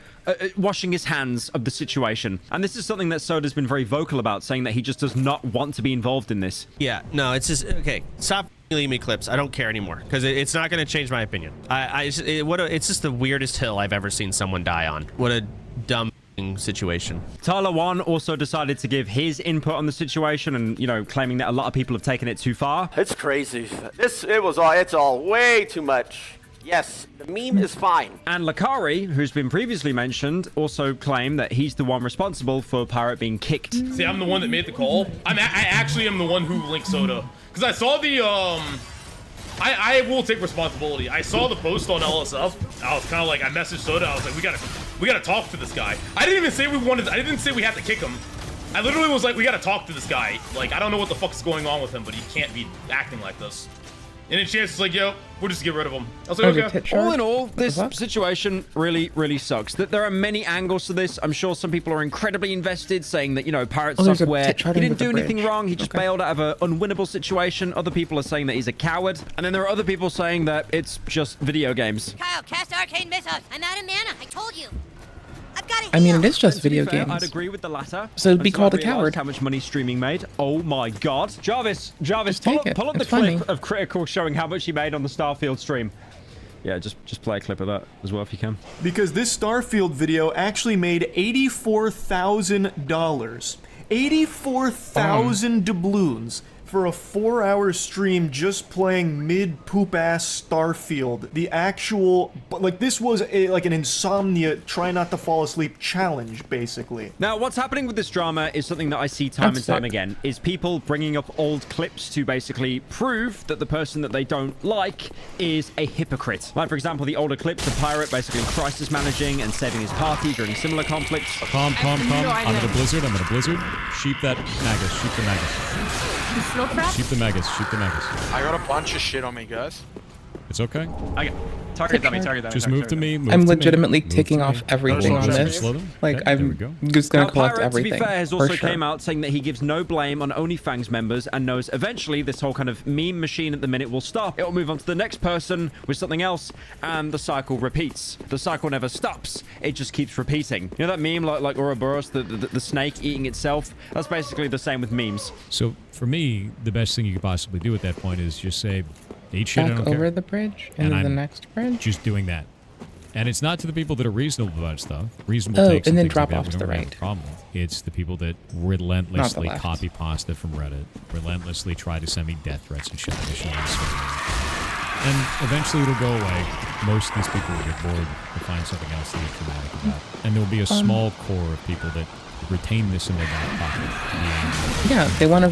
washing his hands of the situation. And this is something that Soda's been very vocal about, saying that he just does not want to be involved in this. Yeah, no, it's just okay. Stop leaving me clips. I don't care anymore because it's not going to change my opinion. It's just the weirdest hill I've ever seen someone die on. What a dumb situation. Tyler One also decided to give his input on the situation, and you know, claiming that a lot of people have taken it too far. It's crazy. It's all way too much. Yes, the meme is fine. And Lakari, who's been previously mentioned, also claimed that he's the one responsible for Pirate being kicked. See, I'm the one that made the call. I actually am the one who linked Soda. Because I saw the, I will take responsibility. I saw the post on LSF. I was kind of like, I messaged Soda. I was like, we gotta talk to this guy. I didn't say we had to kick him. I literally was like, we gotta talk to this guy. Like, I don't know what the fuck's going on with him, but he can't be acting like this. And then Chance is like, yo, we'll just get rid of him. I was like, okay. All in all, this situation really, really sucks. That there are many angles to this. I'm sure some people are incredibly invested, saying that, you know, Pirate Software, he didn't do anything wrong. He just bailed out of an unwinnable situation. Other people are saying that he's a coward. And then there are other people saying that it's just video games. Kyle, cast arcane missiles. I'm out of mana. I told you. I've got it. I mean, it is just video fair, games. I'd agree with the latter. So it'd be Until called I a realised coward. How much money streaming made? Oh my god, Jarvis, pull up the It's clip funny. of Critical showing how much he made on the Starfield stream. Yeah, just play a clip of that as well if you can. Because this Starfield video actually made $84,000. 84,000 doubloons. for a 4-hour stream just playing mid-poop-ass Starfield. The actual... Like, this was like an insomnia, try not to fall asleep challenge, basically. Now, what's happening with this drama is something that I see time and time again, is people bringing up old clips to basically prove that the person that they don't like is a hypocrite. Like, for example, the older clips of Pirate basically crisis managing and saving his party during similar conflicts. Calm. I'm in a blizzard. Sheep that Magus. Sheep the Magus. Sheep the Magus. I got a bunch of shit on me, guys. It's okay. Target dummy. Just move to me. I'm legitimately ticking off everything on this. Like, I'm just gonna collect everything. To be fair, has also came out saying that he gives no blame on OnlyFans members and knows eventually this whole kind of meme machine at the minute will stop. It will move on to the next person with something else, and the cycle repeats. The cycle never stops. It just keeps repeating. You know that meme like Ouroboros, the snake eating itself? That's basically the same with memes. So for me, the best thing you could possibly do at that point is just say, eat shit, I don't care. Over the bridge and then the next bridge. Just doing that, and it's not to the people that are reasonable about stuff. Reasonable takes and then things drop like off that, to the we don't right. have a problem with. It's the people that relentlessly copy pasta from Reddit, relentlessly try to send me death threats and shit. And eventually it'll go away. Most of these people will get bored and find something else to get dramatic about. And there will be a small core of people that retain this in their back pocket. Yeah, they want to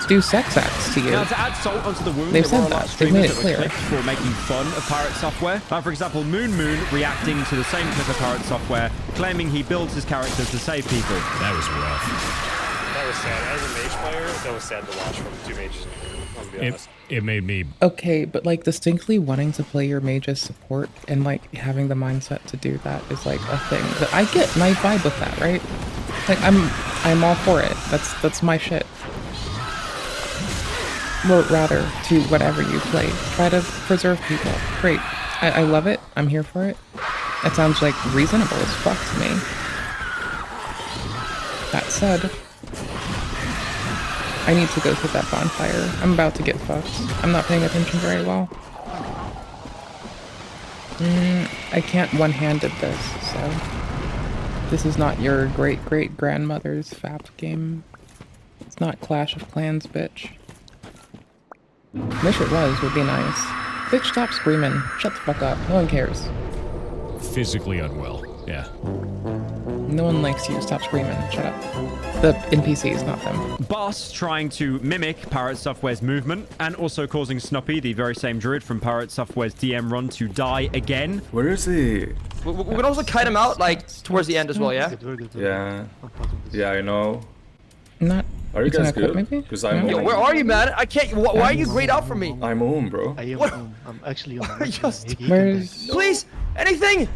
do sex acts to you. Now, to add salt onto the wound, They've there were said a lot of that. They've made it streamers that were clear. clipped for making fun of Pirate Software. For example, Moon reacting to the same clip of Pirate Software, claiming he builds his characters to save people. That was rough. That was sad. As a mage player, that was sad to watch from two mages. I'll be honest. It made me... Okay, but like distinctly wanting to play your mage as support and like having the mindset to do that is like a thing that I get and I vibe with that, right? Like I'm all for it. That's my shit. Or rather, to whatever you play. Try to preserve people. Great. I love it. I'm here for it. That sounds like reasonable as fuck to me. That said, I need to go to that bonfire. I'm about to get fucked. I'm not paying attention very well. I can't one-handed this, so... This is not your great-great-grandmother's FAP game. It's not Clash of Clans, bitch. Wish it was, would be nice. Bitch, stop screaming. Shut the fuck up. No one cares. Physically unwell. Yeah. No one likes you. Stop screaming. Shut up. The NPCs, not them. Boss trying to mimic Pirate Software's movement and also causing Snoppy, the very same druid from Pirate Software's DM run, to die again. Where is he? We can also kite him out, like, towards the end as well, yeah? Yeah, I know. Not... Are you guys good? Because I'm Yo, where are you, man? I can't... Why are you grayed out from me? I'm home, bro. I'm actually on. Where's... Please! Anything!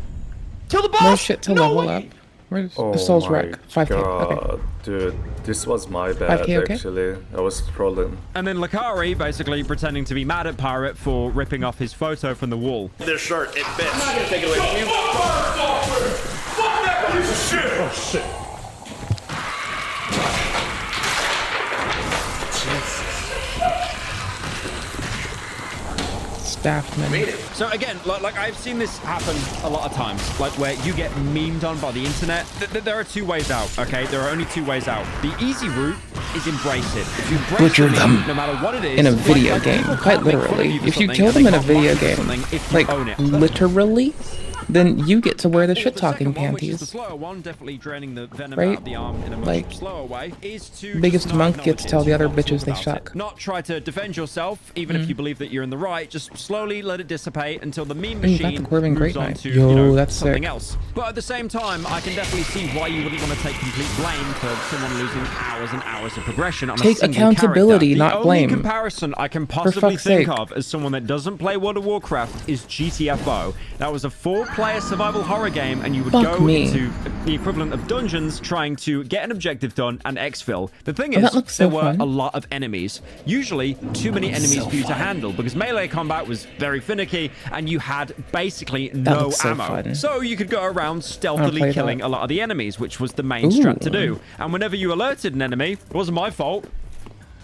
Kill the boss! No shit to level up. Where's the Soul's Wreck? 5k. Okay. Dude, this was my bad, 5K, okay? actually. I was trolling. And then Lakari basically pretending to be mad at Pirate for ripping off his photo from the wall. Their shirt, it fits. I'm not gonna take it away from you. Fuck that piece of shit! Oh shit. Staffman. So again, like I've seen this happen a lot of times, like where you get memed on by the internet. There are two ways out, okay? There are only two ways out. The easy route is embrace it. If you embrace Butcher the them meme, no matter what it is, in a video game, quite literally. If you kill them in a video game, like literally, then you get to wear the shit-talking panties. Right? Like, biggest monk gets to tell the other bitches they suck. Not try to defend yourself, even if you believe that you're in the right. Just slowly let it dissipate until the meme machine moves on to that's something sick. else. But at the same time, I can definitely see why you wouldn't want to take complete blame for someone losing hours and hours of progression on a Take single accountability, character. not blame. The only comparison I can For possibly fuck's think sake. of as someone that doesn't play World of Warcraft is GTFO. That was a 4-player survival horror game, and you would Fuck go me. into the equivalent of dungeons trying to get an objective done and exfil. The thing Oh, is, that looks so there were fun. a lot of enemies. Usually, too many enemies for you to handle, because melee combat was very finicky, and you had basically no looks so ammo. fun. So you could go around stealthily play killing that. a lot of the enemies, which was the main Ooh. strat to do. And whenever you alerted an enemy, it wasn't my fault.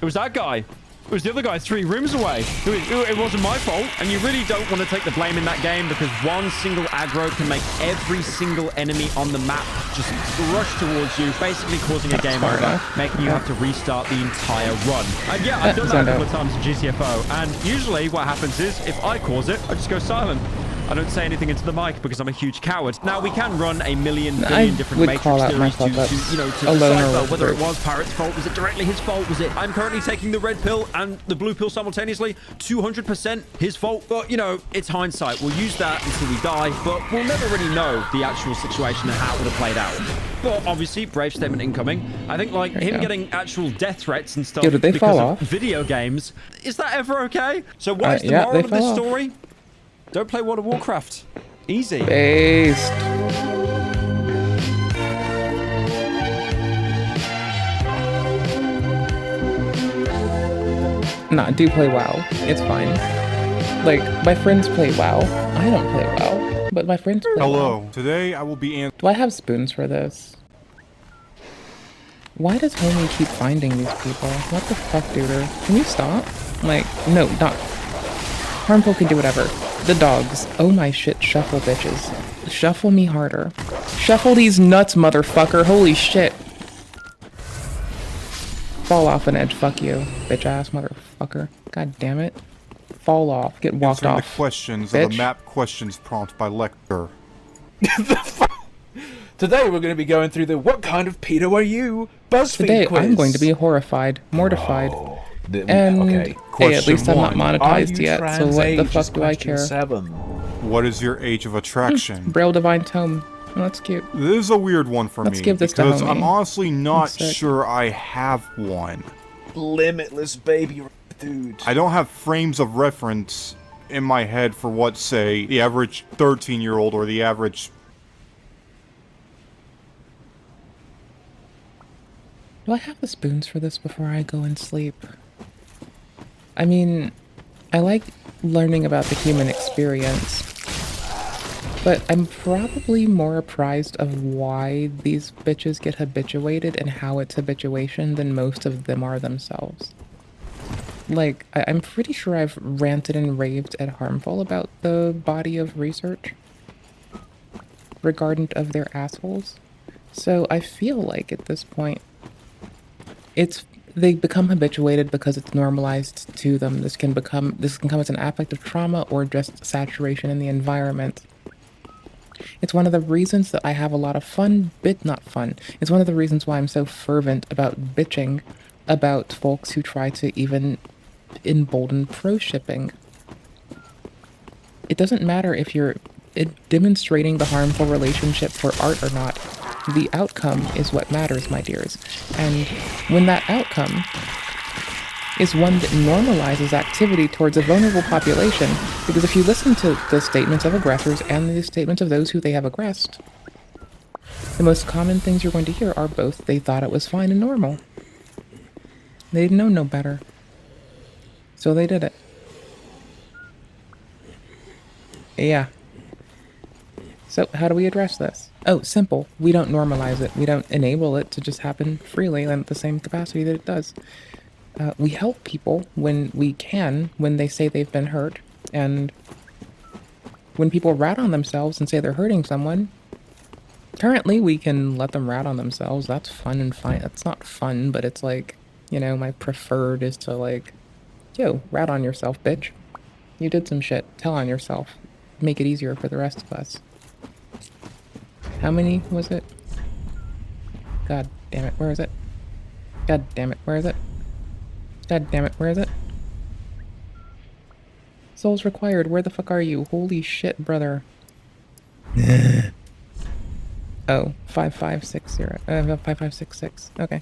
It was that guy. It was the other guy 3 rooms away. It wasn't my fault. And you really don't want to take the blame in that game because one single aggro can make every single enemy on the map just rush towards you, basically causing a game over, making you have to restart the entire run. And yeah, I've done that a couple of times in GTFO. And usually what happens is, if I cause it, I just go silent. I don't say anything into the mic because I'm a huge coward. Now, we can run a billion different Matrix theories to decipher whether it was Pirate's fault. Was it directly his fault? Was it, I'm currently taking the red pill and the blue pill simultaneously? 200% his fault. But, you know, it's hindsight. We'll use that until we die, but we'll never really know the actual situation and how it would have played out. But obviously, brave statement incoming. I think, like, him getting actual death threats and stuff because of video games, is that ever okay? So what is the moral of this story? Don't play World of Warcraft. Easy. Based. Nah, do play WoW. It's fine. Like, my friends play WoW. I don't play WoW, but my friends play WoW. Today I will be Do I have spoons for this? Why does homie keep finding these people? What the fuck, duder? Can you stop? Like, no, not. Harmful can do whatever. The dogs. Oh my shit, shuffle bitches. Shuffle me harder. Shuffle these nuts, motherfucker. Holy shit. Fall off an edge, fuck you. Bitch ass motherfucker. God damn it. Fall off. Get walked off. The questions bitch. of the map questions prompt by Lecter. Today we're going to be going through the what kind of pedo are you BuzzFeed Today quiz. I'm going to be horrified, mortified. And hey, at least I'm not monetized yet, so what the fuck do I care? 7. What is your age of attraction? Braille Divine Tome. Oh, that's cute. This is a weird one for Let's me give this because to I'm homie. honestly not sure I have one. Limitless baby dude. I don't have frames of reference in my head for what, say, the average 13-year-old or the average... Do I have the spoons for this before I go and sleep? I mean, I like learning about the human experience, but I'm probably more apprised of why these bitches get habituated and how it's habituation than most of them are themselves. Like, I'm pretty sure I've ranted and raved at Harmful about the body of research regarding of their assholes. So I feel like at this point, they become habituated because it's normalized to them. This can come as an affective trauma or just saturation in the environment. It's one of the reasons that I have a lot of fun, not fun. It's one of the reasons why I'm so fervent about bitching about folks who try to even embolden pro-shipping. It doesn't matter if you're demonstrating the harmful relationship for art or not. The outcome is what matters, my dears. And when that outcome is one that normalizes activity towards a vulnerable population, because if you listen to the statements of aggressors and the statements of those who they have aggressed, the most common things you're going to hear are both they thought it was fine and normal. They didn't know no better. So they did it. Yeah. So how do we address this? Oh, simple. We don't normalize it. We don't enable it to just happen freely and at the same capacity that it does. We help people when we can, when they say they've been hurt. And when people rat on themselves and say they're hurting someone, currently we can let them rat on themselves. That's fun and fine. That's not fun, but it's like, you know, my preferred is to like, yo, rat on yourself, bitch. You did some shit. Tell on yourself. Make it easier for the rest of us. How many was it? God damn it, where is it? God damn it, where is it? God damn it, where is it? Souls required, where the fuck are you? Holy shit, brother. Oh, 5560. 5566. Okay.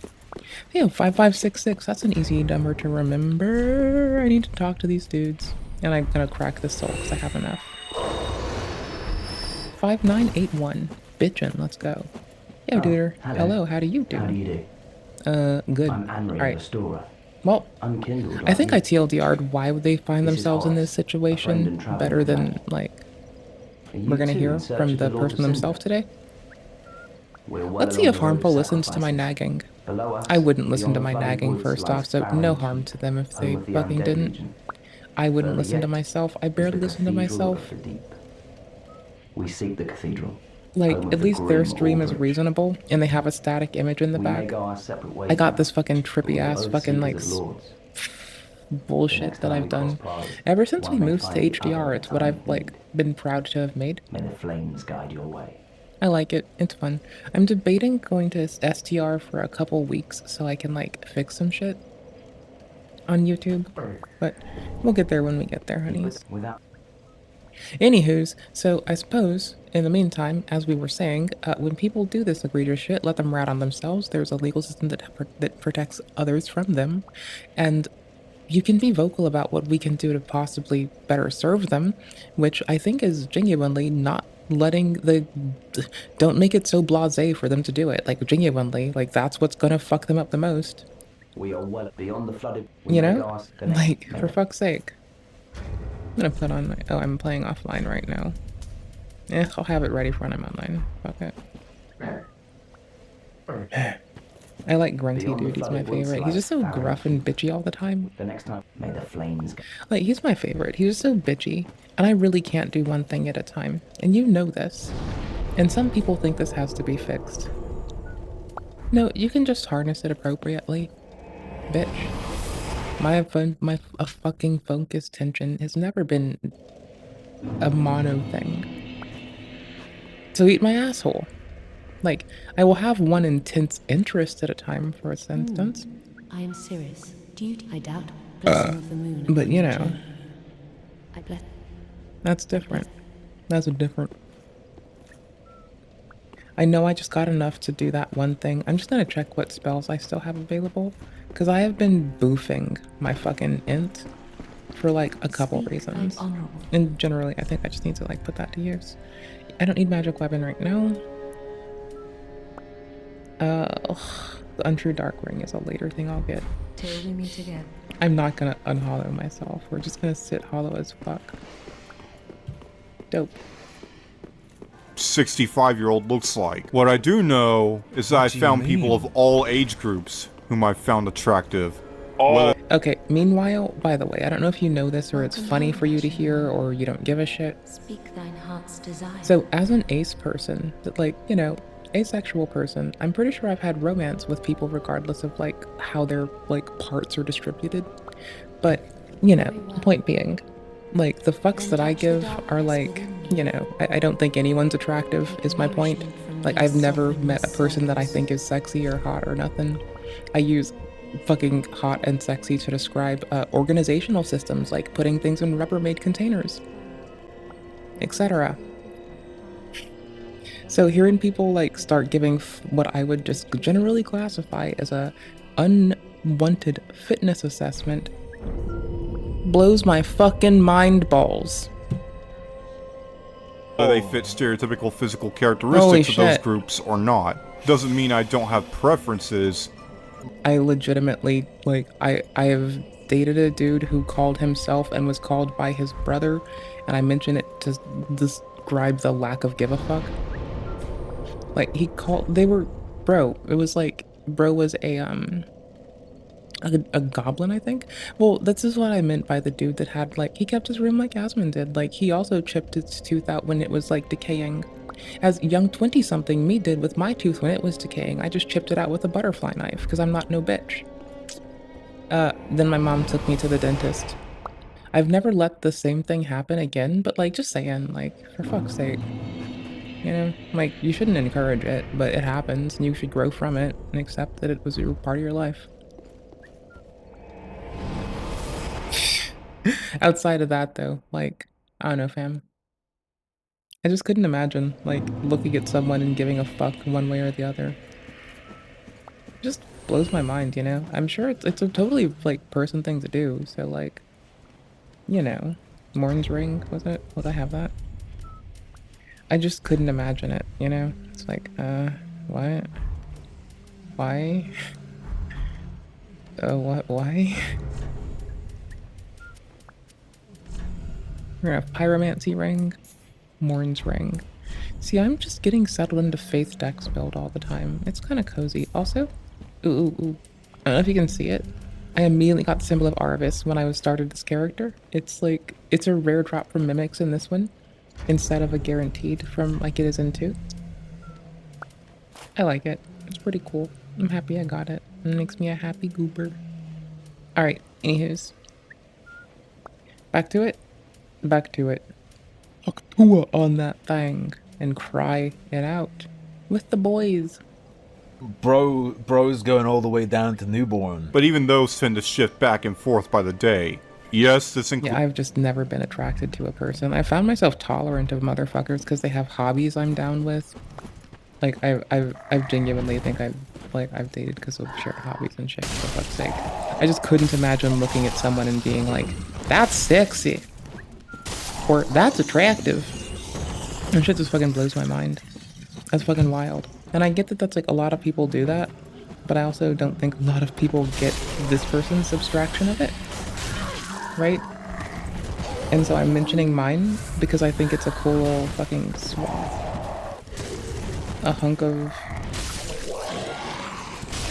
Yeah, 5566. That's an easy number to remember. I need to talk to these dudes. And I'm gonna crack this soul because I have enough. 5981. Bitchin', let's go. Yo, duder. Hello, how do you do? How do you do? Good. I'm Henry All right. Restorer. Well, Unkindled, I think I TLDR'd why would they find themselves in this situation better than, like, we're gonna hear from the person themselves today. Let's see if Harmful listens to my nagging. I wouldn't listen to my nagging first off, so no harm to them if they fucking didn't. I wouldn't listen to myself. I barely listen to myself. We seek the cathedral. Like, at least their stream is reasonable, and they have a static image in the back. I got this fucking trippy ass fucking, like, bullshit that I've done. Ever since we moved to HDR, it's what I've, like, been proud to have made. May the flames guide your way. I like it. It's fun. I'm debating going to STR for a couple weeks so I can, like, fix some shit on YouTube. But we'll get there when we get there, honeys. Anywho's, so I suppose, in the meantime, as we were saying, when people do this egregious shit, let them rat on themselves. There's a legal system that protects others from them. And you can be vocal about what we can do to possibly better serve them, which I think is genuinely not letting the... Don't make it so blasé for them to do it. Like, genuinely, like, that's what's gonna fuck them up the most. We are well beyond the flooded... You know? Like, for fuck's sake. I'm gonna put on... Oh, I'm playing offline right now. I'll have it ready for when I'm online. Fuck it. I like Grunty Dude, he's my favorite. He's just so gruff and bitchy all the time. The next time, may the flames... Like, he's my favorite. He's just so bitchy. And I really can't do one thing at a time. And you know this. And some people think this has to be fixed. No, you can just harness it appropriately. Bitch. My fucking focus tension has never been a mono thing. So eat my asshole. Like, I will have one intense interest at a time for instance. I am serious. I doubt. Blessing of the moon. But you know, I bless. That's different. That's a different. I know I just got enough to do that one thing. I'm just gonna check what spells I still have available. Because I have been boofing my fucking int for like a couple reasons. And generally, I think I just need to like put that to use. I don't need magic weapon right now. The Untrue Dark Ring is a later thing I'll get. Till we meet again. I'm not gonna unhollow myself. We're just gonna sit hollow as fuck. Dope. 65-year-old looks like. What I do know is that I found people of all age groups whom I found attractive. Okay, meanwhile, by the way, I don't know if you know this or it's funny for you to hear or you don't give a shit. Speak thine heart's desire. So as an ace person, like, you know, asexual person, I'm pretty sure I've had romance with people regardless of like how their like parts are distributed. But, you know, point being, like the fucks that I give are like, you know, I don't think anyone's attractive is my point. Like I've never met a person that I think is sexy or hot or nothing. I use fucking hot and sexy to describe organizational systems like putting things in Rubbermaid containers, etc. So hearing people like start giving what I would just generally classify as a unwanted fitness assessment blows my fucking mind balls. Whether they fit stereotypical physical characteristics of those groups or not doesn't mean I don't have preferences. I legitimately, like, I have dated a dude who called himself and was called by his brother, and I mention it to describe the lack of give a fuck. Like, they were, bro, it was like, bro was a goblin, I think? Well, this is what I meant by the dude that had, like, he kept his room like Yasmin did. Like, he also chipped his tooth out when it was, like, decaying. As young 20-something me did with my tooth when it was decaying. I just chipped it out with a butterfly knife, because I'm not no bitch. Then my mom took me to the dentist. I've never let the same thing happen again, but, like, just saying, like, for fuck's sake. You know, like, you shouldn't encourage it, but it happens, and you should grow from it, and accept that it was part of your life. Outside of that, though, like, I don't know, fam. I just couldn't imagine, like, looking at someone and giving a fuck one way or the other. It just blows my mind, you know? I'm sure it's a totally, like, person thing to do, so, like, you know, Morn's Ring, was it? Would I have that? I just couldn't imagine it, you know? It's like, what? Why? What? Why? We're gonna have Pyromancy Ring, Morn's Ring. See, I'm just getting settled into Faith Dex build all the time. It's kind of cozy. Also, Ooh. I don't know if you can see it. I immediately got the symbol of Arvis when I started this character. It's like, it's a rare drop from Mimics in this one, instead of a guaranteed from like it is in 2. I like it. It's pretty cool. I'm happy I got it. It makes me a happy goober. Alright, anywho's. Back to it. Back to it. Fuck on that thing and cry it out with the boys. Bro's going all the way down to newborn. But even those tend to shift back and forth by the day. Yes, this includes... Yeah, I've just never been attracted to a person. I found myself tolerant of motherfuckers because they have hobbies I'm down with. Like, I genuinely think I've dated because of shared hobbies and shit, for fuck's sake. I just couldn't imagine looking at someone and being like, that's sexy. Or, that's attractive. And shit just fucking blows my mind. That's fucking wild. And I get that that's like a lot of people do that, but I also don't think a lot of people get this person's abstraction of it. Right? And so I'm mentioning mine because I think it's a cool little fucking swath. A hunk of...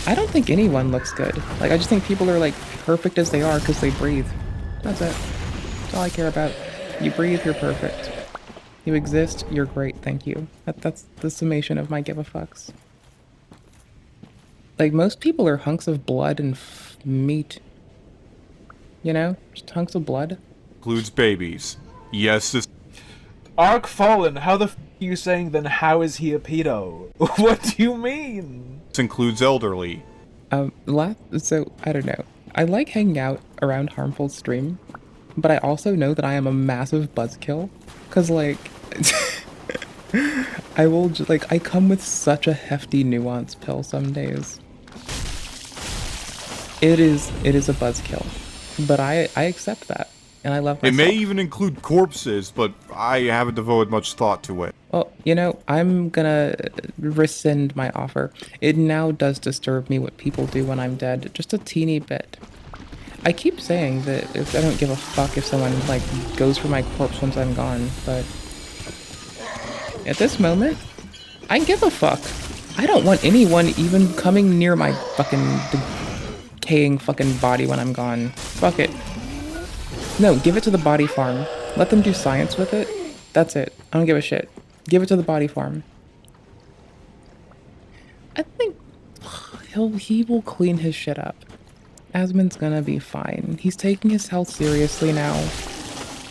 I don't think anyone looks good. Like, I just think people are like perfect as they are because they breathe. That's it. That's all I care about. You breathe, you're perfect. You exist, you're great, thank you. That's the summation of my give a fucks. Like, most people are hunks of blood and meat. You know? Just hunks of blood. Includes babies. Yes, this... Arc Fallen, how the f are you saying then how is he a pedo? What do you mean? This includes elderly. So, I don't know. I like hanging out around Harmful stream, but I also know that I am a massive buzzkill. Cause like, I will just, like, I come with such a hefty nuance pill some days. It is a buzzkill, but I accept that, and I love myself. It may even include corpses, but I haven't devoted much thought to it. Well, you know, I'm gonna rescind my offer. It now does disturb me what people do when I'm dead, just a teeny bit. I keep saying that if I don't give a fuck if someone, like, goes for my corpse once I'm gone, but at this moment, I give a fuck. I don't want anyone even coming near my fucking decaying fucking body when I'm gone. Fuck it. No, give it to the body farm. Let them do science with it. That's it. I don't give a shit. Give it to the body farm. I think he will clean his shit up. Asmon's gonna be fine. He's taking his health seriously now.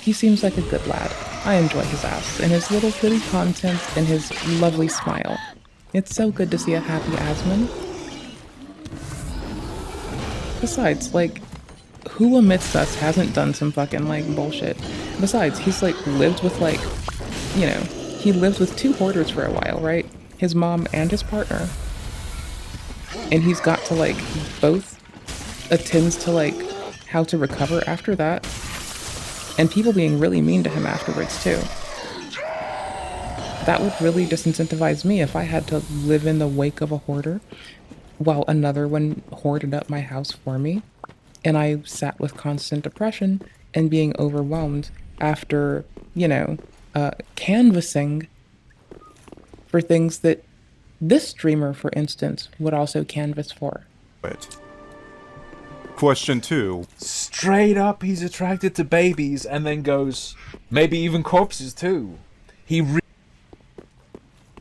He seems like a good lad. I enjoy his ass and his little bitty content and his lovely smile. It's so good to see a happy Asmon. Besides, like, who amidst us hasn't done some fucking, like, bullshit? Besides, he's, like, lived with, like, you know, he lived with 2 hoarders for a while, right? His mom and his partner. And he's got to, like, both attends to, like, how to recover after that, and people being really mean to him afterwards too. That would really disincentivize me if I had to live in the wake of a hoarder while another one hoarded up my house for me, and I sat with constant depression and being overwhelmed after, you know, canvassing for things that this streamer, for instance, would also canvass for. Question 2. Straight up, he's attracted to babies, and then goes, maybe even corpses too.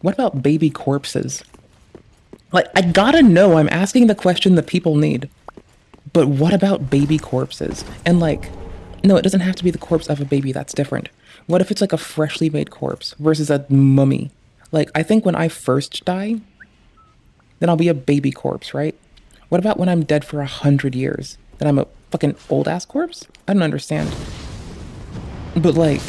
What about baby corpses? Like, I gotta know, I'm asking the question that people need. But what about baby corpses? And like, no, it doesn't have to be the corpse of a baby, that's different. What if it's like a freshly made corpse versus a mummy? Like, I think when I first die, then I'll be a baby corpse, right? What about when I'm dead for 100 years? Then I'm a fucking old-ass corpse? I don't understand. But, like...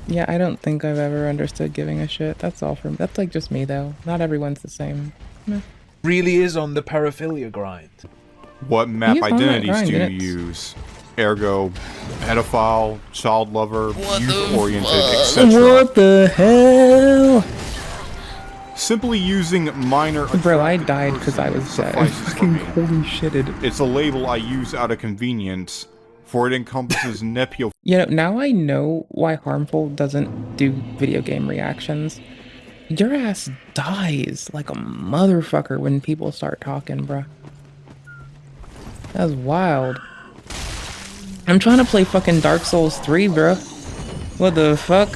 Yeah, I don't think I've ever understood giving a shit. That's all from... That's, like, just me, though. Not everyone's the same. Really is on the paraphilia grind. What map identities do you use? Ergo, pedophile, child lover, youth-oriented, etc. What the hell? Simply using minor... Bro, I died because I was dead. Fucking holy shitted. It's a label I use out of convenience for it encompasses nepio. You know, now I know why Harmful doesn't do video game reactions. Your ass dies like a motherfucker when people start talking, bruh. That's wild. I'm trying to play fucking Dark Souls 3, bruh. What the fuck?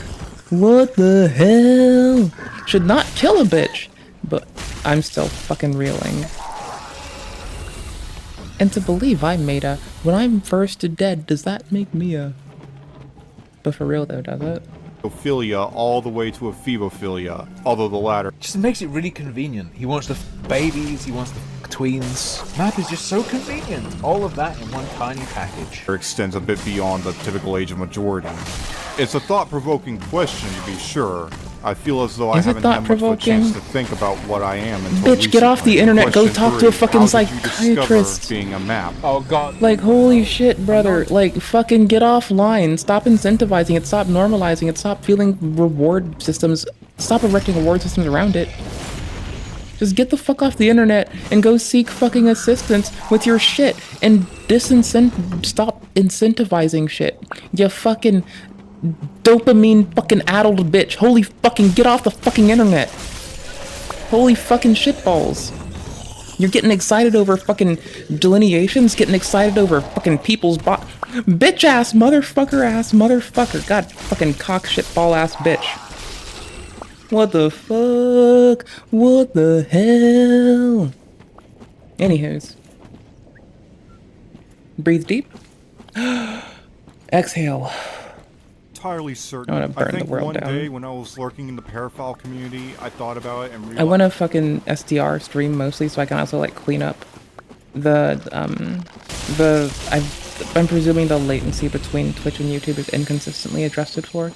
What the hell? Should not kill a bitch, but I'm still fucking reeling. And to believe I made a, when I'm first dead, does that make me a... But for real though, does it? Ophilia all the way to a phebophilia, although the latter just makes it really convenient. He wants the babies, he wants the tweens. Map is just so convenient. All of that in one tiny package. extends a bit beyond the typical age of majority. It's a thought-provoking question, to be sure. I feel as though I haven't had much of a chance to think about what I am until Bitch, get off the internet, go talk to a fucking psychiatrist. Being a map. Oh god. Like, holy shit, brother. Like, fucking get offline. Stop incentivizing it. Stop normalizing it. Stop feeling reward systems. Stop erecting reward systems around it. Just get the fuck off the internet and go seek fucking assistance with your shit and stop incentivizing shit. You fucking dopamine fucking addled bitch. Holy fucking get off the fucking internet. Holy fucking shitballs. You're getting excited over fucking delineations, getting excited over fucking people's bitch ass motherfucker. God fucking cock shitball ass bitch. What the fuck? What the hell? Anywho's. Breathe deep. Exhale. Entirely certain. I want to burn think the world one down. day when I was lurking in the parafoul community, I thought about it and realized I want to fucking SDR stream mostly so I can also like clean up I'm presuming the latency between Twitch and YouTube is inconsistently adjusted for.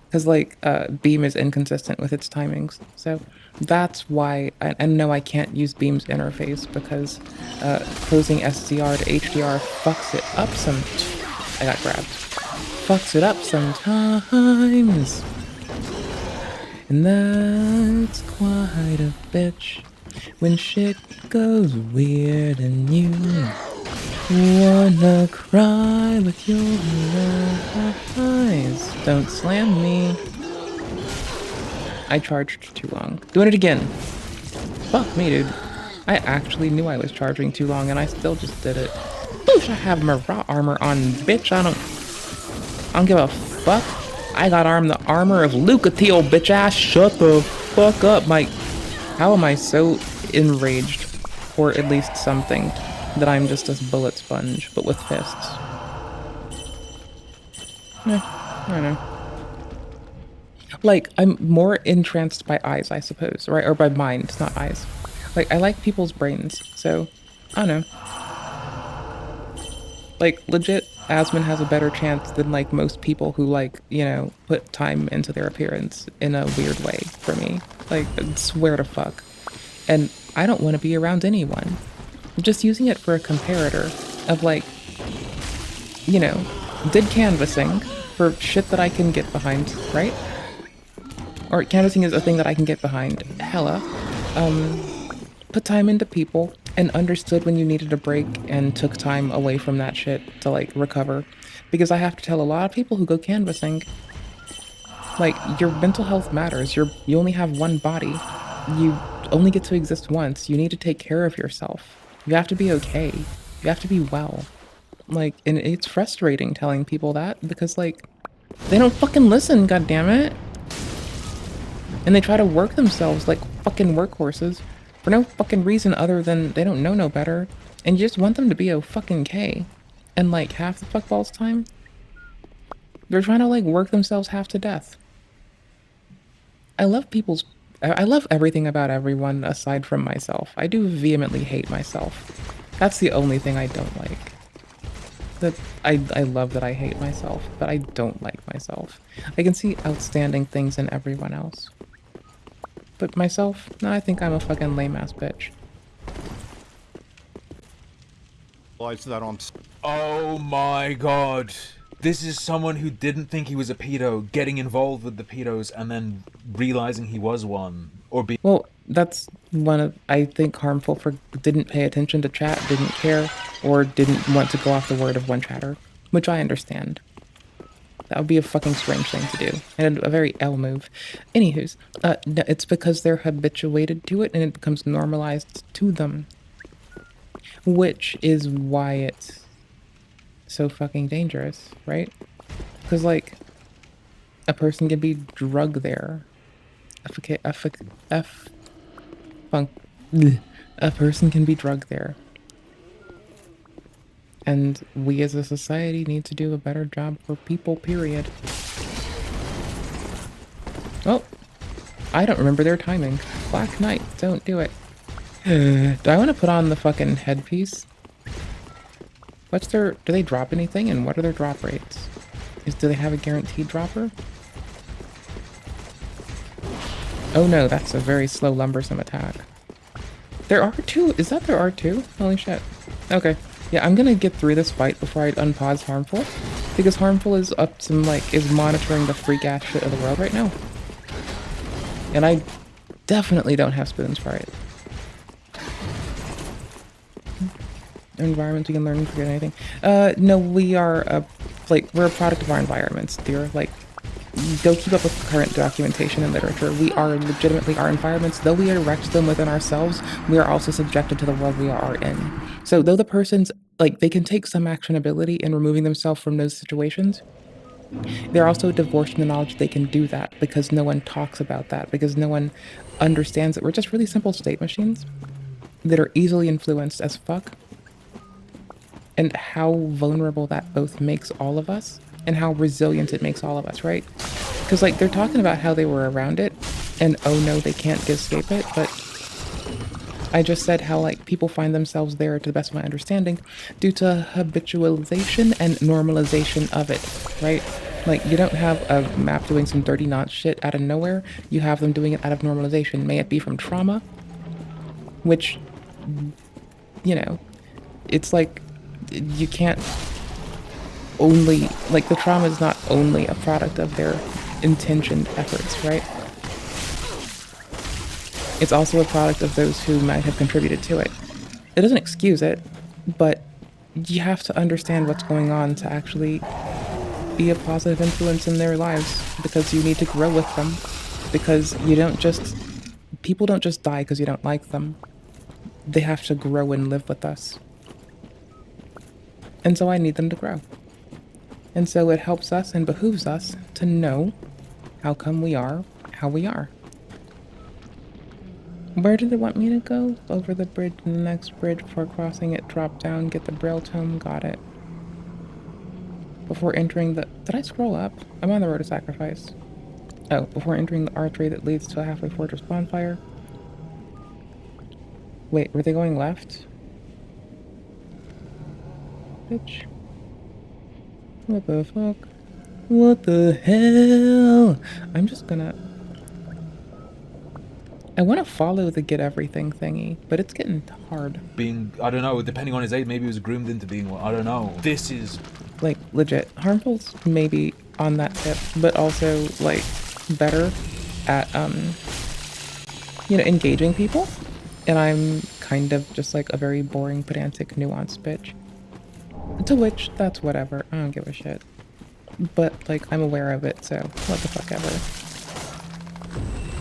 Because like Beam is inconsistent with its timings, so that's why. And no, I can't use Beam's interface because closing SDR to HDR fucks it up some. I got grabbed. Fucks it up sometimes, and that's quite a bitch. When shit goes weird and you wanna cry with your eyes. Don't slam me. I charged too long. Doing it again. Fuck me, dude. I actually knew I was charging too long and I still just did it. Boosh, I have Marat armor on, bitch. I don't give a fuck. I got the armor of Lucatiel, bitch ass. Shut the fuck up, Mike. How am I so enraged, or at least something, that I'm just a bullet sponge, but with fists? I don't know. Like, I'm more entranced by eyes, I suppose, right? Or by mind, not eyes. Like, I like people's brains, so, I don't know. Like, legit, Asmon has a better chance than, like, most people who, like, you know, put time into their appearance in a weird way for me. Like, I swear to fuck. And I don't want to be around anyone. I'm just using it for a comparator of, like, you know, did canvassing for shit that I can get behind, right? Or canvassing is a thing that I can get behind. Hella. Put time into people and understood when you needed a break and took time away from that shit to, like, recover. Because I have to tell a lot of people who go canvassing, like, your mental health matters. You only have one body. You only get to exist once. You need to take care of yourself. You have to be okay. You have to be well. Like, and it's frustrating telling people that because, like, they don't fucking listen, goddammit. And they try to work themselves like fucking workhorses for no fucking reason other than they don't know no better. And you just want them to be O-fucking-K. And, like, half the fuckball's time, they're trying to, like, work themselves half to death. I love everything about everyone aside from myself. I do vehemently hate myself. That's the only thing I don't like. I love that I hate myself, but I don't like myself. I can see outstanding things in everyone else. But myself, no, I think I'm a fucking lame-ass bitch. Oh my god. This is someone who didn't think he was a pedo, getting involved with the pedos, and then realizing he was one. Well, that's one of, I think, harmful for didn't pay attention to chat, didn't care, or didn't want to go off the word of one chatter, which I understand. That would be a fucking strange thing to do, and a very L move. Anywho's, no, it's because they're habituated to it, and it becomes normalized to them. Which is why it's so fucking dangerous, right? Because, like, a person can be drugged there. A person can be drugged there. And we as a society need to do a better job for people, period. Oh, I don't remember their timing. Black Knight, don't do it. Do I want to put on the fucking headpiece? What's their... do they drop anything, and what are their drop rates? Do they have a guaranteed dropper? Oh no, that's a very slow, lumbersome attack. Their R2? Is that their R2? Holy shit. Okay. Yeah, I'm gonna get through this fight before I unpause Harmful. Because Harmful is up some, like, is monitoring the freak-ass shit of the world right now. And I definitely don't have spoons for it. Environments we can learn and forget anything. No, we are, we're a product of our environments, dear. Like, go keep up with current documentation and literature. We are legitimately our environments. Though we erect them within ourselves, we are also subjected to the world we are in. So though the person's, like, they can take some actionability in removing themselves from those situations, they're also divorced from the knowledge they can do that because no one talks about that, because no one understands that we're just really simple state machines that are easily influenced as fuck. And how vulnerable that both makes all of us and how resilient it makes all of us, right? Because, like, they're talking about how they were around it and, oh no, they can't escape it, but I just said how, like, people find themselves there, to the best of my understanding, due to habitualization and normalization of it, right? Like, you don't have a map doing some dirty not shit out of nowhere. You have them doing it out of normalization. May it be from trauma, which, you know, it's like, you can't only, like, the trauma is not only a product of their intentioned efforts, right? It's also a product of those who might have contributed to it. It doesn't excuse it, but you have to understand what's going on to actually be a positive influence in their lives, because you need to grow with them, because you don't just, people don't just die because you don't like them. They have to grow and live with us. And so I need them to grow. And so it helps us and behooves us to know how come we are how we are. Where did it want me to go? Over the bridge, the next bridge, before crossing it, drop down, get the Braille Tome, got it. Before entering the... Did I scroll up? I'm on the road to sacrifice. Oh, before entering the archway that leads to a halfway fortress bonfire. Wait, were they going left? Bitch. What the fuck? What the hell? I'm just gonna... I want to follow the get everything thingy, but it's getting hard. Being, I don't know, depending on his age, maybe he was groomed into being one. I don't know. This is... Like, legit. Harmful's maybe on that tip, but also, like, better at, you know, engaging people. And I'm kind of just, like, a very boring, pedantic, nuanced bitch. To which, that's whatever. I don't give a shit. But, like, I'm aware of it, so what the fuck ever.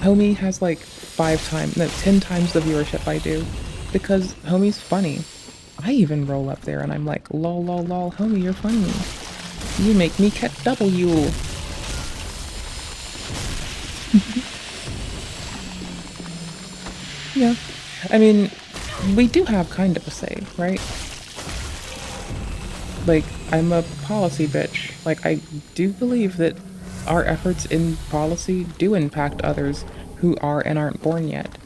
Homie has, like, 10 times the viewership I do, because Homie's funny. I even roll up there and I'm like, lol, lol, lol, Homie, you're funny. You make me catch W. Yeah. I mean, we do have kind of a say, right? Like, I'm a policy bitch. Like, I do believe that our efforts in policy do impact others who are and aren't born yet,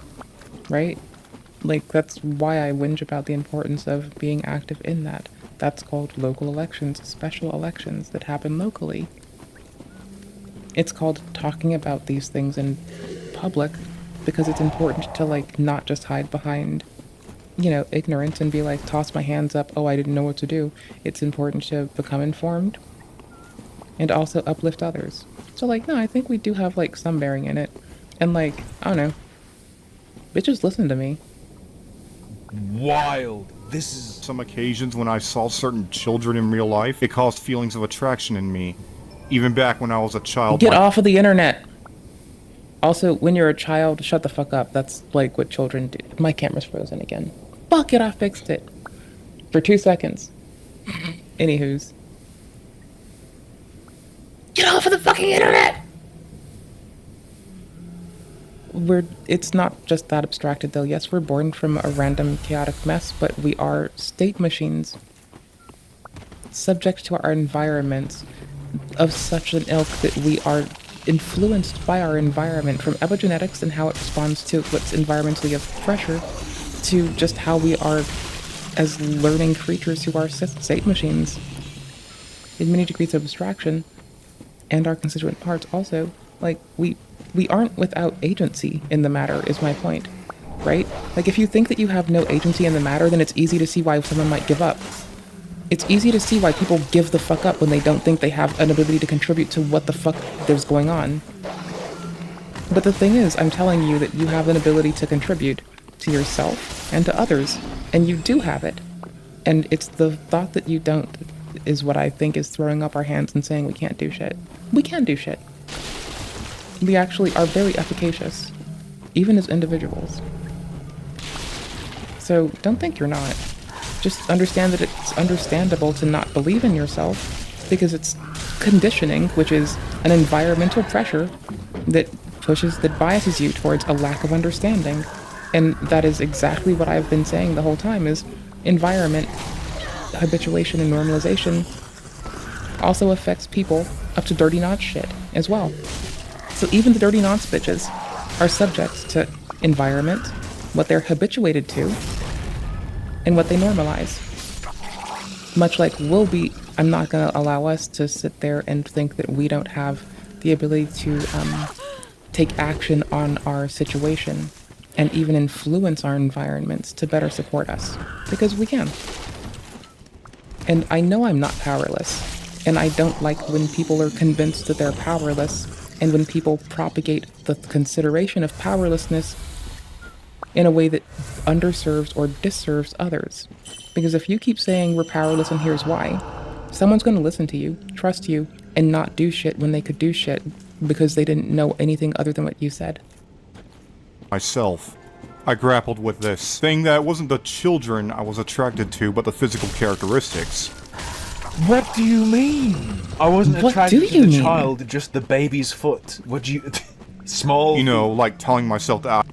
right? Like, that's why I whinge about the importance of being active in that. That's called local elections, special elections that happen locally. It's called talking about these things in public because it's important to, like, not just hide behind, you know, ignorance and be like, toss my hands up, oh, I didn't know what to do. It's important to become informed and also uplift others. So, like, no, I think we do have, like, some bearing in it. And, like, I don't know. Bitches listen to me. Wild. This is... Some occasions when I saw certain children in real life, it caused feelings of attraction in me. Even back when I was a child. Get off of the internet! Also, when you're a child, shut the fuck up. That's like what children do. My camera's frozen again. Fuck it, I fixed it. For 2 seconds. Anywho's. Get off of the fucking internet! It's not just that abstracted though. Yes, we're born from a random chaotic mess, but we are state machines. Subject to our environments of such an ilk that we are influenced by our environment, from epigenetics and how it responds to what's environmentally of pressure, to just how we are as learning creatures who are state machines. In many degrees of abstraction, and our constituent parts also, like, we aren't without agency in the matter, is my point, right? Like, if you think that you have no agency in the matter, then it's easy to see why someone might give up. It's easy to see why people give the fuck up when they don't think they have an ability to contribute to what the fuck there's going on. But the thing is, I'm telling you that you have an ability to contribute to yourself and to others, and you do have it. And it's the thought that you don't is what I think is throwing up our hands and saying we can't do shit. We can do shit. We actually are very efficacious, even as individuals. So don't think you're not. Just understand that it's understandable to not believe in yourself, because it's conditioning, which is an environmental pressure that biases you towards a lack of understanding. And that is exactly what I've been saying the whole time, is environment, habituation, and normalization also affects people up to dirty nonce shit as well. So even the dirty nonce bitches are subject to environment, what they're habituated to, and what they normalize. Much like I'm not going to allow us to sit there and think that we don't have the ability to take action on our situation and even influence our environments to better support us, because we can. And I know I'm not powerless, and I don't like when people are convinced that they're powerless, and when people propagate the consideration of powerlessness in a way that underserves or disserves others. Because if you keep saying we're powerless and here's why, someone's going to listen to you, trust you, and not do shit when they could do shit because they didn't know anything other than what you said. Myself, I grappled with this thing that wasn't the children I was attracted to, but the physical characteristics. What do you mean? I wasn't attracted to the child, just the baby's foot. What do you... Small... You know, like telling myself that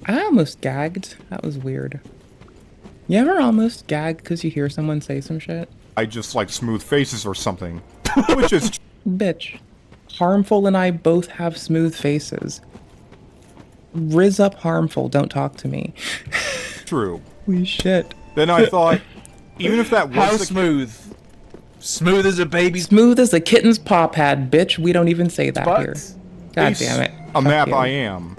I almost gagged. That was weird. You ever almost gag because you hear someone say some shit? I just like smooth faces or something. Which is... Bitch. Harmful and I both have smooth faces. Riz up Harmful, don't talk to me. True. Holy shit. Then I thought, even if that was How smooth? Smooth as a baby's... Smooth as a kitten's paw pad, bitch. We don't even say that here. God damn it. A map I am.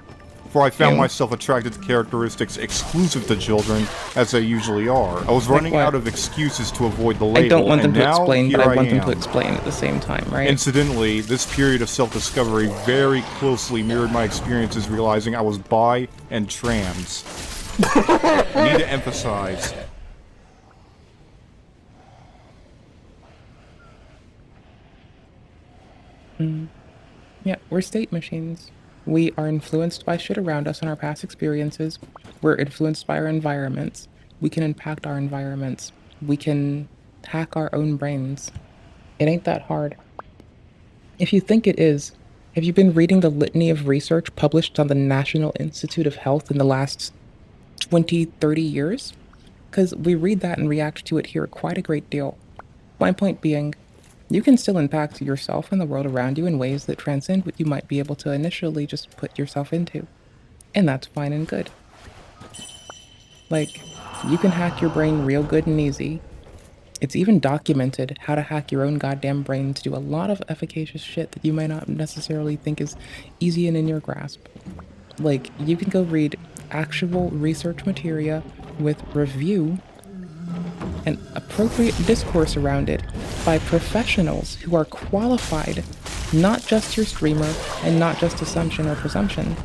For I found myself attracted to characteristics exclusive to children, as they usually are. I was running out of excuses to avoid the label, I don't want them to explain, but I want them am. to explain at the same time, right? Incidentally, this period of self-discovery very closely mirrored my experiences realizing I was bi and trans. I need to emphasize. Yeah, we're state machines. We are influenced by shit around us and our past experiences. We're influenced by our environments. We can impact our environments. We can hack our own brains. It ain't that hard. If you think it is, have you been reading the litany of research published on the National Institute of Health in the last 20, 30 years? Because we read that and react to it here quite a great deal. My point being, you can still impact yourself and the world around you in ways that transcend what you might be able to initially just put yourself into. And that's fine and good. Like, you can hack your brain real good and easy. It's even documented how to hack your own goddamn brain to do a lot of efficacious shit that you may not necessarily think is easy and in your grasp. Like, you can go read actual research materia with review and appropriate discourse around it by professionals who are qualified, not just your streamer and not just assumption or presumption.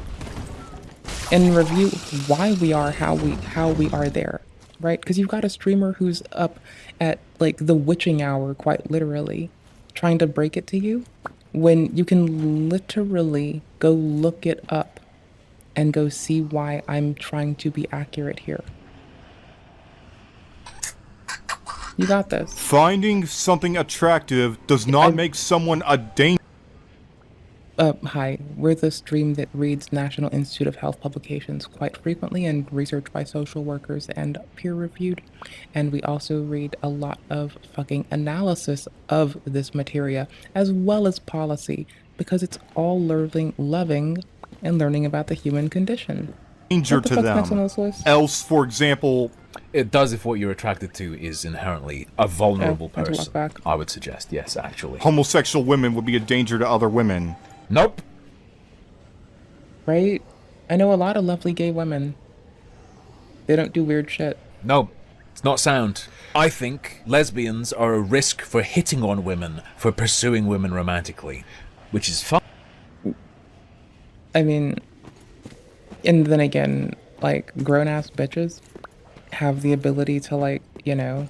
and review why we are how we are there, right? Because you've got a streamer who's up at like the witching hour, quite literally, trying to break it to you, when you can literally go look it up and go see why I'm trying to be accurate here. You got this. Finding something attractive does not make someone a danger. Hi, we're the stream that reads National Institute of Health publications quite frequently and research by social workers and peer-reviewed. And we also read a lot of fucking analysis of this materia, as well as policy, because it's all loving and learning about the human condition. Danger to them. Else, for example... It does if what you're attracted to is inherently a vulnerable person. I would suggest, yes, actually. Homosexual women would be a danger to other women. Nope. Right? I know a lot of lovely gay women. They don't do weird shit. No, it's not sound. I think lesbians are a risk for hitting on women, for pursuing women romantically, which is fun. I mean, and then again, like, grown-ass bitches have the ability to, like, you know,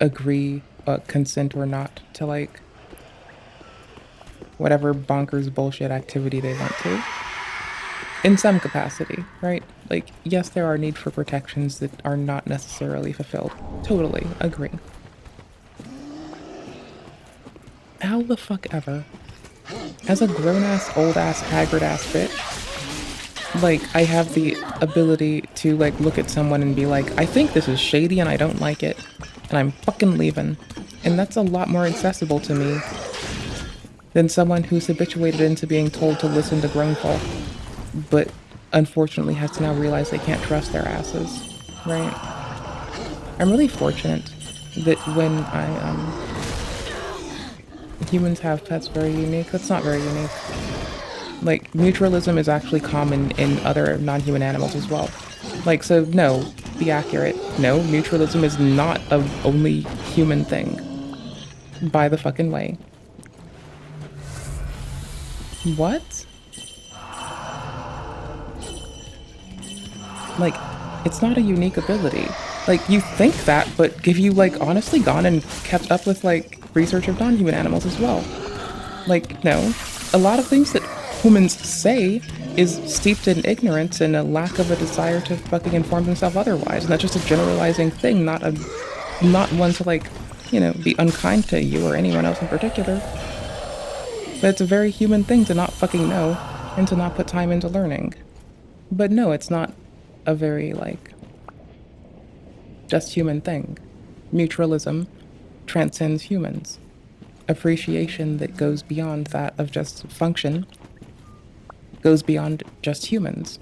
agree, consent or not to, like, whatever bonkers bullshit activity they want to. In some capacity, right? Like, yes, there are need for protections that are not necessarily fulfilled. Totally agree. How the fuck ever, as a grown-ass, old-ass, haggard-ass bitch, like, I have the ability to, like, look at someone and be like, I think this is shady and I don't like it, and I'm fucking leaving. And that's a lot more accessible to me than someone who's habituated into being told to listen to grown folk, but unfortunately has to now realize they can't trust their asses, right? I'm really fortunate that when humans have pets very unique. That's not very unique. Like, mutualism is actually common in other non-human animals as well. Like, so no, be accurate. No, mutualism is not a only human thing. By the fucking way. What? Like, it's not a unique ability. Like, you think that, but have you, like, honestly gone and kept up with, like, research of non-human animals as well? Like, no. A lot of things that humans say is steeped in ignorance and a lack of a desire to fucking inform themselves otherwise. And that's just a generalizing thing, not one to, like, you know, be unkind to you or anyone else in particular. But it's a very human thing to not fucking know and to not put time into learning. But no, it's not a very, like, just human thing. Mutualism transcends humans. Appreciation that goes beyond that of just function goes beyond just humans.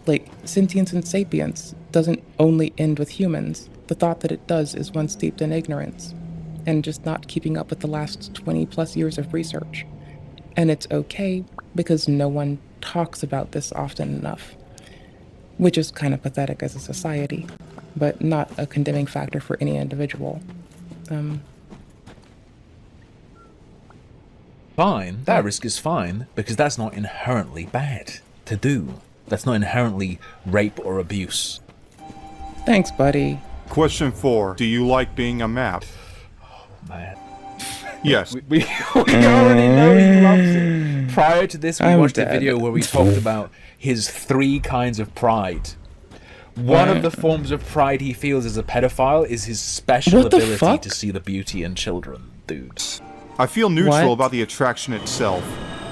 Like, sentience and sapience doesn't only end with humans. The thought that it does is one steeped in ignorance and just not keeping up with the last 20 plus years of research. And it's okay because no one talks about this often enough, which is kind of pathetic as a society, but not a condemning factor for any individual. Fine, that risk is fine, because that's not inherently bad to do. That's not inherently rape or abuse. Thanks, buddy. Question 4. Do you like being a map? Oh, man. Yes. We already know he loves it. Prior to this, we watched a video where we talked about his 3 kinds of pride. One of the forms of pride he feels as a pedophile is his special ability to see the beauty in children, dudes. I feel neutral about the attraction itself,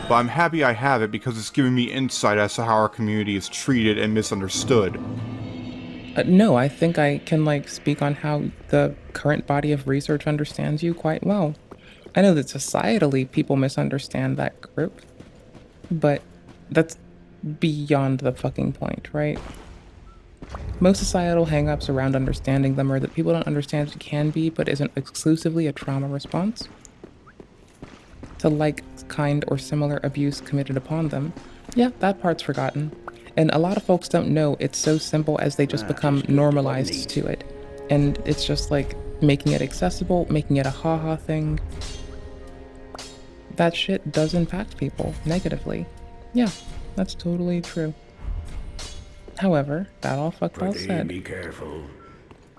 but I'm happy I have it because it's giving me insight as to how our community is treated and misunderstood. No, I think I can, like, speak on how the current body of research understands you quite well. I know that societally people misunderstand that group, but that's beyond the fucking point, right? Most societal hang-ups around understanding them are that people don't understand it can be, but isn't exclusively a trauma response to like, kind, or similar abuse committed upon them. Yeah, that part's forgotten. And a lot of folks don't know it's so simple as they just become normalized to it. And it's just like making it accessible, making it a haha thing. That shit does impact people negatively. Yeah, That's totally true. However, that all said. Be careful.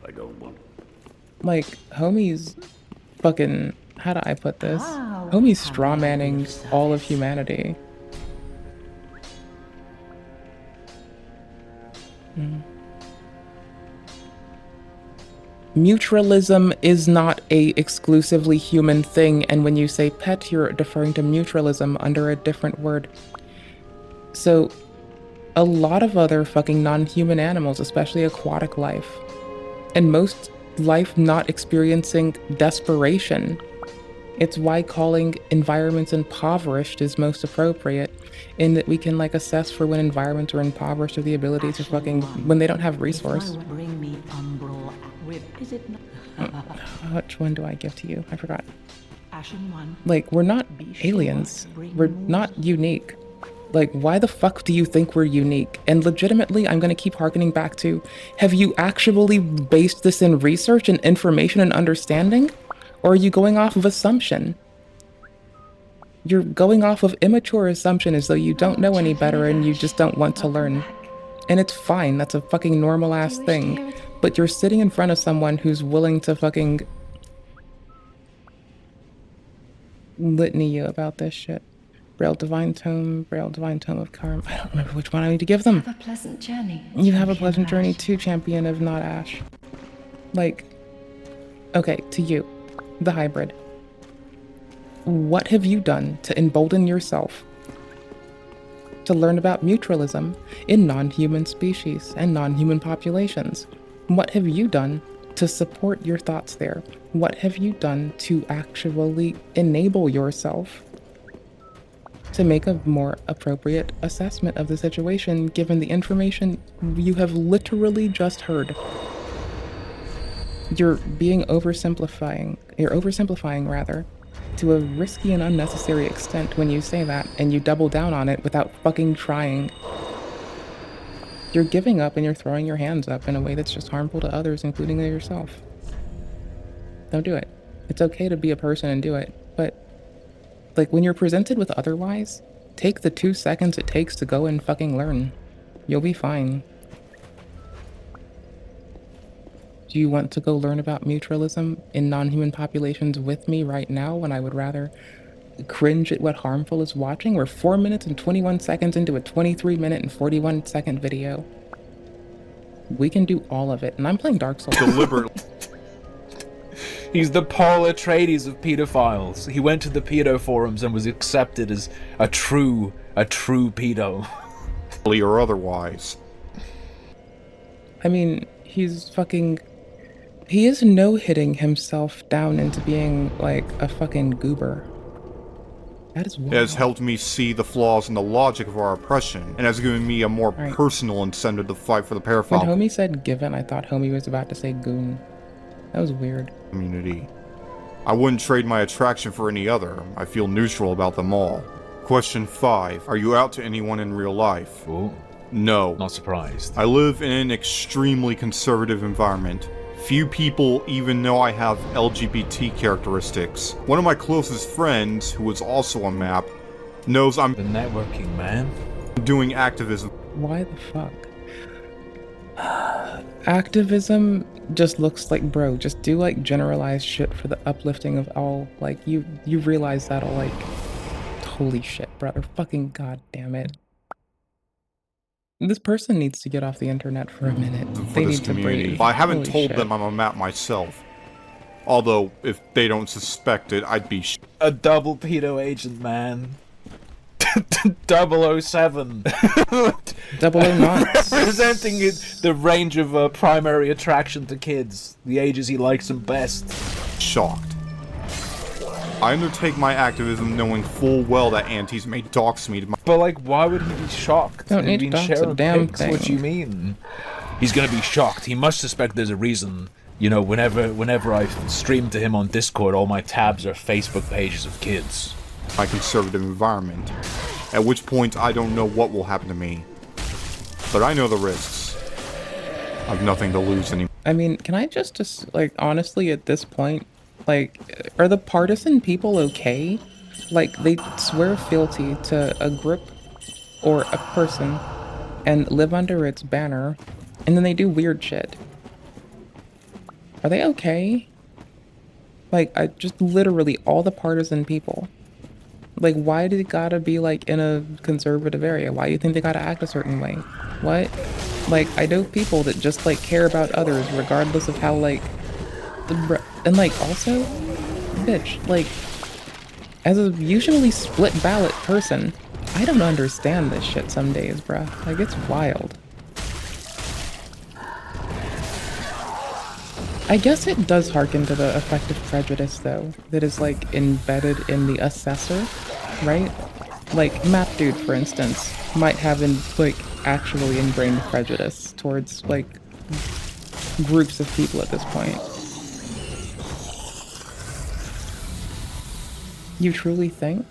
I don't want. Like, homie's fucking. How do I put this? Homie's strawmanning all of humanity. Mutualism is not a exclusively human thing, and when you say pet, you're deferring to mutualism under a different word. So, a lot of other fucking non-human animals, especially aquatic life, and most life not experiencing desperation. It's why calling environments impoverished is most appropriate, in that we can like assess for when environments are impoverished of the ability to fucking, when they don't have resource. Which one do I give to you? I forgot. Like, we're not aliens. We're not unique. Like, why the fuck do you think we're unique? And legitimately, I'm gonna keep harkening back to, have you actually based this in research and information and understanding? Or are you going off of assumption? You're going off of immature assumption as though you don't know any better and you just don't want to learn. And it's fine, that's a fucking normal ass thing. But you're sitting in front of someone who's willing to fucking litany you about this shit. Braille Divine Tome of Karma. I don't remember which one I need to give them. Have a pleasant journey. You have a pleasant journey too, Champion of Not Ash. Like, okay, to you, the hybrid. What have you done to embolden yourself to learn about mutualism in non-human species and non-human populations? What have you done to support your thoughts there? What have you done to actually enable yourself to make a more appropriate assessment of the situation given the information you have literally just heard? You're oversimplifying rather, to a risky and unnecessary extent when you say that, and you double down on it without fucking trying. You're giving up and you're throwing your hands up in a way that's just harmful to others, including yourself. Don't do it. It's okay to be a person and do it, but like, when you're presented with otherwise, take the 2 seconds it takes to go and fucking learn. You'll be fine. Do you want to go learn about mutualism in non-human populations with me right now when I would rather cringe at what harmful is watching? We're 4 minutes and 21 seconds into a 23-minute and 41-second video. We can do all of it, and I'm playing Dark Souls. Deliberately. He's the Paul Atreides of pedophiles. He went to the pedo forums and was accepted as a true pedo. Or otherwise. I mean, he's fucking... He is no-hitting himself down into being, like, a fucking goober. That is wild. It has helped me see the flaws in the logic of our oppression, and has given me a more personal incentive to fight for the paraphile When Homie said given, I thought Homie was about to say goon. That was weird. Community. I wouldn't trade my attraction for any other. I feel neutral about them all. Question 5. Are you out to anyone in real life? Ooh. No. Not surprised. I live in an extremely conservative environment. Few people even know I have LGBT characteristics. One of my closest friends, who is also a map, knows I'm the networking man. Doing activism. Why the fuck? Activism just looks like, bro, just do like generalized shit for the uplifting of all, like, you realize that'll, like, holy shit, brother, fucking goddamn it. This person needs to get off the internet for a minute. They need to breathe. I haven't told them I'm a map myself. Although, if they don't suspect it, I'd be a double pedo agent, man. 007. 009. Representing the range of primary attraction to kids. The ages he likes them best. Shocked. I undertake my activism knowing full well that aunties may dox me to my— But, like, why would he be shocked? Don't need to dox a damn thing. What do you mean? He's gonna be shocked. He must suspect there's a reason. You know, whenever I stream to him on Discord, all my tabs are Facebook pages of kids. My conservative environment. At which point, I don't know what will happen to me. But I know the risks. I've nothing to lose anymore. I mean, can I just like, honestly, at this point, like, are the partisan people okay? Like, they swear fealty to a group or a person and live under its banner, and then they do weird shit. Are they okay? Like, I just literally all the partisan people. Like, why did it gotta be, like, in a conservative area? Why do you think they gotta act a certain way? What? Like, I know people that just, like, care about others regardless of how, like... And, like, also... Bitch, like... As a usually split ballot person, I don't understand this shit some days, bruh. Like, it's wild. I guess it does harken to the effective prejudice, though, that is, like, embedded in the assessor, right? Like, Map Dude, for instance, might have, actually ingrained prejudice towards, like, groups of people at this point. You truly think?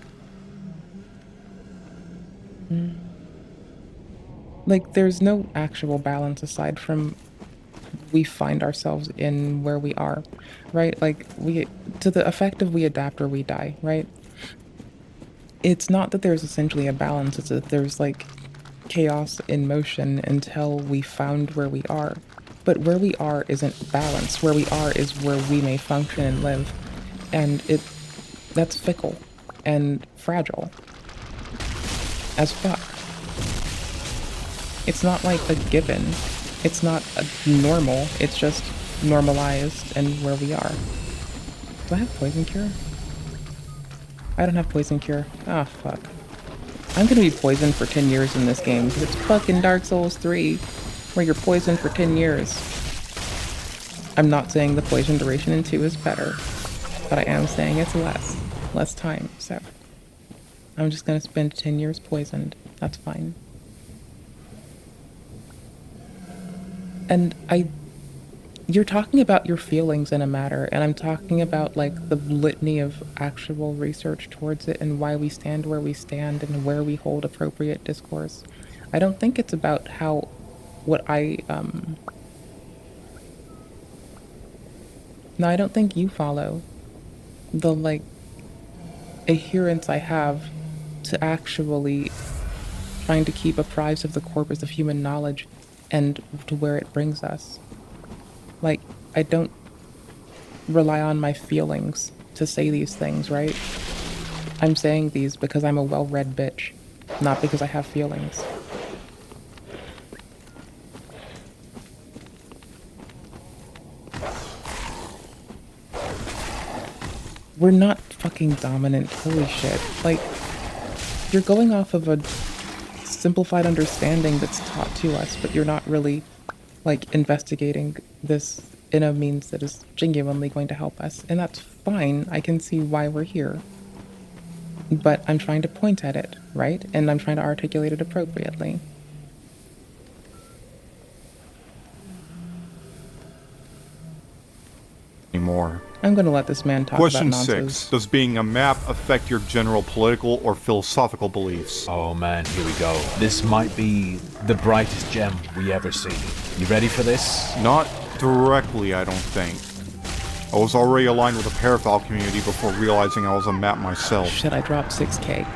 Like, there's no actual balance aside from we find ourselves in where we are, right? Like, to the effect of we adapt or we die, right? It's not that there's essentially a balance, it's that there's, like, chaos in motion until we found where we are. But where we are isn't balanced. Where we are is where we may function and live. And that's fickle and fragile as fuck. It's not like a given. It's not a normal, it's just normalized and where we are. Do I have poison cure? I don't have poison cure. Ah, fuck. I'm gonna be poisoned for 10 years in this game, because it's fucking Dark Souls 3, where you're poisoned for 10 years. I'm not saying the poison duration in 2 is better, but I am saying it's less time, so I'm just gonna spend 10 years poisoned. That's fine. And you're talking about your feelings in a matter, and I'm talking about, like, the litany of actual research towards it and why we stand where we stand and where we hold appropriate discourse. I don't think it's about no, I don't think you follow the, like, adherence I have to actually trying to keep apprised of the corpus of human knowledge and to where it brings us. Like, I don't rely on my feelings to say these things, right? I'm saying these because I'm a well-read bitch, not because I have feelings. We're not fucking dominant, holy shit. Like, you're going off of a simplified understanding that's taught to us, but you're not really, like, investigating this in a means that is genuinely going to help us. And that's fine, I can see why we're here. But I'm trying to point at it, right? And I'm trying to articulate it appropriately. Anymore. I'm gonna let this man talk Question about nonsense. 6. Does being a map affect your general political or philosophical beliefs? Oh man, here we go. This might be the brightest gem we ever see. You ready for this? Not directly, I don't think. I was already aligned with the Parafoul community before realizing I was a map myself. Shit, I dropped 6k.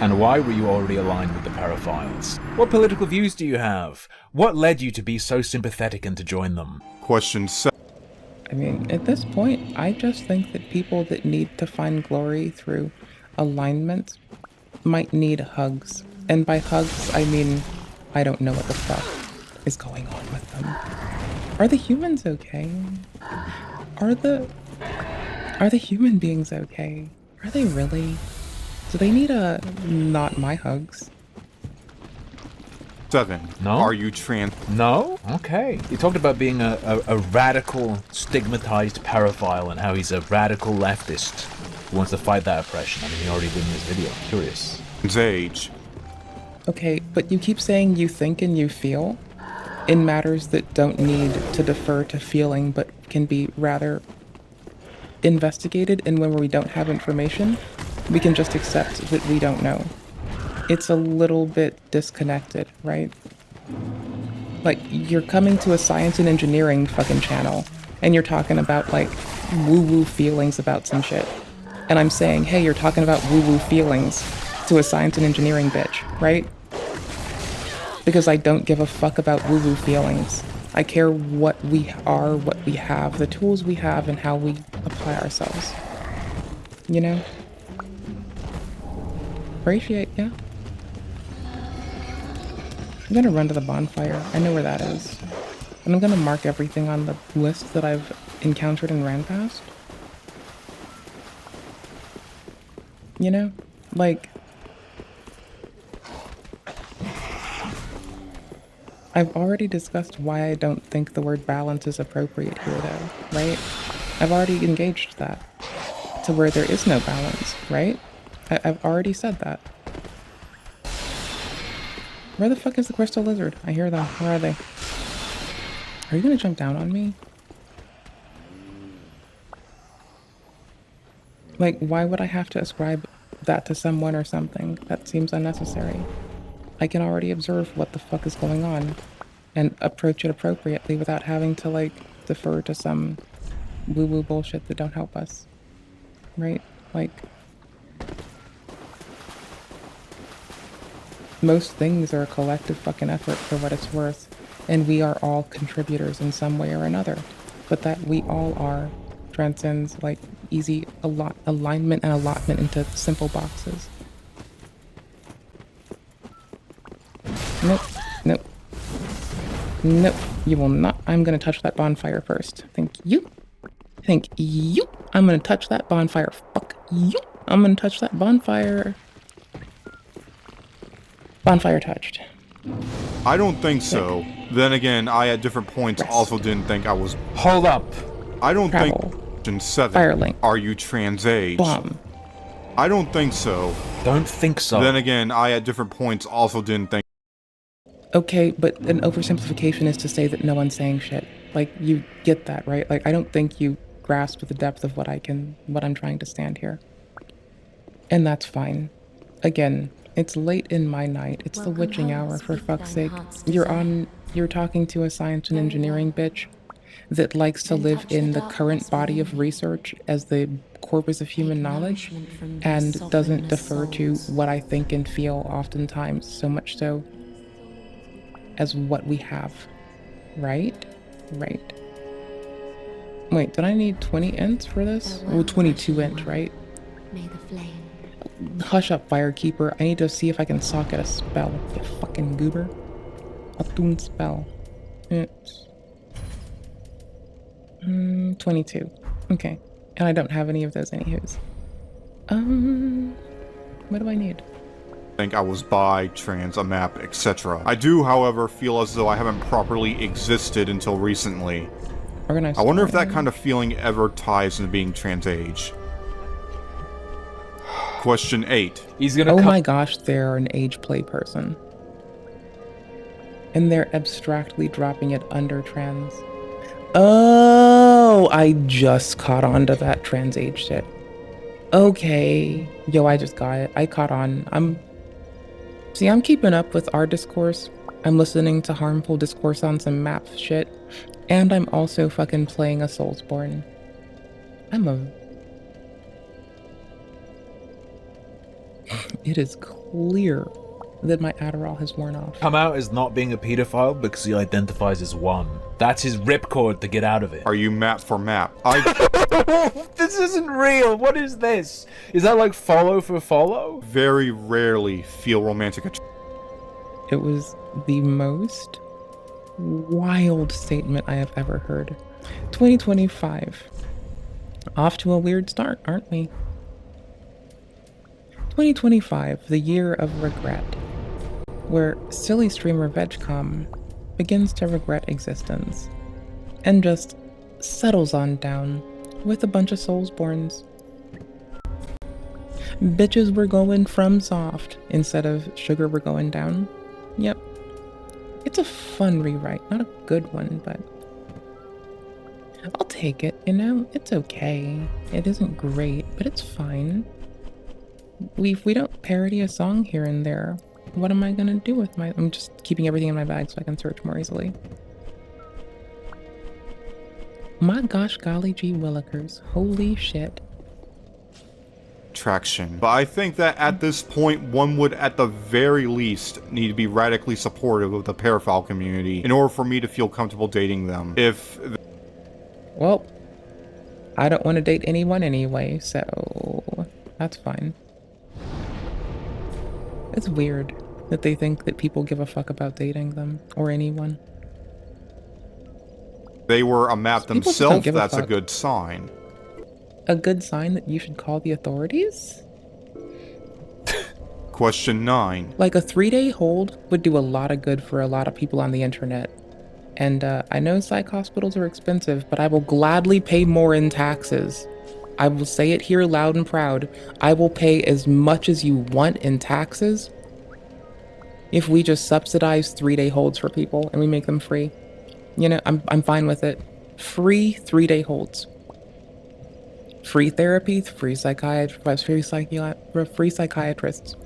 And why were you already aligned with the Paraphiles? What political views do you have? What led you to be so sympathetic and to join them? Question 7. I mean, at this point, I just think that people that need to find glory through alignment might need hugs. And by hugs, I mean, I don't know what the fuck is going on with them. Are the humans okay? Are the human beings okay? Are they really? Do they need not my hugs? 7. No? Are you trans? No? Okay. You talked about being a radical, stigmatized paraphile and how he's a radical leftist who wants to fight that oppression. I mean, he already did in this video. Curious. Age. Okay, but you keep saying you think and you feel in matters that don't need to defer to feeling but can be rather investigated, and when we don't have information, we can just accept that we don't know. It's a little bit disconnected, right? Like, you're coming to a science and engineering fucking channel, and you're talking about, like, woo-woo feelings about some shit. And I'm saying, hey, you're talking about woo-woo feelings to a science and engineering bitch, right? Because I don't give a fuck about woo-woo feelings. I care what we are, what we have, the tools we have, and how we apply ourselves. You know? Appreciate, yeah. I'm gonna run to the bonfire. I know where that is. And I'm gonna mark everything on the list that I've encountered and ran past. You know? Like... I've already discussed why I don't think the word balance is appropriate here, though, right? I've already engaged that. To where there is no balance, right? I've already said that. Where the fuck is the crystal lizard? I hear them. Where are they? Are you gonna jump down on me? Like, why would I have to ascribe that to someone or something? That seems unnecessary. I can already observe what the fuck is going on and approach it appropriately without having to, like, defer to some woo-woo bullshit that don't help us. Right? Like... most things are a collective fucking effort for what it's worth, and we are all contributors in some way or another. But that we all are transcends, like, easy alignment and allotment into simple boxes. Nope. Nope. Nope. You will not. I'm gonna touch that bonfire first. Thank you. Thank you. I'm gonna touch that bonfire. Fuck you. I'm gonna touch that bonfire. Bonfire touched. I don't think so. Then again, I at different points also didn't think I was... Hold up. I don't Travel. think... Question 7. Firelink. Are you trans-age? Bomb. I don't think so. Don't think so. Then again, I at different points also didn't think... Okay, but an oversimplification is to say that no one's saying shit. Like, you get that, right? Like, I don't think you grasp the depth of what I'm trying to stand here. And that's fine. Again, it's late in my night. It's the witching hour, for fuck's sake. You're talking to a science and engineering bitch that likes to live in the current body of research as the corpus of human knowledge and doesn't defer to what I think and feel oftentimes, so much so as what we have. Right? Right. Wait, did I need 20 ints for this? Oh, 22 int, right? May the flame. Hush up, Firekeeper. I need to see if I can socket a spell. You fucking goober. A toon spell. It's 22. Okay. And I don't have any of those anywho's. What do I need? Think I was bi, trans, a map, etc. I do, however, feel as though I haven't properly existed until recently. Organized. I wonder if that kind of feeling ever ties into being trans-age. Question 8. Oh my gosh, they're an age play person. And they're abstractly dropping it under trans. Oh, I just caught on to that trans age shit. Okay. Yo, I just got it. I caught on. I'm keeping up with our discourse. I'm listening to harmful discourse on some map shit. And I'm also fucking playing a Soulsborne. It is clear that my Adderall has worn off. Come out as not being a pedophile because he identifies as one. That's his ripcord to get out of it. Are you map for map? This isn't real. What is this? Is that like follow for follow? Very rarely feel romantic. It was the most wild statement I have ever heard. 2025. Off to a weird start, aren't we? 2025, the year of regret, where silly streamer VegCom begins to regret existence and just settles on down with a bunch of Soulsborns. Bitches were going from soft instead of sugar were going down. Yep. It's a fun rewrite, not a good one, but I'll take it, you know? It's okay. It isn't great, but it's fine. We don't parody a song here and there. What am I gonna do with my... I'm just keeping everything in my bag so I can search more easily. My gosh, golly gee willikers. Holy shit. attraction. But I think that at this point, one would at the very least need to be radically supportive of the pedophile community in order for me to feel comfortable dating them. Well, I don't want to date anyone anyway, so that's fine. It's weird that they think that people give a fuck about dating them or anyone. They were a map themselves, that's a good sign. A good sign that you should call the authorities? Question 9. Like a 3-day hold would do a lot of good for a lot of people on the internet. And I know psych hospitals are expensive, but I will gladly pay more in taxes. I will say it here loud and proud. I will pay as much as you want in taxes if we just subsidize 3-day holds for people and we make them free. You know, I'm fine with it. Free 3-day holds. Free therapy, free psychiatrists, free psychiatrists.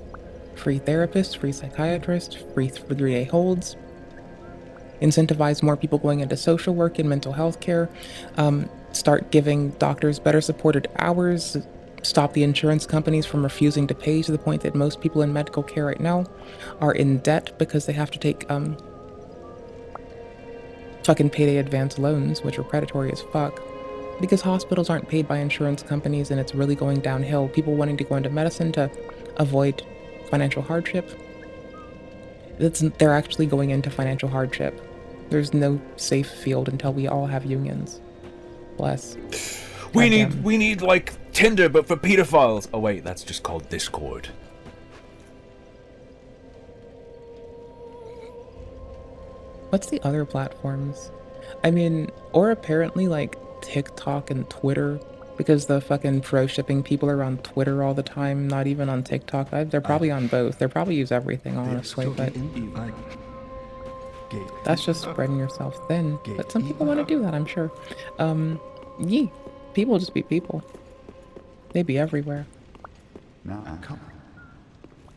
Free therapists, free psychiatrists, free 3-day holds. Incentivize more people going into social work and mental health care. Start giving doctors better supported hours. Stop the insurance companies from refusing to pay to the point that most people in medical care right now are in debt because they have to take fucking payday advance loans, which are predatory as fuck. Because hospitals aren't paid by insurance companies and it's really going downhill. People wanting to go into medicine to avoid financial hardship. They're actually going into financial hardship. There's no safe field until we all have unions. Bless. We need like Tinder but for pedophiles. Oh wait, that's just called Discord. What's the other platforms? I mean, or apparently like TikTok and Twitter, because the fucking pro-shipping people are on Twitter all the time, not even on TikTok. They're probably on both. They probably use everything, honestly, but that's just spreading yourself thin. But some people want to do that, I'm sure. Yeah, people just be people. They be everywhere. Now I'm coming.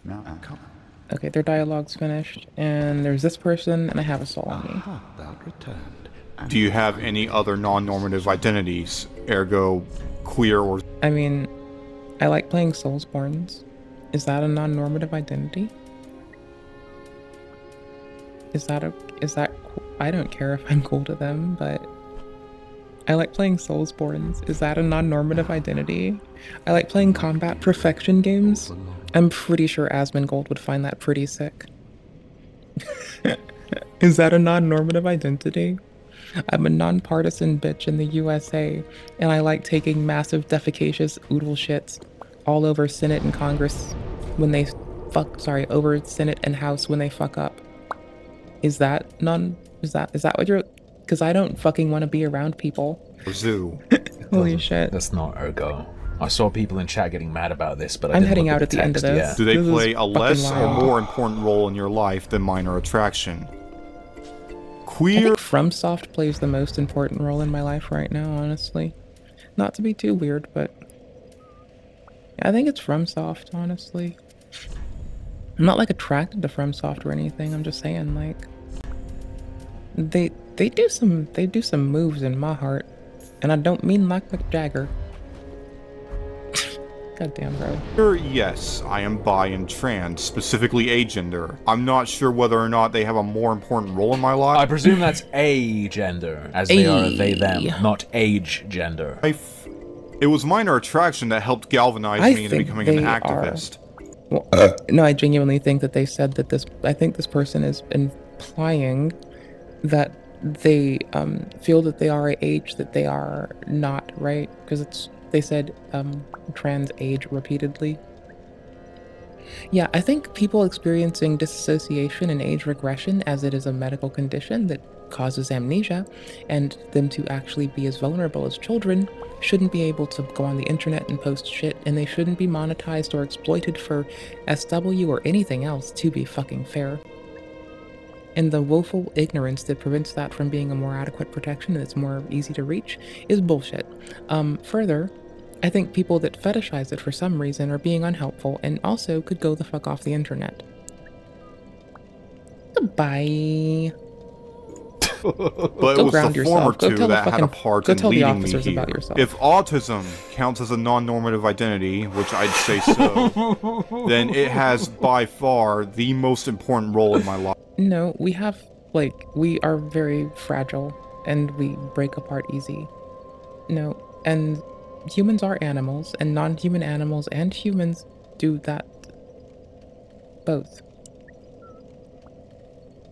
Now I'm coming. Okay, their dialogue's finished, and there's this person, and I have a soul on me. Thou returned. Do you have any other non-normative identities, ergo queer or... I mean, I like playing Soulsborns. Is that a non-normative identity? I don't care if I'm cool to them, but I like playing Soulsborns. Is that a non-normative identity? I like playing combat perfection games. I'm pretty sure Asmongold would find that pretty sick. Is that a non-normative identity? I'm a non-partisan bitch in the USA, and I like taking massive defecacious oodle shits all over Senate and Congress when they over Senate and House when they fuck up. Is that what you're... Because I don't fucking want to be around people. Zoo. Holy shit. That's not ergo. I saw people in chat getting mad about this, but I'm heading out at the end of this. Yeah. Do they play a less or more important role in your life than minor attraction? Queer. I think FromSoft plays the most important role in my life right now, honestly. Not to be too weird, but I think it's FromSoft, honestly. I'm not like attracted to FromSoft or anything. I'm just saying, like, they do some moves in my heart, and I don't mean like Mick Jagger. Goddamn, bro. Yes, I am bi and trans, specifically agender. I'm not sure whether or not they have a more important role in my life. I presume that's a gender, as they are they them, not age gender. It was minor attraction that helped galvanize me into becoming an activist. Well, no, I genuinely think that they said that this. I think this person is implying that they feel that they are an age that they are not, right? Because they said trans age repeatedly. Yeah, I think people experiencing dissociation and age regression, as it is a medical condition that causes amnesia, and them to actually be as vulnerable as children, shouldn't be able to go on the internet and post shit, and they shouldn't be monetized or exploited for SW or anything else, to be fucking fair. And the woeful ignorance that prevents that from being a more adequate protection and it's more easy to reach is bullshit. Further, I think people that fetishize it for some reason are being unhelpful and also could go the fuck off the internet. Goodbye. But it was the former two that had a part in leading me here. If autism counts as a non-normative identity, which I'd say so, then it has by far the most important role in my life. No, we have, like, we are very fragile and we break apart easy. No, and humans are animals, and non-human animals and humans do that both.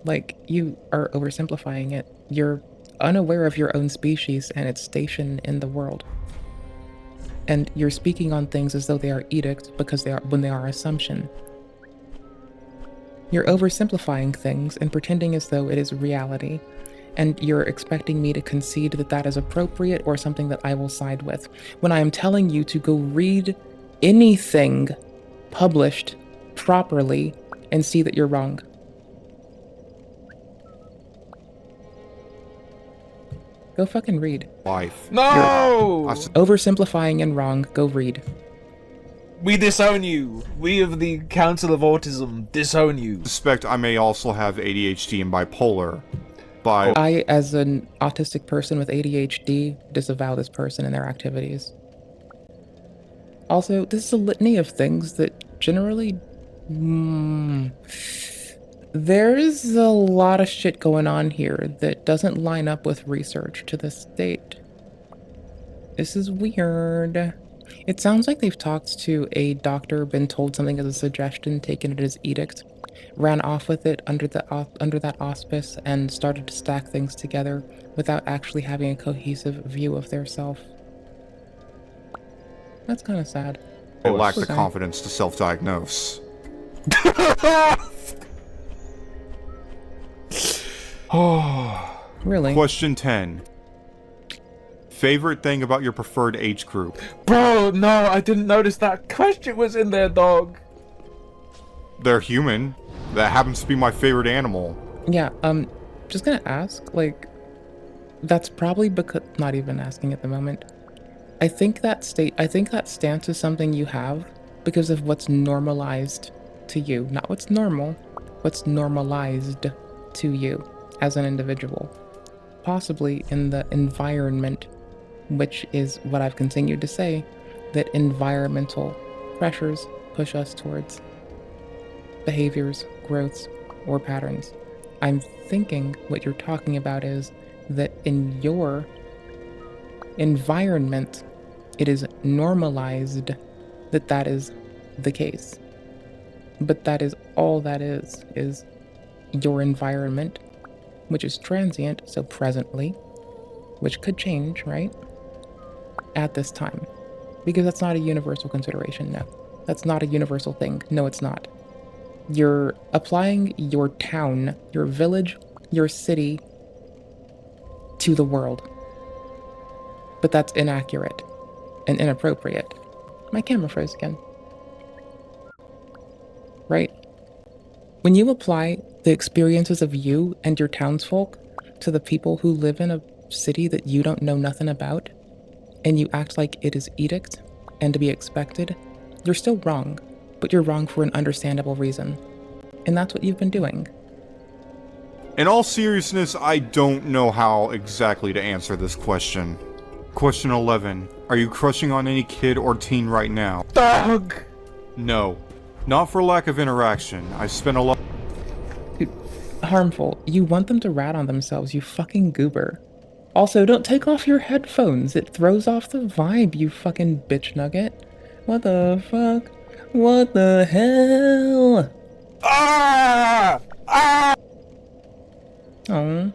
Like, you are oversimplifying it. You're unaware of your own species and its station in the world. And you're speaking on things as though they are edicts because they are when they are assumption. You're oversimplifying things and pretending as though it is reality. And you're expecting me to concede that that is appropriate or something that I will side with, when I am telling you to go read anything published properly and see that you're wrong. Go fucking read. Life. No! You're oversimplifying and wrong. Go read. We disown you. We of the Council of Autism disown you. I suspect I may also have ADHD and bipolar. I, as an autistic person with ADHD, disavow this person and their activities. Also, this is a litany of things that generally... There's a lot of shit going on here that doesn't line up with research to this date. This is weird. It sounds like they've talked to a doctor, been told something as a suggestion, taken it as edict, ran off with it under that auspice, and started to stack things together without actually having a cohesive view of their self. That's kind of sad. I lack the confidence to self-diagnose. Really? Question 10. Favorite thing about your preferred age group? Bro, no, I didn't notice that question was in there, dog. They're human. That happens to be my favorite animal. Yeah, just gonna ask, like, that's probably because, not even asking at the moment. I think that stance is something you have because of what's normalized to you. Not what's normal, what's normalized to you as an individual. Possibly in the environment, which is what I've continued to say, that environmental pressures push us towards behaviors, growths, or patterns. I'm thinking what you're talking about is that in your environment, it is normalized that that is the case. But that is all that is your environment, which is transient, so presently, which could change, right? At this time. Because that's not a universal consideration, no. That's not a universal thing. No, it's not. You're applying your town, your village, your city to the world. But that's inaccurate and inappropriate. My camera froze again. Right? When you apply the experiences of you and your townsfolk to the people who live in a city that you don't know nothing about, and you act like it is edict and to be expected, you're still wrong, but you're wrong for an understandable reason. And that's what you've been doing. In all seriousness, I don't know how exactly to answer this question. Question 11. Are you crushing on any kid or teen right now? Dog! No. Not for lack of interaction. I spent a lot... Dude, harmful. You want them to rat on themselves, you fucking goober. Also, don't take off your headphones. It throws off the vibe, you fucking bitch nugget. What the fuck? What the hell? Ah! Ah! Oh.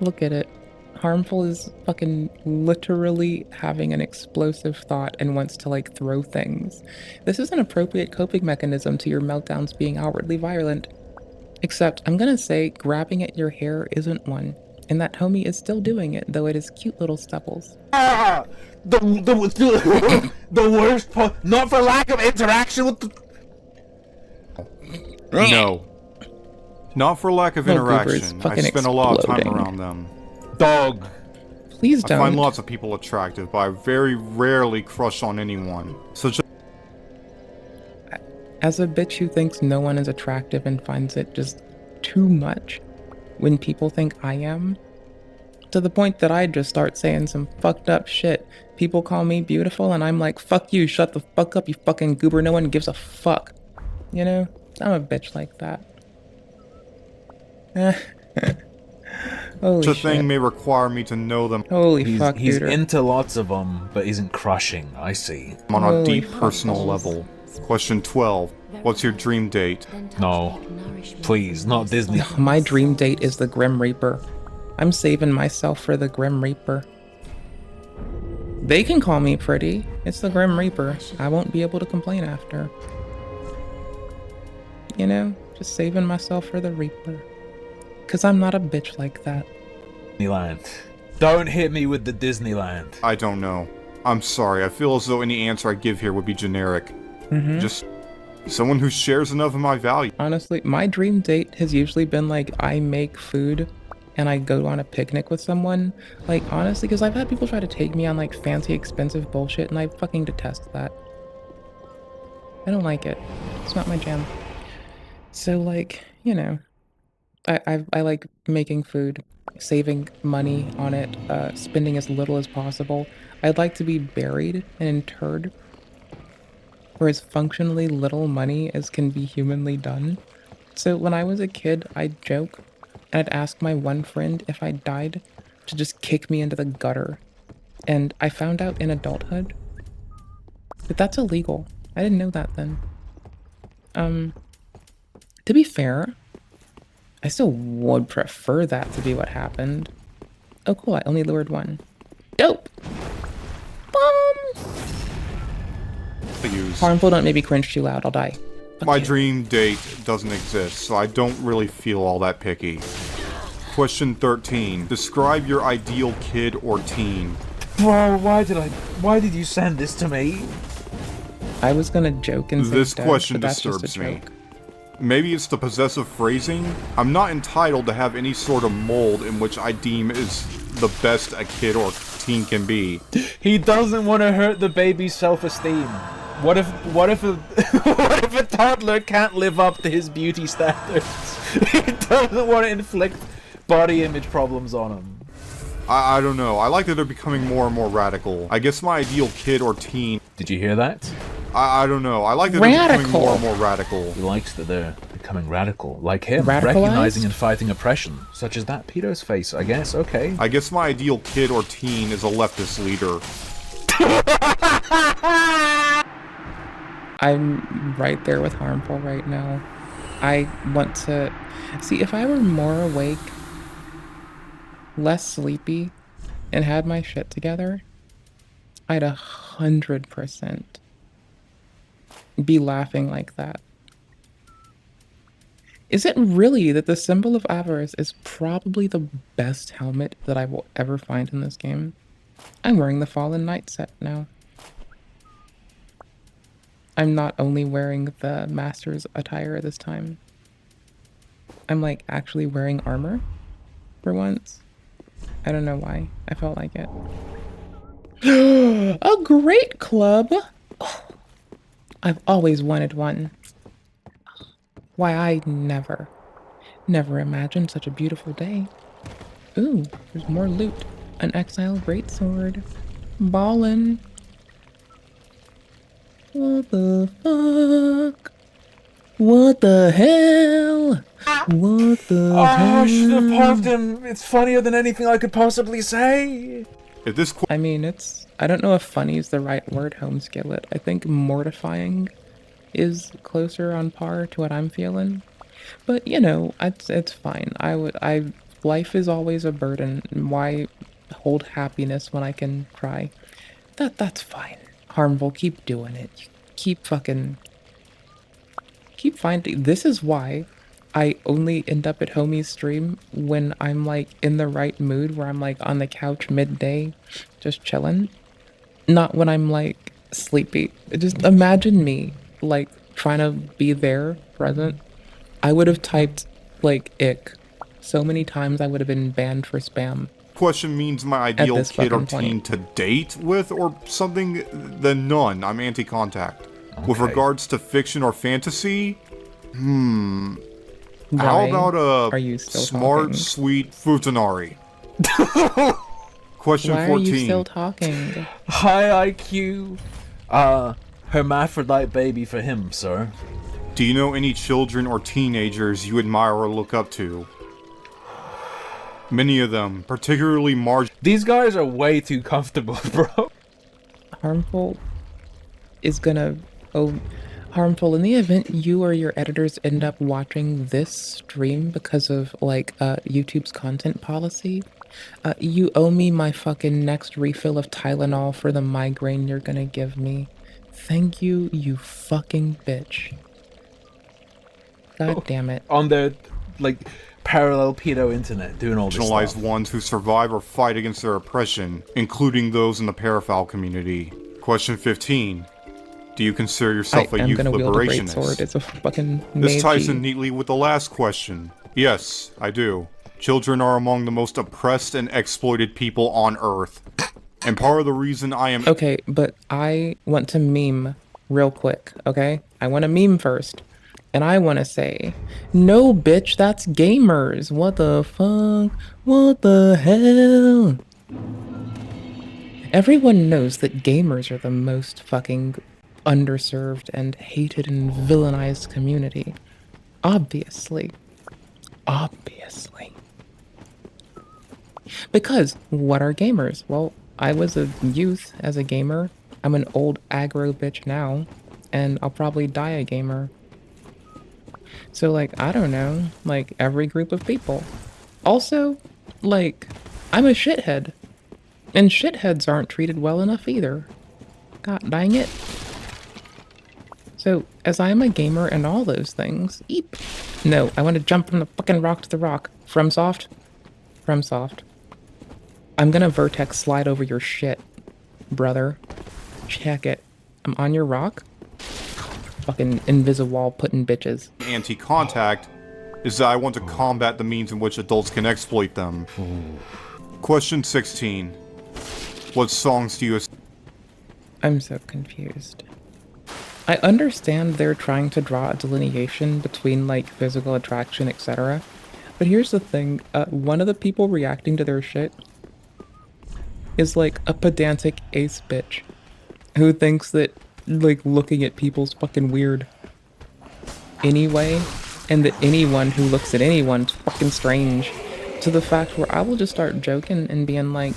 Look at it. Harmful is fucking literally having an explosive thought and wants to, like, throw things. This is an appropriate coping mechanism to your meltdowns being outwardly violent. Except, I'm gonna say, grabbing at your hair isn't one. And that homie is still doing it, though it is cute little stubbles. Ah! The worst part, not for lack of interaction with the... No. Not for lack of interaction. I spend a lot of time around them. Dog. Please don't. I find lots of people attractive, but I very rarely crush on anyone. So just... As a bitch who thinks no one is attractive and finds it just too much, when people think I am. To the point that I just start saying some fucked up shit. People call me beautiful and I'm like, fuck you, shut the fuck up, you fucking goober, no one gives a fuck. You know? I'm a bitch like that. Holy Such a shit. thing may require me to know them. Holy fuck, He's dude. into lots of them, but isn't crushing. I see. On a deep personal level. Question 12. What's your dream date? No. Please, not Disney. My dream date is the Grim Reaper. I'm saving myself for the Grim Reaper. They can call me pretty. It's the Grim Reaper. I won't be able to complain after. You know, just saving myself for the Reaper. Cause I'm not a bitch like that. Disneyland. Don't hit me with the Disneyland. I don't know. I'm sorry, I feel as though any answer I give here would be generic. Just someone who shares enough of my value. Honestly, my dream date has usually been like I make food and I go on a picnic with someone. Like, honestly, because I've had people try to take me on like fancy, expensive bullshit and I fucking detest that. I don't like it. It's not my jam. So like, you know, I like making food, saving money on it, spending as little as possible. I'd like to be buried and interred for as functionally little money as can be humanly done. So when I was a kid, I'd joke and I'd ask my one friend if I died to just kick me into the gutter. And I found out in adulthood that that's illegal. I didn't know that then. To be fair, I still would prefer that to be what happened. Oh cool, I only lured one. Dope! Harmful, don't make me cringe too loud, I'll die. My dream date doesn't exist, so I don't really feel all that picky. Question 13. Describe your ideal kid or teen. Bro, why did you send this to me? I was gonna joke and say this dope, question but that's just a disturbs me. joke. Maybe it's the possessive phrasing? I'm not entitled to have any sort of mold in which I deem is the best a kid or teen can be. He doesn't want to hurt the baby's self-esteem. What if a toddler can't live up to his beauty standards? He doesn't want to inflict body image problems on him. I don't know. I like that they're becoming more and more radical. I guess my ideal kid or teen... Did you hear that? I don't know. I like that they're becoming more and more radical. He likes that they're becoming radical. Like him. Radicalized? Recognizing and fighting oppression. Such as that pedo's face, I guess. Okay. I guess my ideal kid or teen is a leftist leader. I'm right there with Harmful right now. I want to... See, if I were more awake, less sleepy, and had my shit together, I'd 100% be laughing like that. Is it really that the symbol of avarice is probably the best helmet that I will ever find in this game? I'm wearing the Fallen Knight set now. I'm not only wearing the Master's attire this time. I'm like actually wearing armor for once. I don't know why. I felt like it. A great club! Oh, I've always wanted one. Why, I never imagined such a beautiful day. Ooh, there's more loot. An Exile Greatsword. Ballin'. What the fuck? What the hell? What the hell? I should have paused him. It's funnier than anything I could possibly say. If this I mean, it's... I don't know if funny is the right word, Home Skillet. I think mortifying is closer on par to what I'm feeling. But, you know, it's fine. Life is always a burden. Why hold happiness when I can cry? That's fine. Harmful, keep doing it. Keep finding... This is why I only end up at Homie's stream when I'm like in the right mood, where I'm like on the couch midday, just chilling. Not when I'm like sleepy. Just imagine me like trying to be there, present. I would have typed like ick so many times I would have been banned for spam. Question means my ideal kid or teen to date with or something, then none. I'm anti-contact. Okay. With regards to fiction or fantasy, How about are you still smart, talking? sweet Futanari? Question Why 14. Are you still talking? High IQ, hermaphrodite baby for him, sir. Do you know any children or teenagers you admire or look up to? Many of them, particularly These guys are way too comfortable, bro. Harmful is gonna... Oh, Harmful, in the event you or your editors end up watching this stream because of, like, YouTube's content policy, you owe me my fucking next refill of Tylenol for the migraine you're gonna give me. Thank you, you fucking bitch. God damn it. On the, like, parallel pedo internet doing all this marginalized stuff. ones who survive or fight against their oppression, including those in the parafoul community. Question 15. Do you consider yourself a youth liberationist? Sword. It's a fucking This ties Meiji. in neatly with the last question. Yes, I do. Children are among the most oppressed and exploited people on Earth. And part of the reason I am... Okay, but I want to meme real quick, okay? I want to meme first. And I want to say, no, bitch, that's gamers. What the fuck? What the hell? Everyone knows that gamers are the most fucking underserved and hated and villainized community. Obviously. Obviously. Because what are gamers? Well, I was a youth as a gamer. I'm an old aggro bitch now, and I'll probably die a gamer. So, like, I don't know, like, every group of people. Also, like, I'm a shithead. And shitheads aren't treated well enough either. God dang it. So, as I am a gamer and all those things, eep. No, I want to jump from the fucking rock to the rock. FromSoft? FromSoft. I'm gonna Vertex slide over your shit, brother. Check it. I'm on your rock. Fucking Invisawall putting bitches. Anti-contact is that I want to combat the means in which adults can exploit them. Question 16. What songs do you... I'm so confused. I understand they're trying to draw a delineation between, like, physical attraction, etc. But here's the thing, one of the people reacting to their shit is, like, a pedantic ace bitch who thinks that, like, looking at people's fucking weird anyway, and that anyone who looks at anyone's fucking strange, to the fact where I will just start joking and being like,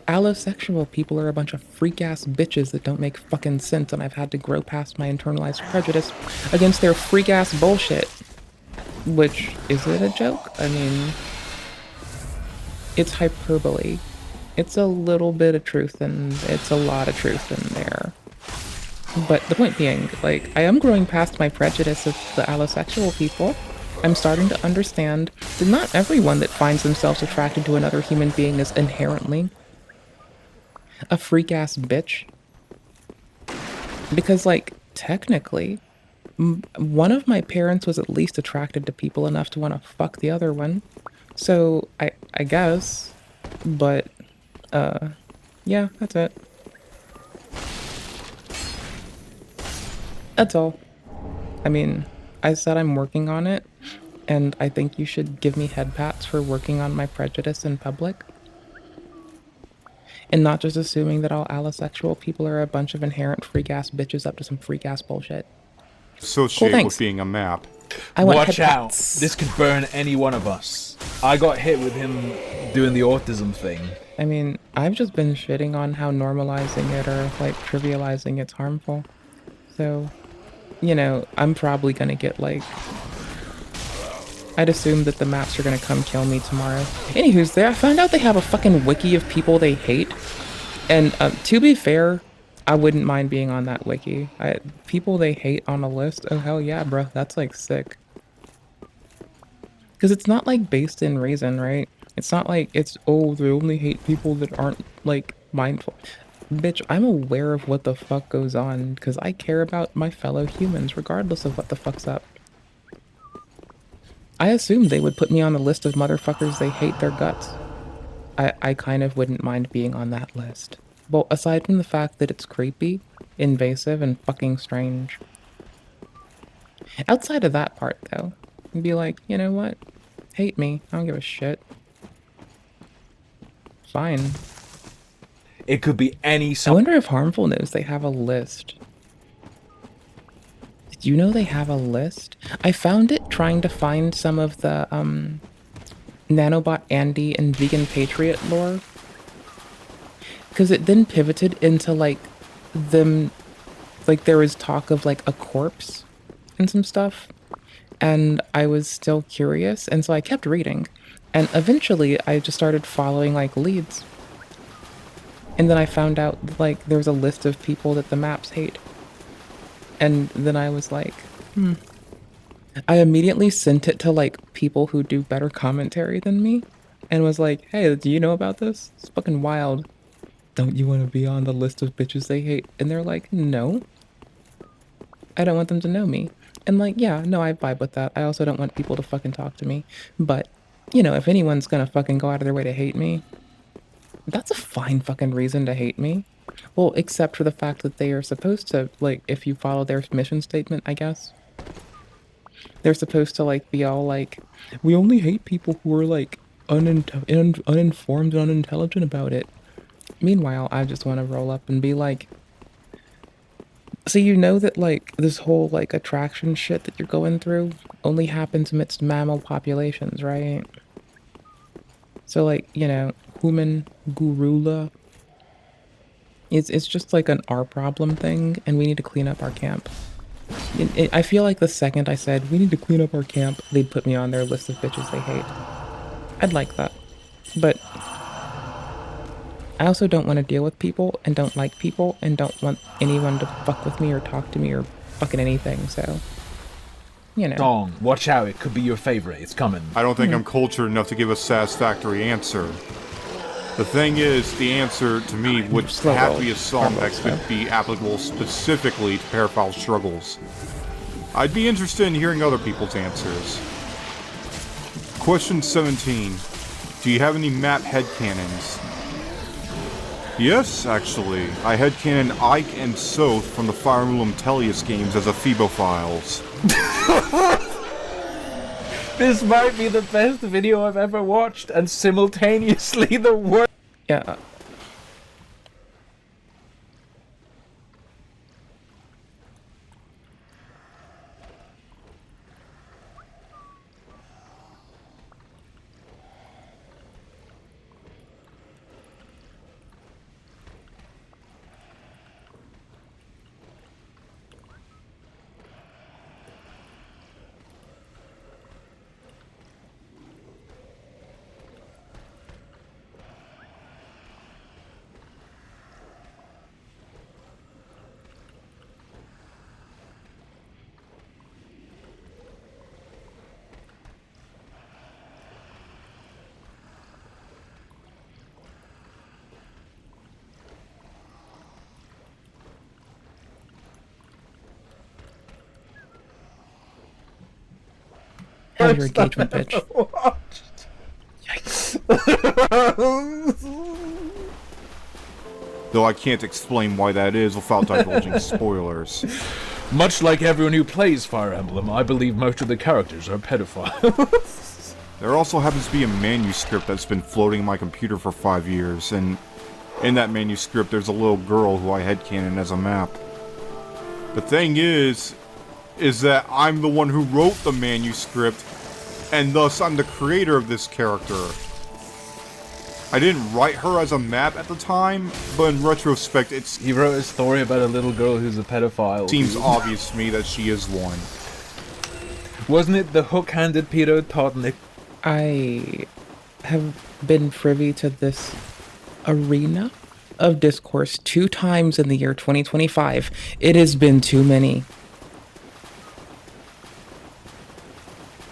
allosexual people are a bunch of freak-ass bitches that don't make fucking sense, and I've had to grow past my internalized prejudice against their freak-ass bullshit. Which, is it a joke? I mean, it's hyperbole. It's a little bit of truth, and it's a lot of truth in there. But the point being, like, I am growing past my prejudice of the allosexual people. I'm starting to understand that not everyone that finds themselves attracted to another human being is inherently a freak-ass bitch. Because, like, technically, one of my parents was at least attracted to people enough to want to fuck the other one. So, I guess, but, yeah, that's it. That's all. I mean, I said I'm working on it, and I think you should give me head pats for working on my prejudice in public. And not just assuming that all allosexual people are a bunch of inherent freak-ass bitches up to some freak-ass bullshit. Associate with being a map. Watch out. This could burn any one of us. I got hit with him doing the autism thing. I mean, I've just been shitting on how normalizing it or, like, trivializing it's harmful. So, you know, I'm probably gonna get, like... I'd assume that the maps are gonna come kill me tomorrow. Anywho's there, I found out they have a fucking wiki of people they hate. And, to be fair, I wouldn't mind being on that wiki. People they hate on a list? Oh, hell yeah, bro. That's, like, sick. Because it's not, like, based in reason, right? It's not like it's, oh, they only hate people that aren't, like, mindful. Bitch, I'm aware of what the fuck goes on, because I care about my fellow humans, regardless of what the fuck's up. I assumed they would put me on the list of motherfuckers they hate their guts. I kind of wouldn't mind being on that list. Well, aside from the fact that it's creepy, invasive, and fucking strange. Outside of that part, though, and be like, you know what? Hate me. I don't give a shit. Fine. It could be any. I wonder if Harmful knows they have a list. Did you know they have a list? I found it trying to find some of the Nanobot Andy and Vegan Patriot lore. Because it then pivoted into like them, like there was talk of like a corpse and some stuff. And I was still curious, and so I kept reading. And eventually I just started following like leads. And then I found out like there was a list of people that the maps hate. And then I was like, I immediately sent it to like people who do better commentary than me and was like, hey, do you know about this? It's fucking wild. Don't you want to be on the list of bitches they hate? And they're like, no. I don't want them to know me. And like, yeah, no, I vibe with that. I also don't want people to fucking talk to me. But, you know, if anyone's gonna fucking go out of their way to hate me, that's a fine fucking reason to hate me. Well, except for the fact that they are supposed to, like, if you follow their mission statement, I guess. They're supposed to, like, be all like, we only hate people who are, like, uninformed and unintelligent about it. Meanwhile, I just want to roll up and be like, so you know that, like, this whole, like, attraction shit that you're going through only happens amidst mammal populations, right? So, like, you know, human gurula, it's just, like, an our problem thing, and we need to clean up our camp. I feel like the second I said, we need to clean up our camp, they'd put me on their list of bitches they hate. I'd like that. But I also don't want to deal with people, and don't like people, and don't want anyone to fuck with me or talk to me or fucking anything, so, you know. Dong, watch out, it could be your favorite, it's coming. I don't think I'm cultured enough to give a satisfactory answer. The thing is, the answer to me would have to be a song that could be applicable specifically to paraphile struggles. I'd be interested in hearing other people's answers. Question 17. Do you have any map headcanons? Yes, actually. I headcanon Ike and Soth from the Fire Emblem Tellius games as Ephebophiles. This might be the best video I've ever watched, and simultaneously the worst. Yeah. How's your engagement pitch? Yikes. Though I can't explain why that is without divulging spoilers. Much like everyone who plays Fire Emblem, I believe most of the characters are pedophiles. There also happens to be a manuscript that's been floating in my computer for 5 years, and in that manuscript there's a little girl who I headcanon as a map. The thing is that I'm the one who wrote the manuscript, and thus I'm the creator of this character. I didn't write her as a map at the time, but in retrospect it's... He wrote a story about a little girl who's a pedophile. Seems obvious to me that she is one. Wasn't it the hook-handed pedo taught Nick? I have been privy to this arena of discourse 2 times in the year 2025. It has been too many.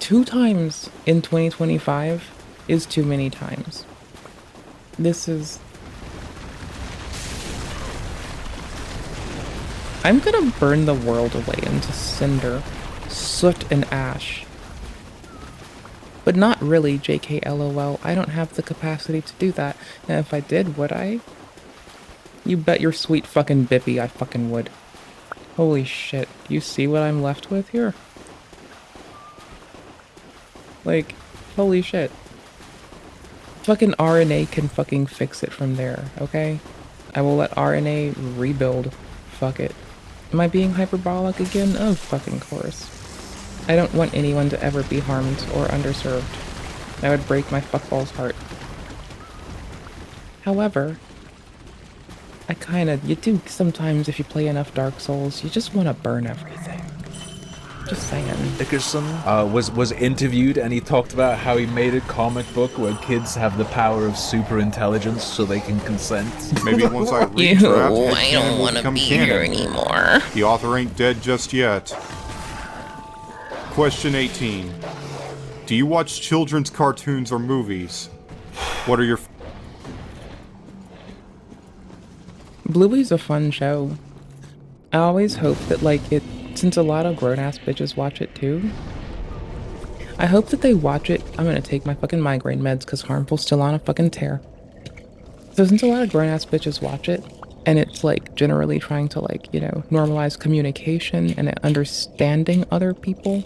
2 times in 2025 is too many times. This is... I'm gonna burn the world away into cinder, soot, and ash. But not really, JK LOL. I don't have the capacity to do that. And if I did, would I? You bet your sweet fucking bippy I fucking would. Holy shit. You see what I'm left with here? Like, holy shit. Fucking RNA can fucking fix it from there, okay? I will let RNA rebuild. Fuck it. Am I being hyperbolic again? Oh, fucking course. I don't want anyone to ever be harmed or underserved. That would break my fuckball's heart. However, you do sometimes if you play enough Dark Souls, you just want to burn everything. Just saying. Dickerson was interviewed and he talked about how he made a comic book where kids have the power of super intelligence so they can consent. Maybe once I read draft, I don't want to be here anymore. The author ain't dead just yet. Question 18. Do you watch children's cartoons or movies? What are your... Bluey's a fun show. I always hope that, like, since a lot of grown-ass bitches watch it too, I hope that they watch it. I'm gonna take my fucking migraine meds because Harmful's still on a fucking tear. So since a lot of grown-ass bitches watch it, and it's, like, generally trying to, like, you know, normalize communication and understanding other people,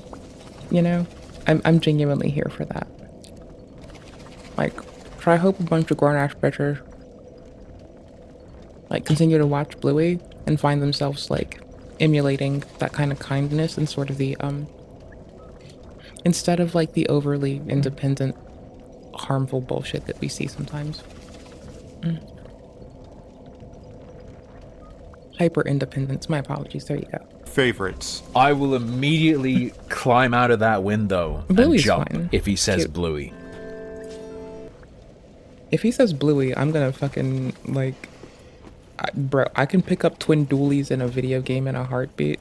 you know, I'm genuinely here for that. Like, I hope a bunch of grown-ass bitches, like, continue to watch Bluey and find themselves, like, emulating that kind of kindness and sort of the, instead of, like, the overly independent, harmful bullshit that we see sometimes. Hyper-independence, my apologies, there you go. Favorites. I will immediately climb out of that window Bluey's and jump fine. if he says Cute. Bluey. If he says Bluey, I'm gonna fucking, like... bro, I can pick up twin dualies in a video game in a heartbeat.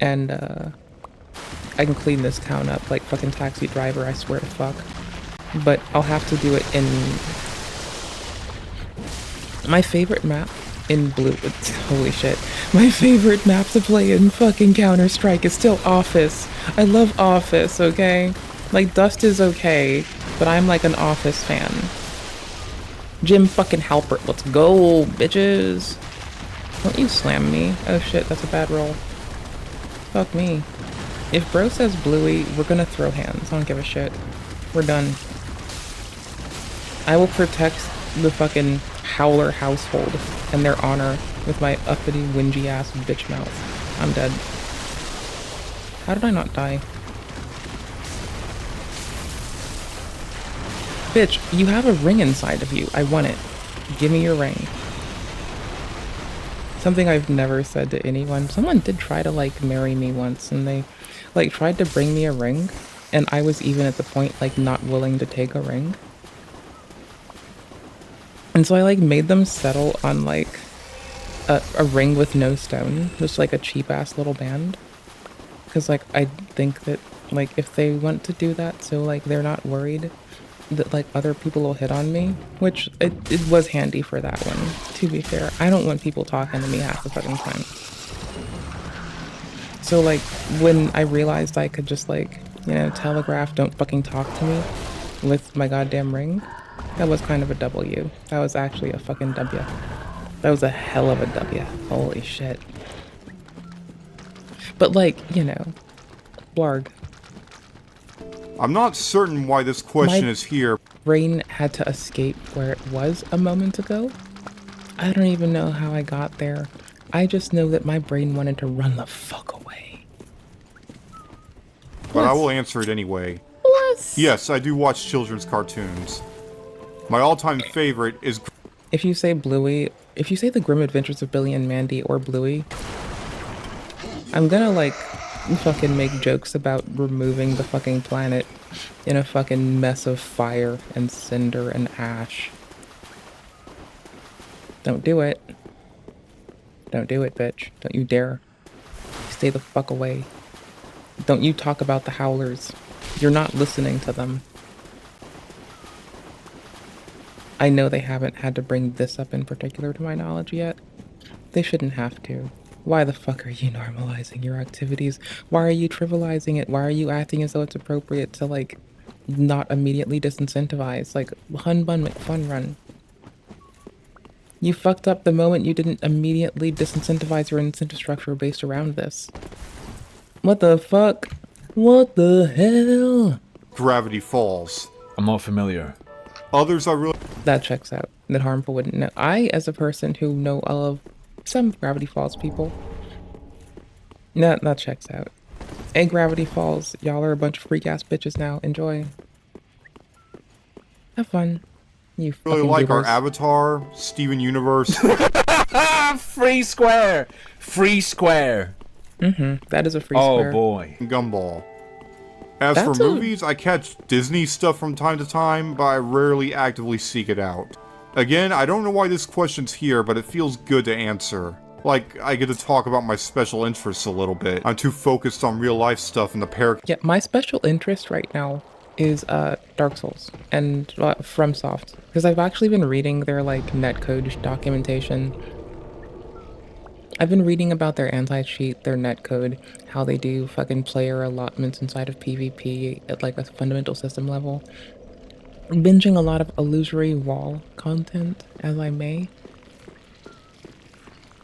And, I can clean this town up like fucking Taxi Driver, I swear to fuck. But I'll have to do it in... My favorite map in Blue... Holy shit. My favorite map to play in fucking Counter-Strike is still Office. I love Office, okay? Like, Dust is okay, but I'm like an Office fan. Jim fucking Halpert, let's go, bitches. Don't you slam me. Oh shit, that's a bad roll. Fuck me. If bro says Bluey, we're gonna throw hands. I don't give a shit. We're done. I will protect the fucking Howler household and their honor with my uppity, whingy ass bitch mouth. I'm dead. How did I not die? Bitch, you have a ring inside of you. I want it. Give me your ring. Something I've never said to anyone. Someone did try to, like, marry me once, and they, like, tried to bring me a ring, and I was even at the point, like, not willing to take a ring. And so I, like, made them settle on, like, a ring with no stone. Just, like, a cheap-ass little band. Because, like, I think that, like, if they want to do that, so, like, they're not worried that, like, other people will hit on me, which it was handy for that one, to be fair. I don't want people talking to me half the fucking time. So, like, when I realized I could just, like, you know, telegraph, don't fucking talk to me with my goddamn ring, that was kind of a W. That was actually a fucking W. That was a hell of a W. Holy shit. But, like, you know, blarg. I'm not certain why this question is here. Brain had to escape where it was a moment ago. I don't even know how I got there. I just know that my brain wanted to run the fuck away. But I will answer it anyway. Bless. Yes, I do watch children's cartoons. My all-time favorite is... If you say Bluey, if you say The Grim Adventures of Billy and Mandy or Bluey, I'm gonna, like, fucking make jokes about removing the fucking planet in a fucking mess of fire and cinder and ash. Don't do it. Don't do it, bitch. Don't you dare. Stay the fuck away. Don't you talk about the Howlers. You're not listening to them. I know they haven't had to bring this up in particular to my knowledge yet. They shouldn't have to. Why the fuck are you normalizing your activities? Why are you trivializing it? Why are you acting as though it's appropriate to, like, not immediately disincentivize? Like, Hun Bun McFun-Run. You fucked up the moment you didn't immediately disincentivize your incentive structure based around this. What the fuck? What the hell? Gravity Falls. I'm not familiar. Others I really... That checks out. That Harmful wouldn't know. I, as a person who know all of some Gravity Falls people, that checks out. Hey, Gravity Falls, y'all are a bunch of freak-ass bitches now. Enjoy. Have fun. You really like our avatar, Steven Universe. Free square! Free square! That is a free square. Oh boy. Gumball. As for movies, I catch Disney stuff from time to time, but I rarely actively seek it out. Again, I don't know why this question's here, but it feels good to answer. Like, I get to talk about my special interests a little bit. I'm too focused on real life stuff and the pair. Yeah, my special interest right now is Dark Souls and FromSoft, because I've actually been reading their like netcode documentation. I've been reading about their anti-cheat, their netcode, how they do fucking player allotments inside of PvP at like a fundamental system level. I'm binging a lot of illusory wall content as I may.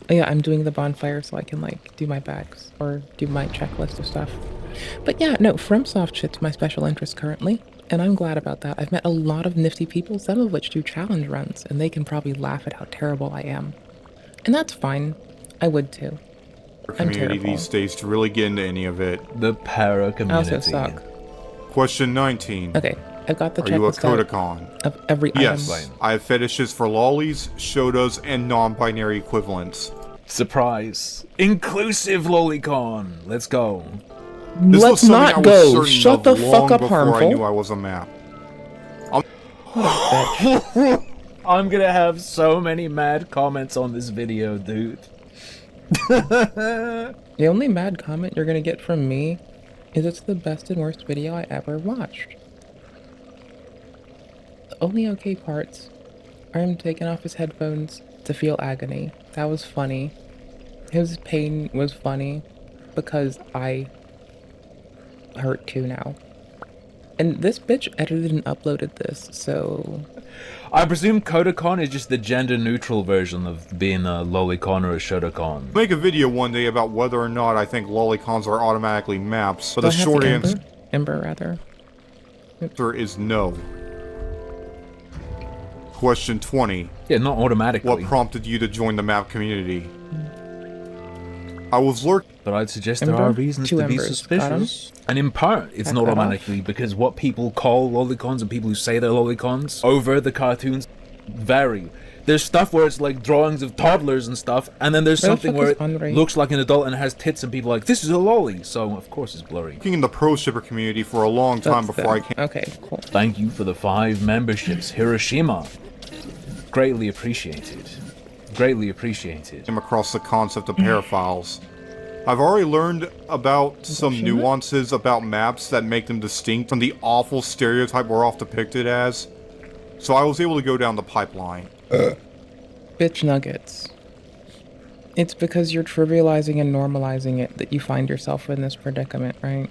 Oh yeah, I'm doing the bonfire so I can like do my bags or do my checklist of stuff. But yeah, no, FromSoft shit's my special interest currently, and I'm glad about that. I've met a lot of nifty people, some of which do challenge runs, and they can probably laugh at how terrible I am. And that's fine. I would too. I'm community these days to really get into any of it. The para community. I also suck. Question 19. Okay, I've got the checklist. Are you a Kodakon? Of every yes. item. I have fetishes for lollies, shotos, and non-binary equivalents. Surprise. Inclusive lolicon. Let's go. Let's not go. Shut the fuck up, Harmful. I knew I was a map. I'm gonna have so many mad comments on this video, dude. The only mad comment you're gonna get from me is it's the best and worst video I ever watched. The only okay parts are him taking off his headphones to feel agony. That was funny. His pain was funny because I hurt too now. And this bitch edited and uploaded this, so... I presume Kodakon is just the gender-neutral version of being a lolicon or a shotacon. Make a video one day about whether or not I think lolicons are automatically maps, but the short answer... Ember, rather. Answer is no. Question 20. Yeah, not automatically. What prompted you to join the map community? I was lurking... But I'd suggest there are reasons to be suspicious. And in part, it's not automatically because what people call lolicons and people who say they're lolicons over the cartoons vary. There's stuff where it's like drawings of toddlers and stuff, and then there's something where it looks like an adult and it has tits and people are like, this is a lolly, so of course it's blurry. Working in the pro shipper community for a long time before I came... Okay, cool. Thank you for the 5 memberships, Hiroshima. Greatly appreciated. Greatly appreciated. Came across the concept of paraphiles. I've already learned about some nuances about maps that make them distinct from the awful stereotype we're oft depicted as, so I was able to go down the pipeline. Bitch nuggets. It's because you're trivializing and normalizing it that you find yourself in this predicament, right?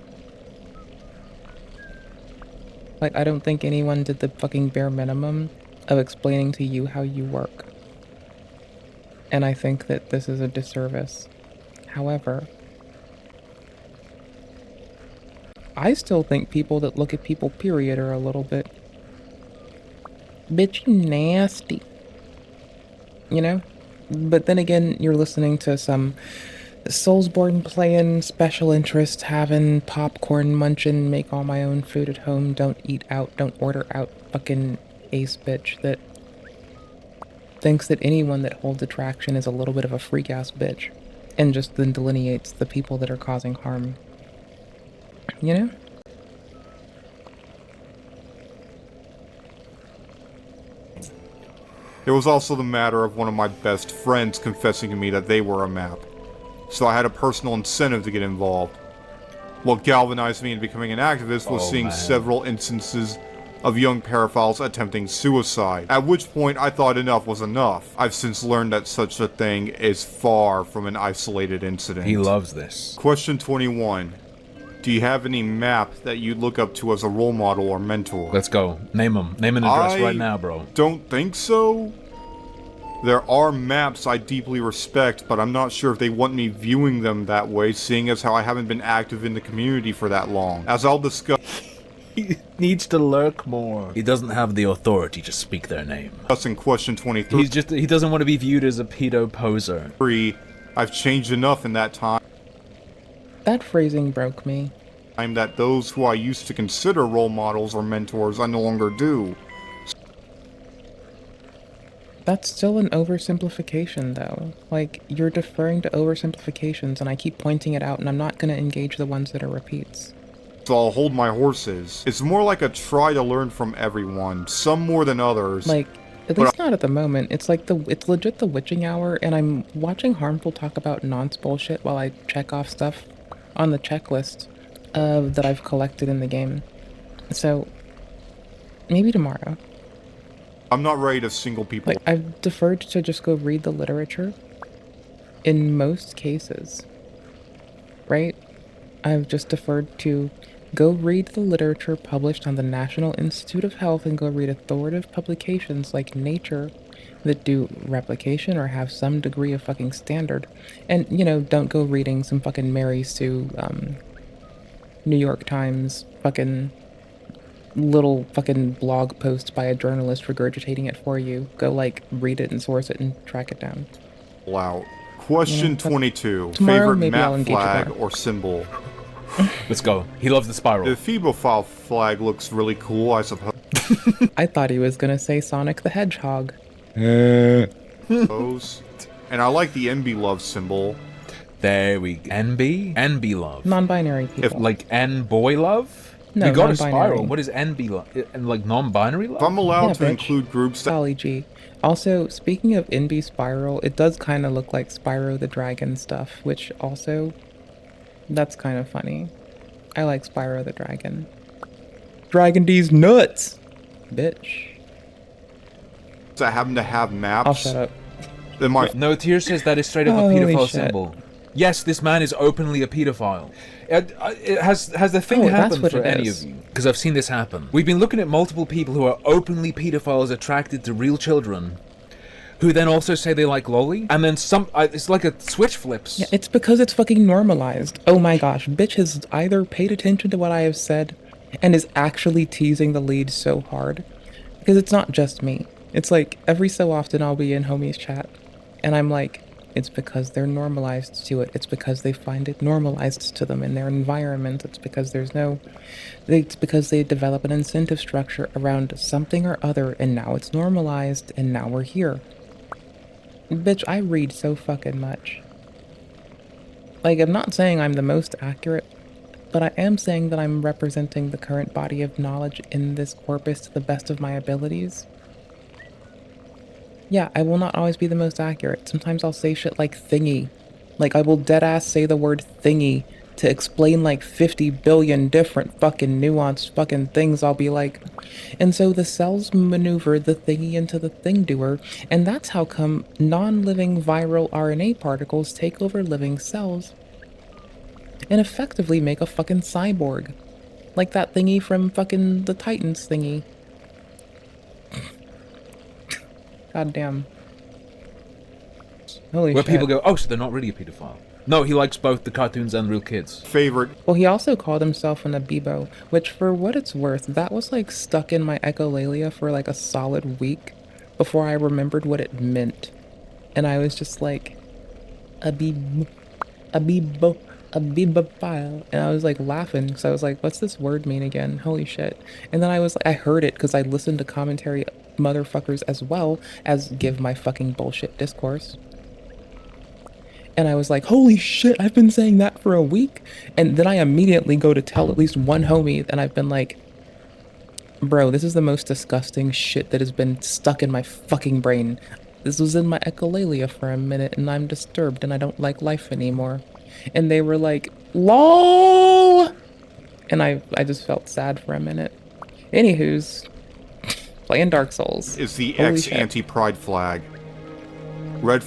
Like, I don't think anyone did the fucking bare minimum of explaining to you how you work. And I think that this is a disservice. However, I still think people that look at people, period, are a little bit bitchy nasty. You know? But then again, you're listening to some Soulsborne playing, special interest having, popcorn munching, make all my own food at home, don't eat out, don't order out, fucking ace bitch that thinks that anyone that holds attraction is a little bit of a freak-ass bitch. And just then delineates the people that are causing harm. You know? There was also the matter of one of my best friends confessing to me that they were a map. So I had a personal incentive to get involved. What galvanized me into becoming an activist was seeing several instances of young paraphiles attempting suicide, at which point I thought enough was enough. I've since learned that such a thing is far from an isolated incident. He loves this. Question 21. Do you have any map that you look up to as a role model or mentor? Let's go. Name them. Name an address right now, bro. Don't think so. There are maps I deeply respect, but I'm not sure if they want me viewing them that way, seeing as how I haven't been active in the community for that long. As I'll discuss... He needs to lurk more. He doesn't have the authority to speak their name. That's in question 23. He doesn't want to be viewed as a pedo poser. I've changed enough in that time. That phrasing broke me. That those who I used to consider role models or mentors I no longer do. That's still an oversimplification, though. Like, you're deferring to oversimplifications, and I keep pointing it out, and I'm not gonna engage the ones that are repeats. So I'll hold my horses. It's more like a try to learn from everyone, some more than others. Like, at least not at the moment. It's like it's legit the witching hour, and I'm watching Harmful talk about nonce bullshit while I check off stuff on the checklist that I've collected in the game. So, maybe tomorrow. I'm not ready to single people. Like, I've deferred to just go read the literature. In most cases. Right? I've just deferred to go read the literature published on the National Institute of Health and go read authoritative publications like Nature that do replication or have some degree of fucking standard. And, you know, don't go reading some fucking Mary Sue, New York Times fucking little fucking blog post by a journalist regurgitating it for you. Go, like, read it and source it and track it down. Wow. Question 22. Tomorrow, favorite map flag or symbol? Let's go. He loves the spiral. The Phebophile flag looks really cool, I suppose. I thought he was gonna say Sonic the Hedgehog. Suppose. And I like the NB love symbol. There we go. NB? NB love. Non-binary people. If, like, N boy love? No, we got a non-binary. spiral. What is NB love? And, like, non-binary love? If I'm allowed to bitch. include groups that... Golly gee. Also, speaking of NB Spiral, it does kind of look like Spyro the Dragon stuff, which also, that's kind of funny. I like Spyro the Dragon. Dragon D's nuts! Bitch. that happen to have maps... I'll shut up. Then my... No, Tier says that is straight up a pedophile symbol. Yes, this man is openly a pedophile. Has the thing happened for any of you? Because I've seen this happen. We've been looking at multiple people who are openly pedophiles attracted to real children, who then also say they like loli, and then it's like a switch flips. Yeah, it's because it's fucking normalized. Oh my gosh, bitch has either paid attention to what I have said and is actually teasing the lead so hard. Because it's not just me. It's like, every so often I'll be in homies chat, and I'm like, it's because they're normalized to it. It's because they find it normalized to them in their environment. It's because it's because they develop an incentive structure around something or other, and now it's normalized, and now we're here. Bitch, I read so fucking much. Like, I'm not saying I'm the most accurate, but I am saying that I'm representing the current body of knowledge in this corpus to the best of my abilities. Yeah, I will not always be the most accurate. Sometimes I'll say shit like thingy. Like, I will deadass say the word thingy to explain like 50 billion different fucking nuanced fucking things. I'll be like, and so the cells maneuver the thingy into the thing doer, and that's how come non-living viral RNA particles take over living cells and effectively make a fucking cyborg. Like that thingy from fucking the Titans thingy. God damn. Holy shit. Where people go, oh, so they're not really a pedophile. No, he likes both the cartoons and real kids. Favorite. Well, he also called himself an Abibo, which for what it's worth, that was like stuck in my echolalia for like a solid week before I remembered what it meant. And I was just like, Abibophile. And I was like laughing because I was like, what's this word mean again? Holy shit. And then I heard it because I listened to commentary motherfuckers as well as give my fucking bullshit discourse. And I was like, holy shit, I've been saying that for a week. And then I immediately go to tell at least one homie, and I've been like, bro, this is the most disgusting shit that has been stuck in my fucking brain. This was in my echolalia for a minute, and I'm disturbed, and I don't like life anymore. And they were like, LOL! And I just felt sad for a minute. Anywho's, playing Dark Souls. Is the X anti-pride flag. Red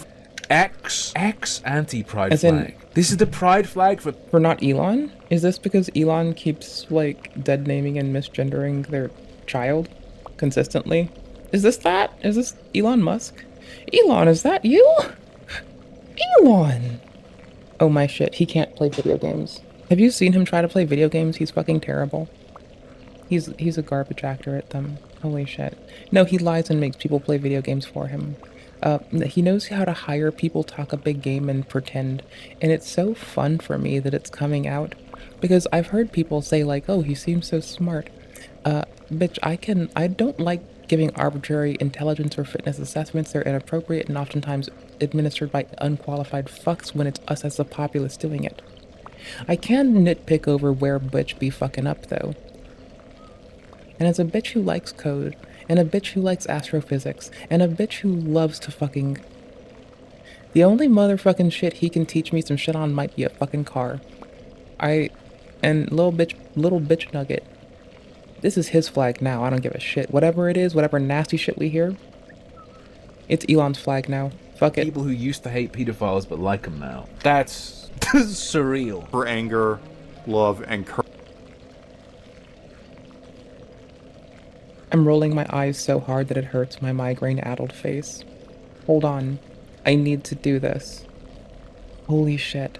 X anti-pride flag. This is the pride flag for not Elon? Is this because Elon keeps like dead naming and misgendering their child consistently? Is this that? Is this Elon Musk? Elon, is that you? Elon! Oh my shit, he can't play video games. Have you seen him try to play video games? He's fucking terrible. He's a garbage actor at them. Holy shit. No, he lies and makes people play video games for him. He knows how to hire people, talk a big game, and pretend. And it's so fun for me that it's coming out. Because I've heard people say like, oh, he seems so smart. Bitch, I don't like giving arbitrary intelligence or fitness assessments. They're inappropriate and oftentimes administered by unqualified fucks when it's us as the populace doing it. I can nitpick over where bitch be fucking up though. And as a bitch who likes code, and a bitch who likes astrophysics, and a bitch who loves to fucking... The only motherfucking shit he can teach me some shit on might be a fucking car. And little bitch nugget. This is his flag now, I don't give a shit. Whatever it is, whatever nasty shit we hear, it's Elon's flag now. Fuck it. People who used to hate pedophiles but like them now. That's surreal. For anger, love, and courage. I'm rolling my eyes so hard that it hurts my migraine-addled face. Hold on. I need to do this. Holy shit.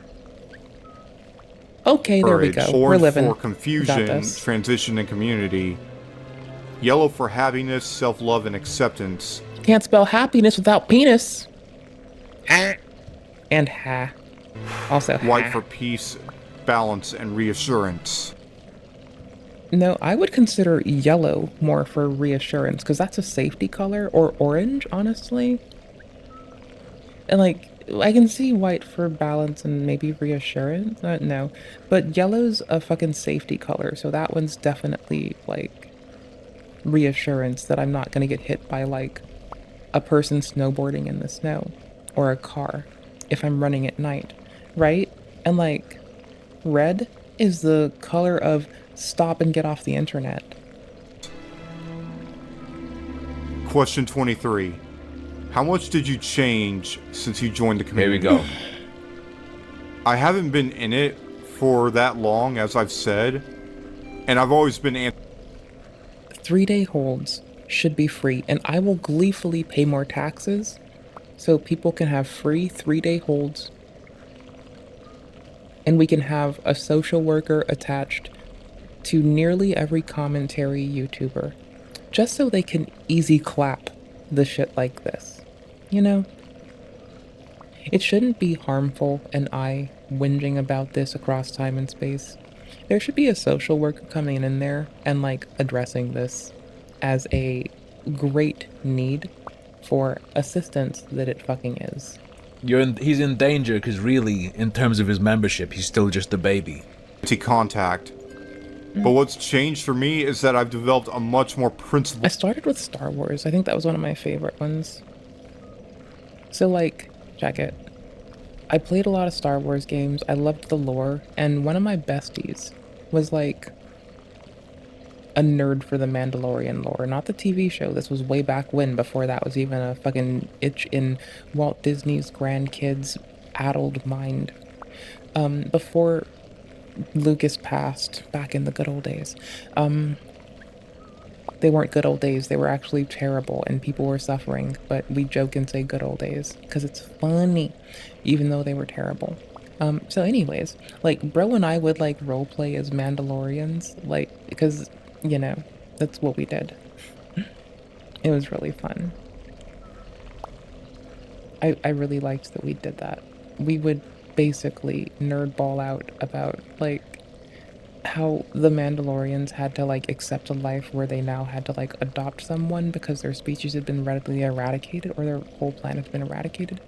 Okay, there we go. Orange We're living. for confusion, transition, and community. Yellow for happiness, self-love, and acceptance. Can't spell happiness without penis. And ha. Also ha. White for peace, balance, and reassurance. No, I would consider yellow more for reassurance, because that's a safety color, or orange, honestly. And like, I can see white for balance and maybe reassurance, no. But yellow's a fucking safety color, so that one's definitely, like, reassurance that I'm not gonna get hit by, like, a person snowboarding in the snow, or a car, if I'm running at night, right? And like, red is the color of stop and get off the internet. Question 23. How much did you change since you joined the community? Here we go. I haven't been in it for that long, as I've said, and I've always been 3-day holds should be free, and I will gleefully pay more taxes so people can have free 3-day holds, and we can have a social worker attached to nearly every commentary YouTuber, just so they can easy clap the shit like this, you know? It shouldn't be harmful and I whinging about this across time and space. There should be a social worker coming in there and like addressing this as a great need for assistance that it fucking is. He's in danger because really, in terms of his membership, he's still just a baby. Contact. But what's changed for me is that I've developed a much more principled... I started with Star Wars. I think that was one of my favorite ones. So, like, check it. I played a lot of Star Wars games. I loved the lore. And one of my besties was, like, a nerd for the Mandalorian lore. Not the TV show. This was way back when, before that was even a fucking itch in Walt Disney's grandkids' addled mind. Before Lucas passed back in the good old days. They weren't good old days, they were actually terrible and people were suffering, but we joke and say good old days because it's funny, even though they were terrible. So anyways, like, bro and I would like roleplay as Mandalorians, like, because, you know, that's what we did. It was really fun. I really liked that we did that. We would basically nerdball out about like how the Mandalorians had to like accept a life where they now had to like adopt someone because their species had been radically eradicated, or their whole planet had been eradicated,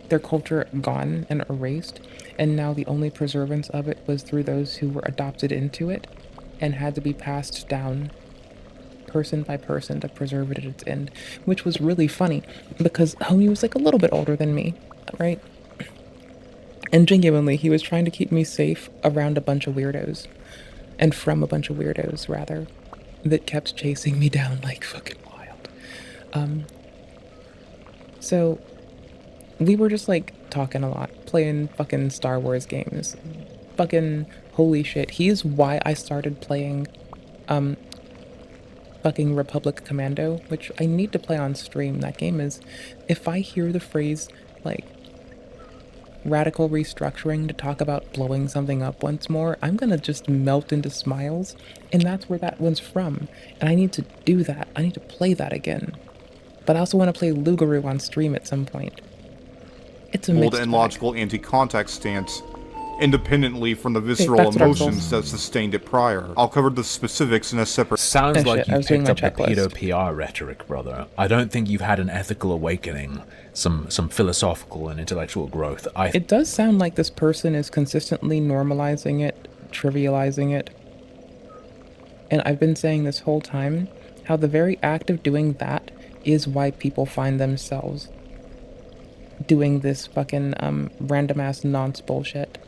their culture gone and erased, and now the only preservance of it was through those who were adopted into it and had to be passed down person by person to preserve it at its end, which was really funny because homie was like a little bit older than me, right? And genuinely, he was trying to keep me safe around a bunch of weirdos. And from a bunch of weirdos, rather. That kept chasing me down like fucking wild. So, we were just like talking a lot. Playing fucking Star Wars games. Fucking holy shit. He's why I started playing fucking Republic Commando. Which I need to play on stream. That game is... If I hear the phrase, like... radical restructuring to talk about blowing something up once more, I'm gonna just melt into smiles, and that's where that one's from. And I need to do that. I need to play that again. But I also want to play Lugaroo on stream at some point. It's a mixed and bag. logical anti-contact stance, independently from the visceral emotions that sustained it prior. I'll cover the specifics in a separate... Sounds like you picked up the pedo PR rhetoric, brother. I don't think you've had an ethical awakening, some philosophical and intellectual growth. It does sound like this person is consistently normalizing it, trivializing it. And I've been saying this whole time, how the very act of doing that is why people find themselves doing this fucking random-ass nonce bullshit.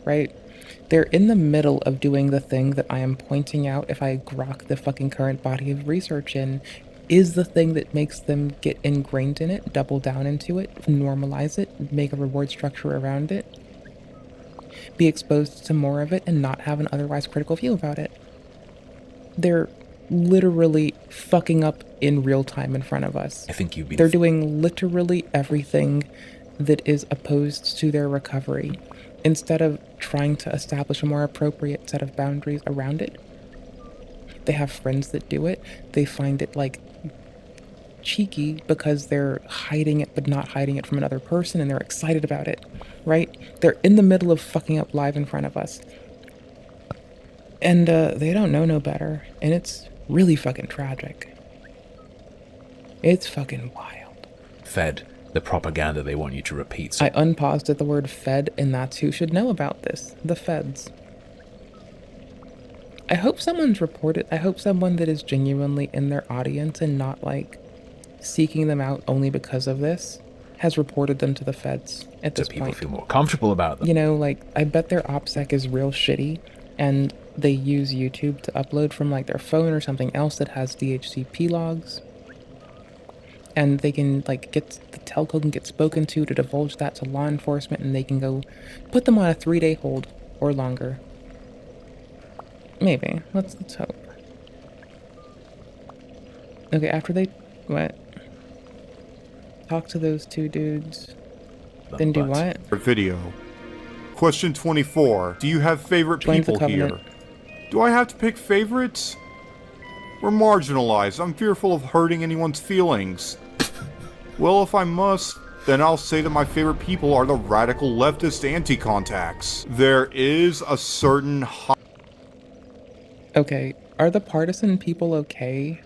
Right? They're in the middle of doing the thing that I am pointing out, if I grok the fucking current body of research in, is the thing that makes them get ingrained in it, double down into it, normalize it, make a reward structure around it, be exposed to more of it, and not have an otherwise critical view about it. They're literally fucking up in real time in front of us. I think you've been... They're doing literally everything that is opposed to their recovery, instead of trying to establish a more appropriate set of boundaries around it. They have friends that do it. They find it, like, cheeky because they're hiding it, but not hiding it from another person, and they're excited about it, right? They're in the middle of fucking up live in front of us. And they don't know no better, and it's really fucking tragic. It's fucking wild. Fed the propaganda they want you to repeat. So I unpaused at the word Fed, and that's who should know about this. The Feds. I hope someone's reported. I hope someone that is genuinely in their audience and not, like, seeking them out only because of this has reported them to the Feds at this point. So people feel more comfortable about them. You know, like, I bet their OPSEC is real shitty, and they use YouTube to upload from, like, their phone or something else that has DHCP logs. And they can, like, the telco can get spoken to divulge that to law enforcement, and they can go put them on a 3-day hold or longer. Maybe. Let's hope. Okay, after they what? Talk to those two dudes. Then do what? Video. Question 24. Do you have favorite people here? Do I have to pick favorites? We're marginalized. I'm fearful of hurting anyone's feelings. Well, if I must, then I'll say that my favorite people are the radical leftist anti-contacts. There is a certain... Okay, are the partisan people okay?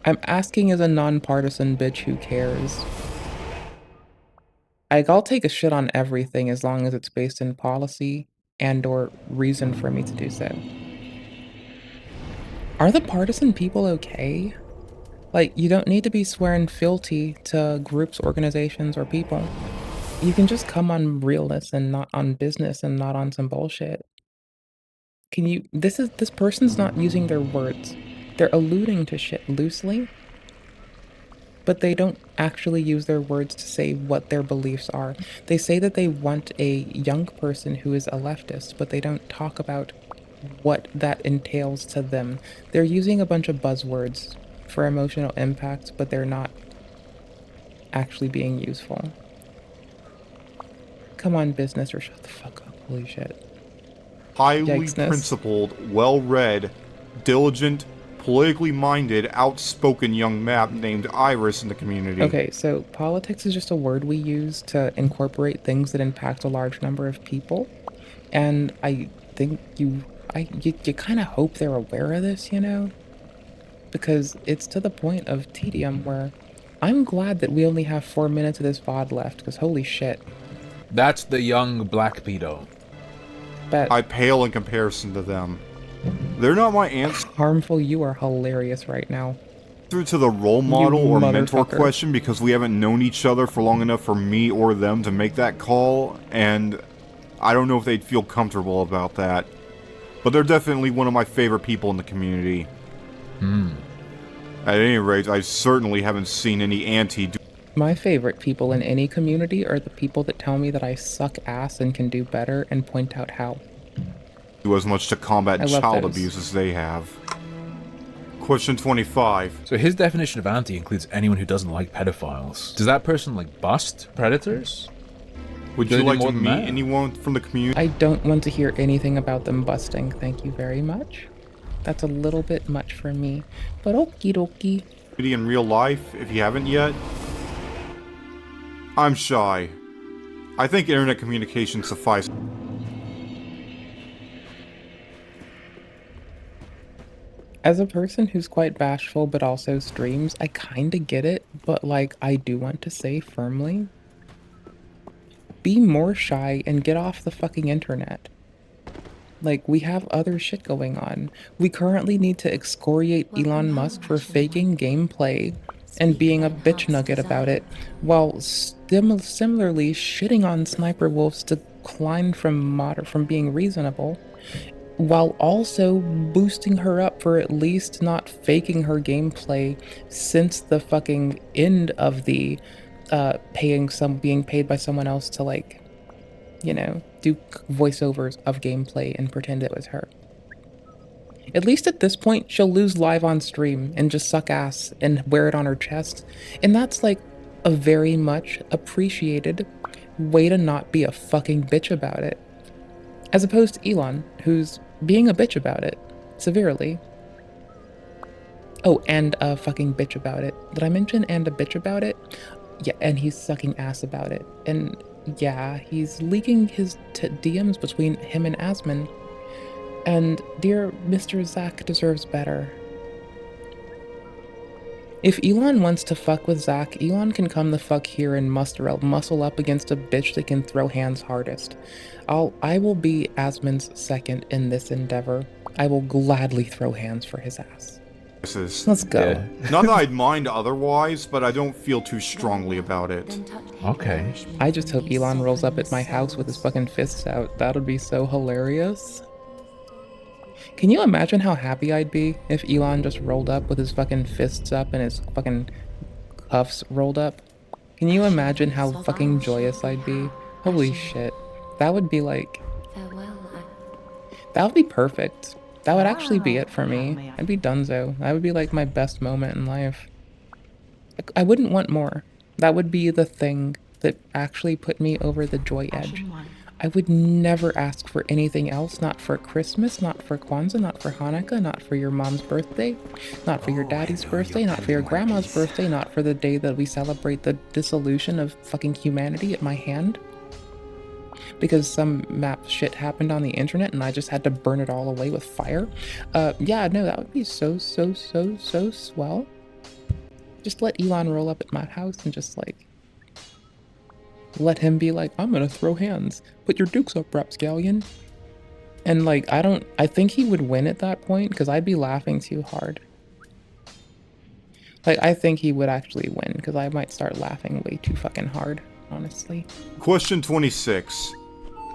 I'm asking as a non-partisan bitch who cares. I'll take a shit on everything as long as it's based in policy and or reason for me to do so. Are the partisan people okay? Like, you don't need to be swearing fealty to groups, organizations, or people. You can just come on realness and not on business and not on some bullshit. Can you... This person's not using their words. They're alluding to shit loosely, but they don't actually use their words to say what their beliefs are. They say that they want a young person who is a leftist, but they don't talk about what that entails to them. They're using a bunch of buzzwords for emotional impact, but they're not actually being useful. Come on, business, or shut the fuck up. Holy shit. Highly Yikesness. principled, well-read, diligent, politically minded, outspoken young map named Iris in the community. Okay, so politics is just a word we use to incorporate things that impact a large number of people. And I think you kind of hope they're aware of this, you know? Because it's to the point of tedium where I'm glad that we only have 4 minutes of this VOD left, because holy shit. That's the young black pedo. I pale in comparison to them. They're not my answer. Harmful, you are hilarious right now. To the role model or mentor question, because we haven't known each other for long enough for me or them to make that call, and I don't know if they'd feel comfortable about that. But they're definitely one of my favorite people in the community. At any rate, I certainly haven't seen any My favorite people in any community are the people that tell me that I suck ass and can do better and point out how. Do as much to combat child abuse as they have. Question 25. So his definition of anti includes anyone who doesn't like pedophiles. Does that person like bust predators? Would you like to meet anyone from the community? I don't want to hear anything about them busting. Thank you very much. That's a little bit much for me, but okie dokie. In real life, if you haven't yet. I'm shy. I think internet communication suffices. As a person who's quite bashful but also streams, I kinda get it, but like, I do want to say firmly, be more shy and get off the fucking internet. Like, we have other shit going on. We currently need to excoriate Elon Musk for faking gameplay and being a bitch nugget about it, while similarly shitting on Sniper Wolf's decline from being reasonable, while also boosting her up for at least not faking her gameplay since the fucking end of the being paid by someone else to, like, you know, do voiceovers of gameplay and pretend it was her. At least at this point, she'll lose live on stream and just suck ass and wear it on her chest. And that's like a very much appreciated way to not be a fucking bitch about it. As opposed to Elon, who's being a bitch about it, severely. Oh, and a fucking bitch about it. Did I mention and a bitch about it? Yeah, and he's sucking ass about it. And yeah, he's leaking his DMs between him and Asmon. And dear Mr. Zach deserves better. If Elon wants to fuck with Zach, Elon can come the fuck here and muscle up against a bitch that can throw hands hardest. I will be Asmon's second in this endeavor. I will gladly throw hands for his ass. Let's go. Yeah. Not that I'd mind otherwise, but I don't feel too strongly about it. Okay. I just hope Elon rolls up at my house with his fucking fists out. That would be so hilarious. Can you imagine how happy I'd be if Elon just rolled up with his fucking fists up and his fucking cuffs rolled up? Can you imagine how fucking joyous I'd be? Holy shit. That would be like... That would be perfect. That would actually be it for me. I'd be donezo. That would be like my best moment in life. I wouldn't want more. That would be the thing that actually put me over the joy edge. I would never ask for anything else, not for Christmas, not for Kwanzaa, not for Hanukkah, not for your mom's birthday, not for your daddy's birthday, not for your grandma's birthday, not for the day that we celebrate the dissolution of fucking humanity at my hand. Because some map shit happened on the internet and I just had to burn it all away with fire. Yeah, no, that would be so swell. Just let Elon roll up at my house and just like... let him be like, I'm gonna throw hands. Put your dukes up, rapscallion. And like, I think he would win at that point because I'd be laughing too hard. Like, I think he would actually win because I might start laughing way too fucking hard, honestly. Question 26.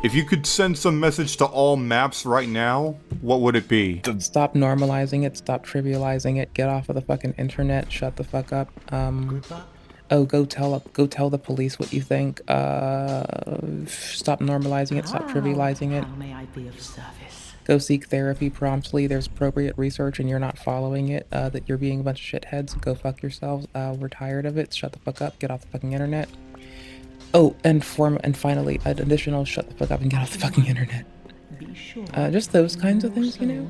If you could send some message to all maps right now, what would it be? Stop normalizing it, stop trivializing it, get off of the fucking internet, shut the fuck up. Oh, go tell the police what you think. Stop normalizing it, stop trivializing it. How may I be of service? Go seek therapy promptly. There's appropriate research and you're not following it. That you're being a bunch of shitheads. Go fuck yourselves. We're tired of it. Shut the fuck up. Get off the fucking internet. Oh, and finally, an additional shut the fuck up and get off the fucking internet. Just those kinds of things, you know?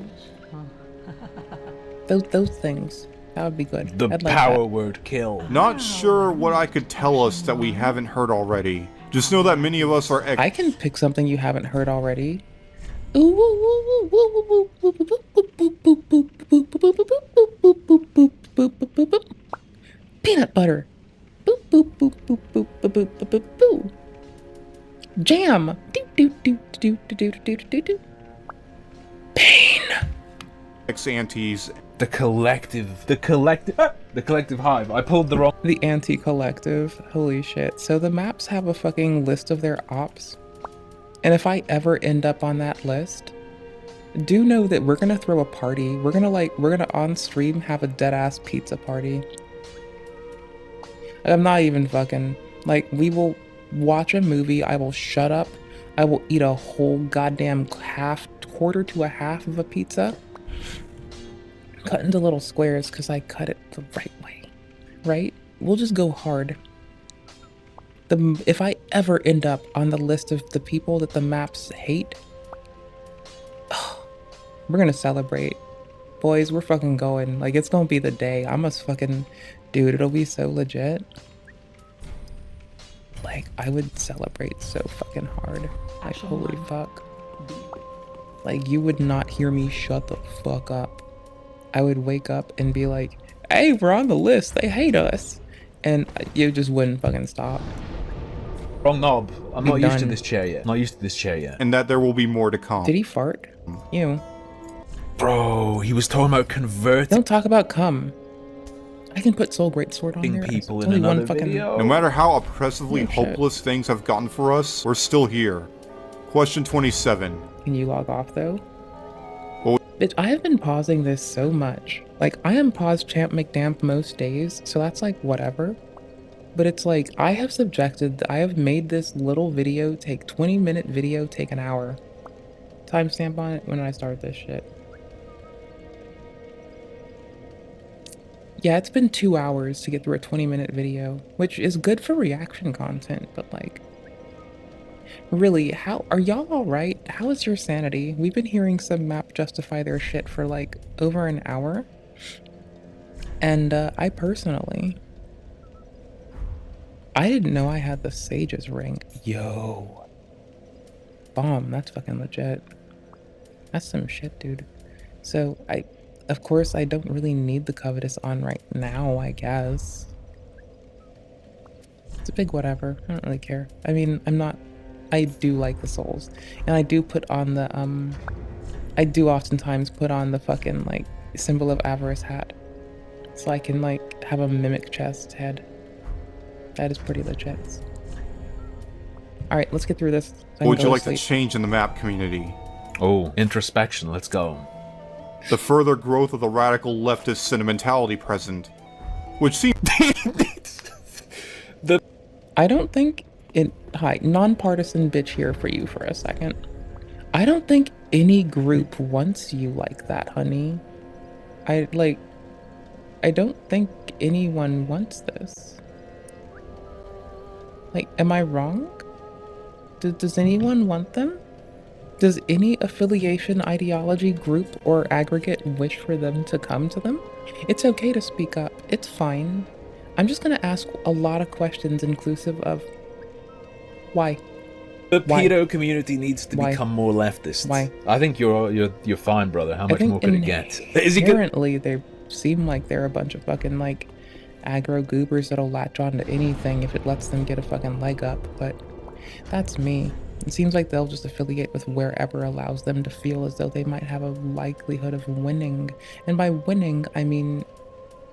Those things. That would be good. The I'd like power that. word kill. Not sure what I could tell us that we haven't heard already. Just know that many of us are I can pick something you haven't heard already. Peanut butter. Jam. Pain. Ex-antes. The collective hive. I pulled the wrong. The anti-collective. Holy shit. So the maps have a fucking list of their ops. And if I ever end up on that list, do know that we're gonna throw a party. We're gonna on stream have a dead-ass pizza party. I'm not even fucking, like, we will watch a movie, I will shut up, I will eat a whole goddamn quarter to a half of a pizza, cut into little squares because I cut it the right way, right? We'll just go hard. If I ever end up on the list of the people that the maps hate, we're gonna celebrate. Boys, we're fucking going. Like, it's gonna be the day. I must fucking... Dude, it'll be so legit. Like, I would celebrate so fucking hard. Like, holy fuck. Like, you would not hear me shut the fuck up. I would wake up and be like, hey, we're on the list. They hate us. And you just wouldn't fucking stop. Wrong knob. I'm not used to this chair yet. Not used to this chair yet. And that there will be more to come. Did he fart? You. Bro, he was talking about converting. Don't talk about cum. I can put Soul Greatsword on there. People in another video. No matter how oppressively hopeless things have gotten for us, we're still here. Question 27. Can you log off though? Well, bitch, I have been pausing this so much. Like, I am pause champ McDamp most days, so that's like whatever. But it's like, I have made this little video take 20-minute video take an hour. Timestamp on it when I start this shit. Yeah, it's been 2 hours to get through a 20-minute video, which is good for reaction content, but like, really, how are y'all alright? How is your sanity? We've been hearing some map justify their shit for like over an hour. And I didn't know I had the Sage's ring. Yo. Bomb, that's fucking legit. That's some shit, dude. So of course, I don't really need the Covetous on right now, I guess. It's a big whatever. I don't really care. I mean, I do like the souls. And I do put on the, I do oftentimes put on the fucking, like, Symbol of Avarice hat. So I can, like, have a mimic chest head. That is pretty legit. Alright, let's get through this. What would you like to change in the map community? Oh, introspection, let's go. The further growth of the radical leftist sentimentality present, which seems... I don't think hi, non-partisan bitch here for you for a second. I don't think any group wants you like that, honey. I don't think anyone wants this. Like, am I wrong? Does anyone want them? Does any affiliation, ideology, group, or aggregate wish for them to come to them? It's okay to speak up. It's fine. I'm just gonna ask a lot of questions inclusive of why. The pedo community needs to become more leftist. Why? I think you're fine, brother. How much more could it get? Is he apparently they seem like they're a bunch of fucking like aggro goobers that'll latch on to anything if it lets them get a fucking leg up, but that's me. It seems like they'll just affiliate with wherever allows them to feel as though they might have a likelihood of winning. And by winning, I mean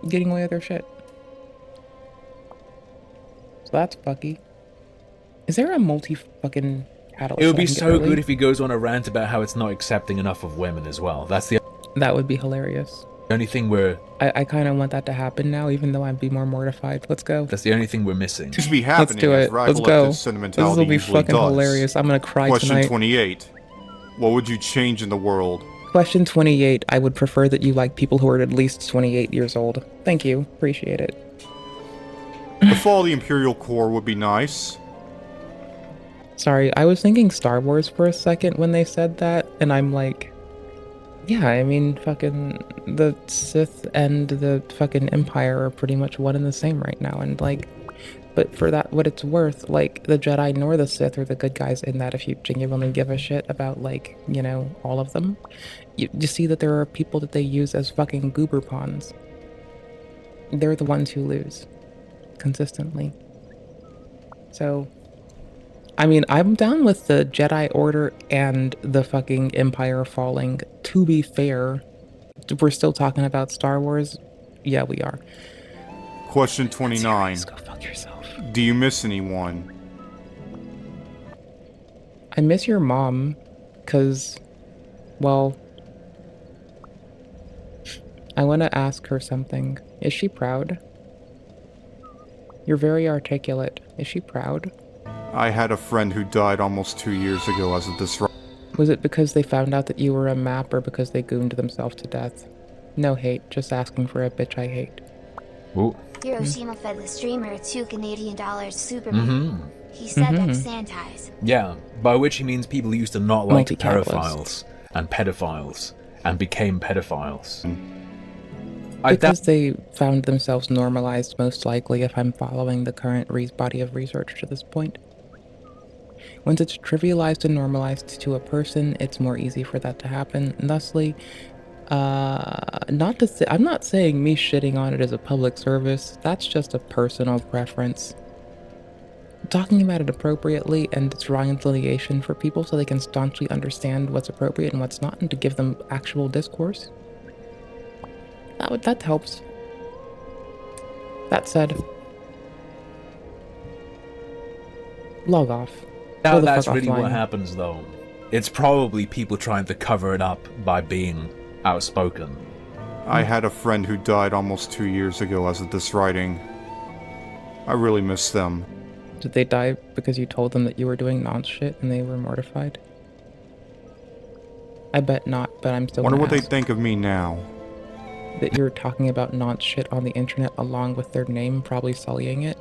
getting away with their shit. So that's fucky. Is there a multi-fucking catalyst? It would be so good if he goes on a rant about how it's not accepting enough of women as well. That's the... That would be hilarious. The only thing we're... I kind of want that to happen now, even though I'd be more mortified. Let's go. That's the only thing we're missing. To be happening. Let's do it. Let's go. This will be fucking hilarious. I'm gonna cry Question tonight. 28. What would you change in the world? Question 28. I would prefer that you like people who are at least 28 years old. Thank you. Appreciate it. The fall of the Imperial Core would be nice. Sorry, I was thinking Star Wars for a second when they said that, and I'm like... Yeah, I mean, fucking the Sith and the fucking Empire are pretty much one and the same right now, and like, but for that, what it's worth, like, the Jedi nor the Sith are the good guys in that if you genuinely give a shit about, like, you know, all of them. You see that there are people that they use as fucking goober pawns. They're the ones who lose. Consistently. So... I mean, I'm down with the Jedi Order and the fucking Empire falling. To be fair, we're still talking about Star Wars. Yeah, we are. Question 29. Go fuck yourself. Do you miss anyone? I miss your mom, cause, well, I want to ask her something. Is she proud? You're very articulate. Is she proud? I had a friend who died almost 2 years ago as a disruptor. Was it because they found out that you were a map or because they gooned themselves to death? No hate, just asking for a bitch I hate. Ooh. Hiroshima fed the streamer $2 Canadian super. He said Santais. Yeah, by which he means people used to not like pedophiles and pedophiles and became pedophiles. Because they found themselves normalized, most likely, if I'm following the current body of research to this point. Once it's trivialized and normalized to a person, it's more easy for that to happen. And thusly, I'm not saying me shitting on it as a public service. That's just a personal preference. Talking about it appropriately and its reconciliation for people so they can staunchly understand what's appropriate and what's not, and to give them actual discourse. That helps. That said, log off. Now that's really what happens, though. It's probably people trying to cover it up by being outspoken. I had a friend who died almost 2 years ago as of this writing. I really miss them. Did they die because you told them that you were doing nonce shit and they were mortified? I bet not, but I'm still wonder what they think of me now. That you're talking about nonce shit on the internet along with their name, probably sullying it.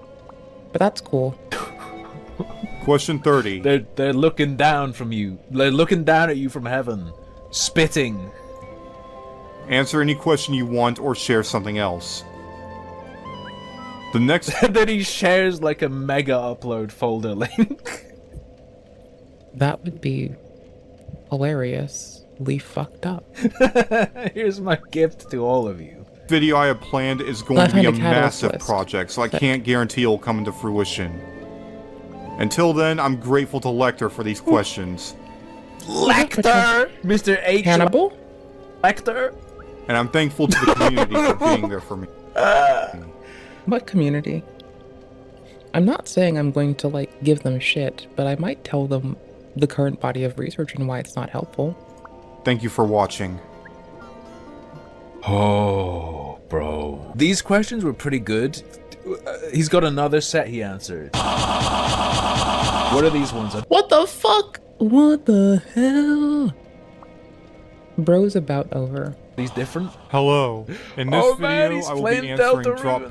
But that's cool. Question 30. They're looking down from you. They're looking down at you from heaven. Spitting. Answer any question you want or share something else. The next... Then he shares like a mega upload folder link. That would be hilariously fucked up. Here's my gift to all of you. Video I have planned is going to be a massive project, so I can't guarantee it will come into fruition. Until then, I'm grateful to Lecter for these questions. Lecter! Mr. H. Hannibal? Lecter? And I'm thankful to the community for being there for me. What community? I'm not saying I'm going to, like, give them shit, but I might tell them the current body of research and why it's not helpful. Thank you for watching. Oh, bro. These questions were pretty good. He's got another set he answered. What are these ones? What the fuck? What the hell? Bro's about over. These different? Hello. In this video, I will be answering drop...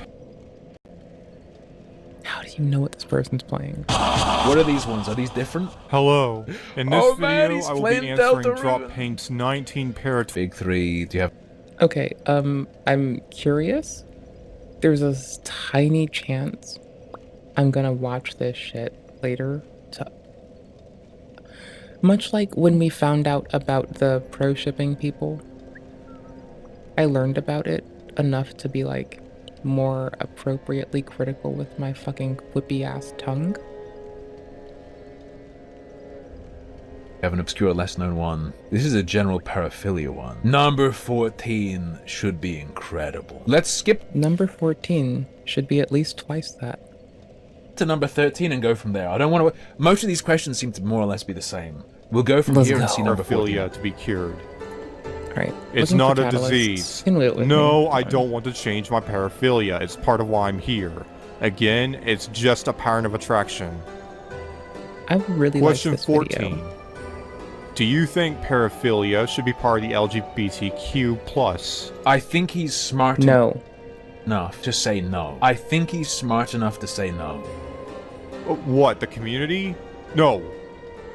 How do you know what this person's playing? What are these ones? Are these different? Hello. In this video, I will be answering Drop Paint's 19 Parrot... Big 3, do you have... Okay, I'm curious. There's a tiny chance I'm gonna watch this shit later. Much like when we found out about the pro shipping people, I learned about it enough to be like more appropriately critical with my fucking whippy ass tongue. I have an obscure, less known one. This is a general paraphilia one. Number 14 should be incredible. Let's skip. Number 14 should be at least twice that. To number 13 and go from there. I don't want to... Most of these questions seem to more or less be the same. We'll go from here and see number 14. To be cured. Alright. It's not a disease. No, I don't want to change my paraphilia. It's part of why I'm here. Again, it's just a pattern of attraction. I really Question like this 14. Video. Do you think paraphilia should be part of the LGBTQ+? I think he's smart enough to say no. I think he's smart enough to say no. What, the community? No.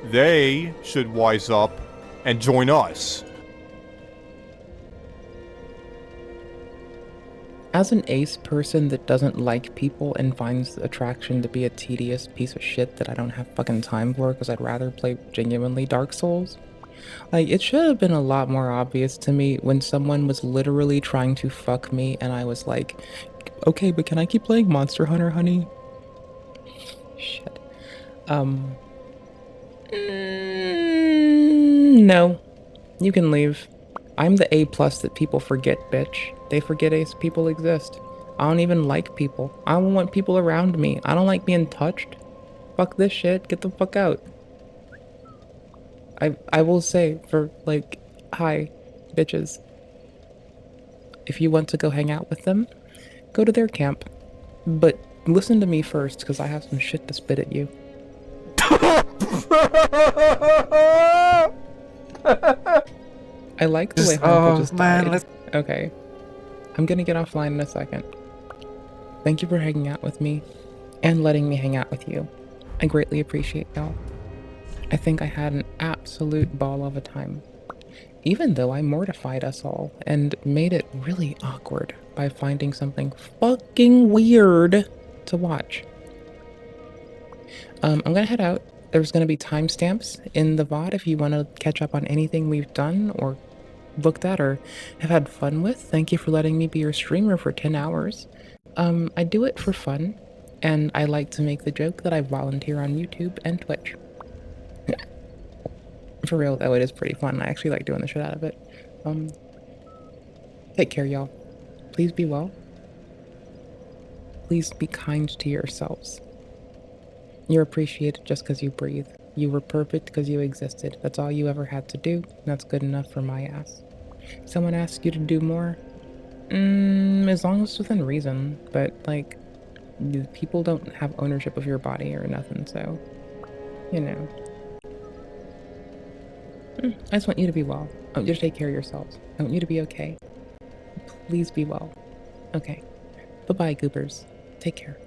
They should wise up and join us. As an ace person that doesn't like people and finds the attraction to be a tedious piece of shit that I don't have fucking time for because I'd rather play genuinely Dark Souls, like, it should have been a lot more obvious to me when someone was literally trying to fuck me and I was like, okay, but can I keep playing Monster Hunter, honey? Shit. No. You can leave. I'm the A+ that people forget, bitch. They forget ace people exist. I don't even like people. I don't want people around me. I don't like being touched. Fuck this shit. Get the fuck out. I will say, for, like, hi, bitches. If you want to go hang out with them, go to their camp. But listen to me first, because I have some shit to spit at you. I like the way Harmful just died. Okay. I'm gonna get offline in a second. Thank you for hanging out with me, and letting me hang out with you. I greatly appreciate y'all. I think I had an absolute ball of a time. Even though I mortified us all and made it really awkward by finding something fucking weird to watch. I'm gonna head out. There's gonna be timestamps in the VOD if you want to catch up on anything we've done or looked at or have had fun with. Thank you for letting me be your streamer for 10 hours. I do it for fun, and I like to make the joke that I volunteer on YouTube and Twitch. For real though, it is pretty fun. I actually like doing the shit out of it. Take care, y'all. Please be well. Please be kind to yourselves. You're appreciated just because you breathe. You were perfect because you existed. That's all you ever had to do. That's good enough for my ass. Someone asks you to do more? As long as it's within reason. But, like, people don't have ownership of your body or nothing, so, you know. I just want you to be well. I want you to take care of yourselves. I want you to be okay. Please be well. Okay. Bye-bye, goobers. Take care.